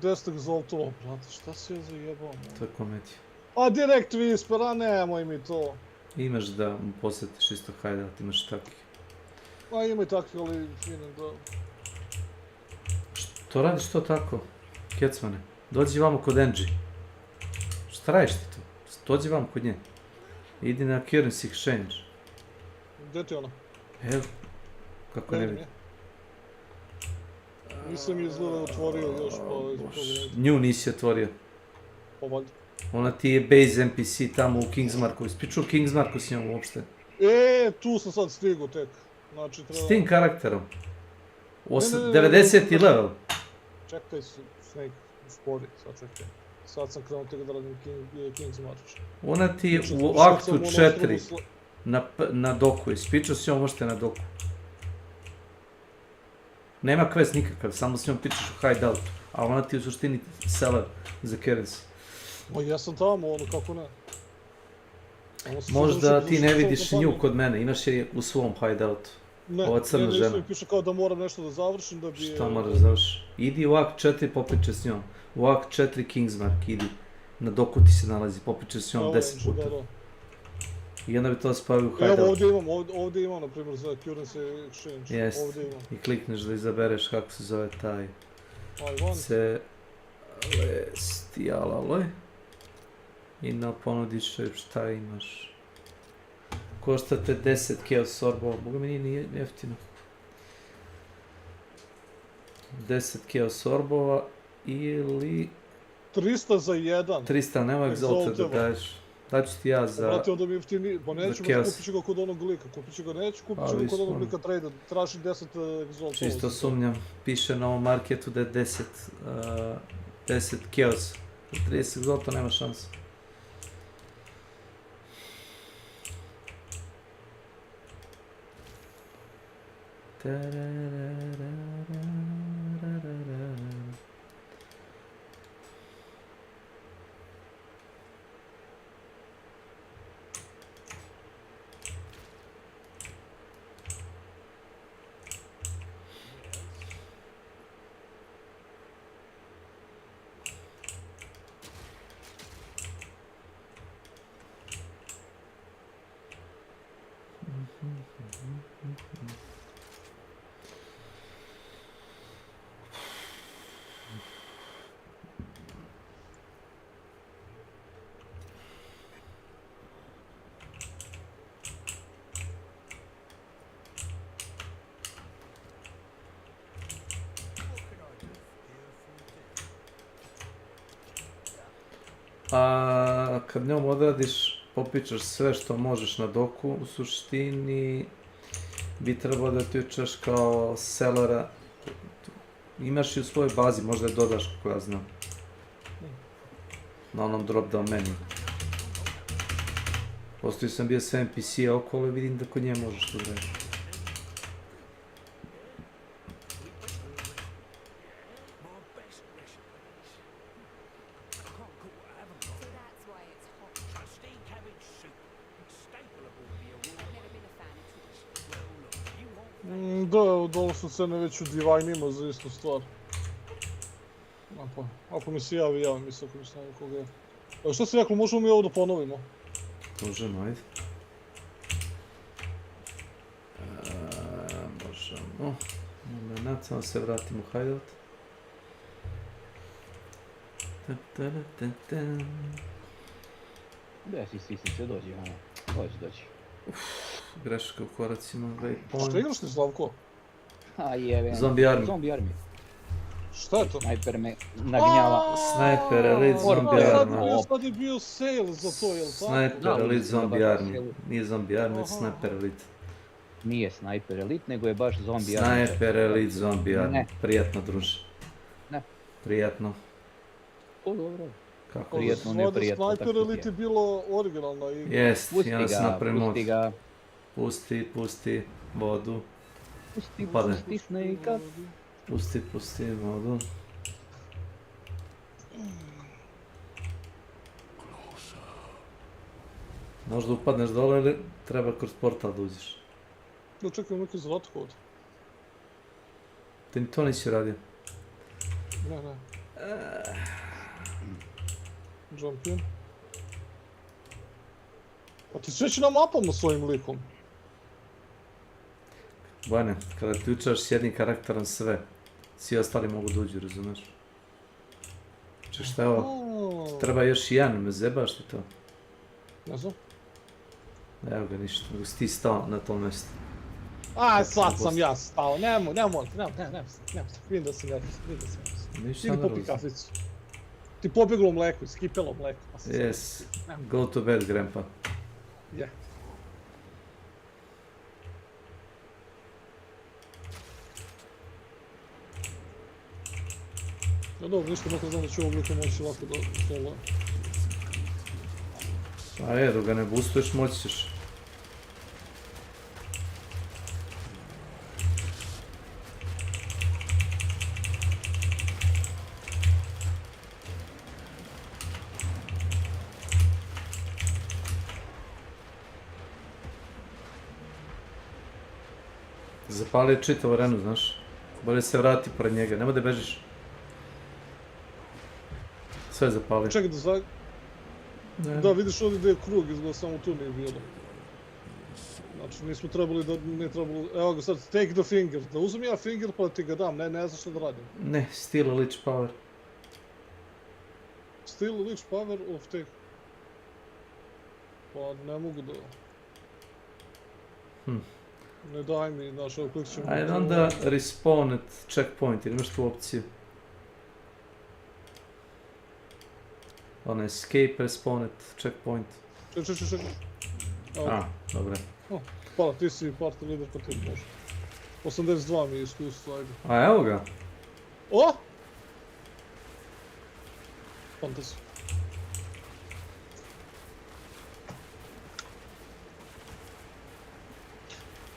10 egzaltova, brate, šta si ja zajebao? To je komedija. A direkt Whisper, a nemoj mi to. Imaš da mu posjetiš isto hideout, imaš takvih. A ima i takvi, ali vidim da... Što radiš to tako? Kecmane, dođi vamo kod Angie. Šta radiš ti tu? Dođi vamo kod nje. Idi na Currency Exchange. Gdje ti ona? Evo, kako ne vidi. Nisam izgleda otvorio još, pa izgleda. Nju nisi otvorio. Pa valjda. Ona ti je base NPC tamo u Kingsmarku. Ispričao Kingsmarku s njom uopšte. Tu sam sad stigao tek. Znači treba... S tim karakterom. 90. level. Čekaj Snake, uspori, sad čekaj. Sad sam krenuo tek da radim Kingsmark. Ona ti je u aktu 4 na doku. Ispričao s njom uopšte na doku. Nema quest nikakav, samo s njom pričaš u hideoutu. A ona ti je u suštini seller za currency. O, ja sam tamo, ono, kako ne. Možda ti ne vidiš nju kod mene, imaš je u svom hideoutu. Ova crna žena. Ne, piše kao da moram nešto da završim da bi... Šta moraš da završiš? Idi u akt 4, popričaj s njom. U akt 4 Kingsmark, idi. Na doku ti se nalazi, popričaj s njom 10 puta. I onda bi to spavio u hideout. Evo ovdje imam, na primjer, za Currency Exchange. Jest. I klikneš da izabereš kako se zove taj... Celestial Alloy. I na ponudi šta imaš. Košta te 10 Chaos Orbova, boga mi nije jeftino. 10 Chaos Orbova ili... 300 za 1. 300, nema Exalted da daješ. Daću ti ja za... Brate, onda mi jeftini, pa neću baš kupit ću ga kod onog lika, kupit ću ga neću, kupit ću ga kod onog lika trade, traži 10 Exalted. Čisto sumnjam, piše na ovom marketu da je 10 Chaos. 30 Exalted nema šanse. A kad njom odradiš, popičaš sve što možeš na doku, u suštini bi trebao da ti učeš kao sellera. Imaš i u svojoj bazi, možda je dodaš kako ja znam. Na onom drop down menu. Postoji sam bio sve NPC-a okolo i vidim da kod nje možeš to raditi. dole su cene već u Divajnima za istu stvar. Ako mi se javim mi se ako mi se navi koga je. Evo što si rekao, možemo mi ovo da ponovimo? Možemo, ajde. Možemo. Moment, samo se vratimo u hideout. Gdje si sisnice, dođi, ono. Dođi. Greška u koracima, Što igraš ti, Slavko? A jebe. Zombie Army. Zombie Army. Šta je to? Sniper me nagnjava. Sniper Elite Zombie Army. Sad je bio sale za to, jel tako? Sniper Elite Zombie Army. Nije Zombie Army, već Sniper Elite. Nije Sniper Elite, nego je baš Zombie Army. Sniper Elite Zombie Army. Prijatno, druže. Ne. Prijatno. O, dobro. Kako? Prijetno, neprijatno. Sniper Elite je bilo originalna igra. Jest, i onda se napravi mod. Pusti ga. Pusti vodu. Pusti Snake-a. Pusti vodu. Možda upadneš dole ili treba kroz portal da uđeš? Da čekam neki zlathod. Ti ni to nisi radio. Ne. Jump in. Pa ti sveći na mapama svojim likom. Bojane, kada ti učaš s jednim karakterom sve, svi ostali mogu da uđu, razumeš? Če šta je ovo? Treba još jedan, me zebaš ti to? Ne znam. Evo ga ništa, nego si ti stao na tom mjestu. Aj, sad sam ja stao, nemoj, vidim da si Ništa idi popi kaficu. Ti pobjeglo mleko, skipelo mleko. Yes, go to bed, grandpa. Yeah. No dobro, ništa, makar znam da ću ovog lika moći lako da solovam. A dok ga ne boostuješ, moći ćeš. Zapali je čitavu arenu, znaš. Bolje se vrati pored njega, nemoj da bežiš. Sve zapali. Čekaj da zag... Da, vidiš ovdje gdje je krug, izgleda samo tu nije bilo. Znači, nismo trebali da... ne trebalo... Evo ga sad, take the finger. Da uzmem ja finger pa da ti ga dam, ne znam što da radim. Ne, steal a leech power. Steal a leech power of take... Pa ne mogu da... Ne daj mi, znaš, evo klik ćemo... Ajde onda respawn at checkpoint, jer imaš tu opciju. Ono escape, respawn at checkpoint. Čekaj. A, dobro. Hvala, ti si party leader pa ti može. 82 mi je iskustvo, ajde. A evo ga. O! Fantasy.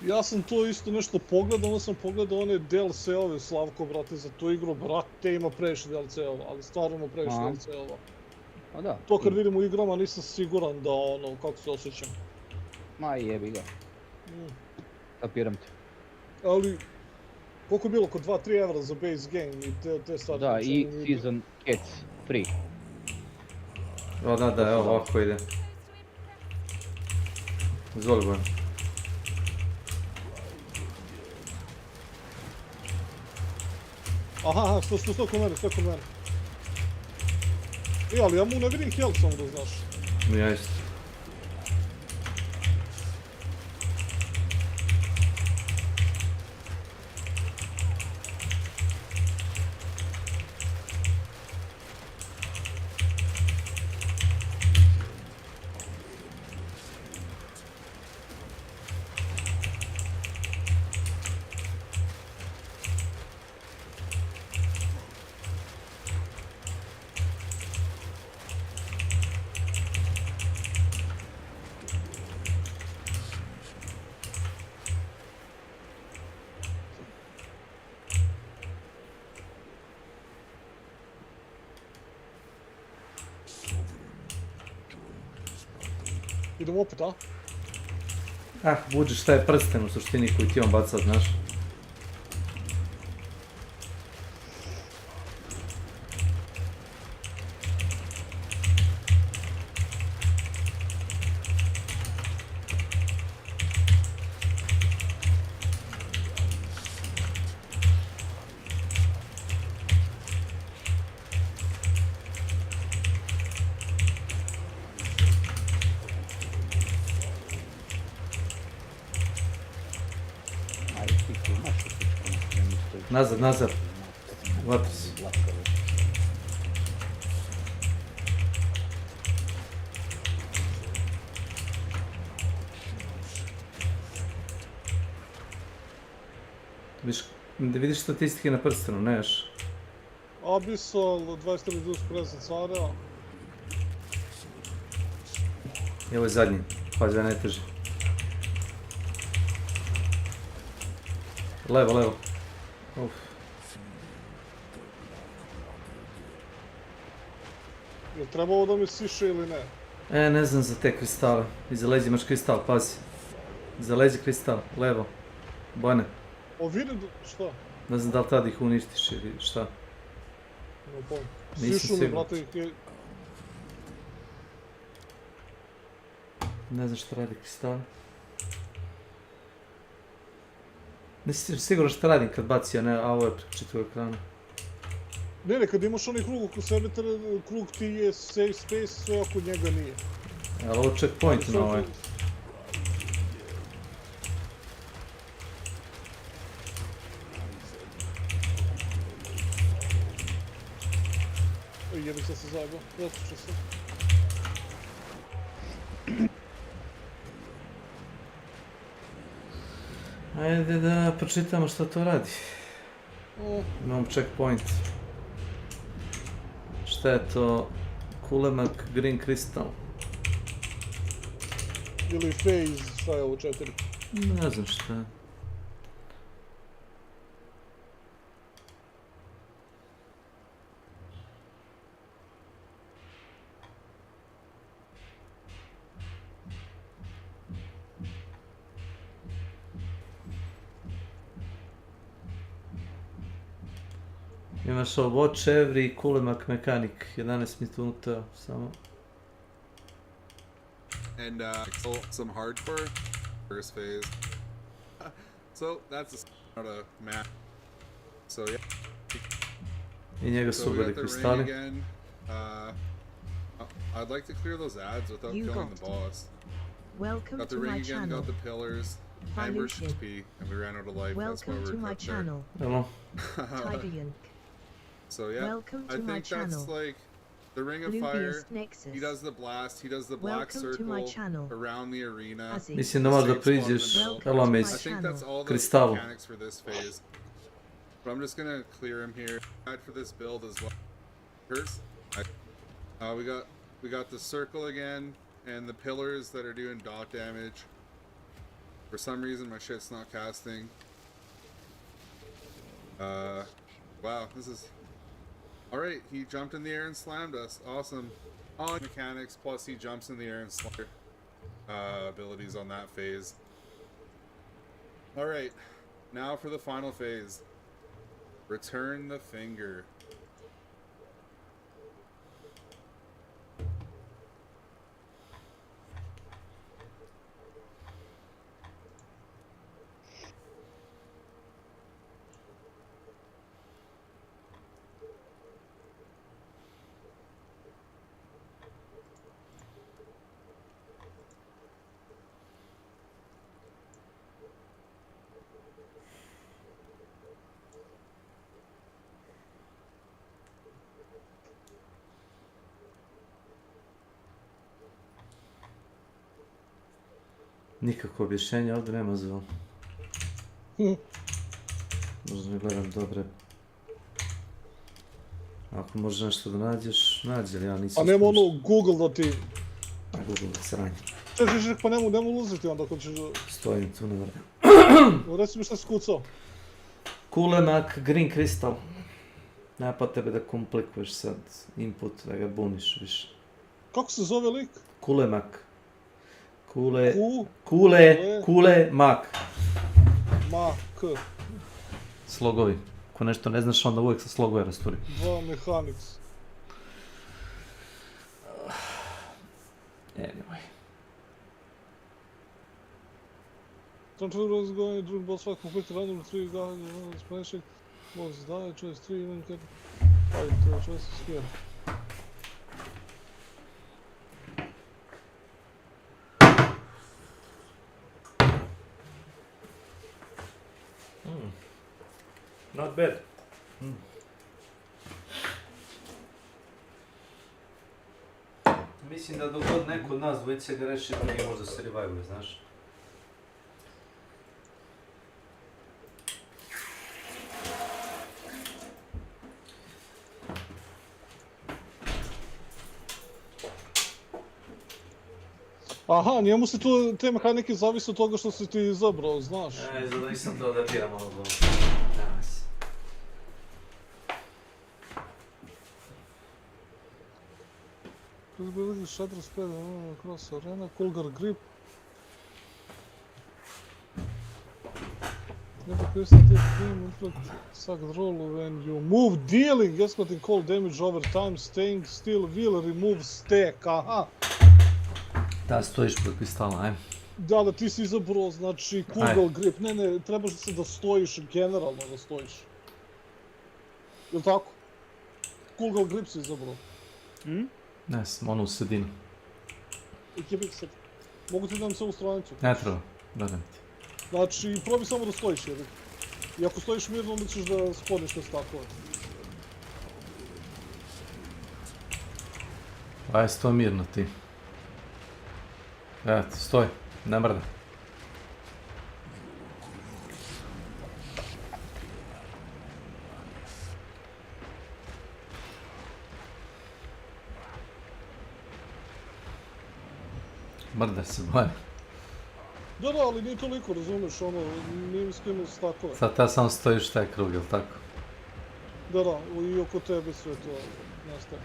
Ja sam to isto nešto pogledao, onda sam pogledao one DLC-ove, Slavko, brate, za tu igru, brate, ima previše DLC-ova, ali stvarno ima previše DLC-ova. A da. To kad vidim u igrama nisam siguran da ono, kako se osjećam. Ma jebi ga. Kapiram te. Ali, koliko je bilo, oko 2-3 evra za base game i te stvari? Da, i season cats, free. O da, evo ovako ide. Izvoli Bojan. Aha, sto ko mene. Ali ja mu ne vidim health samo da znaš. Ja isto. Idemo opet, a? Buđi šta je prsten u suštini koji ti on baca, znaš. Nazad. Vrati se. Da vidiš statistike na prstenu, ne još? Abyssal, 23 dus present cara. I ovo je zadnji, pazi da ne teže. Levo. Uf. Je trebalo da mi siše ili ne? Ne znam za te kristale. Iza leđa imaš kristal, pazi. Iza leđa kristal, levo. Bojne. O vidim, šta? Ne znam da li tada ih uništiš ili šta. No pojma. Nisam Sišu mi, siguran. brate, Ne znam šta radi kristal. Nisam siguran šta radim kad baci, a ovo je preko čitavog ekrana. Ne, kad imaš onaj krug oko sebe, krug ti je safe space, sve oko njega nije. Ali ovo checkpoint na ovaj. Jebi se zajebao, otpušao se. Ajde da pročitamo šta to radi. Imam checkpoint. Šta je to? Kulemak Green Crystal. Ili phase, šta je ovo 4? Ne znam šta je. Imaš ovo watch every kulemak mechanic, 11 minuta samo. And some hardcore first phase. So that's not a map. So yeah. I njega su ubili kristali. I'd like to clear those ads without killing the boss. Welcome got the to ring my again, channel. got the pillars, and we're XP, and we ran out of life. That's why Welcome we're to my kept there. channel. Hello. Tigeryank. So yeah, Welcome to I my think channel. that's like the Ring of Blue Fire. Beast Nexus. He does the blast. He does the black Welcome to my circle channel. around the arena. Azzy. Mislim da možeš da priđeš elome I iz think that's all the kristalu. mechanics for this phase. But I'm just gonna clear him here. For this build as well. Hurts. We got the circle again and the pillars that are doing dot damage. For some reason my shit's not casting. Wow, this is alright. He jumped in the air and slammed us. Awesome. On mechanics, plus he jumps in the air and slams abilities on that phase. Alright, now for the final phase. Return the finger. Nikakvo objašnjenje ovdje nema za ovo. Možda ne gledam dobre. Ako možeš nešto da nađeš, nađi, ali ja nisam... A nema ono Google da ti... A Google da sranje. Češ, pa nemo ulaziti onda ako ćeš... Stojim tu na vremenu. Reci mi šta si kucao. Kulemak Green Crystal. Nema pa tebe da komplikuješ sad input, da ga buniš više. Kako se zove lik? Kulemak. Kulemak. Mak. Slogovi. Ako nešto ne znaš, onda uvijek sa slogove rasturi. 2 mechanics. Anyway. Transfer was going to boss fight complete random 3 guys explanation was die choice 3 even can fight choices here. Not bad. Mislim da dok god neko od nas dvojice ga reši, drugi možda se revivuje, znaš. Aha, njemu se tu te mehanike zavise od toga što si ti izabrao, znaš. Zato nisam to da biram ono dobro. Danas. Ability shatter speed across arena, Coolgar grip. Never piercing deep cream, inflict sucked roll when you move, dealing, escalating cold damage over time, staying still will remove stack, aha. Da, stojiš pod kristala, ajme. Da, ti si izabrao, znači, Coolgar grip, ne, trebaš se da stojiš, generalno da stojiš. Jel' tako? Coolgar grip si izabrao. Ne, ono u sredinu. Ekipik sad. Mogu ti dam se u stranicu? Ne treba, da ti. Znači, probi samo da stojiš, jer i ako stojiš mirno, onda ćeš da skloniš te stakove. Aj, stoj mirno ti. Evo ti, stoj, ne mrda. Mrda se boje. Da, ali nije toliko, razumeš, ono, nije mi skinuo stakove. Sad ta samo stojiš taj krug, jel' tako? Da, i oko tebe sve to nastaje.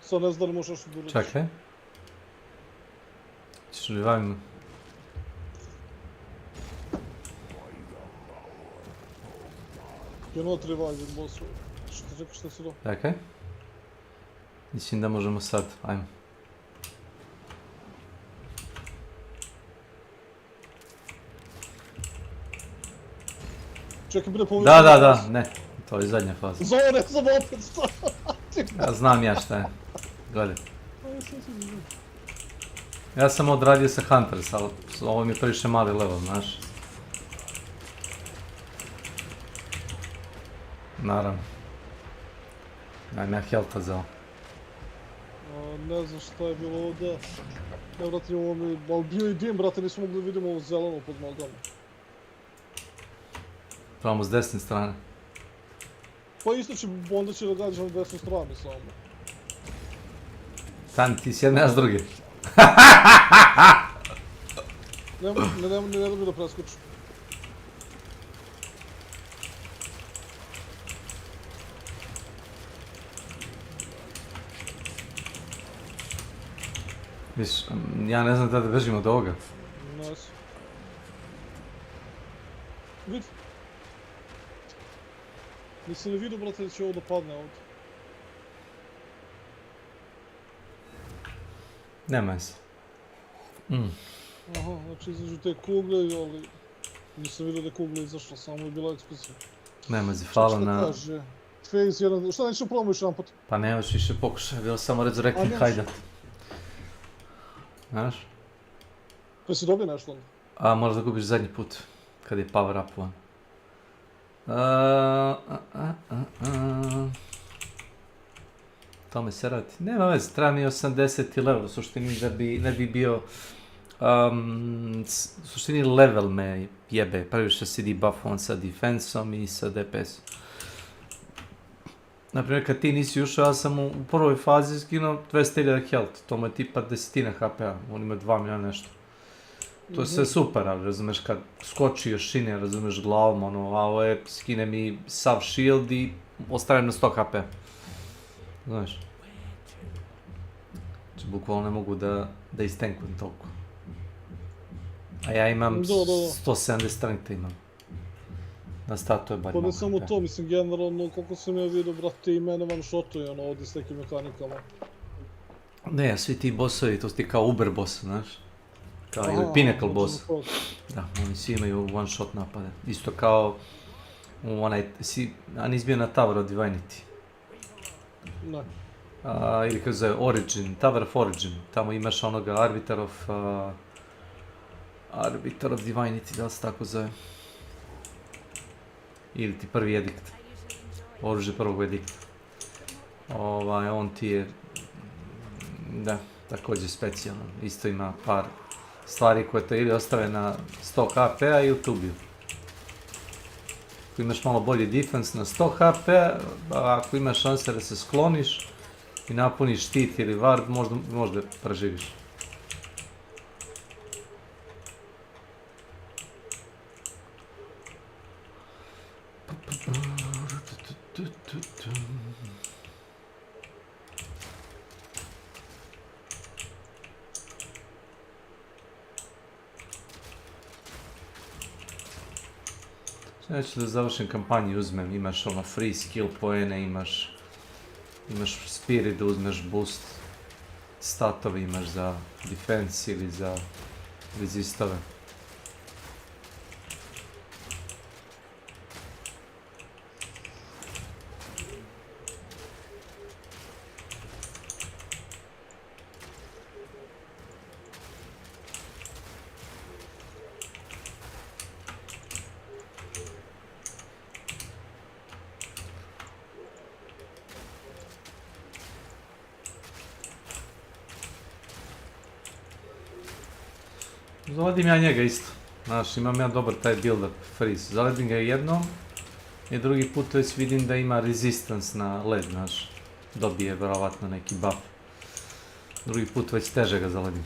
Sad ne znam da li možeš da uradiš. Čekaj. Ćeš revivim me. You're not reviving, boss. Što ti rekao, šta si do? Čekaj. Mislim da možemo sad, ajmo. Čekaj, bude povišen. Da, ne. To je zadnja faza. Zore, sam opet stavio. Ja znam ja šta je. Gledaj. Ja sam odradio sa Hunters, ali ovo mi je previše mali level, znaš. Naravno. Najme ja health-a zao. Ne znam šta je bilo ovdje. Ne, brate, ovo mi... Ali bio i dim, brate, nismo mogli da vidimo ovo zeleno pod nogama. Trebamo s desne strane. Pa isto će, onda će da gađamo desnu stranu samo. Stani, ti s jedne, ja s druge. Ne da mi da preskočim. Viš, ja ne znam da bežim od ovoga. Nice. Vidi. Nisi ne vidio, brate, da će ovo da padne ovdje. Nema se. Aha, znači izađu te kugle, ali... Nisam vidio da je kugla izašla, samo je bila eksplozija. Nema se, hvala na... Šta kaže? Phase 1, šta nećemo probamo još jedan put? Pa nemaš više pokušaj, bilo samo resurrecting hajdat. Znaš? Pa si dobio nešto onda? A, moraš da gubiš zadnji put, kad je power upovan. Tome se radi. Nema veze, treba mi 80. level, u suštini da ne bi bio... U suštini level me jebe, previše si debuffovan sa defensom i sa DPS-om. Naprimjer, kad ti nisi ušao, ja sam u prvoj fazi skinuo 200.000 health, to mu je tipa 10 HP-a, on ima 2 milijuna nešto. To je sve super, ali razumeš, kad skoči još šine, razumeš, glavom, ono, a ovo je, skine mi sav shield i ostavim na 100 HP. Znaš. Znači, bukvalno ne mogu da istankujem toliko. A ja imam 170 strength imam. na statue bar Pa ne mogu, samo da. to, mislim, generalno, koliko sam ja vidio, brate, i mene one-shotuje, ono, ovdje s nekim mehanikama. Ne, svi ti bossovi, to su ti kao Uber boss, znaš? Kao ili Aha, Pinnacle znači boss. to. Da, oni svi imaju one shot napade. Isto kao onaj, a nisi bio na Tower of Divinity. Ne. Ili kako zove, Origin, Tower of Origin. Tamo imaš onoga Arbiter of Divinity, da li se tako zove? Ili ti prvi edikt. Oružje prvog edikta. On ti je, da, također specijalan. Isto ima par stvari koje te ili ostave na 100 HP-a ili te ubiju. Ako imaš malo bolji defense na 100 HP-a, ako imaš šanse da se skloniš i napuniš štit ili ward, možda preživiš. Ja ću da završim kampanju, uzmem, imaš ono free skill poene, imaš spirit da uzmeš boost, statove imaš za defense ili za resistove. Zaledim ja njega isto. Znaš, imam ja dobar taj build-up freeze. Zaledim ga jednom i drugi put već vidim da ima resistance na led, znaš. Dobije vjerovatno neki buff. Drugi put već teže ga zaledim.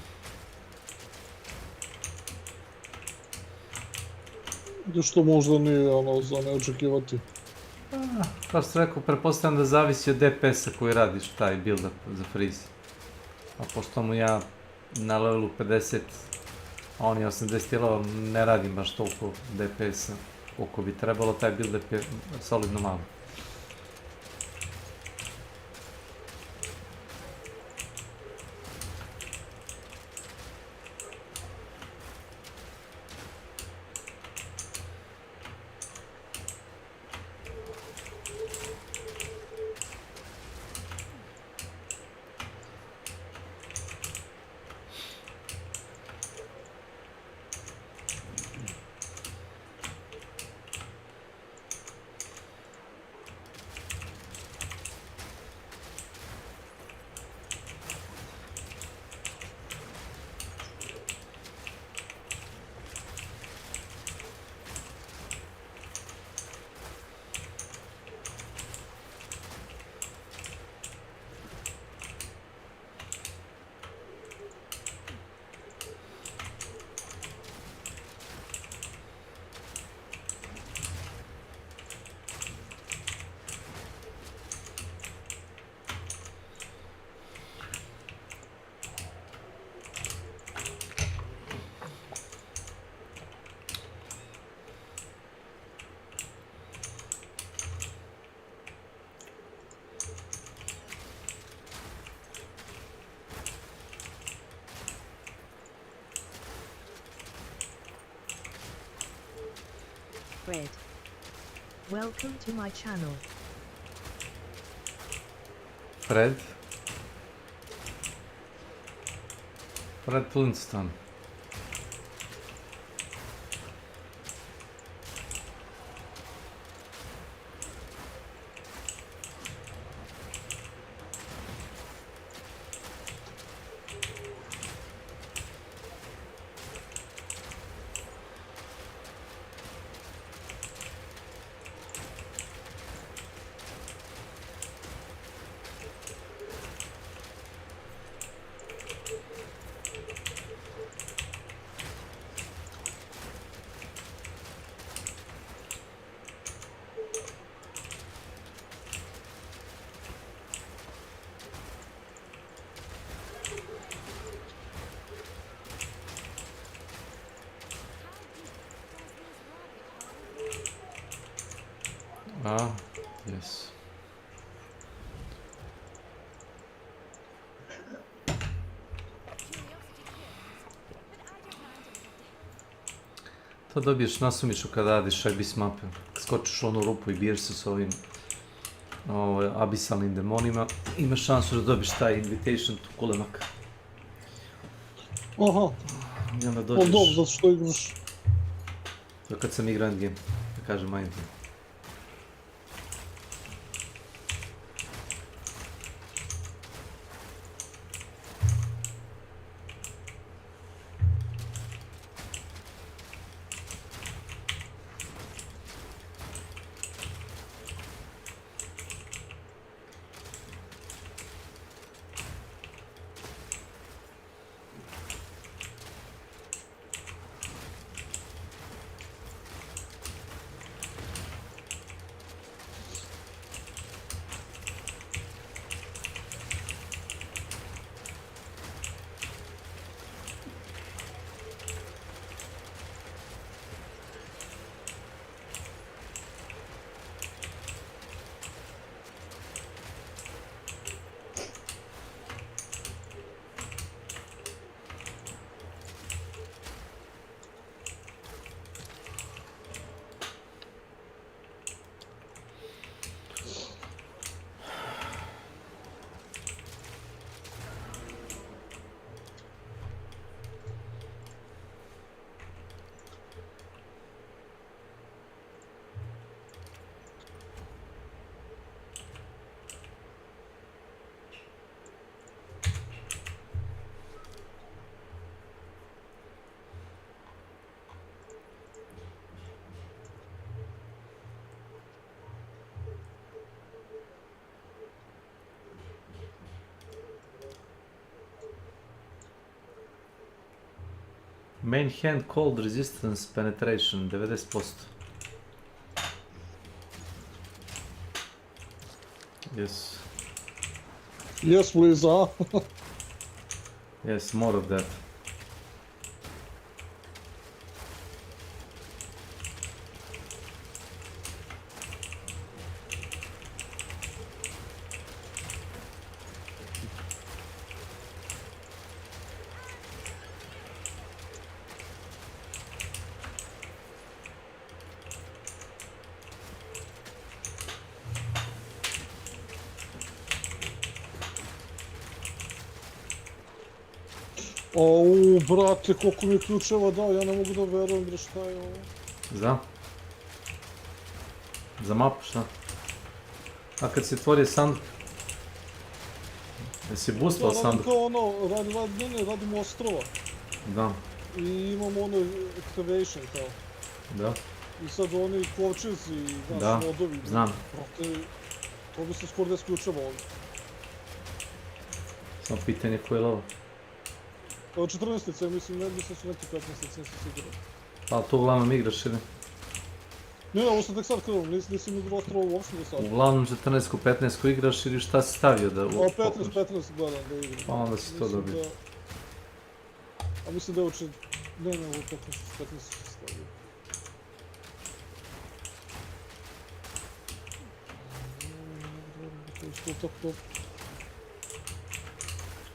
Što možda nije ono za ne očekivati. Kao što rekao, pretpostavljam da zavisi od DPS-a koji radiš taj build-up za freeze. A pošto mu ja na levelu 50, a on je 80 level, ne radim baš toliko DPS-a koliko bi trebalo, taj build-up je solidno malo. Fred. Welcome to my channel. Fred? Fred Flintstone. A, jes. To dobiješ nasumišu kad radiš Abyss mape. Skočiš u onu rupu i biješ se s ovim abisalnim demonima. Imaš šansu da dobiš taj invitation to kulemak. Aha. I onda dođeš... dobro, zato što igraš. To kad sam igrao endgame, da kažem endgame. Main hand cold resistance penetration 90%. Yes. Yes, please, huh? Yes, more of that. Au, brate, koliko mi je ključeva dao, ja ne mogu da verujem, bre, šta je ovo? Za? Za mapu, šta? A kad si otvorio sanduk? Jesi boostao sanduk? Kao ono, radimo ostrova. Da. I imamo ono activation kao. Da. I sad oni kovčezi, znaš, Da, modovi. znam. Brate, to bi se skoro 10 ključeva ovdje. Samo pitanje koje je ovo. 14-ica, mislim, ne mislim su neki 15-ica, nisam siguran. Ali to uglavnom igraš ili? Ne, ovo sam tek sad krenuo, nisam igrao ostrova uopšte do sada. Uglavnom 14-ku, 15-ku igraš ili šta si stavio da... 15 gledam da igram. Pa onda si to dobio. A mislim da je uče... Ne, ovo 15 si stavio. To.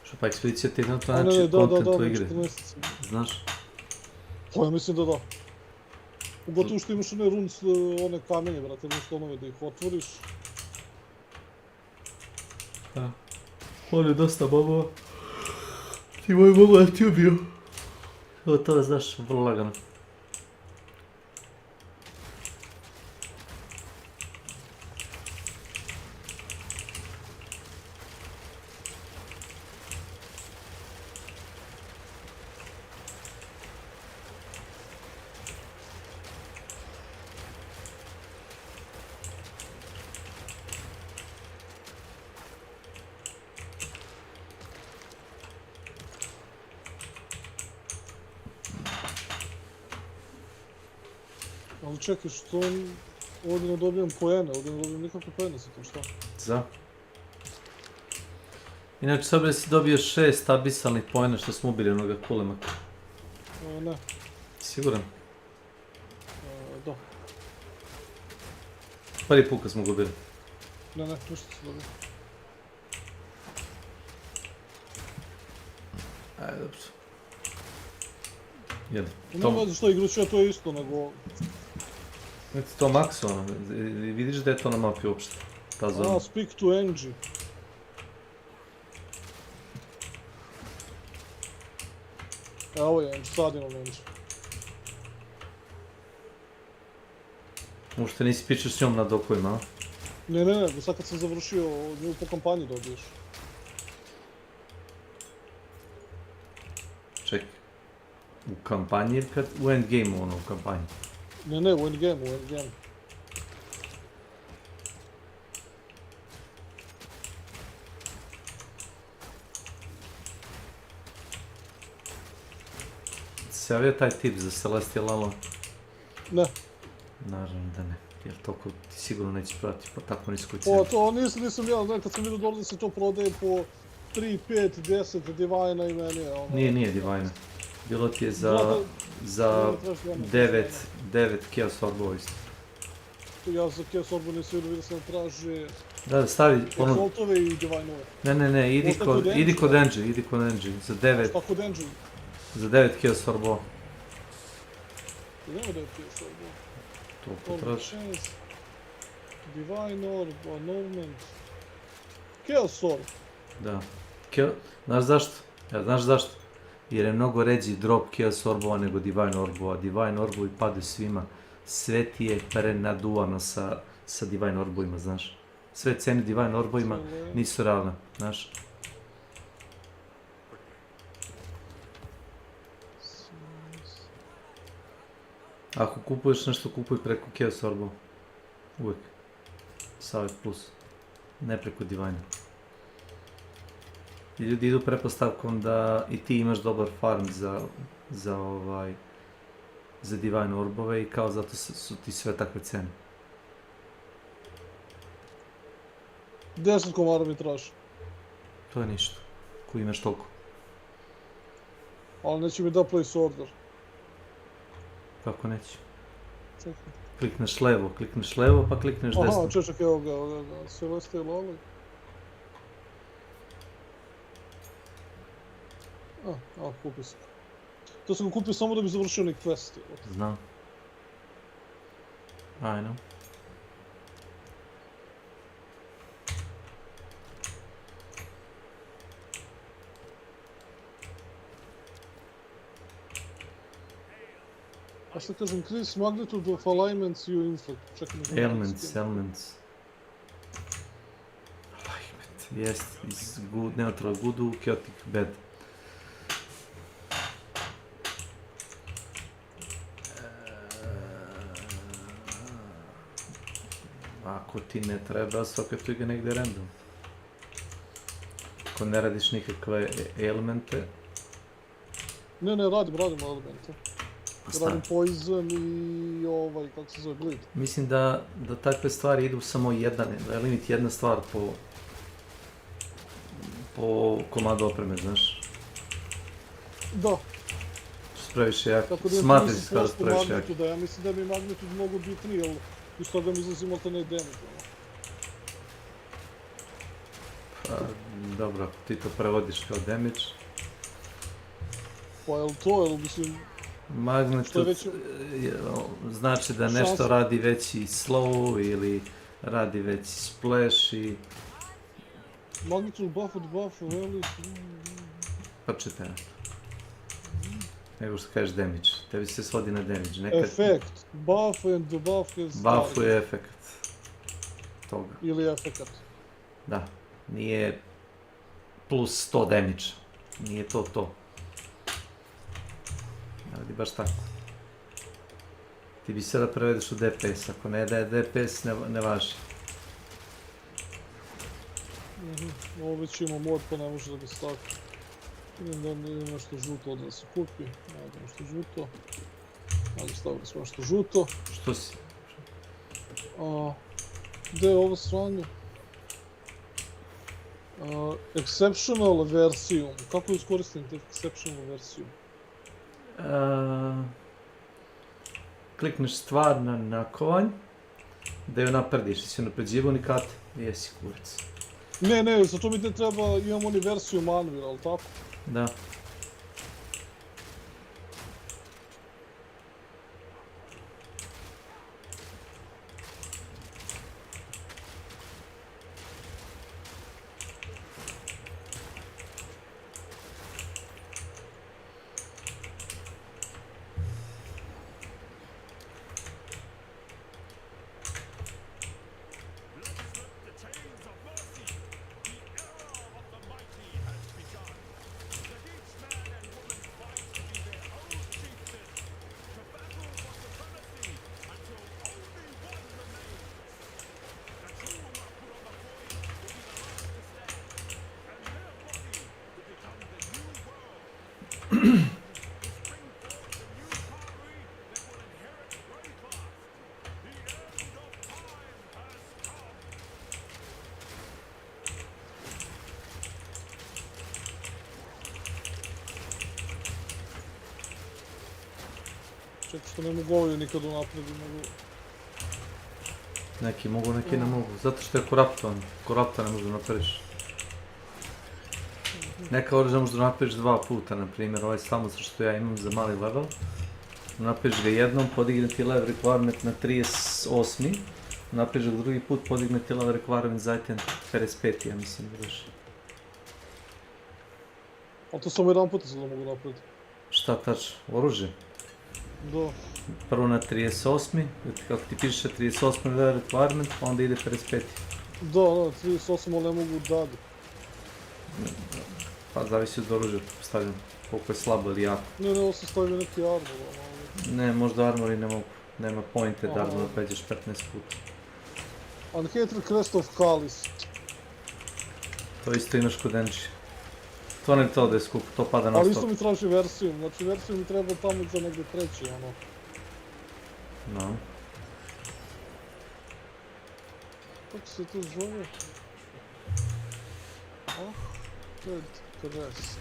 Što pa ekspedicija ti je to znači kontent u igri, znaš? Pa ja mislim da. Pogotovo što imaš one kamenje, brate, one stonove da ih otvoriš. Da. On je dosta bobova. Ti moj mogu da ti ubiju. Evo to znaš, vrlo lagano. Ali čekaj, što ovdje ne dobijem poene, ovdje ne dobijem nikakve poene sa tom, šta? Za. Inače, s obje si dobio 6 abisalnih poena što smo ubili onoga kulemaka. Ne. Siguran? Da. Prvi put kad smo gubili. Ne, ništa se dobio. Ajde, dobro. Jel, Nema veze što igraću, to je isto, nego... Vidite to makso, vidiš da je to na mapi uopšte, ta zona. Speak to Angie. Evo je Angie, sad imam Angie. Uopšte nisi pričao s njom na dokovima, a? Ne, sad kad sam završio nju po kampanji dobiješ. Čekaj, u kampanji ili kad u endgame-u ono u kampanji? Ne, u endgame. Se javio taj tip za Celestial Alo? Ne. Naravno da ne, jer toliko ti sigurno neće pratiti po tako niskoj cijeni. To nisam ja, znam, kad sam vidio dobro da se to prodaje po 3, 5, 10 Divina i meni je ono... Nije Divina. Bilo ti je za 9 Chaos Orbova isto. Ja za Chaos Orbu nisam vidio sam traži... Da, stavi Chaos Ortove i Divinove. Ne, idi kod Angie, za 9... Šta kod Angie? Za 9 Chaos Orbova. Nema 9 Chaos Orbova. To potraži. Divine Orb, Annulment... Chaos Orb. Da. Znaš zašto? Znaš zašto? Jer je mnogo ređi drop Chaos Orbova nego Divine Orbova. Divine Orbovi padaju svima. Sve ti je prenaduvano sa Divine Orbovima, znaš. Sve cene Divine Orbovima nisu realne, znaš. Ako kupuješ nešto, kupuj preko Chaos Orbova. Uvijek. Savjet plus. Ne preko Divine. I ljudi idu pretpostavkom da i ti imaš dobar farm za Divine Orbove i kao zato su ti sve takve cene. 10 komara mi traži. To je ništa. Ko imaš toliko. Ali neće mi da place order. Kako neće? Čekaj. Klikneš levo pa klikneš desno. Aha, čekaj, evo ga. Celestial Alo. Kupio sam. To sam ga kupio samo da bi završio onih quest. Znam. I know. A šta kažem, increase magnitude of alignments you inflict. Čekaj. Elements. Alignment, jest. Is good, neutral good, chaotic bad. Ako ti ne treba, sokatuj ga negdje random. Ako ne radiš nikakve elemente... Ne, radim elemente. Radim poison i kako se zove, bleed. Mislim da takve stvari idu samo da je limit jedna stvar po komadu opreme, znaš. Da. Previše jak. Smatri se kao previše jak. Ja mislim da mi je magnitude mnogo bitniji, jer iz toga mi izlazim alternate damage. Pa, dobro, ako ti to prevodiš kao damage. Pa jel to, mislim... Magnitude znači da nešto radi veći slow ili radi veći splash i... Magnitude buff od buff, veli... Pa čitaj. Nego što kažeš damage, tebi se svodi na damage. Efekt, buff and debuff is... Buff je efekt toga. Ili efekat. Da, nije plus 100 damage, nije to. Ali baš tako. Ti bi sada prevedeš u DPS, ako ne da je DPS ne važi. Ovo već ima mod pa ne može da ga stavi. Vidim da ima nešto žuto da se kupi, ajde nešto žuto. Ajde stavili smo nešto žuto. Što si? Gde je ovo sranje? Exceptional verziju. Kako iskoristim te exceptional verziju? Klikneš stvar na kovanj Da ju naprediš, jesi napređivo nikad? Jesi kurac. Ne, za to mi ne treba, imamo oni verziju manual, ali tako? Da. Čekaj što ne mogu ovdje nikad unaprijed, mogu... Neki mogu, neki ne mogu, zato što je koraptovan. Korapta ne možeš da napraviš. Neka oružja možeš da napraviš 2 puta, na primjer, ovaj samo što ja imam za mali level. Napraviš ga jednom, podigne ti level requirement na 38. Napraviš ga drugi put, podigne ti level requirement zatim 55, ja mislim da daš. Ali to samo jedan put se da mogu napraviti. Šta tačno? Oružje? Da. Prvo na 38. Kako ti piše 38 level requirement, pa onda ide 55. Da, 38, ali ne mogu dalje. Pa zavisi od oružja, stavljam koliko je slabo ili jako. Ne, ovo sam stavio neki armor, ali... Ne, možda armori ne mogu. Nema pointed armor, pređeš 15 puta. Unhated Crest of Kalis. To isto imaš kod Enči. To ne bi to da je skupo, to pada na 100. Ali isto mi traži versiju, znači versiju mi treba tamo za negdje treći, ono. No. Kako se to zove? Unhated Crest.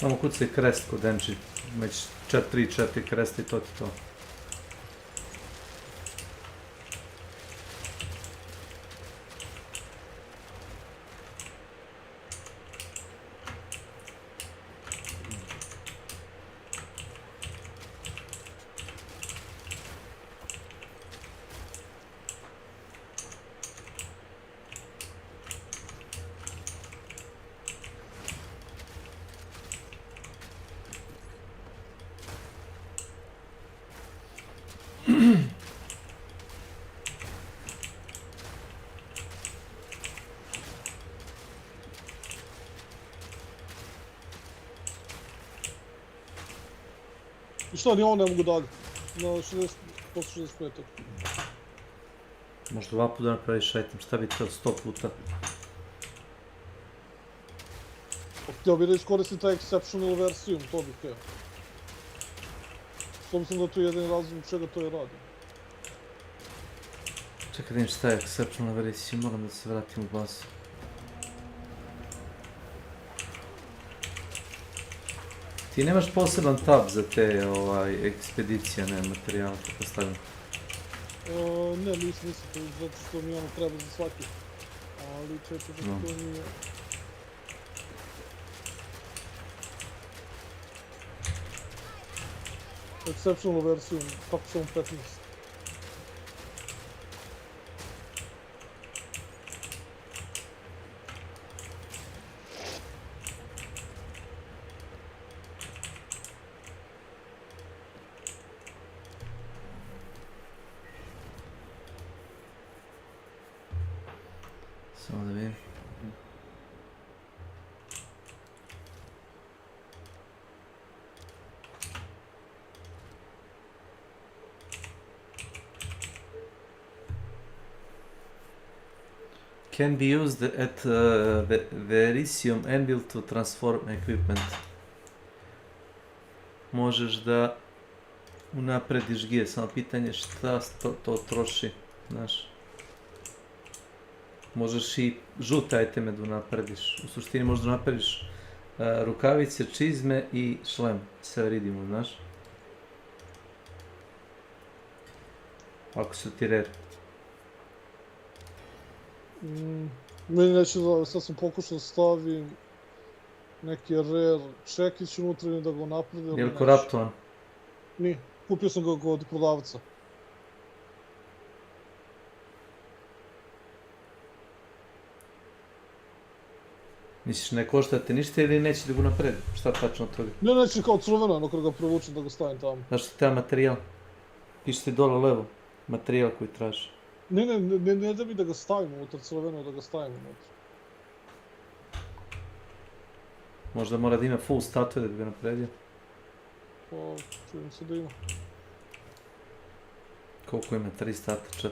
Samo kucaj krest kod Enči. Već 3-4 kresta i to ti to. I šta, ni ovo ne mogu dalje? Na 60, posle 65. Možda 2 puta napraviš item, šta bi to 100 puta? Htio bi da iskoristim taj exceptional versijum, to bih htio. S obzirom da je to jedin razlog čega to je radim. Čekaj da vidim šta je exceptional versija, moram da se vratim u bazu. Ti nemaš poseban tab za te ekspedicije, ne, materijala, to postavljam. Ne, nisam to zato što mi ono treba za svaki. Ali čekaj što to nije... Exceptional versiju, kako sam 15. Samo da vidim. Can be used at Verisium Anvil to transform equipment. Možeš da unaprediš gear, samo pitanje šta to troši, znaš. Možeš i žute iteme da unaprediš, u suštini možeš da unaprediš rukavice, čizme i šlem sa Iridiumom, znaš. Ako su ti rare. Meni neće da, sad sam pokušao da stavim neki rare čekić unutra i da ga napravim, ali Je li neće. koraptovan? Nije, kupio sam ga kod prodavca. Misliš ne koštate ništa ili neće da ga napredi? Šta tačno od toga? Ne, neće kao crveno, ono kada ga prevučem da ga stavim tamo. Zašto treba materijal? Piše ti dole levo. Materijal koji traži. Ne da mi da ga stavim unutra, crveno da ga stavim unutra. Možda mora da ima full statue da bi ga napredio. Pa, čujem se da ima. Koliko ima? 3 stata? 4?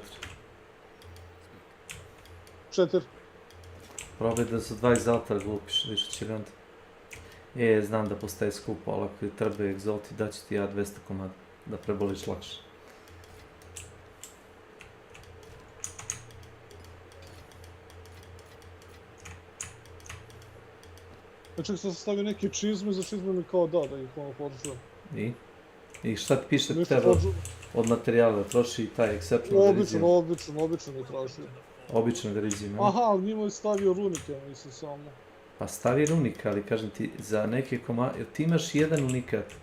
4. Probaj da za 2 egzalta glupiš, više će ganda. Znam da postaje skupo, ali ako ti treba egzalti, daću ti ja 200 komada, da preboliš lakše. Čak sam stavio neke čizme, za čizme mi kao da ih ono poručujem. I šta ti piše treba od materijala, da troši taj exceptional verizim? Obično mi tražio. Obično verizim, Aha, ali njima je stavio runike, mislim samo. Pa stavi runika, ali kažem ti, za neke komade, jer ti imaš jedan unikat.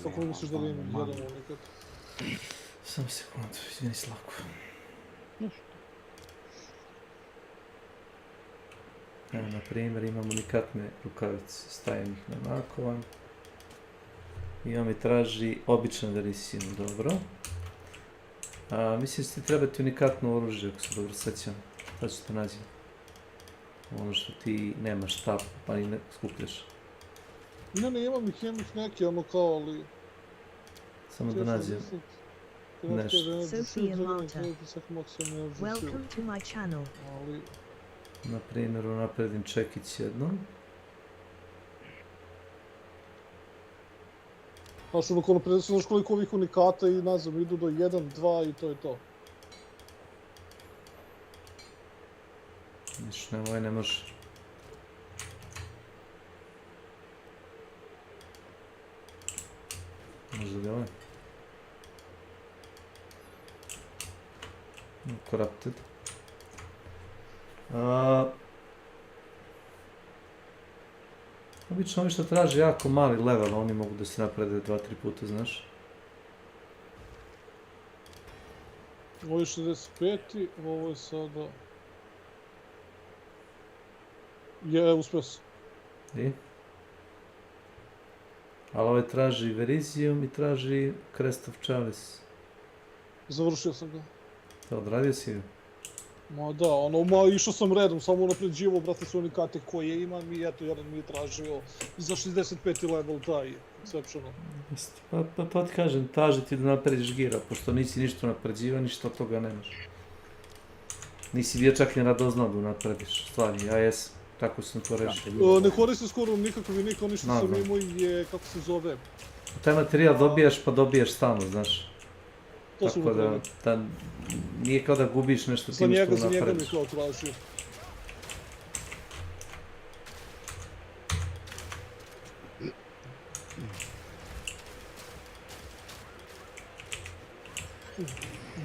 Kako misliš da li imam jedan unikat? Samo sekundu, izvini Slavko. Evo, na primjer, imam unikatne rukavice, stavim ih na nakovan. I on mi traži običan verisinu, dobro. Mislim da ti treba ti unikatno oružje, ako se dobro sećam. Sad ću to nađem. Ono što ti nemaš tap, pa ni ne skupljaš. Ne, imam ih neke, ono kao, ali... Samo da nađem nešto. Sophia Marta. Welcome to my channel. Na primjer, napredim čekić jednom. Znaš, ono kao napredim se, znaš koliko ovih unikata i nazvam, idu do 1, 2 i to je to. Niš, nemoj, ne može. Možda li ovaj? Corrupted. Obično ovi što traže jako mali level, oni mogu da se naprede 2-3 puta, znaš. Ovo je 65, ovo je sada... uspio sam. I? Ali ovaj traži Verizium i traži Crest of Chalice. Završio sam ga. Da, odradio si ga? Ma da, išao sam redom, samo unapređivo, brate, sve unikate koje imam i eto, jedan mi je tražio za 65. level taj, exceptional. Pa ti kažem, traži ti da naprediš gira, pošto nisi ništa napređiva, ništa od toga nemaš. Nisi bio čak ni radoznao da naprediš stvari, ja jesam, tako sam to rešio. Ne koristim skoro nikakav unik, ono što sam imao je, kako se zove... Taj materijal dobijaš, pa dobijaš stalno, znaš. To sam upravo. Tako da, nije kao da gubiš nešto tim što naprediš. Za njega mi kao tražio.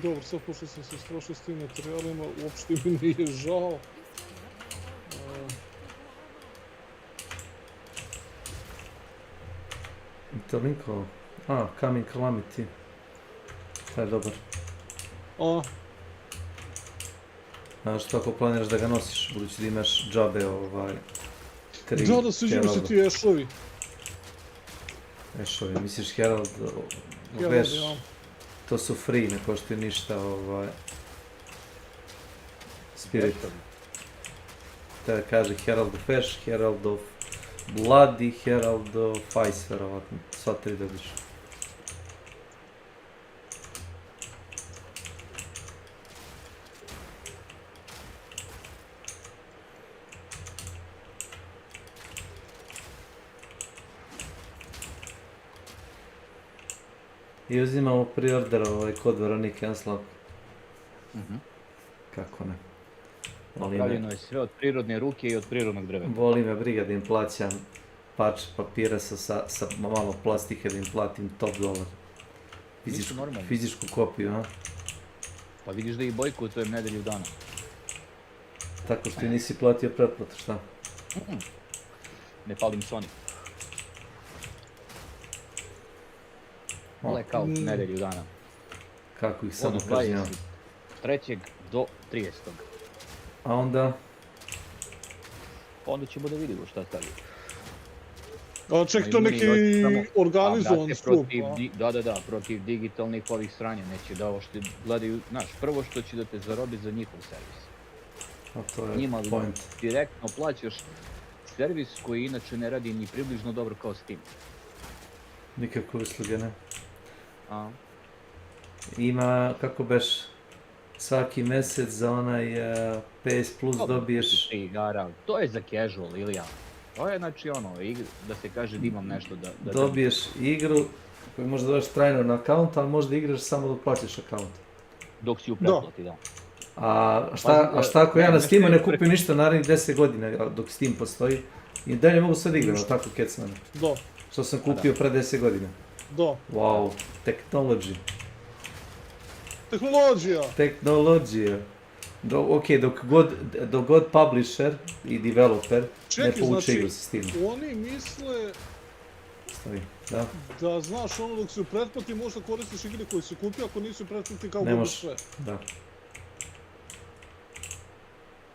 Dobro, sad pošto sam se strašio s tim materijalima, uopšte mi nije žao. To linko, Coming Calamity. To je dobar. Znaš što ako planiraš da ga nosiš, budući da imaš džabe Da, sviđa mi se ti ešovi. Ešovi, misliš Herald? Herald, ja. To su free, ne koštaju ništa, Spirit. Tada kaže Herald of Ash, Herald of Blood i Herald of Ice, verovatno. Sva 3 dobiš. I uzimamo pre-order kod Veronike Anslav. Kako ne. Napravljeno je sve od prirodne ruke i od prirodnog drveta. Voli me briga da im plaćam parč papira sa malo plastike, da im platim top dolar. Nisu normalni. Fizičku kopiju, a? Pa vidiš da ih bojkotujem nedelju dana. Tako što ti nisi platio pretplatu, šta? Ne palim Sony. Blackout nedelju dana. Kako ih samo kažnjava? Od 23. do 30. A onda? Onda ćemo da vidimo šta stavimo. A ček, to neki organizovan skup, a? Da, protiv digitalnih ovih sranja, neće da ovo što gledaju, znaš, prvo što će da te zarobi za njihov servis. A to je njima point. Direktno plaćaš servis koji inače ne radi ni približno dobro kao Steam. Nikakve usluge, ne? A? Ima, kako beš, svaki mesec za onaj PS Plus dobiješ... To je za casual, Ilija. To je znači ono, da se kaže da imam nešto da... Dobiješ igru koju možda dodaš trajno na akaunt, ali možda igraš samo da plaćaš akaunt. Dok si u pretplati, da. A šta ako ja na Steamu ne kupim ništa narednih 10 godina dok Steam postoji i dalje mogu sve da igram, tako kecmane? Da. Što sam kupio pre 10 godina. Da. Wow, technology. Tehnologija. Ok, dok god publisher i developer ne povuče igru sa Steamom. Oni misle da znaš ono dok si u pretplati možda koristiš igre koje si kupio, ako nisi u pretplati kao gubiš sve. Da.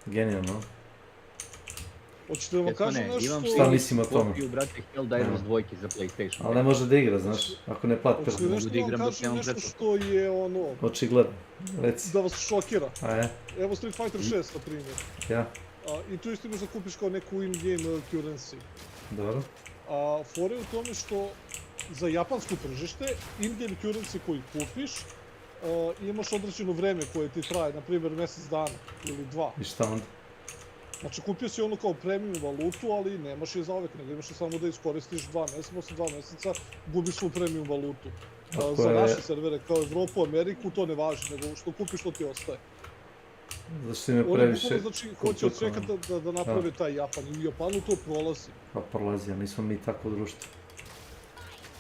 Genijalno. Hoćete da vam kažem nešto? Šta mislim o tome? Kupio, brate, Helldivers 2 za PlayStation. Ali ne može da igra, znaš, ako ne plati pretplatu. Hoćete nešto da vam kažem nešto što je ono... Očigledno, reci. Da vas šokira. A je? Evo Street Fighter 6, na primjer. Ja. I tu isto možda kupiš kao neku in-game currency. Dobro. A fora je u tome što za japansko tržište in-game currency koji kupiš imaš određeno vreme koje ti traje, na primjer mjesec dana ili 2. I šta onda? Znači kupio si ono kao premium valutu, ali nemaš je zauvek, nego imaš je samo da iskoristiš 2 mjeseca, posle 2 mjeseca gubiš svu premium valutu. Za naše servere kao Evropu, Ameriku to ne važi, nego što kupiš to ti ostaje. Zašto ima previše... Znači hoće od čekati da naprave taj Japan i u Japanu to prolazi. Pa prolazi, a nismo mi tako društvo.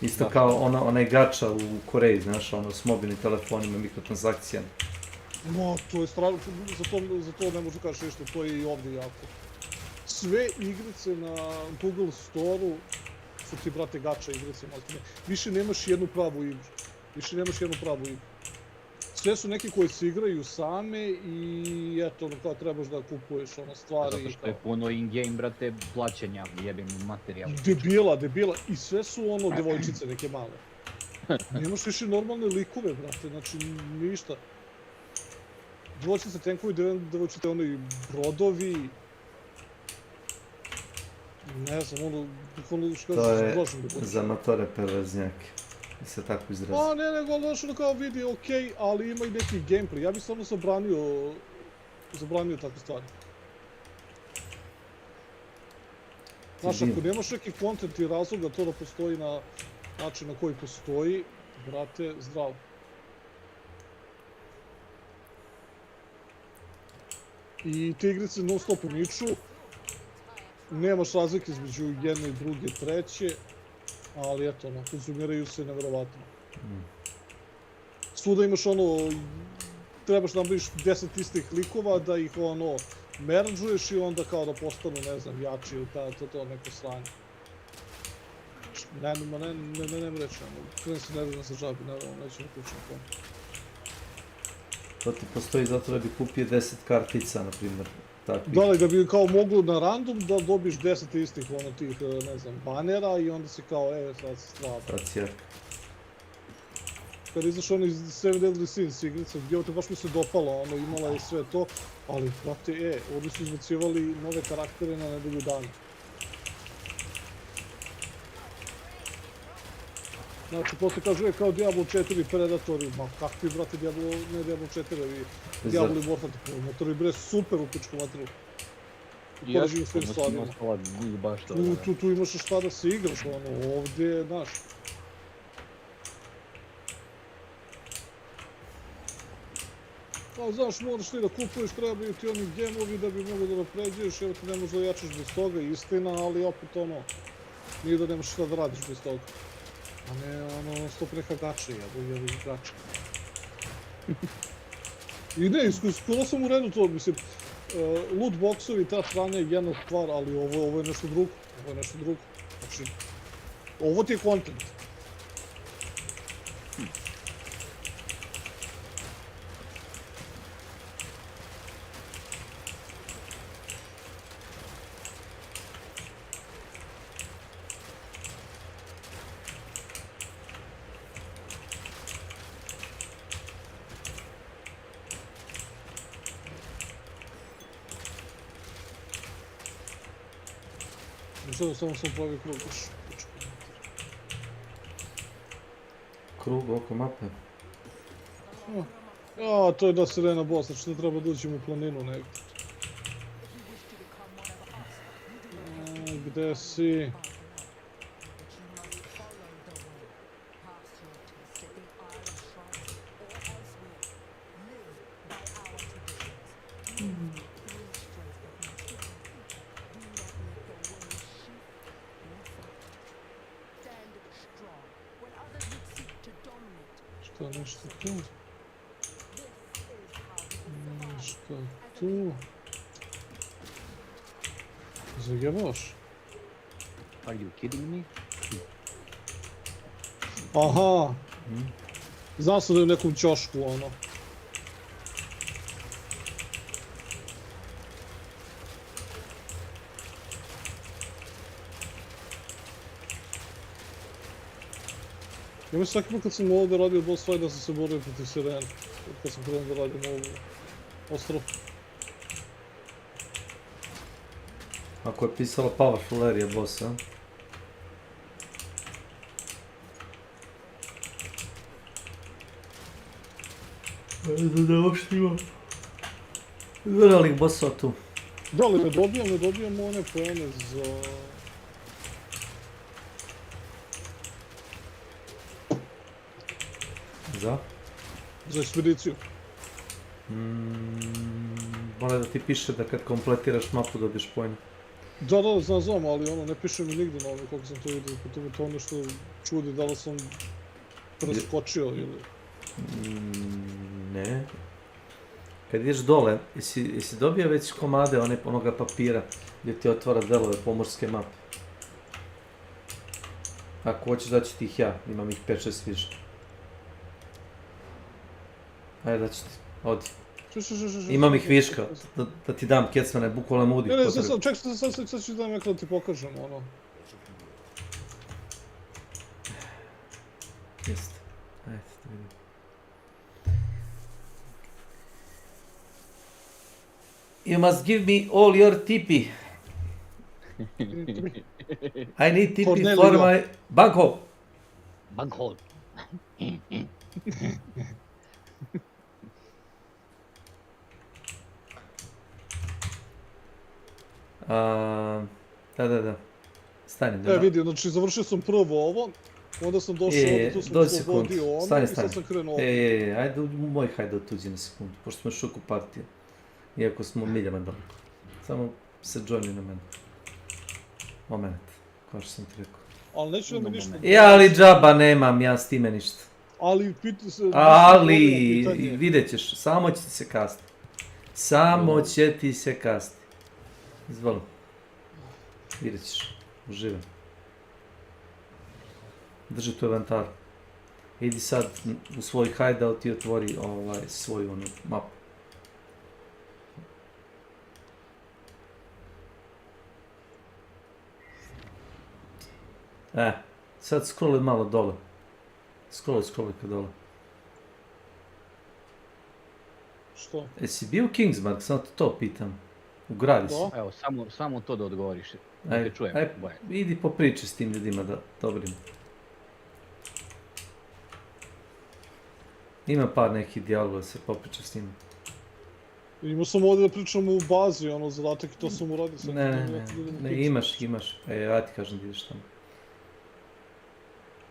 Isto kao onaj gača u Koreji, znaš, ono s mobilnim telefonima, mikrotransakcijama. No, to je strano, za to ne možda kažeš nešto, to je i ovdje jako. Sve igrice na Google Store-u su ti, brate, gača igrice, maltene. Više nemaš jednu pravu igru. Sve su neki koji se igraju same i eto, kao trebaš da kupuješ stvari. Zato što je puno in-game, brate, plaćanja, jebim materijal. Debila. I sve su devojčice neke male. Nemaš više normalne likove, brate, znači ništa. Devojčice tenkovi, devojčice brodovi. Ne znam, to je za matore perverznjake. Da se tako izrazi. Pa ne, nego došlo kao vidi, okej, ali ima i neki gameplay. Ja bih stvarno zabranio takve stvari. Znaš, ako nemaš neki kontent i razloga to da postoji na način na koji postoji, brate, zdravo. I te igrice non stop niču. Nemaš razlike između jedne, druge, treće. Ali eto, konzumiraju se nevjerovatno. Svuda imaš trebaš da nabaviš 10 istih likova, da ih meržuješ i onda kao da postanu, ne znam, jači ili to neko sranje. Ne reći, krenem se ne znam sa žabi, neću ne pričam o tome. To ti postoji zato da bi kupio 10 kartica, na primjer. Da bi kao moglo na random da dobiješ 10 istih tih, ne znam, banera i onda si kao, sad si stvarno. Sad si jak. Kada izašao iz Seven Deadly Sins igrica, gdje baš mi se dopala, imala je sve to, ali, brate, ovdje su izbacivali nove karaktere na nedelju dana. Znači, posle kažu, kao Diablo 4 Predatori, ma kakvi, brate, ne Diablo 4, Diablo Immortal, motori bre super u pičku materiju. Poređenju s tim stvarima. Tu imaš šta da se igraš, ovdje, znaš. Znaš, moraš ti da kupuješ, trebaju ti oni gemovi da bi mogo da napređuješ, evo ti ne možeš da jačaš bez toga, istina, ali opet nije da nemaš šta da radiš bez toga. A ne ono stop neka gače, jedu gače. I ne, skoro sam u redu to, mislim, loot boxovi i ta strana je jedna stvar, ali ovo je nešto drugo. Ovo je nešto drugo. Znači, ovo ti je content. Samo sam pravi krug još. Krug oko mape. Ja, to je da sirena boss, znači ne treba da uđemo u planinu negdje. Gde si? Što nešto tu? Nešto tu? Zajebavaš? Are you kidding me? Aha! Znao sam da je u nekom ćošku, ono. Ja mislim svaki put kad sam ovdje radio boss fight da sam se borio protiv sirene. Kad sam krenuo da radim ovu ostrov. Ako je pisalo powerful area boss, a? Da uopšte ima velikih bossova tu. Da, ali ne dobijam one poene za... Za? Za ekspediciju. Mora da ti piše da kad kompletiraš mapu dobiješ poene. Da, znam, ali ono, ne piše mi nigdje na ovome kako sam to vidio, pa to me to nešto čudi, da li sam preskočio ili... Ne. Kad ideš dole, jesi dobio već komade onoga papira gdje ti otvara delove pomorske mape? Ako hoćeš daći ti ih ja, imam ih 5-6 više. Ajde daći ti, odi. Imam ih viška, da ti dam kecmane, bukvalno mudih potreba. Ne, ček, sad ću da nekada ti pokažem, ono. Jeste, ajde da vidim. You must give me all your tipi. I need tipi for my bankhole. Bankhole. Da. Stani, da. Vidi, znači završio sam prvo ovo, onda sam došao ovdje, tu sam oslobodio ono i sad sam krenuo ovdje. Ajde, moj hajde otuđi na sekundu, pošto smo još uvijek u partiju. Iako smo miljama daleko. Samo se joini na mene. Moment, kao što sam ti rekao. Ali neću da mi ništa... Ali džaba nemam ja s time ništa. Ali piti se... Ali, vidjet ćeš, samo će ti se kasti. Samo će ti se kasti. Izvoli. Vidjet ćeš, uživaj. Drži tu inventar. Idi sad u svoj hideout i otvori svoju onu mapu. Sad scrolluj malo dole. Scrolluj ka dole. Što? Jesi bio u Kingsmark? Samo to pitam. U gradi si. Evo, samo to da odgovoriš. Da te čujem. Idi po priče s tim ljudima da dobrim. Ima par nekih dijaloga da se popriča s njima. Imao sam ovdje da pričam u bazi, ono, zadatak i to sam uradio. Ne, imaš. Ja ti kažem da ideš tamo.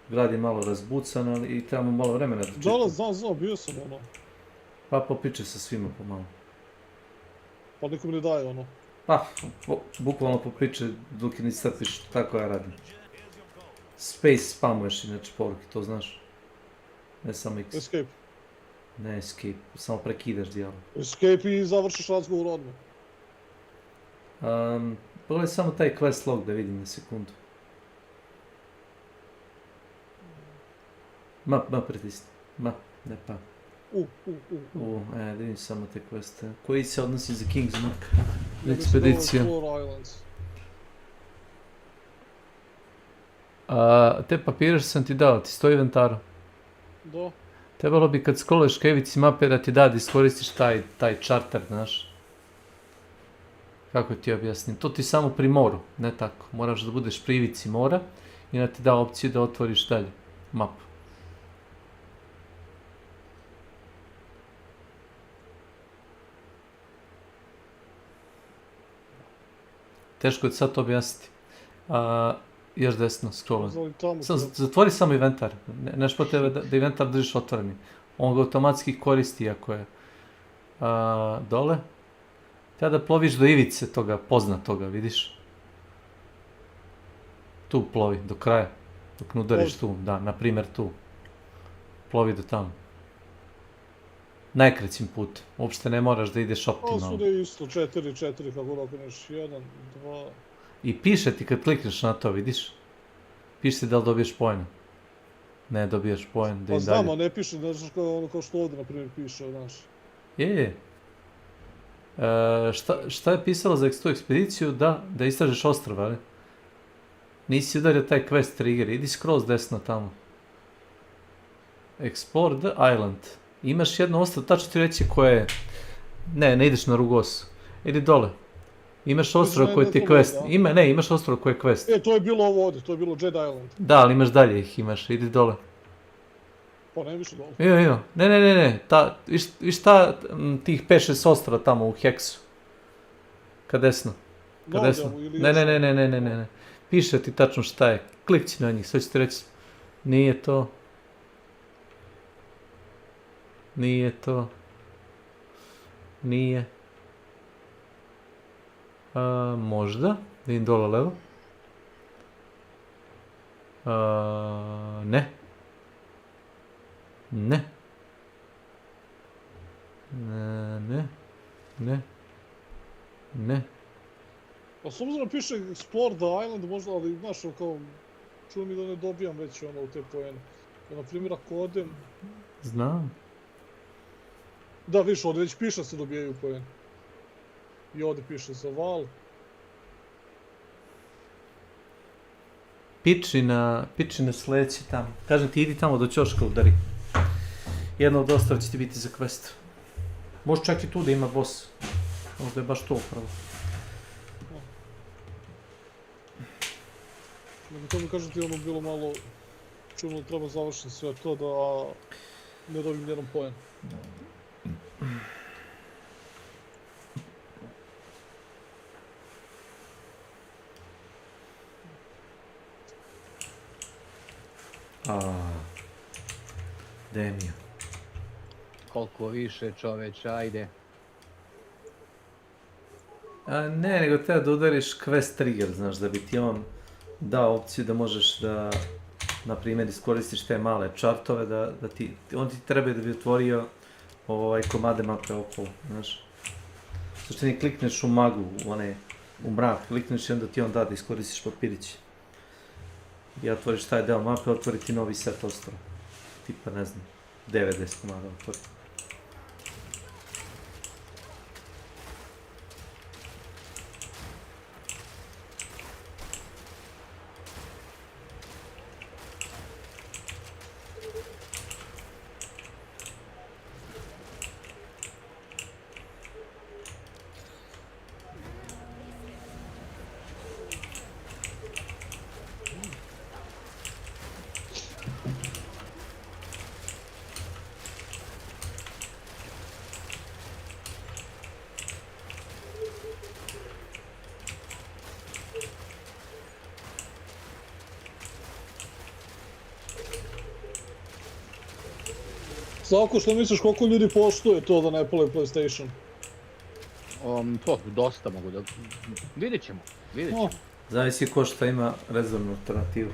Grad je malo razbucan, ali i trebamo malo vremena da čitam. Da, znam, bio sam, ono. Pa popričaj sa svima pomalo. Pa nikom ne daje, ono. Pa, bukvalno popričaj dok je ne strpiš, tako ja radim. Space spamuješ inače poruke, to znaš. Ne samo X. Escape. Ne escape, samo prekidaš dijalog. Escape i završiš razgovor odmah. Pogledaj samo taj quest log da vidim na sekundu. Map pritisni. Map, ne pa. Da vidim samo te queste. Koji se odnosi za Kingsmark? Ekspedicija. Te papire što sam ti dao, ti stoji u inventaru? Da. Trebalo bi kad scrolluješ ka ivici mape da ti da iskoristiš taj charter, znaš. Kako ti objasnim? To ti samo pri moru, ne tako. Moraš da budeš pri ivici mora i da ti da opciju da otvoriš dalje mapu. Teško je sad to objasniti. Još desno, scrollujem. Zatvori samo inventar. Neš potrebe da inventar držiš otvoreni. On ga automatski koristi ako je dole. Treba da ploviš do ivice toga, poznatoga, vidiš? Tu plovi, do kraja. Dok ne udariš tu, da, na primjer tu. Plovi do tamo. Najkraćim put. Uopšte ne moraš da ideš optimalno. Ovo su da isto, 4, kako dokoneš, 1, 2... I piše ti kad klikneš na to, vidiš? Piše ti da li dobiješ poen. Ne dobiješ poen, da im dalje. Pa znam, a ne piše, ne znaš kao što ovdje, na primjer, piše, znaš. Je. Šta je pisalo za tu ekspediciju? Da istražiš ostrvo, ali? Nisi udario taj quest trigger, idi skroz desno tamo. Explore the island. Imaš jedno ostrvo, tačno ti reći koje je. Ne ideš na Rugosu. Idi dole. Imaš ostrvo koje ti je quest. Imaš ostrvo koje je quest. To je bilo ovo ovdje, to je bilo Jedi Island. Da, ali imaš dalje ih, idi dole. Pa ne više dole. Evo. Ne. Viš ta tih 5-6 ostrva tamo u Heksu. Ka desno. Ne. Piše ti tačno šta je. Klikci na njih, sve ću ti reći. Nije to. Nije. Možda. Vidim dole levo. Ne. Pa s obzirom piše Explore the Island, možda, ali znaš, kao, čujem mi da ne dobijam već u te poene. Na primjer, ako odem... Znam. Da, viš, ovdje već piše da se dobijaju poene. I ovdje piše za val. Piči na sledeći tamo. Kažem ti, idi tamo do ćoška udari. Jedno od ostrava će ti biti za quest. Može čak i tu da ima boss. Možda je baš to upravo. To mi kažem ti ono bilo malo... Čujem da treba završiti sve to da ne dobim jedan poen. Demija. Koliko više čoveče, ajde. Ne, nego treba da udariš quest trigger, znaš, da bi ti on dao opciju da možeš da, na primjer, iskoristiš te male chartove, da ti, on ti treba da bi otvorio komade mape okolo, znaš. Zašto ne klikneš u magu, u mrak, klikneš i onda ti on da iskoristiš papirići. I otvoriš taj deo mape, otvori ti novi set ostrova. Tipa, ne znam, 90 komada otvori. Slavko, što misliš koliko ljudi poštuje to da ne pale PlayStation? To, dosta mogu da... Vidjet ćemo. Zavisi ko šta ima rezervnu alternativu.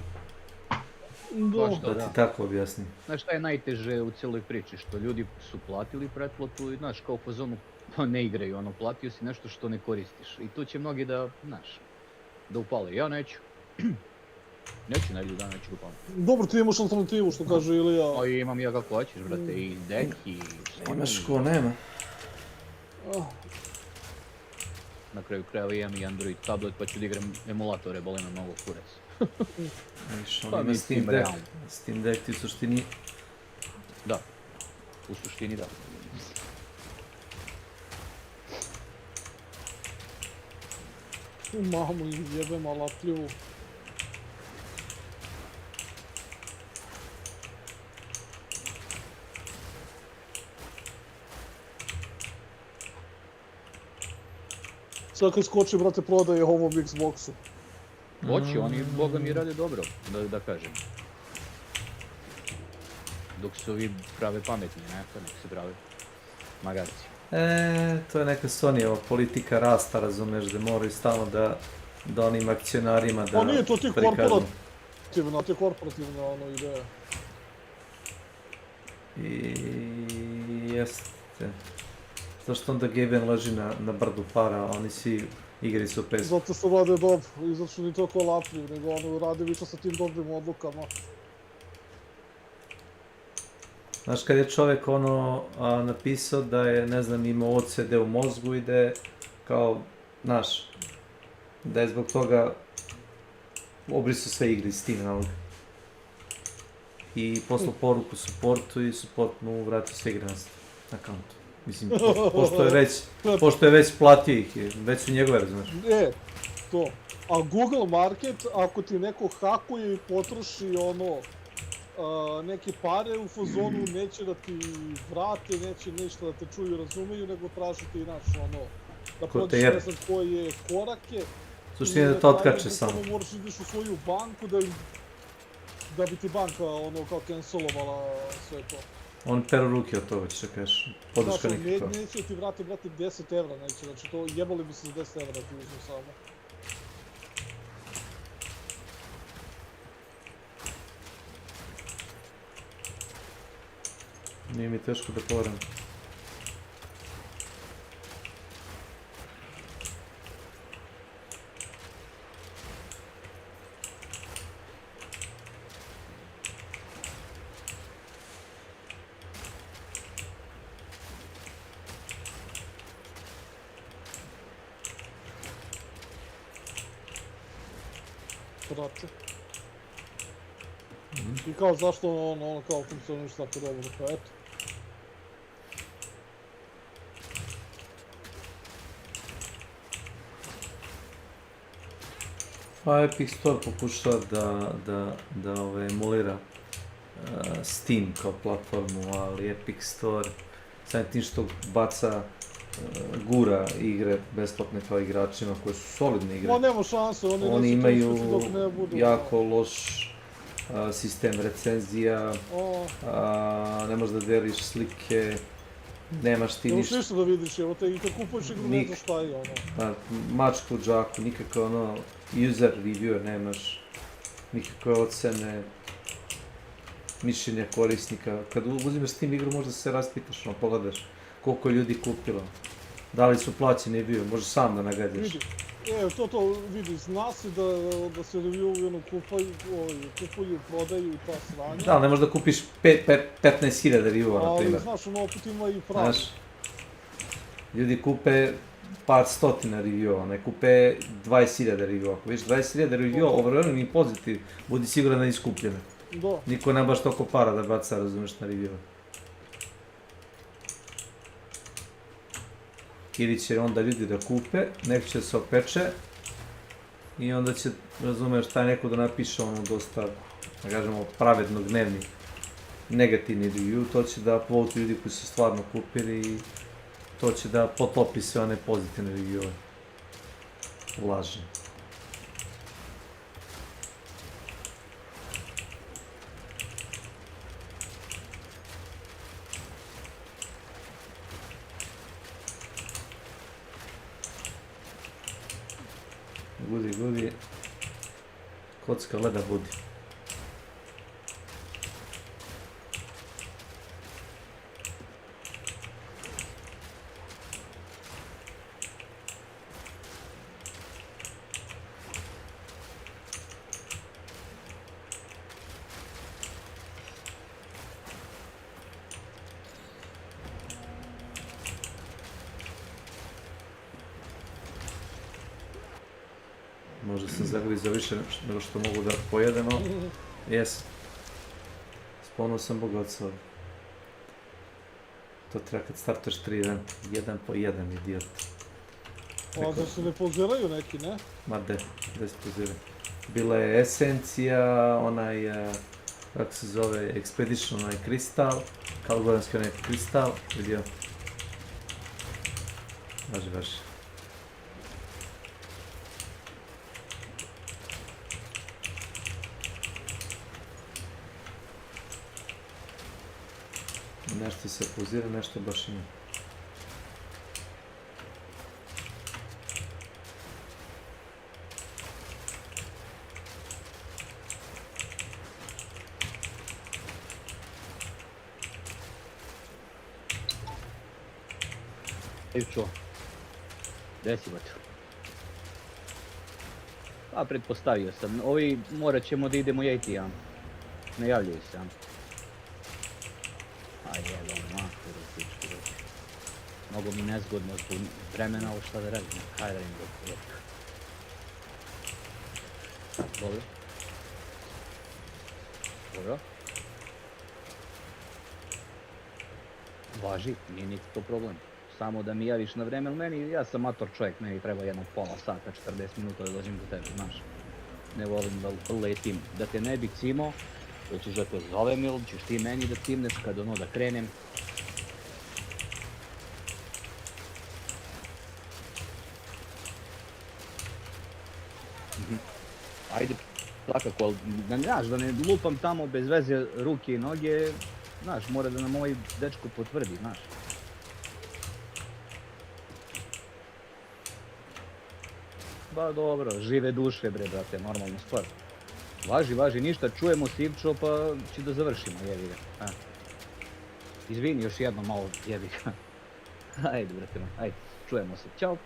Da ti tako objasnim. Znaš šta je najteže u cijeloj priči? Što ljudi su platili pretplatu i, znaš, kao u fazonu ne igraju, ono, platio si nešto što ne koristiš. I tu će mnogi da, znaš, da upale. Ja neću. Neću nedjelju dana, neću upali. Dobro, ti imaš alternativu, što kaže Ilija. O, imam ja kako hoćeš, brate, i Deck, i Sony. Imaš ko nema. Na kraju krajeva imam i Android tablet, pa ću da igram emulatore, boli me mnogo kurac. Viš, on ima Steam Deck. Steam Deck ti u suštini... Da, u suštini da. Mamu jebem alapljivu. Sad kad skoči, brate, prodaje ovom Xboxu. Hoće, oni, boga mi, rade dobro, da kažem. Dok se ovi prave pametni, ne? To nek se prave magarci. To je neka Sonyjeva politika rasta, razumeš, da moraju stalno da onim akcionarima da Pa nije to ti prikažu. korporativna ono ideja. I jeste. Zašto onda Gaben leži na brdu para, oni svi igri su pes. Zato što rade dobro, i zato što ni toliko lapljiv, nego ono rade više sa tim dobrim odlukama. Znaš, kad je čovjek ono napisao da je, ne znam, imao OCD u mozgu i da je kao, znaš, da je zbog toga obrisao sve igre iz Steam naloga. I poslao poruku supportu i support mu vratio sve igre na akauntu. Mislim, pošto je već platio ih, već su njegove, razumiješ? To. A Google Market, ako ti neko hakuje i potroši ono, neke pare u fazonu, neće da ti vrate, neće ništa da te čuju i razumeju, nego traži ti, znaš, ono, da prođeš ne znam koje korake. Suštine da to otkače samo. I moraš ideš u svoju banku da bi ti banka, ono, kao cancelovala sve to. On peru ruke od toga, ćeš da kažeš, podrška nikakva. Neće ti vrati, brate, 10 evra, neće, znači to jebali bi se za 10 evra ti uzmu samo. Nije mi teško da povaram. Brate. I kao zašto ono kao funkcioniš tako dobro, pa eto. Pa Epic Store pokušava da emulira Steam kao platformu, ali Epic Store samim tim što gura igre besplatne kao igračima koji su solidne igre. Ma nema šanse, oni imaju jako loš sistem recenzija, ne možeš da deliš slike, nemaš ti ništa. Nemaš ništa da vidiš, evo te i kad kupuješ igru ne znaš šta je ono. Mačku u džaku, nikakve ono user review nemaš, nikakve ocene, mišljenja korisnika. Kad uzimaš Steam igru možda se raspitaš, pogledaš koliko je ljudi kupilo, da li su plaćeni bio, možeš sam da nagadaš. To vidi, zna se da se review kupuju, prodaju i ta sranja. Da, ne možeš da kupiš 15.000 reviewa, na primjer. Ali, znaš, ono opet ima i pravi. Ljudi kupe par stotina reviewa, ne kupe 20.000 reviewa. Ako viš 20.000 reviewa, overwhelming i pozitiv, budi siguran da je iskupljeno. Niko nema baš toliko para da baca, razumiješ, na reviewa. Ili će onda ljudi da kupe, neko će se opeče i onda će, razumeš, taj neko da napiše ono dosta, da kažemo, pravedno gnevni negativni review, to će da upvote ljudi koji su stvarno kupili i to će da potopi sve one pozitivne reviewe. Lažne. Gudi, kocka leda budi. Možda sam zagrizao više nego što mogu da pojedemo. Jes. Sponuo sam bogacov. To treba kad startaš 3 eventa. 1 po 1, idiot. A da se ne poziraju neki, ne? Ma gde se poziraju? Bila je esencija, onaj, kako se zove, Expedition, onaj kristal, kalgoranski onaj kristal, vidio. Važi. Nešto se pozira, nešto baš ima. Ivčo, gdje si bato? Pa pretpostavio sam, ovi morat ćemo da idemo jeti, ja. Ne javljaju se, ja. A jebam, maturu, pičku ruku. Mnogo mi nezgodno zbog vremena, ovo šta da radim, hajde da im dok jeti. Dobro. Dobro. Važi, nije niti to problem. Samo da mi javiš na vreme, meni, ja sam mator čovjek, meni treba jedno pola sata, 40 minuta da dođem do tebe, znaš. Ne volim da letim, da te ne bi cimo, da ćeš da te zovem ili ćeš ti meni da cimneš kad ono da krenem. Ajde, svakako, ali znaš, da ne lupam tamo bez veze ruke i noge, znaš, mora da nam ovaj dečko potvrdi, znaš. Ba dobro, žive duše bre, brate, normalna stvar. Važi, ništa, čujemo se Ivčo, pa ću da završimo, jebi ga. Izvini još jedno malo, jebi ga. Ajde, brate moj, ajde, čujemo se, ćao.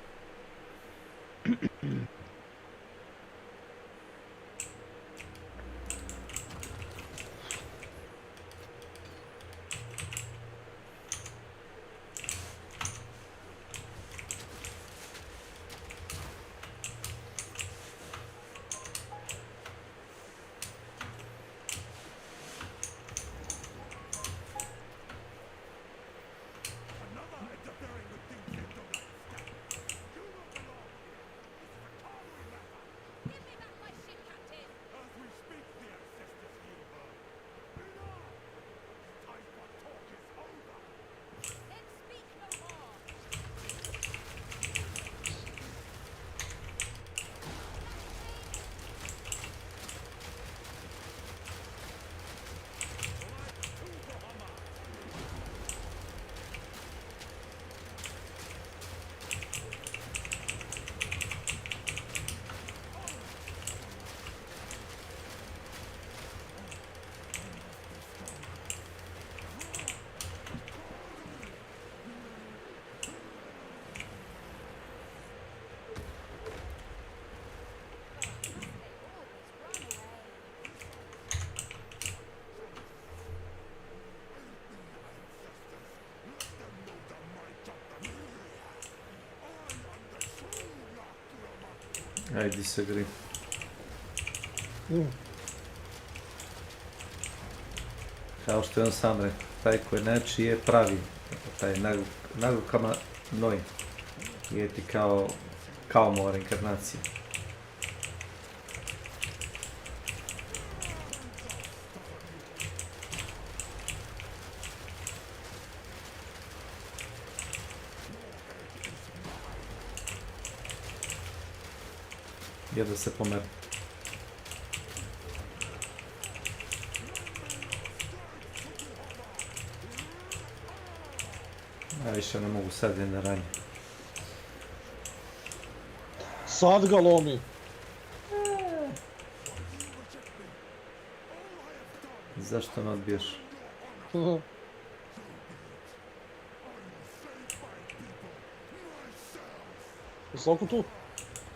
I disagree. Kao što je on sam rekao, taj koji nečiji je pravi, taj naglukama noj, je ti kao mora inkarnacija. Jedva se pomeri. Ja više ne mogu sad na ranje. Sad ga lomi. Zašto me odbiješ? Slavko tu?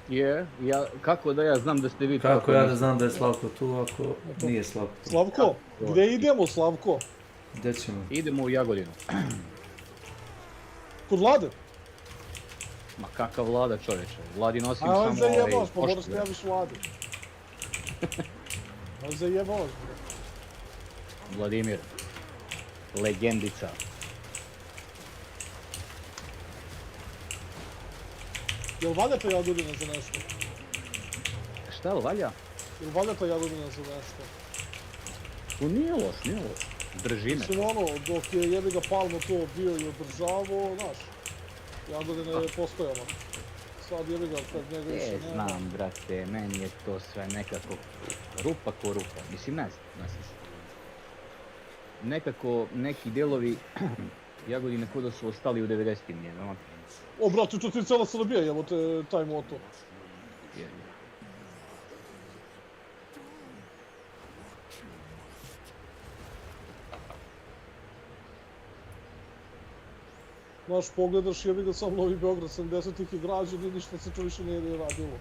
Je, kako da ja znam da ste vi... Kako ja da znam da je Slavko tu ako nije Slavko tu? Slavko, gdje idemo Slavko? Gdje ćemo? Idemo u Jagodinu. Kod Vlade? Ma kakav Vlada, čovječe? Vladi nosim A on samo zajebaš, pa moraš poštu, te javiš Vladi. On zajebaš. Vladimir. Legendica. Jel valjate Jagodina za nešto? Šta, jel valja? Jel valjate Jagodina za nešto? To nije loš, nije loš. Drži me. Mislim ono, dok je jebi ga Palmo to bio i održavao, znaš, Jagodina je postojala. Sad jebi ga, kad njega više nema. Znam, brate, meni je to sve nekako rupa ko rupa. Mislim, ne znam. Nekako, neki delovi Jagodine ko da su ostali u 90-im, je, no? O, brate, to ti je cela Srbija, evo te taj moto. Znaš, pogledaš, jebi ga sam Novi Beograd, 70-ih je građen i ništa se to više nije radilo.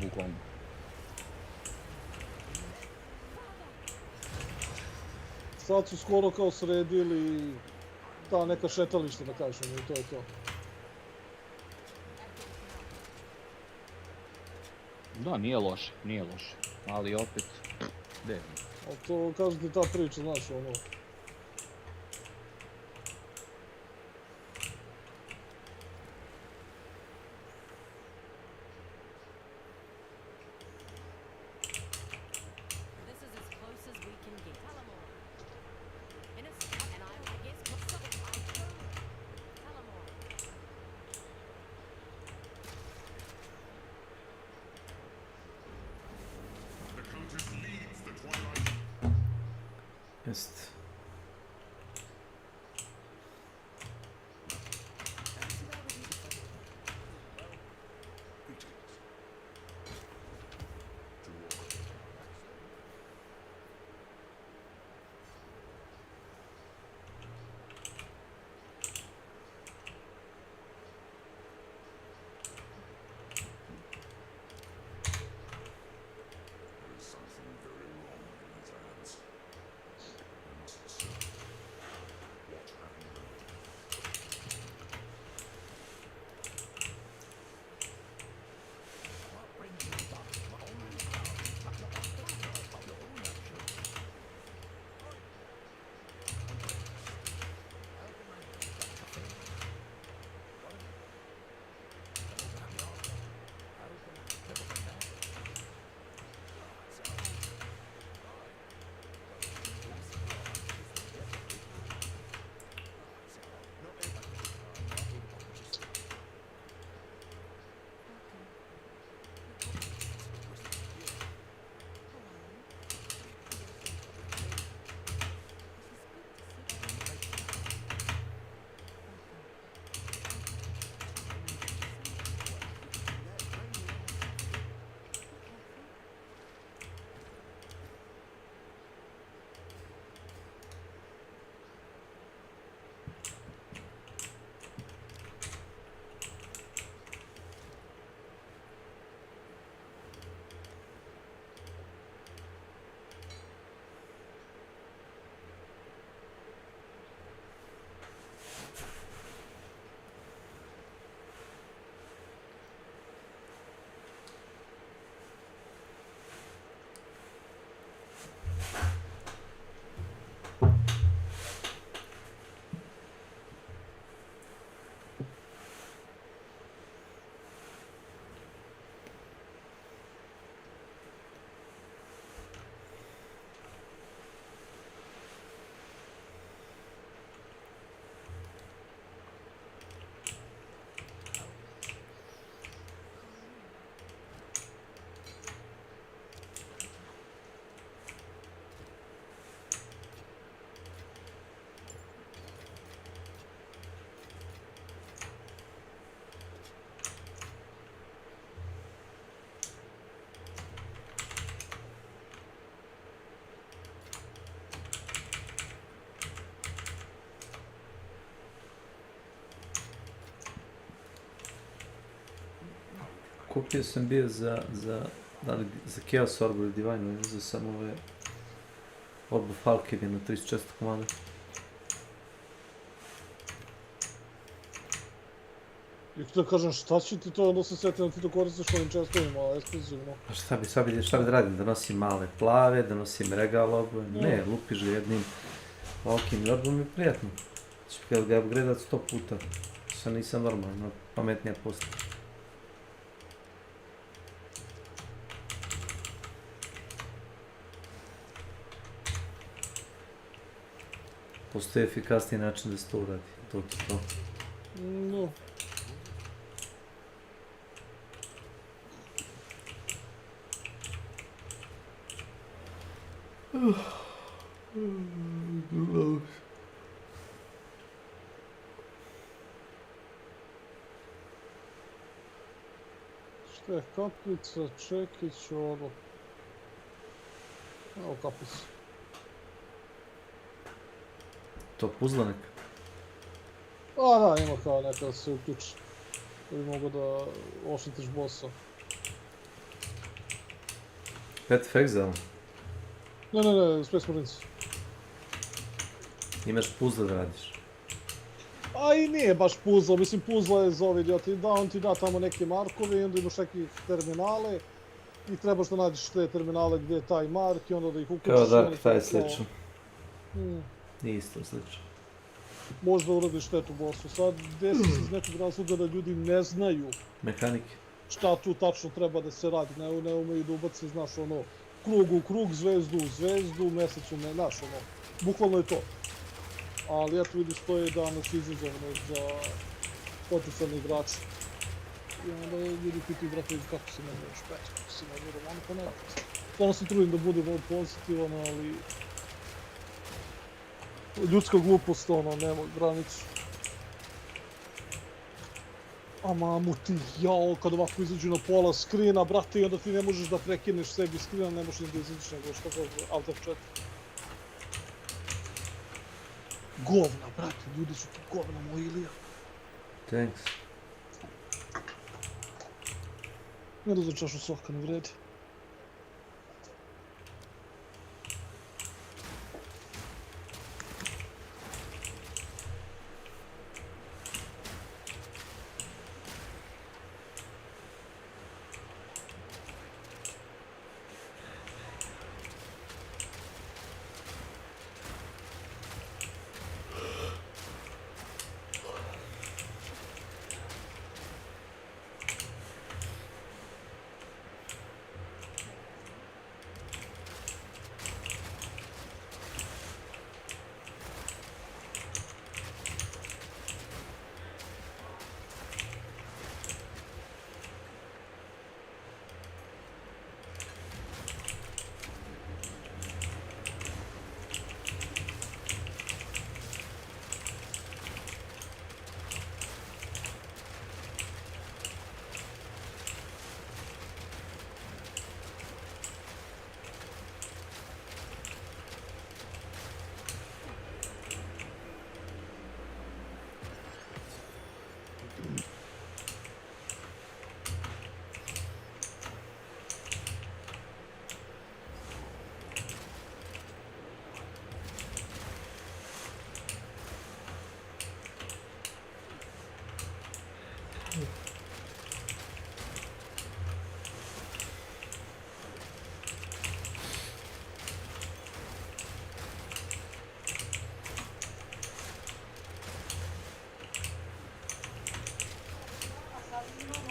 Bukvalno. Sad su skoro kao sredili ta neka šetališta, da kažem, i to je to. Da, nije loše, ali opet, gdje? Ali to, kažem ti ta priča, znaš, ono... Jest. Kupio sam bio za Chaos Orb ili Divine, za sam ove Orb of Alchemy na 34 komada. I da kažem šta će ti to, onda se sjetim da ti to koristiš ovim čestovima, ekskluzivno. A šta bi da radim? Da nosim male plave, da nosim regalogove? Ne, lupiš ga jednim okim i odbog mi je prijatno. Ću ga upgradat 100 puta. Šta nisam normalno, pametnija posta. Postoji efikasniji način da se to uradi. To ti to. No. Šta je kaplica, čekić, ovo. Evo kaplica. To puzla neka? A da, ima kao neka da se uključi. Da bi mogo da oštetiš bossa. Pet Fexel? Ne, Space Marines. Imaš puzle da radiš? A i nije baš puzzle, mislim puzzle je za ovi idioti, da on ti da tamo neke markove i onda imaš neke terminale i trebaš da nađeš te terminale gdje je taj mark i onda da ih uključiš. Kao Dark taj slično. Nije isto slično. Možda uradiš štetu bossu, sad desi se iz nekog razloga da ljudi ne znaju mehanike. Šta tu tačno treba da se radi, ne umeju da ubaci, znaš ono, krug u krug, zvezdu u zvezdu, mesec u mesec, znaš ono, bukvalno je to. Ali eto vidiš, to je danas izazovno za potencijalne igrače. I onda ljudi pitaju, brate, kako se namiraš pet, kako se namiram, ono pa ne. Stvarno se trudim da budem pozitivan, ali ljudska glupost, ono, nema granicu. A mamu ti, jao, kad ovako izađu na pola skrina, brate, i onda ti ne možeš da prekineš sebi skrina, ne možeš da izađeš nego što god, Alt F4. Govna, brate, ljudi su ti govna, moj Ilija. Thanks. Ne da za čašu soka ne vredi.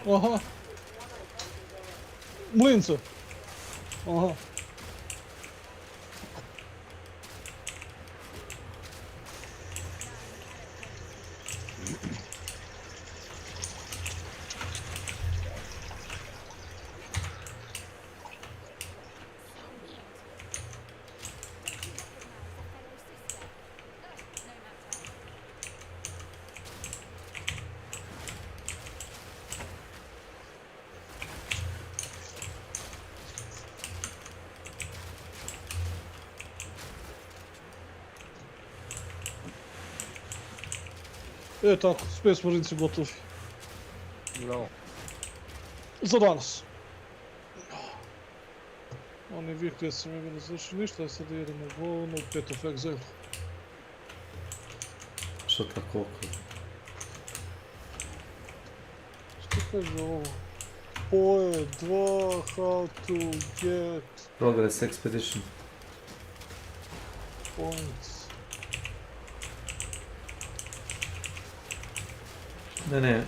Aha. Mlince. Aha. E tako, Space Marinesi gotovi. Bravo. Za danas. Oni vijek gdje sam imali završili ništa, sad idemo govno u Path of Exile. Što tako oko? kaže ovo? PoE 2, how to get Progress Expedition. points. Ne,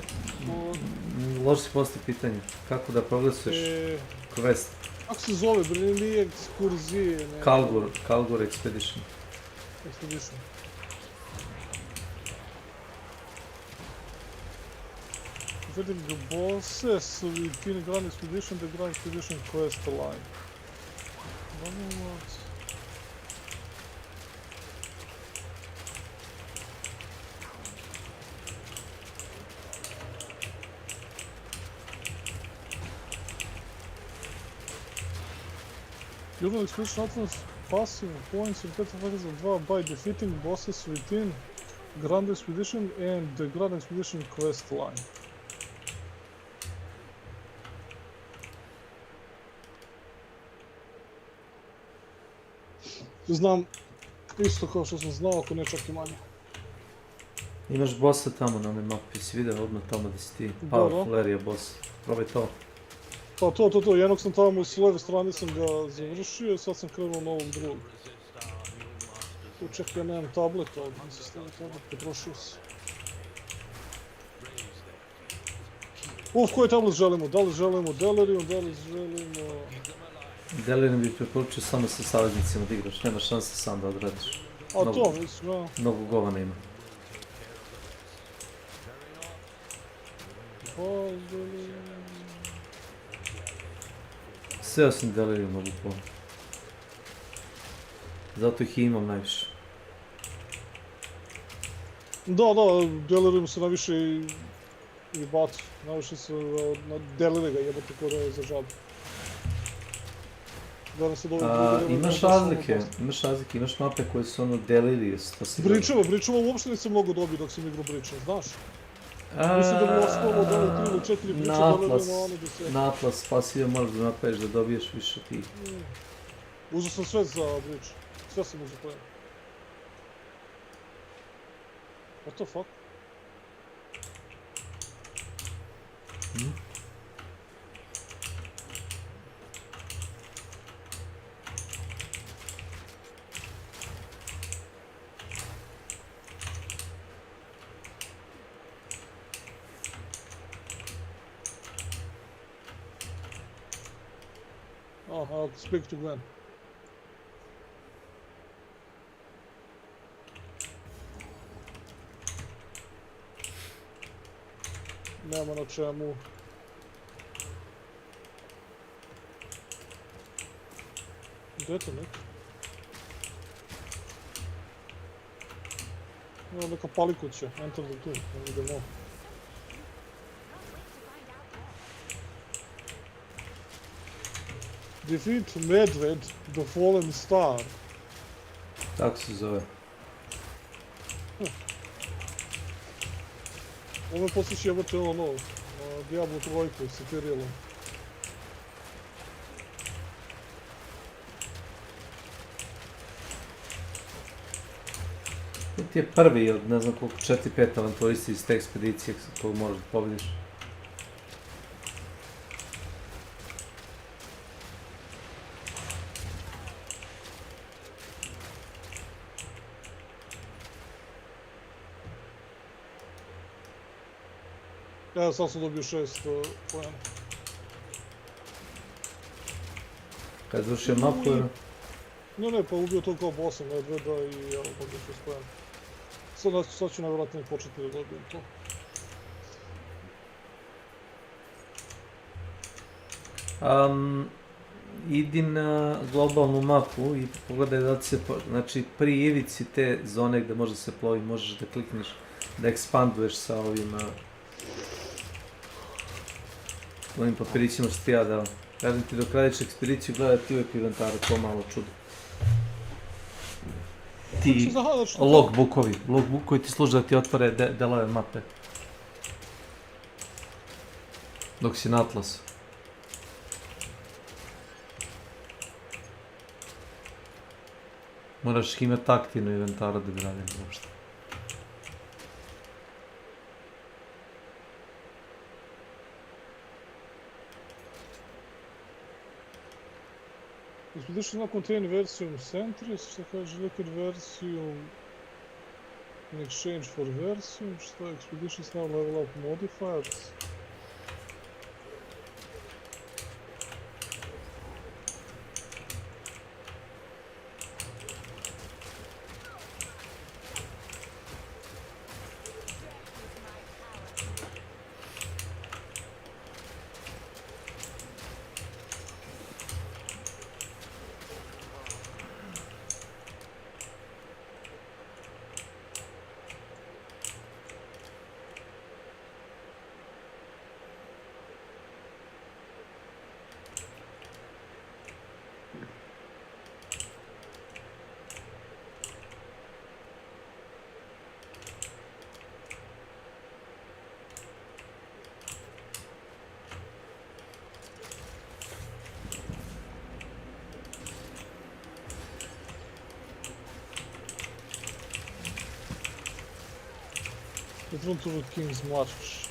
loše si postoji pitanje. Kako da progresuješ quest? Kako se zove, bre, nije ekskurzije, ne? Kalgur Expedition. Expedition. Getting the bosses within Grand Expedition, the Grand Expedition quest line. What? Grand Expedition offers passing points in Battlefield 2 by defeating bosses within Grand Expedition and the Grand Expedition quest line. Znam isto kao što sam znao, ako ne čak i manje. Imaš bossa tamo na onoj mapi, si vidio odmah tamo da si ti Powerful Area boss. Probaj to. Pa to, jednog sam tamo s leve strane sam ga završio, sad sam krenuo na ovog drugog. Tu čekaj, ja nemam tableta, ovdje mi se stavio tablet, potrošio se. Koji tablet želimo? Da li želimo Delirium, da li želimo... Delirium bih preporučio samo sa saveznicima da igraš, nema šanse sam da odradiš. A to mislim, ja. Mnogo govana ima. Sve osim Deliriuma bukvalno. Zato ih i imam najviše. Da, Delirium se najviše i baci. Najviše se na Delire ga jebate ko da je za žabu. Imaš razlike, imaš mape koje su ono Delirious. Bričeva uopšte nisam mnogo dobio dok sam igrao Bričeva, znaš? Mislim da bi ostalo da li 3 ili 4 priče Deliriuma, ono da se... Na Atlas pasiva moraš da napraviš da dobiješ više ti. Uzeo sam sve za Brič, sve sam uzeo po jedno. What the fuck? I'll speak to Glenn. Nema na čemu. Gdje je to neko? Evo neka palikuća, enter the tool, idemo. Defeat Medved, the Fallen Star. Tako se zove. Ovo posliči jebate ono, Diablo 3 sa Kirilom. To ti je prvi od ne znam koliko 4-5 avanturisti iz te ekspedicije koju možeš da pobediš. Ja sad sam dobio 6 pojena. Kad je završio mapu? Ne, pa ubio to kao bossa Medveda i evo dobio 6 pojena. Sad ću najvjerojatnije početi da dobijem to. Idi na globalnu mapu i pogledaj da se, znači pri ivici te zone gdje može se plovi, možeš da klikneš, da ekspanduješ sa ovim papirićima što ti ja dao. Kažem ti dok radiš ekspediciju, gledaj ti uvijek inventaru, to malo čudo. Ti logbookovi ti služe da ti otvore delove mape. Dok si na Atlasu. Moraš imati aktivno inventaru da bi radim uopšte. Expedition now contain Versium Centris, šta kaže Liquid Versium in exchange for Versium, šta Expeditions now level up modifiers. Return to the King's March.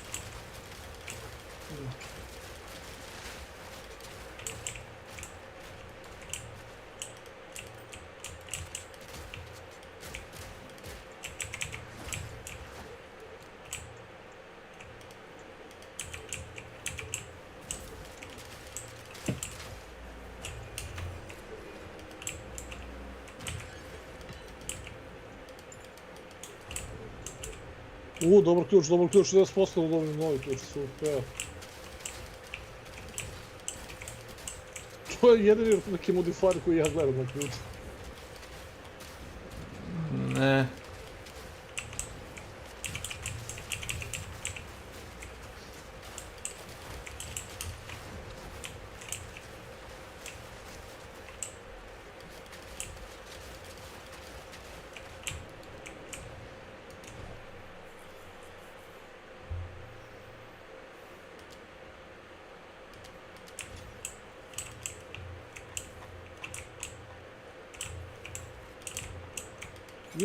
Dobar ključ, 60% dobim novi ključ, super. To je jedini neki modifier koji ja gledam na ključu. Ne.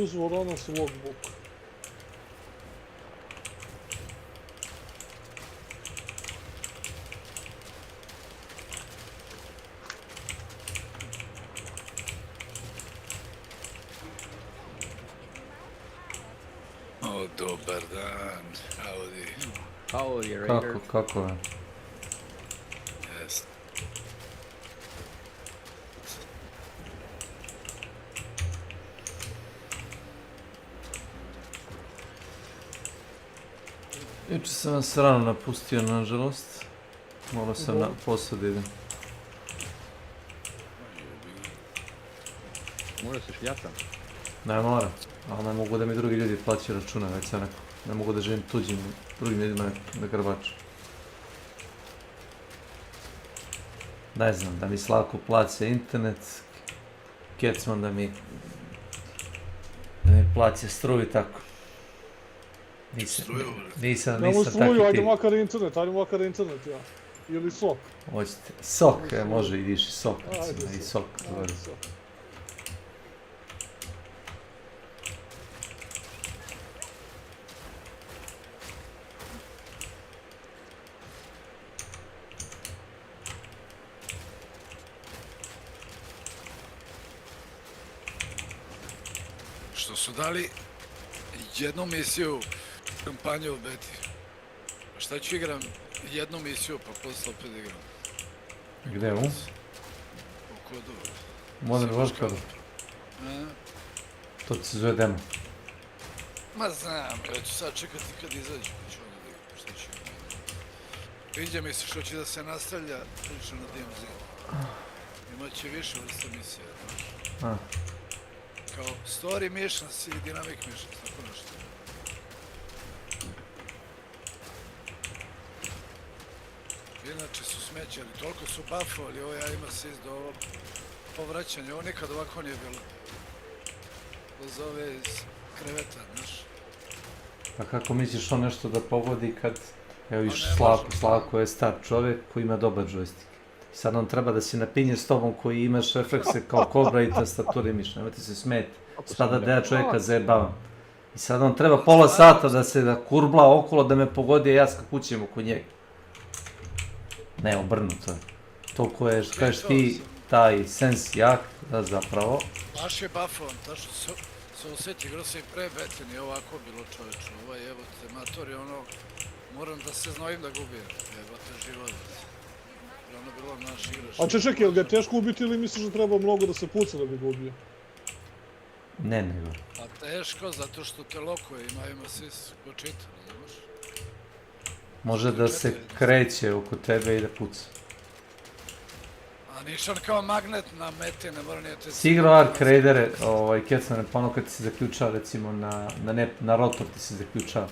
Use Vorona's logbook. O, dobar dan, Audi. Howdy, Raider. Kako je? Jest. Juče sam vas rano napustio, nažalost. Morao sam na posao da idem. Mora se šljatam. Ne mora, ali ne mogu da mi drugi ljudi plaćaju račune, već sam rekao. Ne mogu da živim tuđim, drugim ljudima na grbaču. Ne znam, da mi Slavko plaća internet, Kecman da mi plaća struju i tako. Nisam Nemo takvi struju, ajde tip. makar internet, ja. Ili sok. Hoćete, sok, može i više sok, recimo, i sok. Ajde sok. Što su dali jednu misiju kampanju u beti. Šta ću igram jednu misiju pa posle opet igram. Gde, u? U kodu. Modern Warfare. To ti se zove demo. Ma znam, ja ću sad čekati kad izađu, pa ću onda da igram, šta ću igram. Viđa mi se što će da se nastavlja priča na DMZ. Imaće više vrsta misija, znaš. Kao story missions i dynamic missions, tako nešto. Inače su smećali, toliko su buffovali, ovo ja ima sis do ovo povraćanja, ovo nikad ovako nije bilo. To zove iz kreveta, znaš. Pa kako misliš on nešto da pogodi kad, evo viš Slavko je star čovjek koji ima dobar joystick. Sad on treba da se napinje s tobom koji imaš reflekse kao kobra i tastature miš, nemojte se smeti. Spada da ja čovjeka zajebavam. I sad on treba pola sata da se kurbla okolo da me pogodi, a ja skakućem oko njega. Ne, obrnuto je. Toliko je, što kažeš ti, taj sens jak, da zapravo. Baš je buffovan, tačno se osjeti, igrao se i pre bete, nije ovako bilo čovječe, evo te matori, moram da se znojim da ga ubijem, evo te život. Ono bilo naš igraš. A čekaj, jel ga je teško ubiti ili misliš da treba mnogo da se puca da bi ga ubio? Ne, nego. Pa teško, zato što te lokuje, ima sis ko čita, znaš? Može da se kreće oko tebe i da puca. A nišan kao magnet na meti, ne mora nije te... Si igrao Ark Raidere, Kecmane, pa ono kad ti se zaključava, recimo, na rotor ti se zaključava,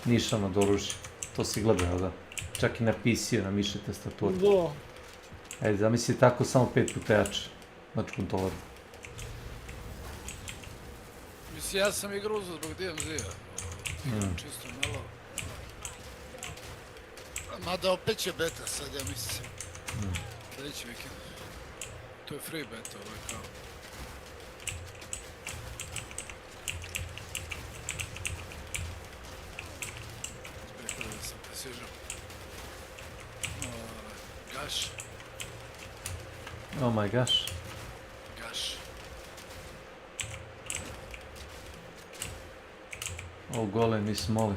nišan od oružja. To si gledao, da? Čak i na PC-u, na miši tastaturi. Da. Ej, zamisli tako samo 5 puta jače. Znači kontroler. Mislim, ja sam igrao zbog DMZ-a. Čisto malo. Mada opet će beta sad, ja mislim. Sljedeći vikend. To je free beta, ovo je kao. Spekao da sam presježao. Gaš. Oh my gosh. Gaš. O, golem i smoli.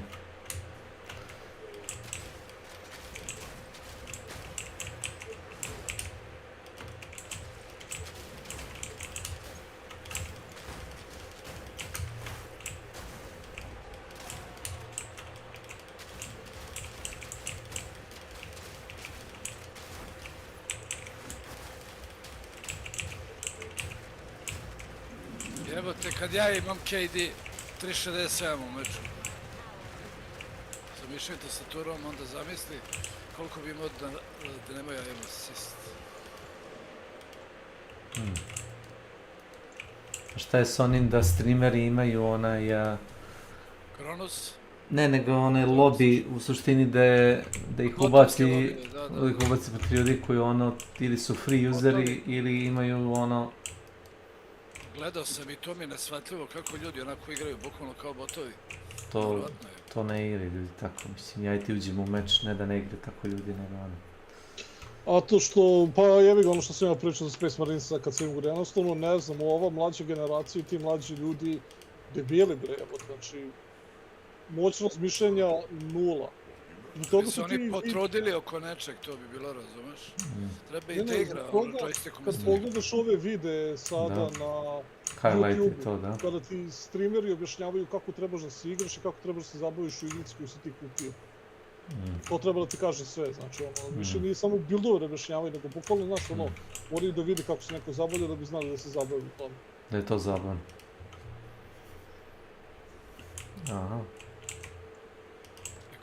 Jebote, kad ja imam KD 367 u meču. Sa mišljim tastaturom, onda zamisli koliko bi imao da nemoj ja imam assist. Šta je s onim da streameri imaju onaj... Kronos? Ne, nego onaj lobby u suštini da ih ubaci protiv ljudi koji ili su free useri ili imaju Gledao sam i to mi je nesvatljivo kako ljudi onako igraju, bukvalno kao botovi. To ne igra ljudi tako, mislim, ja i ti uđem u meč, ne da ne igra tako ljudi, nego A to što, pa jebi ga ono što sam ja pričao za Space Marinesa kad sam igra, jednostavno ne znam, ova mlađa generacija i ti mlađi ljudi debili bre, znači moćnost mišljenja nula. Bi se oni potrudili oko nečeg, to bi bilo, razumeš? Treba i da igra, joystickom. Kad pogledaš ove videe sada na YouTube, kada ti streameri objašnjavaju kako trebaš da se igraš i kako trebaš da se zabaviš u igrici koju si ti kupio. To treba da ti kaže sve, znači više nije samo buildove da objašnjavaju, nego bukvalno, znaš, moraju da vidi kako se neko zabavlja da bi znali da se zabavi u tome. Da je to zabavno. Aha.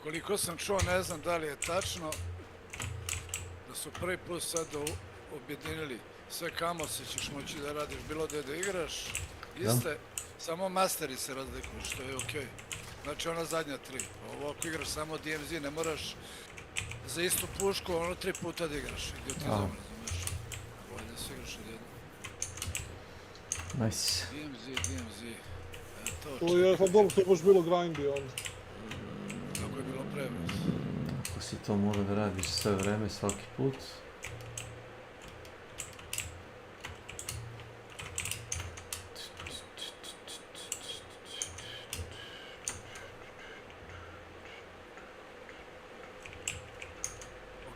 Koliko sam čuo, ne znam da li je tačno, da su prvi put sad objedinili sve kamose, ćeš moći da radiš bilo gdje da igraš, iste, samo masteri se razlikuju, što je okej. Znači ona zadnja 3, ovo ako igraš samo DMZ, ne moraš za istu pušku 3 puta da igraš, idiotizam, razumiješ? Bolje da se igraš odjedno. Nice. DMZ, to je, pa dobro, to je baš bilo grindy onda. Kako je bilo prevrst. Ako si to mora da radiš sve vreme, svaki put.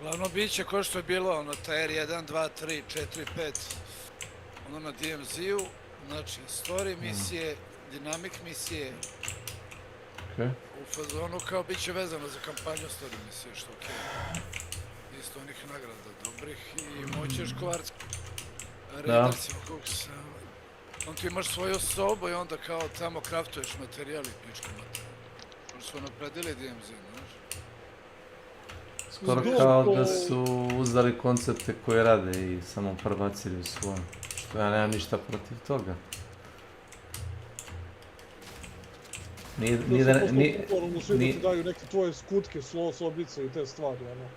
Uglavnom bit će ko što je bilo, tier 1, 2, 3, 4, 5, na DMZ-u, znači story misije, dinamik misije, u fazonu kao bit će vezano za kampanju story misije, što okej. Isto onih nagrada dobrih i moćeš kvarc Raidersima kog se... On ti imaš svoju sobu i onda kao tamo kraftuješ materijal i pičku materijal. Što su napredili DMZ, znaš? Skoro kao da su uzeli koncepte koje rade i samo prebacili u svoje. Što ja nemam ništa protiv toga. Nije da ti daju neke tvoje skutke, sobice i te stvari, ono.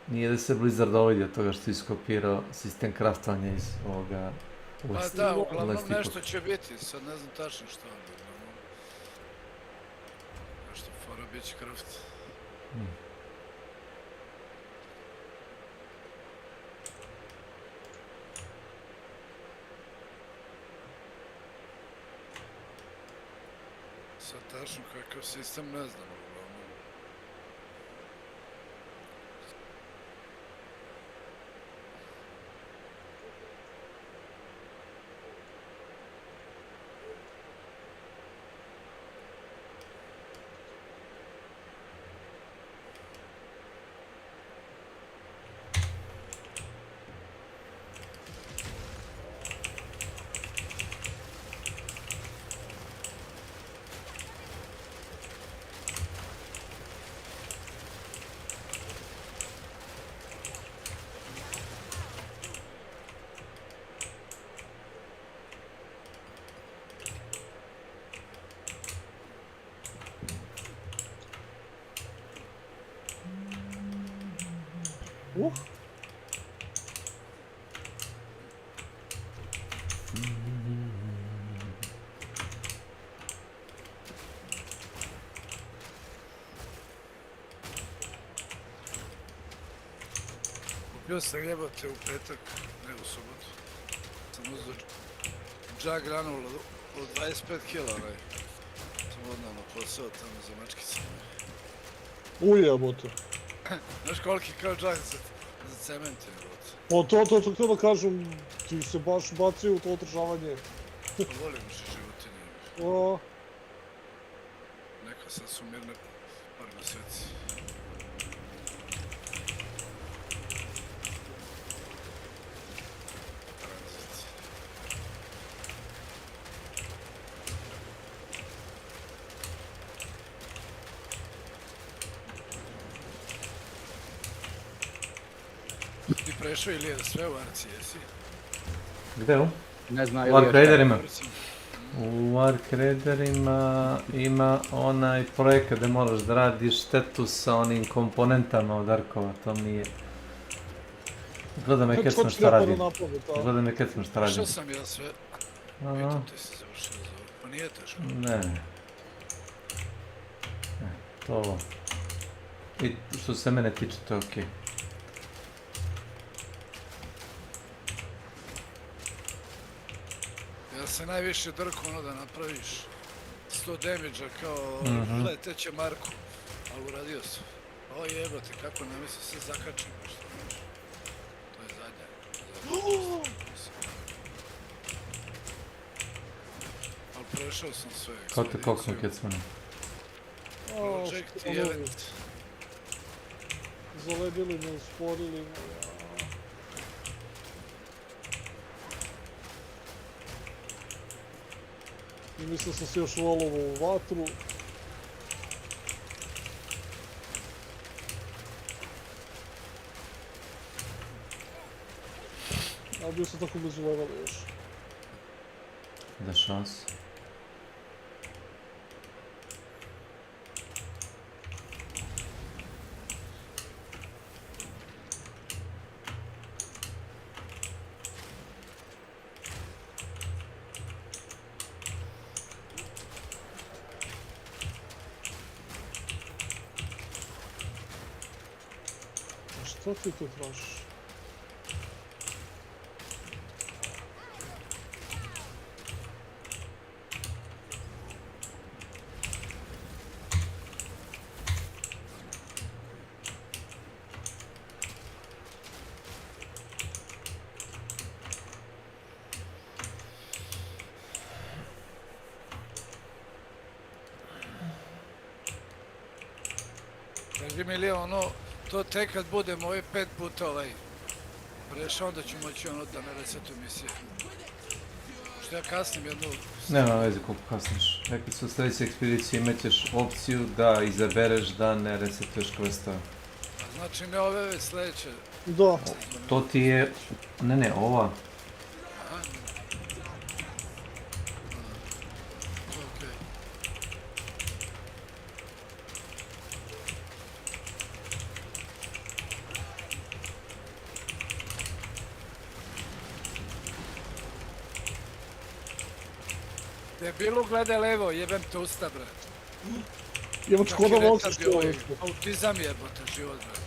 Nije da se Blizzard ovidio toga što je iskopirao sistem kraftovanja iz ovoga... Pa da, uglavnom nešto će biti, sad ne znam tačno što, ali uglavnom... Nešto fora bit će kraft. Sad tačno kakav sistem ne znam, uglavnom. Kupio sam jebate u petak, ne u subotu. Sam uzeo džag granula od 25 kila, sam odnao na posao tamo za mačkice. Ujebote. Znaš koliki kao džak za cement je, jebote. Pa to htio da kažem, ti se baš bacio u to održavanje. Volim se životinje. O. Neka sad su mirne par mjeseci. Ti prešao ili je sve u Arci, jesi? Gde u? Ne zna U ili Ark Raiderima. Recimo. U Ark Raiderima ima onaj projekat gde moraš da radiš štetu sa onim komponentama od Arkova, to nije. Gleda me kad sam šta radim. Gleda me kad sam šta radim. Prešao sam ja sve. Eto ti si završio za ovo. Pa nije teško. Ne. To... I što se mene tiče, to je okej. Ja se najviše drku ono da napraviš 100 damage-a kao leteće Marku, ali uradio sam. O jebote, kako ne mislim se zakačim nešto. To je zadnja. Ali prešao sam sve. Kao te koknu kad smo ne. Project event. Zaledili me, usporili me. I mislio sam se još volovo u vatru. A bio sam tako blizu levela još. Dešava se. Što ti tu tražiš? Kaži mi li ono, to tek kad budemo ove 5 puta prešao, onda ću moći ono da ne resetu misije. Što ja kasnim jednu... Nema veze koliko kasniš. Rekli su u sljedećoj ekspediciji imat ćeš opciju da izabereš da ne resetuješ questove. Znači ne ove već sljedeće. Da. To ti je... Ne, ova. Debilu glede levo, jebem te usta, bre. Jebam te koda voziš to je. Autizam jebote, život, bre.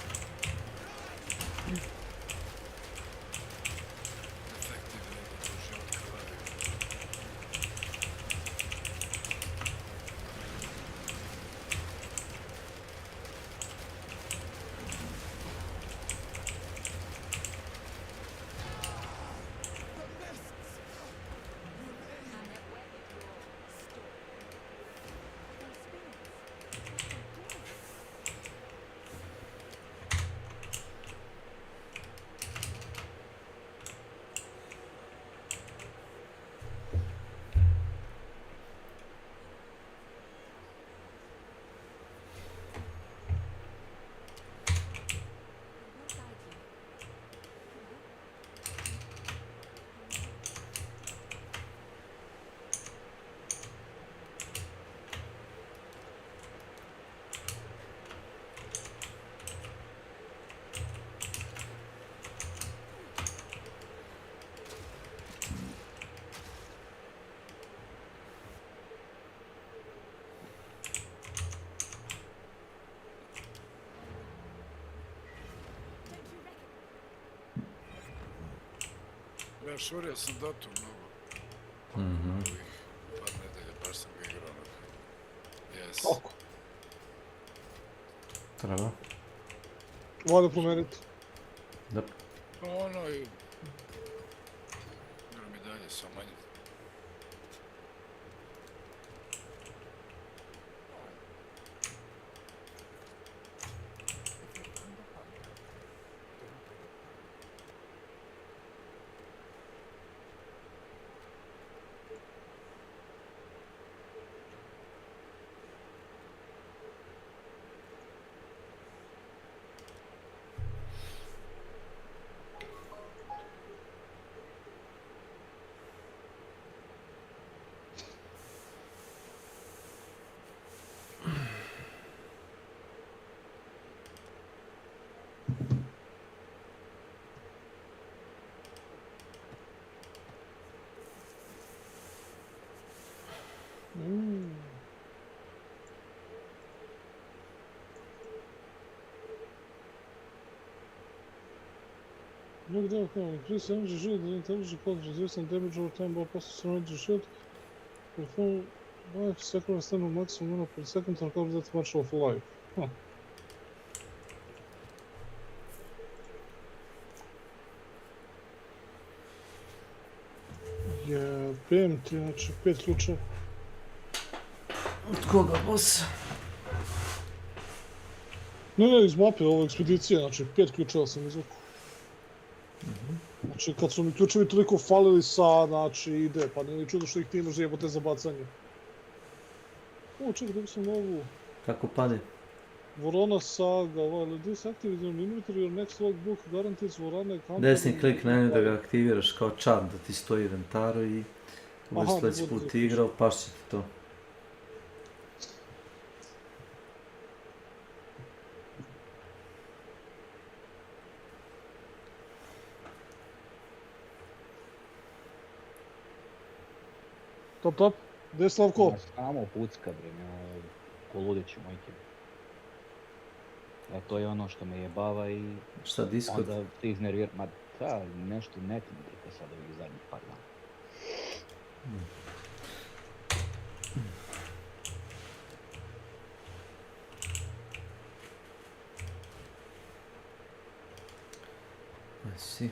Ja šurio sam Dotu mnogo. Ovih par nedelja, baš sam ga igrao. Yes. Kako? Treba. Valja promeniti. Da. Pa ono i... Igram i dalje, sa manje. Look down, come on. Increase energy shield and intelligence called resistant damage over time while plus surrender shield. Perform life second extended maximum mana per second to recover that much of life. Huh. Jebem ti, znači 5 ključeva. Od koga, boss? Ne, iz mape, ovo ekspedicije, znači 5 ključeva sam izvukao. Znači, kad su mi ključevi toliko falili sad, znači, ide, pa nije li čudo što ih ti imaš jebote za bacanje. O, čekaj, da sam ovu... Kako pade? Vorona Saga, while this activates your inventory, your next logbook guarantees Vorana i Company... Desni klik na nju da ga aktiviraš kao čar, da ti stoji u inventaru i... Ovo je sljedeći put igrao, paš će ti to. Top, gdje je Slavko? Samo pucka, bre, ko ludeći mojke. To je ono što me jebava i... Šta, Discord? Onda ti iznervira, ma da, nešto net mi brika sad ovih zadnjih par dana. I see.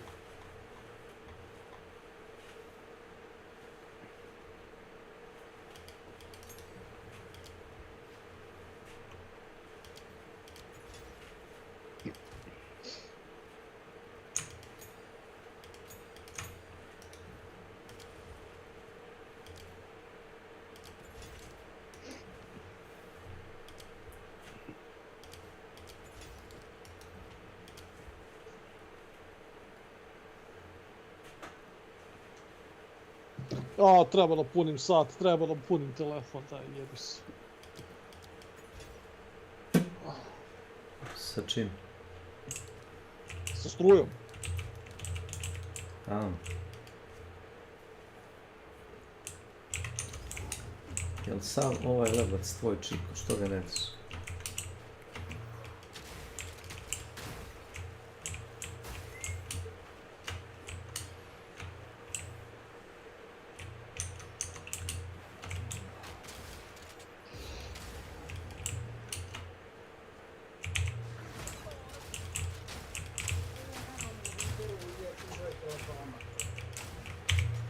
A, treba da punim sat, treba da punim telefon, daj, jebi se. Sa čim? Sa strujom. A. Jel sam ovaj lebac tvoj čiko, što ga rediš?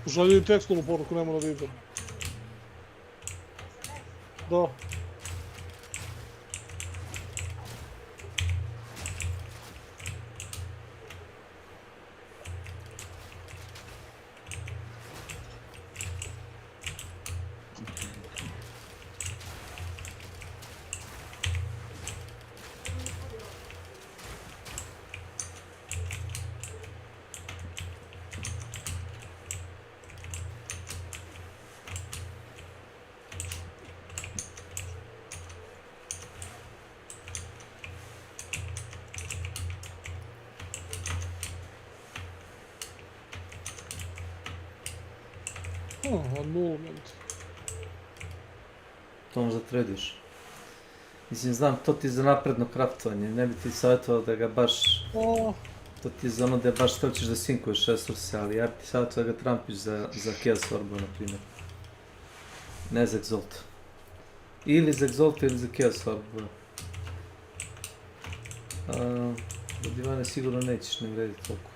Želji tekstualnu poruku, nema da vidim. Da. Annulment. To možda trediš. Mislim, znam, to ti za napredno kraftovanje, ne bi ti savjetovao da ga baš To ti je za ono da baš hoćeš da sinkuješ resurse, ali ja ti sad ga trampiš za Chaos Orbu, na primjer. Ne za Exalt. Ili za Exalt ili za Chaos Orbu. Od Ivane sigurno nećeš ne vrediti toliko.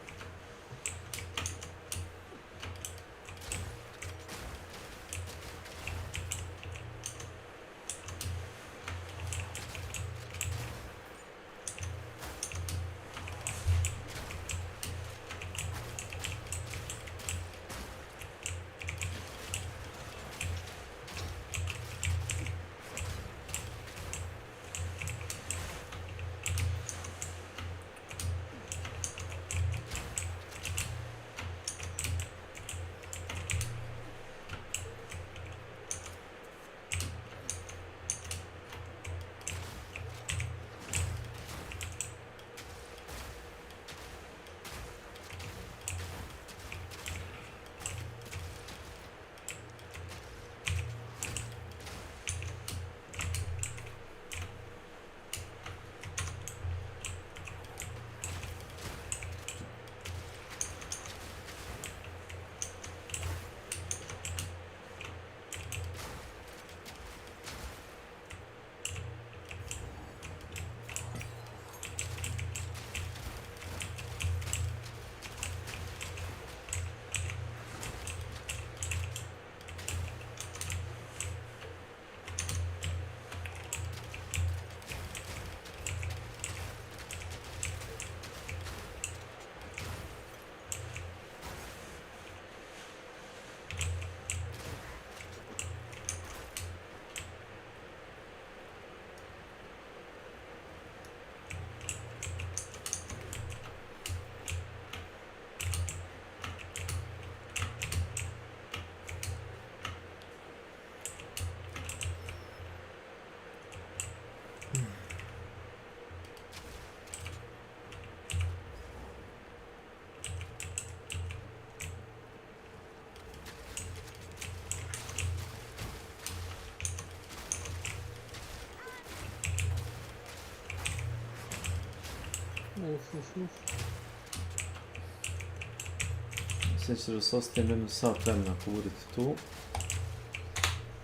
Sad ću da se ostajem jednu sat vremena ako budete tu.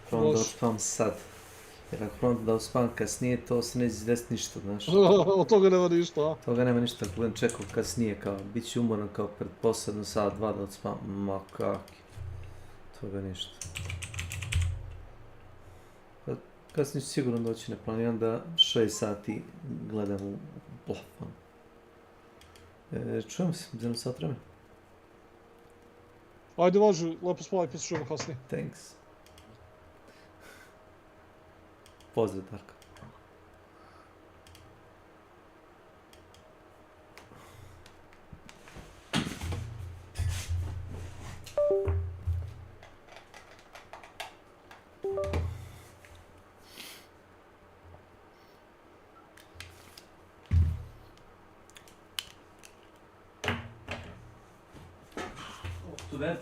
Probam da odspavam sad. Jer ako probam da odspavam kasnije, to se neće desiti ništa, znaš. Od toga nema ništa, a? Toga nema ništa, ako budem čekao kasnije, kao, bit ću umoran kao pred posledno sat, dva da odspavam. Ma kaki. Toga ništa. Pa kasnije ću sigurno doći, ne planiram da 6 sati gledam u plafon. Čujemo se, za jednu sat vremena. Ajde, važi, lepo spavaj, pa se čujemo kasnije. Thanks. Pozdrav, Darko. Student.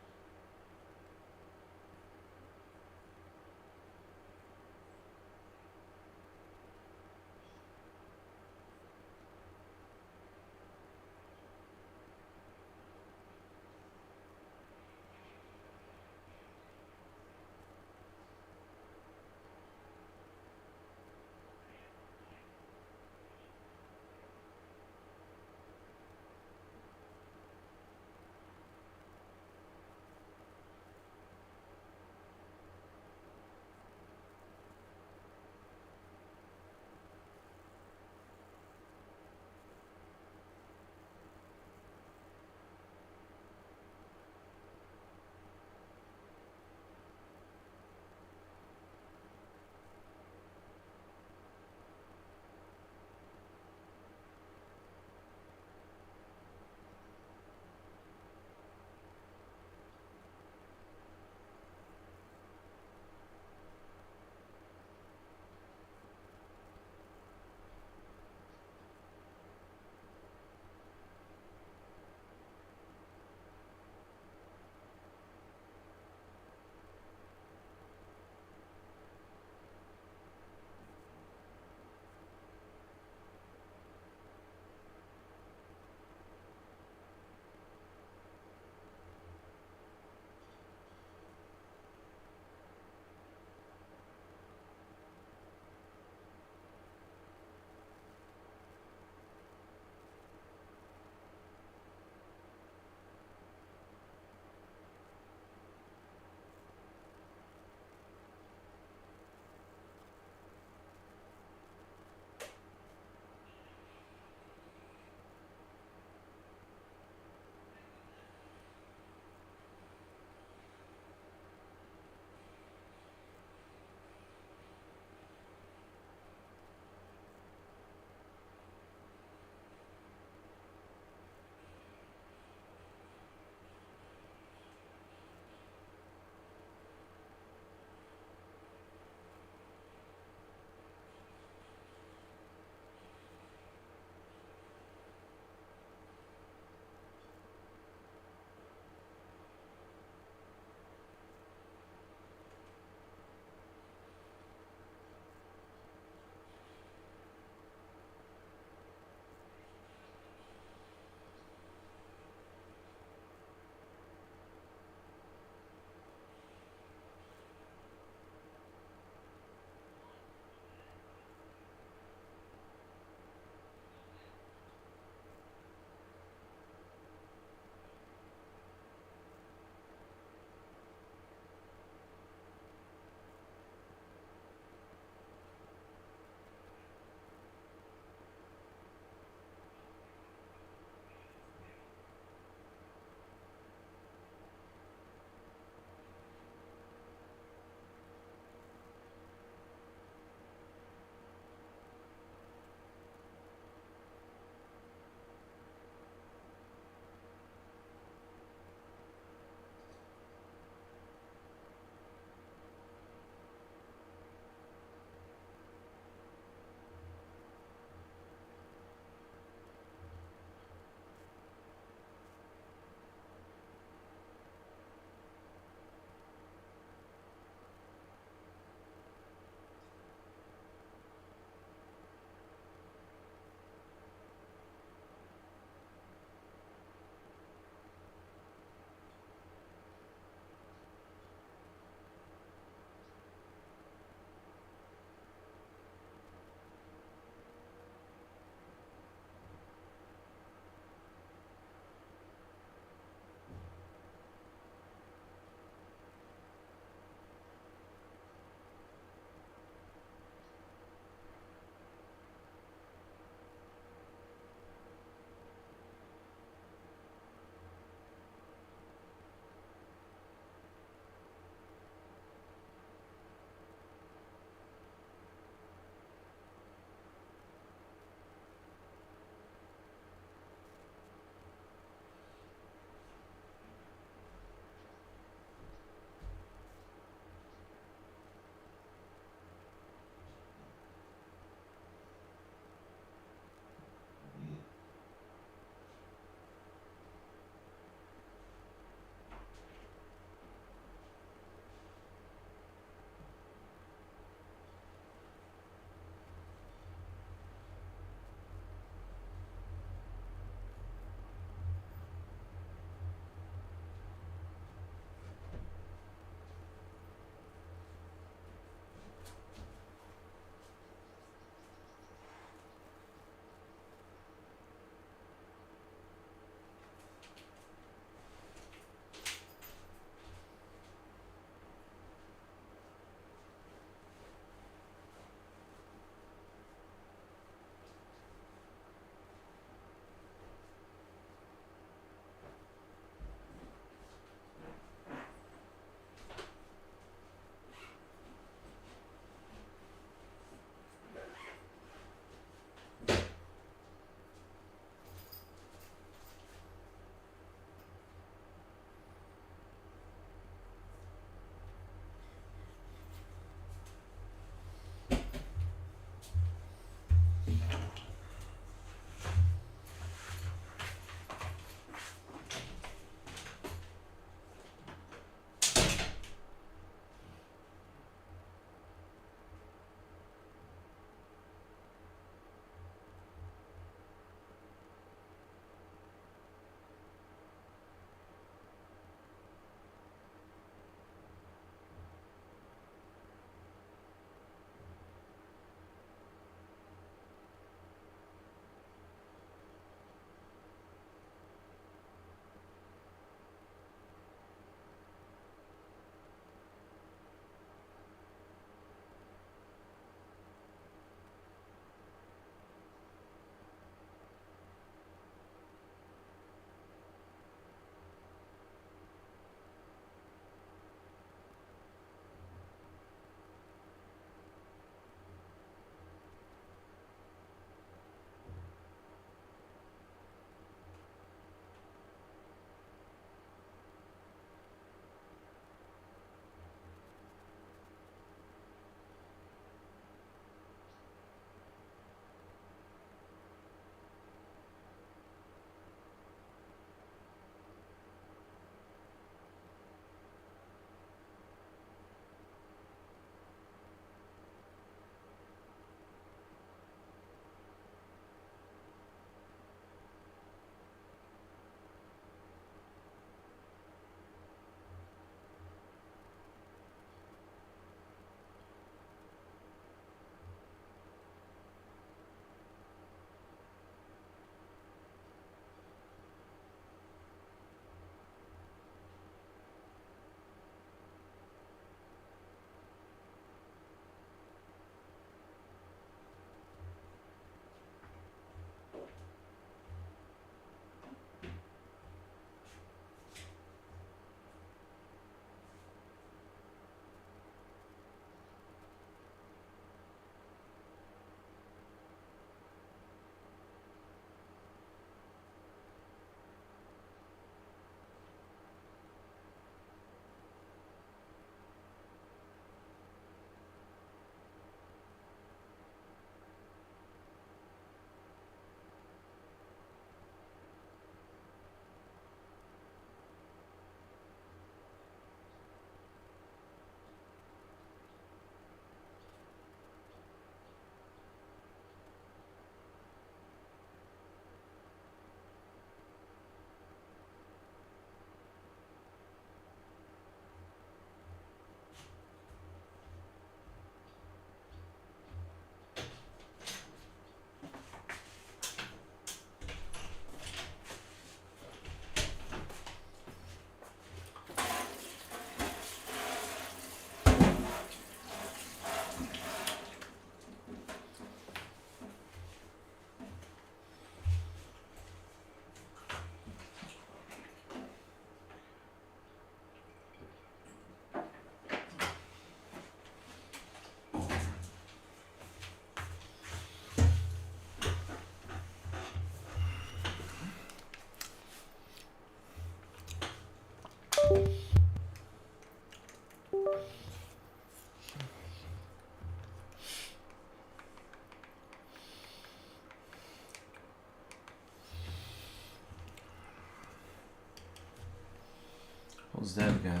What's that guy?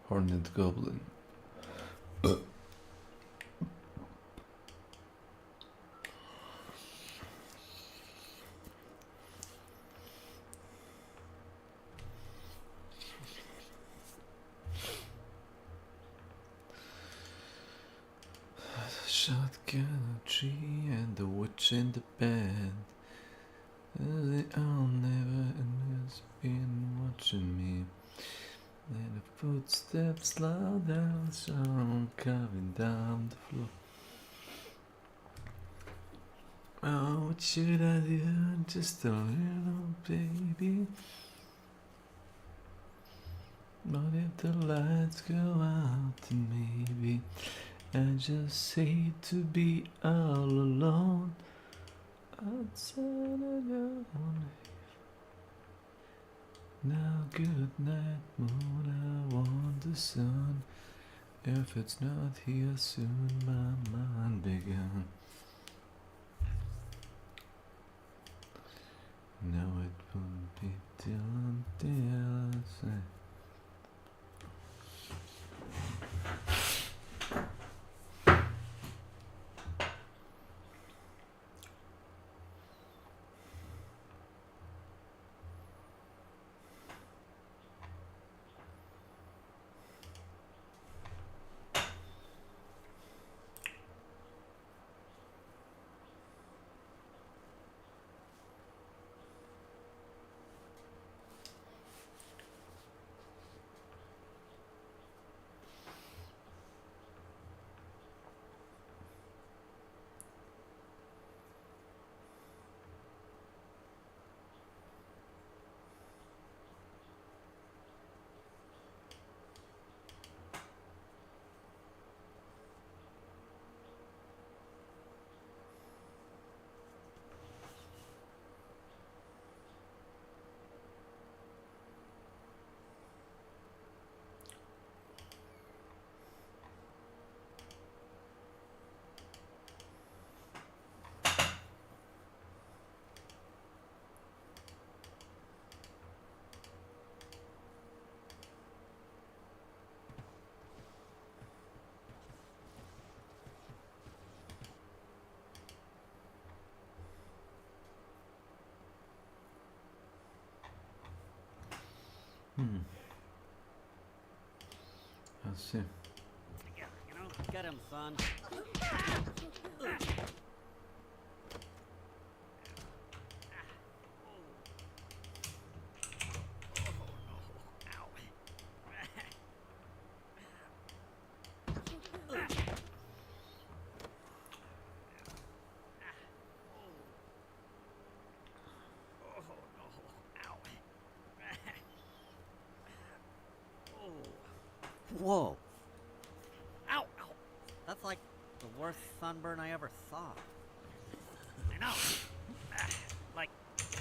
Horned Goblin. Shotgun tree and the witch in the bed. They all never has been watching me. Then the footsteps slow down, so I'm coming down the floor. Oh, what should I do? Just a little baby. But if the lights go out, then maybe I just hate to be all alone outside of your own. Now good night moon, I want the sun. If it's not here soon, my mind began. Now it won't be till I say. I'll see. Yeah, you know, get him, son. Whoa. Ow, ow. That's like the worst sunburn I ever saw. I know. Like,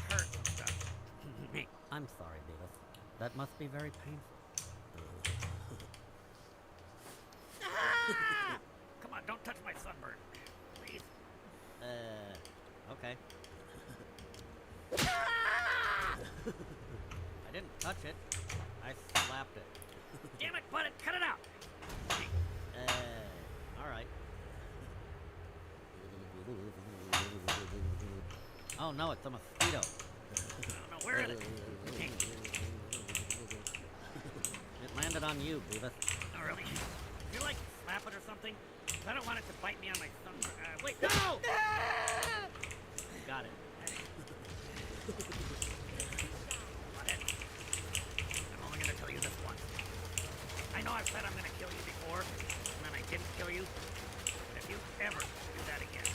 hurt and stuff. I'm sorry, Beavis. That must be very painful. Come on, don't touch my sunburn. Please. Okay. I didn't touch it. I slapped it. Damn it, Bud, cut it out! Alright. Oh no, it's a mosquito. I don't know, where is it? It landed on you, Beavis. Oh, really? Could you, like, slap it or something? I don't want it to bite me on my thumb. Wait, no! Got it. I'm only gonna tell you this once. I know I've said I'm gonna kill you before, and then I didn't kill you. But if you ever do that again,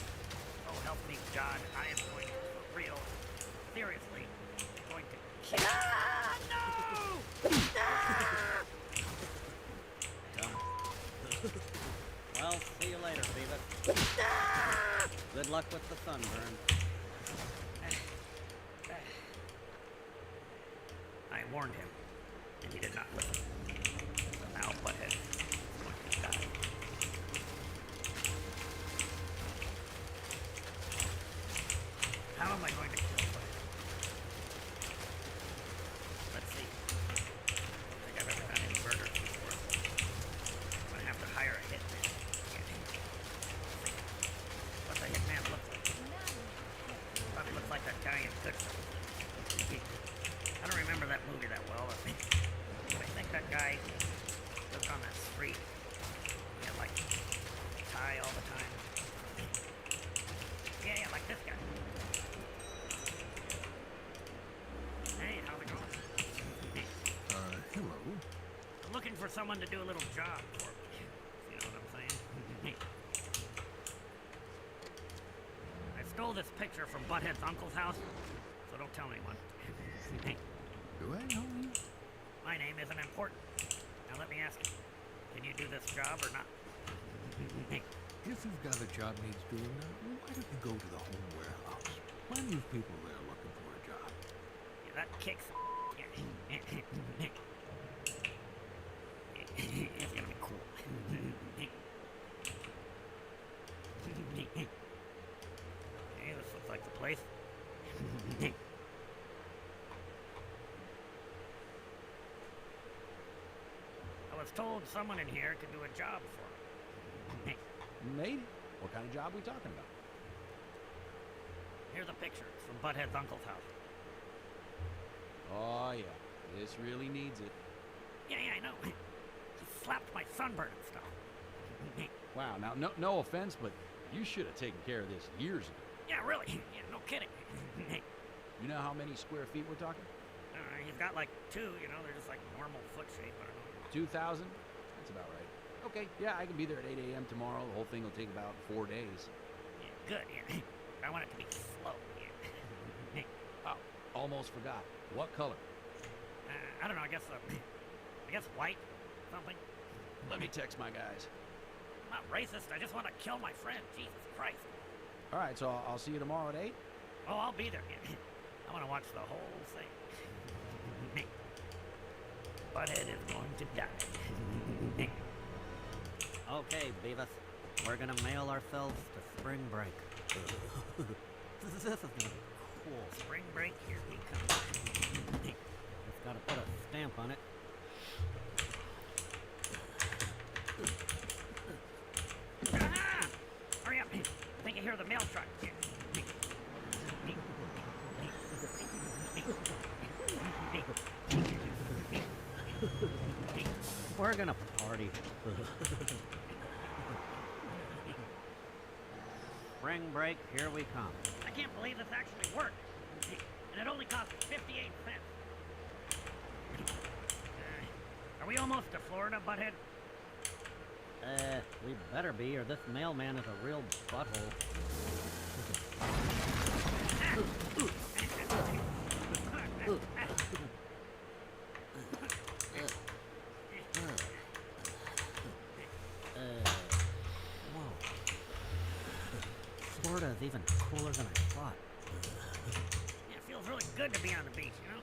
oh help me God, I am going to, for real, seriously, going to kill you. No! Well, see you later, Beavis. Good luck with the sunburn. I warned him, and he did not listen. So now Butthead is going to die. How am I going to kill Butthead? someone to do a little job for me. You know what I'm saying? I stole this picture from Butthead's uncle's house, so don't tell anyone. Do I know you? My name isn't important. Now let me ask you, can you do this job or not? If you've got a job needs doing now, why don't you go to the home warehouse? Plenty of people there looking for a job. Yeah, that kicks. It's gonna be cool. Okay, this looks like the place. I was told someone in here could do a job for me. Maybe. What kind of job are we talking about? Here's a picture. It's from Butthead's uncle's house. Oh, yeah. This really needs it. Yeah, I know. He slapped my sunburn and stuff. Wow, now, no offense, but you should have taken care of this years ago. Yeah, really. Yeah, no kidding. You know how many square feet we're talking? He's got like 2, they're just like normal foot shape. I don't know. 2,000? That's about right. Okay, yeah, I can be there at 8 a.m. tomorrow. The whole thing will take about 4 days. Yeah, good, yeah. I want it to be slow, yeah. Oh, almost forgot. What color? I don't know, I guess white, something. Let me text my guys. I'm not racist, I just want to kill my friend, Jesus Christ. All right, so I'll see you tomorrow at 8? Oh, I'll be there, yeah. I want to watch the whole thing. Butthead is going to die. Okay, Beavis. We're gonna mail ourselves to spring break. This is gonna be cool. Spring break, here we come. Just gotta put a stamp on it. Ah! Hurry up! I think I hear the mail truck. We're gonna party. Spring break, here we come. I can't believe this actually worked. And it only cost 58 cents. Are we almost to Florida, Butthead? We better be, or this mailman is a real butthole. Florida is even cooler than I thought. Yeah, it feels really good to be on the beach, you know?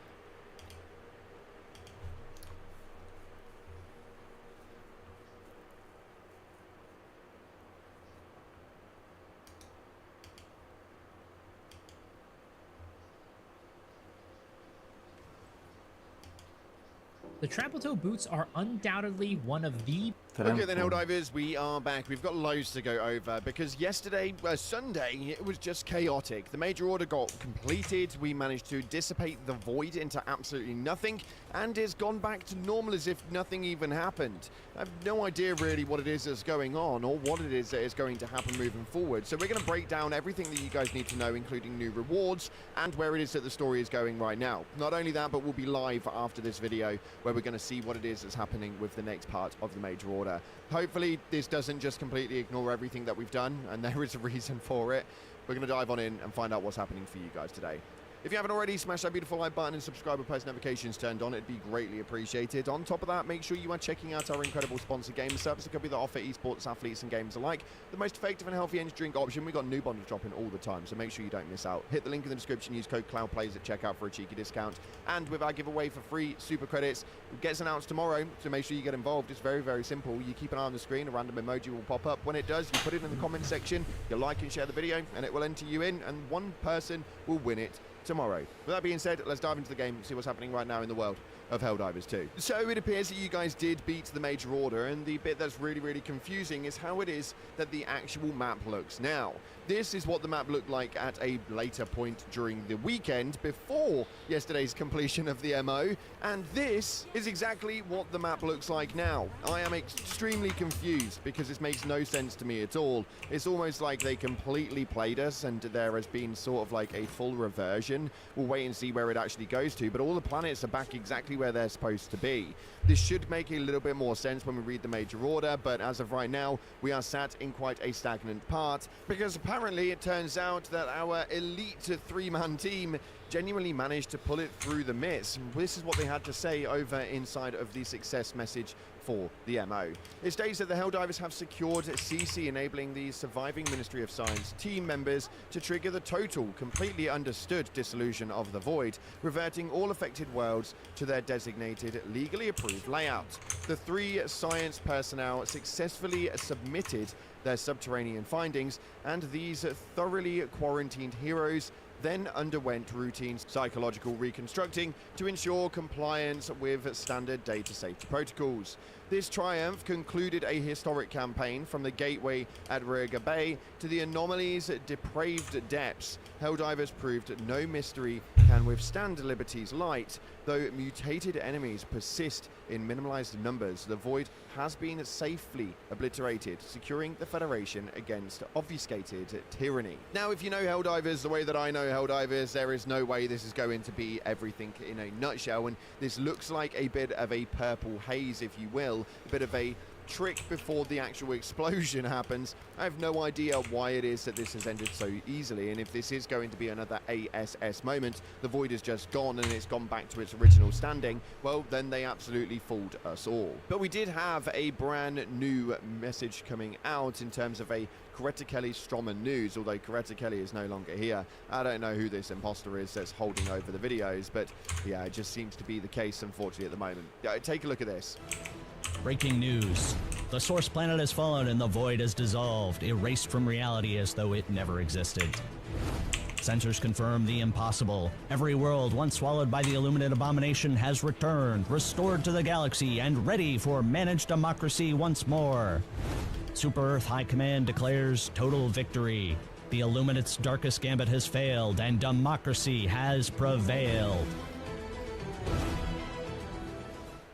The Trample Toe boots are undoubtedly one of the... Okay then, Helldivers, we are back. We've got loads to go over because yesterday, Sunday, it was just chaotic. The major order got completed. We managed to dissipate the void into absolutely nothing, and it's gone back to normal as if nothing even happened. I have no idea really what it is that's going on or what it is that is going to happen moving forward. So we're going to break down everything that you guys need to know, including new rewards and where it is that the story is going right now. Not only that, but we'll be live after this video where we're going to see what it is that's happening with the next part of the major order. Hopefully this doesn't just completely ignore everything that we've done, and there is a reason for it. We're going to dive on in and find out what's happening for you guys today. If you haven't already, smash that beautiful like button and subscribe with post notifications turned on. It'd be greatly appreciated. On top of that, make sure you are checking out our incredible sponsor, Gamer Service, a company that offer esports athletes and gamers alike the most effective and healthy energy drink option. We've got new bundles dropping all the time, so make sure you don't miss out. Hit the link in the description, use code CloudPlays at checkout for a cheeky discount. And with our giveaway for free super credits, it gets announced tomorrow, so make sure you get involved. It's very, very simple. You keep an eye on the screen, a random emoji will pop up. When it does, you put it in the comment section, you like and share the video, and it will enter you in, and one person will win it tomorrow. With that being said, let's dive into the game and see what's happening right now in the world of Helldivers 2. So it appears that you guys did beat the major order, and the bit that's really, really confusing is how it is that the actual map looks now. This is what the map looked like at a later point during the weekend before yesterday's completion of the MO, and this is exactly what the map looks like now. I am extremely confused because this makes no sense to me at all. It's almost like they completely played us and there has been sort of like a full reversion. We'll wait and see where it actually goes to, but all the planets are back exactly where they're supposed to be. This should make a little bit more sense when we read the major order, but as of right now, we are sat in quite a stagnant part, because apparently it turns out that our elite three-man team genuinely managed to pull it through the mist. This is what they had to say over inside of the success message for the MO. It states that the Helldivers have secured CC, enabling the surviving Ministry of Science team members to trigger the total, completely understood dissolution of the Void, reverting all affected worlds to their designated, legally approved layout. The 3 science personnel successfully submitted their subterranean findings, and these thoroughly quarantined heroes then underwent routine psychological reconstructing to ensure compliance with standard data safety protocols. This triumph concluded a historic campaign from the gateway at Riga Bay to the anomaly's depraved depths. Helldivers proved no mystery can withstand Liberty's light. Though mutated enemies persist in minimalized numbers, the Void has been safely obliterated, securing the Federation against obfuscated tyranny. Now, if you know Helldivers the way that I know Helldivers, there is no way this is going to be everything in a nutshell, and this looks like a bit of a purple haze, if you will, a bit of a trick before the actual explosion happens. I have no idea why it is that this has ended so easily, and if this is going to be another ASS moment, the Void is just gone and it's gone back to its original standing, well, then they absolutely fooled us all. But we did have a brand new message coming out in terms of a Coretta Kelly Stroman news, although Coretta Kelly is no longer here. I don't know who this imposter is that's holding over the videos, but yeah, it just seems to be the case, unfortunately, at the moment. Take a look at this. Breaking news. The source planet has fallen and the Void is dissolved, erased from reality as though it never existed. Sensors confirm the impossible. Every world once swallowed by the Illuminate abomination has returned, restored to the galaxy, and ready for managed democracy once more. Super Earth High Command declares total victory. The Illuminate's darkest gambit has failed, and democracy has prevailed.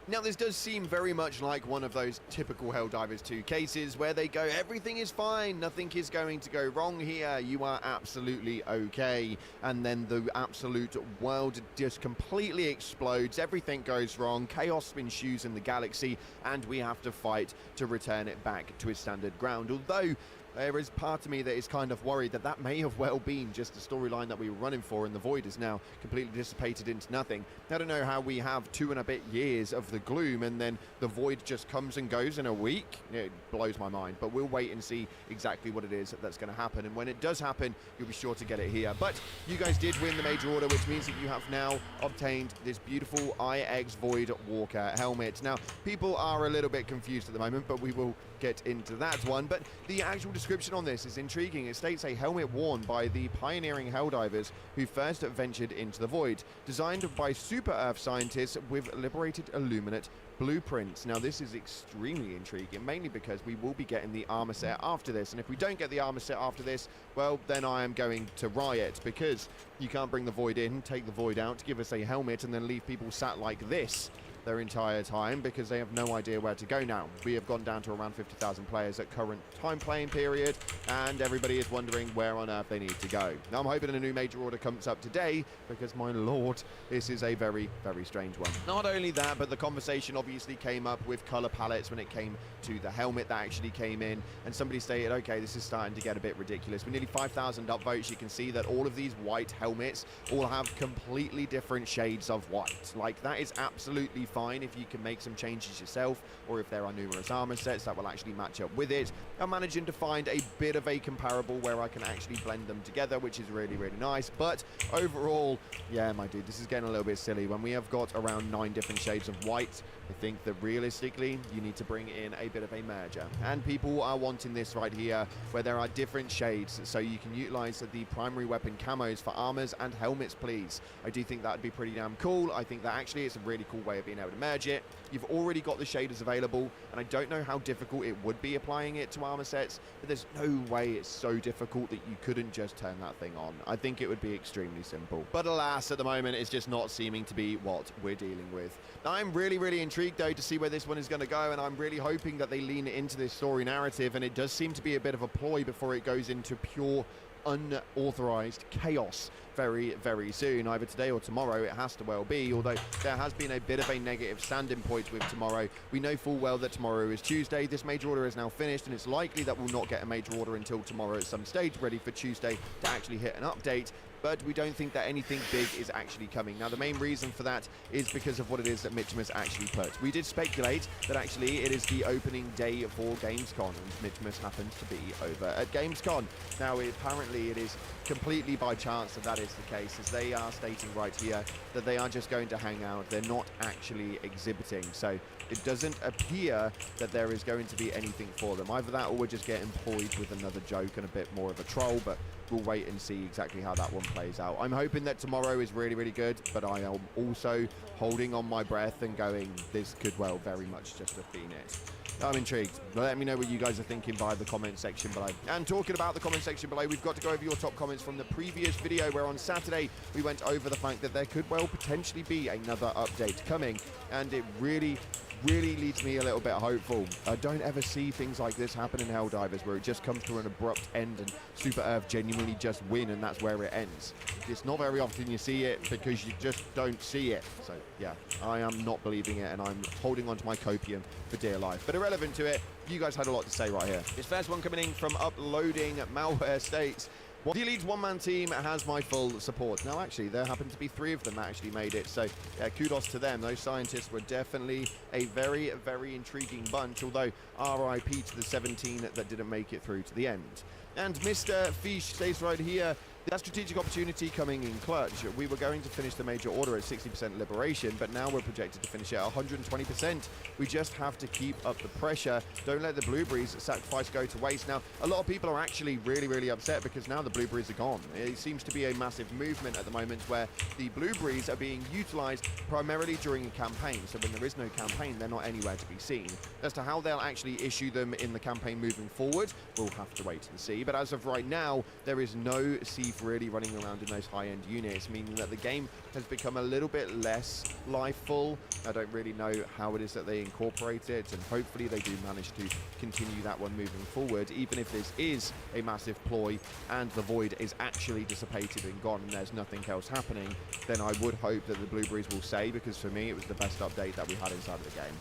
Now, this does seem very much like one of those typical Helldivers 2 cases where they go, everything is fine, nothing is going to go wrong here, you are absolutely okay. And then the absolute world just completely explodes, everything goes wrong, chaos ensues in the galaxy, and we have to fight to return it back to its standard ground. Although, there is part of me that is kind of worried that that may have well been just the storyline that we were running for, and the Void is now completely dissipated into nothing. I don't know how we have 2 and a bit years of the gloom and then the Void just comes and goes in a week. It blows my mind, but we'll wait and see exactly what it is that's going to happen, and when it does happen, you'll be sure to get it here. But you guys did win the major order, which means that you have now obtained this beautiful IX Void Walker helmet. Now, people are a little bit confused at the moment, but we will get into that one. But the actual description on this is intriguing. It states a helmet worn by the pioneering Helldivers who first ventured into the Void, designed by Super Earth scientists with liberated Illuminate blueprints. Now, this is extremely intriguing, mainly because we will be getting the armor set after this, and if we don't get the armor set after this, well, then I am going to riot, because you can't bring the Void in, take the Void out, give us a helmet, and then leave people sat like this their entire time, because they have no idea where to go now. We have gone down to around 50,000 players at current time playing period, and everybody is wondering where on earth they need to go. Now, I'm hoping a new major order comes up today, because my lord, this is a very, very strange one. Not only that, but the conversation obviously came up with color palettes when it came to the helmet that actually came in, and somebody stated, okay, this is starting to get a bit ridiculous. With nearly 5,000 upvotes, you can see that all of these white helmets all have completely different shades of white. Like, that is absolutely fine if you can make some changes yourself, or if there are numerous armor sets that will actually match up with it. I'm managing to find a bit of a comparable where I can actually blend them together, which is really, really nice. But overall, yeah, my dude, this is getting a little bit silly. When we have got around 9 different shades of white, I think that realistically, you need to bring in a bit of a merger. And people are wanting this right here, where there are different shades, so you can utilize the primary weapon camos for armors and helmets, please. I do think that would be pretty damn cool. I think that actually it's a really cool way of being able to merge it. You've already got the shaders available, and I don't know how difficult it would be applying it to armor sets, but there's no way it's so difficult that you couldn't just turn that thing on. I think it would be extremely simple. But alas, at the moment, it's just not seeming to be what we're dealing with. I'm really, really intrigued, though, to see where this one is going to go, and I'm really hoping that they lean into this story narrative, and it does seem to be a bit of a ploy before it goes into pure unauthorized chaos very, very soon. Either today or tomorrow it has to well be, although there has been a bit of a negative standing point with tomorrow. We know full well that tomorrow is Tuesday. This major order is now finished, and it's likely that we'll not get a major order until tomorrow at some stage, ready for Tuesday to actually hit an update. But we don't think that anything big is actually coming. Now, the main reason for that is because of what it is that Mitchimus actually put. We did speculate that actually it is the opening day for Gamescom, and Mitchimus happens to be over at Gamescom. Now, apparently it is completely by chance that is the case, as they are stating right here that they are just going to hang out. They're not actually exhibiting. So it doesn't appear that there is going to be anything for them. Either that or we're just getting employed with another joke and a bit more of a troll, but we'll wait and see exactly how that one plays out. I'm hoping that tomorrow is really, really good, but I am also holding on my breath and going, this could well very much just have been it. I'm intrigued. Let me know what you guys are thinking via the comment section below. And talking about the comment section below, we've got to go over your top comments from the previous video, where on Saturday we went over the fact that there could well potentially be another update coming, and it really leaves me a little bit hopeful. I don't ever see things like this happen in Helldivers, where it just comes to an abrupt end and Super Earth genuinely just win and that's where it ends. It's not very often you see it, because you just don't see it. So yeah, I am not believing it, and I'm holding on to my copium for dear life. But irrelevant to it, you guys had a lot to say right here. This first one coming in from Uploading Malware states, the Elite's one-man team has my full support. Now, actually, there happened to be 3 of them that actually made it, so yeah, kudos to them. Those scientists were definitely a very, very intriguing bunch, although RIP to the 17 that didn't make it through to the end. And Mr. Fish stays right here, that strategic opportunity coming in clutch. We were going to finish the major order at 60% liberation, but now we're projected to finish at 120%. We just have to keep up the pressure. Don't let the blueberries sacrifice go to waste. Now, a lot of people are actually really, really upset, because now the blueberries are gone. It seems to be a massive movement at the moment where the blueberries are being utilized primarily during a campaign. So when there is no campaign, they're not anywhere to be seen. As to how they'll actually issue them in the campaign moving forward, we'll have to wait and see. But as of right now, there is no C really running around in those high-end units, meaning that the game has become a little bit less lifeful. I don't really know how it is that they incorporate it, and hopefully they do manage to continue that one moving forward, even if this is a massive ploy and the void is actually dissipated and gone and there's nothing else happening. Then I would hope that the blueberries will say, because for me it was the best update that we had inside of the game.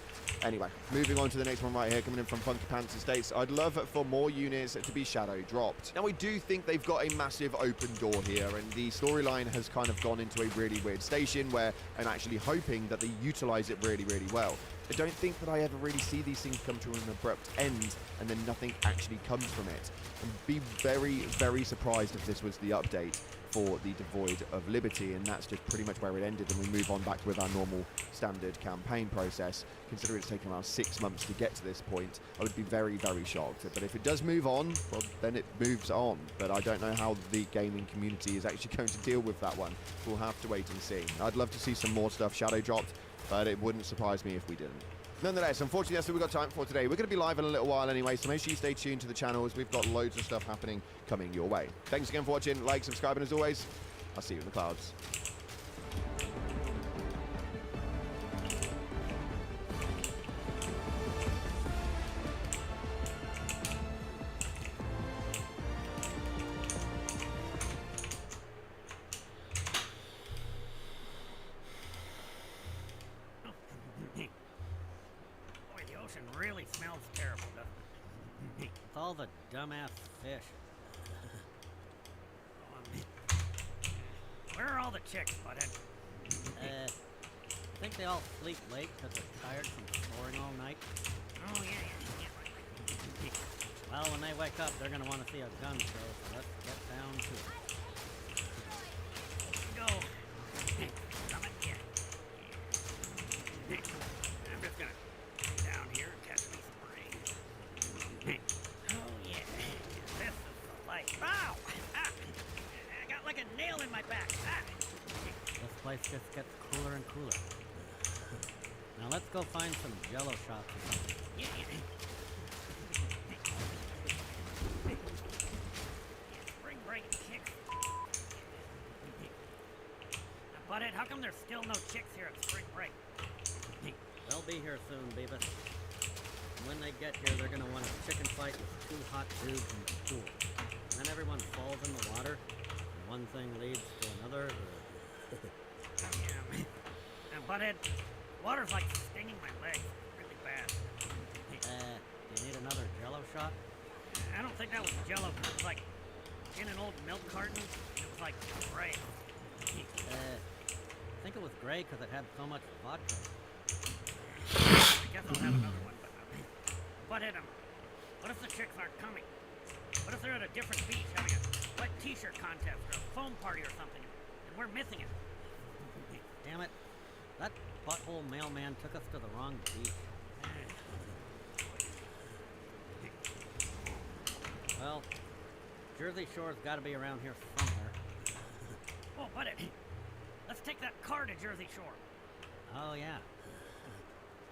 Anyway, moving on to the next one right here, coming in from Funky Pants States. I'd love for more units to be shadow dropped. Now, we do think they've got a massive open door here, and the storyline has kind of gone into a really weird station where I'm actually hoping that they utilize it really, really well. I don't think that I ever really see these things come to an abrupt end and then nothing actually comes from it. I'd be very, very surprised if this was the update for the Devoid of Liberty, and that's just pretty much where it ended, and we move on back with our normal standard campaign process. Considering it's taken around 6 months to get to this point, I would be very, very shocked. But if it does move on, well, then it moves on. But I don't know how the gaming community is actually going to deal with that one. We'll have to wait and see. I'd love to see some more stuff shadow dropped, but it wouldn't surprise me if we didn't. Nonetheless, unfortunately, that's all we've got time for today. We're going to be live in a little while anyway, so make sure you stay tuned to the channel, as we've got loads of stuff happening coming your way. Thanks again for watching. Like, subscribe, and as always, I'll see you in the clouds. Really smells terrible, doesn't it? With all the dumbass fish. Where are all the chicks, butthead? I think they all sleep late because they're tired from exploring all night. Oh, yeah. Well, when they wake up, they're going to want to see a gun show, so let's get down to it. Go. Come in here. I'm just going to down here and catch me some rain. Oh, yeah. This is the life. Ow! Ah! I got like a nail in my back. Ah! This place just gets cooler and cooler. Now let's go find some jello shots or something. Yeah. Spring break chicks. Now, Butthead, how come there's still no chicks here at spring break? They'll be here soon, Beavis. And when they get here, they're gonna want a chicken fight with two hot dudes in the pool. And then everyone falls in the water, and one thing leads to another. Now, Butthead, water's like stinging my legs really bad. You need another jello shot? I don't think that was jello. It was like in an old milk carton. It was like gray. I think it was gray because it had so much vodka. I guess I'll have another one, but what if the chicks aren't coming? What if they're at a different beach having a wet t-shirt contest or a foam party or something, and we're missing it? Damn it. That butthole mailman took us to the wrong beach. Well, Jersey Shore's gotta be around here somewhere. Oh, buddy, let's take that car to Jersey Shore. Oh, yeah.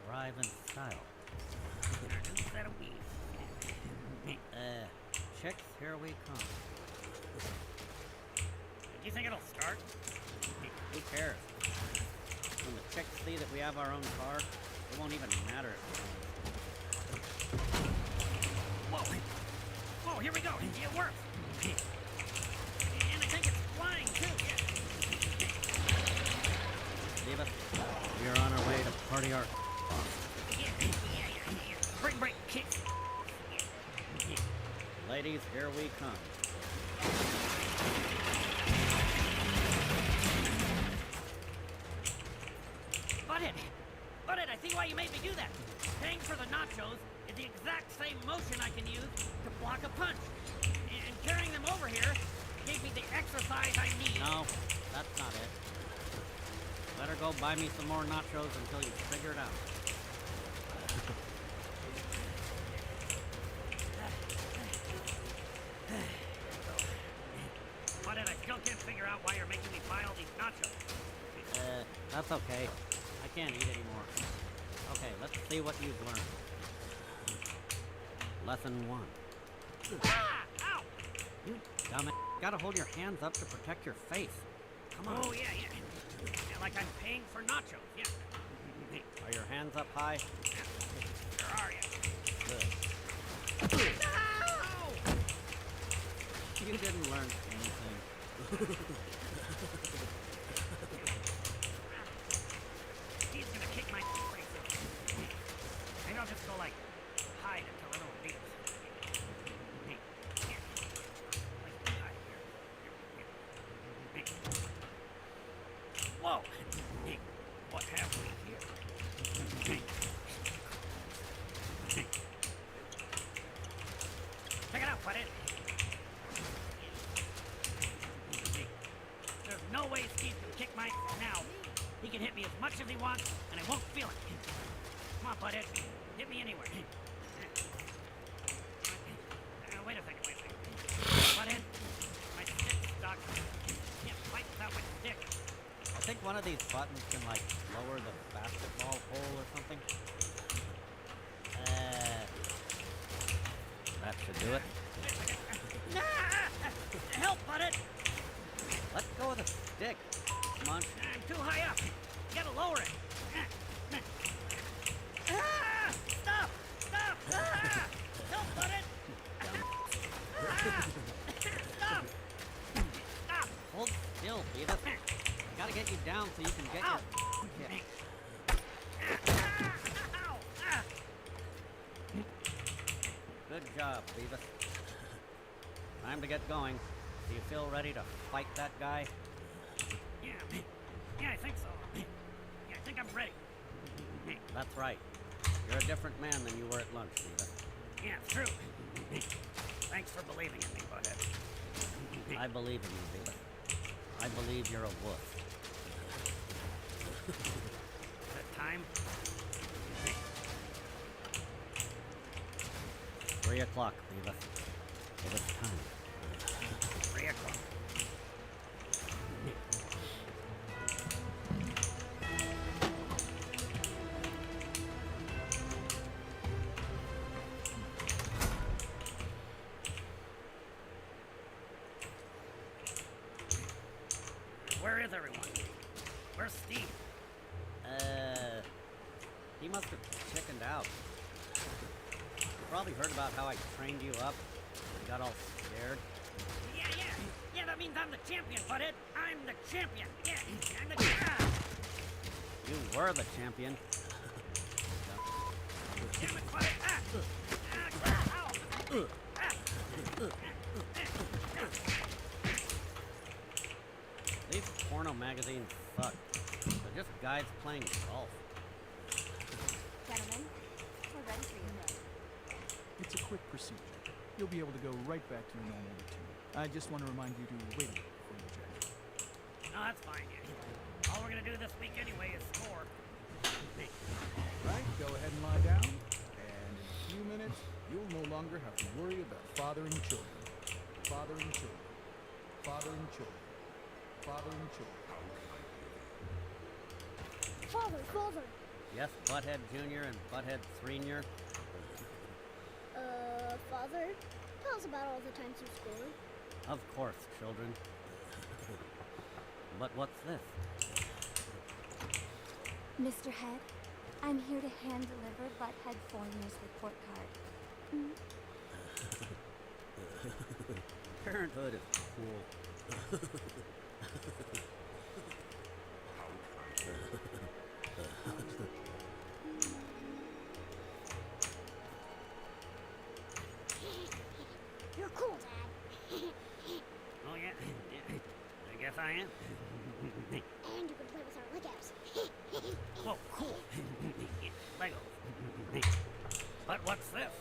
Arrive in style. Set of weeds. Chicks, here we come. Do you think it'll start? Who cares? When the chicks see that we have our own car, it won't even matter. Whoa! Whoa, here we go. It works. And I think it's flying, too. Diva, we are on our way to party our Yeah. Spring break kick. Ladies, here we come. Butthead, I see why you made me do that. Paying for the nachos is the exact same motion I can use to block a punch. And carrying them over here gave me the exercise I need. No, that's not it. Better go buy me some more nachos until you figure it out. Butthead, I still can't figure out why you're making me buy all these nachos. That's okay. I can't eat anymore. Okay, let's see what you've learned. Lesson 1. Ah! Ow! You dumb it. Gotta hold your hands up to protect your face. Come on. Oh, yeah. Like I'm paying for nachos, yeah. Are your hands up high? Where are you? Good. No! You didn't learn anything. He's gonna kick my face in. Maybe I'll just go like hide until everyone leaves. Whoa! What have we here? Check it out, buddy. There's no way Steve can kick my now. He can hit me as much as he wants, and I won't feel it. Come on, butthead. Hit me anywhere. Wait a second. Butthead, my stick's stuck. Can't fight without my stick. I think one of these buttons can, like, lower the basketball hole or something. That should do it. Help, butthead! Let go of the stick. Come on. I'm too high up. You gotta lower it. Stop! Help, butthead! Stop! Hold still, Beavis. I gotta get you down so you can get your kick. Good job, Beavis. Time to get going. Do you feel ready to fight that guy? Yeah, I think so. Yeah, I think I'm ready. That's right. You're a different man than you were at lunch, Beavis. Yeah, it's true. Thanks for believing in me, butthead. I believe in you, Beavis. I believe you're a wolf. Is it time? 3 o'clock, Beavis. It is time. 3 o'clock. Steve? He must have chickened out. You probably heard about how I trained you up and got all scared. Yeah, that means I'm the champion, butthead. I'm the champion. Yeah, I'm the You were the champion. Damn it, butthead. Ow. These porno magazines suck. They're just guys playing golf. Gentlemen, we're ready for you. It's a quick procedure. You'll be able to go right back to your normal routine. I just want to remind you to wait a minute before you eject. No, that's fine. Yeah. All we're gonna do this week anyway is score. Right, go ahead and lie down. And in a few minutes, you'll no longer have to worry about fathering children. Fathering children. Fathering children. Fathering children. Father. Yes, Butthead Jr. and Butthead Senior. Father, tell us about all the times you scored. Of course, children. But what's this? Mr. Head, I'm here to hand deliver Butthead Foreigner's report card. Parenthood is cool. You're cool, Dad. Oh, yeah? I guess I am. And you can play with our Legos. Whoa, cool. Lego. But what's this?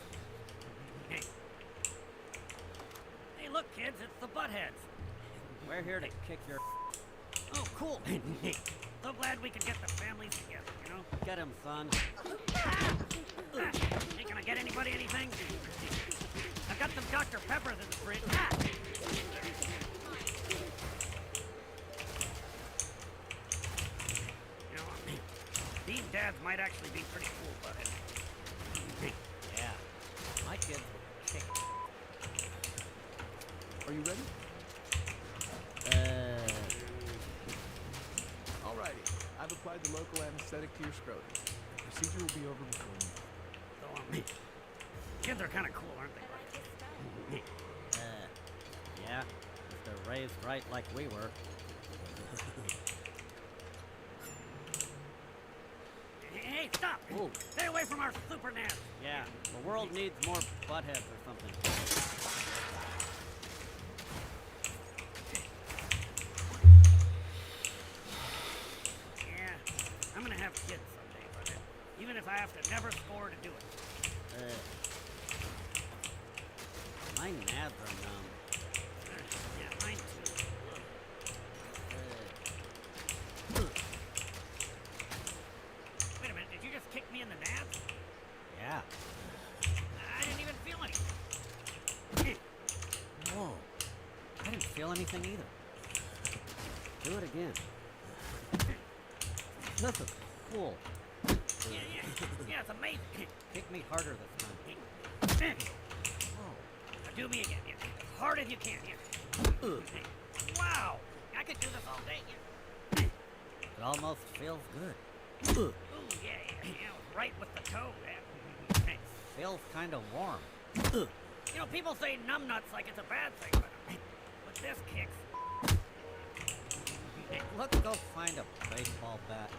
Hey, look, kids, it's the Buttheads. We're here to kick your... Oh, cool. So glad we could get the families together, you know? Get him, son. Hey, can I get anybody anything? I got some Dr. Peppers in the fridge. You know, these dads might actually be pretty cool, Butthead. Yeah. My kids would kick. Are you ready? Alrighty. I've applied the local anesthetic to your scrotum. The procedure will be over before you. So, kids are kind of cool, aren't they, Butthead? Yeah. If they're raised right like we were. Hey, stop! Ooh. Stay away from our super nads! Yeah. The world needs more buttheads or something. Yeah, I'm gonna have kids someday, Butthead. Even if I have to never score to do it. My nads are numb. Yeah, mine too. Wait a minute, did you just kick me in the nads? Yeah. I didn't even feel anything. Whoa. I didn't feel anything either. Do it again. This is cool. Yeah, it's amazing. Kick me harder this time. Now do me again, yeah. As hard as you can, yeah. Wow! I could do this all day, yeah. It almost feels good. Ooh, yeah, right with the toe, yeah. Feels kind of warm. You know, people say numbnuts like it's a bad thing, but this kicks. Let's go find a baseball bat.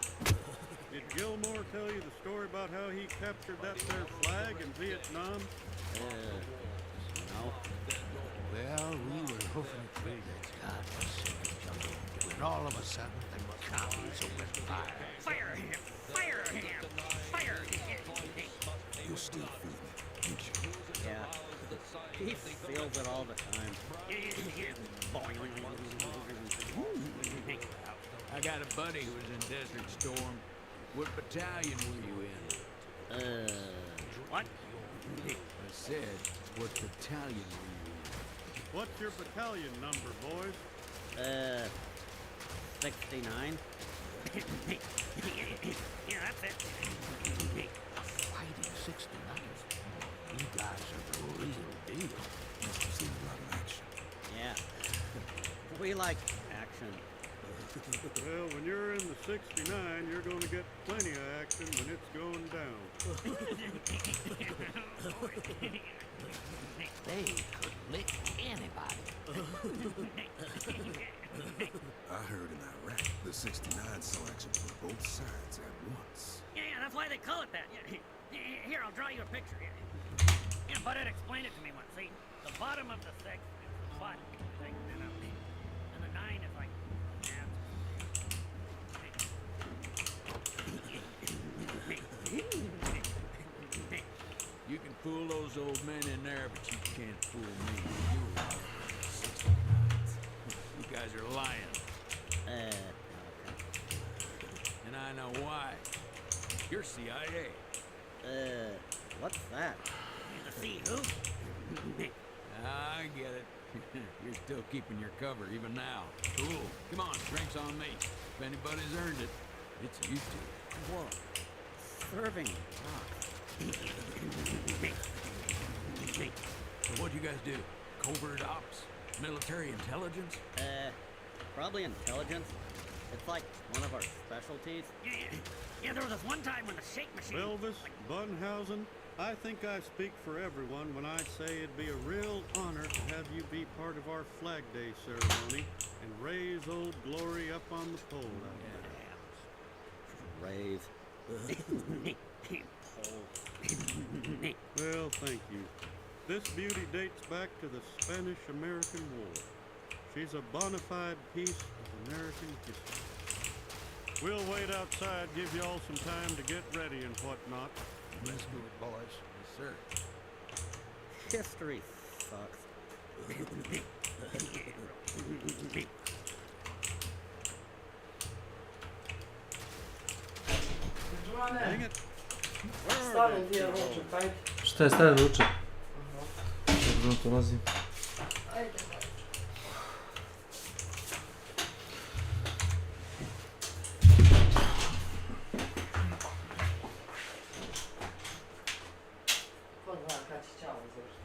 Did Gilmore tell you the story about how he captured that there flag in Vietnam? No. Well, we were hoofing it through that godforsaken jungle when all of a sudden the commies opened fire. Fire him! Fire him! Fire him! You still feel it, ain't you? Yeah. He feels it all the time. I got a buddy who was in Desert Storm. What battalion were you in? What? I said, what battalion were you in? What's your battalion number, boys? 69. Yeah, that's it. Fighting 69? You guys are the real deal. Must have seen a lot of action. Yeah. We like action. Well, when you're in the 69, you're going to get plenty of action when it's going down. They could lick anybody. I heard in Iraq, the 69 saw action from both sides at once. Yeah, that's why they call it that. Here, I'll draw you a picture. Yeah, Bud had explained it to me once. See, the bottom of the 6 is the butt thing, and the 9 is like, You can fool those old men in there, but you can't fool me. You guys are lying. And I know why. You're CIA. What's that? to see who? I get it. You're still keeping your cover even now. Cool. Come on, drinks on me. If anybody's earned it, it's you two. Whoa. Serving. So what do you guys do? Covert ops? Military intelligence? Probably intelligence. It's like one of our specialties. Yeah, there was this one time when the shake machine... Elvis, Bunhausen, I think I speak for everyone when I say it'd be a real honor to have you be part of our Flag Day ceremony and raise Old Glory up on the pole out there. Raise. Well, thank you. This beauty dates back to the Spanish-American War. She's a bona fide piece of American history. We'll wait outside, give y'all some time to get ready and whatnot. Let's do it, boys. Yes, sir. History sucks. Dang it. Stavim ti ja ručak, ajde. Šta je stavio ručak? Dobro, dolazim. Ajde. Ko zna kad će Ćao završiti?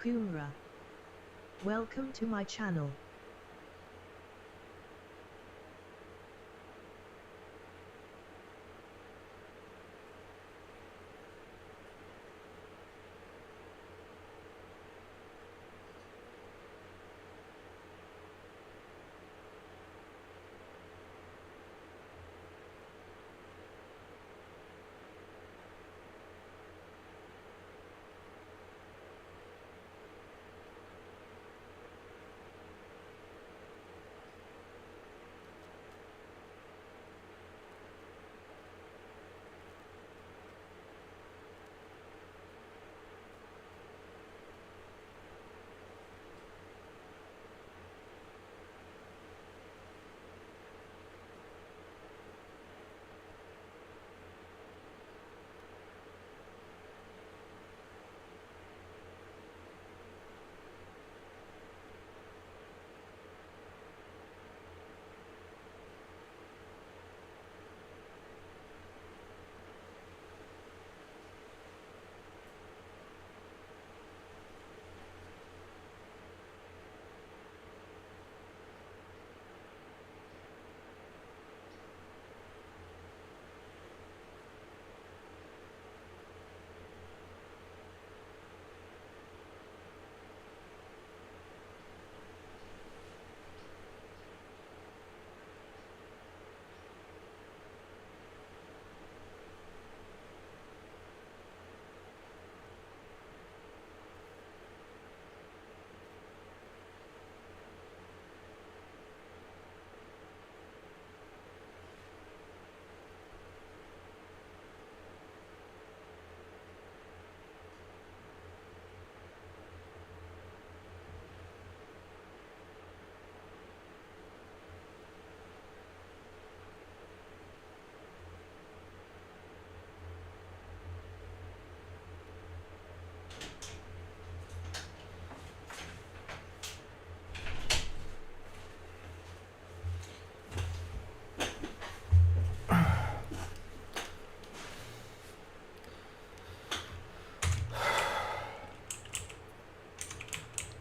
Kumra. Welcome to my channel.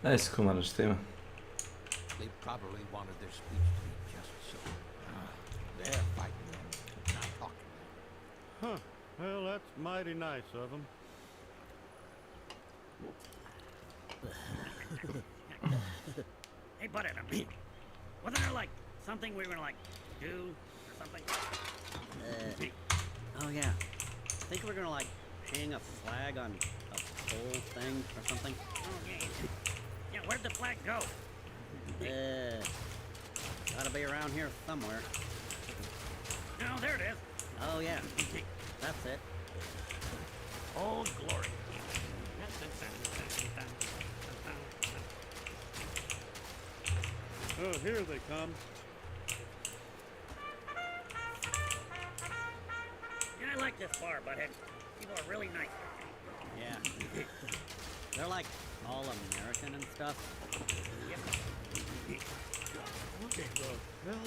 Ajde se kumara što ima. They probably wanted their speech to be just so. They're fighting them, not talking them. Huh. Well, that's mighty nice of them. Hey, butt at him. Wasn't there like something we were gonna like do or something? Oh yeah. I think we're gonna like hang a flag on a pole thing or something. Oh yeah. Yeah, where'd the flag go? Gotta be around here somewhere. No, there it is. Oh yeah. That's it. Old Glory. Oh, here they come. Yeah, I like this bar, butthead. People are really nice. Yeah. They're like all American and stuff. Yep. What the hell?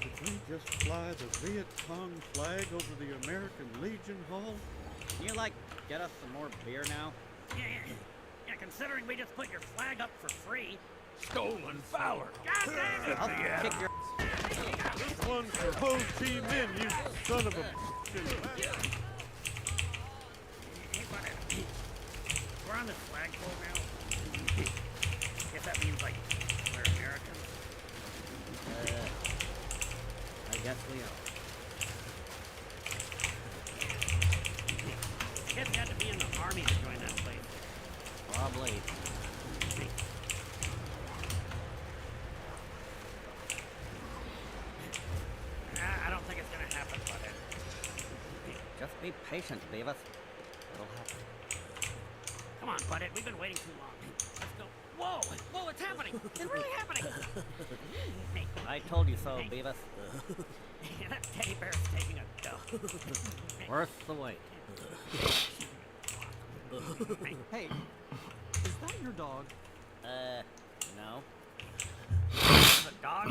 Did we just fly the Viet Cong flag over the American Legion Hall? Can you like get us some more beer now? Yeah, considering we just put your flag up for free. Stolen Fowler. God damn it! I'll kick your... This one's for Ho Chi Minh, you son of a... Hey, butthead. We're on this flagpole now. Guess that means, like, we're Americans. I guess we are. Guess you had to be in the army to join that place. Probably. I don't think it's gonna happen, butthead. Just be patient, Beavis. It'll happen. Come on, butthead. We've been waiting too long. Let's go. Whoa! Whoa, it's happening! It's really happening! Hey. I told you so, Beavis. That teddy bear's taking a dump. Worth the wait. Hey, is that your dog? No. The dog?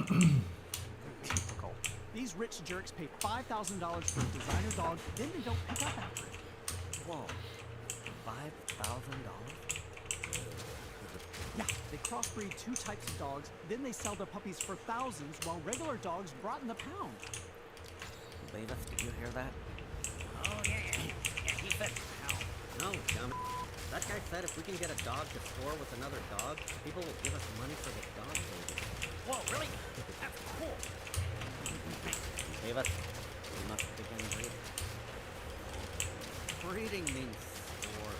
These rich jerks pay $5,000 for a designer dog, then they don't pick up after it. Whoa. $5,000? Yeah, they crossbreed two types of dogs, then they sell their puppies for thousands while regular dogs brought in the pound. Beavis, did you hear that? Oh, yeah. He said pound. No, dumb. That guy said if we can get a dog to score with another dog, people will give us money for the dog baby. Whoa, really? That's cool. Beavis, we must begin breeding. Breeding means score.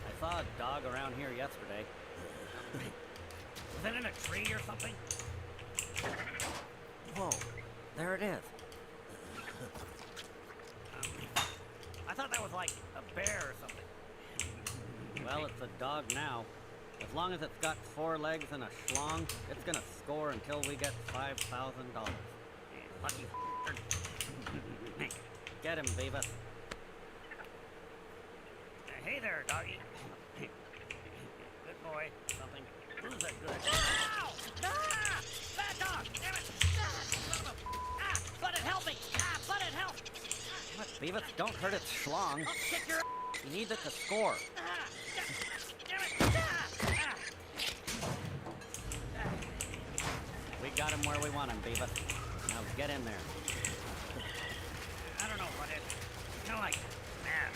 I saw a dog around here yesterday. Was it in a tree or something? Whoa, there it is. I thought that was like a bear or something. Well, it's a dog now. As long as it's got 4 legs and a schlong, it's gonna score until we get $5,000. Lucky Get him, Beavis. Hey there, doggy. Good boy. Something. Who's a good? Ow! Ah! Bad dog! Damn it! Ah! Butthead, help me! Ah! Butthead, help! What, Beavis? Don't hurt its schlong. I'll kick your. You need it to score. Damn it! Ah! We got him where we want him, Beavis. Now get in there. I don't know what it is. Kind of like mad.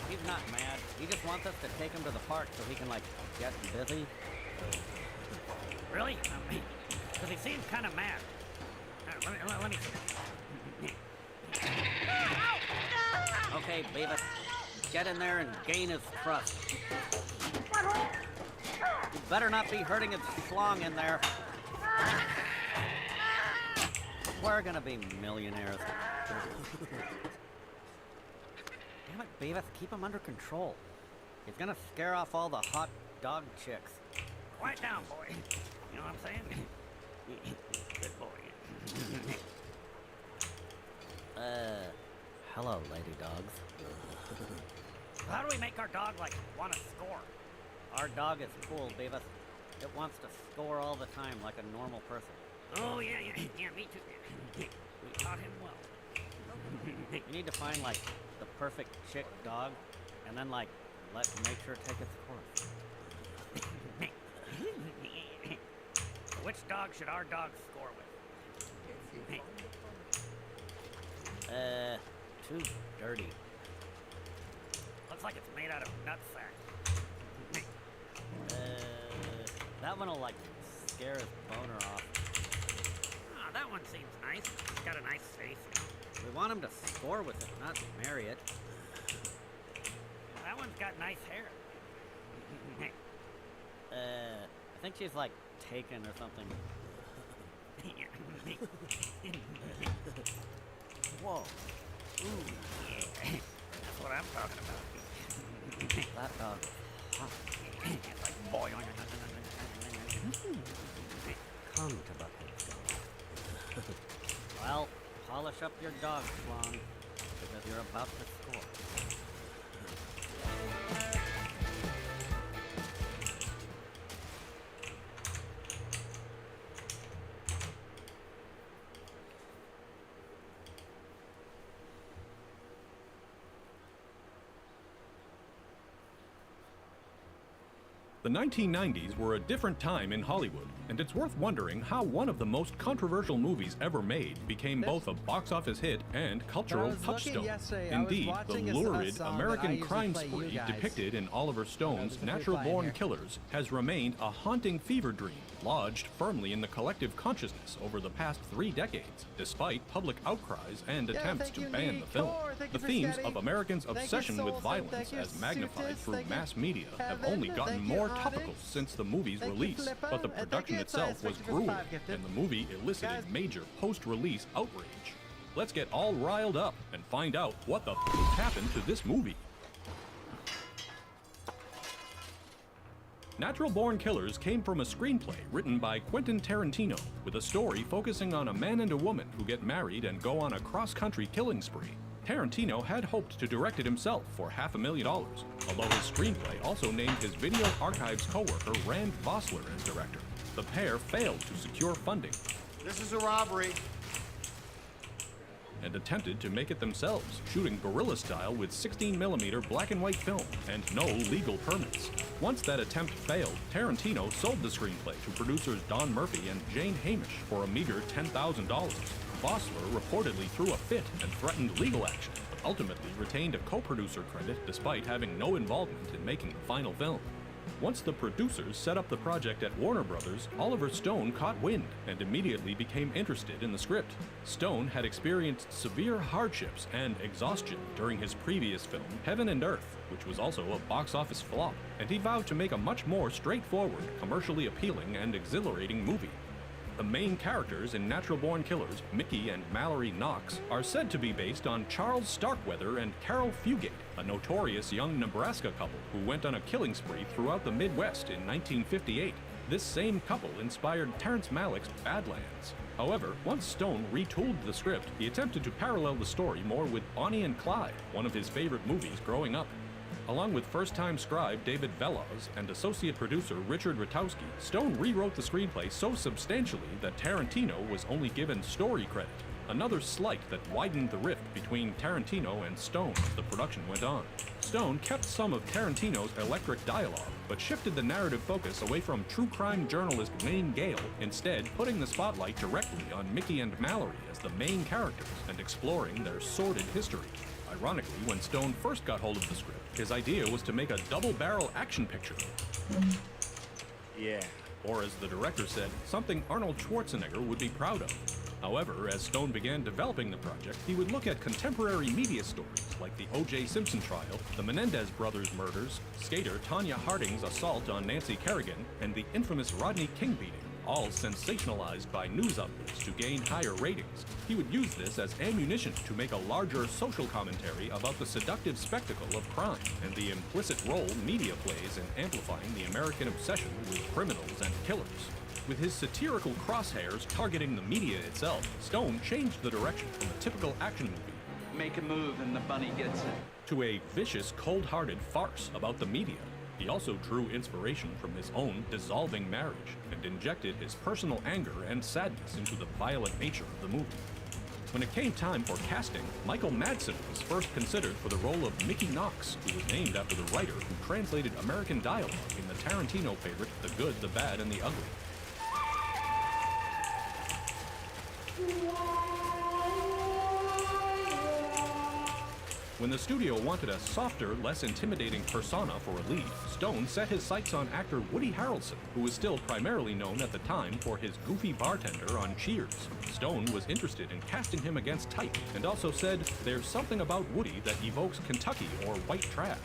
He's not mad. He just wants us to take him to the park so he can, like, get busy. Really? Because he seems kind of mad. Let me. Okay, Beavis. Get in there and gain his trust. You better not be hurting his schlong in there. We're gonna be millionaires. Damn it, Beavis, keep him under control. He's gonna scare off all the hot dog chicks. Quiet down, boy. You know what I'm saying? Good boy. Hello, lady dogs. How do we make our dog, like, want to score? Our dog is cool, Beavis. It wants to score all the time like a normal person. Oh, yeah, me too. We taught him well. You need to find, like, the perfect chick dog, and then, like, let nature take its course. Which dog should our dog score with? Too dirty. Looks like it's made out of nutsack. That one'll, like, scare his boner off. Oh, that one seems nice. It's got a nice face. We want him to score with it, not marry it. That one's got nice hair. I think she's, like, taken or something. Whoa. Ooh, yeah. That's what I'm talking about. That dog. Huh. It's like boy. Come to Buckhead. Well, polish up your dog, Swan, because you're about to score. The 1990s were a different time in Hollywood, and it's worth wondering how one of the most controversial movies ever made became both a box office hit and cultural touchstone. Indeed, the lurid American crime spree depicted in Oliver Stone's Natural Born Killers has remained a haunting fever dream, lodged firmly in the collective consciousness over the past 3 decades, despite public outcries and attempts to ban the film. The themes of Americans' obsession with violence, as magnified through mass media, have only gotten more topical since the movie's release, but the production itself was grueling, and the movie elicited major post-release outrage. Let's get all riled up and find out what the happened to this movie. Natural Born Killers came from a screenplay written by Quentin Tarantino, with a story focusing on a man and a woman who get married and go on a cross-country killing spree. Tarantino had hoped to direct it himself for $500,000, although his screenplay also named his Video Archives co-worker Rand Vossler as director. The pair failed to secure funding. This is a robbery. and attempted to make it themselves, shooting guerrilla style with 16mm black and white film and no legal permits. Once that attempt failed, Tarantino sold the screenplay to producers Don Murphy and Jane Hamish for a meager $10,000. Vossler reportedly threw a fit and threatened legal action, but ultimately retained a co-producer credit despite having no involvement in making the final film. Once the producers set up the project at Warner Brothers, Oliver Stone caught wind and immediately became interested in the script. Stone had experienced severe hardships and exhaustion during his previous film, Heaven and Earth, which was also a box office flop, and he vowed to make a much more straightforward, commercially appealing, and exhilarating movie. The main characters in Natural Born Killers, Mickey and Mallory Knox, are said to be based on Charles Starkweather and Carol Fugate, a notorious young Nebraska couple who went on a killing spree throughout the Midwest in 1958. This same couple inspired Terrence Malick's Badlands. However, once Stone retooled the script, he attempted to parallel the story more with Bonnie and Clyde, one of his favorite movies growing up. Along with first-time scribe David Veloz and associate producer Richard Ratowski, Stone rewrote the screenplay so substantially that Tarantino was only given story credit, another slight that widened the rift between Tarantino and Stone as the production went on. Stone kept some of Tarantino's electric dialogue, but shifted the narrative focus away from true crime journalist Wayne Gale, instead putting the spotlight directly on Mickey and Mallory as the main characters and exploring their sordid history. Ironically, when Stone first got hold of the script, his idea was to make a double-barrel action picture. Yeah. Or as the director said, something Arnold Schwarzenegger would be proud of. However, as Stone began developing the project, he would look at contemporary media stories like the O.J. Simpson trial, the Menendez brothers murders, skater Tonya Harding's assault on Nancy Kerrigan, and the infamous Rodney King beating, all sensationalized by news outlets to gain higher ratings. He would use this as ammunition to make a larger social commentary about the seductive spectacle of crime and the implicit role media plays in amplifying the American obsession with criminals and killers. With his satirical crosshairs targeting the media itself, Stone changed the direction from a typical action movie, make a move and the bunny gets it, to a vicious, cold-hearted farce about the media. He also drew inspiration from his own dissolving marriage and injected his personal anger and sadness into the violent nature of the movie. When it came time for casting, Michael Madsen was first considered for the role of Mickey Knox, who was named after the writer who translated American dialogue in the Tarantino favorite The Good, the Bad, and the Ugly. When the studio wanted a softer, less intimidating persona for a lead, Stone set his sights on actor Woody Harrelson, who was still primarily known at the time for his goofy bartender on Cheers. Stone was interested in casting him against type, and also said, "There's something about Woody that evokes Kentucky or white trash."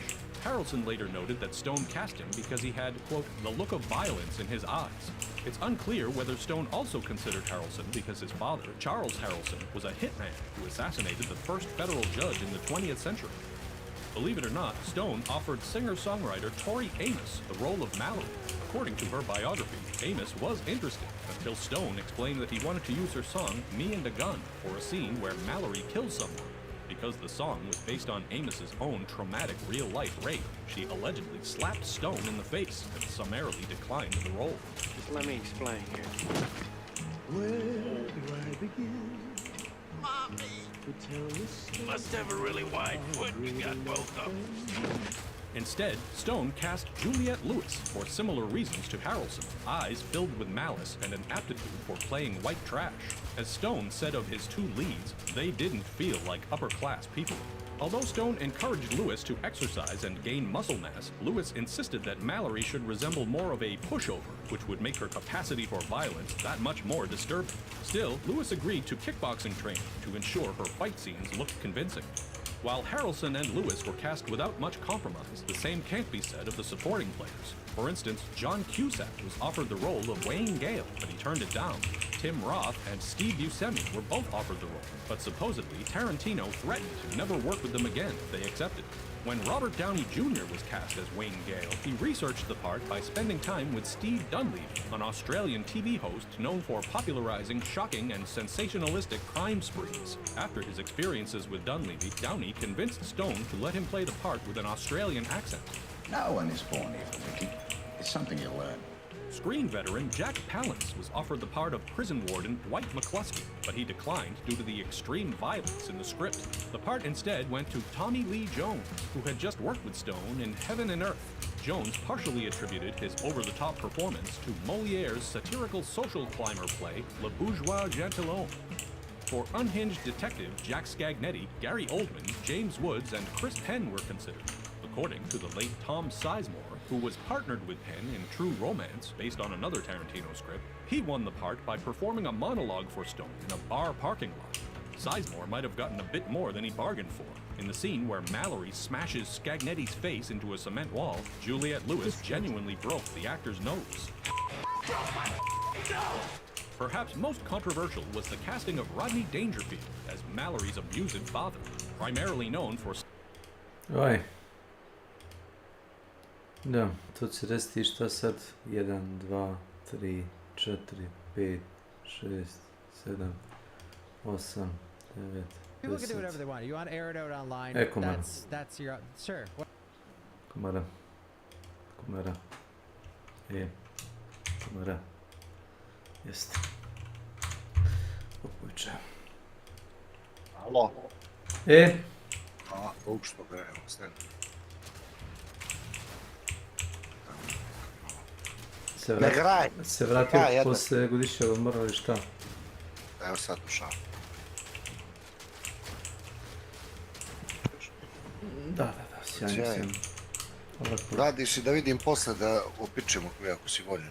Harrelson later noted that Stone cast him because he had, quote, the look of violence in his eyes. It's unclear whether Stone also considered Harrelson because his father, Charles Harrelson, was a hitman who assassinated the first federal judge in the 20th century. Believe it or not, Stone offered singer-songwriter Tori Amos the role of Mallory. According to her biography, Amos was interested until Stone explained that he wanted to use her song, Me and a Gun, for a scene where Mallory kills someone. Because the song was based on Amos's own traumatic real-life rape, she allegedly slapped Stone in the face and summarily declined the role. Just let me explain here. Where do I begin? Mommy! To tell you must have a really wide foot, we got both of them. Instead, Stone cast Juliette Lewis for similar reasons to Harrelson, eyes filled with malice and an aptitude for playing white trash. As Stone said of his two leads, they didn't feel like upper-class people. Although Stone encouraged Lewis to exercise and gain muscle mass, Lewis insisted that Mallory should resemble more of a pushover, which would make her capacity for violence that much more disturbing. Still, Lewis agreed to kickboxing training to ensure her fight scenes looked convincing. While Harrelson and Lewis were cast without much compromise, the same can't be said of the supporting players. For instance, John Cusack was offered the role of Wayne Gale, but he turned it down. Tim Roth and Steve Buscemi were both offered the role, but supposedly Tarantino threatened to never work with them again if they accepted. When Robert Downey Jr. was cast as Wayne Gale, he researched the part by spending time with Steve Dunleavy, an Australian TV host known for popularizing shocking and sensationalistic crime sprees. After his experiences with Dunleavy, Downey convinced Stone to let him play the part with an Australian accent. No one is born evil, Mickey. It's something you learn. Screen veteran Jack Palance was offered the part of prison warden Dwight McCluskey, but he declined due to the extreme violence in the script. The part instead went to Tommy Lee Jones, who had just worked with Stone in Heaven and Earth. Jones partially attributed his over-the-top performance to Moliere's satirical social climber play Le Bourgeois Gentilhomme. For unhinged detective Jack Scagnetti, Gary Oldman, James Woods, and Chris Penn were considered. According to the late Tom Sizemore, who was partnered with Penn in True Romance, based on another Tarantino script, he won the part by performing a monologue for Stone in a bar parking lot. Sizemore might have gotten a bit more than he bargained for. In the scene where Mallory smashes Scagnetti's face into a cement wall, Juliette Lewis genuinely broke the actor's nose. Perhaps most controversial was the casting of Rodney Dangerfield as Mallory's abusive father, primarily known for... Oj. Da, to će resti šta sad? 1, 2, 3, 4, 5, 6, 7, 8, 9, People can do whatever they want. You want to air it out online? That's your... Sure. Kamera. Kamera. Jeste. Popuće. Alo. Ovog što ga evo, stane. Se vratio posle godišnjeg odmora ili šta? Evo sad ušao. Da, sjajno. Radiš i da vidim posle da opičemo ako si voljen.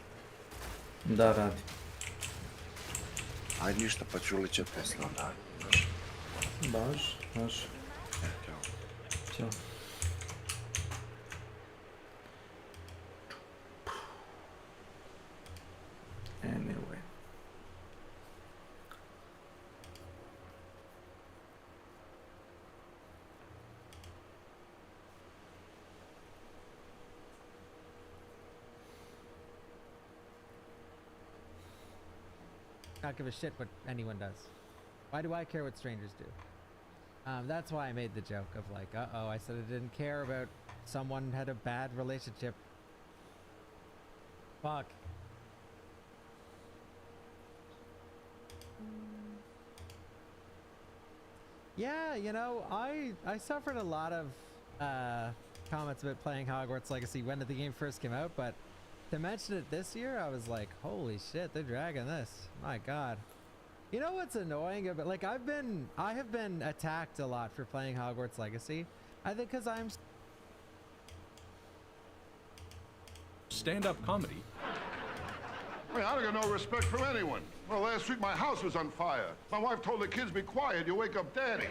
Da, radi. Ajde ništa, pa ću uličati posle. Baš. Ćao. Anyway. Not give a shit what anyone does. Why do I care what strangers do? That's why I made the joke of like, uh-oh, I said I didn't care about someone had a bad relationship. Fuck. Yeah, you know, I suffered a lot of comments about playing Hogwarts Legacy when the game first came out, but to mention it this year, I was like, holy shit, they're dragging this. My god. You know what's annoying about, like, I have been attacked a lot for playing Hogwarts Legacy. I think because I'm stand-up comedy. I mean, I don't get no respect from anyone. Well, last week my house was on fire. My wife told the kids, be quiet, you wake up Daddy.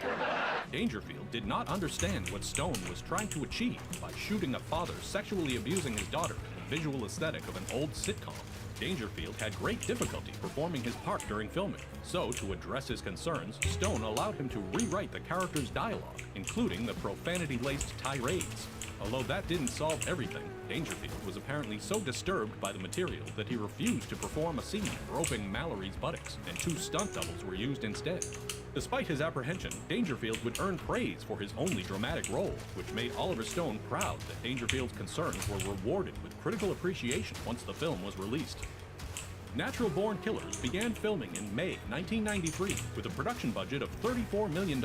Dangerfield did not understand what Stone was trying to achieve by shooting a father sexually abusing his daughter in the visual aesthetic of an old sitcom. Dangerfield had great difficulty performing his part during filming, so to address his concerns, Stone allowed him to rewrite the character's dialogue, including the profanity-laced tirades. Although that didn't solve everything, Dangerfield was apparently so disturbed by the material that he refused to perform a scene groping Mallory's buttocks, and 2 stunt doubles were used instead. Despite his apprehension, Dangerfield would earn praise for his only dramatic role, which made Oliver Stone proud that Dangerfield's concerns were rewarded with critical appreciation once the film was released. Natural Born Killers began filming in May 1993 with a production budget of $34 million.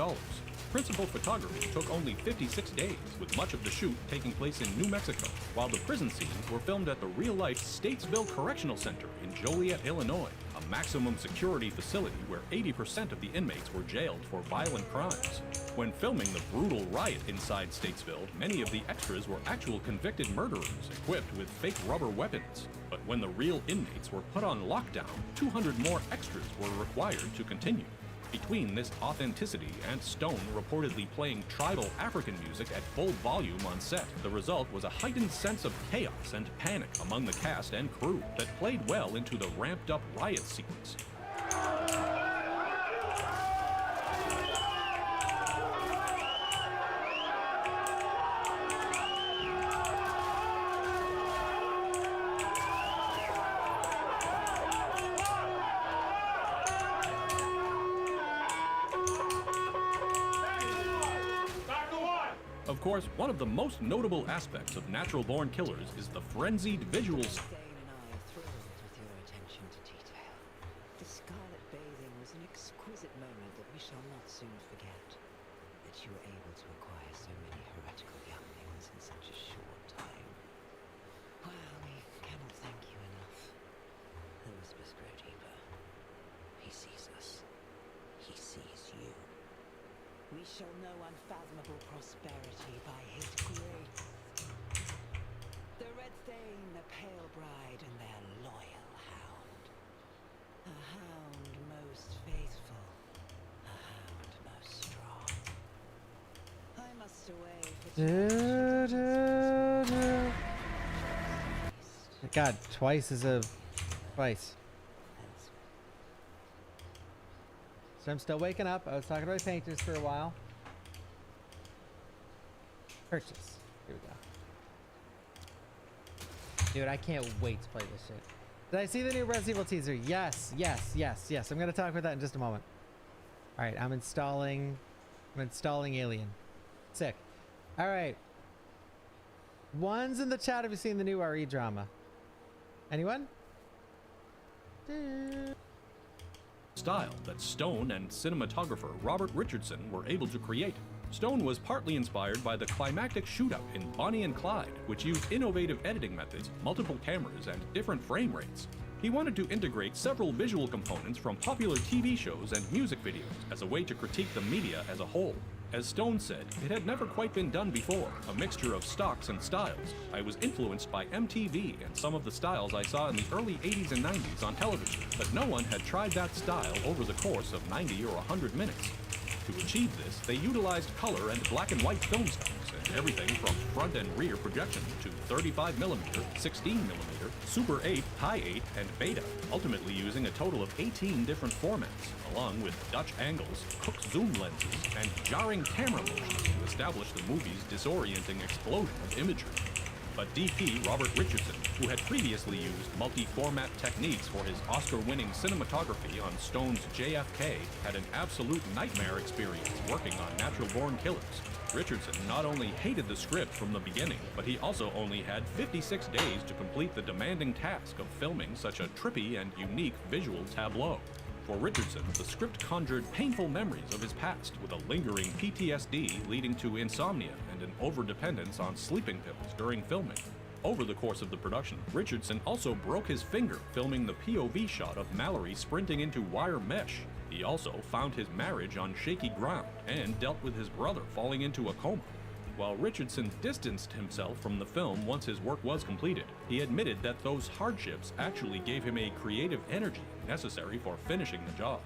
Principal photography took only 56 days, with much of the shoot taking place in New Mexico, while the prison scenes were filmed at the real-life Statesville Correctional Center in Joliet, Illinois, a maximum security facility where 80% of the inmates were jailed for violent crimes. When filming the brutal riot inside Statesville, many of the extras were actual convicted murderers equipped with fake rubber weapons. But when the real inmates were put on lockdown, 200 more extras were required to continue. Between this authenticity and Stone reportedly playing tribal African music at full volume on set, the result was a heightened sense of chaos and panic among the cast and crew that played well into the ramped-up riot sequence. Of course, one of the most notable aspects of Natural Born Killers is the frenzied visuals. you were able to acquire so many heretical younglings in such a short time. Well, we cannot thank you enough. The whispers grow deeper. He sees us. He sees you. We shall know unfathomable prosperity by his grace. The Red Thane, the Pale Bride, and their loyal hound. A hound most faithful. A hound most strong. I must away for God, twice is a twice. So I'm still waking up. I was talking to my painters for a while. Purchase. Here we go. Dude, I can't wait to play this shit. Did I see the new Resident Evil teaser? Yes, yes, yes, yes. I'm gonna talk about that in just a moment. All right, I'm installing Alien. Sick. All right. Ones in the chat, have you seen the new RE drama? Anyone? Style that Stone and cinematographer Robert Richardson were able to create. Stone was partly inspired by the climactic shootout in Bonnie and Clyde, which used innovative editing methods, multiple cameras, and different frame rates. He wanted to integrate several visual components from popular TV shows and music videos as a way to critique the media as a whole. As Stone said, it had never quite been done before, a mixture of stocks and styles. I was influenced by MTV and some of the styles I saw in the early 80s and 90s on television, but no one had tried that style over the course of 90 or 100 minutes. To achieve this, they utilized color and black and white film stocks, and everything from front and rear projection to 35mm, 16mm, Super 8, High 8, and Beta, ultimately using a total of 18 different formats, along with Dutch angles, Cook zoom lenses, and jarring camera motions to establish the movie's disorienting explosion of imagery. But DP Robert Richardson, who had previously used multi-format techniques for his Oscar-winning cinematography on Stone's JFK, had an absolute nightmare experience working on Natural Born Killers. Richardson not only hated the script from the beginning, but he also only had 56 days to complete the demanding task of filming such a trippy and unique visual tableau. For Richardson, the script conjured painful memories of his past, with a lingering PTSD leading to insomnia and an overdependence on sleeping pills during filming. Over the course of the production, Richardson also broke his finger filming the POV shot of Mallory sprinting into wire mesh. He also found his marriage on shaky ground and dealt with his brother falling into a coma. While Richardson distanced himself from the film once his work was completed, he admitted that those hardships actually gave him a creative energy necessary for finishing the job.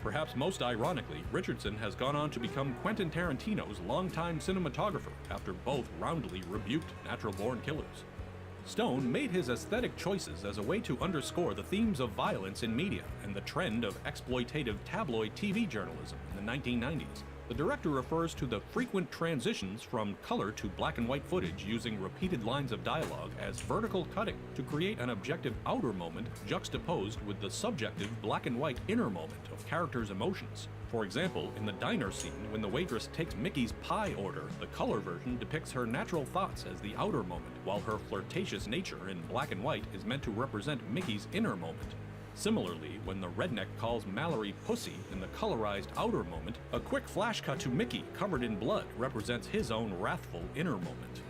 Perhaps most ironically, Richardson has gone on to become Quentin Tarantino's longtime cinematographer after both roundly rebuked Natural Born Killers. Stone made his aesthetic choices as a way to underscore the themes of violence in media and the trend of exploitative tabloid TV journalism in the 1990s. The director refers to the frequent transitions from color to black and white footage using repeated lines of dialogue as vertical cutting to create an objective outer moment juxtaposed with the subjective black and white inner moment of characters' emotions. For example, in the diner scene, when the waitress takes Mickey's pie order, the color version depicts her natural thoughts as the outer moment, while her flirtatious nature in black and white is meant to represent Mickey's inner moment. Similarly, when the redneck calls Mallory pussy in the colorized outer moment, a quick flash cut to Mickey covered in blood represents his own wrathful inner moment.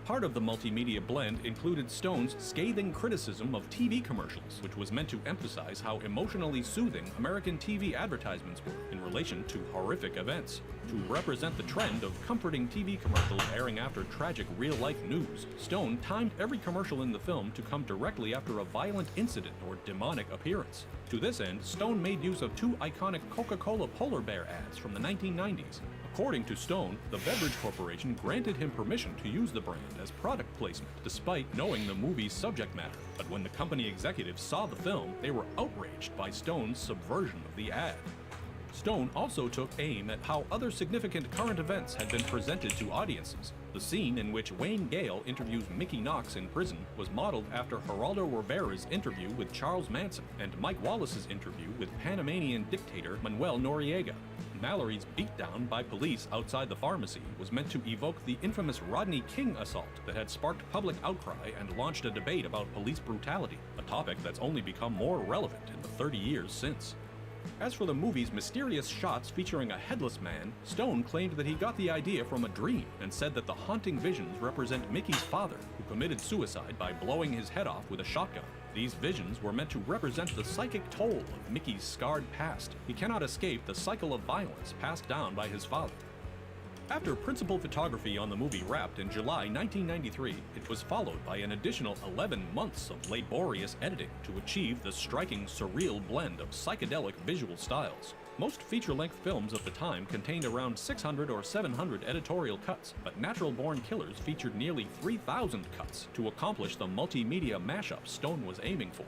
Part of the multimedia blend included Stone's scathing criticism of TV commercials, which was meant to emphasize how emotionally soothing American TV advertisements were in relation to horrific events. To represent the trend of comforting TV commercials airing after tragic real-life news, Stone timed every commercial in the film to come directly after a violent incident or demonic appearance. To this end, Stone made use of two iconic Coca-Cola polar bear ads from the 1990s. According to Stone, the beverage corporation granted him permission to use the brand as product placement, despite knowing the movie's subject matter. But when the company executives saw the film, they were outraged by Stone's subversion of the ad. Stone also took aim at how other significant current events had been presented to audiences. The scene in which Wayne Gale interviews Mickey Knox in prison was modeled after Geraldo Rivera's interview with Charles Manson and Mike Wallace's interview with Panamanian dictator Manuel Noriega. Mallory's beatdown by police outside the pharmacy was meant to evoke the infamous Rodney King assault that had sparked public outcry and launched a debate about police brutality, a topic that's only become more relevant in the 30 years since. As for the movie's mysterious shots featuring a headless man, Stone claimed that he got the idea from a dream and said that the haunting visions represent Mickey's father, who committed suicide by blowing his head off with a shotgun. These visions were meant to represent the psychic toll of Mickey's scarred past. He cannot escape the cycle of violence passed down by his father. After principal photography on the movie wrapped in July 1993, it was followed by an additional 11 months of laborious editing to achieve the striking, surreal blend of psychedelic visual styles. Most feature-length films of the time contained around 600 or 700 editorial cuts, but Natural Born Killers featured nearly 3,000 cuts to accomplish the multimedia mashup Stone was aiming for.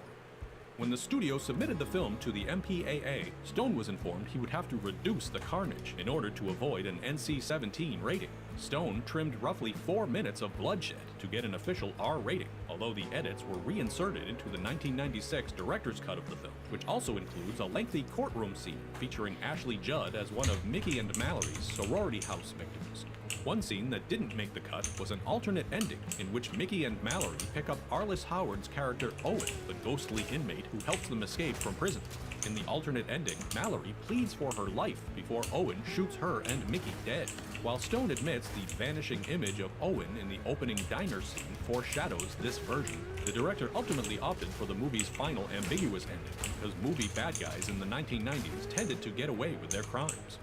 When the studio submitted the film to the MPAA, Stone was informed he would have to reduce the carnage in order to avoid an NC-17 rating. Stone trimmed roughly 4 minutes of bloodshed to get an official R rating, although the edits were reinserted into the 1996 director's cut of the film, which also includes a lengthy courtroom scene featuring Ashley Judd as one of Mickey and Mallory's sorority house victims. One scene that didn't make the cut was an alternate ending in which Mickey and Mallory pick up Arliss Howard's character Owen, the ghostly inmate who helps them escape from prison. In the alternate ending, Mallory pleads for her life before Owen shoots her and Mickey dead. While Stone admits the vanishing image of Owen in the opening diner scene foreshadows this version, the director ultimately opted for the movie's final ambiguous ending because movie bad guys in the 1990s tended to get away with their crimes.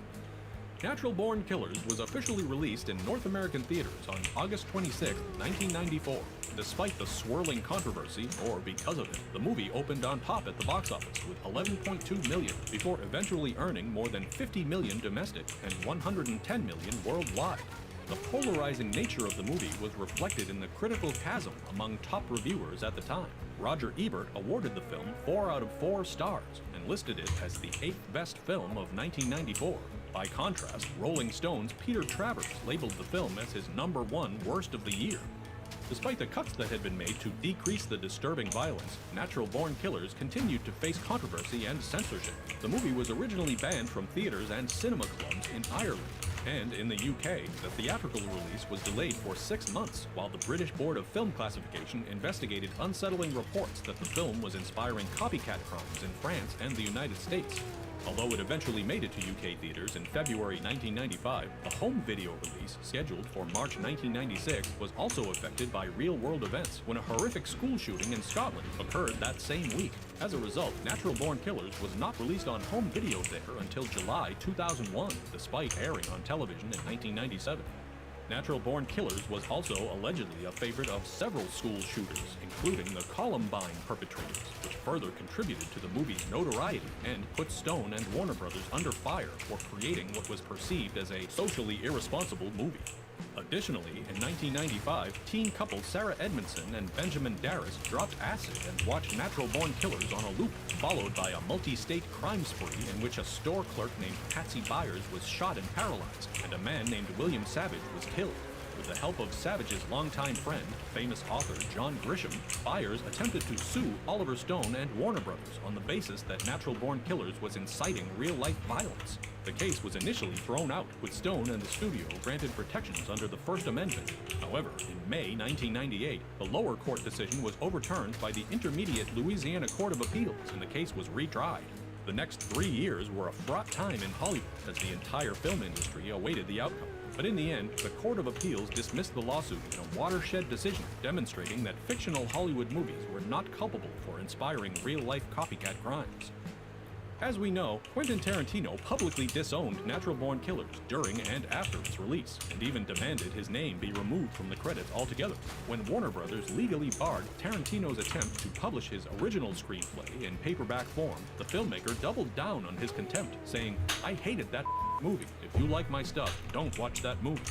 Natural Born Killers was officially released in North American theaters on August 26, 1994. Despite the swirling controversy, or because of it, the movie opened on top at the box office with $11.2 million before eventually earning more than $50 million domestic and $110 million worldwide. The polarizing nature of the movie was reflected in the critical chasm among top reviewers at the time. Roger Ebert awarded the film 4 out of 4 stars and listed it as the 8th best film of 1994. By contrast, Rolling Stone's Peter Travers labeled the film as his #1 worst of the year. Despite the cuts that had been made to decrease the disturbing violence, Natural Born Killers continued to face controversy and censorship. The movie was originally banned from theaters and cinema clubs in Ireland, and in the UK, the theatrical release was delayed for 6 months while the British Board of Film Classification investigated unsettling reports that the film was inspiring copycat crimes in France and the United States. Although it eventually made it to UK theaters in February 1995, the home video release, scheduled for March 1996, was also affected by real-world events when a horrific school shooting in Scotland occurred that same week. As a result, Natural Born Killers was not released on home video there until July 2001, despite airing on television in 1997. Natural Born Killers was also allegedly a favorite of several school shooters, including the Columbine perpetrators, which further contributed to the movie's notoriety and put Stone and Warner Brothers under fire for creating what was perceived as a socially irresponsible movie. Additionally, in 1995, teen couple Sarah Edmondson and Benjamin Darris dropped acid and watched Natural Born Killers on a loop, followed by a multi-state crime spree in which a store clerk named Patsy Byers was shot and paralyzed, and a man named William Savage was killed. With the help of Savage's longtime friend, famous author John Grisham, Byers attempted to sue Oliver Stone and Warner Brothers on the basis that Natural Born Killers was inciting real-life violence. The case was initially thrown out, with Stone and the studio granted protections under the First Amendment. However, in May 1998, the lower court decision was overturned by the Intermediate Louisiana Court of Appeals, and the case was retried. The next 3 years were a fraught time in Hollywood as the entire film industry awaited the outcome. But in the end, the Court of Appeals dismissed the lawsuit in a watershed decision, demonstrating that fictional Hollywood movies were not culpable for inspiring real-life copycat crimes. As we know, Quentin Tarantino publicly disowned Natural Born Killers during and after its release, and even demanded his name be removed from the credits altogether. When Warner Brothers legally barred Tarantino's attempt to publish his original screenplay in paperback form, the filmmaker doubled down on his contempt, saying, "I hated that movie. If you like my stuff, don't watch that movie."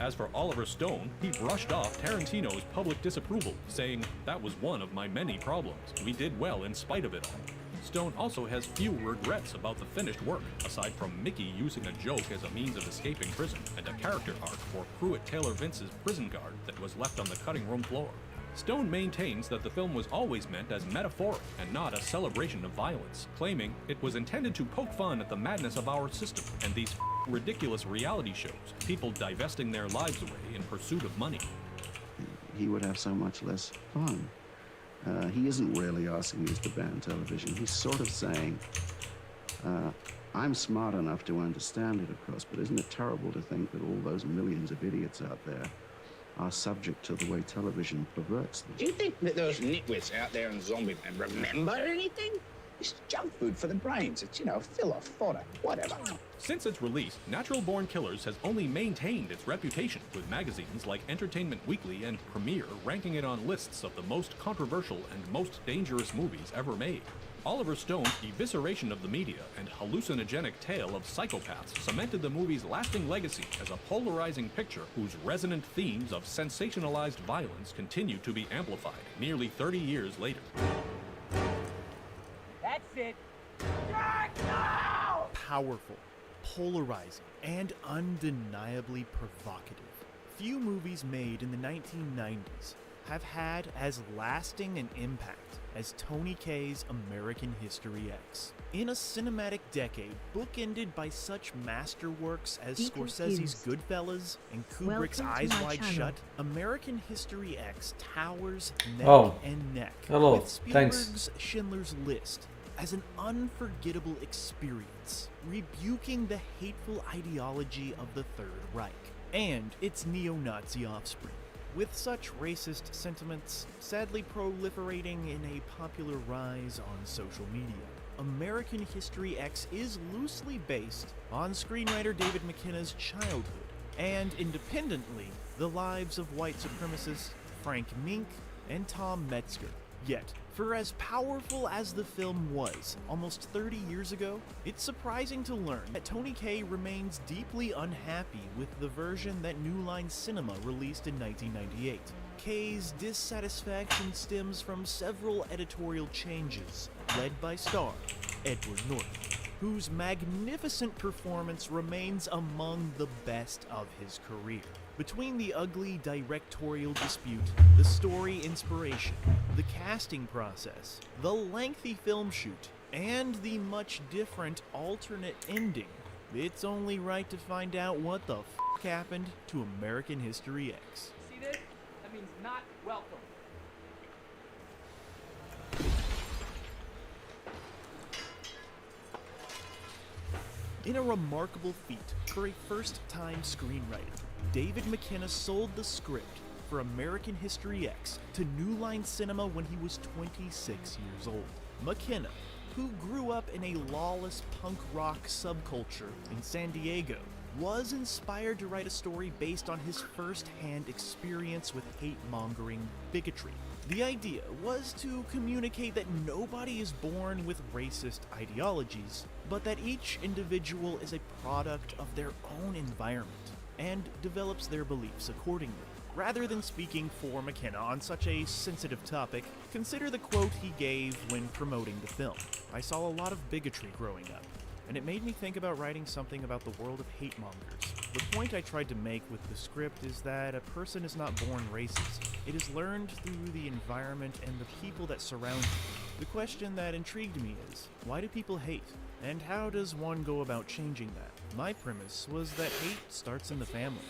As for Oliver Stone, he brushed off Tarantino's public disapproval, saying, "That was one of my many problems. We did well in spite of it all." Stone also has few regrets about the finished work, aside from Mickey using a joke as a means of escaping prison, and a character arc for Pruitt Taylor Vince's prison guard that was left on the cutting room floor. Stone maintains that the film was always meant as metaphoric and not a celebration of violence, claiming it was intended to poke fun at the madness of our system and these ridiculous reality shows, people divesting their lives away in pursuit of money. He would have so much less fun. He isn't really asking us to ban television. He's sort of saying, I'm smart enough to understand it, of course, but isn't it terrible to think that all those millions of idiots out there are subject to the way television perverts them? Do you think that those nitwits out there in Zombieland remember anything? It's junk food for the brains. It's, filler, fodder, whatever. Since its release, Natural Born Killers has only maintained its reputation, with magazines like Entertainment Weekly and Premiere ranking it on lists of the most controversial and most dangerous movies ever made. Oliver Stone's evisceration of the media and hallucinogenic tale of psychopaths cemented the movie's lasting legacy as a polarizing picture whose resonant themes of sensationalized violence continue to be amplified nearly 30 years later. That's it. Jack, no! Powerful, polarizing, and undeniably provocative. Few movies made in the 1990s have had as lasting an impact as Tony Kaye's American History X. In a cinematic decade bookended by such masterworks as Scorsese's Goodfellas and Kubrick's Eyes Wide Shut, American History X towers neck and neck with Spielberg's Schindler's List as an unforgettable experience, rebuking the hateful ideology of the Third Reich and its neo-Nazi offspring. With such racist sentiments sadly proliferating in a popular rise on social media, American History X is loosely based on screenwriter David McKenna's childhood, and independently, the lives of white supremacists Frank Mink and Tom Metzger. Yet, for as powerful as the film was almost 30 years ago, it's surprising to learn that Tony Kaye remains deeply unhappy with the version that New Line Cinema released in 1998. Kaye's dissatisfaction stems from several editorial changes, led by star Edward Norton, whose magnificent performance remains among the best of his career. Between the ugly directorial dispute, the story inspiration, the casting process, the lengthy film shoot, and the much different alternate ending, it's only right to find out what the f*** happened to American History X. See this? That means not welcome. In a remarkable feat for a first-time screenwriter, David McKenna sold the script for American History X to New Line Cinema when he was 26 years old. McKenna, who grew up in a lawless punk rock subculture in San Diego, was inspired to write a story based on his first-hand experience with hate-mongering bigotry. The idea was to communicate that nobody is born with racist ideologies, but that each individual is a product of their own environment and develops their beliefs accordingly. Rather than speaking for McKenna on such a sensitive topic, consider the quote he gave when promoting the film. "I saw a lot of bigotry growing up, and it made me think about writing something about the world of hate mongers. The point I tried to make with the script is that a person is not born racist. It is learned through the environment and the people that surround you. The question that intrigued me is, why do people hate? And how does one go about changing that? My premise was that hate starts in the family."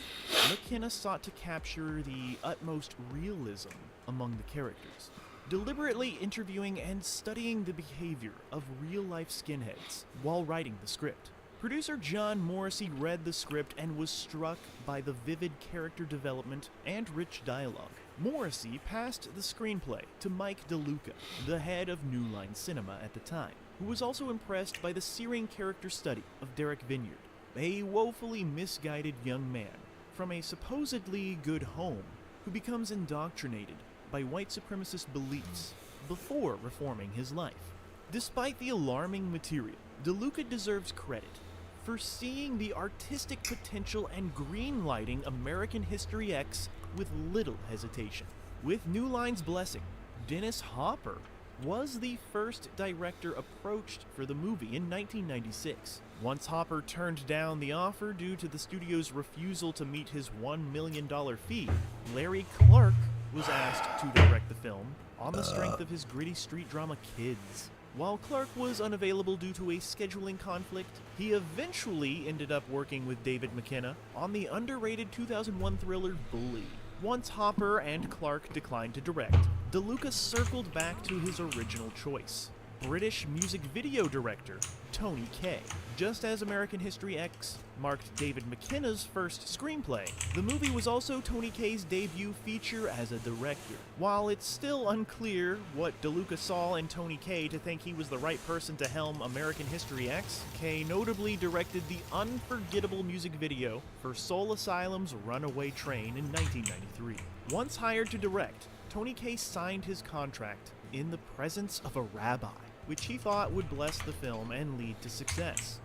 McKenna sought to capture the utmost realism among the characters, deliberately interviewing and studying the behavior of real-life skinheads while writing the script. Producer John Morrissey read the script and was struck by the vivid character development and rich dialogue. Morrissey passed the screenplay to Mike DeLuca, the head of New Line Cinema at the time, who was also impressed by the searing character study of Derek Vineyard, a woefully misguided young man from a supposedly good home who becomes indoctrinated by white supremacist beliefs before reforming his life. Despite the alarming material, DeLuca deserves credit for seeing the artistic potential and greenlighting American History X with little hesitation. With New Line's blessing, Dennis Hopper was the first director approached for the movie in 1996. Once Hopper turned down the offer due to the studio's refusal to meet his $1 million fee, Larry Clark was asked to direct the film on the strength of his gritty street drama Kids. While Clark was unavailable due to a scheduling conflict, he eventually ended up working with David McKenna on the underrated 2001 thriller Bully. Once Hopper and Clark declined to direct, DeLuca circled back to his original choice, British music video director Tony Kaye. Just as American History X marked David McKenna's first screenplay, the movie was also Tony Kaye's debut feature as a director. While it's still unclear what DeLuca saw in Tony Kaye to think he was the right person to helm American History X, Kaye notably directed the unforgettable music video for Soul Asylum's Runaway Train in 1993. Once hired to direct, Tony Kaye signed his contract in the presence of a rabbi, which he thought would bless the film and lead to success.